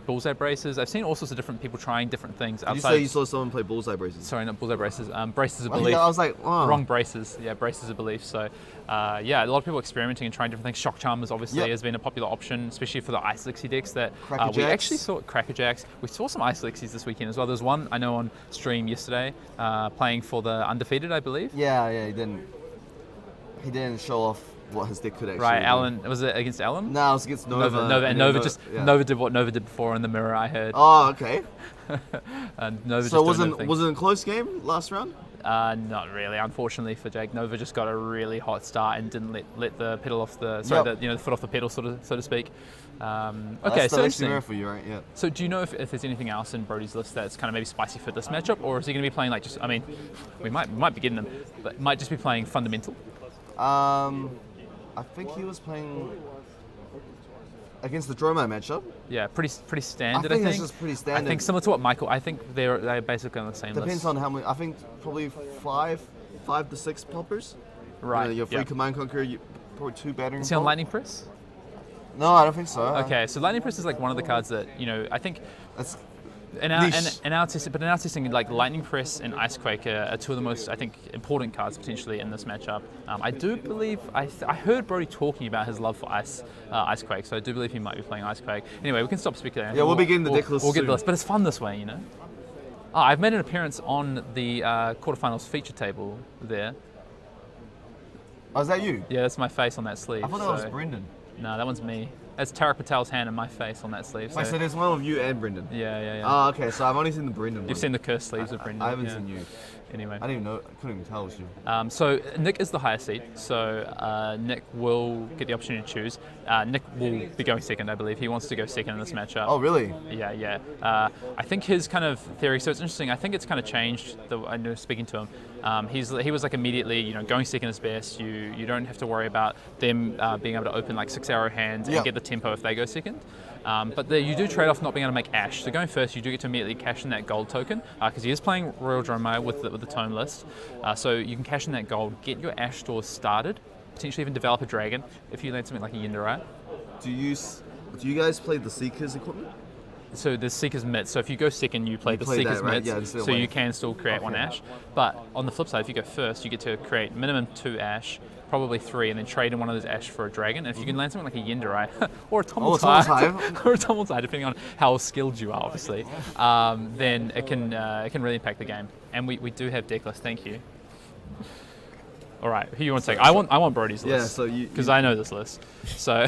bullseye braces. I've seen all sorts of different people trying different things. Did you say you saw someone play bullseye braces? Sorry, not bullseye braces. Braces of belief. Yeah, I was like, oh. Wrong braces. Yeah, braces of belief. So, a lot of people experimenting and trying different things. Shock Charmers obviously has been a popular option, especially for the Ice Lexi decks that we actually saw at Crackerjacks. We saw some Ice Lexies this weekend as well. There's one I know on stream yesterday playing for the Undefeated, I believe. Yeah, he didn't show off what his deck could actually Right, do. Alan. Was it against Alan? No, it was against Nova. And Nova did what Nova did before in the mirror, I heard. Oh, okay. And Nova So was it a close game last round? Not really, unfortunately for Jake. Nova just got a really hot start and didn't let the pedal off the the foot off the pedal, so to speak. Okay, That's so the interesting. mirror for you, right? Yeah. So do you know if there's anything else in Brody's list that's kind of maybe spicy for this matchup, or is he going to be playing we might be getting them, but might just be playing fundamental? I think he was playing against the Dromai matchup. Yeah, pretty standard. I think it's just pretty standard. I think similar to what Michael. I think they're basically on the same Depends list. on how many. I think probably 5 to 6 poppers. Right. Your 3 Command Conqueror, probably 2 battering. Is he on Lightning Press? No, I don't think so. Okay, so Lightning Press is one of the cards that I think. That's in our testing, Lightning Press and Icequake are 2 of the most, I think, important cards potentially in this matchup. I do believe I heard Brody talking about his love for Icequake, so I do believe he might be playing Icequake. Anyway, we can stop speculating. Yeah, we'll be getting the deck list We'll get soon. the list, but it's fun this way, I've made an appearance on the quarterfinals feature table there. Oh, is that you? Yeah, that's my face on that sleeve. I thought that was Brendan. No, that one's me. That's Tarak Patel's hand and my face on that sleeve. Wait, so there's one of you and Brendan? Yeah. Oh, okay, so I've only seen the Brendan one. You've seen the cursed sleeves of Brendan. I haven't seen you. Anyway. I didn't even know. I couldn't even tell it was you. So Nick is the higher seed, so Nick will get the opportunity to choose. Nick will be going second, I believe. He wants to go second in this matchup. Oh, really? Yeah. I think his kind of theory, so it's interesting, I think it's kind of changed, I know speaking to him. He was immediately, going second is best. You don't have to worry about them being able to open 6 arrow hands and get the tempo if they go second. But you do trade off not being able to make Ash. So going first, you do get to immediately cash in that gold token, because he is playing Royal Dromai with the tome list. So you can cash in that gold, get your Ash stores started, potentially even develop a dragon if you land something like a Yindarai. Do you guys play the Seekers equipment? So the Seeker's Mitt. So if you go second, you play the Seeker's that, right? Mitt. Yeah, so you can still create one Ash. But on the flip side, if you go first, you get to create minimum 2 Ash, probably 3, and then trade in one of those Ash for a dragon. And if you can land something like a Yindarai or a Tumultai, or a Tumultai, depending on how skilled you are, obviously, then it can really impact the game. And we do have deck lists. Thank you. All right, who you want to take? I want Brody's list. Yeah, so because I know this list. So.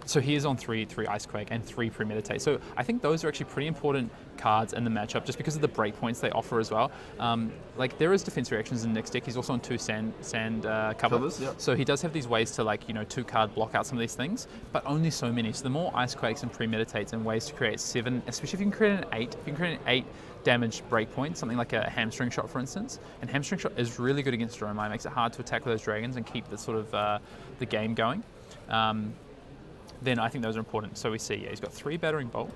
So he is on 3 Icequake and 3 Premeditate. So I think those are actually pretty important cards in the matchup just because of the breakpoints they offer as well. Like there is defense reactions in Nick's deck. He's also on 2 sand covers. Yep. So he does have these ways to 2-card block out some of these things, but only so many. So the more Icequakes and Premeditates and ways to create 7, especially if you can create an 8, if you can create an 8 damage breakpoint, something like a hamstring shot, for instance. And hamstring shot is really good against Dromai. It makes it hard to attack with those dragons and keep the sort of the game going. Then I think those are important. So we see, he's got 3 Battering Bolt.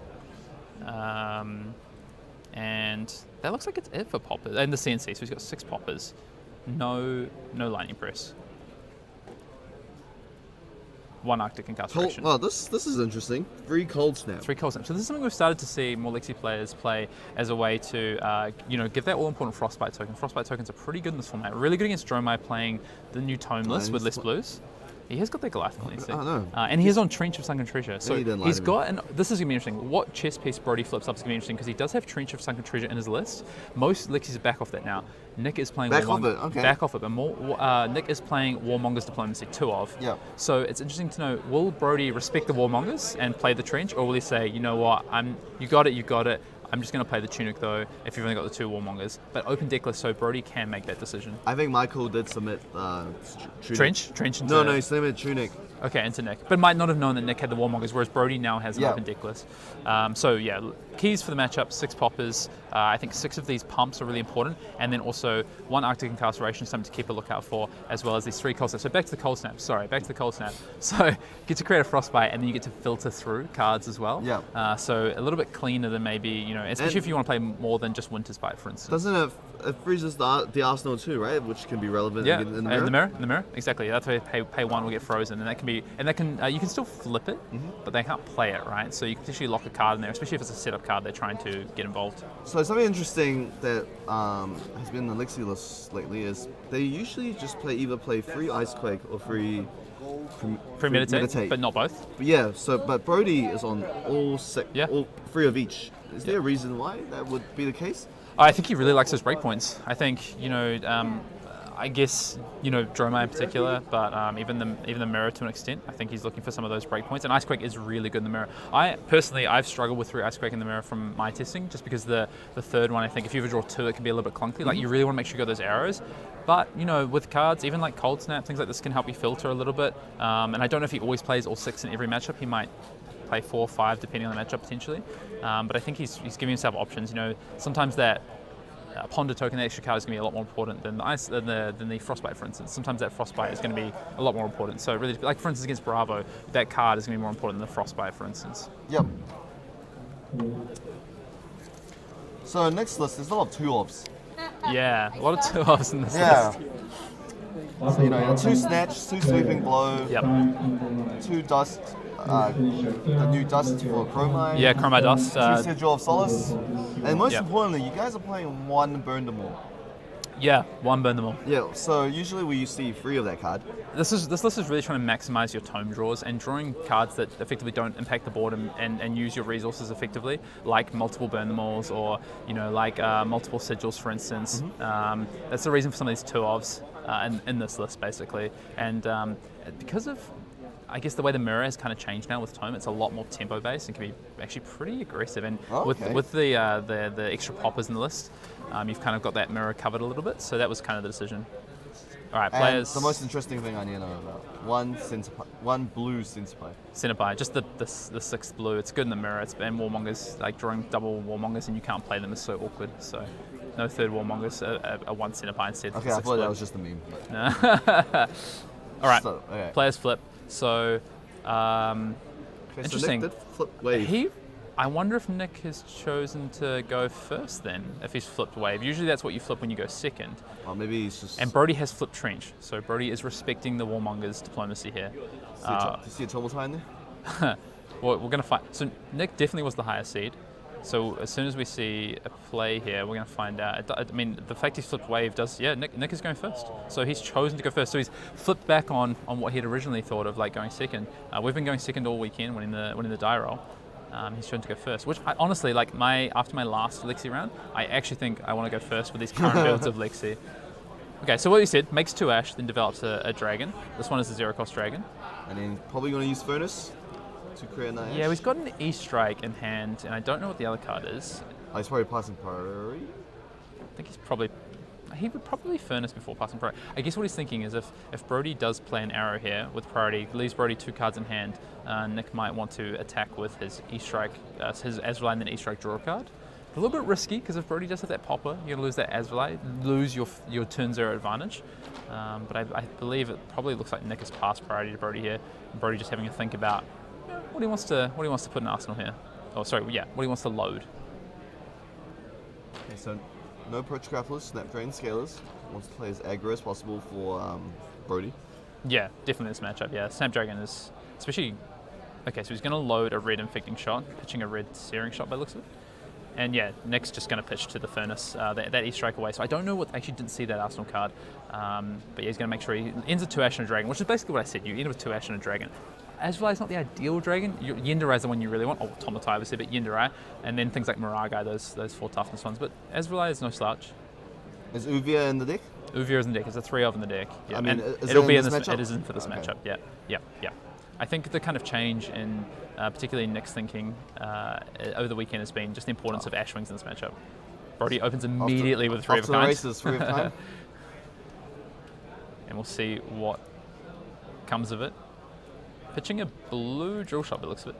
And that looks like it's it for Poppers. And the CNC, so he's got 6 Poppers. No Lightning Press. 1 Arctic Incarceration. Well, this is interesting. 3 Cold Snap. 3 Cold Snap. So this is something we've started to see more Lexi players play as a way to, give that all-important Frostbite token. Frostbite tokens are pretty good in this format. Really good against Dromai playing the new tome list with less blues. He has got the Goliath on I know. and he is on Trench of Sunken Treasure. So he he's got, and this is going to be interesting. What chess piece Brody flips up is going to be interesting because he does have Trench of Sunken Treasure in his list. Most Lexis are back off that now. Nick is playing Back off it, okay. Back off it, but Nick is playing Warmonger's Diplomacy, 2 of. Yeah. So it's interesting to know, will Brody respect the Warmongers and play the Trench, or will he say, you know what, you got it. I'm just going to play the Tunic though, if you've only got the 2 Warmongers. But open deck list, so Brody can make that decision. I think Michael did submit Trench into... No, he submitted Tunic. Okay, into Nick. But might not have known that Nick had the Warmongers, whereas Brody now has an open deck list. Keys for the matchup, 6 Poppers. I think 6 of these pumps are really important. And then also 1 Arctic Incarceration, something to keep a lookout for, as well as these 3 Cold Snaps. So back to the Cold Snap. So you get to create a Frostbite, and then you get to filter through cards as well. Yeah. So a little bit cleaner than maybe, especially if you want to play more than just Winter's Bite, for instance. Doesn't it freezes the Arsenal too, right? Which can be relevant in the mirror. In the mirror, exactly. That's why pay 1 will get frozen, and that can you can still flip it, but they can't play it, right? So you can potentially lock a card in there, especially if it's a setup card they're trying to get involved. So something interesting that has been in the Lexi list lately is they usually just either play 3 Icequake or 3 Premeditate, but not both. But Brody is on all 3 of each. Is there a reason why that would be the case? I think he really likes those breakpoints. I think I guess Dromai in particular, but even the mirror to an extent. I think he's looking for some of those breakpoints, and Icequake is really good in the mirror. I've struggled with 3 Icequake in the mirror from my testing, just because the third one, I think if you ever draw 2, it can be a little bit clunky. Like you really want to make sure you got those arrows. But with cards, even like Cold Snap, things like this can help you filter a little bit. And I don't know if he always plays all 6 in every matchup. He might play 4 or 5 depending on the matchup potentially. But I think he's giving himself options. Sometimes that Ponder token, the extra card, is going to be a lot more important than the Frostbite, for instance. Sometimes that Frostbite is going to be a lot more important. So really, like for instance against Bravo, that card is going to be more important than the Frostbite, for instance. Yep. So next list, there's a lot of 2-ofs. Yeah, a lot of 2-ofs in this list. So 2 Snatch, 2 Sweeping Blow, 2 Dust, the new Dust for Chromite. Yeah, Chromite Dust. 2 Sigil of Solace. And most importantly, you guys are playing 1 Burn Them All. Yeah, 1 Burn Them All. Yeah, so usually we see 3 of that card. This list is really trying to maximize your tome draws and drawing cards that effectively don't impact the board and use your resources effectively, like multiple Burn Them Alls or multiple Sigils, for instance. That's the reason for some of these 2-ofs in this list, basically. And because of, I guess, the way the mirror has kind of changed now with tome, it's a lot more tempo based and can be actually pretty aggressive. And with the extra poppers in the list, you've kind of got that mirror covered a little bit. So that was kind of the decision. All right, players. And the most interesting thing I need to know about 1 blue Centipede. Centipede, just the 6th blue. It's good in the mirror. And Warmongers, like drawing double Warmongers and you can't play them is so awkward. So no 3rd Warmongers, a 1 Centipede instead. Okay, I thought that was just a meme. All right, So, okay. Players flip. So Okay, Interesting. So Nick did flip wave. I wonder if Nick has chosen to go first then, if he's flipped wave. Usually that's what you flip when you go second. Well, maybe he's just... And Brody has flipped trench, so Brody is respecting the Warmonger's diplomacy here. Do you see a tumble tie in there? Well, we're going to find... So Nick definitely was the higher seed. So as soon as we see a play here, we're going to find out. I mean, the fact he's flipped wave does... Yeah, Nick is going first. So he's chosen to go first. So he's flipped back on what he'd originally thought of, like going second. We've been going second all weekend, winning the die roll. He's chosen to go first, which I honestly, like after my last Lexi round, I actually think I want to go first with these current builds of Lexi. Okay, so what you said, makes 2 Ash, then develops a dragon. This one is a 0-cost dragon. And then probably going to use Furnace to create an Ash. Yeah, he's got an E-Strike in hand, and I don't know what the other card is. Oh, he's probably passing priority. I think he would probably Furnace before passing priority. I guess what he's thinking is if Brody does play an arrow here with priority, leaves Brody 2 cards in hand, Nick might want to attack with his E-Strike, his Azrael and then E-Strike draw card. A little bit risky, because if Brody does have that popper, you're going to lose that Azrael, lose your turn 0 advantage. But I believe it probably looks like Nick has passed priority to Brody here, and Brody just having to think about what he wants to put in Arsenal here. Oh, sorry, yeah, what he wants to load. Okay, so no Approach Grapplers, Snapdragon Scalers. Wants to play as aggro as possible for Brody. Yeah, definitely this matchup, yeah. Snapdragon is, especially, okay, so he's going to load a red Infecting Shot, pitching a red Searing Shot by the looks of it. And yeah, Nick's just going to pitch to the Furnace, that E-Strike away. So I don't know what, actually didn't see that Arsenal card. But yeah, he's going to make sure he ends with 2 Ash and a Dragon, which is basically what I said, you end with 2 Ash and a Dragon. Azrael is not the ideal dragon. Yindarai is the one you really want, or Tomatai obviously, but Yindarai, and then things like Miragai, those 4 toughness ones. But Azrael is no slouch. Is Uvia in the deck? Uvia is in the deck. It's a 3-of in the deck. Yeah. I mean, it'll be in this matchup? It is in for this matchup. Yeah. I think the kind of change in, particularly Nick's thinking over the weekend has been just the importance of Ashwings in this matchup. Brody opens immediately with 3 of a kind. Races, 3 of a kind. And we'll see what comes of it. Pitching a blue drill shot, by the looks of it.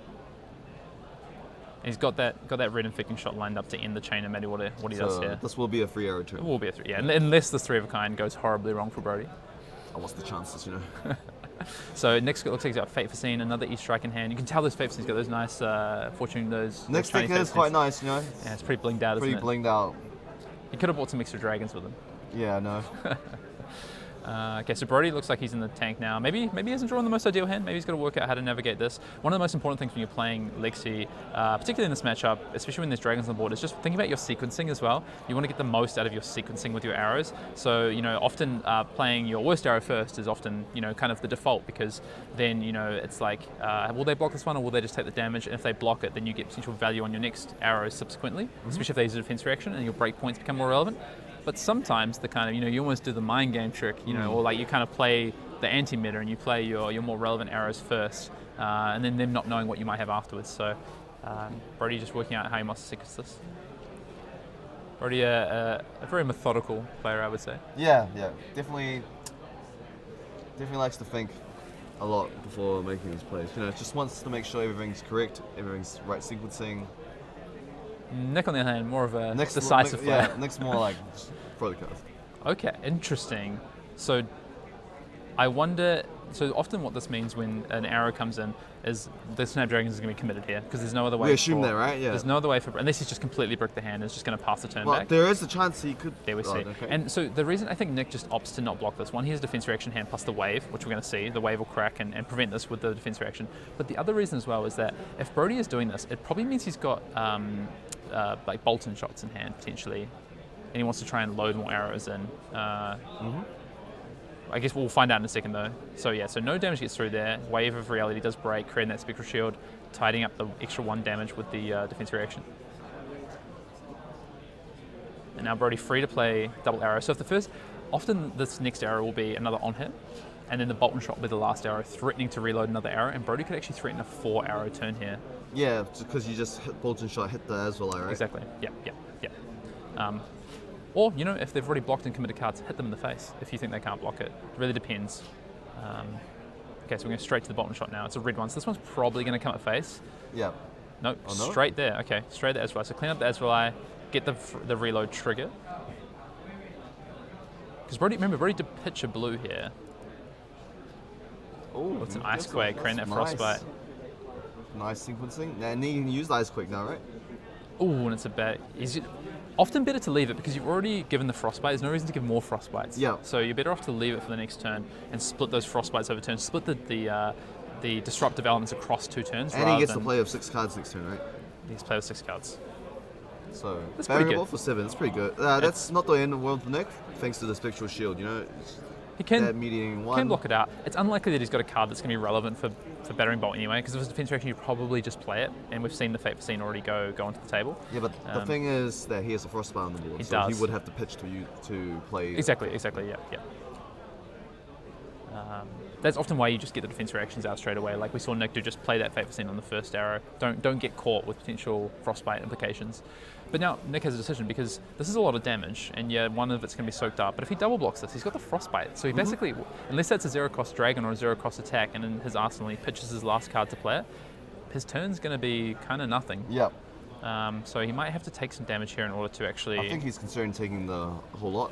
And he's got that red Infecting Shot lined up to end the chain, no matter what he does here. This will be a free arrow too. It will be a 3, yeah. Unless this 3 of a kind goes horribly wrong for Brody. Oh, what's the chances, you know? So Nick's looks like he's got Fate Foreseen, another E-Strike in hand. You can tell those Fate Foreseen's got those nice Fortune, those. Nick's deck is quite nice, you know. Yeah, it's pretty blinged out, isn't it? Pretty blinged out. He could have bought some extra dragons with him. Yeah, I know. Okay, so Brody looks like he's in the tank now. Maybe he hasn't drawn the most ideal hand. Maybe he's got to work out how to navigate this. One of the most important things when you're playing Lexi, particularly in this matchup, especially when there's dragons on the board, is just thinking about your sequencing as well. You want to get the most out of your sequencing with your arrows. So, you know, often playing your worst arrow first is often, you know, kind of the default, because then, you know, it's like, will they block this one or will they just take the damage? And if they block it, then you get potential value on your next arrows subsequently, especially if they use a defense reaction and your break points become more relevant. But sometimes the kind of, you know, you almost do the mind game trick, you know, or like you kind of play the anti-meta and you play your more relevant arrows first, and then them not knowing what you might have afterwards. So Brody just working out how he must sequence this. Brody, a very methodical player, I would say. Yeah, definitely likes to think a lot before making these plays. You know, just wants to make sure everything's correct, everything's right sequencing. Nick on the other hand, more of a decisive player. Yeah, Nick's more like just throw the cards. Okay, interesting. So I wonder, so often what this means when an arrow comes in is the Snapdragon is going to be committed here, because there's no other way. We assume that, right? Yeah. There's no other way for, unless he's just completely bricked the hand, it's just going to pass the turn back. There is a chance he could. There we see. Okay. And so the reason I think Nick just opts to not block this one, he has a defense reaction hand plus the wave, which we're going to see. The wave will crack and prevent this with the defense reaction. But the other reason as well is that if Brody is doing this, it probably means he's got like Bolton shots in hand potentially, and he wants to try and load more arrows in. I guess we'll find out in a second though. So yeah, so no damage gets through there. Wave of Reality does break, creating that Spectral Shield, tidying up the extra 1 damage with the defense reaction. And now Brody free to play double arrow. So if the first, often this next arrow will be another on hit, and then the Bolton shot will be the last arrow, threatening to reload another arrow, and Brody could actually threaten a 4 arrow turn here. Yeah, because you just hit Bolton shot, hit the Azrael, right? Exactly. Yeah. Or, you know, if they've already blocked and committed cards, hit them in the face if you think they can't block it. It really depends. Okay, so we're going straight to the Bolton shot now. It's a red one, so this one's probably going to come at face. Yeah. Nope, Oh, no? straight there. Okay, straight there as well. So clean up the Azrael, get the reload trigger. Because Brody did pitch a blue here. Oh, it's an Ice Quake, creating that Frostbite. nice sequencing. And then you can use the Ice Quake now, right? Oh, and it's a bad. Is it often better to leave it because you've already given the Frostbite. There's no reason to give more Frostbites. Yeah. So you're better off to leave it for the next turn and split those Frostbites over turns. Split the disruptive elements across 2 turns. And he gets to play with 6 cards next turn, right? He gets to play with 6 cards. So That's pretty variable good. for 7. It's pretty good. That's not the end of the world for Nick, thanks to the Spectral Shield. You know, He can, that mediating one. can block it out. It's unlikely that he's got a card that's going to be relevant for Battering Bolt anyway, because if it's defense reaction, you probably just play it, and we've seen the Fate Scene already go onto the table. Yeah, but the thing is that he has a Frostbite on the board, He so does. he would have to pitch to you to play. Exactly, yeah. That's often why you just get the defense reactions out straight away. Like we saw Nick do, just play that Fate Scene on the first arrow. Don't get caught with potential Frostbite implications. But now Nick has a decision because this is a lot of damage, and yeah, one of it's going to be soaked up. But if he double blocks this, he's got the Frostbite. So he basically, unless that's a 0-cost Dragon or a 0-cost attack, and in his arsenal he pitches his last card to play it, his turn's going to be kind of nothing. Yep. So he might have to take some damage here in order to actually... I think he's considering taking the whole lot,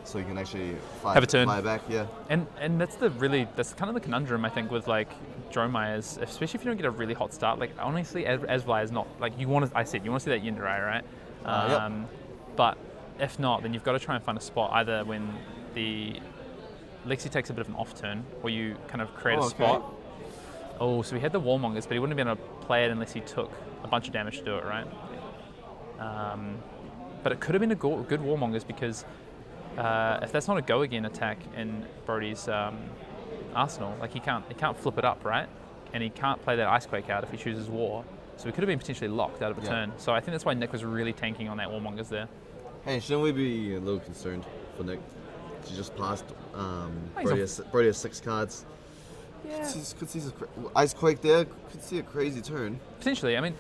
so he can actually fly, have a turn. fly back. Yeah. And that's kind of the conundrum I think with like Dromai is, especially if you don't get a really hot start. Like honestly, Asvai is not like you want to see that Yindarai, right? Yep. But if not, then you've got to try and find a spot either when the Lexi takes a bit of an off turn, or you kind of create a spot. Oh, so he had the Warmongers, but he wouldn't have been able to play it unless he took a bunch of damage to do it, right? But it could have been a good Warmongers because if that's not a go again attack in Brody's arsenal, like he can't flip it up, right? And he can't play that Ice Quake out if he chooses War. So he could have been potentially locked out of a turn. So I think that's why Nick was really tanking on that Warmongers there. Hey, shouldn't we be a little concerned for Nick? He just passed. Brody has 6 cards. Yeah. Could see Ice Quake there. Could see a crazy turn. Potentially. I mean,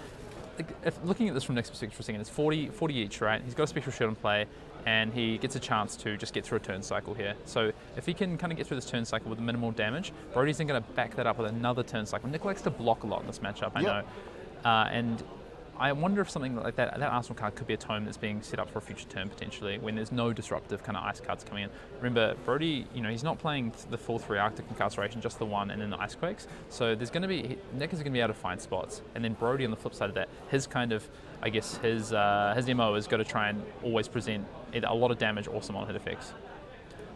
if looking at this from Nick's perspective for a second, it's 40 each, right? He's got a Spectral Shield in play, and he gets a chance to just get through a turn cycle here. So if he can kind of get through this turn cycle with minimal damage, Brody's then going to back that up with another turn cycle. Nick likes to block a lot in this matchup, I know. And I wonder if something like that Arsenal card could be a tome that's being set up for a future turn potentially when there's no disruptive kind of ice cards coming in. Remember, Brody, he's not playing the full 3 Arctic Incarceration, just the 1 and then the Ice Quakes. So there's going to be, Nick is going to be able to find spots. And then Brody on the flip side of that, his kind of, I guess his MO is got to try and always present either a lot of damage or some on-hit effects.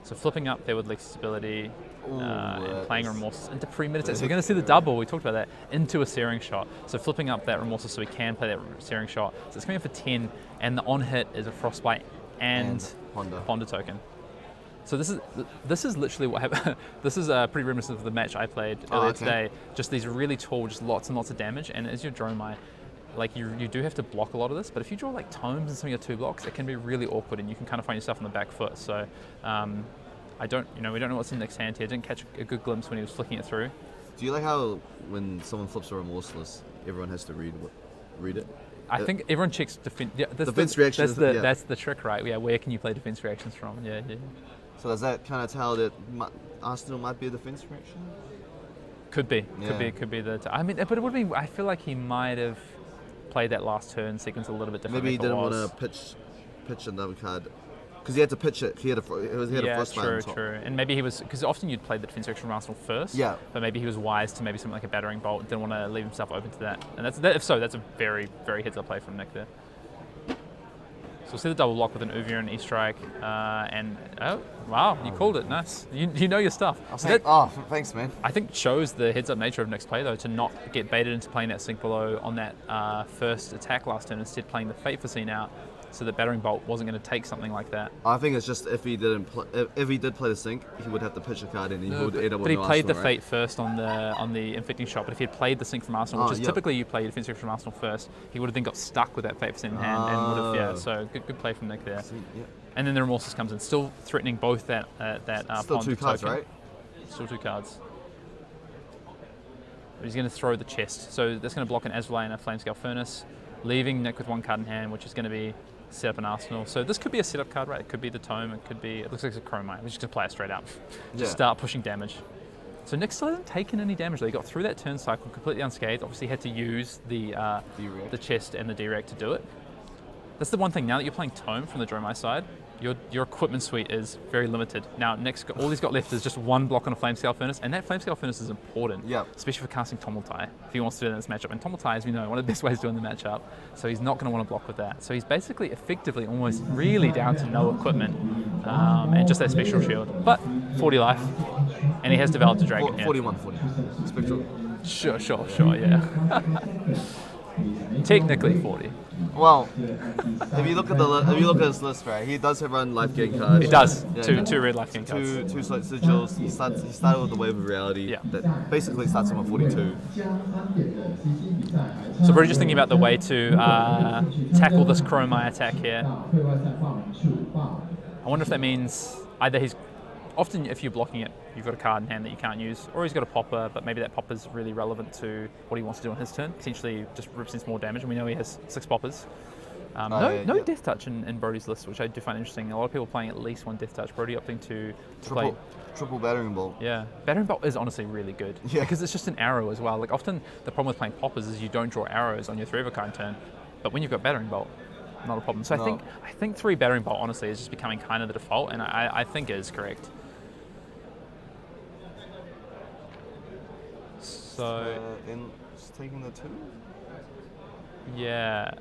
So flipping up there with Lexi's ability and playing Remorseless into premeditate. So we're going to see the double, we talked about that, into a Searing Shot. So flipping up that Remorseless so we can play that Searing Shot. So it's coming in for 10, and the on-hit is a Frostbite and Ponder token. So this is literally what happened. This is pretty reminiscent of the match I played earlier today. Just these really tall, just lots and lots of damage, and as your Dromai, like you do have to block a lot of this, but if you draw like tomes and some of your 2 blocks, it can be really awkward and you can kind of find yourself on the back foot. So we don't know what's in Nick's hand here. I didn't catch a good glimpse when he was flicking it through. Do you like how when someone flips a Remorseless, everyone has to read it? I think everyone checks defense. Yeah, defense reactions. That's the trick, right? Yeah, where can you play defense reactions from? Yeah. So does that kind of tell that Arsenal might be a defense reaction? Could be I mean, but it would be. I feel like he might have played that last turn sequence a little bit differently. Maybe he didn't want to pitch another card because he had to pitch it. He had a Frostbite on top. True. And maybe he was, because often you'd play the defense reaction from Arsenal first. Yeah. But maybe he was wise to maybe something like a Battering Bolt. Didn't want to leave himself open to that. And if so, that's a very, very heads up play from Nick there. So we'll see the double block with an Uvir and E-Strike, and oh wow, you called it, nice. You know your stuff. Thanks, man. I think shows the heads up nature of Nick's play though, to not get baited into playing that Sync Below on that first attack last turn, instead playing the Fate Scene out, so that Battering Bolt wasn't going to take something like that. I think it's just if he did play the Sync, he would have to pitch a card and he would end up with But he no played Arsenal, the right? Fate first on the Infecting Shot, but if he had played the Sync from Arsenal, which is typically you play Defense from Arsenal first, he would have then got stuck with that Fate Scene in hand and would have, so good play from Nick there. And then the Remorseless comes in, still threatening both that still Pond 2 cards, token. right? Still 2 cards. But he's going to throw the chest, so that's going to block an Azrael and a Flamescale Furnace, leaving Nick with 1 card in hand, which is going to be set up an Arsenal. So this could be a setup card, right? It could be the Tome, it looks like it's a Chromite. We're just going to play it straight up. Just start pushing damage. So Nick still hasn't taken any damage though. He got through that turn cycle completely unscathed. Obviously had to use the chest and the D-React to do it. That's the one thing, now that you're playing Tome from the Dromai side, your equipment suite is very limited. Now, all he's got left is just one block on a Flamescale Furnace, and that Flamescale Furnace is important, especially for casting Tomultai, if he wants to do that in this matchup. And Tomultai, as we know, one of the best ways to win the matchup, so he's not going to want to block with that. So he's basically effectively almost really down to no equipment, and just that Spectral Shield. But 40 life, and he has developed a Dragon here. 40. Spectral. Sure, yeah. Technically 40. Well, if you look at his list, right, he does have run life gain cards. He does. Yeah, Two red life gain cards. Two slot sigils. He started with the Wave of Reality. That basically starts him at 42. So we're just thinking about the way to tackle this Chromai attack here. I wonder if that means either he's often, if you're blocking it, you've got a card in hand that you can't use, or he's got a popper, but maybe that popper's really relevant to what he wants to do on his turn. Potentially just represents more damage, and we know he has 6 poppers. No Death Touch in Brody's list, which I do find interesting. A lot of people playing at least one Death Touch. Brody opting to play triple Battering Bolt. Yeah, Battering Bolt is honestly really good because it's just an arrow as well. Like often the problem with playing poppers is you don't draw arrows on your 3 of a kind turn, but when you've got Battering Bolt, not a problem. So I think 3 Battering Bolt honestly is just becoming kind of the default, and I think it is correct. So just taking the 2. Yeah,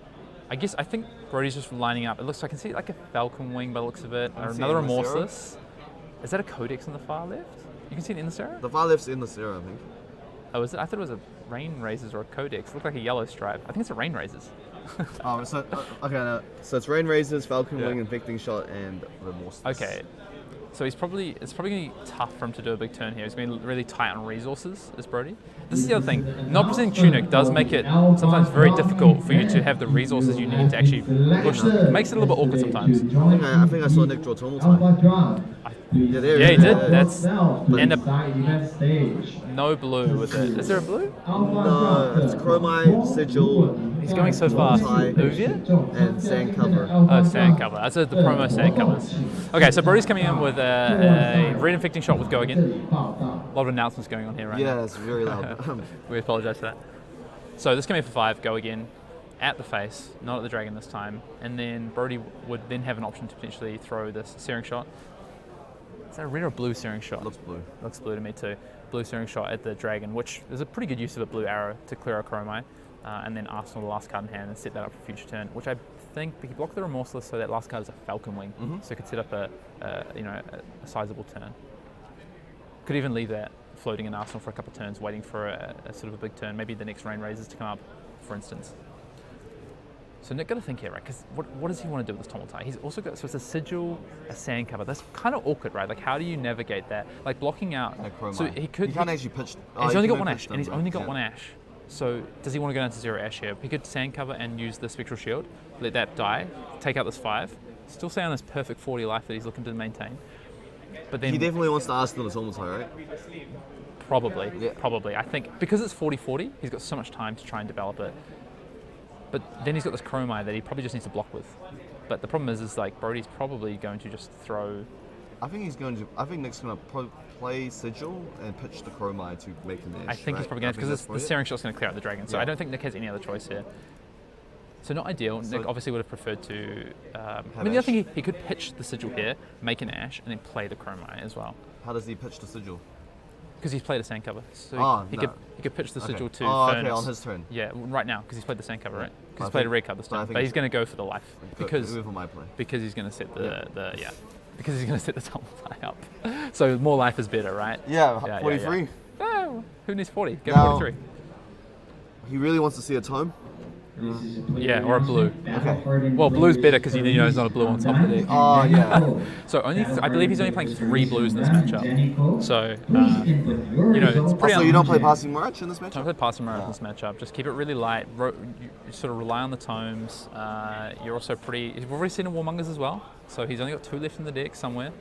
I think Brody's just lining up. It looks, I can see like a Falcon Wing by the looks of it, or another Remorseless. Is that a Codex on the far left? You can see it in the Sarah? The far left's in the Sarah, I think. Oh, is it? I thought it was a Rain Razors or a Codex. It looked like a yellow stripe. I think it's a Rain Razors. So okay, no. So it's Rain Razors, Falcon Wing, Infecting Shot, and Remorseless. Okay. So it's probably going to be tough for him to do a big turn here. He's going to be really tight on resources, is Brody. This is the other thing. Not presenting Tunic does make it sometimes very difficult for you to have the resources you need to actually push them. It makes it a little bit awkward sometimes. I think I saw Nick draw Tomultai. Yeah, he did. That's end up no blue with it. Is there a blue? No, it's Chromai, Sigil. He's going so fast. Uvia? And Sand Cover. Oh, Sand Cover. That's the promo Sand Covers. Okay, so Brody's coming in with a Red Infecting Shot with Go Again. A lot of announcements going on here right now. Yeah, it's very loud. We apologise for that. So this coming in for 5, Go Again. At the face, not at the dragon this time. And then Brody would then have an option to potentially throw this Searing Shot. Is that a red or blue Searing Shot? Looks blue. Looks blue to me too. Blue Searing Shot at the dragon, which is a pretty good use of a blue arrow to clear a Chromai. And then Arsenal the last card in hand and set that up for future turn, which I think he blocked the Remorseless, so that last card is a Falcon Wing, so he could set up a sizable turn. Could even leave that floating in Arsenal for a couple of turns, waiting for a sort of a big turn, maybe the next Rain Razors to come up, for instance. So Nick got to think here, right? Because what does he want to do with this Tomultai? He's also got, so it's a Sigil, a Sand Cover. That's kind of awkward, right? Like, how do you navigate that? Like, blocking out. So he could. He can't actually pitch. He's only got one Ash, and he's only got one Ash. So does he want to go down to 0 Ash here? He could Sand Cover and use the Spectral Shield, let that die, take out this 5, still stay on this perfect 40 life that he's looking to maintain. But then he definitely wants to Arsenal the Tomultai, right? Probably, probably. I think because it's 40-40, he's got so much time to try and develop it. But then he's got this Chromai that he probably just needs to block with. But the problem is like Brody's probably going to just throw. I think Nick's going to play Sigil and pitch the Chromai to make an Ash. I think he's probably going to, because the Searing Shot's going to clear out the dragon. So I don't think Nick has any other choice here. So not ideal. Nick obviously would have preferred to. I mean, the other thing he could pitch the Sigil here, make an Ash, and then play the Chromai as well. How does he pitch the Sigil? Because he's played a Sand Cover, so he could pitch the Sigil to Furnace. Okay, on his turn. Yeah, right now because he's played the Sand Cover, right? Because he's played a red card this time, but he's going to go for the life because he's going to set because he's going to set the Tomultai up. So more life is better, right? Yeah, 43. Oh, who needs 40? Go 43. He really wants to see a tome. Yeah, or a blue. Okay. Well, blue's better because you know there's not a blue on top of the deck. Oh, yeah. So I believe he's only playing 3 blues in this matchup. So, it's pretty. So you don't play Passing Mirage in this matchup? Don't play Passing Mirage in this matchup. Just keep it really light. You sort of rely on the tomes. You're also pretty. You've already seen a Warmongers as well. So he's only got 2 left in the deck somewhere.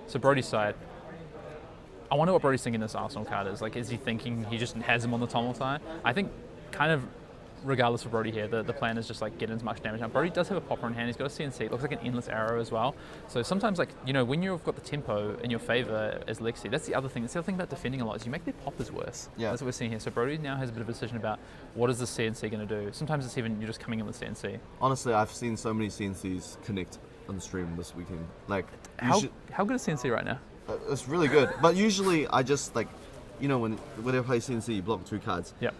So Brody's side. I wonder what Brody's thinking this Arsenal card is. Like, is he thinking he just has him on the Tomultai? I think kind of regardless of Brody here, the plan is just like get as much damage. Now Brody does have a popper in hand, he's got a CNC, it looks like an endless arrow as well. So sometimes when you've got the tempo in your favor as Lexi, that's the other thing. That's the other thing about defending a lot is you make their poppers worse. Yeah. That's what we're seeing here. So Brody now has a bit of a decision about what is the CNC going to do. Sometimes it's even you're just coming in with CNC. Honestly, I've seen so many CNCs connect on the stream this weekend. Like, How good is CNC right now? It's really good. But usually I just like, you know, when I play CNC, you block 2 cards. Yeah.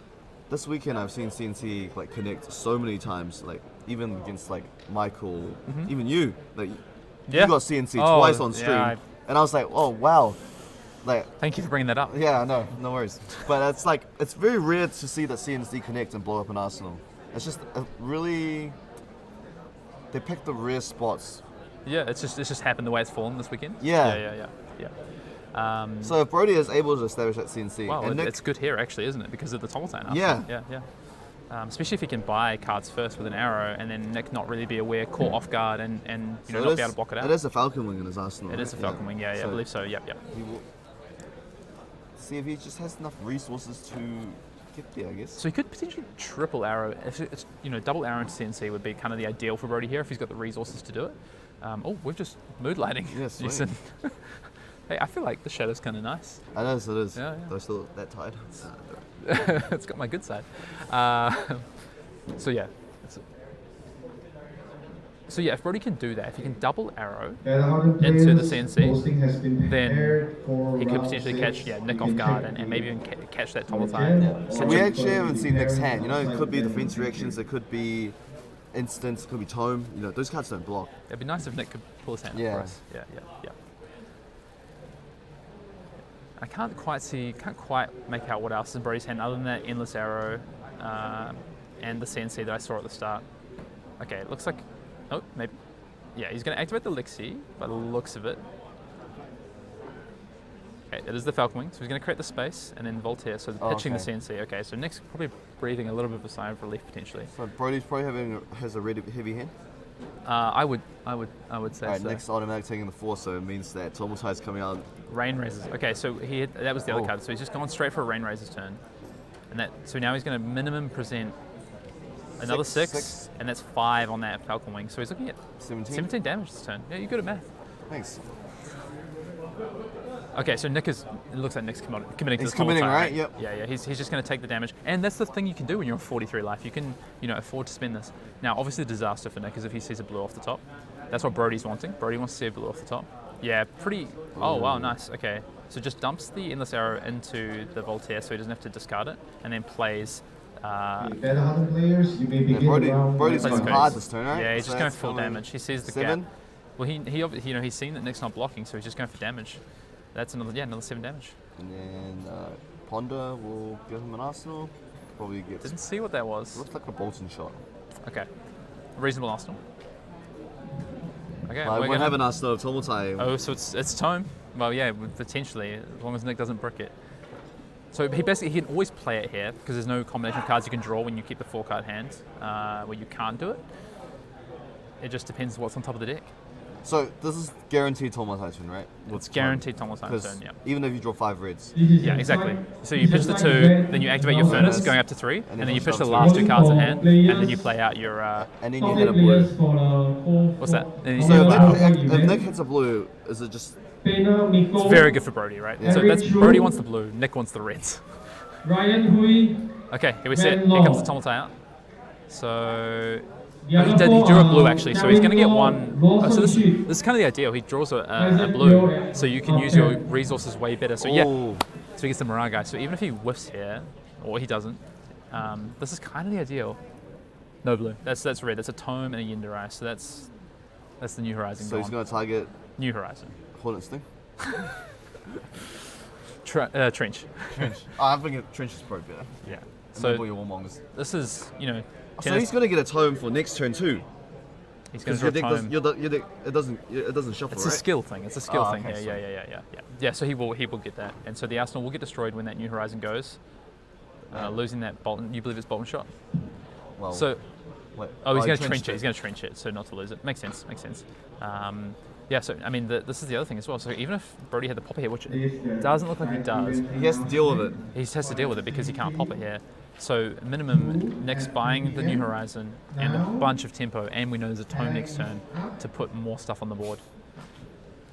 This weekend I've seen CNC like connect so many times, like even against like Michael, even you, like you got CNC twice on stream, and I was like, oh wow, like thank you for bringing that up. Yeah, no worries. But it's like it's very rare to see that CNC connect and blow up an Arsenal. It's just really they pick the rare spots. Yeah, it's just happened the way it's fallen this weekend. Yeah. So if Brody is able to establish that CNC, well, and Nick, it's good here actually, isn't it? Because of the Tommeltine. Yeah. Especially if he can buy cards first with an arrow, and then Nick not really be aware, caught off guard, and so not be able to block it out. It is a Falcon Wing in his arsenal. It is a Falcon Wing. Yeah, I believe so. Yep. He will see if he just has enough resources to get there, I guess. So he could potentially triple arrow. If it's double arrow into CNC would be kind of the ideal for Brody here if he's got the resources to do it. We've just mood lighting. Yes. Hey, I feel like the shadow's kind of nice. It is. Yeah. Though still that tight. It's got my good side. So yeah, if Brody can do that, if he can double arrow into the CNC, then he could potentially catch Nick off guard and maybe even catch that Tommeltine. So we actually haven't seen Nick's hand. You know, it could be defense reactions, it could be instants, it could be tome. You know, those cards don't block. It'd be nice if Nick could pull his hand Yeah. for us. Yeah. I can't quite make out what else is in Brody's hand other than that endless arrow and the CNC that I saw at the start. Okay, it looks like, maybe, yeah, he's going to activate the Lixie by the looks of it. Okay, it is the Falcon Wing, so he's going to create the space and then Voltaire, so pitching the CNC. Okay, so Nick's probably breathing a little bit of a sigh of relief potentially. So Brody's probably has a really heavy hand. I would say Alright, so. Nick's automatic taking the 4, so it means that Tommeltine's coming out. Rain Razors. Okay, so that was the other card. So he's just gone straight for a Rain Razor's turn, and so now he's going to minimum present another 6, and that's 5 on that Falcon Wing. So he's looking at 17 damage this turn. Yeah, you're good at math. Thanks. Okay, so it looks like Nick's committing to He's this committing, Tommeltine, right? Yep. Yeah. He's just going to take the damage, and that's the thing you can do when you're on 43 life. You can afford to spend this. Now, obviously, the disaster for Nick is if he sees a blue off the top. That's what Brody's wanting. Brody wants to see a blue off the top. Yeah, pretty. Oh wow, nice. Okay, so just dumps the endless arrow into the Voltaire, so he doesn't have to discard it, and then plays. Brody's going hard this turn, right? Yeah, he's So just going that's full coming damage. He sees the 7? gap. Well, he's seen that Nick's not blocking, so he's just going for damage. That's another 7 damage. And then Ponder will give him an arsenal. Probably gets. Didn't see what that was. Looks like a Bolton shot. Okay, reasonable arsenal. Okay, We have an arsenal of Tommeltine. Oh, so it's tome. Well, yeah, potentially, as long as Nick doesn't brick it. So he can always play it here because there's no combination of cards you can draw when you keep the 4-card hand, where you can't do it. It just depends what's on top of the deck. So this is guaranteed Tommeltine turn, right? It's guaranteed Tommeltine turn, yeah. Even if you draw 5 reds. Yeah, exactly. So you pitch the 2, then you activate your furnace, going up to 3, and then you pitch the last 2 cards at hand, and then you play out your. And then you hit a blue. What's that? So if Nick hits a blue, is it just? It's very good for Brody, right? Yeah. So that's Brody wants the blue, Nick wants the reds. Okay, here we see it. Here comes the Tommeltine out. So he drew a blue actually, so he's going to get 1. So this is kind of the ideal. He draws a blue, so you can use your resources way better. So yeah, so he gets the Mirage guy. So even if he whiffs here, or he doesn't, this is kind of the ideal. No blue. That's red. That's a Tome and a Yindarai. So that's the New Horizon. So he's going to target New Horizon. Hornet's thing. Trench. I think Trench is probably better. Yeah. So So your Warmongers. this is So he's going to get a tome for next turn too. He's going to your draw deck tome. your deck, it doesn't shuffle, It's right? a skill thing. It's a skill thing. Okay, Yeah. Yeah, so he will get that, and so the Arsenal will get destroyed when that New Horizon goes, losing that Bolton. You believe it's Bolton shot? Well, so, wait, he's going to he trench trenched it. He's going to trench it, so not to lose it. Makes sense. Yeah, so I mean, this is the other thing as well. So even if Brody had the popper here, which doesn't look like he does, he has to deal with it. He has to deal with it because he can't pop it here. So minimum, Nick's buying the New Horizon and a bunch of tempo, and we know there's a tome next turn to put more stuff on the board.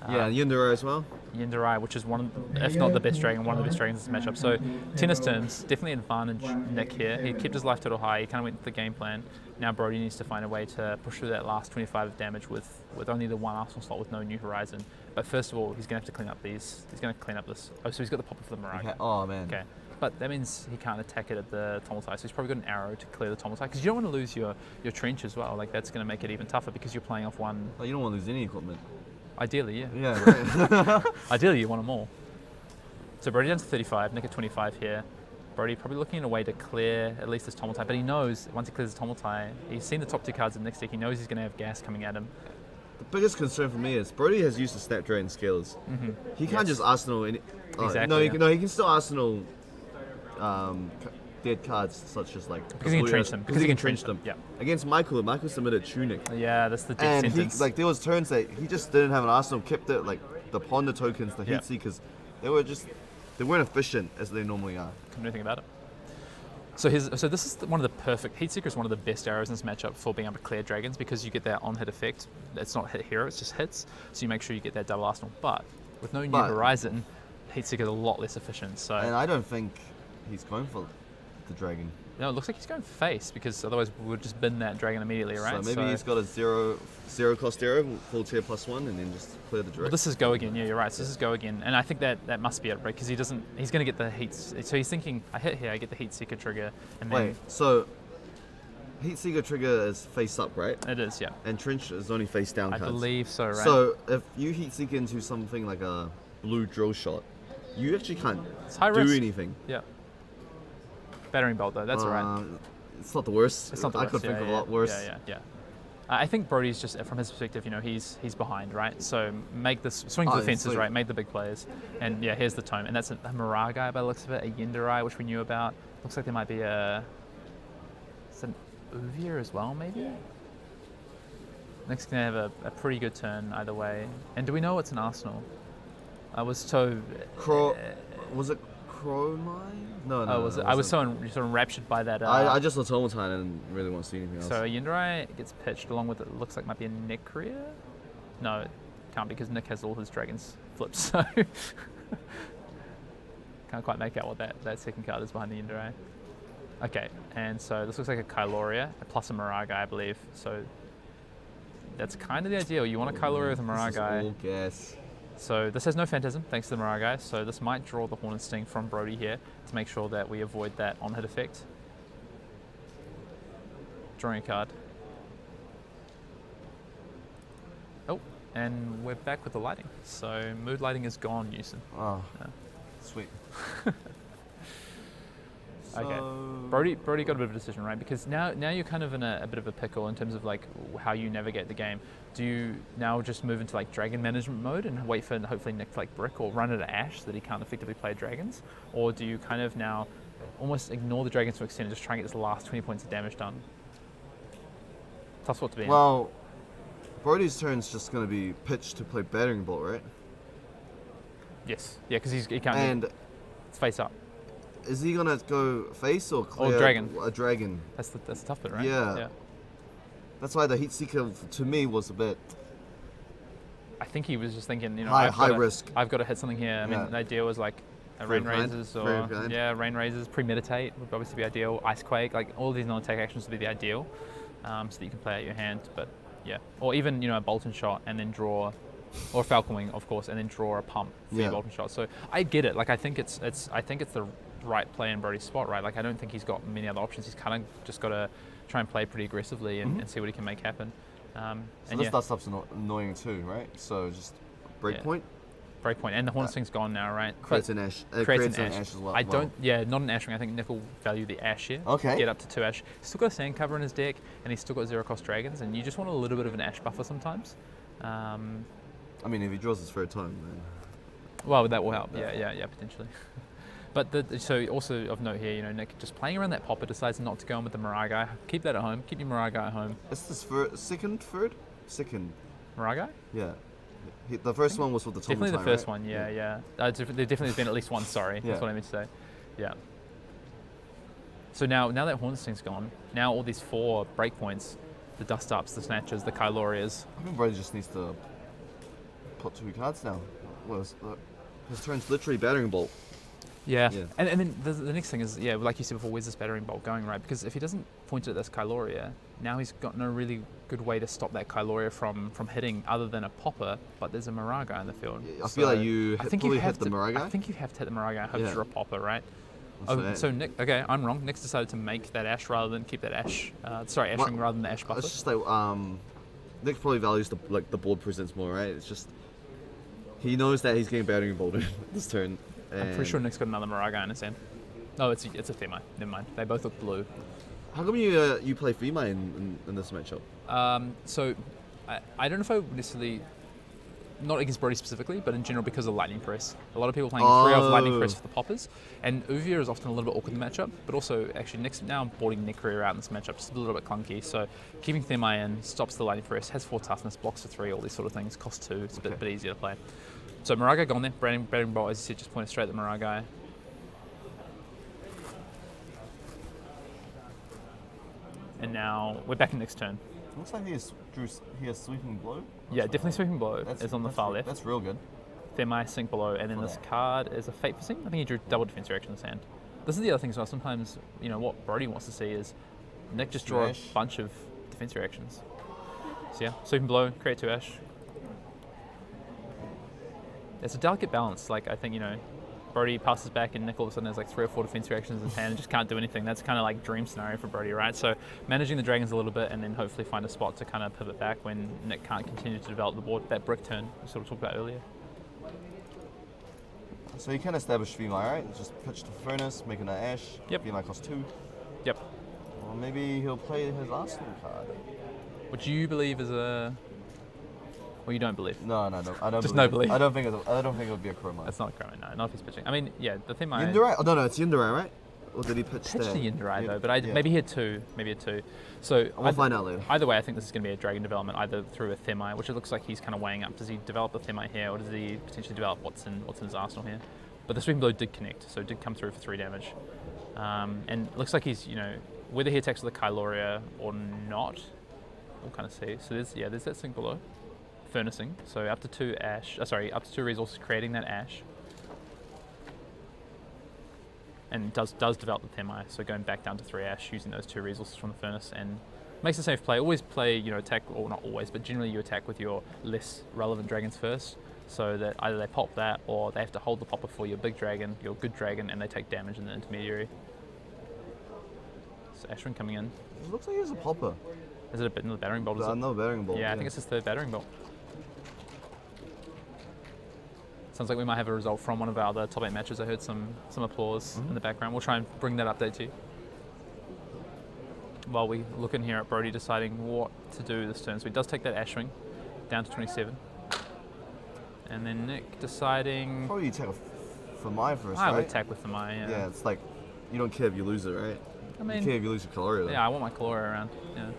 Yeah, Yundera as well. Yunderai, which is one of the, if not the best dragon, one of the best dragons in this matchup. So tennis terms, definitely advantage Nick here. He kept his life total high, he kind of went with the game plan. Now Brody needs to find a way to push through that last 25 of damage with only the one Arsenal slot with no New Horizon. But first of all, he's going to have to clean up these. He's going to clean up this. Oh, so he's got the popper for the Maraga. Okay. Oh, man. Okay. But that means he can't attack it at the Tomotai, so he's probably got an arrow to clear the Tomotai, because you don't want to lose your trench as well. Like, that's going to make it even tougher because you're playing off one. Well, you don't want to lose any equipment. Ideally, yeah. Yeah, right. Ideally, you want them all. So Brody down to 35, Nick at 25 here. Brody probably looking at a way to clear at least this Tomotai, but he knows once he clears the Tomotai, he's seen the top two cards in Nick's deck, he knows he's going to have gas coming at him. The biggest concern for me is Brody has used the Snapdragon scalers. Mm-hmm. He can't just Arsenal any. Exactly, No, yeah. he can still Arsenal dead cards such as like Because he can trench them. Because he can trench them. Yeah. Against Michael submitted Tunic. Yeah, that's the deep And sentence. there was turns that he just didn't have an Arsenal, kept it like the Ponder tokens, the Heat Seekers. They weren't efficient as they normally are. Couldn't do anything about it. So this is one of the perfect. Heatseeker is one of the best arrows in this matchup for being able to clear dragons, because you get that on-hit effect. It's not hit hero, it's just hits. So you make sure you get that double arsenal. But with no New Horizon, Heatseeker is a lot less efficient. So And I don't think he's going for the dragon. no, it looks like he's going face, because otherwise we would just bin that dragon immediately, right? So maybe he's got a zero cost arrow, full tier +1, and then just clear the dragon. Well, this is go again. Yeah, you're right. So this is go again, and I think that must be it, right? Because he's going to get the heat. So he's thinking, I hit here, I get the heat seeker trigger, and then Wait, so Heat Seeker trigger is face up, right? It is, yeah. And Trench is only face down I cards. believe so, right? So if you Heat Seek into something like a blue drill shot, you actually can't it's high do risk. anything. Yeah. Battering bolt though, that's alright. It's not the worst. It's not the I worst. could think of a lot worse. Yeah. I think Brody's just, from his perspective, he's behind, right? So make this swing for the fences, right? Make the big plays, and yeah, here's the tome, and that's a Maragai by the looks of it, a Yindarai, which we knew about. Looks like there might be it's an Uvier as well, maybe. Nick's gonna have a pretty good turn either way. And do we know what's an Arsenal? I was so. Was it Cromine? No. I was so enraptured by that. I just saw Tomotan and didn't really want to see anything else. So Yindarai gets pitched along with it looks like might be a Necria. No, it can't, because Nick has all his dragons flipped, so can't quite make out what that second card is behind the Yindarai. Okay, and so this looks like a Kyloria plus a Maragai, I believe. So that's kind of the ideal. You want a Kyloria with a Maragai. All guess. So this has no Phantasm, thanks to the Maragai, so this might draw the Horn and Sting from Brody here to make sure that we avoid that on-hit effect. Drawing a card. Oh, and we're back with the lighting. So mood lighting is gone, Newson. Oh, sweet. Okay, Brody got a bit of a decision, right? Because now you're kind of in a bit of a pickle in terms of like how you navigate the game. Do you now just move into like dragon management mode and wait for hopefully Nick to like brick or run it at Ash so that he can't effectively play dragons? Or do you kind of now almost ignore the dragons to an extent and just try and get this last 20 points of damage done? Tough spot to be in. Well, Brody's turn's just going to be pitched to play Battering Bolt, right? Yes. Yeah, because he can't. And it's face up. Is he gonna go face or clear? Dragon. A dragon. That's the tough bit, right? Yeah. That's why the Heat Seeker to me was a bit. I think he was just thinking, high risk. I've got to hit something here. I mean, the idea was like rain razors rain razors. Premeditate would obviously be ideal. Ice quake, like all of these non-attack actions would be the ideal, so that you can play out your hand. But yeah, or even a Bolton shot and then draw. Or Falcon Wing, of course, and then draw a pump for your Bolton shot. So I get it. Like I think it's the right play in Brody's spot, right? Like I don't think he's got many other options. He's kind of just got to try and play pretty aggressively and see what he can make happen. So this stuff's annoying too, right? So just breakpoint. Breakpoint, and the Horn Sting's gone now, right? Creates an Ash. Creates an Ash as well. not an Ash ring. I think Nick will value the Ash here. Okay. Get up to 2 Ash. He's still got a Sand Cover in his deck, and he's still got 0-cost dragons, and you just want a little bit of an Ash buffer sometimes. I mean, if he draws his third time, then. Well, that will help. Yeah, potentially. But so also of note here, Nick just playing around that popper decides not to go in with the Maragai. Keep that at home. Keep your Maragai at home. Is this second? Maragai? Yeah. The first one was with the Tomotai, definitely the first right? one. Yeah. There definitely has been at least one. Sorry, that's what I meant to say. Yeah. So now that Horn Sting's gone, now all these 4 breakpoints, the Dust Ups, the Snatchers, the Kylorias. I think Brody just needs to put 2 cards down. Well, his turn's literally battering bolt. Yeah. And then the next thing is, like you said before, where's this battering bolt going, right? Because if he doesn't point it at this Kyloria, now he's got no really good way to stop that Kyloria from hitting other than a popper, but there's a Maraga in the field. I feel like you probably hit the Maraga. I think you have to hit the Maraga and hope to draw a popper, right? So, So Nick, okay, I'm wrong. Nick's decided to make that Ash rather than keep that Ash, Ashwing rather than the Ash buffer. It's just like, Nick probably values the board presence more, right? It's just, he knows that he's getting battering bolted this turn. I'm pretty sure Nick's got another Maraga in his hand. No, it's a Themai. Never mind. They both look blue. How come you play Themai in this matchup? So I don't know if I would necessarily, not against Brody specifically, but in general because of Lightning Press. A lot of people playing 3-off Lightning Press for the poppers, and Uvia is often a little bit awkward in the matchup, but also actually now I'm boarding Necria out in this matchup, just a little bit clunky, so keeping Themai in, stops the Lightning Press, has 4 toughness, blocks for 3, all these sort of things, costs 2, it's a bit easier to play. So Maraga gone there, Battering Bolt, as you said, just pointed straight at the Maraga. And now we're back in next turn. Looks like he has Sweeping Blow. Yeah, definitely Sweeping Blow is on the far left. That's real good. Themai, Sink Below, and then this card is a Fate for Sink. I think he drew double defense reaction in his hand. This is the other thing as well. Sometimes, what Brody wants to see is Nick just draw a bunch of defense reactions. So yeah, Sweeping Blow, create 2 Ash. It's a delicate balance. Like, I think, Brody passes back and Nick all of a sudden has like 3 or 4 defense reactions in his hand and just can't do anything. That's kind of like dream scenario for Brody, right? So managing the dragons a little bit and then hopefully find a spot to kind of pivot back when Nick can't continue to develop the board. That brick turn we sort of talked about earlier. So you can establish Themai, right? Just pitch the Furnace, make an Ash. Yep. Themai costs 2. Yep. Or maybe he'll play his Arsenal card. Which you believe is a... Well, you don't believe. No, I don't. Just believe no belief. I don't think it would be a Chroma. That's not a Chroma, no. Not if he's pitching. I mean, yeah, the thing Yindarai? Oh, no, it's Yindarai, right? Or did he pitch the Yindarai though? But yeah. maybe he had 2. Maybe he had 2. So we'll find out later. Either way, I think this is going to be a dragon development, either through a Themai, which it looks like he's kind of weighing up. Does he develop the Themai here, or does he potentially develop what's in his arsenal here? But the Sweeping Blow did connect, so it did come through for 3 damage. And it looks like he's, whether he attacks with the Kyloria or not, we'll kind of see. So there's that Sink Below. Furnacing, so up to 2 Ash, up to 2 resources, creating that Ash. And does develop the Themai, so going back down to 3 Ash, using those 2 resources from the Furnace, and makes a safe play. Always play, attack, or not always, but generally you attack with your less relevant dragons first, so that either they pop that, or they have to hold the popper for your big dragon, your good dragon, and they take damage in the intermediary. So Ashwin coming in. It looks like he has a popper. Is it another battering bolt? Another battering bolt. Yeah, I think it's his 3rd battering bolt. Sounds like we might have a result from one of our other top 8 matches. I heard some applause in the background. We'll try and bring that update to you. While we look in here at Brody deciding what to do this turn. So he does take that Ashwing down to 27. And then Nick deciding... Probably you attack for Themai first, I right? would attack with Themai, yeah. Yeah, it's like, you don't care if you lose it, right? I mean... You care if you lose your Kyloria, though. Yeah, I want my Kyloria around, yeah.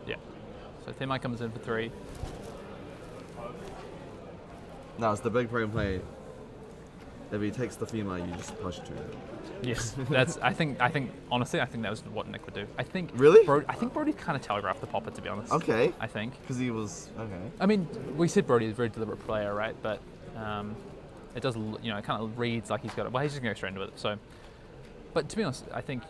Yeah. So Themai comes in for 3. No, it's the big brain play. If he takes the Themai, you just push 2. Yes, honestly, I think that was what Nick would do. I think I think Brody kind of telegraphed the popper, to be honest. Okay. I think because he was okay. I mean, we said Brody is a very deliberate player, right? But it does, it kind of reads like he's got it. Well, he's just going to go straight into it. So, but to be honest, I think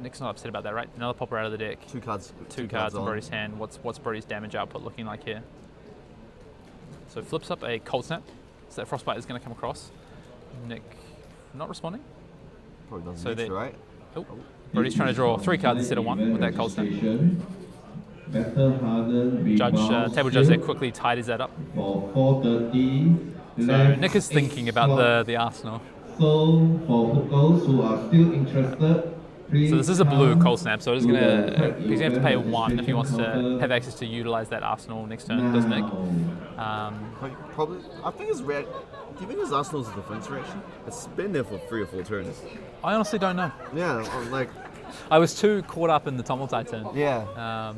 Nick's not upset about that, right? Another popper out of the deck. 2 cards. 2 cards in Brody's hand. What's Brody's damage output looking like here? So flips up a Cold Snap. So that Frostbite is going to come across. Nick not responding. Probably doesn't need to, right? Oh. Brody's trying to draw 3 cards instead of 1 with that Cold Snap. Table Judge there quickly tidies that up. So Nick is thinking about the arsenal. So for those who are still interested, so this is a blue Cold Snap, so he's going to have to pay 1 if he wants to have access to utilize that arsenal next turn, doesn't Nick? Probably. I think it's red. Do you think his arsenal is a defense reaction? It's been there for 3 or 4 turns. I honestly don't know. Yeah, like I was too caught up in the Tumultai turn. Yeah.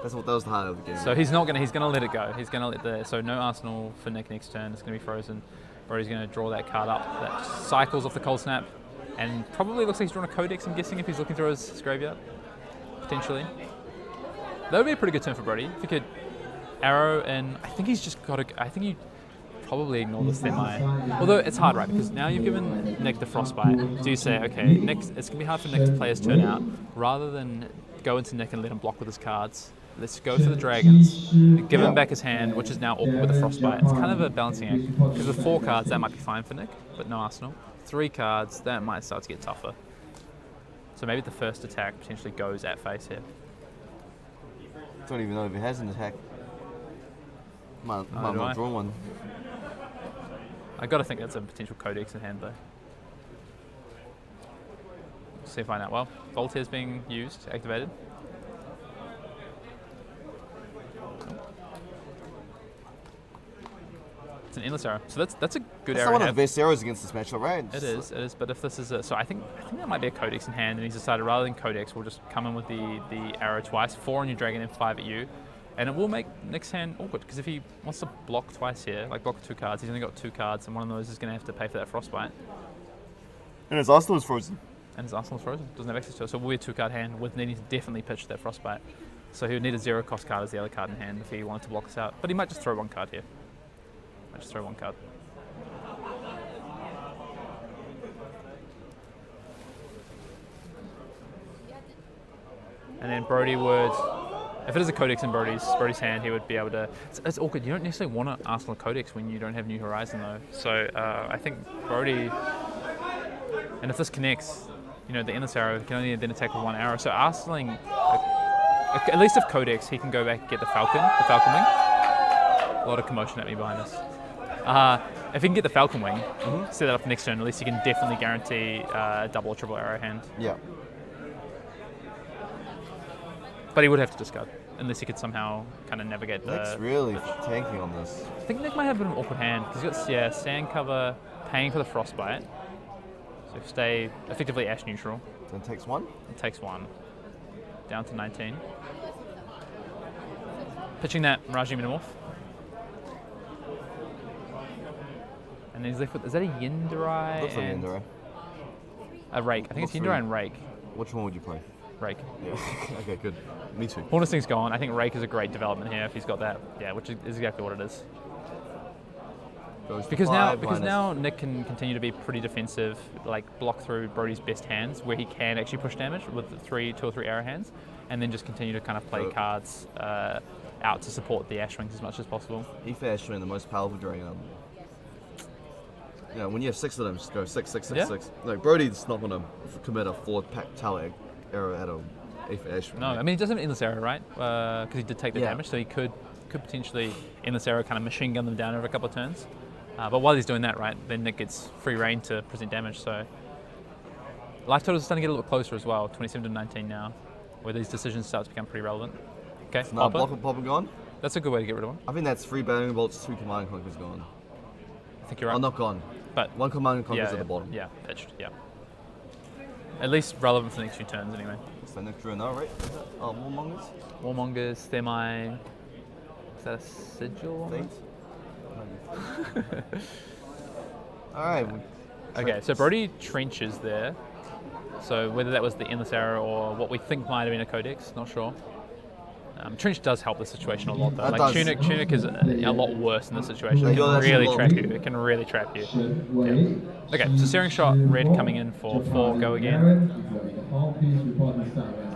That was the heart of the game. So he's gonna let it go. He's gonna so no arsenal for Nick next turn. It's gonna be frozen. Brody's gonna draw that card up. That cycles off the Cold Snap, and probably looks like he's drawn a Codex. I'm guessing if he's looking through his graveyard, potentially. That would be a pretty good turn for Brody if he could arrow, and I think he's just got to. I think you probably ignore the semi. Although it's hard, right? Because now you've given Nick the frostbite. Do you say, okay, Nick, it's gonna be hard for Nick to play his turn out, rather than go into Nick and let him block with his cards? Let's go for the dragons, give him back his hand, which is now awkward with the frostbite. It's kind of a balancing act. Because with 4 cards, that might be fine for Nick, but no arsenal. 3 cards, that might start to get tougher. So maybe the first attack potentially goes at face here. Don't even know if he has an attack. Might not draw one. I gotta think that's a potential codex in hand though. See if I find out. Well, Voltaire's being used, activated. It's an endless arrow, so that's a good That's arrow. not one of the best arrows against this matchup, right? It is. But if this is so I think that might be a codex in hand, and he's decided rather than codex, we'll just come in with the arrow twice, 4 on your dragon and 5 at you, and it will make Nick's hand awkward because if he wants to block twice here, like block 2 cards, he's only got 2 cards, and one of those is going to have to pay for that frostbite. And his arsenal is frozen. And his arsenal's frozen, doesn't have access to it, so it will be a 2-card hand with needing to definitely pitch that frostbite. So he would need a 0-cost card as the other card in hand if he wanted to block us out, but he might just throw 1 card here. Might just throw 1 card. And then Brody would, if it is a codex in Brody's hand, he would be able to. It's awkward. You don't necessarily want to Arsenal codex when you don't have New Horizon though. So I think Brody, and if this connects, the endless arrow can only then attack with 1 arrow. So Arsenaling, at least if codex, he can go back and get the Falcon Wing. A lot of commotion at me behind us. If he can get the Falcon Wing, set that up for next turn, at least he can definitely guarantee a double or triple arrow hand. Yeah. But he would have to discard, unless he could somehow kind of navigate the... Nick's really tanking on this. I think Nick might have a bit of an awkward hand, because he's got sand cover, paying for the frostbite. So stay effectively ash neutral. Then takes 1? It takes 1. Down to 19. Pitching that Mirage Metamorph. And then he's left with, is that a Yindarai? Looks like Yindarai. A Rake. I think it's Yindarai and Rake. Which one would you play? Rake. Yeah. Okay, good. Me too. Hornetsting's gone. I think Rake is a great development here if he's got that. Yeah, which is exactly what it is. Because now Nick can continue to be pretty defensive, like block through Brody's best hands where he can actually push damage with 2 or 3 arrow hands, and then just continue to kind of play cards out to support the Ash Wings as much as possible. If Ash Wing, the most powerful dragon. When you have 6 of them, just go 6, 6, 6, Yeah. 6. Like Brody's not going to commit a 4-pack Talek arrow at a Ash Wing. No, I mean he doesn't have an endless arrow, right? Because he did take the damage, so he could potentially endless arrow kind of machine gun them down over a couple of turns. But while he's doing that, right, then Nick gets free reign to present damage. So life totals are starting to get a little bit closer as well, 27 to 19 now, where these decisions start to become pretty relevant. Okay, So now Popper gone? That's a good way to get rid of one. I think that's 3 Battering Bolts, 2 Command Conquers gone. I think you're right. Oh, not gone. But 1 Command Conquers at the bottom. Yeah, pitched, yeah. At least relevant for the next few turns anyway. So Nick drew now, right? Oh, Warmongers? Warmongers, Semi. Is that a sigil? Alright. Okay, so Brody trenches there. So whether that was the endless arrow or what we think might have been a codex, not sure. Trench does help the situation a lot though. That Like does. Tunic is a lot worse in this situation. It Yeah, can that's really a lot. trap you. It can really trap you. Yeah. Okay, so Searing Shot, red coming in for 4, go again.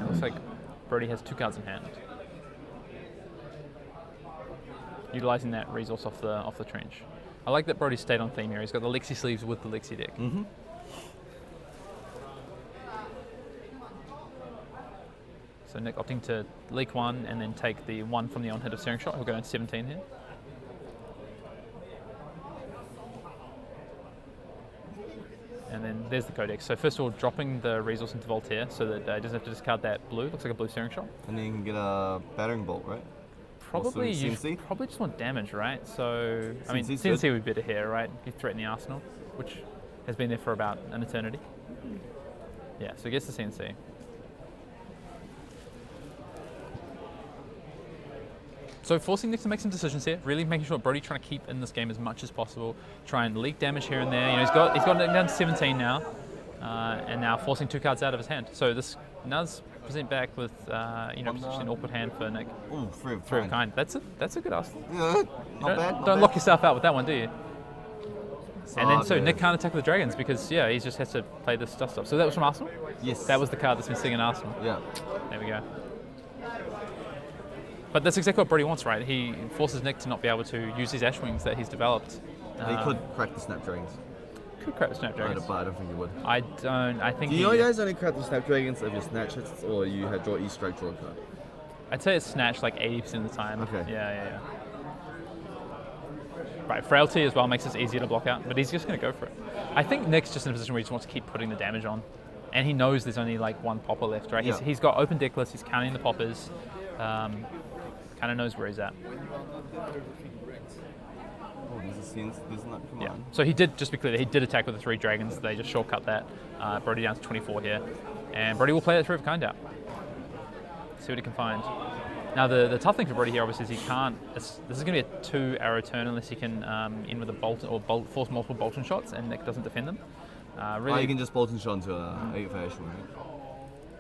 Looks like Brody has 2 cards in hand. Utilising that resource off the trench. I like that Brody stayed on theme here. He's got the Lexi sleeves with the Lexi deck. So Nick opting to leak 1 and then take the 1 from the on hit of Searing Shot. He'll go down to 17 here. And then there's the codex. So first of all, dropping the resource into Voltaire so that he doesn't have to discard that blue. Looks like a blue Searing Shot. And then you can get a Battering Bolt, right? Probably Also you CNC? probably just want damage, right? So I mean, CNC's CNC good. would be better here, right? You threaten the arsenal, which has been there for about an eternity. Yeah, so he gets the CNC. So forcing Nick to make some decisions here, really making sure Brody trying to keep in this game as much as possible, try and leak damage here and there. You know, he's got Nick down to 17 now, and now forcing 2 cards out of his hand. So this now's present back with potentially an awkward hand for Nick. Ooh, three of kind. That's a good Arsenal. Yeah, not bad. Don't lock yourself out with that one, do you? And then so yeah. Nick can't attack with the dragons because he just has to play this stuff. So that was from Arsenal? Yes. That was the card that's been sitting in Arsenal. Yeah. There we go. But that's exactly what Brody wants, right? He forces Nick to not be able to use his Ash Wings that he's developed. He could crack the Snapdragons. Could crack the Snapdragons. But I don't think he would. I don't. I think. Do you guys only crack the Snapdragons if you snatch it, or you had draw E-Strike, draw a card? I'd say it's snatched like 80% of the time. Okay. Yeah. Right, Frailty as well makes this easier to block out, but he's just going to go for it. I think Nick's just in a position where he just wants to keep putting the damage on, and he knows there's only like one popper left, right? Yeah. He's got open deck lists, he's counting the poppers, kind of knows where he's at. Oh, there's not, come on. So he did, just be clear, he did attack with the 3 dragons, they just shortcut that. Brody down to 24 here, and Brody will play that 3 of kind out. See what he can find. Now the tough thing for Brody here obviously is he can't, this is going to be a 2-arrow turn unless he can in with a bolt or force multiple Bolton shots and Nick doesn't defend them. Really, you can just Bolton shot into a 8 of Ash,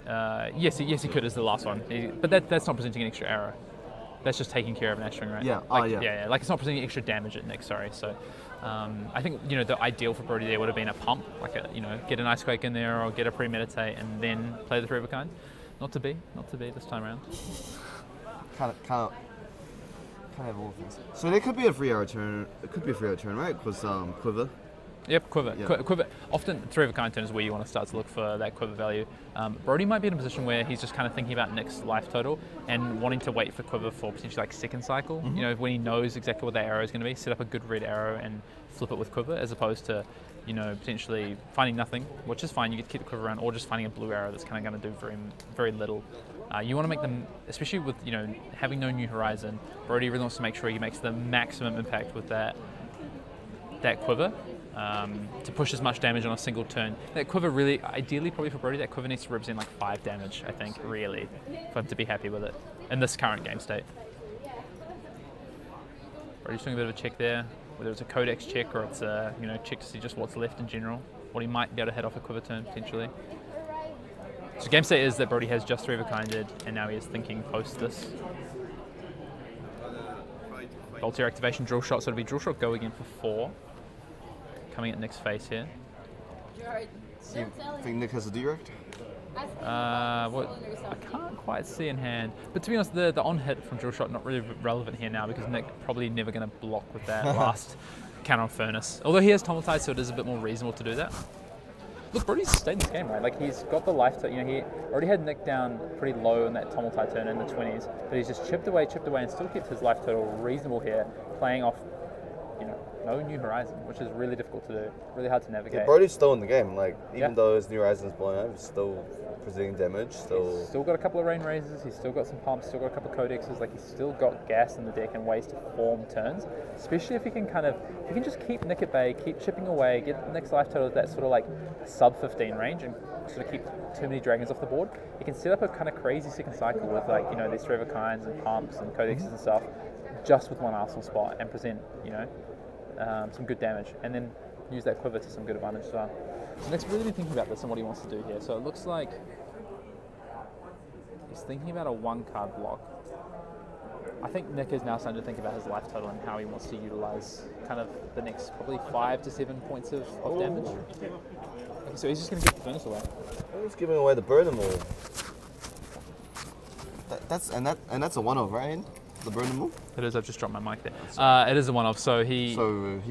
right? Yes he could as the last one, but that's not presenting an extra arrow. That's just taking care of an Ashwing, right? Yeah. Yeah. Like it's not presenting extra damage at Nick. Sorry. So, I think the ideal for Brody there would have been a pump, like get an Ice Quake in there or get a premeditate and then play the 3 of a kind. Not to be this time around. Can't have all things. So there could be a 3-arrow turn. It could be a 3-arrow turn, right? Because quiver. Yep, quiver. Yeah. Quiver. Often 3 of a kind turn is where you want to start to look for that quiver value. Brody might be in a position where he's just kind of thinking about Nick's life total and wanting to wait for quiver for potentially like second cycle. Mm-hmm. When he knows exactly what that arrow is going to be, set up a good red arrow and flip it with quiver, as opposed to potentially finding nothing, which is fine. You get to keep the quiver around, or just finding a blue arrow that's kind of going to do very, very little. You want to make them, especially with having no new horizon. Brody really wants to make sure he makes the maximum impact with that quiver. To push as much damage on a single turn. That quiver really, ideally probably for Brody, that quiver needs to represent like 5 damage, I think, really, for him to be happy with it in this current game state. Brody's doing a bit of a check there, whether it's a codex check or it's a check to see just what's left in general, what he might be able to head off a quiver turn potentially. So game state is that Brody has just 3 of a kinded, and now he is thinking post this. Voltaire activation, drill shot, so it'll be drill shot go again for 4. Coming at Nick's face here. You think Nick has a direct? I can't quite see in hand, but to be honest, the on hit from drill shot not really relevant here now because Nick probably never going to block with that last counter on Furnace. Although he has Tumultide, so it is a bit more reasonable to do that. Look, Brody's stayed in this game, right? Like he's got the life to, he already had Nick down pretty low in that Tumultide turn in the 20s, but he's just chipped away, and still kept his life total reasonable here, playing off, no new horizon, which is really difficult to do, really hard to navigate. Yeah, Brody's still in the game. Like even though his new horizon's blown up, he's still presenting damage. Still got a couple of rain raises. He's still got some pumps. Still got a couple of codexes. Like he's still got gas in the deck and ways to form turns. Especially if he can just keep Nick at bay, keep chipping away, get the next life total at that sort of like sub 15 range, and sort of keep too many dragons off the board. He can set up a kind of crazy second cycle with these 3 of a kinds and pumps and codexes and stuff, just with one Arsenal spot and present some good damage, and then use that quiver to some good advantage as well. So Nick's really been thinking about this and what he wants to do here. So it looks like he's thinking about a 1-card block. I think Nick is now starting to think about his life total and how he wants to utilize kind of the next probably 5 to 7 points of damage. Okay, so he's just going to give the furnace away. He's giving away the burn them all. That's a 1-off, right? The burn them all? It is. I've just dropped my mic there. It is a 1-off. So he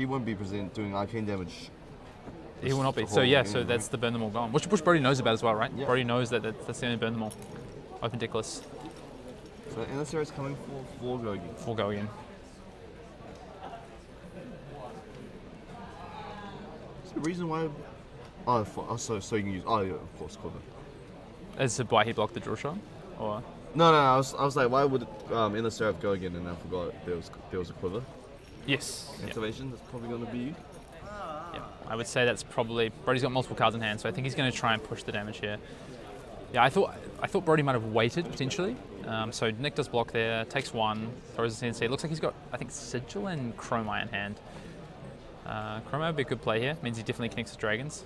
won't be doing arcane damage. He will not be. So so that's the burn them all gone, which Brody knows about as well, right? Yeah. Brody knows that's the only burn them all. Open Dickless. So NSR is coming for go again. For go again. What's the reason why? So you can use. Oh yeah, of course, quiver. As to why he blocked the drill shot, or? No. I was like, why would NSR go again? And I forgot there was a quiver. Yes. Activation. That's probably going to be you. Yeah, I would say that's probably Brody's got multiple cards in hand, so I think he's going to try and push the damage here. Yeah, I thought Brody might have waited potentially. So Nick does block there, takes 1, throws his CNC. Looks like he's got, I think, Sigil and Chromite in hand. Chromite would be a good play here. Means he definitely connects the dragons.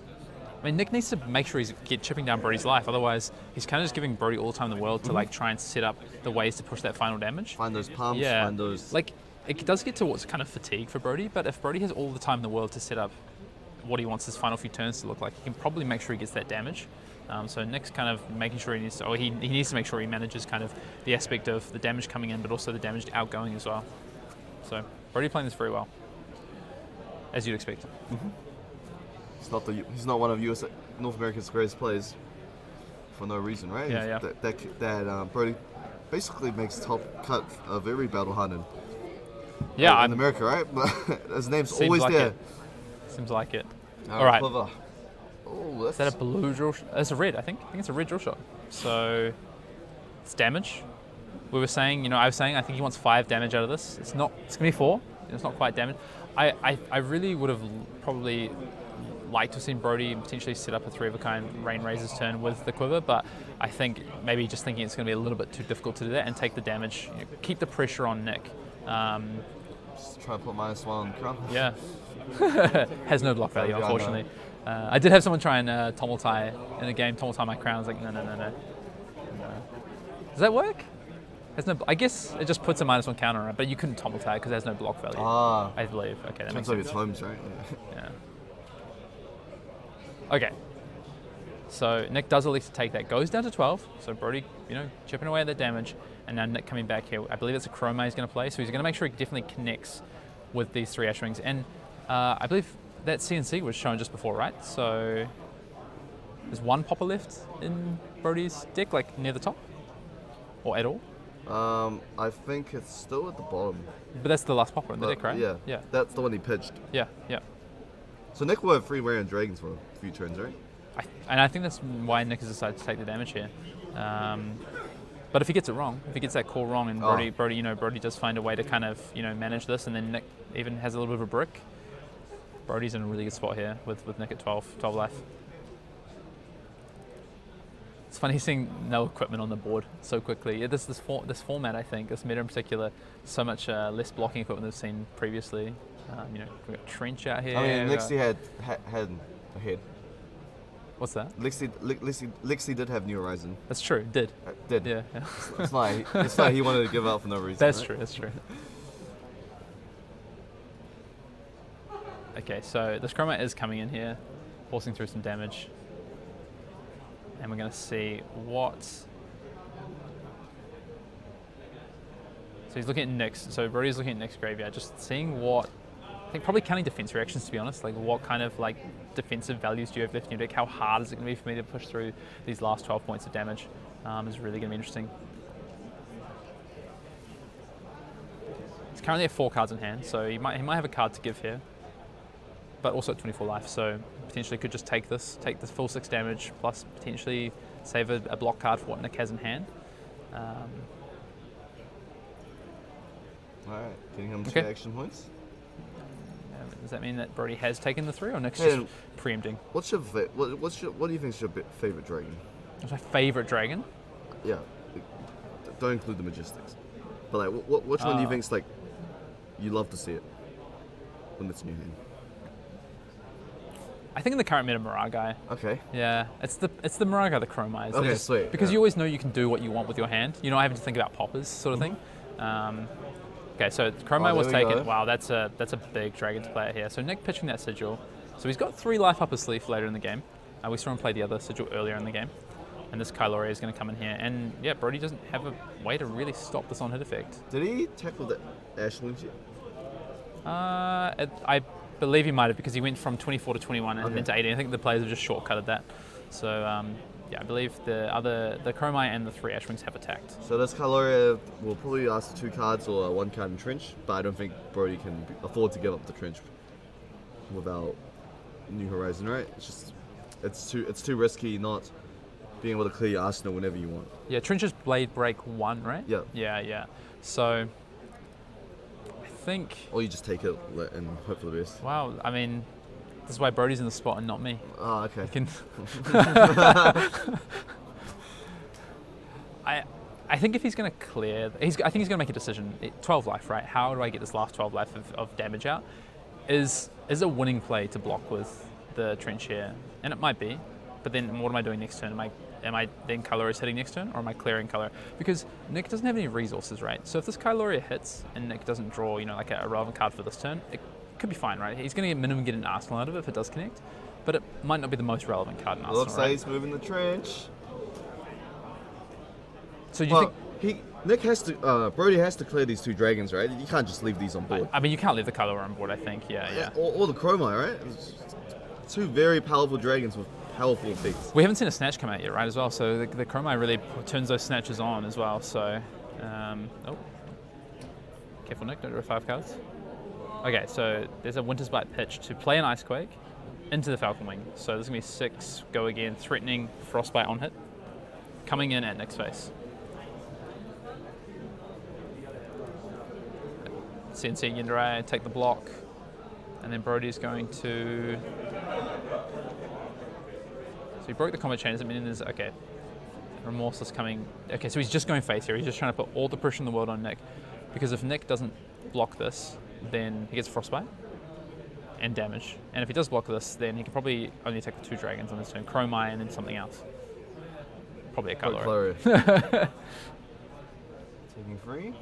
I mean, Nick needs to make sure he's chipping down Brody's life. Otherwise, he's kind of just giving Brody all the time in the world to like try and set up the ways to push that final damage. Find those pumps. Yeah, Find those. like it does get towards kind of fatigue for Brody. But if Brody has all the time in the world to set up what he wants his final few turns to look like, he can probably make sure he gets that damage. So Nick's kind of making sure he needs to make sure he manages kind of the aspect of the damage coming in, but also the damage outgoing as well. So Brody playing this very well, as you'd expect. He's not one of North America's greatest players for no reason, right? Yeah. That Brody basically makes top cut of every battle hunted. Yeah, in America, right? But his name's seems always like there. it. Seems like it. All right. Clever. Oh, Is that a blue drill shot? That's a red, I think. I think it's a red drill shot. So it's damage. We were saying, I was saying I think he wants 5 damage out of this. It's going to be 4. It's not quite damage. I really would have probably liked to have seen Brody potentially set up a 3-of-a-kind Rain Razor's turn with the quiver, but I think maybe just thinking it's going to be a little bit too difficult to do that and take the damage, keep the pressure on Nick. Just try to put -1 on the crown. Yeah. Has no block value, unfortunately. I did have someone try and Tommel tie in the game, Tommel tie my crown. I was like, no. Does that work? I guess it just puts a -1 counter on it, but you couldn't Tommel tie because it has no block value. I believe. Okay, that makes sense. It's homes, right? Yeah. Okay. So Nick does elect to take that. Goes down to 12. So Brody, chipping away at that damage. And now Nick coming back here. I believe it's a Chroma he's going to play. So he's going to make sure he definitely connects with these 3 Ash Wings. And I believe that CNC was shown just before, right? So there's 1 popper left in Brody's deck, like near the top? Or at all? I think it's still at the bottom. But that's the last popper in the deck, right? Yeah. That's the one he pitched. Yeah. So Nick will have 3 Radiant Dragons for a few turns, right? And I think that's why Nick has decided to take the damage here. But if he gets it wrong, if he gets that call wrong, and Brody does find a way to kind of manage this, and then Nick even has a little bit of a brick, Brody's in a really good spot here with Nick at 12 life. It's funny seeing no equipment on the board so quickly. This format, I think, this meta in particular, so much less blocking equipment than we've seen previously. We've got Trench out here. I mean, Lixie had a head. What's that? Lixie did have New Horizon. That's true. Did. Yeah. It's not he wanted to give out for no reason. That's right? true. That's true. Okay, so this Chroma is coming in here, forcing through some damage. And we're going to see what... So he's looking at Nick's. So Brody's looking at Nick's graveyard, just seeing what... I think probably counting defense reactions, to be honest. Like, what kind of defensive values do you have left in your deck? How hard is it going to be for me to push through these last 12 points of damage? Is really going to be interesting. He's currently at 4 cards in hand, so he might have a card to give here, but also at 24 life. So potentially could just take the full 6 damage plus potentially save a block card for what Nick has in hand. All right, getting him 2 action points. Does that mean that Brody has taken the 3, or Nick's just preempting? What do you think is your favorite dragon? What's my favorite dragon? Yeah, don't include the Majestics. But which one do you think's you love to see it when it's in your hand? I think in the current meta, Miragai. Okay. Yeah, it's the Miragai, the Chroma. Okay, sweet. Because you always know you can do what you want with your hand. You're not having to think about poppers, sort of thing. Okay, so Chroma was taken. Wow, that's a big dragon to play out here. So Nick pitching that Sigil. So he's got 3 life up his sleeve later in the game. We saw him play the other Sigil earlier in the game. And this Kylori is going to come in here. And yeah, Brody doesn't have a way to really stop this on-hit effect. Did he tackle the Ash Wings yet? I believe he might have, because he went from 24 to 21 and then to 18. I think the players have just shortcutted that. So yeah, I believe the Chromite and the 3 Ash Wings have attacked. So this Kylori will probably ask for 2 cards or 1 card in Trench, but I don't think Brody can afford to give up the Trench without New Horizon, right? It's too risky not being able to clear your arsenal whenever you want. Yeah, Trench's Blade Break 1, right? Yeah. Yeah. So I think... Or you just take it and hope for the best. Wow, I mean, this is why Brody's in the spot and not me. Oh, okay. I think if he's going to clear... I think he's going to make a decision. 12 life, right? How do I get this last 12 life of damage out? Is a winning play to block with the trench here? And it might be, but then what am I doing next turn? Am I then Kyloria hitting next turn, or am I clearing color? Because Nick doesn't have any resources, right? So if this Kyloria hits and Nick doesn't draw, like a relevant card for this turn, it could be fine, right? He's going to get an Arsenal out of it if it does connect, but it might not be the most relevant card in Arsenal. Looks like he's moving the trench. So you think Nick has to, Brody has to clear these 2 dragons, right? You can't just leave these on board. I mean, you can't leave the Kyloria on board, I think. Yeah. Or the Chromite, right? It's 2 very powerful dragons with powerful effects. We haven't seen a snatch come out yet, right, as well, so the Chromite really turns those snatches on as well, so... oh. Careful, Nick, don't draw 5 cards. Okay, so there's a Winter's Bite pitch to play an Ice Quake into the Falcon Wing. So there's going to be 6, go again, threatening Frostbite on hit, coming in at Nick's face. CNC Yindarai, take the block, and then Brody's going to... So he broke the combat chain, doesn't mean there's... Okay, Remorseless coming... Okay, so he's just going face here. He's just trying to put all the pressure in the world on Nick. Because if Nick doesn't block this, then he gets Frostbite and damage. And if he does block this, then he can probably only take the 2 dragons on this turn. Chromite and then something else. Probably a Kyloria. Taking 3.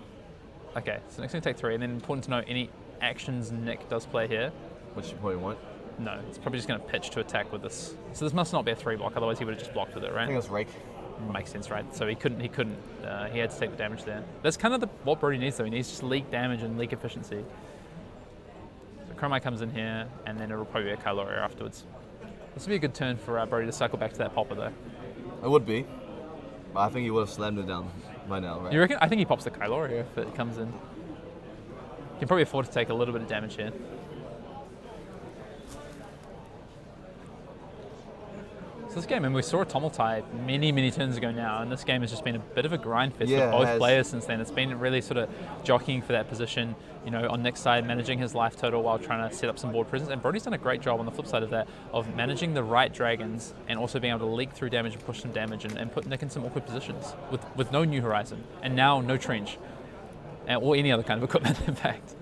Okay, so Nick's going to take 3. And then important to note, any actions Nick does play here... Which you probably want. No, it's probably just going to pitch to attack with this. So this must not be a 3 block, otherwise he would have just blocked with it, right? I think it's Rake. Makes sense, right? So he couldn't, he had to take the damage there. That's kind of what Brody needs though. He needs just leak damage and leak efficiency. So Chromite comes in here, and then it'll probably be a Kyloria afterwards. This would be a good turn for Brody to cycle back to that popper though. It would be. But I think he would have slammed it down by now, right? You reckon? I think he pops the Kyloria if it comes in. He can probably afford to take a little bit of damage here. So this game, and we saw Tomultai many turns ago now, and this game has just been a bit of a grind fest for both players since then. It's been really sort of jockeying for that position, on Nick's side, managing his life total while trying to set up some board presence. And Brody's done a great job on the flip side of that, of managing the right dragons and also being able to leak through damage and push some damage and put Nick in some awkward positions with no New Horizon, and now no Trench, or any other kind of equipment, in fact.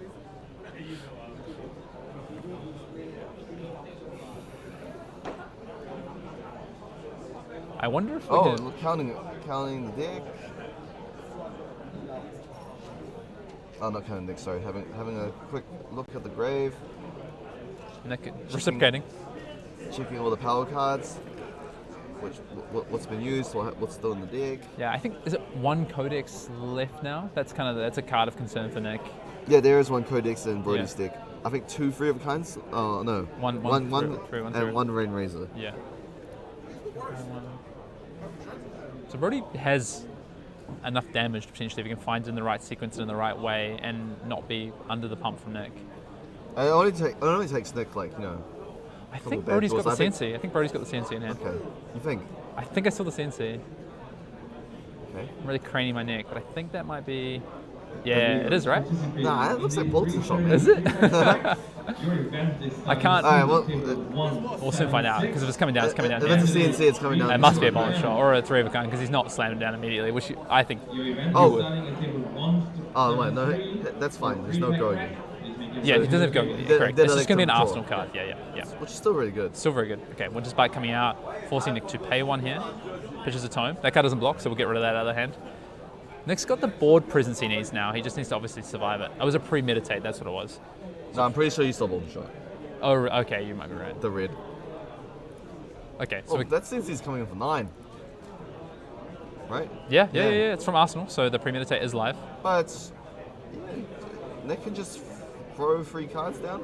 I wonder if we can... counting the deck. Oh, not counting the deck, sorry. Having a quick look at the grave. Reciprocating. Checking all the power cards. What's been used, what's still in the deck. Yeah, I think, is it 1 Codex left now? That's a card of concern for Nick. Yeah, there is 1 Codex in Brody's deck. I think 2 3 of a kinds. Oh, no. One and 1 Rain Razor. Yeah. So Brody has enough damage potentially if he can find it in the right sequence and in the right way and not be under the pump from Nick. It only takes Nick, I think Brody's got the CNC. I think Brody's got the CNC in hand. Okay. You think? I think I saw the CNC. Okay. I'm really craning my neck, but I think that might be... Yeah, it is, right? Nah, it looks like Bolton shot, man. Is it? I can't... Alright, we'll soon find out, because if it's coming down, it's coming down. If it's a CNC, it's coming down. It must be a Bolton shot, or a 3 of a kind, because he's not slammed it down immediately, which I think... Oh, wait, no, that's fine. There's no go again. Yeah, he doesn't have go. Correct. It's just going to be an Arsenal card. Yeah. Which is still really good. Still very good. Okay, Winter's Bite coming out, forcing Nick to pay 1 here. Pitches a tome. That card doesn't block, so we'll get rid of that other hand. Nick's got the board presence he needs now. He just needs to obviously survive it. It was a premeditate, that's what it was. No, I'm pretty sure you saw Bolton shot. Oh, okay, you might be right. The red. Okay, so that seems he's coming in for 9. Right? Yeah, it's from Arsenal, so the premeditate is live. But Nick can just throw 3 cards down,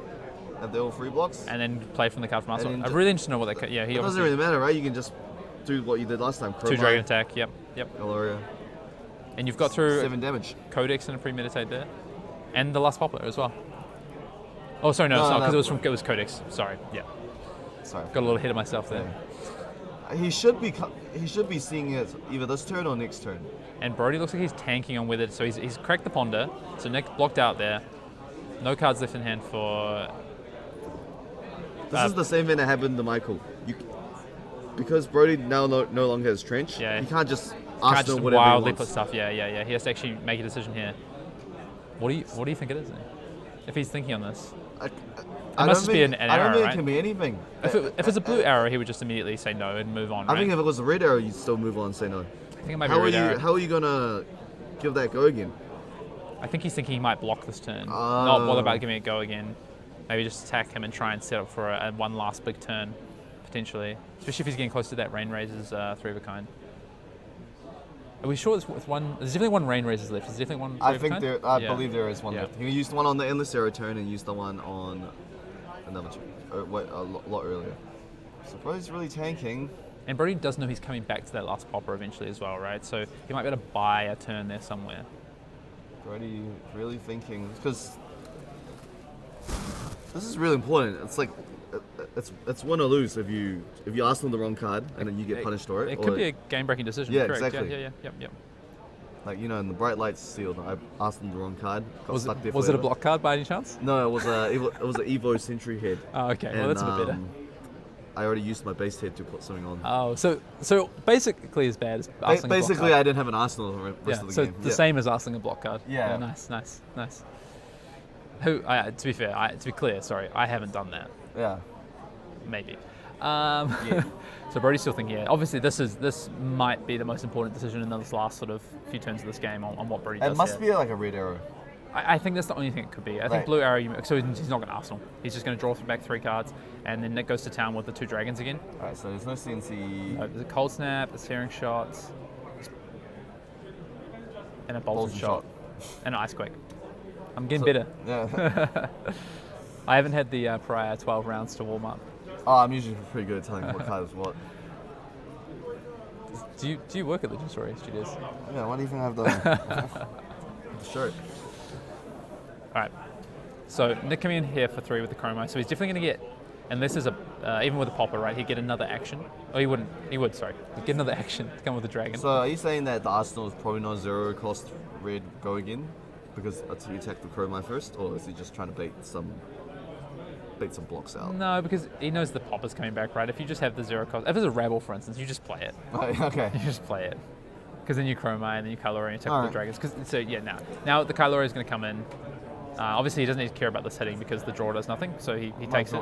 and they're all 3 blocks. And then play from the card from Arsenal. I'm really interested to know what that... Yeah, he it doesn't really matter, right? You can just do what you did last time. 2 dragon attack, yep. Galoria. And you've got through 7 damage. Codex and a premeditate there. And the last poplar as well. Oh, sorry, no, it's not, because it was Codex. Sorry, yeah. Sorry. Got a little ahead of myself there. Yeah. He should be seeing it either this turn or next turn. And Brody looks like he's tanking on with it, so he's cracked the Ponder. So Nick blocked out there. No cards left in hand for... This is the same thing that happened to Michael. Because Brody now no longer has Trench, he can't just ask him whatever wildly he wants. put stuff. Yeah. He has to actually make a decision here. What do you think it is? If he's thinking on this, It must just be an I arrow, don't think right? it can be anything. If it's a blue arrow, he would just immediately say no and move on. I think right? if it was a red arrow, you'd still move on and say no. I think it might be how a red are you? arrow. How are you gonna give that go again? I think he's thinking he might block this turn. Oh. Not bother about giving it a go again. Maybe just attack him and try and set up for a one last big turn, potentially. Especially if he's getting close to that Rain Razor's 3 of a kind. Are we sure there's one? There's definitely one Rain Razor's left. There's definitely one. I 3 of a think kind? there. I Yeah. believe there is one Yeah. left. He used one on the endless arrow turn and used the one on another a lot earlier. So Brody's really tanking. And Brody does know he's coming back to that last popper eventually as well, right? So he might be able to buy a turn there somewhere. Brody really thinking because this is really important. It's like it's win or lose if you ask them the wrong card and then you get punished for it. It could be a game-breaking decision. Yeah, correct. exactly. Yeah. Yep. Like in the bright lights sealed, I asked them the wrong card. Got Was stuck there it a forever. block card by any chance? No, it was an Evo Sentry head. Oh, okay. Well, that's a bit better. I already used my base head to put something on. Oh, so basically as bad as Arsenal block Basically, card. I didn't have an Arsenal the rest of the so game. the same as Arsenal block card. Yeah. Nice. To be fair, to be clear, sorry, I haven't done that. Yeah. Maybe. So Brody's still thinking. Yeah, obviously this might be the most important decision in this last sort of few turns of this game on what Brody does. It must here. be like a red arrow. I think that's the only thing it could be. I think Right. blue arrow. So he's not going to Arsenal. He's just going to draw back 3 cards, and then Nick goes to town with the 2 dragons again. All right, so there's no CNC. There's a cold snap, a searing shot, and a bolted shot, and an ice quake. I'm getting better. Yeah. I haven't had the prior 12 rounds to warm up. Oh, I'm usually pretty good at telling what card is what. Do you work at the Story Studios? Yeah, why do you think I've done? Sure. All right. So Nick coming in here for 3 with the Chromo. So he's definitely going to get, and this is even with a popper, right? He'd get another action. Oh, he wouldn't. He would. Sorry. He'd get another action to come with the dragon. So are you saying that the Arsenal is probably not 0 cost red go again because you attack the Chromite first, or is he just trying to bait some blocks out? No, because he knows the popper's coming back, right? If you just have the 0 cost, if it's a Rabble, for instance, you just play it. Okay. You just play it. Because then you Chroma and then you Kylori and you attack All with the right. dragons. Now the Kylori is going to come in. Obviously, he doesn't need to care about this hitting because the draw does nothing, so he takes it.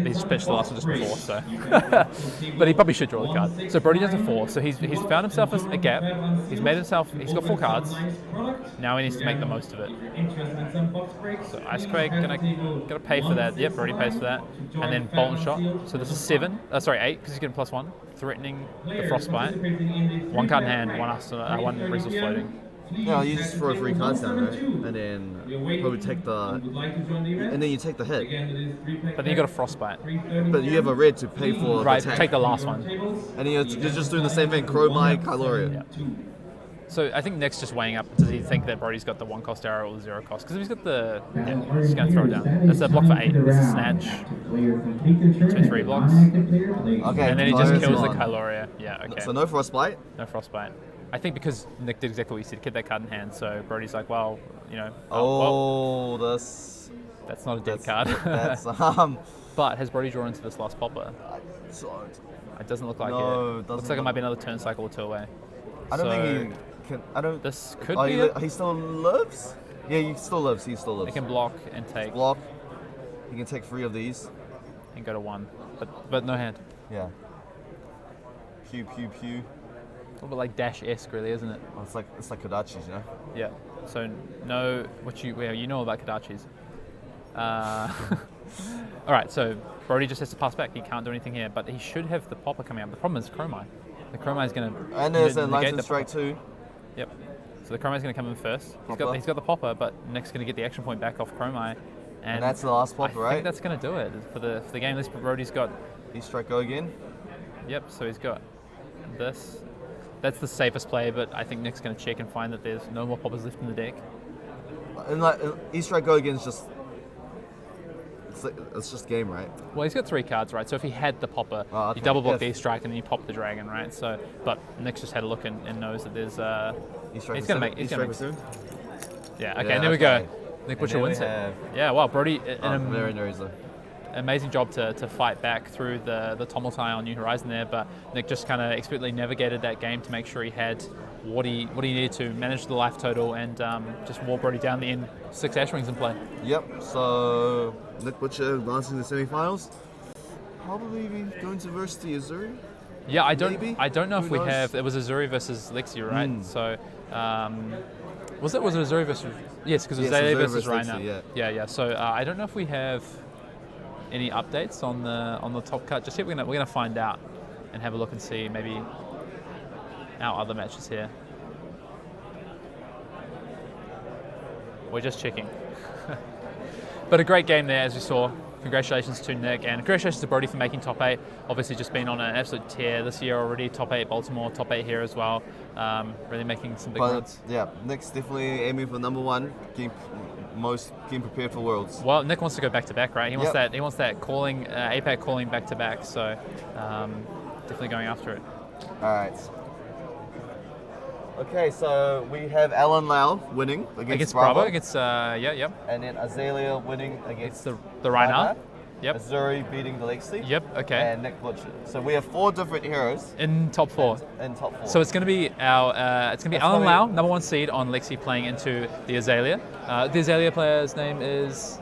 He's pitched the last one just before, so. But he probably should draw the card. So Brody does a 4, so he's found himself a gap. He's got 4 cards. Now he needs to make the most of it. So Icequake, gonna pay for that. Yep, Brody pays for that. And then Bolt and Shot. So this is 7, 8, because he's getting +1, threatening the Frostbite. 1 card in hand, 1 resource floating. Yeah, you just throw 3 cards down, right? And then probably take you take the hit. But then you got a Frostbite. But you have a red to pay for Right, the attack. take the last one. And you're just doing the same thing, Chromite, Kyloria. Yeah. So I think Nick's just weighing up, does he think that Brody's got the 1 cost arrow or the 0 cost? Because if he's got the, he's going to throw it down. That's a block for 8, this is Snatch. 2, 3 blocks. Okay. And then he just kills the Kyloria. Yeah, okay. So no Frostbite? No Frostbite. I think because Nick did exactly what he said, keep that card in hand, so Brody's like, well, that's not a dead card. That's But has Brody drawn into this last popper? It doesn't look like it. Looks like it might be another turn cycle or 2 away. I don't think he can. I don't. This could be it. He still lives? Yeah, he still lives. He still lives. He can block and take. Block. He can take 3 of these. And go to 1, but no hand. Yeah. Pew pew pew. A little bit like Dash-esque, really, isn't it? Well, it's like Kodachis, you know. Yeah. So no, you know about Kodachis. All right. So Brody just has to pass back. He can't do anything here, but he should have the popper coming out. The problem is Chromite. The Chromite is going to. And there's a Lightning Strike too. Yep. So the Chromite is going to come in first. He's got the popper, but Nick's going to get the action point back off Chromite. And that's the last popper, right? I think that's going to do it for the game. This Brody's got. Strike go again. Yep. So he's got this. That's the safest play, but I think Nick's going to check and find that there's no more poppers left in the deck. And like strike go again is just. It's just game, right? Well, he's got 3 cards, right? So if he had the popper, you double block the E-Strike and then you pop the dragon, right? So, but Nick's just had a look and knows that there's he's going to make. Yeah. Okay. And there we go. Nick Butcher wins it. Yeah. Wow, Brody. Very noisy. Amazing job to fight back through the Tomultai on New Horizon there, but Nick just kind of expertly navigated that game to make sure he had what he needed to manage the life total and just wore Brody down the end 6 Ash Wings in play. Yep, so Nick Butcher advancing to the semifinals. Probably going to verse the Azuri. Yeah, I don't know Who if we knows? have. It was Azuri versus Lexi, right? So, was it Azuri versus? Yes, because it was Yes, Azuri Azuri versus versus Rhino. Lexi, Yeah. So I don't know if we have any updates on the top cut. Just yet. We're gonna find out and have a look and see maybe our other matches here. We're just checking. But a great game there, as we saw. Congratulations to Nick and congratulations to Brody for making top 8. Obviously just been on an absolute tear this year already. Top 8 Baltimore, top 8 here as well. Really making some big runs. Yeah, Nick's definitely aiming for number 1, getting prepared for Worlds. Well, Nick wants to go back to back, right? He wants Yep. that. He wants that calling APAC calling back to back. So definitely going after it. All right. Okay, so we have Alan Lau winning against Bravo. Bravo. Against yep. And then Azalea winning against the Reinhardt. Yep. Azuri beating the Lexi. Yep. Okay. And Nick Butcher. So we have 4 different heroes in top 4. In top 4. So it's going to be Alan Lau, number 1 seed on Lexi, playing into the Azalea. The Azalea player's name is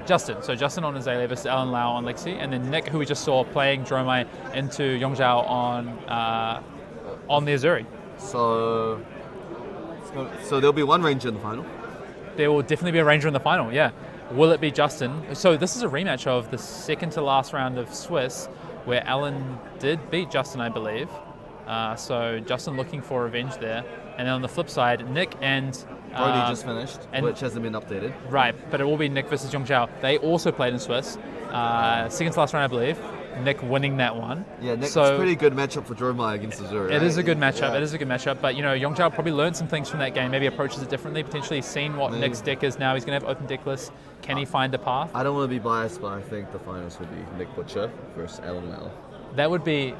Justin. So Justin on Azalea versus Alan Lau on Lexi, and then Nick, who we just saw playing Dromai into Yongzhao on the Azuri. So there'll be 1 Ranger in the final. There will definitely be a Ranger in the final, yeah. Will it be Justin? So this is a rematch of the second to last round of Swiss, where Alan did beat Justin, I believe. So Justin looking for revenge there. And then on the flip side, Nick and Brody just finished, which hasn't been updated. Right, but it will be Nick versus Yongzhao. They also played in Swiss. Second to last round, I believe. Nick winning that one. Yeah, Nick, so it's a pretty good matchup for Dromai against Azuri. It is a good matchup. Yeah. It is a good matchup. But Yongzhao probably learned some things from that game. Maybe approaches it differently. Potentially seen what Nick's deck is now. He's going to have open deck lists. Can he find a path? I don't want to be biased, but I think the finals would be Nick Butcher versus Alan Lau. That would be,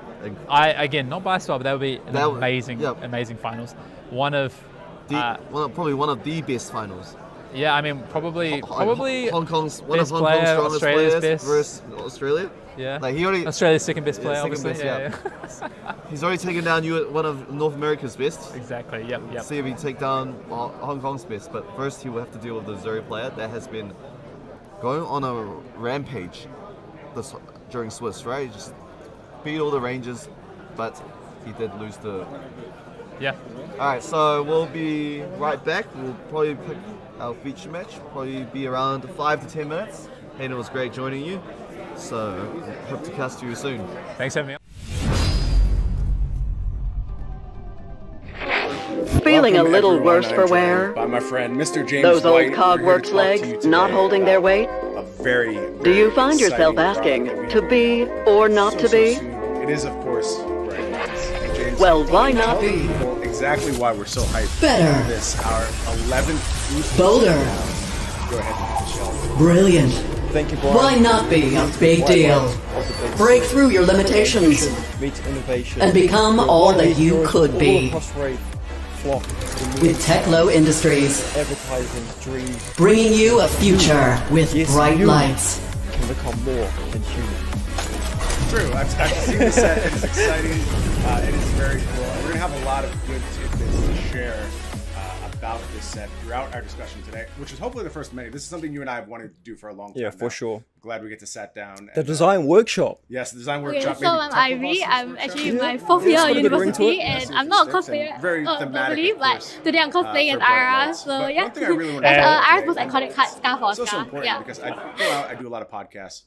again, not biased, but that would be amazing finals. Probably one of the best finals. Yeah, I mean, probably Hong Kong's one best of Hong Kong's player, strongest Australia's players best versus Australia. Yeah, like he already Australia's second best player, second obviously. best, He's already taken down one of North America's best. Exactly. Yep. See if he take down Hong Kong's best, but first he will have to deal with the Zuri player that has been going on a rampage during Swiss, right? He just beat all the Rangers, but he did lose the. Yeah. All right, so we'll be right back. We'll probably pick our feature match. Probably be around 5 to 10 minutes. Hayden, it was great joining you. So hope to cast you soon. Thanks for having me on. Feeling a little worse for wear? By my friend, Mr. James Those White. old Cogworks legs not holding their weight? A very Do you find exciting yourself product asking, that we to have be or not so to be? soon. It is, of course, Bright Lights. James, Well, why can you not tell be? people exactly why we're so hyped Better. for this, our 11th booth. Bolder. Go ahead and show. Brilliant. Thank you, Brian. Why not be a big deal? Break through your limitations Meet innovation. and become all that you could be. With Techlo Industries, Advertising's dream bringing you a future with bright you lights. can become more than human. True, I've seen the set. It's exciting. It is very cool. We're gonna have a lot of good tidbits to share about this set throughout our discussion today, which is hopefully the first of many. This is something you and I have wanted to do for a long time. Yeah, for now. sure. Glad we get to sat down. The design workshop. Yes, the design Okay, workshop. so I'm Ivy. I'm actually in my 4th Yeah, year it's at got a good ring to university, it. and I'm not a cosplayer very thematic, normally, of but course, today I'm cosplaying for as Bright Ara. Lights. So But yeah, one thing I really want to as do Ara's today- most iconic card, Scarf It's also Oscar. important Yeah. because I go out, I do a lot of podcasts.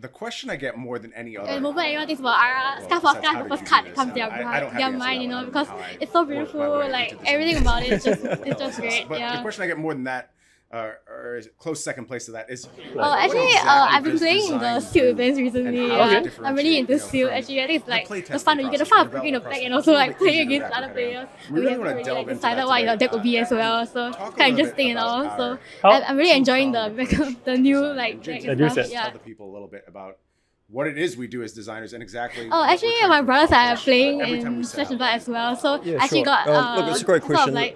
The question I get more than any other. And the moment anyone thinks about Ara, Scarf Oscar is the first card that comes to I don't have their the mind, answer because how I it's so work my beautiful. way Like into this everything about it is just great. But the Yeah. question I get more than that, or is close second place to that, is. Oh, actually, I've been playing in the Seal events recently. Yeah. I'm really into Seal. Actually, I think it's like it's fun. You get the fun of picking the back and also like playing against other players. We really want to haven't delve like, into decided that what today. your deck will be as well. So Talk a kind of little interesting bit and all. about So our I'm really enjoying the new like deck and stuff. Tell Yeah. the people a little bit about what it is we do as designers and exactly. Oh, what actually, we're trying my to brothers are accomplish playing every time we in set Flesh up. and Blood as well. So Yeah, actually sure. got Look, it's a great sort of question. like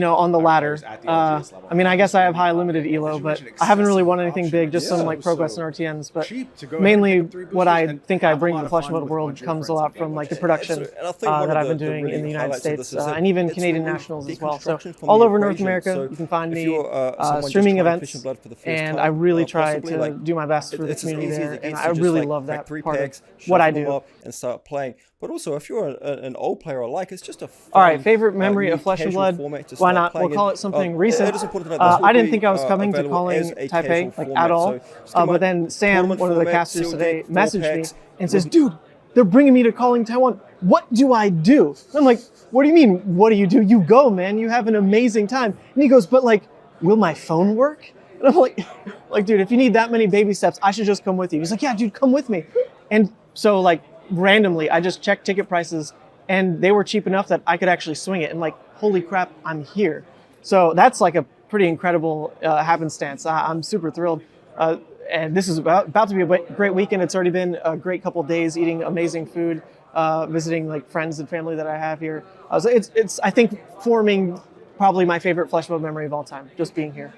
on the ladder. I mean, I guess I have high limited elo, but I haven't really won anything big, just some like Progress and RTNs. But mainly what I think I bring to the Flesh and Blood world comes a lot from like the production that I've been doing in the United States and even Canadian nationals as well. So all over North America, you can find me streaming events, and I really try to do my best for the community there, and I really love that part of what I do. And start playing. But also, if you're an old player alike, it's just a fun, all right, favorite memory of Flesh and Blood. Why not? We'll call it something recent. I didn't think I was coming to Calling Taipei like at all. But then Sam, one of the casters today, messaged me and says, "Dude, they're bringing me to Calling Taiwan. What do I do?" And I'm like, "What do you mean? What do you do? You go, man. You have an amazing time." And he goes, "But like, will my phone work?" And I'm like, dude, if you need that many baby steps, I should just come with you. He's like, "Yeah, dude, come with me." And So like randomly, I just checked ticket prices and they were cheap enough that I could actually swing it. And like, holy crap, I'm here. So that's like a pretty incredible happenstance. I'm super thrilled. And this is about to be a great weekend. It's already been a great couple of days eating amazing food, visiting like friends and family that I have here. So it's I think forming probably my favorite Flesh Mode memory of all time, just being here.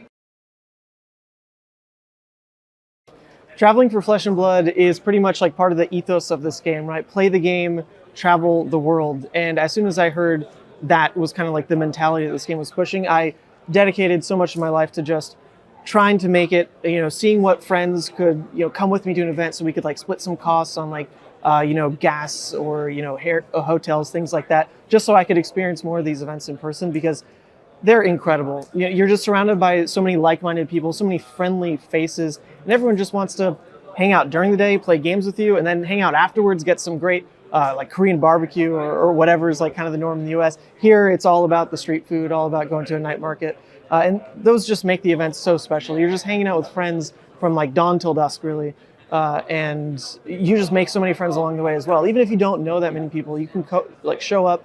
Traveling for Flesh and Blood is pretty much like part of the ethos of this game, right? Play the game, travel the world. And as soon as I heard that was kind of like the mentality that this game was pushing, I dedicated so much of my life to just trying to make it, seeing what friends could, come with me to an event so we could like split some costs on like, gas or, hotels, things like that, just so I could experience more of these events in person because they're incredible. You're just surrounded by so many like-minded people, so many friendly faces, and everyone just wants to hang out during the day, play games with you, and then hang out afterwards, get some great like Korean barbecue or whatever is like kind of the norm in the US. Here, it's all about the street food, all about going to a night market. And those just make the events so special. You're just hanging out with friends from like dawn till dusk, really. And you just make so many friends along the way as well. Even if you don't know that many people, you can show up.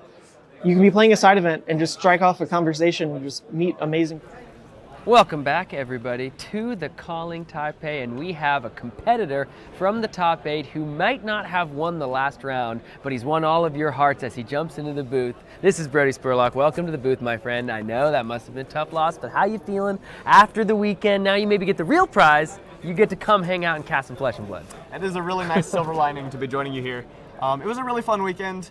You can be playing a side event and just strike off a conversation and just meet amazing. Welcome back, everybody, to the Calling Taipei, and we have a competitor from the top 8 who might not have won the last round, but he's won all of your hearts as he jumps into the booth. This is Brody Spurlock. Welcome to the booth, my friend. I know that must have been a tough loss, but how you feeling after the weekend? Now you maybe get the real prize. You get to come hang out and cast some Flesh and Blood. It is a really nice silver lining to be joining you here. It was a really fun weekend.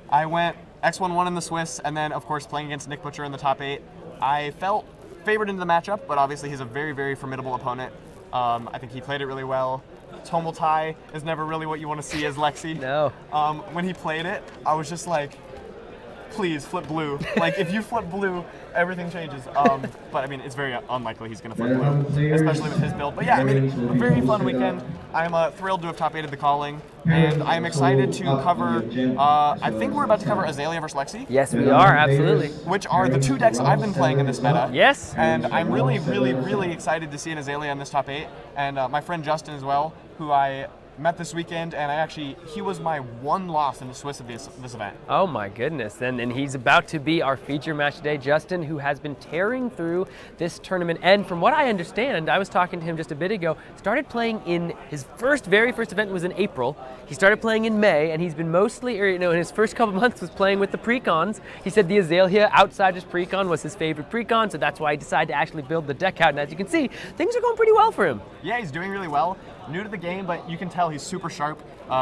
I went X1-1 in the Swiss, and then, of course, playing against Nick Butcher in the top 8. I felt favored into the matchup, but obviously he's a very, very formidable opponent. I think he played it really well. Tomel Tai is never really what you want to see as Lexi. No. When he played it, I was just like, please flip blue. Like, if you flip blue, everything changes. But I mean, it's very unlikely he's going to flip blue, especially with his build. But yeah, I mean, a very fun weekend. I'm thrilled to have top 8'd the Calling, and I'm excited to cover, I think we're about to cover Azalea versus Lexi. Yes, we are, absolutely. Which are the 2 decks I've been playing in this meta. Yes. And I'm really, really, really excited to see an Azalea in this top 8, and my friend Justin as well, who I met this weekend, and he was my one loss in the Swiss of this event. Oh my goodness, and he's about to be our feature match today. Justin, who has been tearing through this tournament, and from what I understand, I was talking to him just a bit ago, started playing in his very first event was in April. He started playing in May, and he's been mostly, in his first couple months was playing with the precons. He said the Azalea outside his precon was his favorite precon, so that's why he decided to actually build the deck out, and as you can see, things are going pretty well for him. Yeah, he's doing really well. New to the game, but you can tell he's super sharp,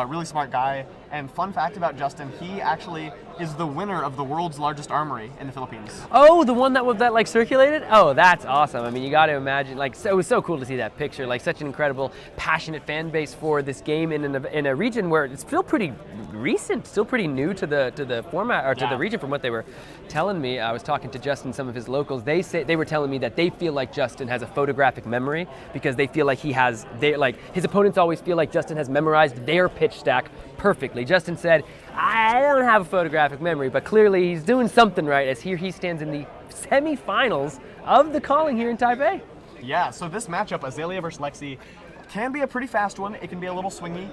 really smart guy. And fun fact about Justin, he actually is the winner of the world's largest armory in the Philippines. Oh, the one that like circulated? Oh, that's awesome. I mean, you got to imagine, it was so cool to see that picture, like such an incredible, passionate fan base for this game in a region where it's still pretty recent, still pretty new to the format, or to the region from what they were telling me. I was talking to Justin, some of his locals. They were telling me that they feel like Justin has a photographic memory because they feel like his opponents always feel like Justin has memorized their pitch stack perfectly. Justin said, I don't have a photographic memory, but clearly he's doing something right as here he stands in the semifinals of the Calling here in Taipei. Yeah, so this matchup, Azalea versus Lexi, can be a pretty fast one. It can be a little swingy.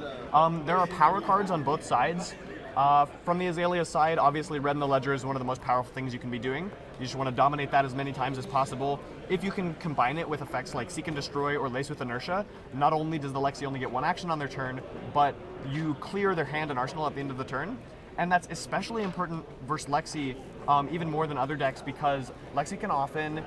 There are power cards on both sides. From the Azalea side, obviously Red in the Ledger is one of the most powerful things you can be doing. You just want to dominate that as many times as possible. If you can combine it with effects like Seek and Destroy or Lace with Inertia, not only does the Lexi only get 1 action on their turn, but you clear their hand and arsenal at the end of the turn. And that's especially important versus Lexi, even more than other decks, because Lexi can often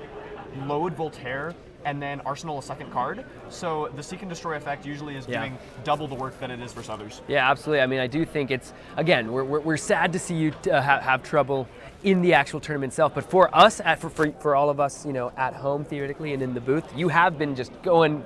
load Voltaire and then arsenal a second card. So the Seek and Destroy effect usually is doing double the work that it is for others. Yeah, absolutely. I mean, I do think it's, again, we're sad to see you have trouble in the actual tournament itself, but for us, for all of us, at home theoretically and in the booth, you have been just doing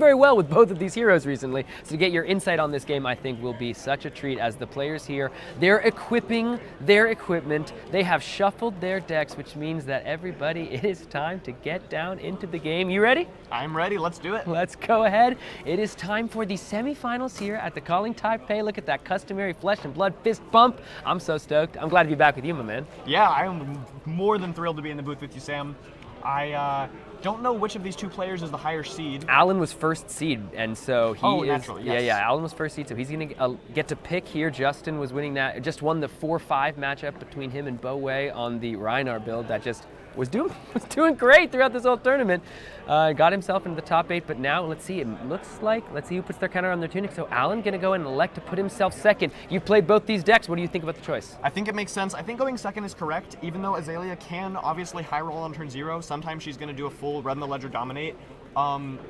very well with both of these heroes recently. So to get your insight on this game, I think will be such a treat as the players here, they're equipping their equipment, they have shuffled their decks, which means that everybody, it is time to get down into the game. You ready? I'm ready, let's do it. Let's go ahead. It is time for the semifinals here at the Calling Taipei. Look at that customary Flesh and Blood fist bump. I'm so stoked. I'm glad to be back with you, my man. Yeah, I am more than thrilled to be in the booth with you, Sam. I don't know which of these two players is the higher seed. Alan was first seed, and so he is. Naturally, yes. Yeah. Alan was first seed, so he's going to get to pick here. Justin was winning that. Just won the 4-5 matchup between him and Bo Wei on the Reinar build that just was doing great throughout this whole tournament. Got himself into the top 8, but now let's see. It looks like, let's see who puts their counter on their Tunic. So Alan going to go and elect to put himself second. You've played both these decks. What do you think about the choice? I think it makes sense. I think going second is correct, even though Azalea can obviously high roll on turn 0. Sometimes she's going to do a full run the ledger dominate. On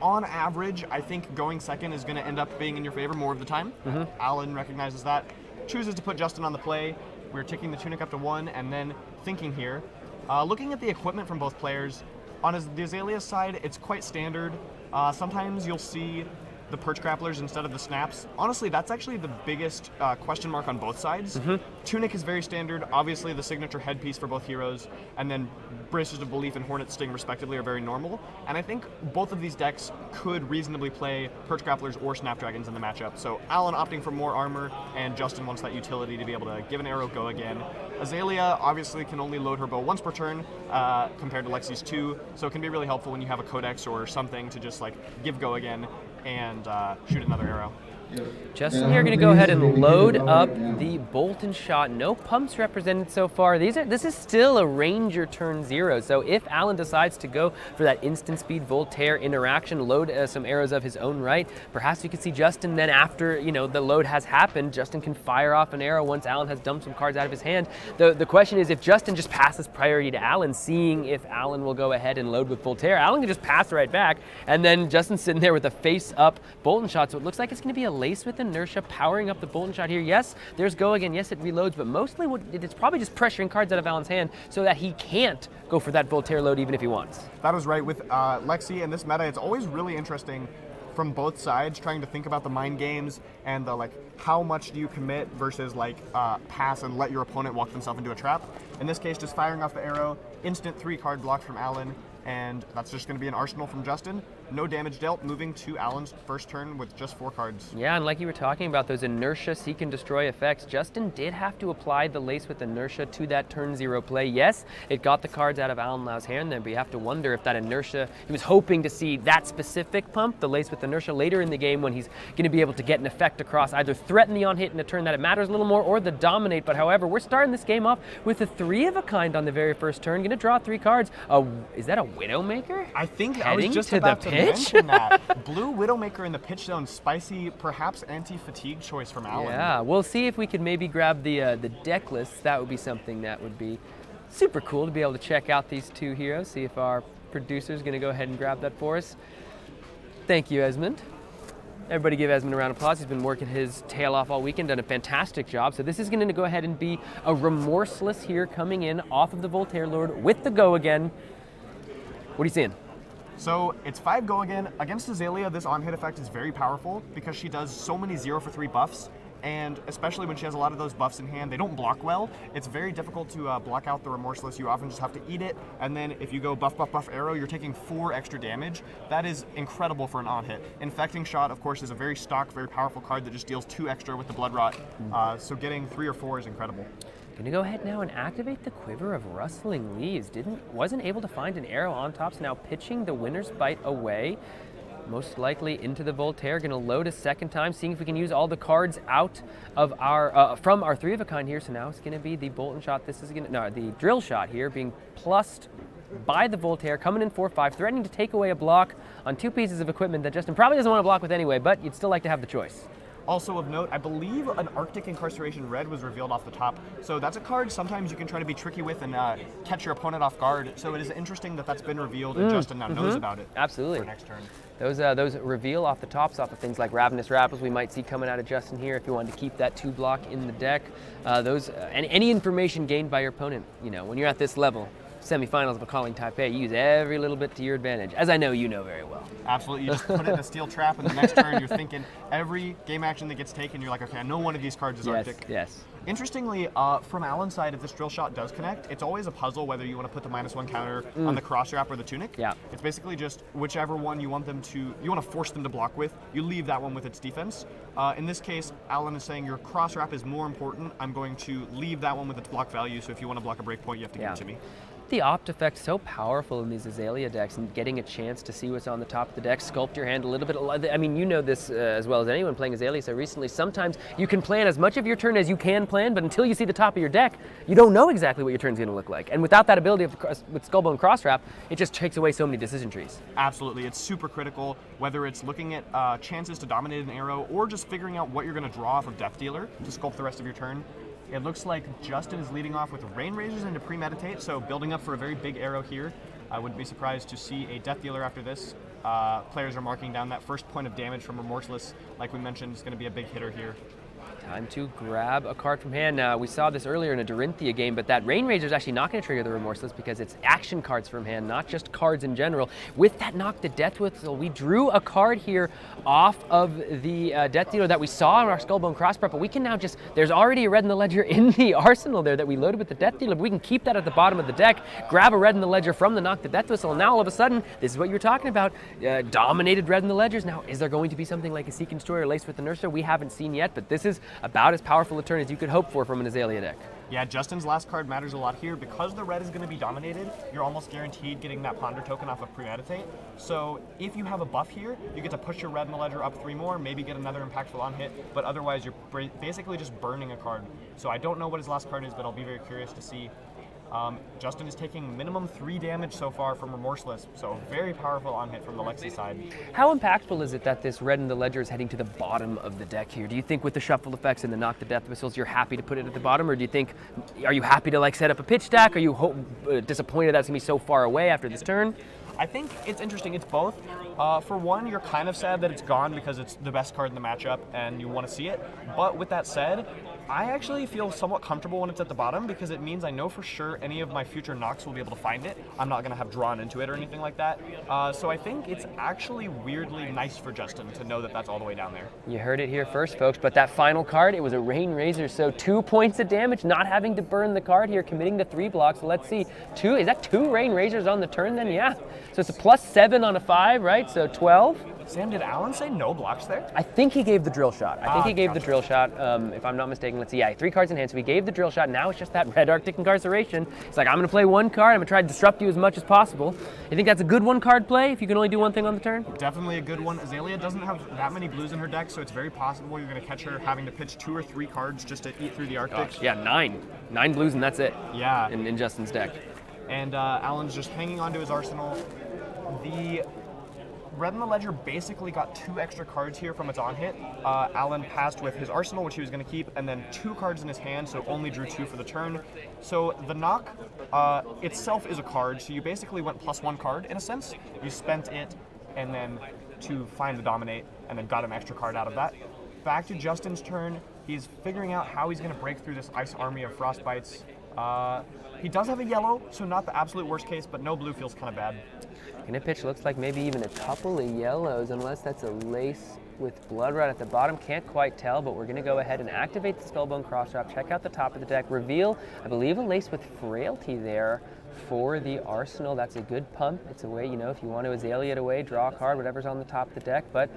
average, I think going second is going to end up being in your favor more of the time. Alan recognizes that, chooses to put Justin on the play. We're ticking the Tunic up to 1, and then thinking here. Looking at the equipment from both players, on the Azalea side, it's quite standard. Sometimes you'll see the perch grapplers instead of the snaps. Honestly, that's actually the biggest question mark on both sides. Tunic is very standard. Obviously, the signature headpiece for both heroes, and then Braces of Belief and Hornet Sting, respectively, are very normal. And I think both of these decks could reasonably play perch grapplers or snapdragons in the matchup. So Alan opting for more armor, and Justin wants that utility to be able to give an arrow go again. Azalea obviously can only load her bow once per turn compared to Lexi's 2, so it can be really helpful when you have a codex or something to just like give go again and shoot another arrow. Justin here going to go ahead and load up the bolt and shot. No pumps represented so far. This is still a Ranger turn 0. So if Alan decides to go for that instant speed Voltaire interaction, load some arrows of his own right, perhaps you could see Justin then after the load has happened, Justin can fire off an arrow once Alan has dumped some cards out of his hand. The question is if Justin just passes priority to Alan, seeing if Alan will go ahead and load with Voltaire, Alan can just pass right back, and then Justin's sitting there with a face up bolt and shot. So it looks like it's going to be a Lace with Inertia powering up the bolt and shot here. Yes, there's go again. Yes, it reloads, but mostly it's probably just pressuring cards out of Alan's hand so that he can't go for that Voltaire load even if he wants. That was right. With Lexi in this meta, it's always really interesting from both sides trying to think about the mind games and the how much do you commit versus pass and let your opponent walk themselves into a trap. In this case, just firing off the arrow, instant 3-card block from Alan, and that's just going to be an arsenal from Justin. No damage dealt, moving to Alan's first turn with just 4 cards. Yeah, and like you were talking about, those Inertia Seek and Destroy effects, Justin did have to apply the Lace with Inertia to that turn 0 play. Yes, it got the cards out of Alan Lau's hand there, but you have to wonder if that Inertia, he was hoping to see that specific pump, the Lace with Inertia, later in the game when he's going to be able to get an effect across, either threaten the on-hit in a turn that it matters a little more, or the Dominate. But however, we're starting this game off with a 3 of a kind on the very first turn, going to draw 3 cards. Is that a Widowmaker? I think Heading I was just to about the to pitch? mention that. Blue Widowmaker in the pitch zone, spicy, perhaps anti-fatigue choice from Alan. Yeah, we'll see if we could maybe grab the deck list. That would be something that would be super cool to be able to check out these 2 heroes, see if our producer's going to go ahead and grab that for us. Thank you, Esmond. Everybody give Esmond a round of applause. He's been working his tail off all weekend, done a fantastic job. So this is going to go ahead and be a Remorseless here coming in off of the Voltaire Lord with the go again. What are you seeing? So it's 5 go again. Against Azalea, this on-hit effect is very powerful because she does so many 0 for 3 buffs, and especially when she has a lot of those buffs in hand, they don't block well. It's very difficult to block out the Remorseless. You often just have to eat it, and then if you go buff, buff, buff arrow, you're taking 4 extra damage. That is incredible for an on-hit. Infecting Shot, of course, is a very stock, very powerful card that just deals 2 extra with the Blood Rot, so getting 3 or 4 is incredible. Going to go ahead now and activate the Quiver of Rustling Leaves. Wasn't able to find an arrow on top, so now pitching the Winter's Bite away. Most likely into the Voltaire. Going to load a second time, seeing if we can use all the cards out of our from our 3 of a kind here. So now it's going to be the Bolt and Shot. This is going to the Drill Shot here being plussed by the Voltaire, coming in 4-5, threatening to take away a block on 2 pieces of equipment that Justin probably doesn't want to block with anyway, but you'd still like to have the choice. Also of note, I believe an Arctic Incarceration Red was revealed off the top. So that's a card sometimes you can try to be tricky with and catch your opponent off guard. So it is interesting that that's been revealed and Justin now knows about it. Absolutely. For next turn. Those reveal off the tops off of things like Ravenous Rappels we might see coming out of Justin here if you wanted to keep that 2 block in the deck. And any information gained by your opponent, when you're at this level, semifinals of a Calling Taipei, you use every little bit to your advantage, as I know you know very well. Absolutely. You just put it in a steel trap, and the next turn you're thinking every game action that gets taken, you're like, okay, I know one of these cards is Arctic. Yes. Interestingly, from Alan's side, if this Drill Shot does connect, it's always a puzzle whether you want to put the -1 counter on the Cross Wrap or the Tunic. Yeah. It's basically just whichever one you want to force them to block with, you leave that one with its defense. In this case, Alan is saying your Cross Wrap is more important. I'm going to leave that one with its block value, so if you want to block a breakpoint, you have to give it to me. the opt effect so powerful in these Azalea decks, and getting a chance to see what's on the top of the deck, sculpt your hand a little bit. I mean, you know this as well as anyone playing Azalea so recently. Sometimes you can plan as much of your turn as you can plan, but until you see the top of your deck, you don't know exactly what your turn's going to look like. And without that ability with Skullbone Crosswrap, it just takes away so many decision trees. Absolutely, it's super critical, whether it's looking at chances to dominate an arrow or just figuring out what you're going to draw off of Death Dealer to sculpt the rest of your turn. It looks like Justin is leading off with Rain Razors into Premeditate, so building up for a very big arrow here. I wouldn't be surprised to see a Death Dealer after this. Players are marking down that first point of damage from Remorseless. Like we mentioned, is going to be a big hitter here. Time to grab a card from hand. Now, we saw this earlier in a Dorinthia game, but that Rain Razor is actually not going to trigger the Remorseless because it's action cards from hand, not just cards in general. With that Knock the Death Whistle, we drew a card here off of the Death Dealer that we saw in our Skullbone Crossprep, but we can now just, there's already a red in the ledger in the arsenal there that we loaded with the Death Dealer, but we can keep that at the bottom of the deck, grab a red in the ledger from the Knock the Death Whistle, and now all of a sudden, this is what you're talking about, dominated red in the ledgers. Now, is there going to be something like a Seek and Destroy or Lace with the Nurser? We haven't seen yet, but this is about as powerful a turn as you could hope for from an Azalea deck. Yeah, Justin's last card matters a lot here. Because the red is going to be dominated, you're almost guaranteed getting that Ponder token off of Premeditate. So if you have a buff here, you get to push your red in the ledger up 3 more, maybe get another impactful on hit, but otherwise you're basically just burning a card. So I don't know what his last card is, but I'll be very curious to see. Justin is taking minimum 3 damage so far from Remorseless, so very powerful on hit from the Lexi side. How impactful is it that this red in the ledger is heading to the bottom of the deck here? Do you think with the shuffle effects and the Knock the Death Whistles, you're happy to put it at the bottom, or do you think, are you happy to like set up a pitch stack? Are you disappointed that's gonna be so far away after this turn? I think it's interesting. It's both. For one, you're kind of sad that it's gone because it's the best card in the matchup and you want to see it. But with that said, I actually feel somewhat comfortable when it's at the bottom because it means I know for sure any of my future knocks will be able to find it. I'm not going to have drawn into it or anything like that. So I think it's actually weirdly nice for Justin to know that that's all the way down there. You heard it here first, folks, but that final card, it was a Rain Razor, so 2 points of damage, not having to burn the card here, committing to 3 blocks. So let's see, is that 2 Rain Razors on the turn then? Yeah. So it's a +7 on a 5, right? So 12. Sam, did Alan say no blocks there? I think he gave the drill shot. I think he gave the drill shot, if I'm not mistaken. Let's see, yeah, 3 cards in hand, so he gave the drill shot. Now it's just that red Arctic Incarceration. It's like, I'm going to play 1 card, I'm going to try to disrupt you as much as possible. You think that's a good 1-card play if you can only do 1 thing on the turn? Definitely a good one. Azalea doesn't have that many blues in her deck, so it's very possible you're going to catch her having to pitch 2 or 3 cards just to eat through the Arctic. Gosh, yeah, 9 blues and that's it. Yeah. In Justin's deck. And Alan's just hanging on to his arsenal. The red in the ledger basically got 2 extra cards here from its on hit. Alan passed with his arsenal, which he was going to keep, and then 2 cards in his hand, so only drew 2 for the turn. So the knock itself is a card, so you basically went +1 card in a sense. You spent it and then to find the dominate, and then got an extra card out of that. Back to Justin's turn. He's figuring out how he's going to break through this ice army of Frostbites. He does have a yellow, so not the absolute worst case, but no blue feels kind of bad. Gonna pitch looks like maybe even a couple of yellows, unless that's a Lace with Blood Red at the bottom. Can't quite tell, but we're gonna go ahead and activate the Skullbone Crosswrap, check out the top of the deck, reveal, I believe, a Lace with Frailty there for the arsenal. That's a good pump. It's a way, you know, if you want to Azalea it away, draw a card, whatever's on the top of the deck, but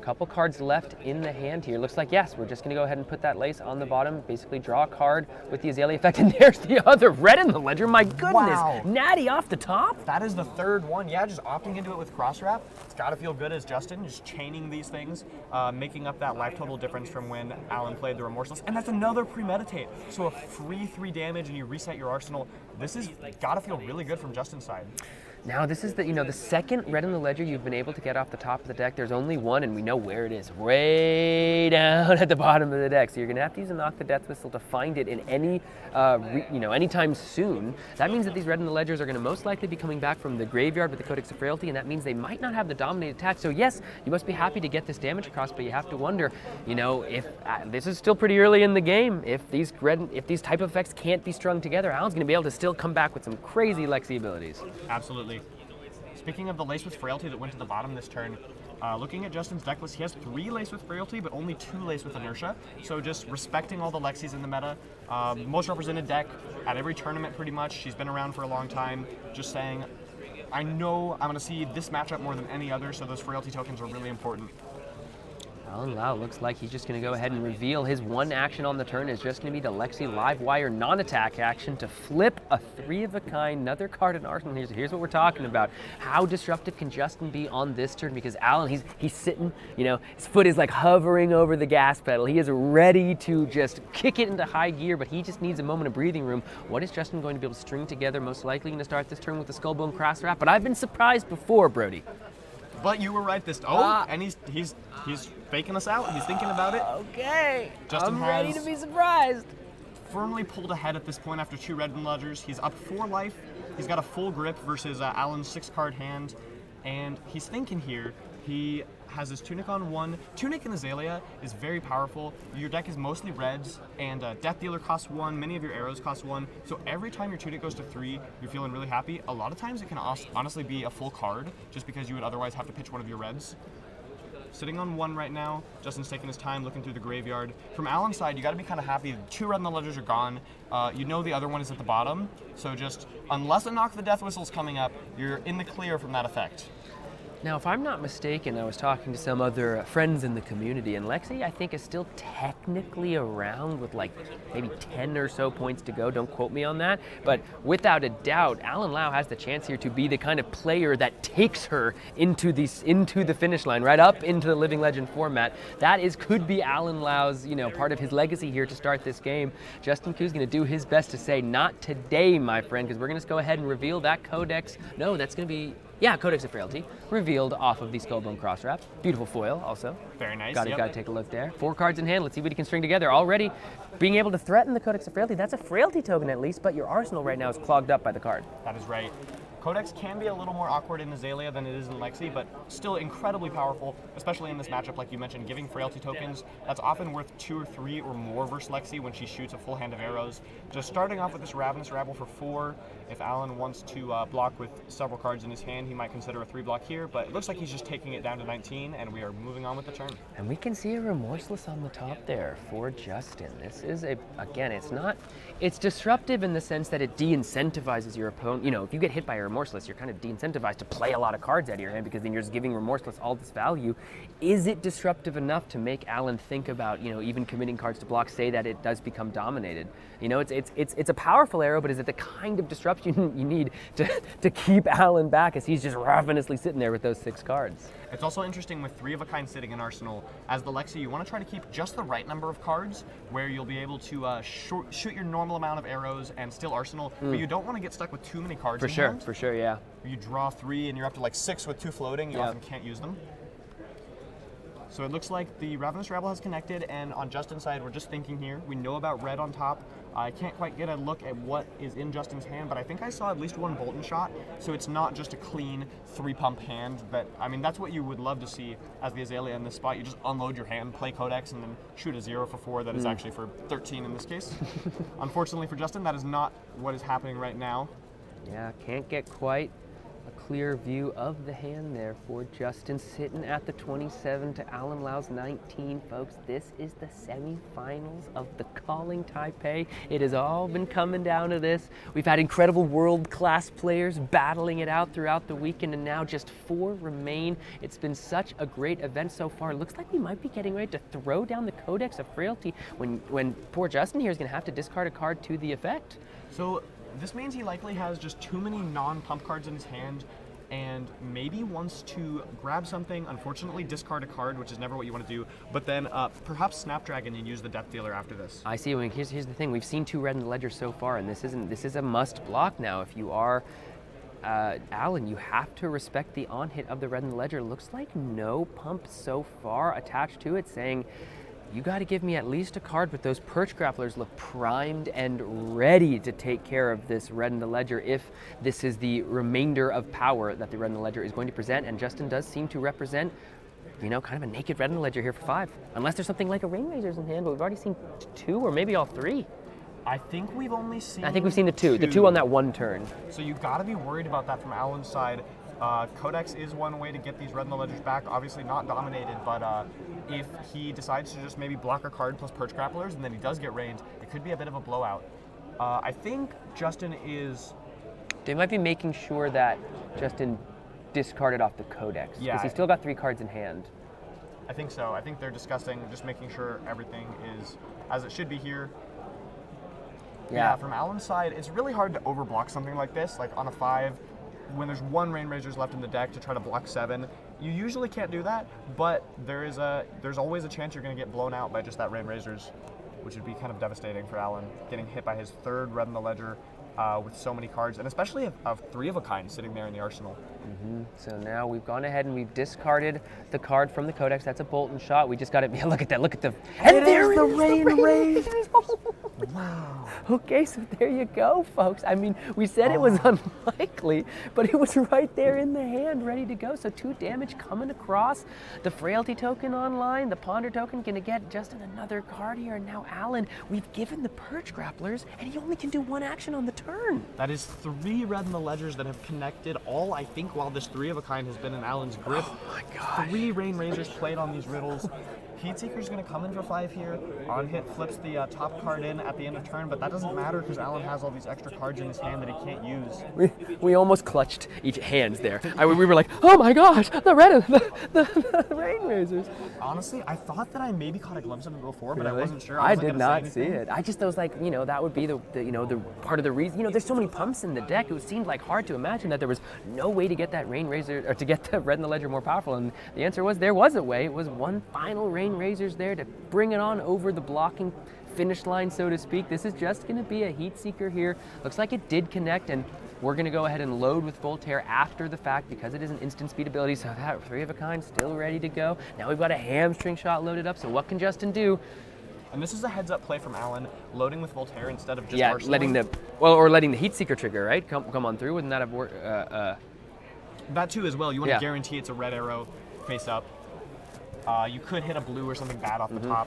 couple cards left in the hand here. Looks like, yes, we're just going to go ahead and put that Lace on the bottom, basically draw a card with the Azalea effect, and there's the other red in the ledger. My goodness, wow. Natty off the top. That is the 3rd one. Yeah, just opting into it with Crosswrap. It's got to feel good as Justin, just chaining these things, making up that life total difference from when Alan played the Remorseless. And that's another Premeditate. So a free 3 damage and you reset your arsenal. This is got to feel really good from Justin's side. Now this is the, you know, the second red in the ledger you've been able to get off the top of the deck. There's only one, and we know where it is, way down at the bottom of the deck. So you're gonna have to use a Knock the Death Whistle to find it in any, anytime soon. That means that these red in the ledgers are gonna most likely be coming back from the graveyard with the Codex of Frailty, and that means they might not have the Dominate attack. So yes, you must be happy to get this damage across, but you have to wonder, you know, if this is still pretty early in the game. If these type of effects can't be strung together, Alan's gonna be able to still come back with some crazy Lexi abilities. Absolutely. Speaking of the Lace with Frailty that went to the bottom this turn, looking at Justin's deck list, he has 3 Lace with Frailty, but only 2 Lace with Inertia. So just respecting all the Lexis in the meta. Most represented deck at every tournament pretty much. She's been around for a long time. Just saying, I know I'm going to see this matchup more than any other, so those Frailty tokens are really important. Alan Lau looks like he's just going to go ahead and reveal his one action on the turn is just going to be the Lexi Livewire non-attack action to flip a 3-of-a-kind, another card in Arsenal. Here's what we're talking about. How disruptive can Justin be on this turn? Because Alan, he's sitting, you know, his foot is like hovering over the gas pedal. He is ready to just kick it into high gear, but he just needs a moment of breathing room. What is Justin going to be able to string together? Most likely going to start this turn with the Skullbone Cross Wrap, but I've been surprised before, Brody. But you were right this and he's faking us out. He's thinking about it. Okay. Justin I'm ready to be surprised. Firmly pulled ahead at this point after 2 red ledgers. He's up 4 life. He's got a full grip versus Alan's 6-card hand, and he's thinking here. He has his Tunic on 1. Tunic and Azalea is very powerful. Your deck is mostly reds, and Death Dealer costs 1. Many of your arrows cost 1. So every time your Tunic goes to 3, you're feeling really happy. A lot of times it can honestly be a full card, just because you would otherwise have to pitch one of your reds. Sitting on 1 right now. Justin's taking his time looking through the graveyard. From Alan's side, you got to be kind of happy. 2 red in the ledgers are gone. You know the other one is at the bottom. So just, unless a Knock the Death Whistle is coming up, you're in the clear from that effect. Now, if I'm not mistaken, I was talking to some other friends in the community, and Lexi, I think, is still technically around with like maybe 10 or so points to go. Don't quote me on that. But without a doubt, Alan Lau has the chance here to be the kind of player that takes her into the finish line, right up into the Living Legend format. That could be Alan Lau's, you know, part of his legacy here to start this game. Justin Ku's going to do his best to say, not today, my friend, because we're going to go ahead and reveal that Codex. No, that's going to be... Yeah, Codex of Frailty, revealed off of the Skullbone Cross Wrap. Beautiful foil, also. Very nice. Gotta take a look there. 4 cards in hand. Let's see what he can string together. Already being able to threaten the Codex of Frailty. That's a Frailty token at least, but your arsenal right now is clogged up by the card. That is right. Codex can be a little more awkward in Azalea than it is in Lexi, but still incredibly powerful, especially in this matchup, like you mentioned, giving Frailty tokens. That's often worth 2 or 3 or more versus Lexi when she shoots a full hand of arrows. Just starting off with this Ravenous Rabble for 4. If Alan wants to block with several cards in his hand, he might consider a 3-block here, but it looks like he's just taking it down to 19, and we are moving on with the turn. And we can see a Remorseless on the top there for Justin. This is again, it's disruptive in the sense that it de-incentivizes your opponent. You know, if you get hit by a Remorseless, you're kind of de-incentivized to play a lot of cards out of your hand because then you're just giving Remorseless all this value. Is it disruptive enough to make Alan think about, you know, even committing cards to block, say that it does become dominated? You know, it's a powerful arrow, but is it the kind of disruption you need to keep Alan back as he's just ravenously sitting there with those 6 cards? It's also interesting with 3-of-a-kind sitting in Arsenal. As the Lexi, you want to try to keep just the right number of cards where you'll be able to shoot your normal amount of arrows and still Arsenal, but you don't want to get stuck with too many cards in hand. For sure, yeah. You draw 3 and you're up to like 6 with 2 floating, you often can't use them. So it looks like the Ravenous Rabble has connected, and on Justin's side, we're just thinking here. We know about red on top. I can't quite get a look at what is in Justin's hand, but I think I saw at least 1 Bolton shot, so it's not just a clean 3-pump hand. But I mean, that's what you would love to see as the Azalea in this spot. You just unload your hand, play Codex, and then shoot a 0 for 4 that is actually for 13 in this case. Unfortunately for Justin, that is not what is happening right now. Yeah, can't get quite a clear view of the hand there for Justin, sitting at the 27 to Alan Lau's 19, folks. This is the semifinals of the Calling Taipei. It has all been coming down to this. We've had incredible world-class players battling it out throughout the weekend, and now just 4 remain. It's been such a great event so far. It looks like we might be getting ready to throw down the Codex of Frailty when poor Justin here is going to have to discard a card to the effect. So this means he likely has just too many non-pump cards in his hand and maybe wants to grab something, unfortunately discard a card, which is never what you want to do, but then perhaps Snapdragon and use the Death Dealer after this. I see. I mean, here's the thing. We've seen 2 red in the ledger so far, and this is a must block now. If you are Alan, you have to respect the on-hit of the red in the ledger. Looks like no pump so far attached to it, saying, you got to give me at least a card, but those Perch Grapplers look primed and ready to take care of this red in the ledger if this is the remainder of power that the red in the ledger is going to present. And Justin does seem to represent, you know, kind of a naked red in the ledger here for 5. Unless there's something like a Rain Razors in hand, but we've already seen 2 or maybe all 3. I think we've only seen... I think we've seen the 2. The 2 on that 1 turn. So you got to be worried about that from Alan's side. Codex is one way to get these red in the ledgers back. Obviously not dominated, but if he decides to just maybe block a card plus Perch Grapplers and then he does get rained, it could be a bit of a blowout. I think Justin is... They might be making sure that Justin discarded off the Codex. Yeah. Because he's still got 3 cards in hand. I think so. I think they're discussing just making sure everything is as it should be here. Yeah, from Alan's side, it's really hard to overblock something like this, like on a 5, when there's 1 Rain Razors left in the deck to try to block 7. You usually can't do that, but there's always a chance you're going to get blown out by just that Rain Razors, which would be kind of devastating for Alan, getting hit by his 3rd Red in the Ledger with so many cards, and especially of 3 of a kind sitting there in the arsenal. So now we've gone ahead and we've discarded the card from the Codex. That's a Bolton shot. We just got it. Yeah, look at that. Look at the. And there the is Rain Razors. Wow. Okay, so there you go, folks. I mean, we said it was unlikely, but it was right there in the hand, ready to go. So 2 damage coming across. The Frailty token online. The Ponder token going to get just another card here. And now Alan, we've given the Purge Grapplers, and he only can do 1 action on the turn. That is 3 Red in the Ledgers that have connected, all I think while this 3 of a kind has been in Alan's grip. Oh my god. 3 Rain Razors played on these riddles. Heatseeker's going to come in for 5 here. On hit flips the top card in at the end of turn, but that doesn't matter because Alan has all these extra cards in his hand that he can't use. We almost clutched each hands there. We were like, oh my gosh, the Rain Razors. Honestly, I thought that I maybe caught a glimpse of it before, but Really? I wasn't sure. I did not see it. I just was like, that would be the part of the reason. There's so many pumps in the deck. It seemed like hard to imagine that there was no way to get that Rain Razor or to get the Red in the Ledger more powerful. And the answer was there was a way. It was 1 final Rain Razors there to bring it on over the blocking finish line, so to speak. This is just going to be a Heatseeker here. Looks like it did connect, and we're going to go ahead and load with Voltaire after the fact because it is an instant speed ability, so that 3 of a kind still ready to go. Now we've got a Hamstring shot loaded up, so what can Justin do? And this is a heads-up play from Alan, loading with Voltaire instead of just arsenaling. Letting the Heatseeker trigger, right? Come on through. Wouldn't that have worked? That too as well. You want Yeah. to guarantee it's a red arrow face up. You could hit a blue or something bad off the top.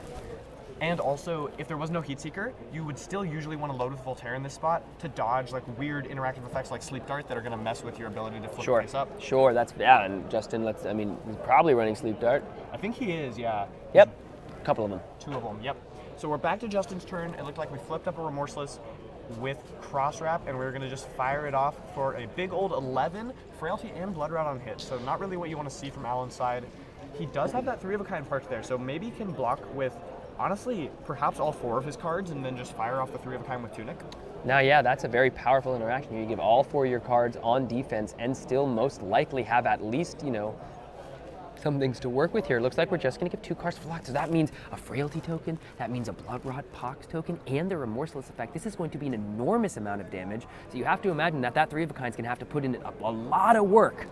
And also, if there was no Heatseeker, you would still usually want to load with Voltaire in this spot to dodge like weird interactive effects like Sleep Dart that are going to mess with your ability to flip face up. Sure, and Justin, he's probably running Sleep Dart. I think he is, yeah. Yep, a couple of them. 2 of them, yep. So we're back to Justin's turn. It looked like we flipped up a Remorseless with Cross Wrap, and we were going to just fire it off for a big old 11, Frailty and Blood Route on hit. So not really what you want to see from Alan's side. He does have that 3 of a kind parked there, so maybe he can block with, honestly, perhaps all 4 of his cards and then just fire off the 3 of a kind with Tunic. Now, yeah, that's a very powerful interaction. You give all 4 of your cards on defense and still most likely have at least, some things to work with here. It looks like we're just going to give 2 cards for lock. So that means a Frailty token, that means a Blood Rot Pox token, and the Remorseless effect. This is going to be an enormous amount of damage. So you have to imagine that 3 of a kind is going to have to put in a lot of work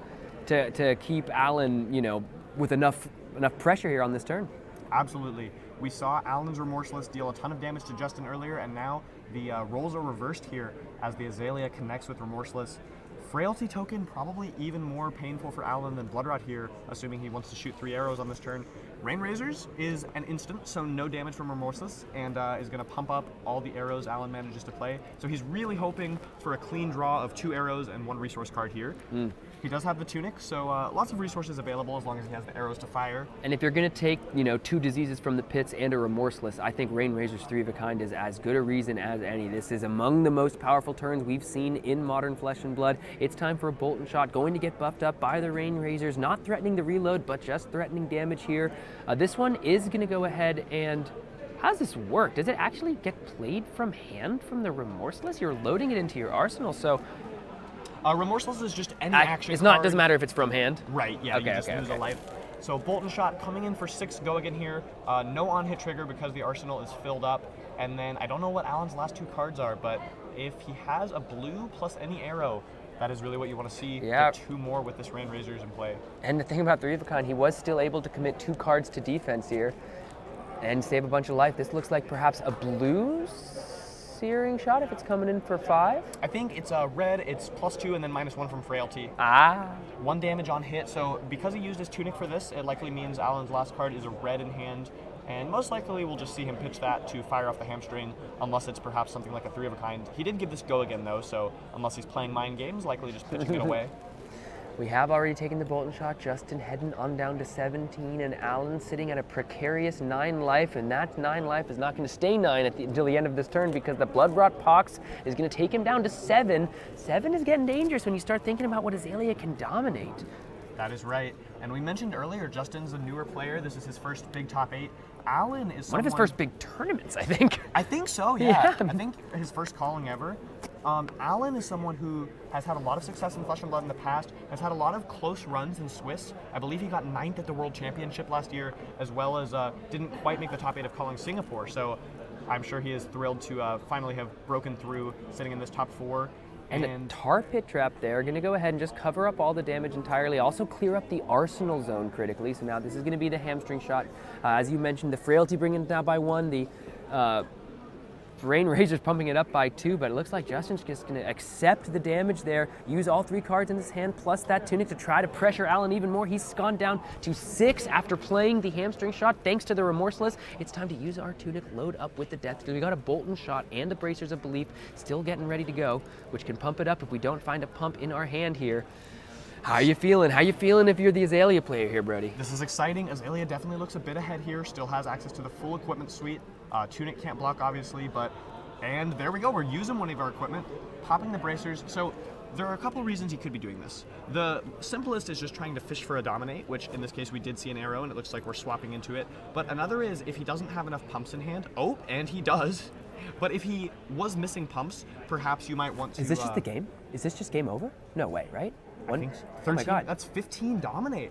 to keep Alan, with enough pressure here on this turn. Absolutely. We saw Alan's Remorseless deal a ton of damage to Justin earlier, and now the roles are reversed here as the Azalea connects with Remorseless. Frailty token probably even more painful for Alan than Blood Rot here, assuming he wants to shoot 3 arrows on this turn. Rain Razors is an instant, so no damage from Remorseless, and is going to pump up all the arrows Alan manages to play. So he's really hoping for a clean draw of 2 arrows and 1 resource card here. He does have the Tunic, so lots of resources available as long as he has the arrows to fire. And if you're going to take, 2 diseases from the pits and a Remorseless, I think Rain Razor's 3 of a kind is as good a reason as any. This is among the most powerful turns we've seen in modern Flesh and Blood. It's time for a Bolton shot, going to get buffed up by the Rain Razors, not threatening the reload, but just threatening damage here. This one is going to go ahead and... How does this work? Does it actually get played from hand from the Remorseless? You're loading it into your arsenal, so... Remorseless is just any action It's not. card. Doesn't matter if it's from hand. Right. Yeah. You just lose a life. So Bolton shot coming in for 6 go again here. No on hit trigger because the arsenal is filled up. And then I don't know what Alan's last 2 cards are, but if he has a blue plus any arrow, that is really what you want to see. Yeah. Get 2 more with this Rain Razors in play. And the thing about 3 of a kind, he was still able to commit 2 cards to defense here and save a bunch of life. This looks like perhaps a blue Searing shot if it's coming in for 5. I think it's a red, it's +2 and then -1 from Frailty. 1 damage on hit, so because he used his Tunic for this, it likely means Alan's last card is a red in hand, and most likely we'll just see him pitch that to fire off the Hamstring, unless it's perhaps something like a 3 of a kind. He did give this go again though, so unless he's playing mind games, likely just pitching it away. We have already taken the Bolton shot. Justin heading on down to 17, and Alan sitting at a precarious 9 life, and that 9 life is not going to stay 9 until the end of this turn because the Blood Rot Pox is going to take him down to 7. 7 is getting dangerous when you start thinking about what Azalea can dominate. That is right. And we mentioned earlier, Justin's a newer player. This is his first big top 8. Alan is one of his first big tournaments, I think. I think so, yeah. I think his first calling ever. Alan is someone who has had a lot of success in Flesh and Blood in the past, has had a lot of close runs in Swiss. I believe he got 9th at the World Championship last year, as well as didn't quite make the top 8 of Calling Singapore. So I'm sure he is thrilled to finally have broken through, sitting in this top 4. And a tar pit trap there, going to go ahead and just cover up all the damage entirely. Also clear up the arsenal zone critically. So now this is going to be the hamstring shot. As you mentioned, the frailty bringing it down by 1. The Rain Razor's pumping it up by 2, but it looks like Justin's just going to accept the damage there, use all 3 cards in his hand plus that tunic to try to pressure Alan even more. He's gone down to 6 after playing the hamstring shot thanks to the Remorseless. It's time to use our tunic, load up with the death because we got a Bolton shot and the Bracers of Belief still getting ready to go, which can pump it up if we don't find a pump in our hand here. How are you feeling? How you feeling if you're the Azalea player here, Brody? This is exciting. Azalea definitely looks a bit ahead here, still has access to the full equipment suite. Tunic can't block, obviously, and there we go. We're using one of our equipment, popping the bracers. So there are a couple reasons he could be doing this. The simplest is just trying to fish for a dominate, which in this case we did see an arrow, and it looks like we're swapping into it. But another is if he doesn't have enough pumps in hand. Oh, and he does. But if he was missing pumps, perhaps you might want to... Is this just the game? Is this just game over? No way, right? I think so. 13, oh my God. That's 15 dominate.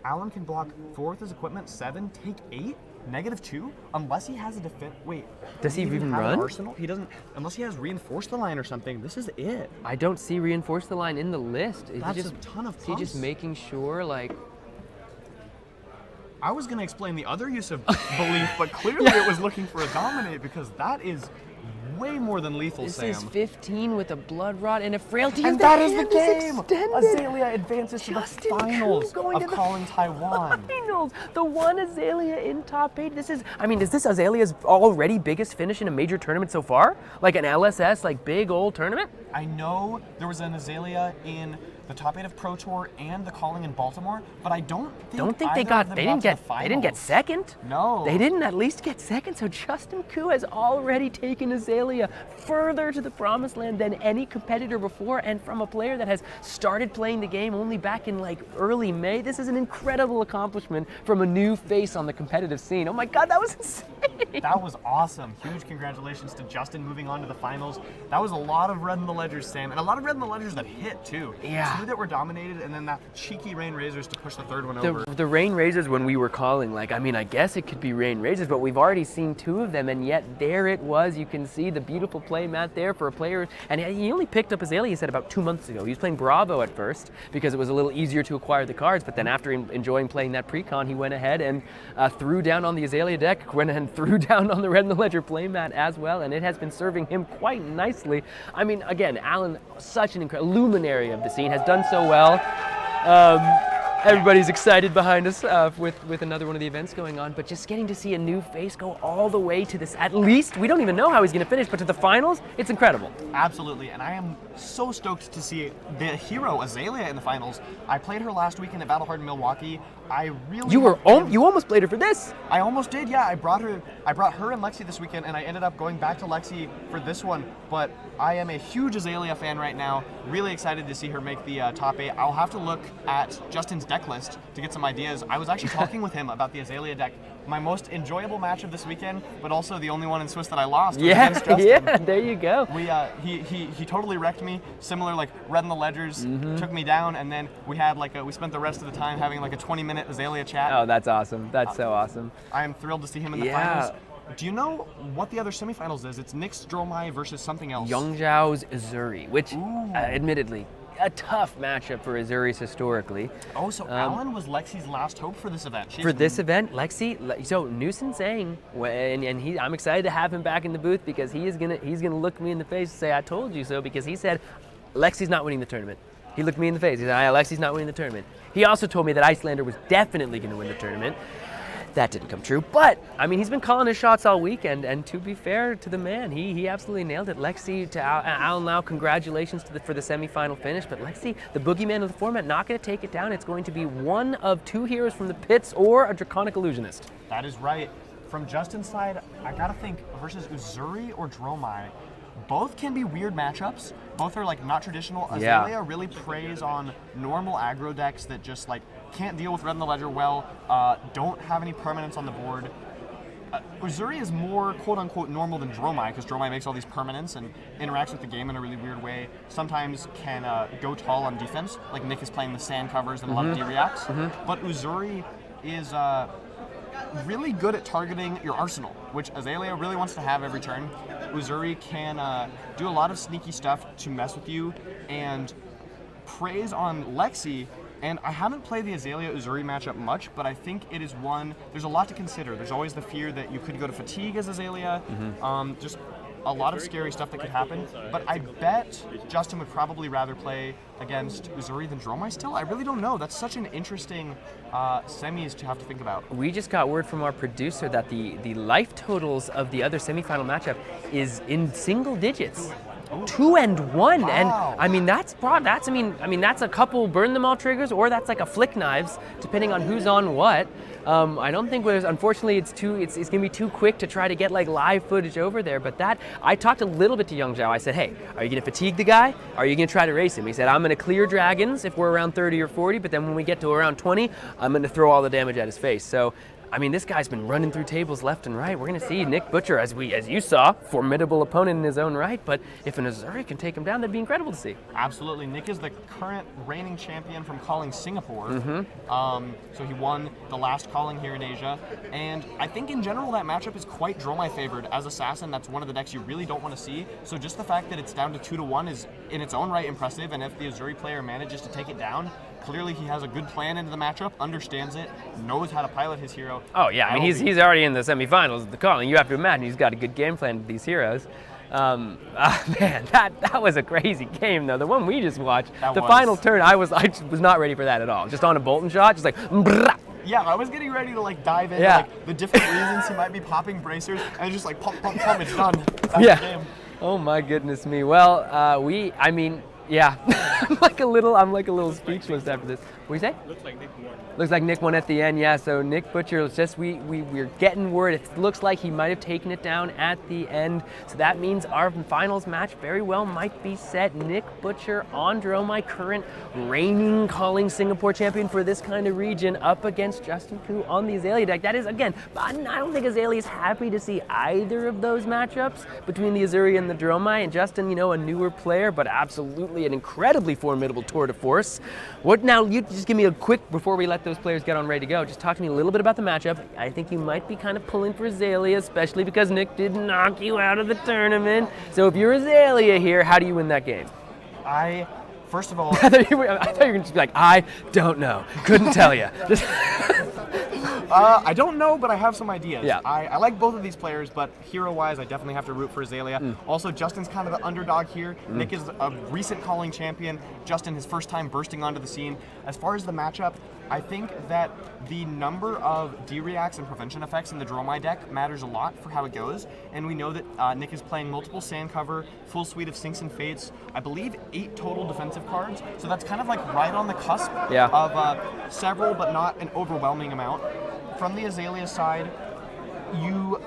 Alan can block 4 with his equipment, 7, take 8, -2, unless he has a defense. Wait, does he even have run? An arsenal? He doesn't, unless he has reinforce the line or something. This is it. I don't see reinforce the line in the list. That's just a ton of pumps. Is he just making sure, like... I was going to explain the other use of belief, but clearly it was looking for a dominate because that is way more than lethal, this Sam. This is 15 with a blood rod and a frailty. And that is the game! Azalea advances to the finals of Calling Taiwan. Finals! The one Azalea in top 8. This is, I mean, is this Azalea's already biggest finish in a major tournament so far? Like an LSS, like big old tournament? I know there was an Azalea in the top 8 of Pro Tour and the Calling in Baltimore, but I don't think they didn't get second. No. They didn't at least get second, so Justin Koo has already taken Azalea further to the promised land than any competitor before, and from a player that has started playing the game only back in like early May. This is an incredible accomplishment from a new face on the competitive scene. Oh my God, that was insane. That was awesome. Huge congratulations to Justin moving on to the finals. That was a lot of red in the ledgers, Sam, and a lot of red in the ledgers that hit too. Yeah. 2 that were dominated, and then that cheeky Rain Razors to push the 3rd one over. The Rain Razors, when we were calling, like, I mean, I guess it could be Rain Razors, but we've already seen 2 of them, and yet there it was. You can see the beautiful play mat there for a player, and he only picked up Azalea, he said, about 2 months ago. He was playing Bravo at first because it was a little easier to acquire the cards, but then after enjoying playing that pre-con, he went ahead and threw down on the Azalea deck, went ahead and threw down on the Red in the Ledger play mat as well, and it has been serving him quite nicely. I mean, again, Alan, such an incredible luminary of the scene, has done so well. Everybody's excited behind us with another one of the events going on, but just getting to see a new face go all the way to this, at least, we don't even know how he's going to finish, but to the finals, it's incredible. Absolutely, and I am so stoked to see the hero Azalea in the finals. I played her last weekend at Battle Hard in Milwaukee. I really you almost played her for this. I almost did, yeah. I brought her and Lexi this weekend, and I ended up going back to Lexi for this one. But I am a huge Azalea fan right now. Really excited to see her make the top 8. I'll have to look at Justin's deck list to get some ideas. I was actually talking with him about the Azalea deck. My most enjoyable match of this weekend, but also the only one in Swiss that I lost. Was against Justin. Yeah, there you go. He totally wrecked me. Similar, like red in the ledgers, took me down, and then we had we spent the rest of the time having like a 20-minute Azalea chat. Oh, that's awesome. That's so awesome. I am thrilled to see him in the finals. Do you know what the other semifinals is? It's Nyx Dromai versus something else. Yongzhao's Azuri, which admittedly a tough matchup for Azuris historically. Oh, so Alan was Lexi's last hope for this event. This event, Lexi. So Newson saying, and I'm excited to have him back in the booth because he's gonna look me in the face and say, "I told you so," because he said, "Lexi's not winning the tournament." He looked me in the face. He said, "Lexi's not winning the tournament." He also told me that Icelander was definitely going to win the tournament. That didn't come true, but I mean, he's been calling his shots all weekend, and to be fair to the man, he absolutely nailed it. Lexi to Al now, congratulations for the semifinal finish, but Lexi, the boogeyman of the format, not going to take it down. It's going to be one of 2 heroes from the pits or a Draconic Illusionist. That is right. From Justin's side, I gotta think versus Uzuri or Dromai. both can be weird matchups. Both are like not traditional. Yeah. Azalea really preys on normal aggro decks that just like can't deal with Red in the Ledger well, don't have any permanents on the board. Uzuri is more quote-unquote normal than Dromai, because Dromai makes all these permanents and interacts with the game in a really weird way. Sometimes can go tall on defense, like Nick is playing the sand covers and a lot of D-reacts. But Uzuri is really good at targeting your arsenal, which Azalea really wants to have every turn. Uzuri can do a lot of sneaky stuff to mess with you and preys on Lexi. And I haven't played the Azalea-Uzuri matchup much, but I think it is one, there's a lot to consider. There's always the fear that you could go to Fatigue as Azalea, just a lot of scary stuff that could happen. But I bet Justin would probably rather play against Uzuri than Dromai still. I really don't know. That's such an interesting semis to have to think about. We just got word from our producer that the life totals of the other semifinal matchup is in single digits. 2 and 1, and I mean that's a couple burn them all triggers, or that's like a flick knives, depending on who's on what. I don't think unfortunately it's gonna be too quick to try to get like live footage over there. But that I talked a little bit to Young Zhao. I said, hey, are you gonna fatigue the guy? Or are you gonna try to race him? He said, I'm gonna clear dragons if we're around 30 or 40, but then when we get to around 20, I'm gonna throw all the damage at his face. So. I mean, this guy's been running through tables left and right. We're going to see Nick Butcher, as you saw, formidable opponent in his own right. But if an Uzuri can take him down, that'd be incredible to see. Absolutely. Nick is the current reigning champion from Calling Singapore. So he won the last Calling here in Asia. And I think in general that matchup is quite Dromai favored. As Assassin, that's one of the decks you really don't want to see. So just the fact that it's down to 2-1 is in its own right impressive. And if the Uzuri player manages to take it down, clearly he has a good plan into the matchup, understands it, knows how to pilot his hero. Oh yeah, I mean he's already in the semifinals of the Calling. You have to imagine he's got a good game plan with these heroes. Man, that was a crazy game though. The one we just watched, final turn, I was not ready for that at all. Just on a Bolton shot, just like. Brrrah. Yeah, I was getting ready to like dive into like the different reasons he might be popping bracers, and just like pump, it's done. That's the game. Oh my goodness me. Well, yeah, I'm like a little speechless after this. What do you say? Looks like Nick won. Looks like Nick won at the end, yeah. So Nick Butcher, we're getting word. It looks like he might have taken it down at the end. So that means our finals match very well might be set. Nick Butcher, Dromai, current reigning Calling Singapore champion for this kind of region, up against Justin Koo on the Azalea deck. That is, again, I don't think Azalea is happy to see either of those matchups between the Uzuri and the Dromai. And Justin, a newer player, but absolutely an incredibly formidable tour de force. What now? You just give me a quick, before we let those players get on ready to go, just talk to me a little bit about the matchup. I think you might be kind of pulling for Azalea, especially because Nick did knock you out of the tournament. So if you're Azalea here, how do you win that game? First of all, I thought you were going to just be like, I don't know, couldn't tell you. I don't know, but I have some ideas. Yeah. I like both of these players, but hero-wise, I definitely have to root for Azalea. Also, Justin's kind of the underdog here. Nick is a recent Calling champion. Justin, his first time bursting onto the scene. As far as the matchup, I think that the number of D-reacts and prevention effects in the Dromai deck matters a lot for how it goes. And we know that Nick is playing multiple sand cover, full suite of Sinks and Fates, I believe 8 total defensive cards. So that's kind of like right on the cusp of several, but not an overwhelming amount. From the Azalea side, you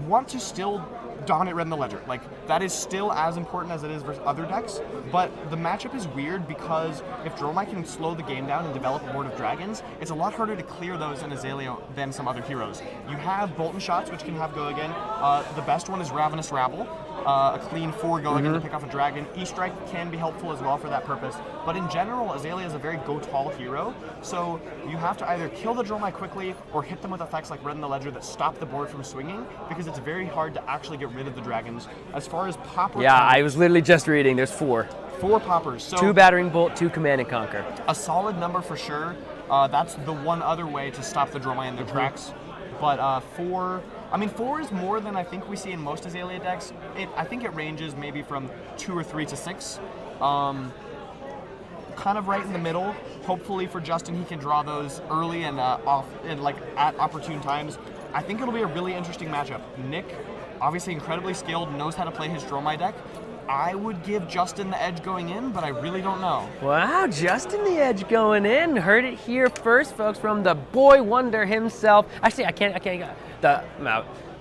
want to still dominate Red in the Ledger. Like, that is still as important as it is versus other decks, but the matchup is weird because if Dromai can slow the game down and develop a board of dragons, it's a lot harder to clear those in Azalea than some other heroes. You have Bolton shots, which can have go again. The best one is Ravenous Rabble, a clean 4 go again to pick off a dragon. E-Strike can be helpful as well for that purpose, but in general, Azalea is a very go-tall hero, so you have to either kill the Dromai quickly or hit them with effects like Red in the Ledger that stop the board from swinging, because it's very hard to actually get rid of the dragons. As far as popper, I was literally just reading. There's 4. 4 poppers. So 2 Battering Bolt, 2 Command and Conquer. A solid number for sure. That's the one other way to stop the Dromai in their tracks. But 4 is more than I think we see in most Azalea decks. I think it ranges maybe from 2 or 3 to 6. Kind of right in the middle. Hopefully for Justin, he can draw those early and off, and like at opportune times. I think it'll be a really interesting matchup. Nick, obviously incredibly skilled, knows how to play his Dromai deck. I would give Justin the edge going in, but I really don't know. Wow, Justin the edge going in. Heard it here first, folks, from the boy wonder himself. Actually, I can't.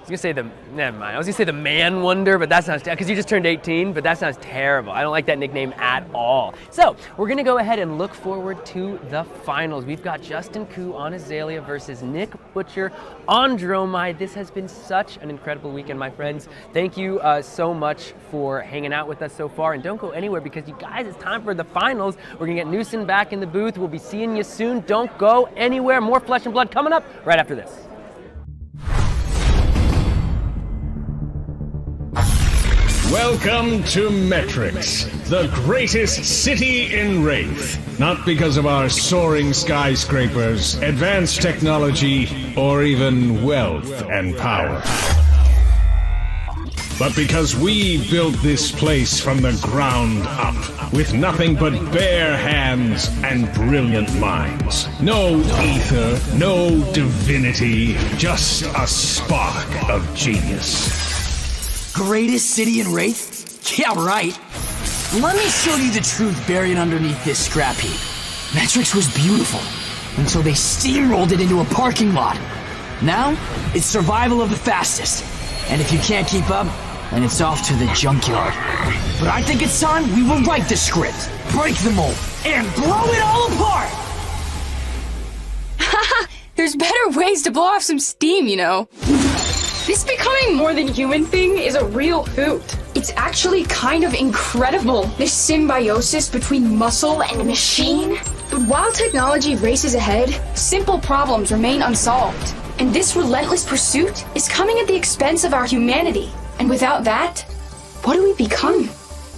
gonna say never mind. I was gonna say the Man Wonder, but that sounds, because you just turned 18, but that sounds terrible. I don't like that nickname at all. So we're gonna go ahead and look forward to the finals. We've got Justin Koo on Azalea versus Nick Butcher on Dromai. This has been such an incredible weekend, my friends. Thank you so much for hanging out with us so far, and don't go anywhere because you guys, it's time for the finals. We're gonna get Newson back in the booth. We'll be seeing you soon. Don't go anywhere. More Flesh and Blood coming up right after this. Welcome to Metrics, the greatest city in Wraith. Not because of our soaring skyscrapers, advanced technology, or even wealth and power. But because we built this place from the ground up, with nothing but bare hands and brilliant minds. No ether, no divinity, just a spark of genius. Greatest city in Wraith? Yeah, right. Let me show you the truth buried underneath this scrap heap. Metrics was beautiful until they steamrolled it into a parking lot. Now, it's survival of the fastest. And if you can't keep up, then it's off to the junkyard. But I think it's time we rewrite the script, break the mold, and blow it all apart! There's better ways to blow off some steam, you know. This becoming more than human thing is a real hoot. It's actually kind of incredible, this symbiosis between muscle and machine. But while technology races ahead, simple problems remain unsolved. And this relentless pursuit is coming at the expense of our humanity. And without that, what do we become?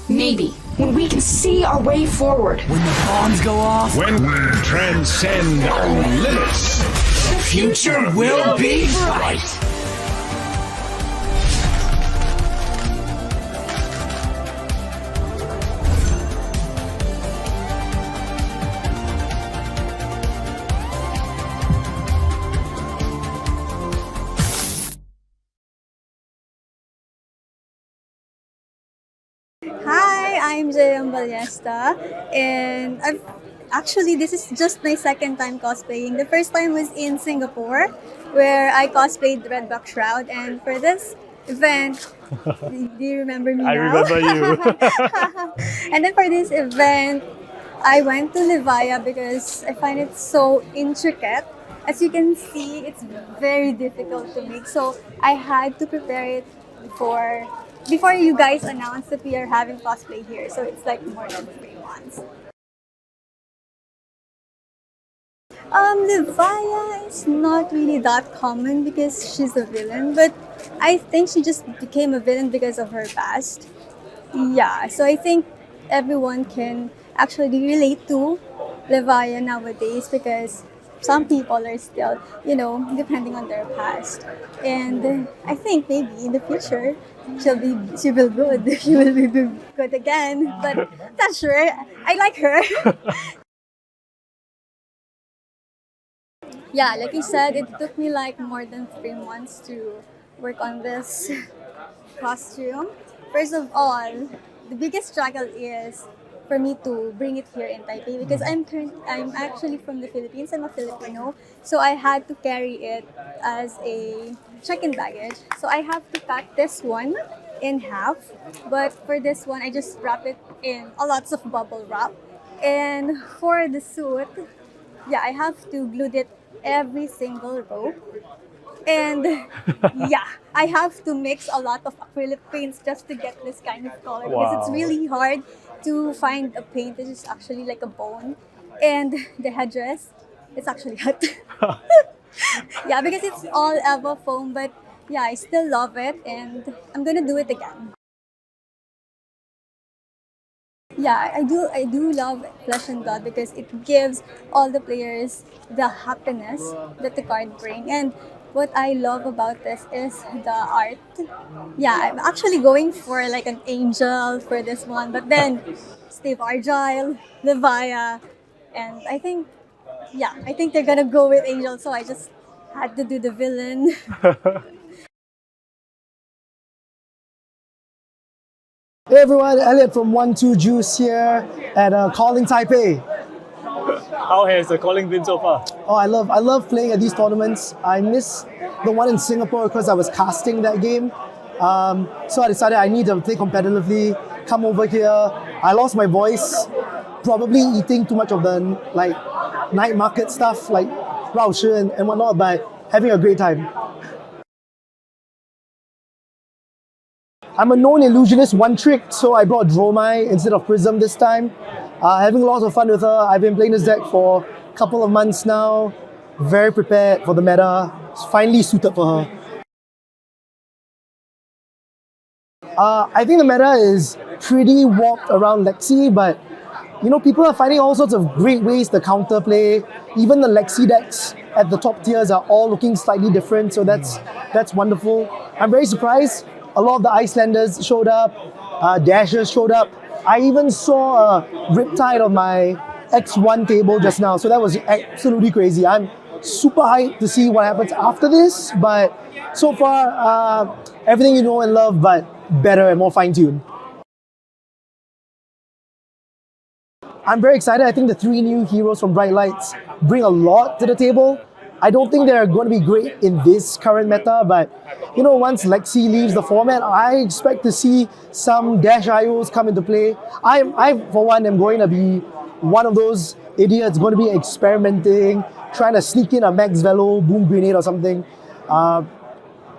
Maybe, when we can see our way forward. When the bombs go off. When we transcend all limits. The future will be bright. Hi, I'm Jayam Ballesta, and this is just my second time cosplaying. The first time was in Singapore, where I cosplayed Red Buck Shroud, and for this event, do you remember me now? I remember you. And then for this event, I went to Levaya because I find it so intricate. As you can see, it's very difficult to make, so I had to prepare it before you guys announced that we are having cosplay here, so it's like more than 3 months. Levaya is not really that common because she's a villain, but I think she just became a villain because of her past. Yeah, so I think everyone can actually relate to Levaya nowadays because some people are still, depending on their past. And I think maybe in the future, she will be good. She will be good again, but not sure. I like her. Yeah, like you said, it took me like more than 3 months to work on this costume. First of all, the biggest struggle is for me to bring it here in Taipei because I'm actually from the Philippines. I'm a Filipino, so I had to carry it as a check-in baggage. So I have to cut this one in half, but for this one, I just wrap it in lots of bubble wrap. And for the suit, yeah, I have to glue it every single row. And yeah, I have to mix a lot of acrylic paints just to get this kind of color because it's really hard to find a paint that is actually like a bone. And the headdress, it's actually hot. Yeah, because it's all Eva foam, but yeah, I still love it and I'm gonna do it again. Yeah, I do love Flesh and Blood because it gives all the players the happiness that the card bring. And what I love about this is the art. Yeah, I'm actually going for like an angel for this one, but then Steve Argyle, Levaya, and I think they're gonna go with angel, so I just had to do the villain. Hey everyone, Elliot from 12 Juice here at Calling Taipei. How has the calling been so far? Oh, I love playing at these tournaments. I miss the one in Singapore because I was casting that game. So I decided I need to play competitively, come over here. I lost my voice, probably eating too much of the night market stuff like Rao Shi and whatnot, but having a great time. I'm a known illusionist one trick, so I brought Dromai instead of Prism this time. Having lots of fun with her. I've been playing this deck for a couple of months now. Very prepared for the meta. It's finally suited for her. I think the meta is pretty warped around Lexi, but people are finding all sorts of great ways to counterplay. Even the Lexi decks at the top tiers are all looking slightly different, so that's wonderful. I'm very surprised. A lot of the Icelanders showed up, Dashers showed up. I even saw a Riptide on my X1 table just now, so that was absolutely crazy. I'm super hyped to see what happens after this, but so far, everything you know and love, but better and more fine-tuned. I'm very excited. I think the 3 new heroes from Bright Lights bring a lot to the table. I don't think they're going to be great in this current meta, but once Lexi leaves the format, I expect to see some Dash IOs come into play. I for one, am going to be one of those idiots going to be experimenting, trying to sneak in a Max Velo Boom Grenade or something.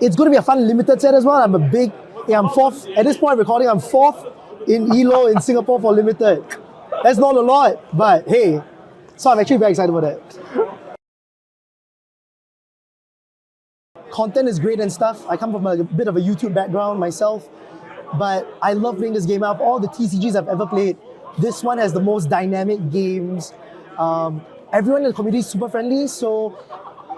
It's going to be a fun limited set as well. I'm fourth. At this point of recording, I'm fourth in ELO in Singapore for limited. That's not a lot, but hey. So I'm actually very excited about that. Content is great and stuff. I come from a bit of a YouTube background myself, but I love playing this game. Out of all the TCGs I've ever played, this one has the most dynamic games. Everyone in the community is super friendly,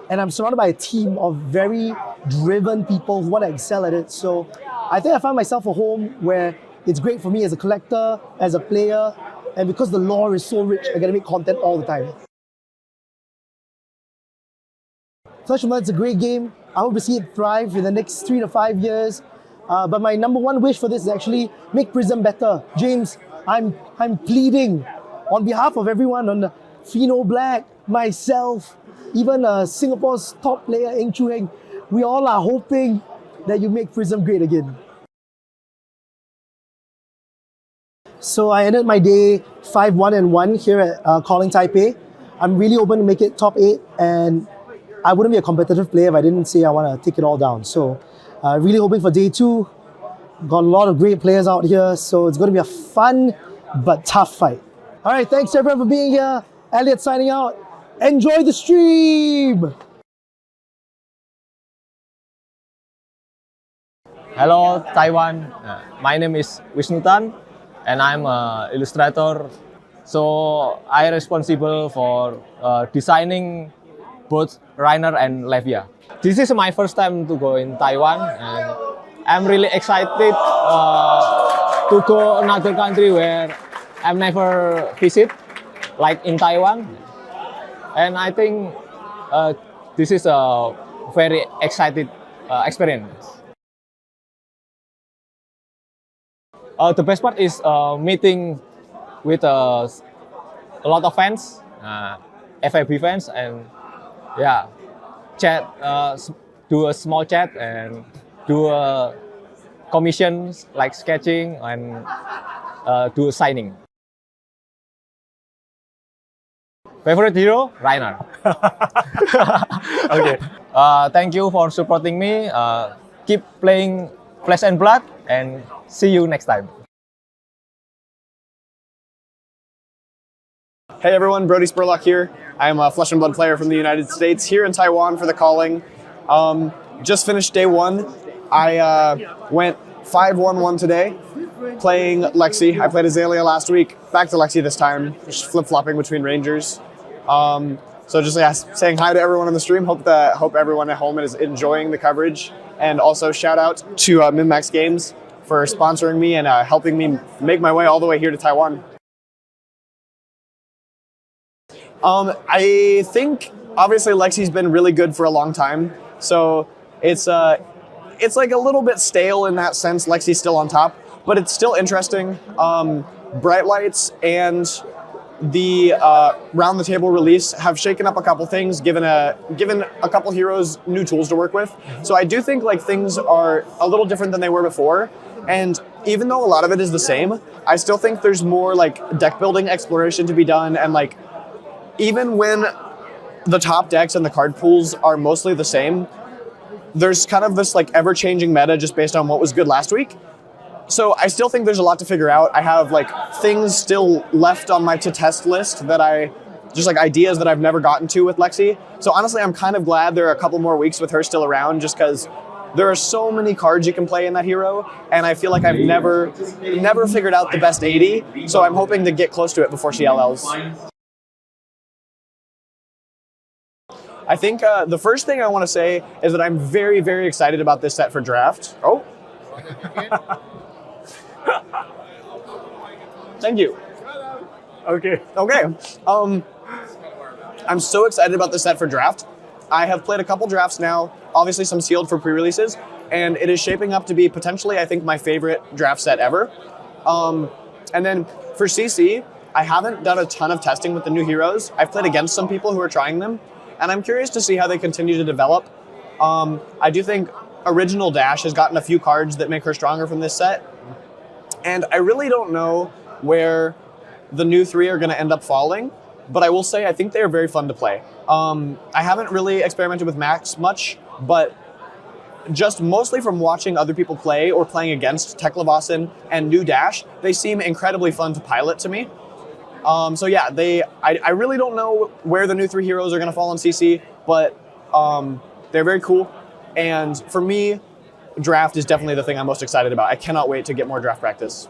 and I'm surrounded by a team of very driven people who want to excel at it. So I think I found myself a home where it's great for me as a collector, as a player, and because the lore is so rich, I get to make content all the time. Flesh and Blood is a great game. I hope to see it thrive in the next 3 to 5 years. But my number one wish for this is actually make Prism better. James, I'm pleading on behalf of everyone on the Pheno Black, myself, even Singapore's top player, Eng Chu Heng. We all are hoping that you make Prism great again. So I ended my day 5-1-1 here at Calling Taipei. I'm really hoping to make it top 8, and I wouldn't be a competitive player if I didn't say I want to take it all down. So really hoping for day 2. Got a lot of great players out here, so it's going to be a fun but tough fight. All right, thanks everyone for being here. Elliot signing out. Enjoy the stream! Hello, Taiwan. My name is Wisnutan, and I'm an illustrator. So I'm responsible for designing both Rainer and Levia. This is my first time to go in Taiwan, and I'm really excited to go another country where I've never visited, like in Taiwan. And I think this is a very exciting experience. The best part is meeting with a lot of fans, FIB fans, and yeah, chat, do a small chat and do a commissions like sketching and do a signing. Favorite hero? Rainer. Okay. Thank you for supporting me. Keep playing Flesh and Blood, and see you next time. Hey everyone, Brody Spurlock here. I am a Flesh and Blood player from the United States here in Taiwan for the Calling. Just finished day 1. I went 5-1-1 today, playing Lexi. I played Azalea last week, back to Lexi this time, just flip-flopping between Rangers. So just saying hi to everyone on the stream. Hope everyone at home is enjoying the coverage. And also shout out to MinMax Games for sponsoring me and helping me make my way all the way here to Taiwan. I think obviously Lexi's been really good for a long time, so it's like a little bit stale in that sense. Lexi's still on top, but it's still interesting. Bright Lights and the round the table release have shaken up a couple things, given a couple heroes new tools to work with. So I do think like things are a little different than they were before. And even though a lot of it is the same, I still think there's more like deck building exploration to be done. And like even when the top decks and the card pools are mostly the same, there's kind of this like ever-changing meta just based on what was good last week. So I still think there's a lot to figure out. I have like things still left on my to-test list that just like ideas that I've never gotten to with Lexi. So honestly, I'm kind of glad there are a couple more weeks with her still around, just because there are so many cards you can play in that hero, and I feel like I've never figured out the best 80, so I'm hoping to get close to it before she LLs. I think the first thing I want to say is that I'm very, very excited about this set for draft. Oh. Thank you. Okay. I'm so excited about this set for draft. I have played a couple drafts now, obviously some sealed for pre-releases, and it is shaping up to be potentially, I think, my favorite draft set ever. And then for CC, I haven't done a ton of testing with the new heroes. I've played against some people who are trying them, and I'm curious to see how they continue to develop. I do think Original Dash has gotten a few cards that make her stronger from this set, and I really don't know where the new three are going to end up falling, but I will say I think they are very fun to play. I haven't really experimented with Max much, but just mostly from watching other people play or playing against Teklevasen and New Dash, they seem incredibly fun to pilot to me. So yeah, I really don't know where the new three heroes are going to fall in CC, but they're very cool. And for me, draft is definitely the thing I'm most excited about. I cannot wait to get more draft practice.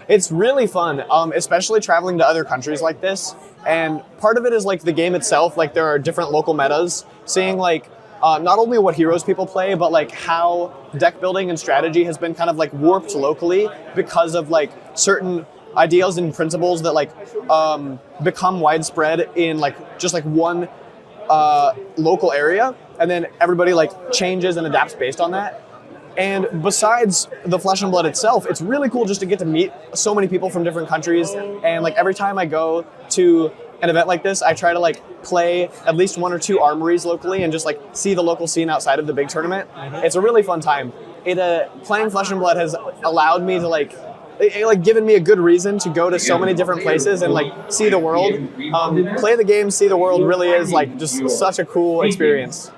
It's really fun, especially traveling to other countries like this. And part of it is like the game itself, like there are different local metas, seeing like not only what heroes people play, but like how deck building and strategy has been kind of like warped locally because of like certain ideals and principles that like become widespread in like just like one local area, and then everybody like changes and adapts based on that. And besides the Flesh and Blood itself, it's really cool just to get to meet so many people from different countries. And like every time I go to an event like this, I try to like play at least one or two armories locally and just like see the local scene outside of the big tournament. It's a really fun time. Playing Flesh and Blood has allowed me to like given me a good reason to go to so many different places and like see the world. Play the game, see the world really is like just such a cool experience.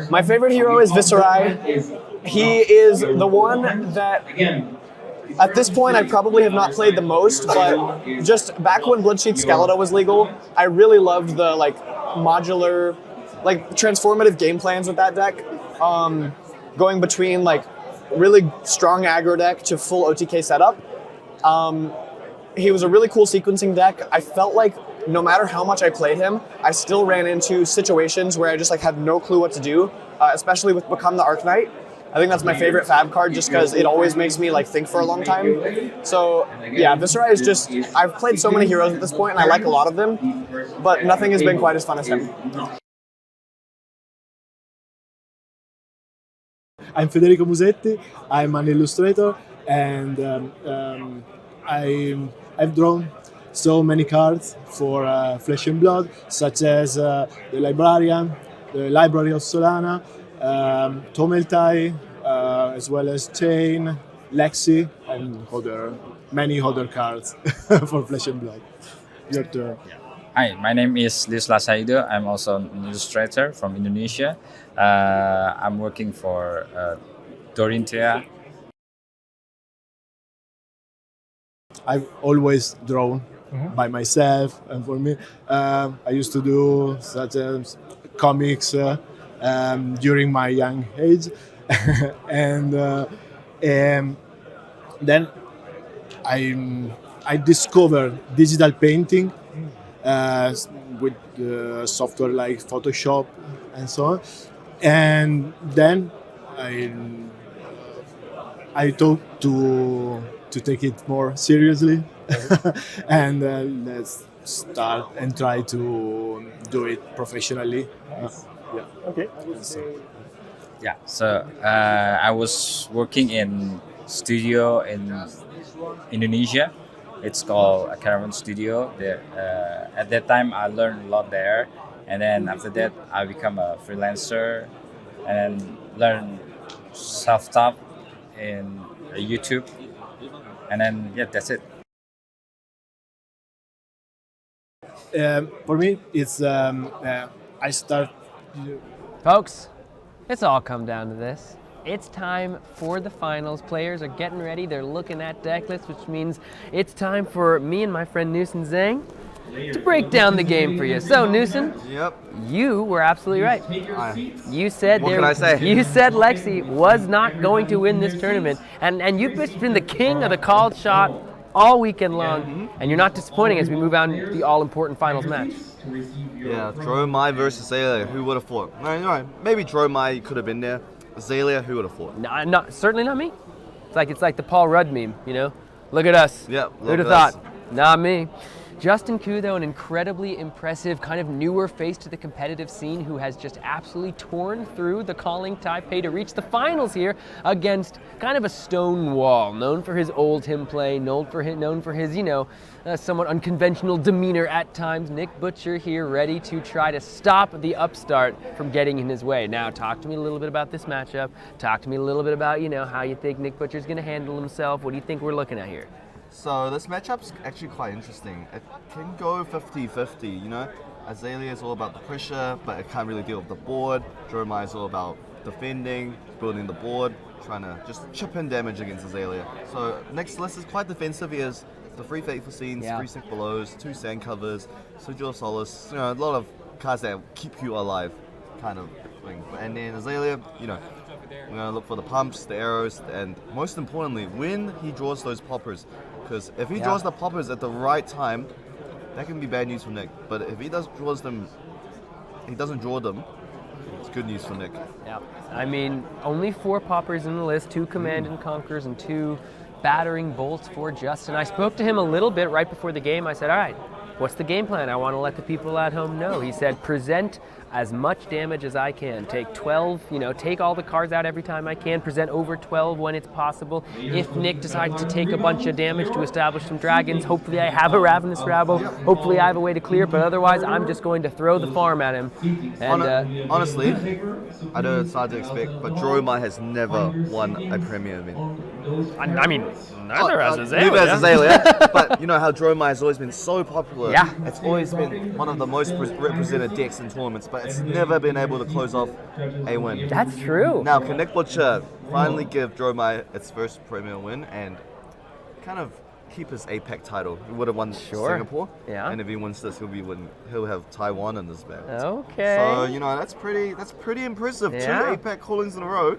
My favorite hero is Viserai. He is the one that, at this point, I probably have not played the most, but just back when Bloodsheath Skeletal was legal, I really loved the like modular, like transformative game plans with that deck. Going between like really strong aggro deck to full OTK setup. He was a really cool sequencing deck. I felt like no matter how much I played him, I still ran into situations where I just like had no clue what to do, especially with Become the Arc Knight. I think that's my favorite Fab card just because it always makes me like think for a long time. So yeah, Viserai is just, I've played so many heroes at this point and I like a lot of them, but nothing has been quite as fun as him. I'm Federico Musetti, I'm an illustrator, and I've drawn so many cards for Flesh and Blood, such as the Librarian, the Library of Solana, Tomeltai, as well as Chain, Lexi, and many other cards for Flesh and Blood. Your turn. Hi, my name is Lius Lasaido. I'm also an illustrator from Indonesia. I'm working for Dorinthea. I've always drawn by myself, and for me, I used to do such as comics during my young age, and then I discovered digital painting with software like Photoshop and so on, and then I thought to take it more seriously and let's start and try to do it professionally. Yeah. Okay. Yeah, so I was working in studio in Indonesia. It's called a Caravan Studio. At that time, I learned a lot there, and then after that, I become a freelancer and learn self-taught in YouTube, and then yeah, that's it. For me, it's I start. Folks, it's all come down to this. It's time for the finals. Players are getting ready. They're looking at deck lists, which means it's time for me and my friend Newson Zhang to break down the game for you. So, Newson, yep, you were absolutely right. You said What can I say? You said Lexi was not going to win this tournament, and you've been the king of the called shot all weekend long, and you're not disappointing as we move on to the all-important finals match. Yeah, Dromai versus Azalea. Who would have thought? No, maybe Dromai could have been there. Azalea, who would have thought? No, certainly not me. It's like the Paul Rudd meme, you know. Look at us. Yeah, Who'd have thought? Not me. Justin Koo, though, an incredibly impressive, kind of newer face to the competitive scene who has just absolutely torn through the Calling Taipei to reach the finals here against kind of a stone wall, known for his old hymn play, known for his somewhat unconventional demeanor at times. Nick Butcher here ready to try to stop the upstart from getting in his way. Now, talk to me a little bit about this matchup. Talk to me a little bit about, how you think Nick Butcher's going to handle himself. What do you think we're looking at here? So this matchup's actually quite interesting. It can go 50-50, Azalea is all about the pressure, but it can't really deal with the board. Dromai is all about defending, building the board, trying to just chip in damage against Azalea. So next list is quite defensive. He has the 3 Fateful Scenes, 3 Sick Belows, 2 Sand Covers, Sigil of Solace, a lot of cards that keep you alive kind of thing. And then Azalea, we're going to look for the pumps, the arrows, and most importantly, when he draws those poppers. Because if he draws the poppers at the right time, that can be bad news for Nick. But if he doesn't draw them, it's good news for Nick. Yeah, I mean, only 4 poppers in the list, 2 Command and Conquers and 2 Battering Bolts for Justin. I spoke to him a little bit right before the game. I said, all right, what's the game plan? I want to let the people at home know. He said, present as much damage as I can. Take 12, take all the cards out every time I can. Present over 12 when it's possible. If Nick decides to take a bunch of damage to establish some dragons, hopefully I have a Ravenous Rabble. Hopefully I have a way to clear, but otherwise I'm just going to throw the farm at him. And honestly, I know it's hard to expect, but Dromai has never won a Premier event. I mean, neither has Azalea. Neither has Azalea. But you know how Dromai has always been so popular. Yeah. It's always been one of the most represented decks in tournaments, but it's never been able to close off a win. That's true. Now, can Nick Butcher finally give Dromai its first Premier win and kind of keep his APAC title? He would have won Singapore. Yeah. And if he wins this, he'll have Taiwan in his bag. Okay. So that's pretty impressive. Yeah. 2 APAC callings in a row.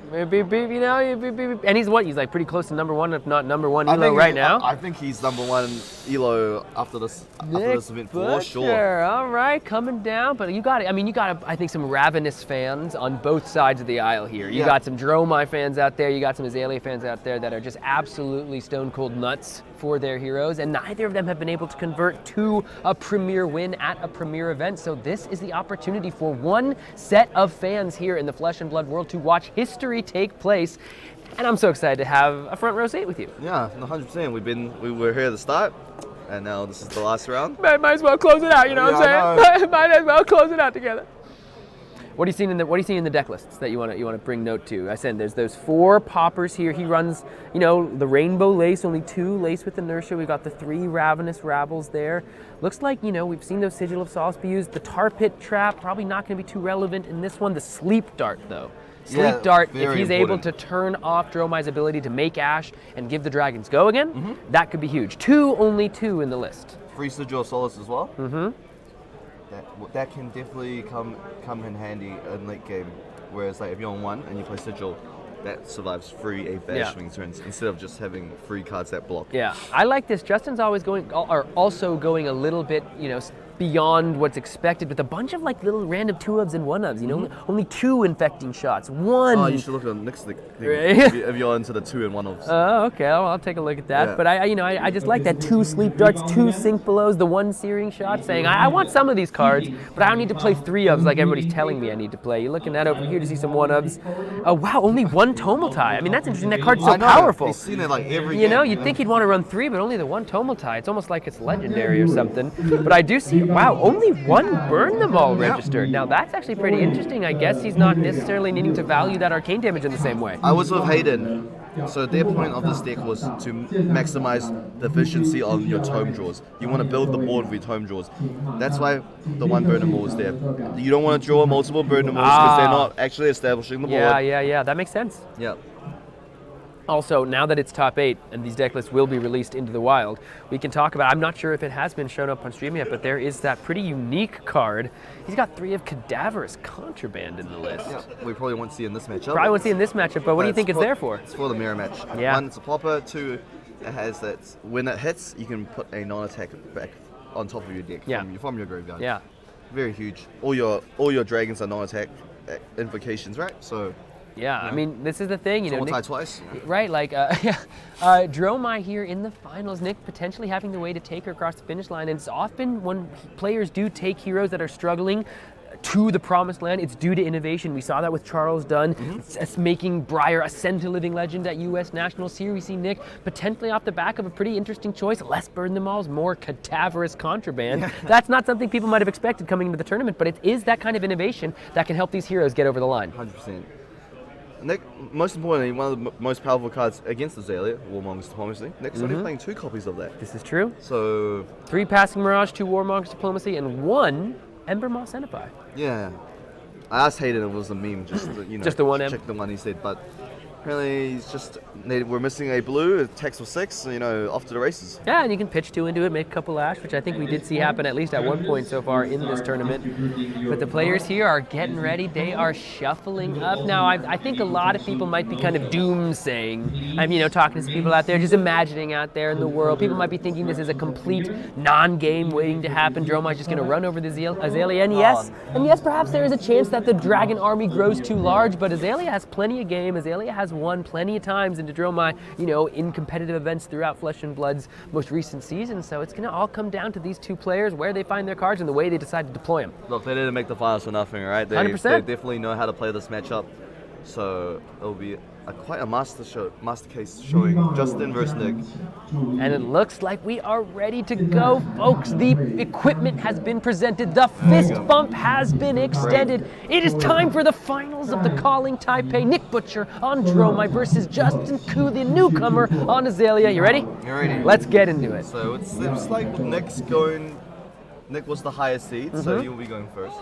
And he's what? He's like pretty close to number 1, if not number 1 elo right now. I think he's number 1 elo after this event for sure. All right, coming down, but you got it. I think some Ravenous fans on both sides of the aisle here. You got some Dromai fans out there. You got some Azalea fans out there that are just absolutely stone cold nuts for their heroes, and neither of them have been able to convert to a premier win at a premier event. So this is the opportunity for one set of fans here in the Flesh and Blood world to watch history take place. And I'm so excited to have a front row seat with you. Yeah, 100%. We were here at the start, and now this is the last round. Might as well close it out. You know what I'm saying? Might as well close it out together. What are you seeing in the deck lists that you want to bring note to? I said there's those 4 poppers here. He runs, the Rainbow Lace, only 2 Lace with Inertia. We've got the 3 Ravenous Rabbles there. Looks like, we've seen those Sigil of Solace be used. The Tar Pit Trap, probably not going to be too relevant in this one. The Sleep Dart, though. Sleep Dart, if he's able to turn off Dromai's ability to make Ash and give the dragons go again, that could be huge. Only 2 in the list. 3 Sigil of Solace as well. That can definitely come in handy in late game. Whereas if you're on 1 and you play Sigil, that survives 3 APAC swing turns instead of just having 3 cards that block. Yeah, I like this. Justin's also going a little bit, beyond what's expected with a bunch of like little random 2-ofs and 1-ofs, you know, only 2 infecting shots, 1. Oh, you should look at the next thing Right. if you're into the 2 and 1-ofs. Oh, okay. Well, I'll take a look at that. Yeah. But I just like that 2 sleep darts, 2 sink belows, the 1 searing shot. Saying I want some of these cards, but I don't need to play 3-ofs like everybody's telling me I need to play. You're looking at over here to see some 1-ofs. Oh wow, only 1 Tomeltai. I mean, that's interesting. That card's so I know. powerful. He's seen it like every You know, game, you'd think he'd want to run 3, but only the 1 Tomeltai. It's almost like it's legendary or something. But I do see, wow, only 1 Burn Them All registered. Now that's actually pretty interesting. I guess he's not necessarily needing to value that arcane damage in the same way. I was with Hayden. So their point of this deck was to maximize the efficiency on your tome draws. You want to build the board with your tome draws. That's why the 1 Burn Them All is there. You don't want to draw multiple Burn Them Alls because they're not actually establishing the board. Yeah. That makes sense. Yeah. Also, now that it's top 8 and these deck lists will be released into the wild, we can talk about, I'm not sure if it has been shown up on stream yet, but there is that pretty unique card. He's got 3 of Cadaverous Contraband in the list. Yeah, we probably won't see in this matchup. Probably won't see in this matchup, but what do you think it's there for? It's for the mirror match. Yeah. 1, it's a popper. 2, it has that, when it hits, you can put a non-attack back on top of your deck from your graveyard. Yeah. Very huge. All your dragons are non-attack invocations, right? So. Yeah, I mean, this is the thing, you know. Nick, twice. Right, like, Dromai here in the finals, Nick potentially having the way to take her across the finish line, and it's often when players do take heroes that are struggling to the promised land, it's due to innovation. We saw that with Charles Dunn, it's making Briar ascend to living legend at US Nationals. Here we see Nick potentially off the back of a pretty interesting choice, less Burn Them Alls, more Cadaverous Contraband. That's not something people might have expected coming into the tournament, but it is that kind of innovation that can help these heroes get over the line. 100%. Nick, most importantly, one of the most powerful cards against Azalea, Warmonger's Diplomacy. Nick's only playing 2 copies of that. This is true. So 3 Passing Mirage, 2 Warmonger's Diplomacy, and 1 Ember Moss Enipi. yeah, I asked Hayden if it was a meme, just to, Just the one M? check the one he said, but apparently he's just we're missing a blue, a text of 6, off to the races. Yeah, and you can pitch 2 into it, make a couple ash, which I think we did see happen at least at one point so far in this tournament. But the players here are getting ready. They are shuffling up. Now, I think a lot of people might be kind of doomsaying. I'm, talking to some people out there, just imagining out there in the world. People might be thinking this is a complete non-game waiting to happen. Dromai's just going to run over the Azalea. And yes, perhaps there is a chance that the Dragon army grows too large, but Azalea has plenty of game. Azalea has won plenty of times into Dromai, in competitive events throughout Flesh and Blood's most recent season. So it's going to all come down to these 2 players, where they find their cards and the way they decide to deploy them. Look, they didn't make the finals for nothing, right? They 100%. They definitely know how to play this matchup. So it'll be quite a master case showing Justin versus Nick. And it looks like we are ready to go, folks. The equipment has been presented. The fist bump has been extended. It is time for the finals of the Calling Taipei. Nick Butcher on Dromai versus Justin Koo, the newcomer, on Azalea. You ready? You're ready. Let's get into it. So it seems like Nick was the highest seed, so he will be going first.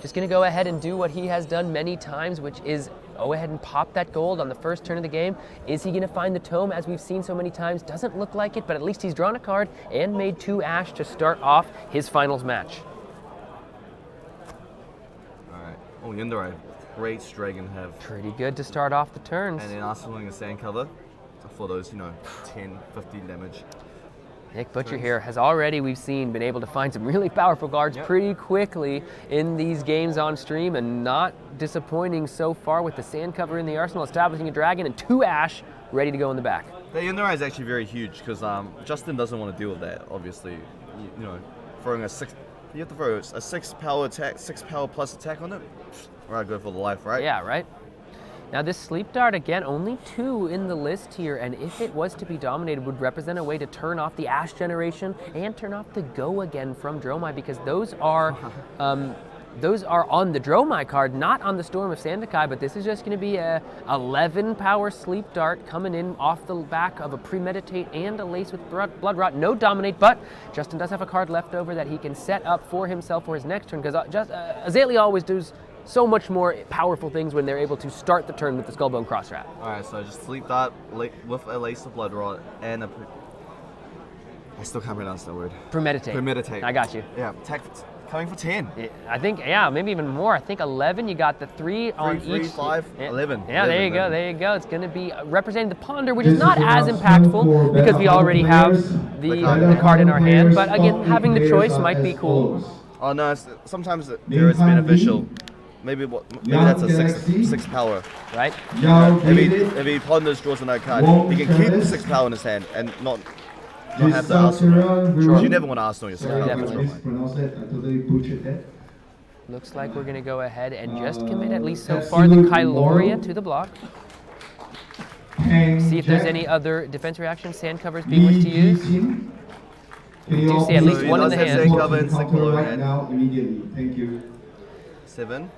Just going to go ahead and do what he has done many times, which is go ahead and pop that gold on the first turn of the game. Is he going to find the tome, as we've seen so many times? Doesn't look like it, but at least he's drawn a card and made 2 ash to start off his finals match. All right. Oh, Yundarai, great Dragon have. Pretty good to start off the turns. And then Arsenal a sand cover for those, 10, 15 damage. Nick Butcher here has already, we've seen, been able to find some really powerful cards pretty quickly in these games on stream, and not disappointing so far with the sand cover in the arsenal, establishing a dragon and 2 ash ready to go in the back. The Yundarai is actually very huge because Justin doesn't want to deal with that, obviously. Throwing a 6, you have to throw a 6 power attack, 6 power plus attack on it. Right, go for the life, right? Yeah, right. Now this Sleep Dart, again, only 2 in the list here, and if it was to be dominated, would represent a way to turn off the Ash generation and turn off the Go again from Dromai, because those are on the Dromai card, not on the Storm of Sandakai, but this is just going to be a 11 power Sleep Dart coming in off the back of a Premeditate and a Lace with Blood Rot. No Dominate, but Justin does have a card left over that he can set up for himself for his next turn, because Azalea always does so much more powerful things when they're able to start the turn with the Skullbone Crossrat. Alright, so just Sleep Dart with a Lace of Blood Rot and a... I still can't pronounce that word. Premeditate. Premeditate. I got you. Yeah, coming for 10. I think, yeah, maybe even more. I think 11, you got the 3 on Three, each. 5, 11. Yeah, 11, there you go, 11. there you go. It's going to be representing the ponder, which is not as impactful because we already have the card in our hand. But again, having the choice might be cool. Oh no, sometimes there is beneficial. Maybe that's a 6 power. Right. If he ponders, draws another card, he can keep 6 power in his hand and not have to arsenal. Sure. You never want to arsenal your 6 power. Definitely. Looks like we're going to go ahead and just commit, at least so far, the Kyloria to the block. See if there's any other defense reactions, sand covers being wished to use. We do see at least one in the hand. Sand cover and Kyloria now immediately. Thank you. 7,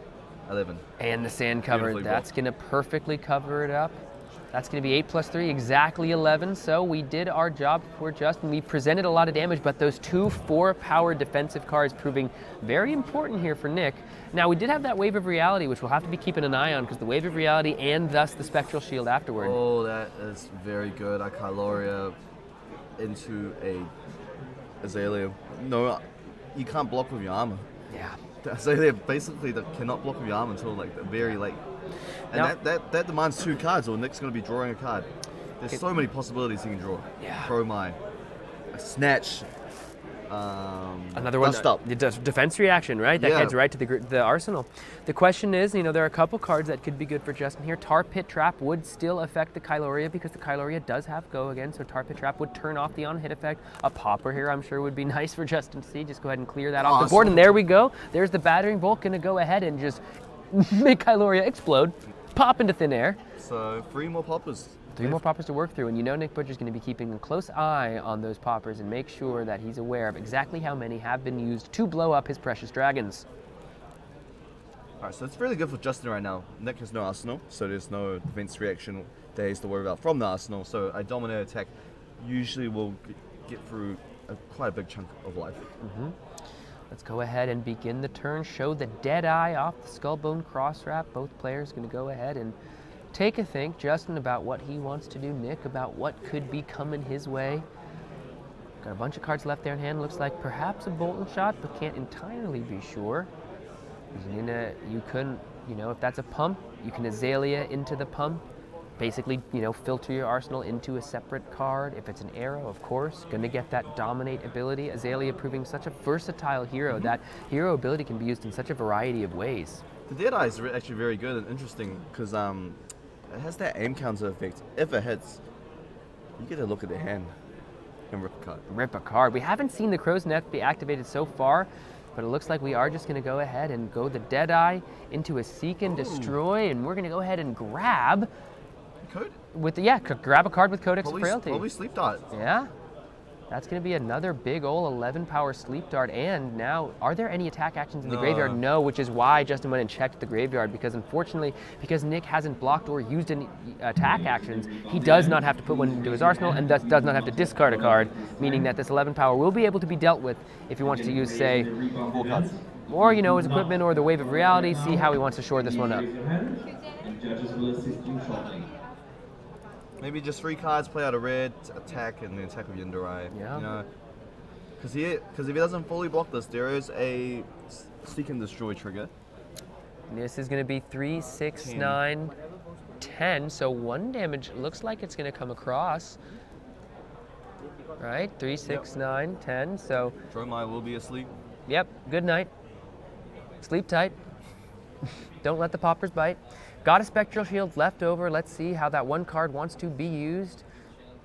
11. And the sand cover, that's going to perfectly cover it up. That's going to be 8 plus 3, exactly 11. So we did our job for Justin. We presented a lot of damage, but those 2 4-power defensive cards proving very important here for Nick. Now, we did have that Wave of Reality, which we'll have to be keeping an eye on because the Wave of Reality and thus the Spectral Shield afterward. Oh, that is very good. I Kyloria into a Azalea. No, you can't block with your armor. Yeah. The Azalea basically cannot block with your armor until like the very late. And now, that demands 2 cards, or Nick's going to be drawing a card. There's so many possibilities he can draw. Yeah. Chromai, a Snatch, another one, the defense reaction, right? That heads right to the arsenal. The question is, there are a couple cards that could be good for Justin here. Tar Pit Trap would still affect the Kyloria because the Kyloria does have go again, so Tar Pit Trap would turn off the on-hit effect. A Popper here, I'm sure, would be nice for Justin to see. Just go ahead and clear that off the board, and there we go. There's the Battering Bolt going to go ahead and just make Kyloria explode, pop into thin air. So 3 more Poppers. 3 more Poppers to work through, and Nick Butcher's going to be keeping a close eye on those Poppers and make sure that he's aware of exactly how many have been used to blow up his precious dragons. Alright, so it's really good for Justin right now. Nick has no arsenal, so there's no defense reaction that he has to worry about from the arsenal, so a dominate attack usually will get through quite a big chunk of life. Let's go ahead and begin the turn. Show the Deadeye off the Skullbone Cross Wrap. Both players going to go ahead and take a think. Justin about what he wants to do. Nick about what could be coming his way. Got a bunch of cards left there in hand. Looks like perhaps a Bolton Shot, but can't entirely be sure. You couldn't, if that's a pump, you can Azalea into the pump. Basically, filter your arsenal into a separate card. If it's an arrow, of course, going to get that dominate ability. Azalea proving such a versatile hero. That hero ability can be used in such a variety of ways. The Deadeye is actually very good and interesting because it has that aim counter effect. If it hits, you get a look at the hand and rip a card. Rip a card. We haven't seen the Crow's Nest be activated so far, but it looks like we are just going to go ahead and go the Deadeye into a Seek and Destroy, and we're going to go ahead and grab Code? Grab a card with Codex of Frailty. Probably Sleep Dart. Yeah. That's going to be another big ol' 11-power Sleep Dart. And now, are there any attack actions in the graveyard? No, which is why Justin went and checked the graveyard, because unfortunately, because Nick hasn't blocked or used any attack actions, he does not have to put one into his arsenal and thus does not have to discard a card, meaning that this 11-power will be able to be dealt with if he wants to use, say, 4 cards. Or, his equipment or the Wave of Reality, see how he wants to shore this one up. Maybe just 3 cards, play out a red, attack, and then attack with Yindarai. Yeah. Because if he doesn't fully block this, there is a Seek and Destroy trigger. This is going to be 3, 6, 9, 10. So 1 damage looks like it's going to come across. Right? 3, 6, 9, 10. So. Dromai will be asleep. Yep. Good night. Sleep tight. Don't let the Poppers bite. Got a Spectral Shield left over. Let's see how that 1 card wants to be used.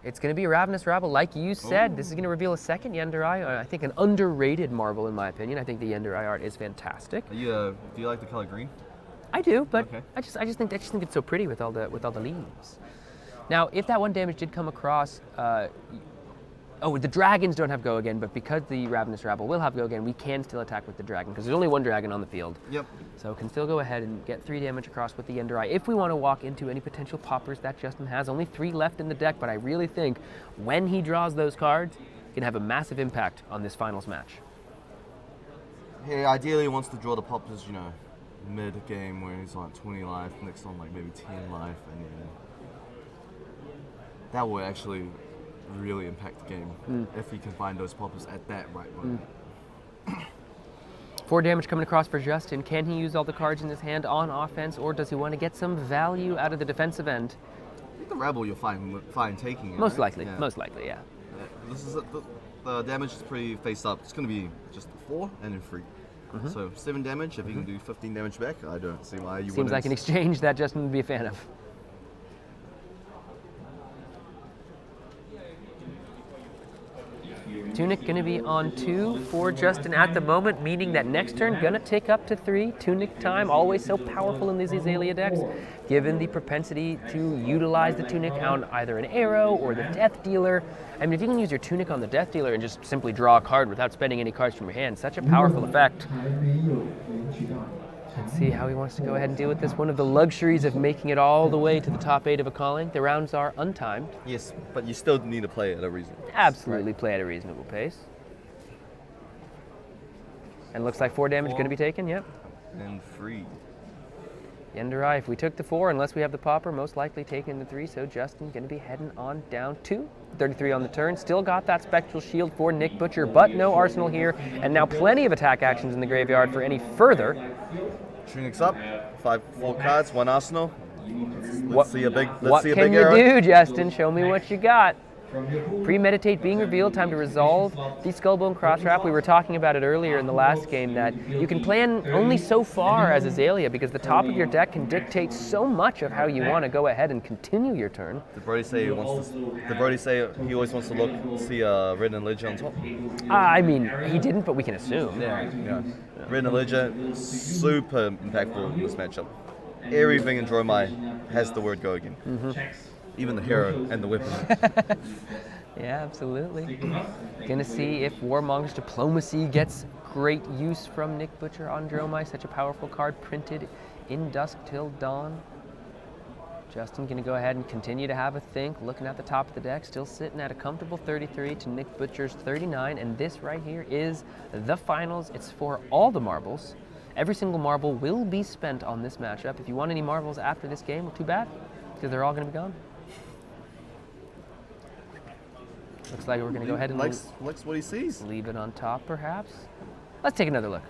It's going to be a Ravenous Rabble, like you said. This is going to reveal a second Yindarai. I think an underrated marble, in my opinion. I think the Yindarai art is fantastic. Do you like the color green? I do, but okay. I just think it's so pretty with all the leaves. Now, if that 1 damage did come across, the dragons don't have go again, but because the Ravenous Rabble will have go again, we can still attack with the dragon, because there's only 1 dragon on the field. Yep. So can still go ahead and get 3 damage across with the Yindarai if we want to walk into any potential poppers that Justin has. Only 3 left in the deck, but I really think when he draws those cards, it can have a massive impact on this finals match. He ideally wants to draw the poppers, mid-game where he's on 20 life, next on maybe 10 life, and that will actually really impact the game if he can find those poppers at that right moment. 4 damage coming across for Justin. Can he use all the cards in his hand on offense, or does he want to get some value out of the defensive end? I think the Rebel you're fine taking it. Most right? likely, Yeah. most likely, yeah. This is the damage is pretty face up. It's going to be just 4 and then 3. So 7 damage. If you can do 15 damage back, I don't see why you wouldn't. Seems like an exchange that Justin would be a fan of. Tunic going to be on 2 for Justin at the moment, meaning that next turn going to tick up to 3. Tunic time, always so powerful in these Azalea decks, given the propensity to utilize the Tunic on either an arrow or the Death Dealer. I mean, if you can use your Tunic on the Death Dealer and just simply draw a card without spending any cards from your hand, such a powerful effect. Let's see how he wants to go ahead and deal with this. One of the luxuries of making it all the way to the top 8 of a calling. The rounds are untimed. Yes, but you still need to play at a reasonable pace. Absolutely play at a reasonable pace. And looks like 4 damage going to be taken, yep. And 3. Yenderai, if we took the 4, unless we have the popper, most likely taking the 3, so Justin going to be heading on down to 33 on the turn. Still got that Spectral Shield for Nick Butcher, but no Arsenal here, and now plenty of attack actions in the graveyard for any further. Tunic's up, 4 cards, 1 Arsenal. Let's see a big arrow. What can you do, Justin? Show me what you got. Premeditate being revealed, time to resolve the Skullbone Cross Trap. We were talking about it earlier in the last game that you can plan only so far as Azalea because the top of your deck can dictate so much of how you want to go ahead and continue your turn. Did Brody say he wants to? Did Brody say he always wants to see Red and Ledger on top? I mean, he didn't, but we can assume. Yeah. Red and Ledger, super impactful in this matchup. Everything in Dromai has the word go again. Even the hero and the weapon. Yeah, absolutely. Gonna see if Warmonger's Diplomacy gets great use from Nick Butcher on Dromai. Such a powerful card printed in Dusk Till Dawn. Justin gonna go ahead and continue to have a think, looking at the top of the deck, still sitting at a comfortable 33 to Nick Butcher's 39, and this right here is the finals. It's for all the marbles. Every single marble will be spent on this matchup. If you want any marbles after this game, well, too bad, because they're all gonna be gone. Looks like we're gonna go ahead and likes what he sees. Leave it on top, perhaps. Let's take another look.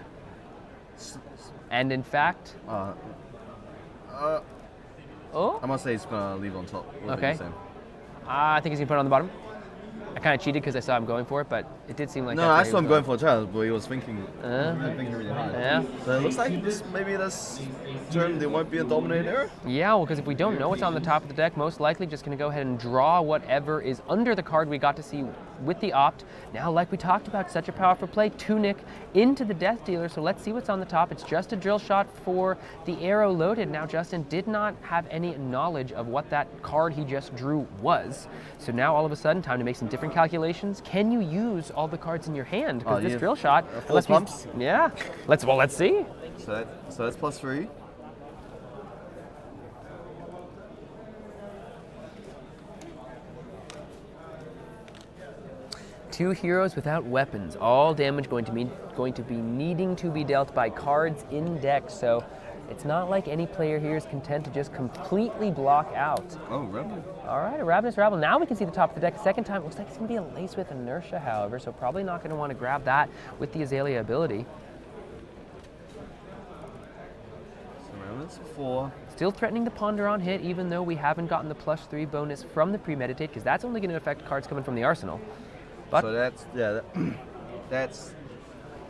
And in fact, I'm gonna say he's gonna leave it on top. Okay. I think he's gonna put it on the bottom. I kind of cheated because I saw him going for it, but it did seem like no, I saw him going for a challenge, but he was thinking really hard. Yeah. So it looks like maybe this turn there won't be a dominated error. Yeah, well, because if we don't know what's on the top of the deck, most likely just going to go ahead and draw whatever is under the card we got to see with the opt. Now, like we talked about, such a powerful play, Tunic into the Death Dealer. So let's see what's on the top. It's just a drill shot for the arrow loaded. Now, Justin did not have any knowledge of what that card he just drew was. So now all of a sudden, time to make some different calculations. Can you use all the cards in your hand? Because this drill shot, full pumps. Yeah. Let's see. So that's +3. Two heroes without weapons. All damage going to be needing to be dealt by cards in deck. So it's not like any player here is content to just completely block out. Oh, Rebel. All right, a Ravenous Rabble. Now we can see the top of the deck a second time. It looks like it's going to be a Lace with Inertia, however, so probably not going to want to grab that with the Azalea ability. So Ravenous 4. Still threatening the Ponder on hit, even though we haven't gotten the +3 bonus from the Premeditate, because that's only going to affect cards coming from the arsenal. But so that's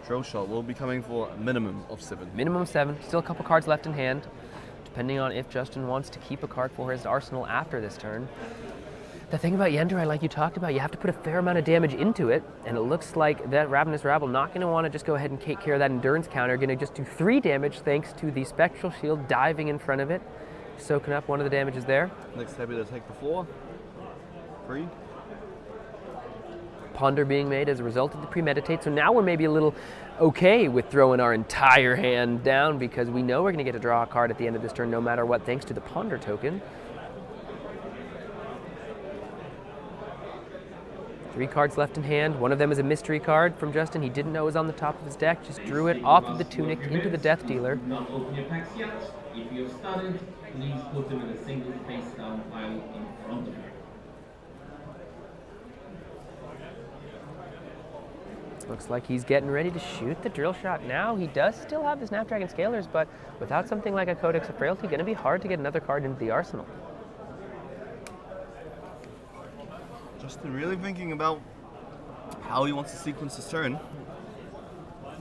drill shot will be coming for a minimum of 7. Minimum 7. Still a couple cards left in hand, depending on if Justin wants to keep a card for his arsenal after this turn. The thing about Yenderai, like you talked about, you have to put a fair amount of damage into it, and it looks like that Ravenous Rabble not going to want to just go ahead and take care of that endurance counter. Going to just do 3 damage thanks to the Spectral Shield diving in front of it, soaking up one of the damages there. Next happy to take the 4. 3. Ponder being made as a result of the Premeditate. So now we're maybe a little okay with throwing our entire hand down because we know we're going to get to draw a card at the end of this turn no matter what, thanks to the Ponder token. 3 cards left in hand. One of them is a mystery card from Justin. He didn't know it was on the top of his deck. Just drew it off of the Tunic into the Death Dealer. Not open your packs yet. If you're started, please put them in a single face down pile in front of you. Looks like he's getting ready to shoot the drill shot now. He does still have the Snapdragon Scalers, but without something like a Codex of Frailty, going to be hard to get another card into the arsenal. Justin really thinking about how he wants to sequence his turn.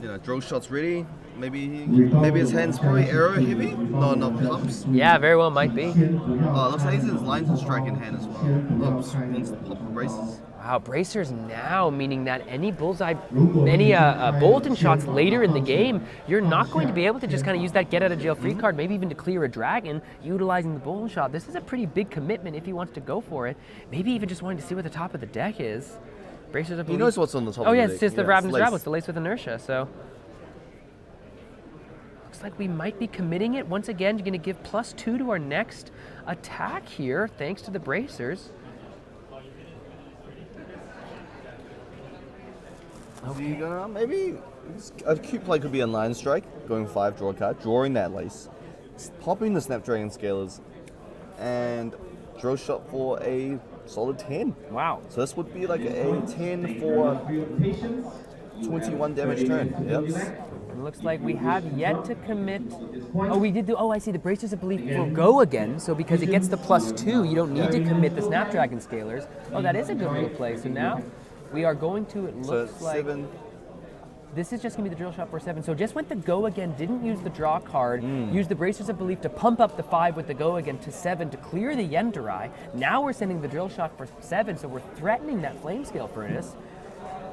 You know, drill shot's ready. Maybe his hand's probably arrow heavy, not pumps. Yeah, very well might be. Oh, looks like he's in his lines and strike in hand as well. Oops, wants to pop braces. Wow, bracers now, meaning that any bullseye, any Bolton shots later in the game, you're not going to be able to just kind of use that get out of jail free card, maybe even to clear a dragon, utilizing the Bolton shot. This is a pretty big commitment if he wants to go for it. Maybe even just wanting to see what the top of the deck is. Bracers of He knows what's on the top Oh of yeah, the it's deck. just the Yeah, Ravenous it's Rabble, it's the Lace with Inertia, so. Looks like we might be committing it. Once again, you're going to give +2 to our next attack here, thanks to the bracers. Okay. Maybe a cute play could be a line strike, going 5, draw a card, drawing that lace, popping the Snapdragon Scalers, and drill shot for a solid 10. Wow. So this would be like a 10 for 21 damage turn. Yep. It looks like we have yet to commit. Oh, we did do. Oh, I see. The Bracers of Belief will go again. So because it gets the +2, you don't need to commit the Snapdragon Scalers. Oh, that is a good little play. So now we are going to. It looks like 7. This is just going to be the drill shot for 7. So just went the go again, didn't use the draw card, used the Bracers of Belief to pump up the 5 with the go again to 7 to clear the Yendurai. Now we're sending the drill shot for 7, so we're threatening that Flame Scale Furnace.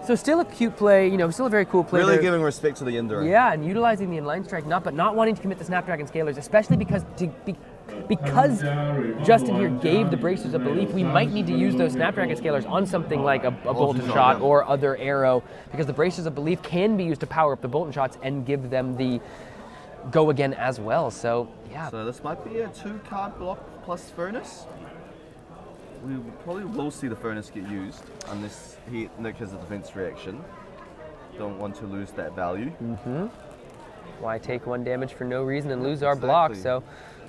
So still a cute play, you know, still a very cool play. Really there. giving respect to the Yendurai. Yeah, and utilizing the Inline Strike, but not wanting to commit the Snapdragon Scalers, especially because Justin here gave the Bracers of Belief, we might need to use those Snapdragon Scalers on something like a Bolton shot or other arrow, because the Bracers of Belief can be used to power up the Bolton shots and give them the go again as well. So yeah. So this might be a 2-card block plus Furnace. We probably will see the Furnace get used unless Nick has a defense reaction. Don't want to lose that value. Why take 1 damage for no reason and lose our block? So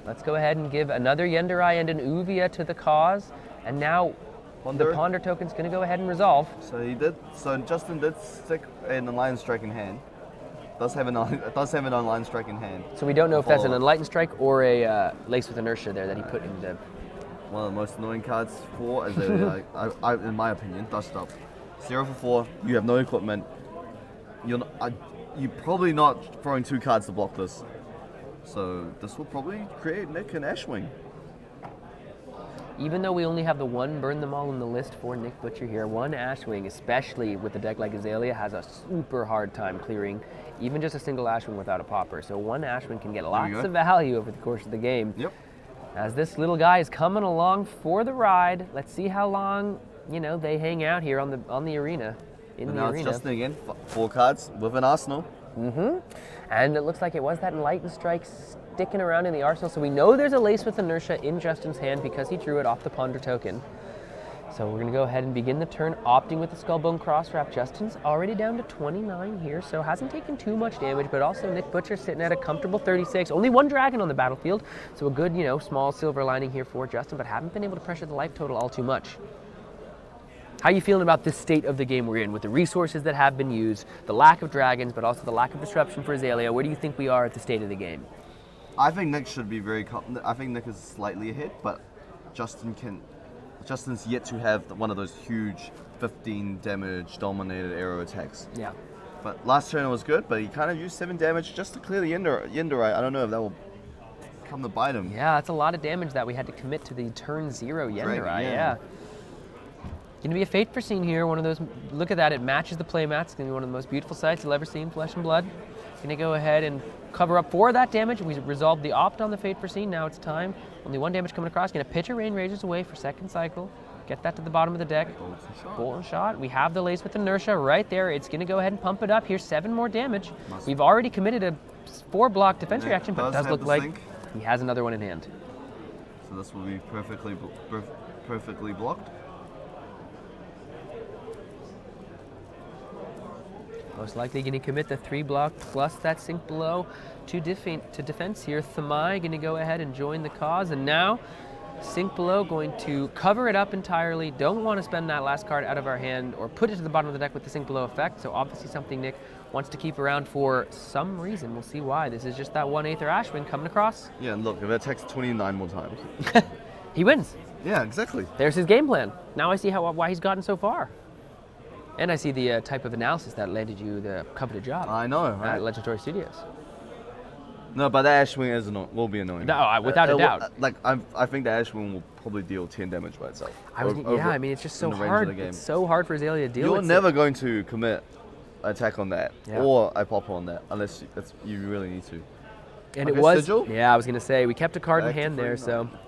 let's go ahead and give another Yendurai and an Uvia to the cause. And now the Ponder token's going to go ahead and resolve. So Justin did stick an Enlightened Strike in hand. Does have an Enlightened Strike in hand. So we don't know if that's an Enlightened Strike or a Lace with Inertia there that he put into. One of the most annoying cards for, as in my opinion, dust up. 0 for 4. You have no equipment. You're probably not throwing 2 cards to block this. So this will probably create Nick and Ashwing. Even though we only have the 1 Burn Them All in the list for Nick Butcher here, 1 Ashwing, especially with a deck like Azalea, has a super hard time clearing even just a single Ashwing without a popper. So 1 Ashwing can get lots of value over the course of the game. Yep. As this little guy is coming along for the ride, let's see how long, you know, they hang out here on the arena. Now it's Justin again, 4 cards with an arsenal. And it looks like it was that Enlightened Strike sticking around in the arsenal, so we know there's a Lace with Inertia in Justin's hand because he drew it off the Ponder token. So we're going to go ahead and begin the turn, opting with the Skullbone Crosswrap. Justin's already down to 29 here, so hasn't taken too much damage, but also Nick Butcher sitting at a comfortable 36. Only 1 dragon on the battlefield, so a good, you know, small silver lining here for Justin, but haven't been able to pressure the life total all too much. How are you feeling about this state of the game we're in, with the resources that have been used, the lack of dragons, but also the lack of disruption for Azalea? Where do you think we are at the state of the game? I think Nick should be I think Nick is slightly ahead, but Justin's yet to have one of those huge 15 damage dominated arrow attacks. Yeah. But last turn it was good, but he kind of used 7 damage just to clear the Yendurai. I don't know if that will come to bite him. Yeah, that's a lot of damage that we had to commit to the turn 0 Yendurai. Yeah. Gonna be a Fate Foreseen here. One of those. Look at that. It matches the playmats. It's gonna be one of the most beautiful sights you'll ever see in Flesh and Blood. Gonna go ahead and cover up for that damage. We resolved the opt on the Fate Foreseen. Now it's time. Only 1 damage coming across. Gonna pitch a Rain Ragers away for 2nd cycle. Get that to the bottom of the deck. Bolton shot. We have the Lace with Inertia right there. It's gonna go ahead and pump it up. Here's 7 more damage. We've already committed a 4-block defense reaction, but it does look like he has another one in hand. So this will be perfectly blocked. Most likely going to commit the 3-block plus that Sink Below to defense here. Thamai going to go ahead and join the cause. And now Sink below, going to cover it up entirely. Don't want to spend that last card out of our hand or put it to the bottom of the deck with the sink below effect. So obviously something Nick wants to keep around for some reason. We'll see why. This is just that 1/8 Ashwin coming across. Yeah, and look, if it attacks 29 more times. He wins. Yeah, exactly. There's his game plan. Now I see why he's gotten so far. And I see the type of analysis that landed you the coveted job. I know, right? At Legendary Studios. No, but that Ashwing will be annoying. No, without a doubt. I think the Ashwing will probably deal 10 damage by itself. I mean, it's just so hard. It's so hard for Azalea to deal with. You're never going to commit an attack on that or a pop on that unless you really need to. And okay, it was. Sigil? Yeah, I was going to say, we kept a card in Back to hand there, 39. so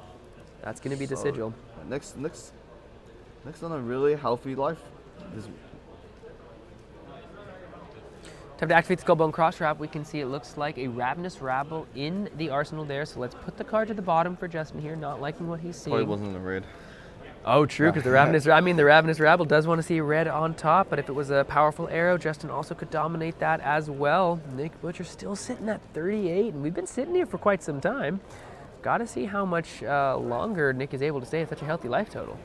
that's going to be the Sigil. Next on a really healthy life. Time to activate the Skullbone Cross Wrap. We can see it looks like a Ravenous Rabble in the arsenal there. So let's put the card to the bottom for Justin here, not liking what he's seeing. Probably wasn't a red. Oh, true, because the Ravenous Rabble does want to see red on top, but if it was a powerful arrow, Justin also could dominate that as well. Nick Butcher still sitting at 38, and we've been sitting here for quite some time. Got to see how much longer Nick is able to stay at such a healthy life total.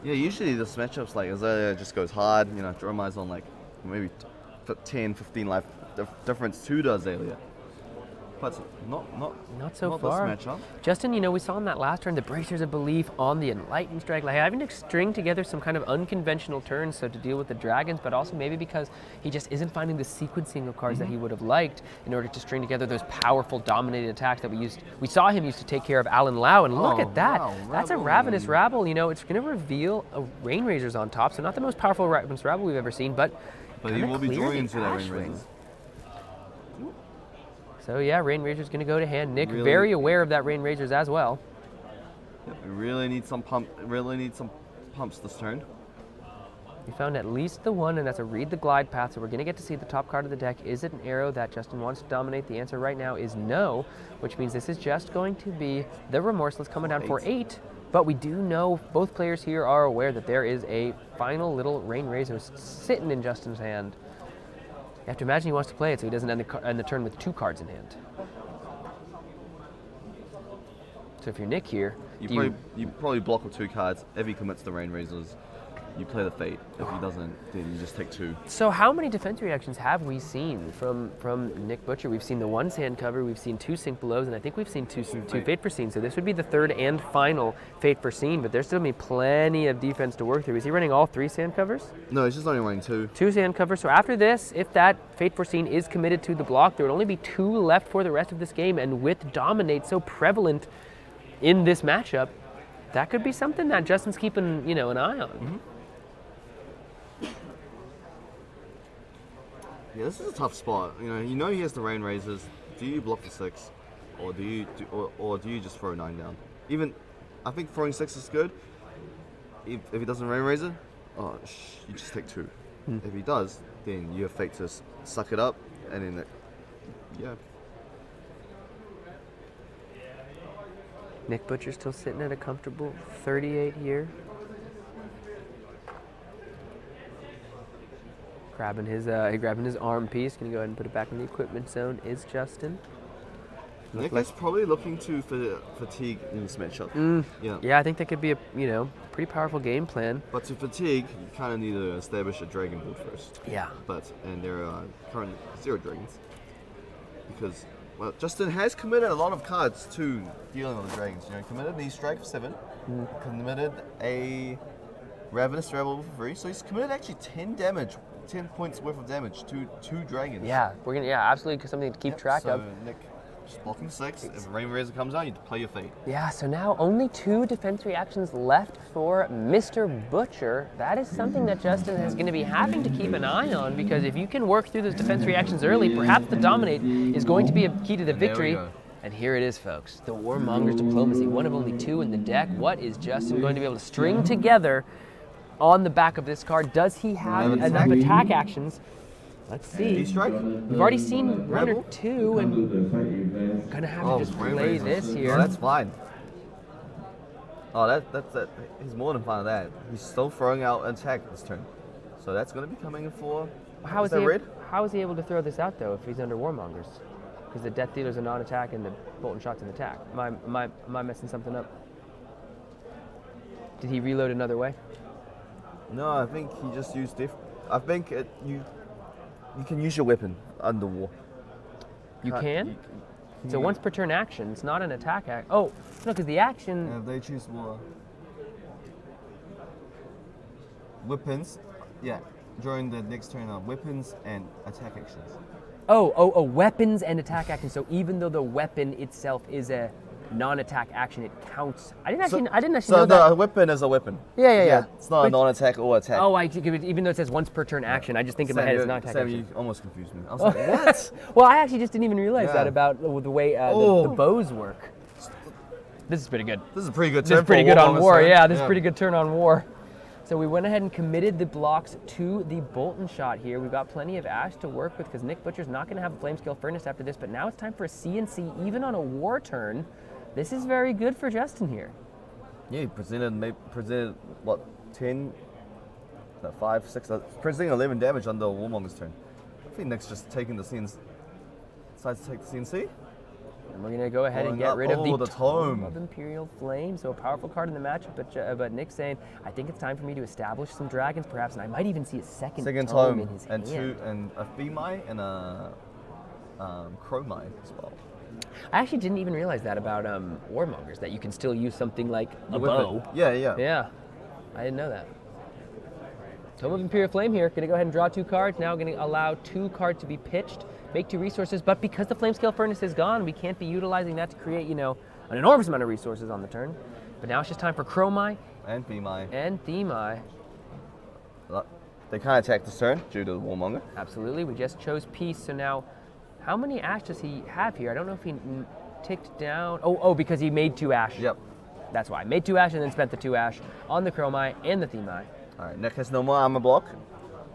Yeah, usually this matchup's like Azalea just goes hard, Jeremiah's on like maybe 10, 15 life difference to the Azalea. But not so not far. This matchup. Justin, we saw in that last turn the Bracers of Belief on the Enlightened Strike, like having to string together some kind of unconventional turns so to deal with the dragons, but also maybe because he just isn't finding the sequencing of cards that he would have liked in order to string together those powerful dominated attacks that we saw him used to take care of Alan Lau, and look at that. Wow, that's a Ravenous Rabble. It's going to reveal a Rain Razors on top, so not the most powerful Ravenous Rabble we've ever seen, but he will be drawing into that Rain Razors. So yeah, Rain Razor's going to go to hand. Nick very aware of that Rain Razors as well. Yep, we really need some pumps this turn. We found at least the one, and that's a Read the Glide Path, so we're going to get to see the top card of the deck. Is it an arrow that Justin wants to dominate? The answer right now is no, which means this is just going to be the Remorseless coming down for 8. But we do know both players here are aware that there is a final little Rain Razor sitting in Justin's hand. You have to imagine he wants to play it so he doesn't end the turn with 2 cards in hand. So if you're Nick here, you probably block with 2 cards. If he commits the Rain Razors, you play the Fate. If he doesn't, then you just take 2. So how many defense reactions have we seen from Nick Butcher? We've seen the 1 sand cover, we've seen 2 Sink Belows, and I think we've seen 2 Fate Foreseen. So this would be the 3rd and final Fate Foreseen, but there's still going to be plenty of defense to work through. Is he running all 3 sand covers? No, he's just only running 2. 2 sand covers. So after this, if that Fate Foreseen is committed to the block, there would only be 2 left for the rest of this game, and with Dominate so prevalent in this matchup, that could be something that Justin's keeping, an eye on. Mm-hmm. Yeah, this is a tough spot. He has the Rain Razors. Do you block the 6, or do you just throw 9 down? I think throwing 6 is good. If he doesn't Rain Razor, you just take 2. If he does, then you have Fate to suck it up, and then yeah. Nick Butcher still sitting at a comfortable 38 here. Grabbing his arm piece. Gonna go ahead and put it back in the equipment zone. Is Justin? Nick is probably looking to fatigue in this matchup. Yeah, I think that could be a pretty powerful game plan. But to fatigue, you kind of need to establish a dragon board first. Yeah. And there are currently 0 dragons because Justin has committed a lot of cards to dealing with the dragons. He committed the Strike for 7, committed a Ravenous Rebel for 3, so he's committed actually 10 points worth of damage to 2 dragons. Yeah, absolutely something to keep track of. Nick, just blocking 6. If Rain Razor comes out, you play your Fate. Yeah, so now only 2 defense reactions left for Mr. Butcher. That is something that Justin is going to be having to keep an eye on, because if you can work through those defense reactions early, perhaps the Dominate is going to be a key to the victory. And here it is, folks. The Warmonger's Diplomacy, one of only 2 in the deck. What is Justin going to be able to string together on the back of this card? Does he have enough attack actions? Let's see. We've already seen 1 or 2, and gonna have to just play this here. Oh, that's fine. Oh, that's he's more than fine with that. He's still throwing out an attack this turn, so that's gonna be coming in for. How is he able to throw this out though if he's under Warmongers? Because the Death Dealer's a non-attack and the Bolt and Shot's an attack. Am I messing something up? Did he reload another way? No, I think he just used I think you can use your weapon under war. You can? So once per turn action, it's not an attack act. Oh, no, because the action... Yeah, they choose war. Weapons, yeah, during the next turn are weapons and attack actions. Oh, weapons and attack actions. So even though the weapon itself is a non-attack action, it counts. I didn't actually know that. So the weapon is a weapon. Yeah. It's not a non-attack or attack. Oh, even though it says once per turn action, I just think in my head it's not attack Sam, action. you almost confused me. I was like, what? Well, I actually just didn't even realize Yeah. that about the way the bows work. This is pretty good. This is a pretty good This turn is pretty for good a on war, war. honestly. Yeah, this is Yeah. pretty good turn on war. So we went ahead and committed the blocks to the Bolton shot here. We've got plenty of ash to work with because Nick Butcher's not going to have a flame scale furnace after this, but now it's time for a CNC even on a war turn. This is very good for Justin here. Yeah, he presented what, 10, 5, 6, presenting 11 damage under a Warmonger's turn. I think Nick's just taking the CNC, decides to take the CNC. And we're going to go ahead and Going get up. rid of Oh, the the Tome. of Imperial Flame. So a powerful card in the matchup, but Nick's saying, I think it's time for me to establish some dragons perhaps, and I might even see a second Tome in his and hand. and a Femai and a Chromai as well. I actually didn't even realize that about Warmongers, that you can still use something like a With bow. it. Yeah. Yeah, I didn't know that. Tome of Imperial Flame here, gonna go ahead and draw 2 cards. Now gonna allow 2 cards to be pitched, make 2 resources, but because the Flame Scale Furnace is gone, we can't be utilizing that to create, an enormous amount of resources on the turn. But now it's just time for Chromai. And Femai. And Themai. They can't attack this turn due to the Warmonger. Absolutely, we just chose Peace, so now, how many ash does he have here? I don't know if he ticked down. Oh, because he made 2 ash. Yep. That's why. Made 2 ash and then spent the 2 ash on the Chromai and the Themai. All right, Nick has no more armor block,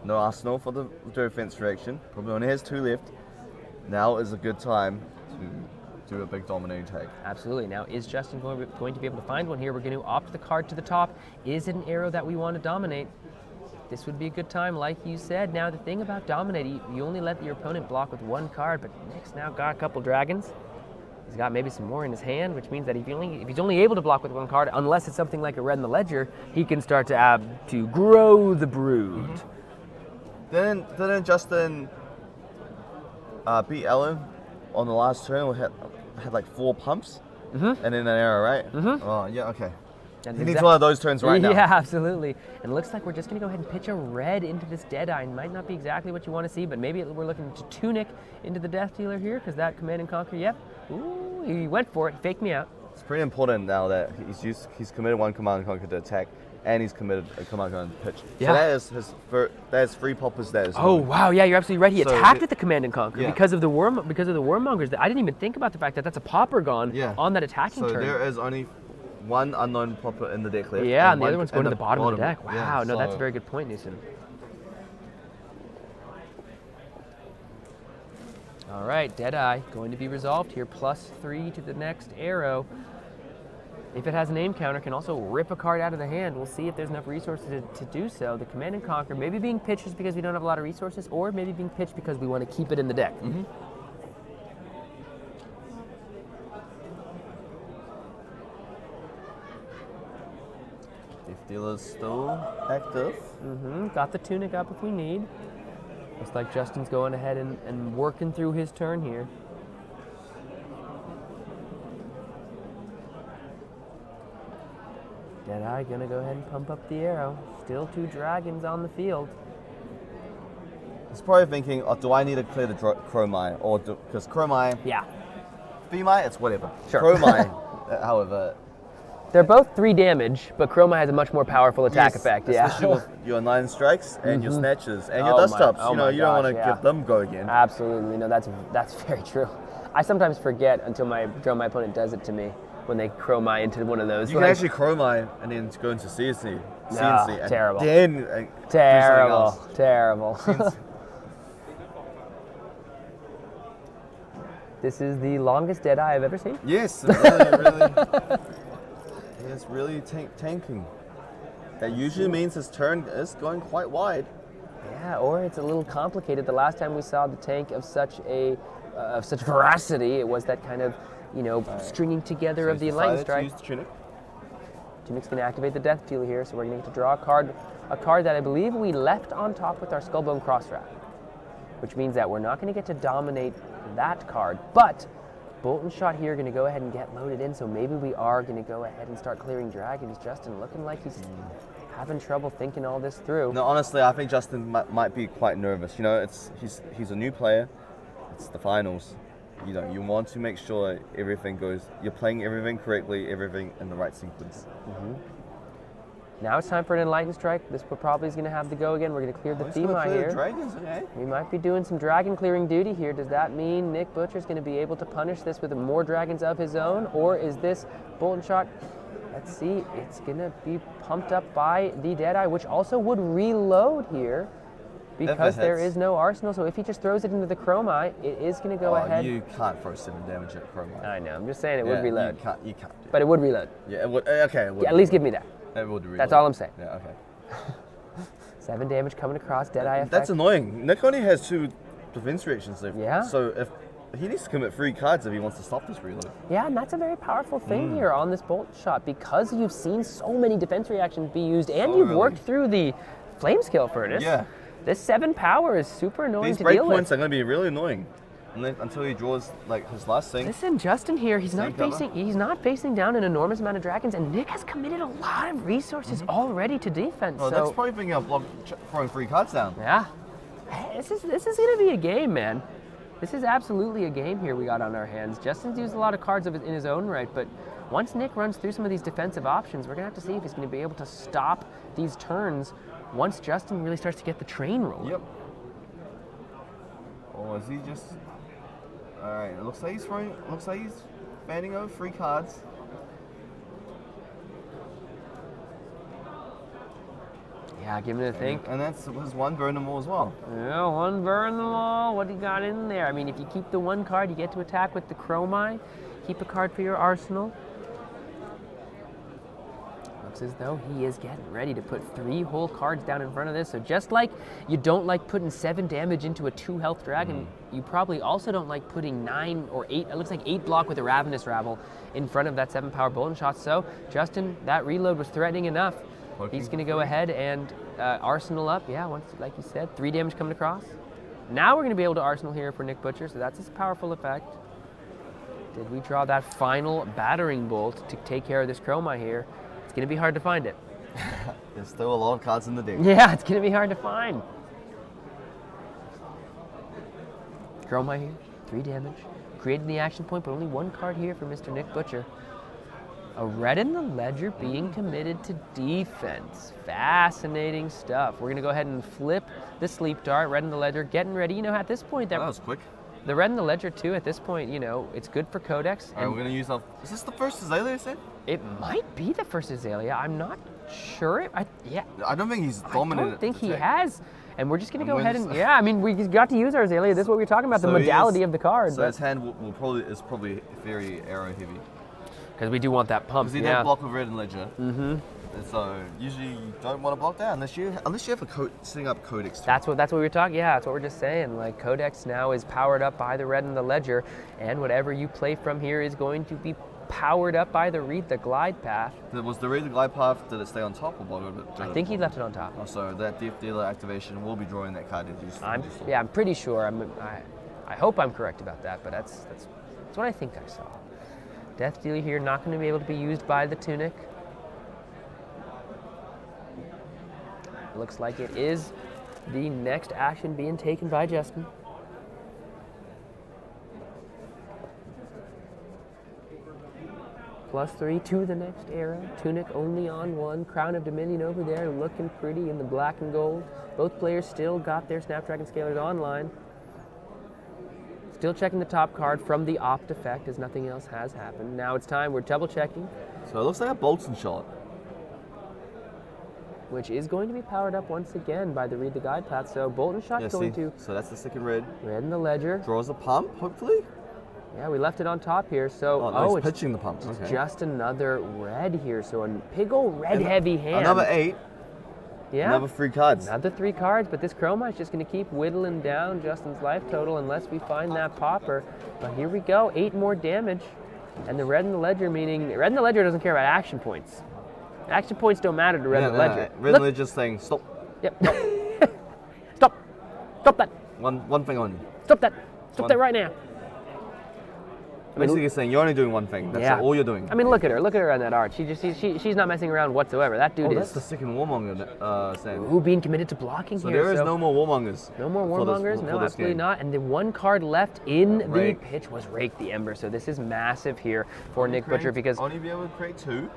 no arsenal for the defense direction. Probably only has 2 left. Now is a good time to do a big dominating attack. Absolutely. Now, is Justin going to be able to find one here? We're going to opt the card to the top. Is it an arrow that we want to dominate? This would be a good time, like you said. Now, the thing about dominate, you only let your opponent block with 1 card, but Nick's now got a couple dragons. He's got maybe some more in his hand, which means that if he's only able to block with 1 card, unless it's something like a red in the ledger, he can start to grow the brood. Mm-hmm. Didn't Justin beat Ellen on the last turn? Had like 4 pumps and then an arrow, right? Mm-hmm. Oh yeah, okay. That's He needs one of those turns right now. Yeah, absolutely. And it looks like we're just going to go ahead and pitch a red into this Deadeye. Might not be exactly what you want to see, but maybe we're looking to tunic into the Death Dealer here, because that Command and Conquer, yep. Ooh, he went for it. Faked me out. It's pretty important now that he's committed 1 Command and Conquer to attack, and he's committed a Command and Conquer to pitch. Yeah. So that is 3 poppers. That is. Oh wow, yeah, you're absolutely right. He So attacked with the Command and Conquer yeah. because of the Wormmongers. I didn't even think about the fact that that's a popper gone on that attacking So turn. there is only 1 unknown popper in the deck left. Yeah, and the one other one's going in to the bottom of the deck. Wow, Yeah, no, that's a so- very good point, Newsom. All right, Deadeye going to be resolved here. +3 to the next arrow. If it has an aim counter, can also rip a card out of the hand. We'll see if there's enough resources to do so. The Command and Conquer maybe being pitched just because we don't have a lot of resources, or maybe being pitched because we want to keep it in the deck. Mm-hmm. Death Dealer's still active. Got the tunic up if we need. Looks like Justin's going ahead and working through his turn here. Deadeye gonna go ahead and pump up the arrow. Still 2 dragons on the field. He's probably thinking, do I need to clear the Chromai? Or because Chromai... Yeah. Femai, it's whatever. Sure. Chromai, however... They're both 3 damage, but Chroma has a much more powerful attack Yes, effect. especially Yeah. with your 9 strikes and your Mhm. snatches and your Oh dust my- tops. oh You know, my you don't want to gosh, yeah. give them go again. Absolutely, no, that's very true. I sometimes forget until my opponent does it to me when they chroma into one of those. You can actually Chromai and then go into CNC. No, and terrible. Then do something Terrible, else. terrible. CNC. This is the longest Deadeye I've ever seen. Yes, really. It's really tanking. That usually means his turn is going quite wide. Yeah, or it's a little complicated. The last time we saw the tank of such veracity, it was that kind of, stringing together So of the he's enlightened decided to strike. use the tunic. Tunic's going to activate the Death Dealer here, so we're going to get to draw a card that I believe we left on top with our Skullbone Crosswrap, which means that we're not going to get to dominate that card, but Bolt and Shot here are going to go ahead and get loaded in, so maybe we are going to go ahead and start clearing dragons. Justin looking like he's having trouble thinking all this through. No, honestly, I think Justin might be quite nervous. You know, he's a new player. It's the finals. You know, you want to make sure everything goes. You're playing everything correctly, everything in the right sequence. Now it's time for an Enlightened Strike. This probably is going to have to go again. We're going to clear the Thema here. Dragons, okay. We might be doing some dragon clearing duty here. Does that mean Nick Butcher's going to be able to punish this with more dragons of his own? Or is this Bolt and Shot? Let's see. It's going to be pumped up by the Deadeye, which also would reload here because there is no arsenal. So if he just throws it into the Chrome Eye, it is going to go ahead. You can't throw 7 damage at Chrome Eye. I know. I'm just saying it would reload. You can't. But it would reload. Yeah, it would. Okay, it would. Yeah, at least give me that. It would reload. That's all I'm saying. Yeah, okay. 7 damage coming across, Deadeye effect. That's annoying. Nick only has 2 defense reactions left. Yeah. So if he needs to commit 3 cards if he wants to stop this reload. Yeah, and that's a very powerful thing here on this Bolt Shot, because you've seen so many defense reactions be used, and you've worked through the Flame Scale Furnace. Yeah. This 7 power is super annoying These to break deal with. points are going to be really annoying until he draws like his last thing. Listen, Justin here, he's not Same facing down an enormous amount of dragons, and Nick has committed a lot of resources already to defense. Oh, so that's probably thinking of throwing 3 cards down. yeah, this is going to be a game, man. This is absolutely a game here we got on our hands. Justin's used a lot of cards in his own right, but once Nick runs through some of these defensive options, we're going to have to see if he's going to be able to stop these turns once Justin really starts to get the train rolling. Yep. Or is he just... Alright, it looks like he's fanning over 3 cards. Yeah, give it a think. And that's his 1 burn them all as well. Yeah, 1 burn them all. What do you got in there? I mean, if you keep the 1 card, you get to attack with the Chrome Eye. Keep a card for your arsenal. Looks as though he is getting ready to put 3 whole cards down in front of this. So just like you don't like putting 7 damage into a 2 health dragon, you probably also don't like putting 9 or 8, it looks like 8 block with a Ravenous Rabble in front of that 7 power Bolt and Shot. So Justin, that reload was threatening enough. He's going to go ahead and arsenal up. Yeah, once, like you said, 3 damage coming across. Now we're going to be able to arsenal here for Nick Butcher, so that's his powerful effect. Did we draw that final battering bolt to take care of this Chrome Eye here? It's going to be hard to find it. There's still a lot of cards in the deck. Yeah, it's going to be hard to find. Chrome Eye here, 3 damage. Created the action point, but only 1 card here for Mr. Nick Butcher. A red in the ledger being committed to defense. Fascinating stuff. We're going to go ahead and flip the sleep dart. Red in the ledger, getting ready. You know, at this point, that was quick. The red in the ledger, too, at this point, you know, it's good for Codex. All right, we're going to use our... Is this the first Azalea set? It might be the first Azalea. I'm not sure. Yeah. I don't think he's dominated. I don't think he has. And we're just going to go ahead and... Yeah, I mean, we got to use our Azalea. This is what we were talking about, the modality of the card. So his hand is probably very arrow heavy. Because we do want that pump. Because he did block with red and ledger. And so usually you don't want to block that unless you have setting up Codex. That's what we were talking. Yeah, that's what we're just saying. Like Codex now is powered up by the red and the ledger, and whatever you play from here is going to be powered up by the Read the Glide Path. Was the Read the Glide Path, did it stay on top or bottom? I think he left it on top. Oh, so that Death Dealer activation will be drawing that card. I'm pretty sure. I hope I'm correct about that, but that's what I think I saw. Death Dealer here not going to be able to be used by the Tunic. Looks like it is the next action being taken by Justin. +3 to the next arrow. Tunic only on 1. Crown of Dominion over there looking pretty in the black and gold. Both players still got their Snapdragon Scalers online. Still checking the top card from the Opt effect as nothing else has happened. Now it's time, we're double checking. So it looks like a Bolt and Shot. Which is going to be powered up once again by the Read the Guide Path. So Bolt and Shot going to... So that's the second red. Red in the ledger. Draws a pump, hopefully? Yeah, we left it on top here. So, he's pitching the pump. It's just another red here. So a big old red heavy hand. Another 8. Yeah. Another 3 cards. Another 3 cards, but this Chroma is just going to keep whittling down Justin's life total unless we find that popper. But here we go, 8 more damage. And the red in the ledger, meaning red in the ledger doesn't care about action points. Action points don't matter to Red the Ledger. Red the Ledger's saying stop. Yep. Stop. Stop that. One thing only. Stop that. Stop that right now. Basically, you're saying you're only doing one thing. That's all you're doing. I mean, look at her. Look at her on that art. She's not messing around whatsoever. That dude is. That's the second warmonger, Sam. Ooh, being committed to blocking so here. There is no more warmongers. No more warmongers. No, absolutely not. And the one card left in the pitch was Rake the Ember. So this is massive here for Nick Butcher because only be able to create 2.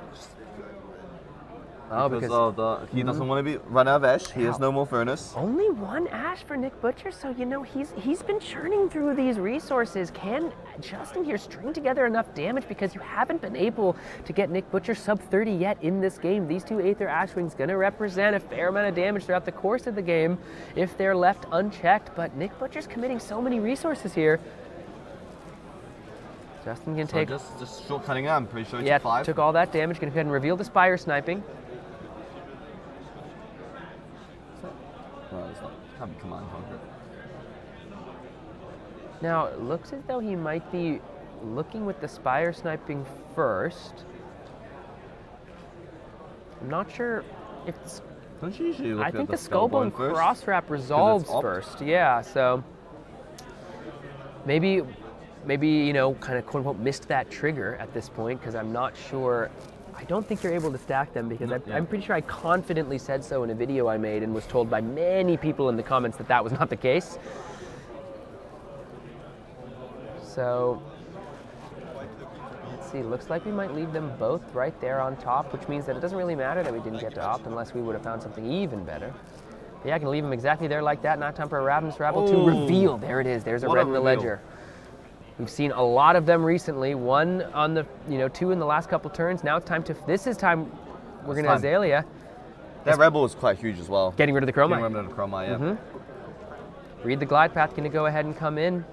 Oh, because of he doesn't want to run out of ash. He has no more furnace. Only 1 ash for Nick Butcher, so you know he's been churning through these resources. Can Justin here string together enough damage because you haven't been able to get Nick Butcher sub 30 yet in this game? These 2 Aether Ashwings gonna represent a fair amount of damage throughout the course of the game if they're left unchecked. But Nick Butcher's committing so many resources here. Justin can take just shortcutting out. I'm pretty sure. Yeah, 5. Took all that damage. Gonna go ahead and reveal the Spire sniping. No, it's not. Can't be command conquer. Now, it looks as though he might be looking with the Spire sniping first. I'm not sure if it's... Don't you usually look I at think the the Skullbone cross wrap resolves first. Yeah, so maybe you know, kind of quote unquote missed that trigger at this point because I'm not sure. I don't think you're able to stack them because I'm pretty sure I confidently said so in a video I made and was told by many people in the comments that that was not the case. So, let's see, looks like we might leave them both right there on top, which means that it doesn't really matter that we didn't get to opt unless we would have found something even better. But yeah, I can leave them exactly there like that, not time for a Ravenous Rabble to reveal. There it is, there's a Red in the Ledger. We've seen a lot of them recently. 1 on the, 2 in the last couple turns. Now it's time to, this is time we're going to Azalea. That Rebel was quite huge as well. Getting rid of the Chromite. Getting rid of the Chromite, yeah. Read the Glide Path, going to go ahead and come in.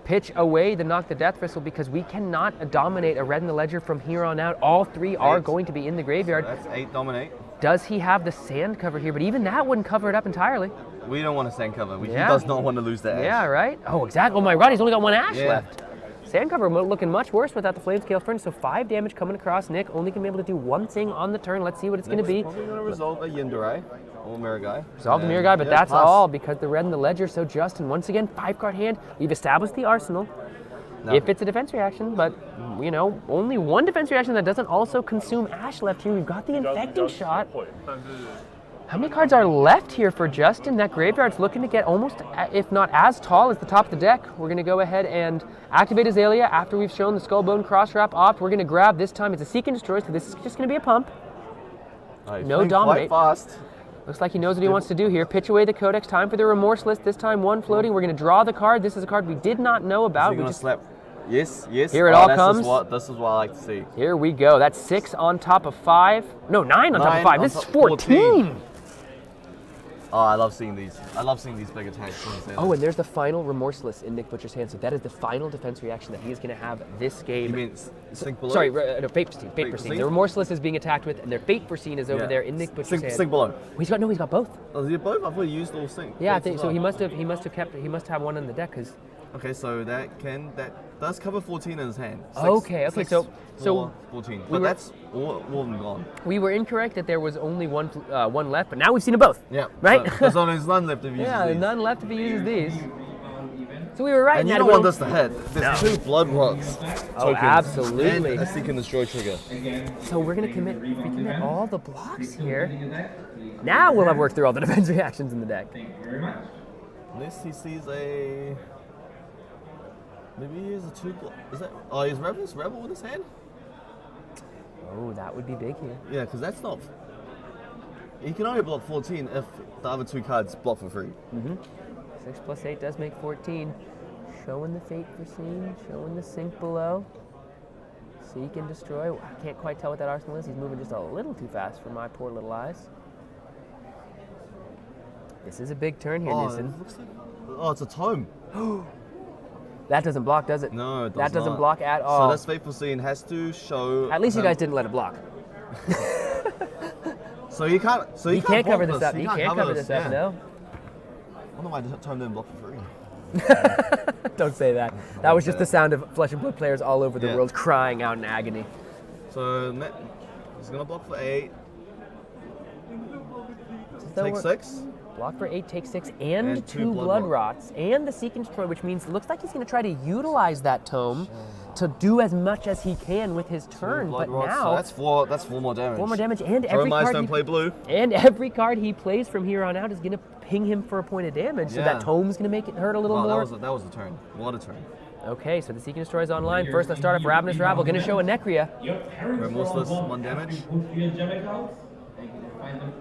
Pitch away the Knock the Death Bristle because we cannot dominate a Red in the Ledger from here on out. All 3 are going to be in the graveyard. So that's 8 dominate. Does he have the sand cover here? But even that wouldn't cover it up entirely. We don't want a sand cover. He does not want to lose that ash. Yeah, right? Oh, exactly. Oh my god, he's only got 1 ash left. Sand cover looking much worse without the Flame Scale Furnace, so 5 damage coming across Nick. Only going to be able to do 1 thing on the turn. Let's see what it's going to be. Probably going to resolve a Yindarai or Mirror Guy. Resolve the Mirror Guy, but that's all because the Red in the Ledger. So Justin, once again, 5-card hand. We've established the arsenal. No. If it's a defense reaction, but only 1 defense reaction that doesn't also consume ash left here. We've got the infecting shot. How many cards are left here for Justin? That graveyard's looking to get almost, if not as tall as the top of the deck. We're going to go ahead and activate Azalea after we've shown the Skullbone Cross Wrap opt. We're going to grab this time. It's a Seek and Destroy, so this is just going to be a pump. No dominate. Quite fast. Looks like he knows what he wants to do here. Pitch away the Codex. Time for the Remorseless. This time 1 floating. We're going to draw the card. This is a card we did not know about. Is he going to slap? Yes. Here it all comes. This is what I like to see. Here we go. That's 6 on top of 5. No, 9 on top of 5. This is 14. Oh, I love seeing these. I love seeing these big attacks. Oh, and there's the final Remorseless in Nick Butcher's hand. So that is the final defense reaction that he is going to have this game. You mean Sink Below? Sorry, no, Fate Foreseen. The Remorseless is being attacked with, and their Fate Foreseen is over there in Nick Butcher's hand. Sink Below. He's got both. Oh, is he both? I thought he used all Sink. Yeah, I think so. He must have had 1 on the deck because. Okay, so that does cover 14 in his hand. Okay, so 14, but that's all of them gone. We were incorrect that there was only one left, but now we've seen them both. Yeah, right. So there's only none left if he uses these. None left if he uses these. So we were right. And you don't want this to hit. There's 2 Blood Rocks. Oh, absolutely. And a Seek and Destroy trigger. So we're gonna commit all the blocks here. Now we'll have worked through all the defense reactions in the deck. Unless he sees a. Maybe he has a 2 block. Is that? Oh, he's Ravenous Rebel in his hand? Oh, that would be big here. Yeah, because that's not. He can only block 14 if the other 2 cards block for free. 6 plus 8 does make 14. Showing the Fate Foreseen, showing the Sink Below. Seek and Destroy. I can't quite tell what that arsenal is. He's moving just a little too fast for my poor little eyes. This is a big turn here, Newson. It's a tome. That doesn't block, does it? No, it does That doesn't not. block at all. So this Fate Foreseen has to show. At least you guys didn't let it block. So you can't. So you can't cover this up. You can't cover this up. No. I wonder why the tome didn't block for free. Don't say that. That was just the sound of Flesh and Blood players all over the world crying out in agony. So He's gonna block for 8. So Take we're- 6. Block for 8, take 6, and And 2 two blood blood rots, and the Seek and Destroy, which means it looks like he's going to try to utilize that tome to do as much as he can with his turn. Blood But rots, now so that's 4 more damage. 4 more damage, and Throw every mice card don't play blue. and every card he plays from here on out is going to ping him for a point of damage. So that tome's going to make it hurt a little Wow, more. that was the turn. What a turn. Okay, so the Seek and Destroy is online. First, let's start off Ravenous Rabble. Going to show a Necria. Remorseless, 1 damage.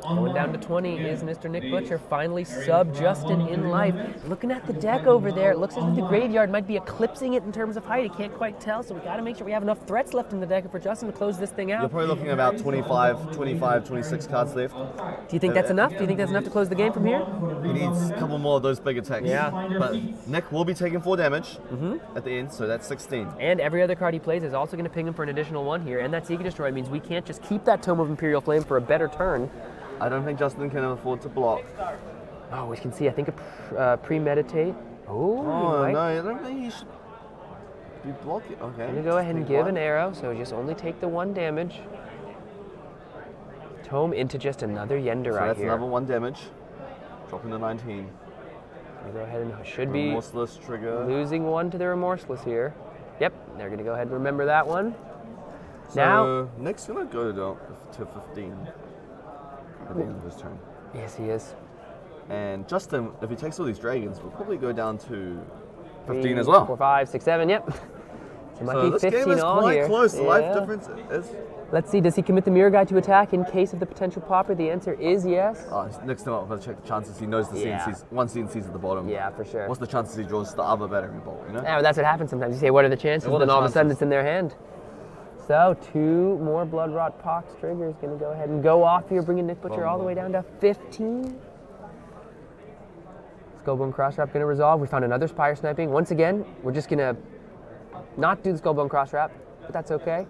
Going down to 20 is Mr. Nick Butcher, finally sub Justin in life. Looking at the deck over there, it looks as if the graveyard might be eclipsing it in terms of height. I can't quite tell, so we got to make sure we have enough threats left in the deck for Justin to close this thing out. You're probably looking at about 25, 26 cards left. Do you think that's enough? Do you think that's enough to close the game from here? He needs a couple more of those big attacks. Yeah. But Nick will be taking 4 damage at the end, so that's 16. And every other card he plays is also going to ping him for an additional 1 here. And that Seek and Destroy means we can't just keep that Tome of Imperial Flame for a better turn. I don't think Justin can afford to block. Oh, we can see, I think, a premeditate. Oh, no, right. I don't think he should be blocking. Okay. I'm going to go ahead and give an arrow, so just only take the 1 damage. Tome into just another Yender So right that's here. another 1 damage. Dropping to 19. We'll go ahead and should be Remorseless trigger. losing 1 to the Remorseless here. Yep, they're going to go ahead and remember that one. So Now, Nick's going to go to 15 at the end of his turn. Yes, he is. And Justin, if he takes all these dragons, will probably go down to 15 3, as well. 4, 5, 6, 7, yep. So it might So be this 15 game is all quite here. close. The life Yeah. difference is... Let's see, does he commit the Mirror Guide to attack in case of the potential popper? The answer is yes. Next time I'm going to check the chances. He knows the Yeah. CNC's, 1 CNC's at the bottom. Yeah, for sure. What's the chances he draws the other battery bolt, you know? Yeah, well, that's what happens sometimes. You say, what are the chances? Yeah, what are Then all the of a sudden chances? it's in their hand. So 2 more Blood Rot Pox triggers going to go ahead and go off here, bringing Nick Butcher all the way down to 15. Skullbone Crosswrap going to resolve. We found another Spire Sniping. Once again, we're just going to not do the Skullbone Crosswrap, but that's okay.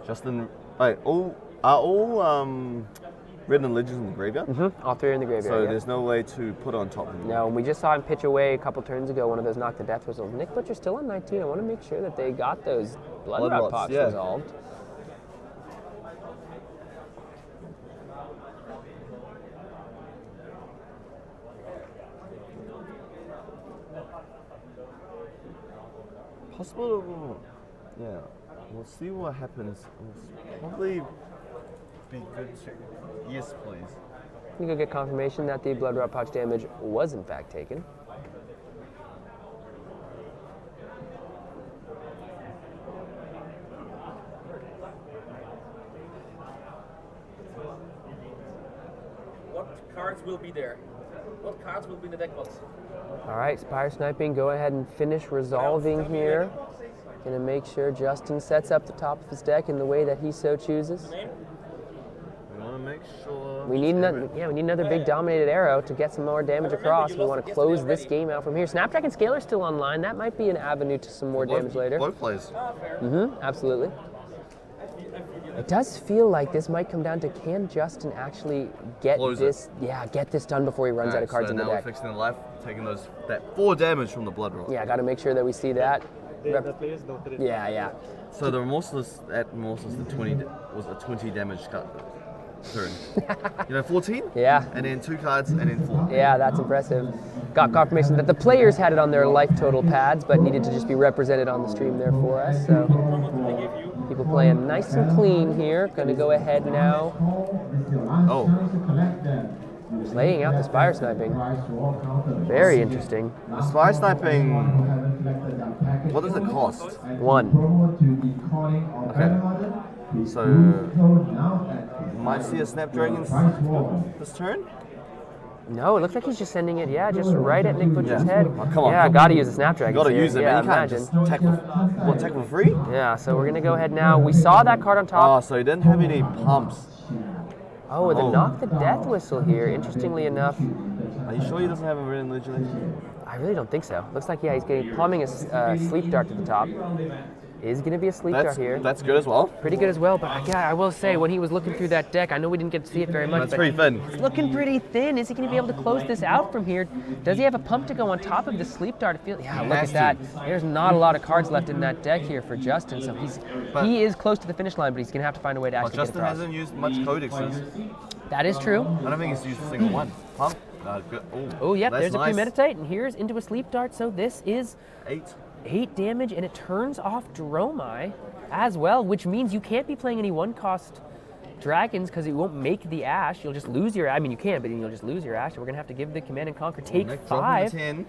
Justin, are all Red and Legends in the graveyard? Mm-hmm. All 3 are in the graveyard. So yeah. there's no way to put on top of them. No, and we just saw him pitch away a couple turns ago, one of those Knock the Death whistles. Nick Butcher's still on 19. I want to make sure that they got those Blood Rot Rots, Pox yeah. resolved. Possible, yeah. We'll see what happens. We'll probably be good to... Yes, please. We go get confirmation that the Blood Rot Pouch damage was in fact taken. What cards will be there? What cards will be in the deck box? All right, Spire Sniping, go ahead and finish resolving here. Gonna make sure Justin sets up the top of his deck in the way that he so chooses. We want to make sure... We need another big dominated arrow to get some more damage across. We want to close this game out from here. Snapdragon Scaler's still online. That might be an avenue to some more damage later. Both plays. Mm-hmm, absolutely. It does feel like this might come down to, can Justin actually get Close this? Yeah, get this done before he runs out of cards so in the now deck. we're fixing the life, taking that 4 damage from the Blood Rot. Yeah, got to make sure that we see that. The players noted it. Yeah. So the Remorseless, the 20 was a 20 damage turn. 14? Yeah. And then 2 cards, and then 4. Yeah, that's impressive. Got confirmation that the players had it on their life total pads, but needed to just be represented on the stream there for us. So people playing nice and clean here. Gonna go ahead now. Playing out the Spire Sniping. Very interesting. The Spire Sniping, what does it cost? 1. Okay. So, might see a Snapdragon this turn? No, it looks like he's just sending it, just right at Nick Butcher's head. Oh, come on. Yeah, gotta use a Snapdragon. Gotta use it, man. You can't imagine. just attack for free? Yeah, so we're gonna go ahead now. We saw that card on top. Oh, so he didn't have any pumps. Oh, with a Knock the Death Whistle here, interestingly enough. Are you sure he doesn't have a Red and Legend? I really don't think so. Looks like, he's getting plumbing a Sleep Dart to the top. is going to be a sleep dart here. That's good as well. Pretty good as well, but yeah, I will say, when he was looking through that deck, I know we didn't get to see it very much, That's but pretty thin. it's looking pretty thin. Is he going to be able to close this out from here? Does he have a pump to go on top of the sleep dart? Yeah, look at that. There's not a lot of cards left in that deck here for Justin, so he is close to the finish line, but he's going to have to find a way to actually Justin get across. hasn't used much codexes. That is true. I don't think he's used a single one. Pump. Good. Oh, yep, that's there's nice. a premeditate, and here's into a sleep dart, so this is 8 damage, and it turns off Dromai as well, which means you can't be playing any one-cost dragons because it won't make the Ash. You'll just lose your, I mean, you can, but you'll just lose your Ash. So we're going to have to give the Command and Conquer take 5.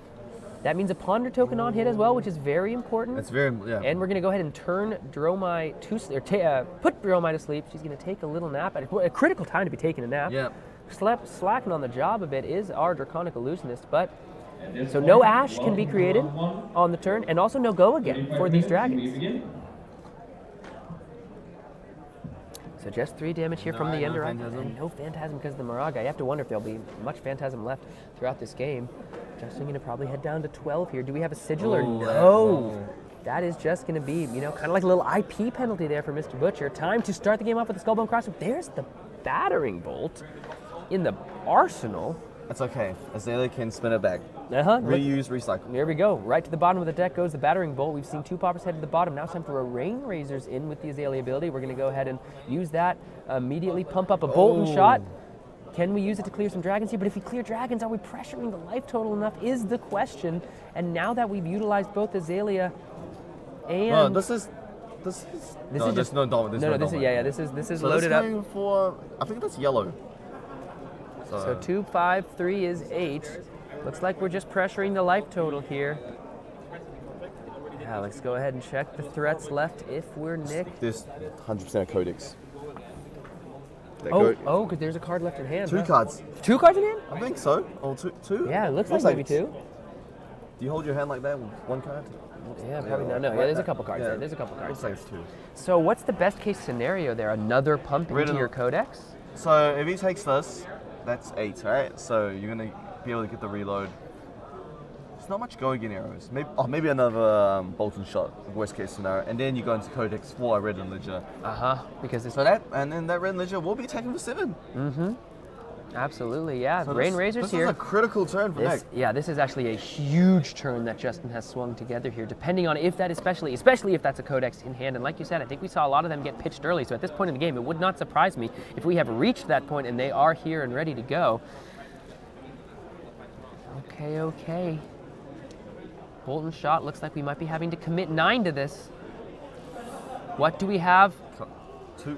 That means a Ponder token on hit as well, which is very important. That's very, yeah. And we're going to go ahead and turn Dromai to sleep, or put Dromai to sleep. She's going to take a little nap at a critical time to be taking a nap. Yeah. Slacking on the job a bit is our Draconic Illusionist, but so no Ash can be created on the turn, and also no go again for these dragons. So just 3 damage here from the Ender Eye, and no Phantasm because of the Moraga. You have to wonder if there'll be much Phantasm left throughout this game. Justin going to probably head down to 12 here. Do we have a Sigil or no? That is just going to be, kind of like a little IP penalty there for Mr. Butcher. Time to start the game off with the Skullbone Crossbow. There's the Battering Bolt in the arsenal. That's okay. Azalea can spin it back. Reuse, recycle. There we go. Right to the bottom of the deck goes the Battering Bolt. We've seen 2 poppers head to the bottom. Now it's time for a Rain Razors in with the Azalea ability. We're going to go ahead and use that. Immediately pump up a Bolton shot. Can we use it to clear some dragons here? But if we clear dragons, are we pressuring the life total enough is the question. And now that we've utilized both Azalea and... No, this is no dominant. This is loaded up. For, I think that's yellow. So 2, 5, 3 is 8. Looks like we're just pressuring the life total here. Yeah, let's go ahead and check the threats left if we're Nick. There's 100% a codex. Because there's a card left in hand. 2 cards. 2 cards in hand? I think so. Or two? Yeah, it looks like maybe 2. Do you hold your hand like that with 1 card? Yeah, probably not. No, there's a couple cards there. There's a couple cards. Looks like it's 2. So what's the best case scenario there? Another pump into your codex? So if he takes this, that's 8, right? So you're going to be able to get the reload. There's not much going in arrows. Maybe another Bolton shot, worst case scenario. And then you go into Codex for a Red and Ledger. Because it's... and then that Red and Ledger will be taken for 7. Absolutely, yeah. So Rain Razors here. This is a critical turn for Nick. Yeah, this is actually a huge turn that Justin has swung together here, depending on if that especially if that's a Codex in hand. And like you said, I think we saw a lot of them get pitched early. So at this point in the game, it would not surprise me if we have reached that point and they are here and ready to go. Okay. Bolton shot. Looks like we might be having to commit 9 to this. What do we have? 2.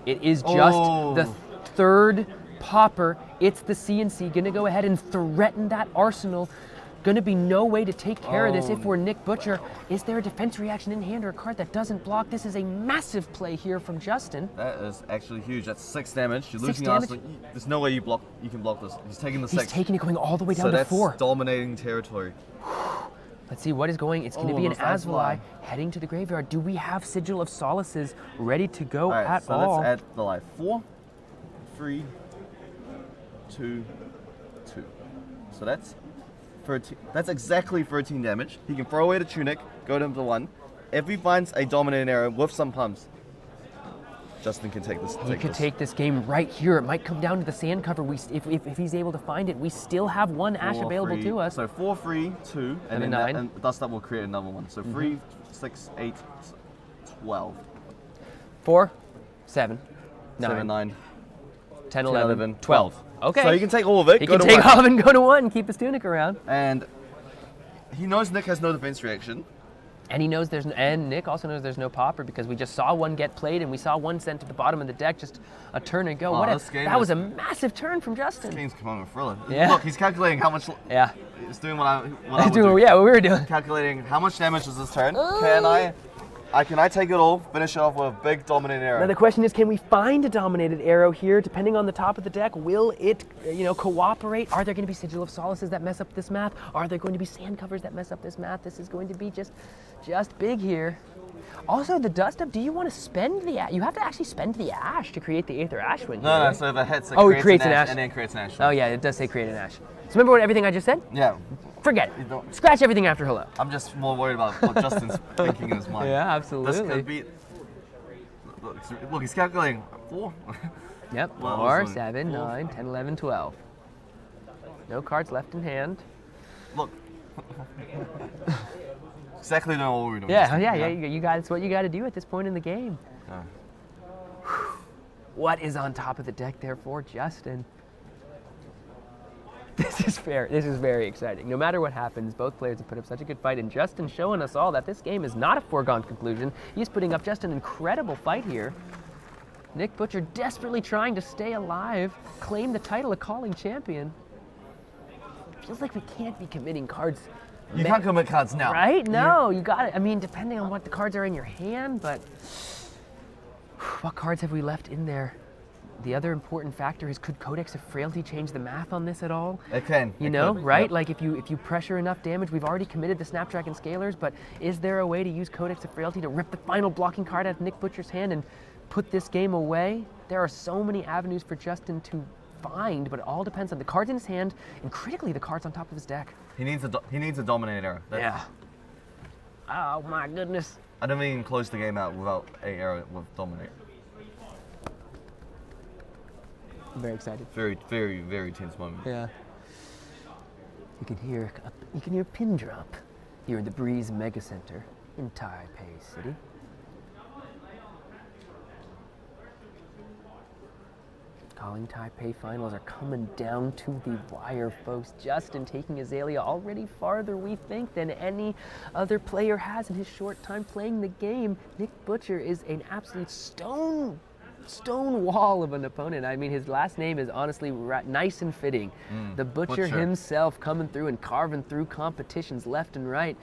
It is just the 3rd popper. It's the CNC. Gonna go ahead and threaten that arsenal. Gonna be no way to take care of this if we're Nick Butcher. Is there a defense reaction in hand or a card that doesn't block? This is a massive play here from Justin. That is actually huge. That's 6 damage. You're 6 losing damage. Arsenal. There's no way you can block this. He's taking the 6. He's taking it going all the way down to 4. So that's dominating territory. Let's see what is going. It's going to be an Asvalai heading to the graveyard. Do we have Sigil of Solaces ready to go at all? So let's add the life. 4, 3, 2, 2. So that's 13. That's exactly 13 damage. He can throw away the Tunic, go down to 1. If he finds a dominating arrow with some pumps, Justin can take this. He could take this game right here. It might come down to the sand cover. If he's able to find it, we still have 1 Ash available to us. So 4, 3, 2, and then 9. And Dust Up will create another one. So 3, 6, 8, 12. 4, 7, 7, 9, 10, 11, 12. Okay. So you can take all of it. He can take off and go to 1 and keep his Tunic around. And he knows Nick has no defense reaction. And Nick also knows there's no popper because we just saw 1 get played and we saw 1 sent to the bottom of the deck just a turn ago. That was a massive turn from Justin. This game's come on with thriller. Yeah. Look, he's calculating how much. Yeah. He's doing what I would do. What we were doing. Calculating how much damage is this turn. Can I take it all, finish it off with a big dominant arrow? Now the question is, can we find a dominated arrow here? Depending on the top of the deck, will it, cooperate? Are there going to be Sigil of Solaces that mess up this math? Are there going to be sand covers that mess up this math? This is going to be just big here. Also, the Dust Up, do you want to spend the Ash? You have to actually spend the Ash to create the Aether Ashwind. No, so if it hits, it creates an Ash and then creates an Ash. Oh yeah, it does say create an Ash. So remember everything I just said? Yeah. forget it. Scratch everything after hello. I'm just more worried about what Justin's thinking in his mind. Yeah, absolutely. This could be. Look, he's calculating 4. Yep, Well, 4, this one- 7, 9, 10, 11, 12. No cards left in hand. Look. Exactly know what we're doing. Yeah. You got it's what you got to do at this point in the game. Yeah. What is on top of the deck there for Justin? This is very exciting. No matter what happens, both players have put up such a good fight, and Justin showing us all that this game is not a foregone conclusion. He's putting up just an incredible fight here. Nick Butcher desperately trying to stay alive, claim the title of Calling Champion. Feels like we can't be committing cards. You can't commit cards now. Right? No, you got it. I mean, depending on what the cards are in your hand, but what cards have we left in there? The other important factor is, could Codex of Frailty change the math on this at all? It can. You know, right? Yep. Like if you pressure enough damage, we've already committed the Snapdragon Scalers, but is there a way to use Codex of Frailty to rip the final blocking card out of Nick Butcher's hand and put this game away? There are so many avenues for Justin to find, but it all depends on the cards in his hand and critically the cards on top of his deck. He needs a Dominator. Yeah. Oh my goodness. I don't think he can close the game out without a arrow with Dominator. I'm very excited. Very, very, very tense moment. Yeah. You can hear a pin drop here in the Breeze Mega Center in Taipei City. Calling Taipei finals are coming down to the wire, folks. Justin taking Azalea already farther, we think, than any other player has in his short time playing the game. Nick Butcher is an absolute stone wall of an opponent. I mean, his last name is honestly nice and fitting. The Butcher himself coming through and carving through competitions left and right.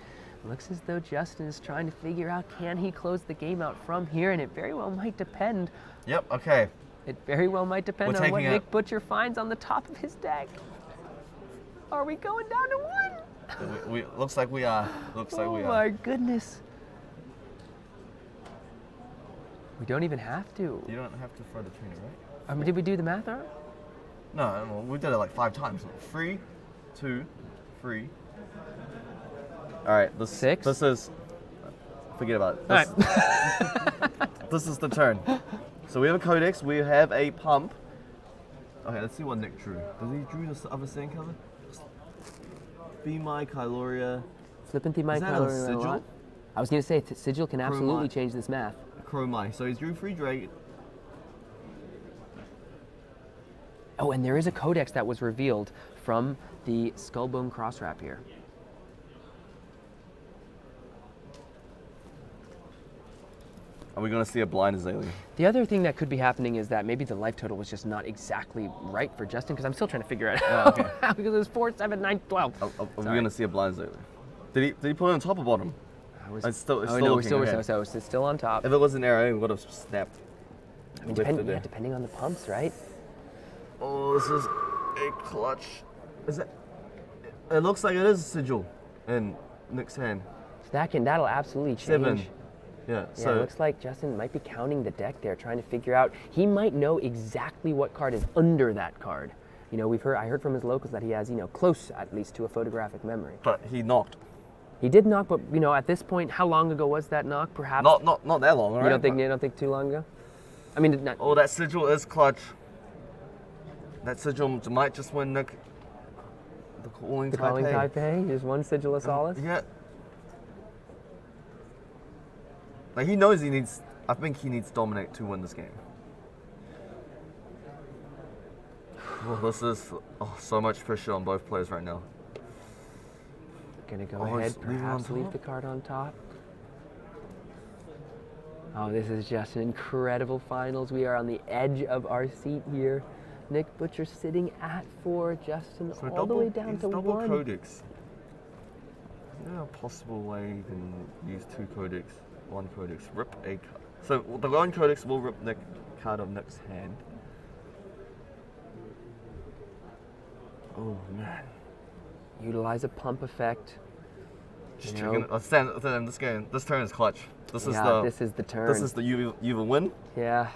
Looks as though Justin is trying to figure out, can he close the game out from here? And it very well might depend. Yep, okay. It very well might depend on what Nick Butcher finds on the top of his deck. Are we going down to 1? Looks like we are. Oh my goodness. We don't even have to. You don't have to for the trainer, right? I mean, did we do the math on it? No, we did it like 5 times. 3, 2, 3. All right, 6. This is. Forget about it. This, all right. This is the turn. So we have a Codex. We have a pump. Okay, let's see what Nick drew. Does he drew the other sand color? Be my Kyloria. Flippin' Theme my Kyloria. Sigil? I was gonna say Sigil can absolutely change this math. Chromai. So he's drew 3 Dragon. Oh, and there is a Codex that was revealed from the Skullbone cross wrap here. Are we going to see a blind Azalea? The other thing that could be happening is that maybe the life total was just not exactly right for Justin, because I'm still trying to figure it out. Because it was 4, 7, 9, 12. Are we going to see a blind Azalea? Did he put it on top or bottom? It's still no, it's still on top. If it was an arrow, it would have snapped. I mean, depending on the pumps, right? Oh, this is a clutch. Is it? It looks like it is a Sigil in Nick's hand. So that'll absolutely change. 7. Yeah, so it looks like Justin might be counting the deck there, trying to figure out. He might know exactly what card is under that card. You know, I heard from his locals that he has, close at least to a photographic memory. But he knocked. He did knock, but at this point, how long ago was that knock? Perhaps not that long, right? You don't think too long ago? I mean, oh, that Sigil is clutch. That Sigil might just win Nick. The Calling Taipei. Just one Sigil of Solace. Yeah. Like, he knows I think he needs Dominate to win this game. Well, this is so much pressure on both players right now. Gonna go ahead, perhaps leave the card on top. Oh, this is just an incredible finals. We are on the edge of our seat here. Nick Butcher sitting at 4, Justin all the way down to 1. Double Codex. Is there a possible way you can use 2 Codex? 1 Codex, rip a card. So the 1 Codex will rip Nick card of Nick's hand. Oh man. Utilize a pump effect. Just checking. This turn is clutch. This is the turn. This is the you will win. Yeah.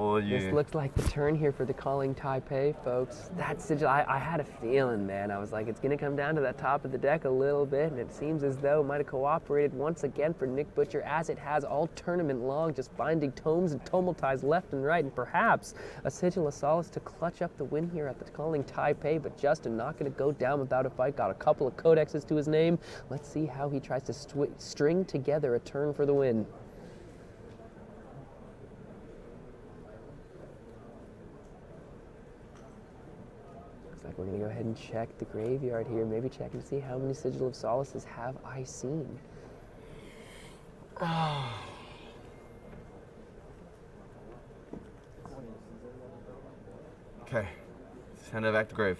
Oh, This yeah. looks like the turn here for the Calling Taipei, folks. That sigil, I had a feeling, man. I was like, it's going to come down to that top of the deck a little bit, and it seems as though it might have cooperated once again for Nick Butcher, as it has all tournament long, just finding tomes and tumultize left and right, and perhaps a Sigil of Solace to clutch up the win here at the Calling Taipei, but Justin not going to go down without a fight. Got a couple of codexes to his name. Let's see how he tries to string together a turn for the win. We're going to go ahead and check the graveyard here, maybe check and see how many Sigil of Solaces have I seen. Okay, send it back to grave.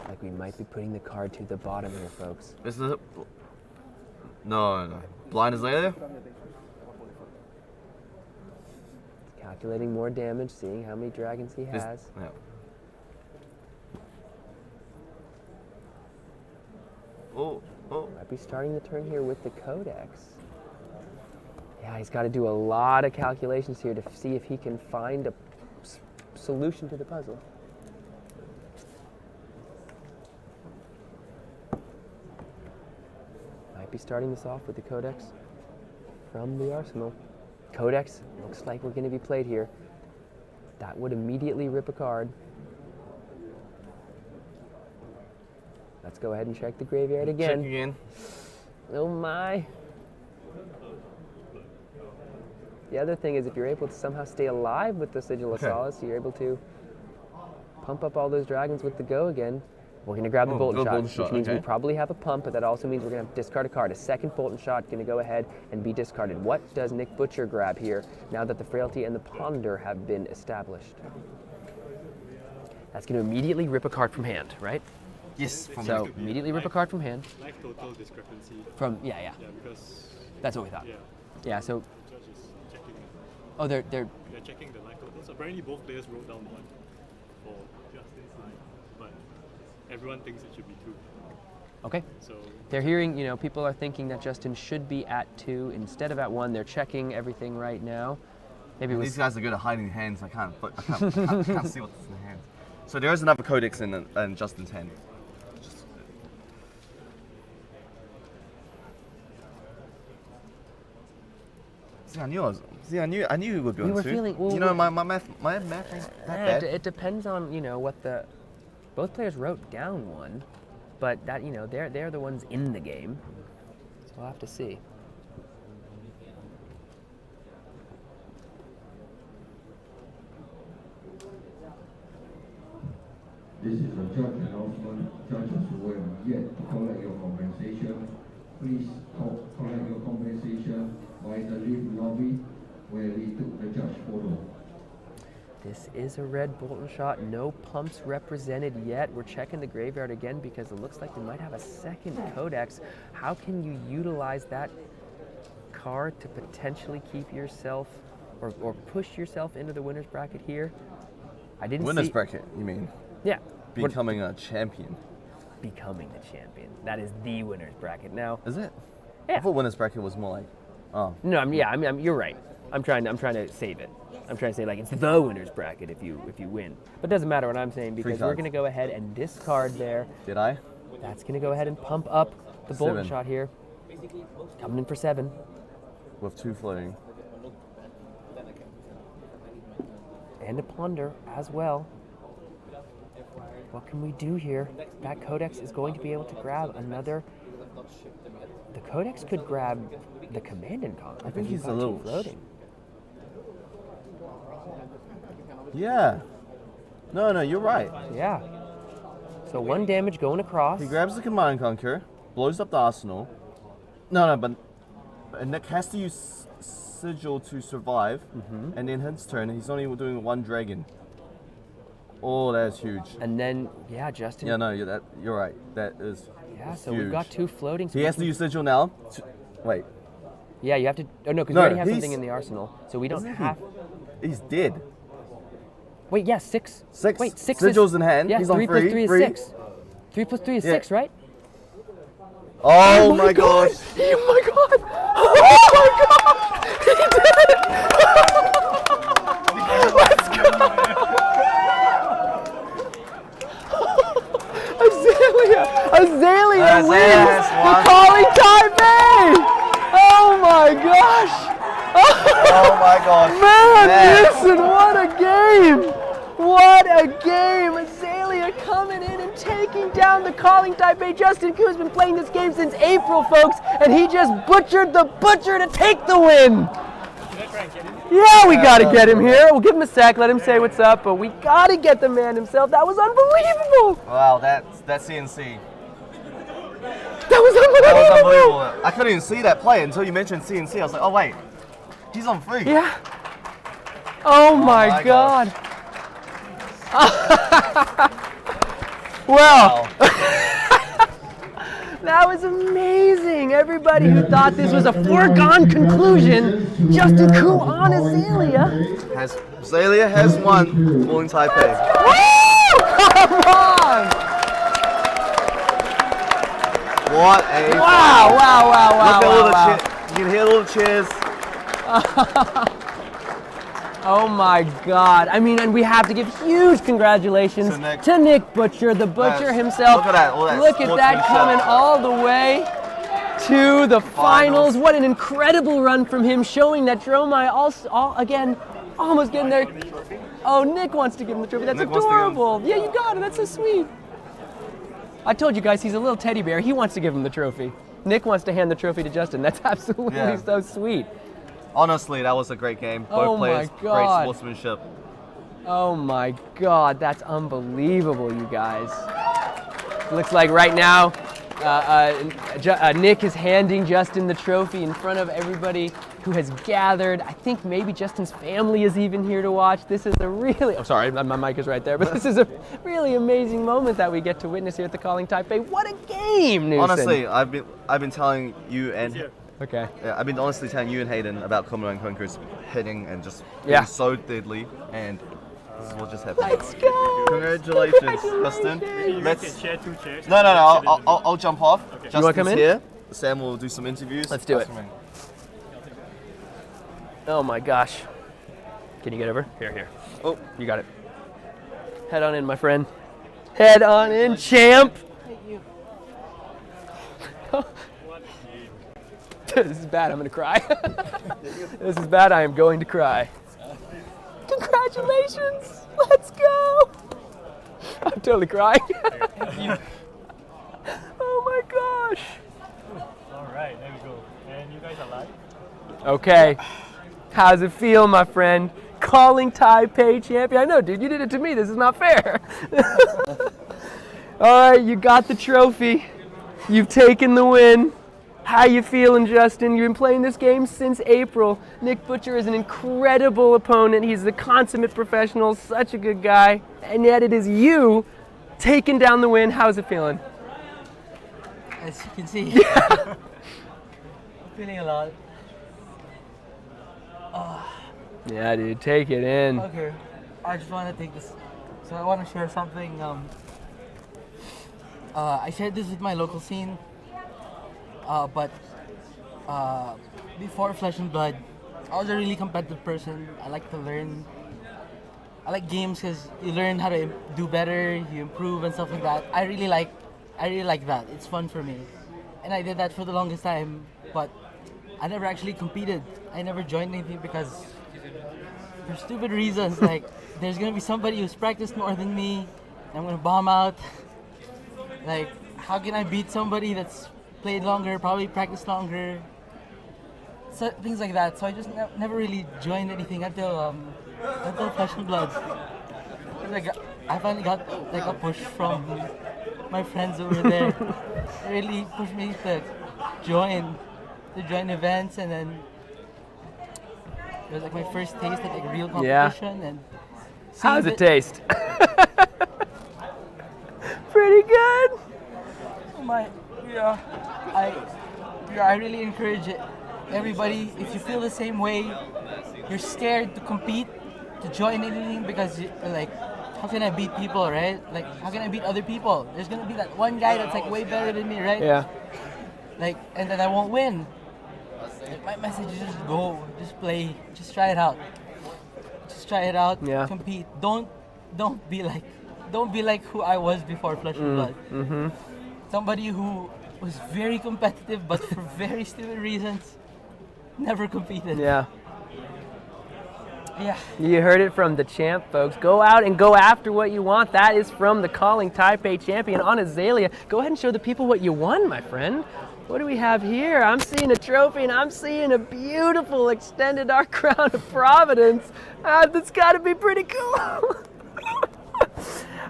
Like we might be putting the card to the bottom here, folks. Is it? No. Blind is later? Calculating more damage, seeing how many dragons he has. Yeah. Oh. Might be starting the turn here with the Codex. Yeah, he's got to do a lot of calculations here to see if he can find a solution to the puzzle. Might be starting this off with the Codex from the arsenal. Codex looks like we're going to be played here. That would immediately rip a card. Let's go ahead and check the graveyard again. Check again. Oh my. The other thing is if you're able to somehow stay alive with the Sigil of Solace, you're able to pump up all those dragons with the go again. We're going to grab the Bolton Shot, which means we probably have a pump, but that also means we're going to have to discard a card. A second Bolton Shot going to go ahead and be discarded. What does Nick Butcher grab here now that the Frailty and the Ponder have been established? That's going to immediately rip a card from hand, right? Yes. So immediately rip a card from hand. Life total discrepancy. From yeah, because that's what we thought. Yeah. Yeah. So. The judge is checking. Oh, they're checking the life totals. Apparently, both players wrote down 1 for Justin's life, but everyone thinks it should be 2. Okay. So they're hearing, people are thinking that Justin should be at 2 instead of at 1. They're checking everything right now. Maybe it was These guys are good at hiding hands. I can't see what's in the hand. So there is another Codex in Justin's hand. See, I knew we would be We on were 2. feeling- well, my math ain't that bad. It depends on what both players wrote down 1, but that they're the ones in the game, so we'll have to see. This is a judge announcement. Judges who have yet to collect your compensation, please collect your compensation by the lift lobby where we took the judge photo. This is a red Bolton Shot. No pumps represented yet. We're checking the graveyard again because it looks like we might have a second Codex. How can you utilize that card to potentially keep yourself or push yourself into the winner's bracket here? I didn't Winner's see... bracket, you mean? Yeah. Becoming a champion. Becoming the champion. That is the winner's bracket. Now, Is it? Yeah. I thought winner's bracket was more like, oh. no, you're right. I'm trying to save it. I'm trying to say like it's the winner's bracket if you win. But it doesn't matter what I'm saying because we're cards. going to go ahead and discard there. Did I? That's going to go ahead and pump up the Bolton 7. Shot here. Coming in for 7. With 2 floating. And a Ponder as well. What can we do here? That Codex is going to be able to grab another. The Codex could grab the Command and Conquer. I think he's he's a little floating. Yeah. No, you're right. Yeah. So 1 damage going across. He grabs the Command and Conquer, blows up the arsenal. No, but Nick has to use Sigil to survive, and in his turn, he's only doing 1 dragon. Oh, that's huge. And then, yeah, Justin. Yeah, no, you're right. That is Yeah, so huge. we've got 2 floating. He has to use Sigil now. Wait. Yeah, you have to. Oh no, because No, we already have he's- something in the arsenal, so we don't Isn't he? have. He's dead. Wait, yeah, 6. 6. Wait, 6 Sigils is, in hand. Yeah, He's on 3 plus 3. 3 is 3. 6. 3 plus 3 is Yeah. 6, right? Oh, my gosh. Oh my god! Oh my god! He did it! Let's go! Azalea wins the Calling Taipei! Oh my gosh! Oh my gosh. Man, listen, what a game! What a game! Azalea coming in and taking down the Calling Taipei. Justin Ku's been playing this game since April, folks, and he just butchered the butcher to take the win! Yeah, we gotta get him here. We'll give him a sec, let him say what's up, but we gotta get the man himself. That was unbelievable! Wow, that's CNC. That was unbelievable! That was unbelievable. I couldn't even see that play until you mentioned CNC. I was like, oh wait, he's on 3. Yeah. Oh my god. Well, that was amazing. Everybody who thought this was a foregone conclusion, Justin Ku on Azalea. Azalea has won Calling Taipei. Woo! Come on! What a Wow, wow, wow, wow, Look at all the wow, cheers. You can hear all the cheers. Oh my god. I mean, and we have to give huge congratulations to Nick Butcher, the butcher himself. Look at that, all that Look at that sportsmanship. coming all the way to the finals. What an incredible run from him, showing that Dromai again almost getting there. Oh, Nick wants to give him the trophy. That's Nick wants to give him- adorable. Yeah, you got it. That's so sweet. I told you guys, he's a little teddy bear. He wants to give him the trophy. Nick wants to hand the trophy to Justin. That's absolutely Yeah. so sweet. Honestly, that was a great game. Both Oh my players, great God. sportsmanship. Oh my god, that's unbelievable, you guys. Looks like right now, Nick is handing Justin the trophy in front of everybody who has gathered. I think maybe Justin's family is even here to watch. This is a really, I'm sorry, my mic is right there, but this is a really amazing moment that we get to witness here at the Calling Taipei. What a game, Newson. Honestly, I've been telling you and okay. Yeah, I've been honestly telling you and Hayden about Commodore and Conqueror's hitting and just Yeah. being so deadly, and this is what just happened. Let's go! Congratulations, Justin. Maybe you Let's can share 2 chairs. No, I'll jump off. Okay. Justin's wanna come in? here. Sam will do some interviews. Let's do it. Justin, Oh my gosh. Can you get over? Here. Oh, you got it. Head on in, my friend. Head on in, champ. This is bad, I'm gonna cry. This is bad, I am going to cry. Congratulations, let's go. I'm totally crying. Oh my gosh. Alright, there we go. And you guys are live? Okay, how's it feel, my friend? Calling Taipei champion. I know, dude, you did it to me, this is not fair. All right, you got the trophy. You've taken the win. How you feeling, Justin? You've been playing this game since April. Nick Butcher is an incredible opponent. He's the consummate professional, such a good guy. And yet it is you taking down the win. How's it feeling? As you can see, I'm feeling a lot. Yeah, dude, take it in. Okay, I just want to take this. So I want to share something. I shared this with my local scene. But before Flesh and Blood, I was a really competitive person. I like to learn. I like games because you learn how to do better, you improve and stuff like that. I really like that. It's fun for me, and I did that for the longest time. But I never actually competed. I never joined anything because for stupid reasons. Like there's gonna be somebody who's practiced more than me, and I'm gonna bomb out. Like how can I beat somebody that's played longer, probably practiced longer, so, things like that. So I just never really joined anything until Flesh and Blood. I finally got like a push from my friends over there. They really pushed me to join events, and then it was like my first taste at like real competition. And how's it taste? Pretty good. Yeah, I really encourage everybody, if you feel the same way, you're scared to compete, to join anything because like, how can I beat people, right? Like, how can I beat other people? There's gonna be that one guy that's like way better than me, right? Yeah. Like, and then I won't win. Like, my message is just go, just play, just try it out. Just try it out. Yeah. Compete. Don't be like who I was before Flesh and Blood. Mm-hmm. Somebody who was very competitive, but for very stupid reasons, never competed. Yeah. Yeah. You heard it from the champ, folks. Go out and go after what you want. That is from the Calling Taipei champion on Azalea. Go ahead and show the people what you won, my friend. What do we have here? I'm seeing a trophy and I'm seeing a beautiful extended arc crown of Providence. That's got to be pretty cool.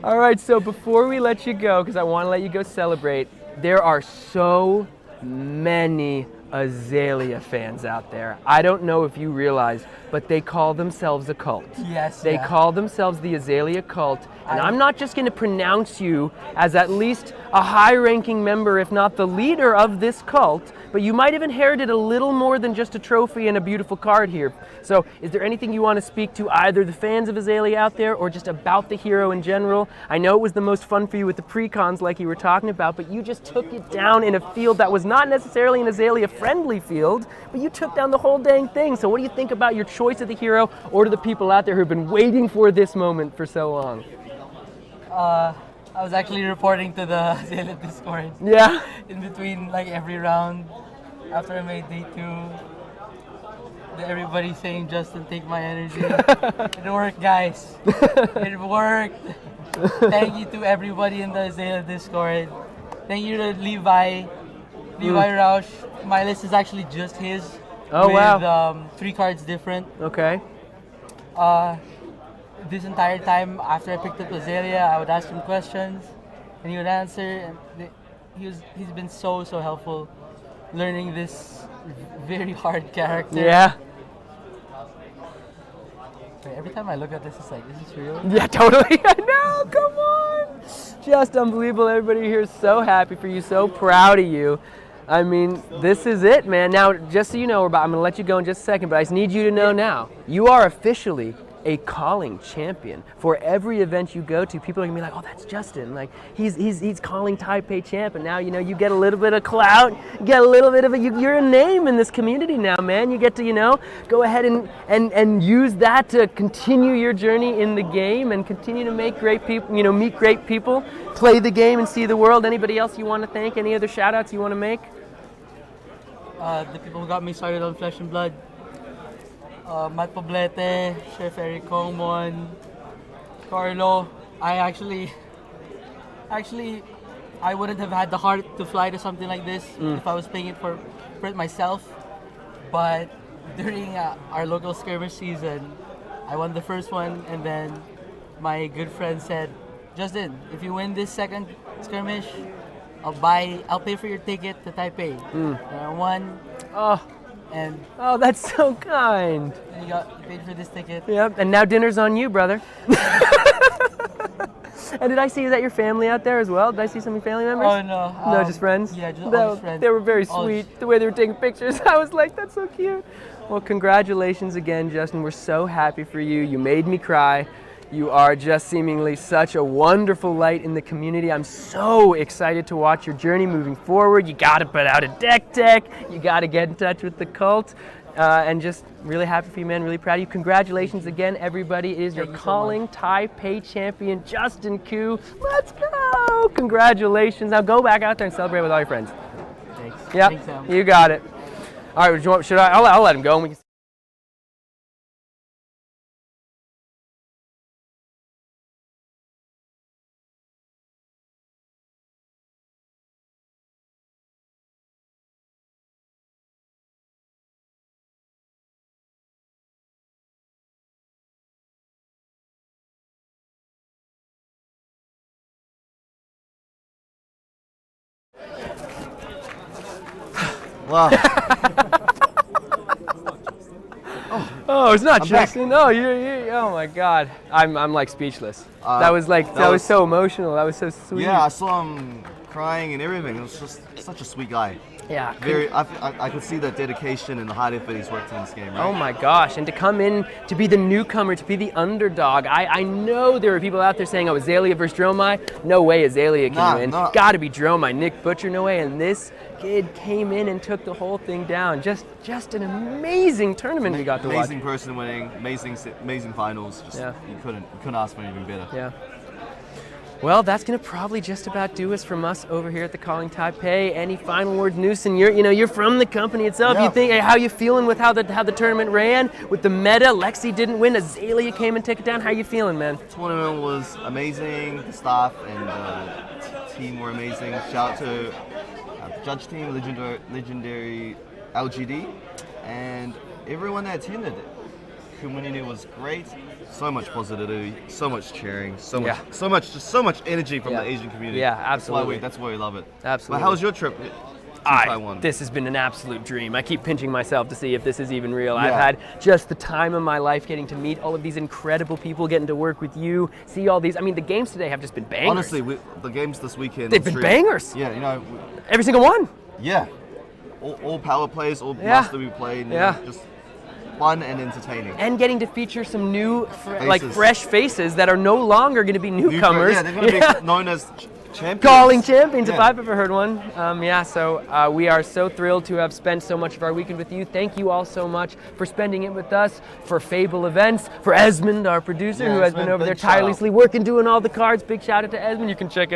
All right, so before we let you go, because I want to let you go celebrate, there are so many Azalea fans out there. I don't know if you realize, but they call themselves a cult. Yes. They call themselves the Azalea cult, and I'm not just going to pronounce you as at least a high-ranking member, if not the leader of this cult, but you might have inherited a little more than just a trophy and a beautiful card here. So is there anything you want to speak to either the fans of Azalea out there or just about the hero in general? I know it was the most fun for you with the pre-cons like you were talking about, but you just took it down in a field that was not necessarily an Azalea-friendly field, but you took down the whole dang thing. So what do you think about your choice of the hero, or to the people out there who've been waiting for this moment for so long? I was actually reporting to the Azalea Discord. Yeah. In between like every round, after I made day 2, everybody saying, "Justin, take my energy." It worked, guys. It worked. Thank you to everybody in the Azalea Discord. Thank you to Levi Rausch. My list is actually just his. Oh, with, wow. 3 cards different. Okay. This entire time after I picked up Azalea, I would ask him questions, and he would answer. And he's been so helpful, learning this very hard character. Yeah. Wait, every time I look at this, it's like, is this real? Yeah, totally. I know. Come on. Just unbelievable. Everybody here is so happy for you, so proud of you. I mean, this is it, man. Now, just so you know, I'm going to let you go in just a second, but I just need you to know now, you are officially a calling champion. For every event you go to, people are gonna be like, "Oh, that's Justin. Like, he's calling Taipei champ." And now, you know, you get a little bit of clout, you get a little bit of you're a name in this community now, man. You get to, you know, go ahead and use that to continue your journey in the game and continue to make great people, you know, meet great people, play the game and see the world. Anybody else you want to thank? Any other shout outs you want to make? The people who got me started on Flesh and Blood. Matt Poblete, Chef Eric Comon, Carlo. I actually, I wouldn't have had the heart to fly to something like this if I was playing it for it myself. But during our local skirmish season, I won the first one, and then my good friend said, "Justin, if you win this second skirmish, I'll pay for your ticket to Taipei." And I won. And that's so kind. And you paid for this ticket. Yep, and now dinner's on you, brother. And did I see, is that your family out there as well? Did I see some of your family members? Oh, no. No, just friends? Yeah, just all friends. They were very sweet, the way they were taking pictures. I was like, that's so cute. Well, congratulations again, Justin. We're so happy for you. You made me cry. You are just seemingly such a wonderful light in the community. I'm so excited to watch your journey moving forward. You got to put out a deck tech. You got to get in touch with the cult. And just really happy for you, man. Really proud of you. Congratulations again, everybody. It is your Calling Taipei champion, Justin Koo. Let's go. Congratulations. Now go back out there and celebrate with all your friends. Thanks. Yep, Thanks, Sam. you got it. All right, should I? I'll let him go. And we can Wow. Oh, it's not I'm Justin. Oh, oh my God. I'm like speechless. That was so emotional. That was so sweet. Yeah, I saw him crying and everything. It was just such a sweet guy. Yeah. Very. I could see that dedication and the hard effort he's worked in this game, right? Oh my gosh, and to come in to be the newcomer, to be the underdog. I know there are people out there saying, oh, Azalea versus Dromai. No way Azalea can win. Gotta be Dromai. Nick Butcher, no way. And this kid came in and took the whole thing down. Just an amazing tournament we got to watch. Amazing person winning, amazing finals. Just, you couldn't ask for anything better. Yeah. Well, that's going to probably just about do us from us over here at the Calling Taipei. Any final words, Newson? You're from the company itself. You think how you feeling with how the tournament ran with the meta? Lexi didn't win. Azalea came and took it down. How you feeling, man? The tournament was amazing. The staff and the team were amazing. Shout out to the judge team, legendary LGD, and everyone that attended it. Community was great. So much positivity, so much cheering, so much energy from the Asian community. Yeah, absolutely. That's why we love it. Absolutely. But how was your trip to Taiwan? This has been an absolute dream. I keep pinching myself to see if this is even real. Yeah. I've had just the time of my life getting to meet all of these incredible people, getting to work with you, see all these. I mean, the games today have just been bangers. Honestly, the games this weekend. They've been bangers. Yeah, every single one. Yeah. All power plays, all master we played. Just fun and entertaining. And getting to feature some new, fresh faces that are no longer going to be newcomers. Yeah, they're going to be known as champions. Calling champions, if I've ever heard one. So we are so thrilled to have spent so much of our weekend with you. Thank you all so much for spending it with us, for Fable Events, for Esmond, our producer, who has been over there tirelessly working, doing all the cards. Big shout out to Esmond. You can check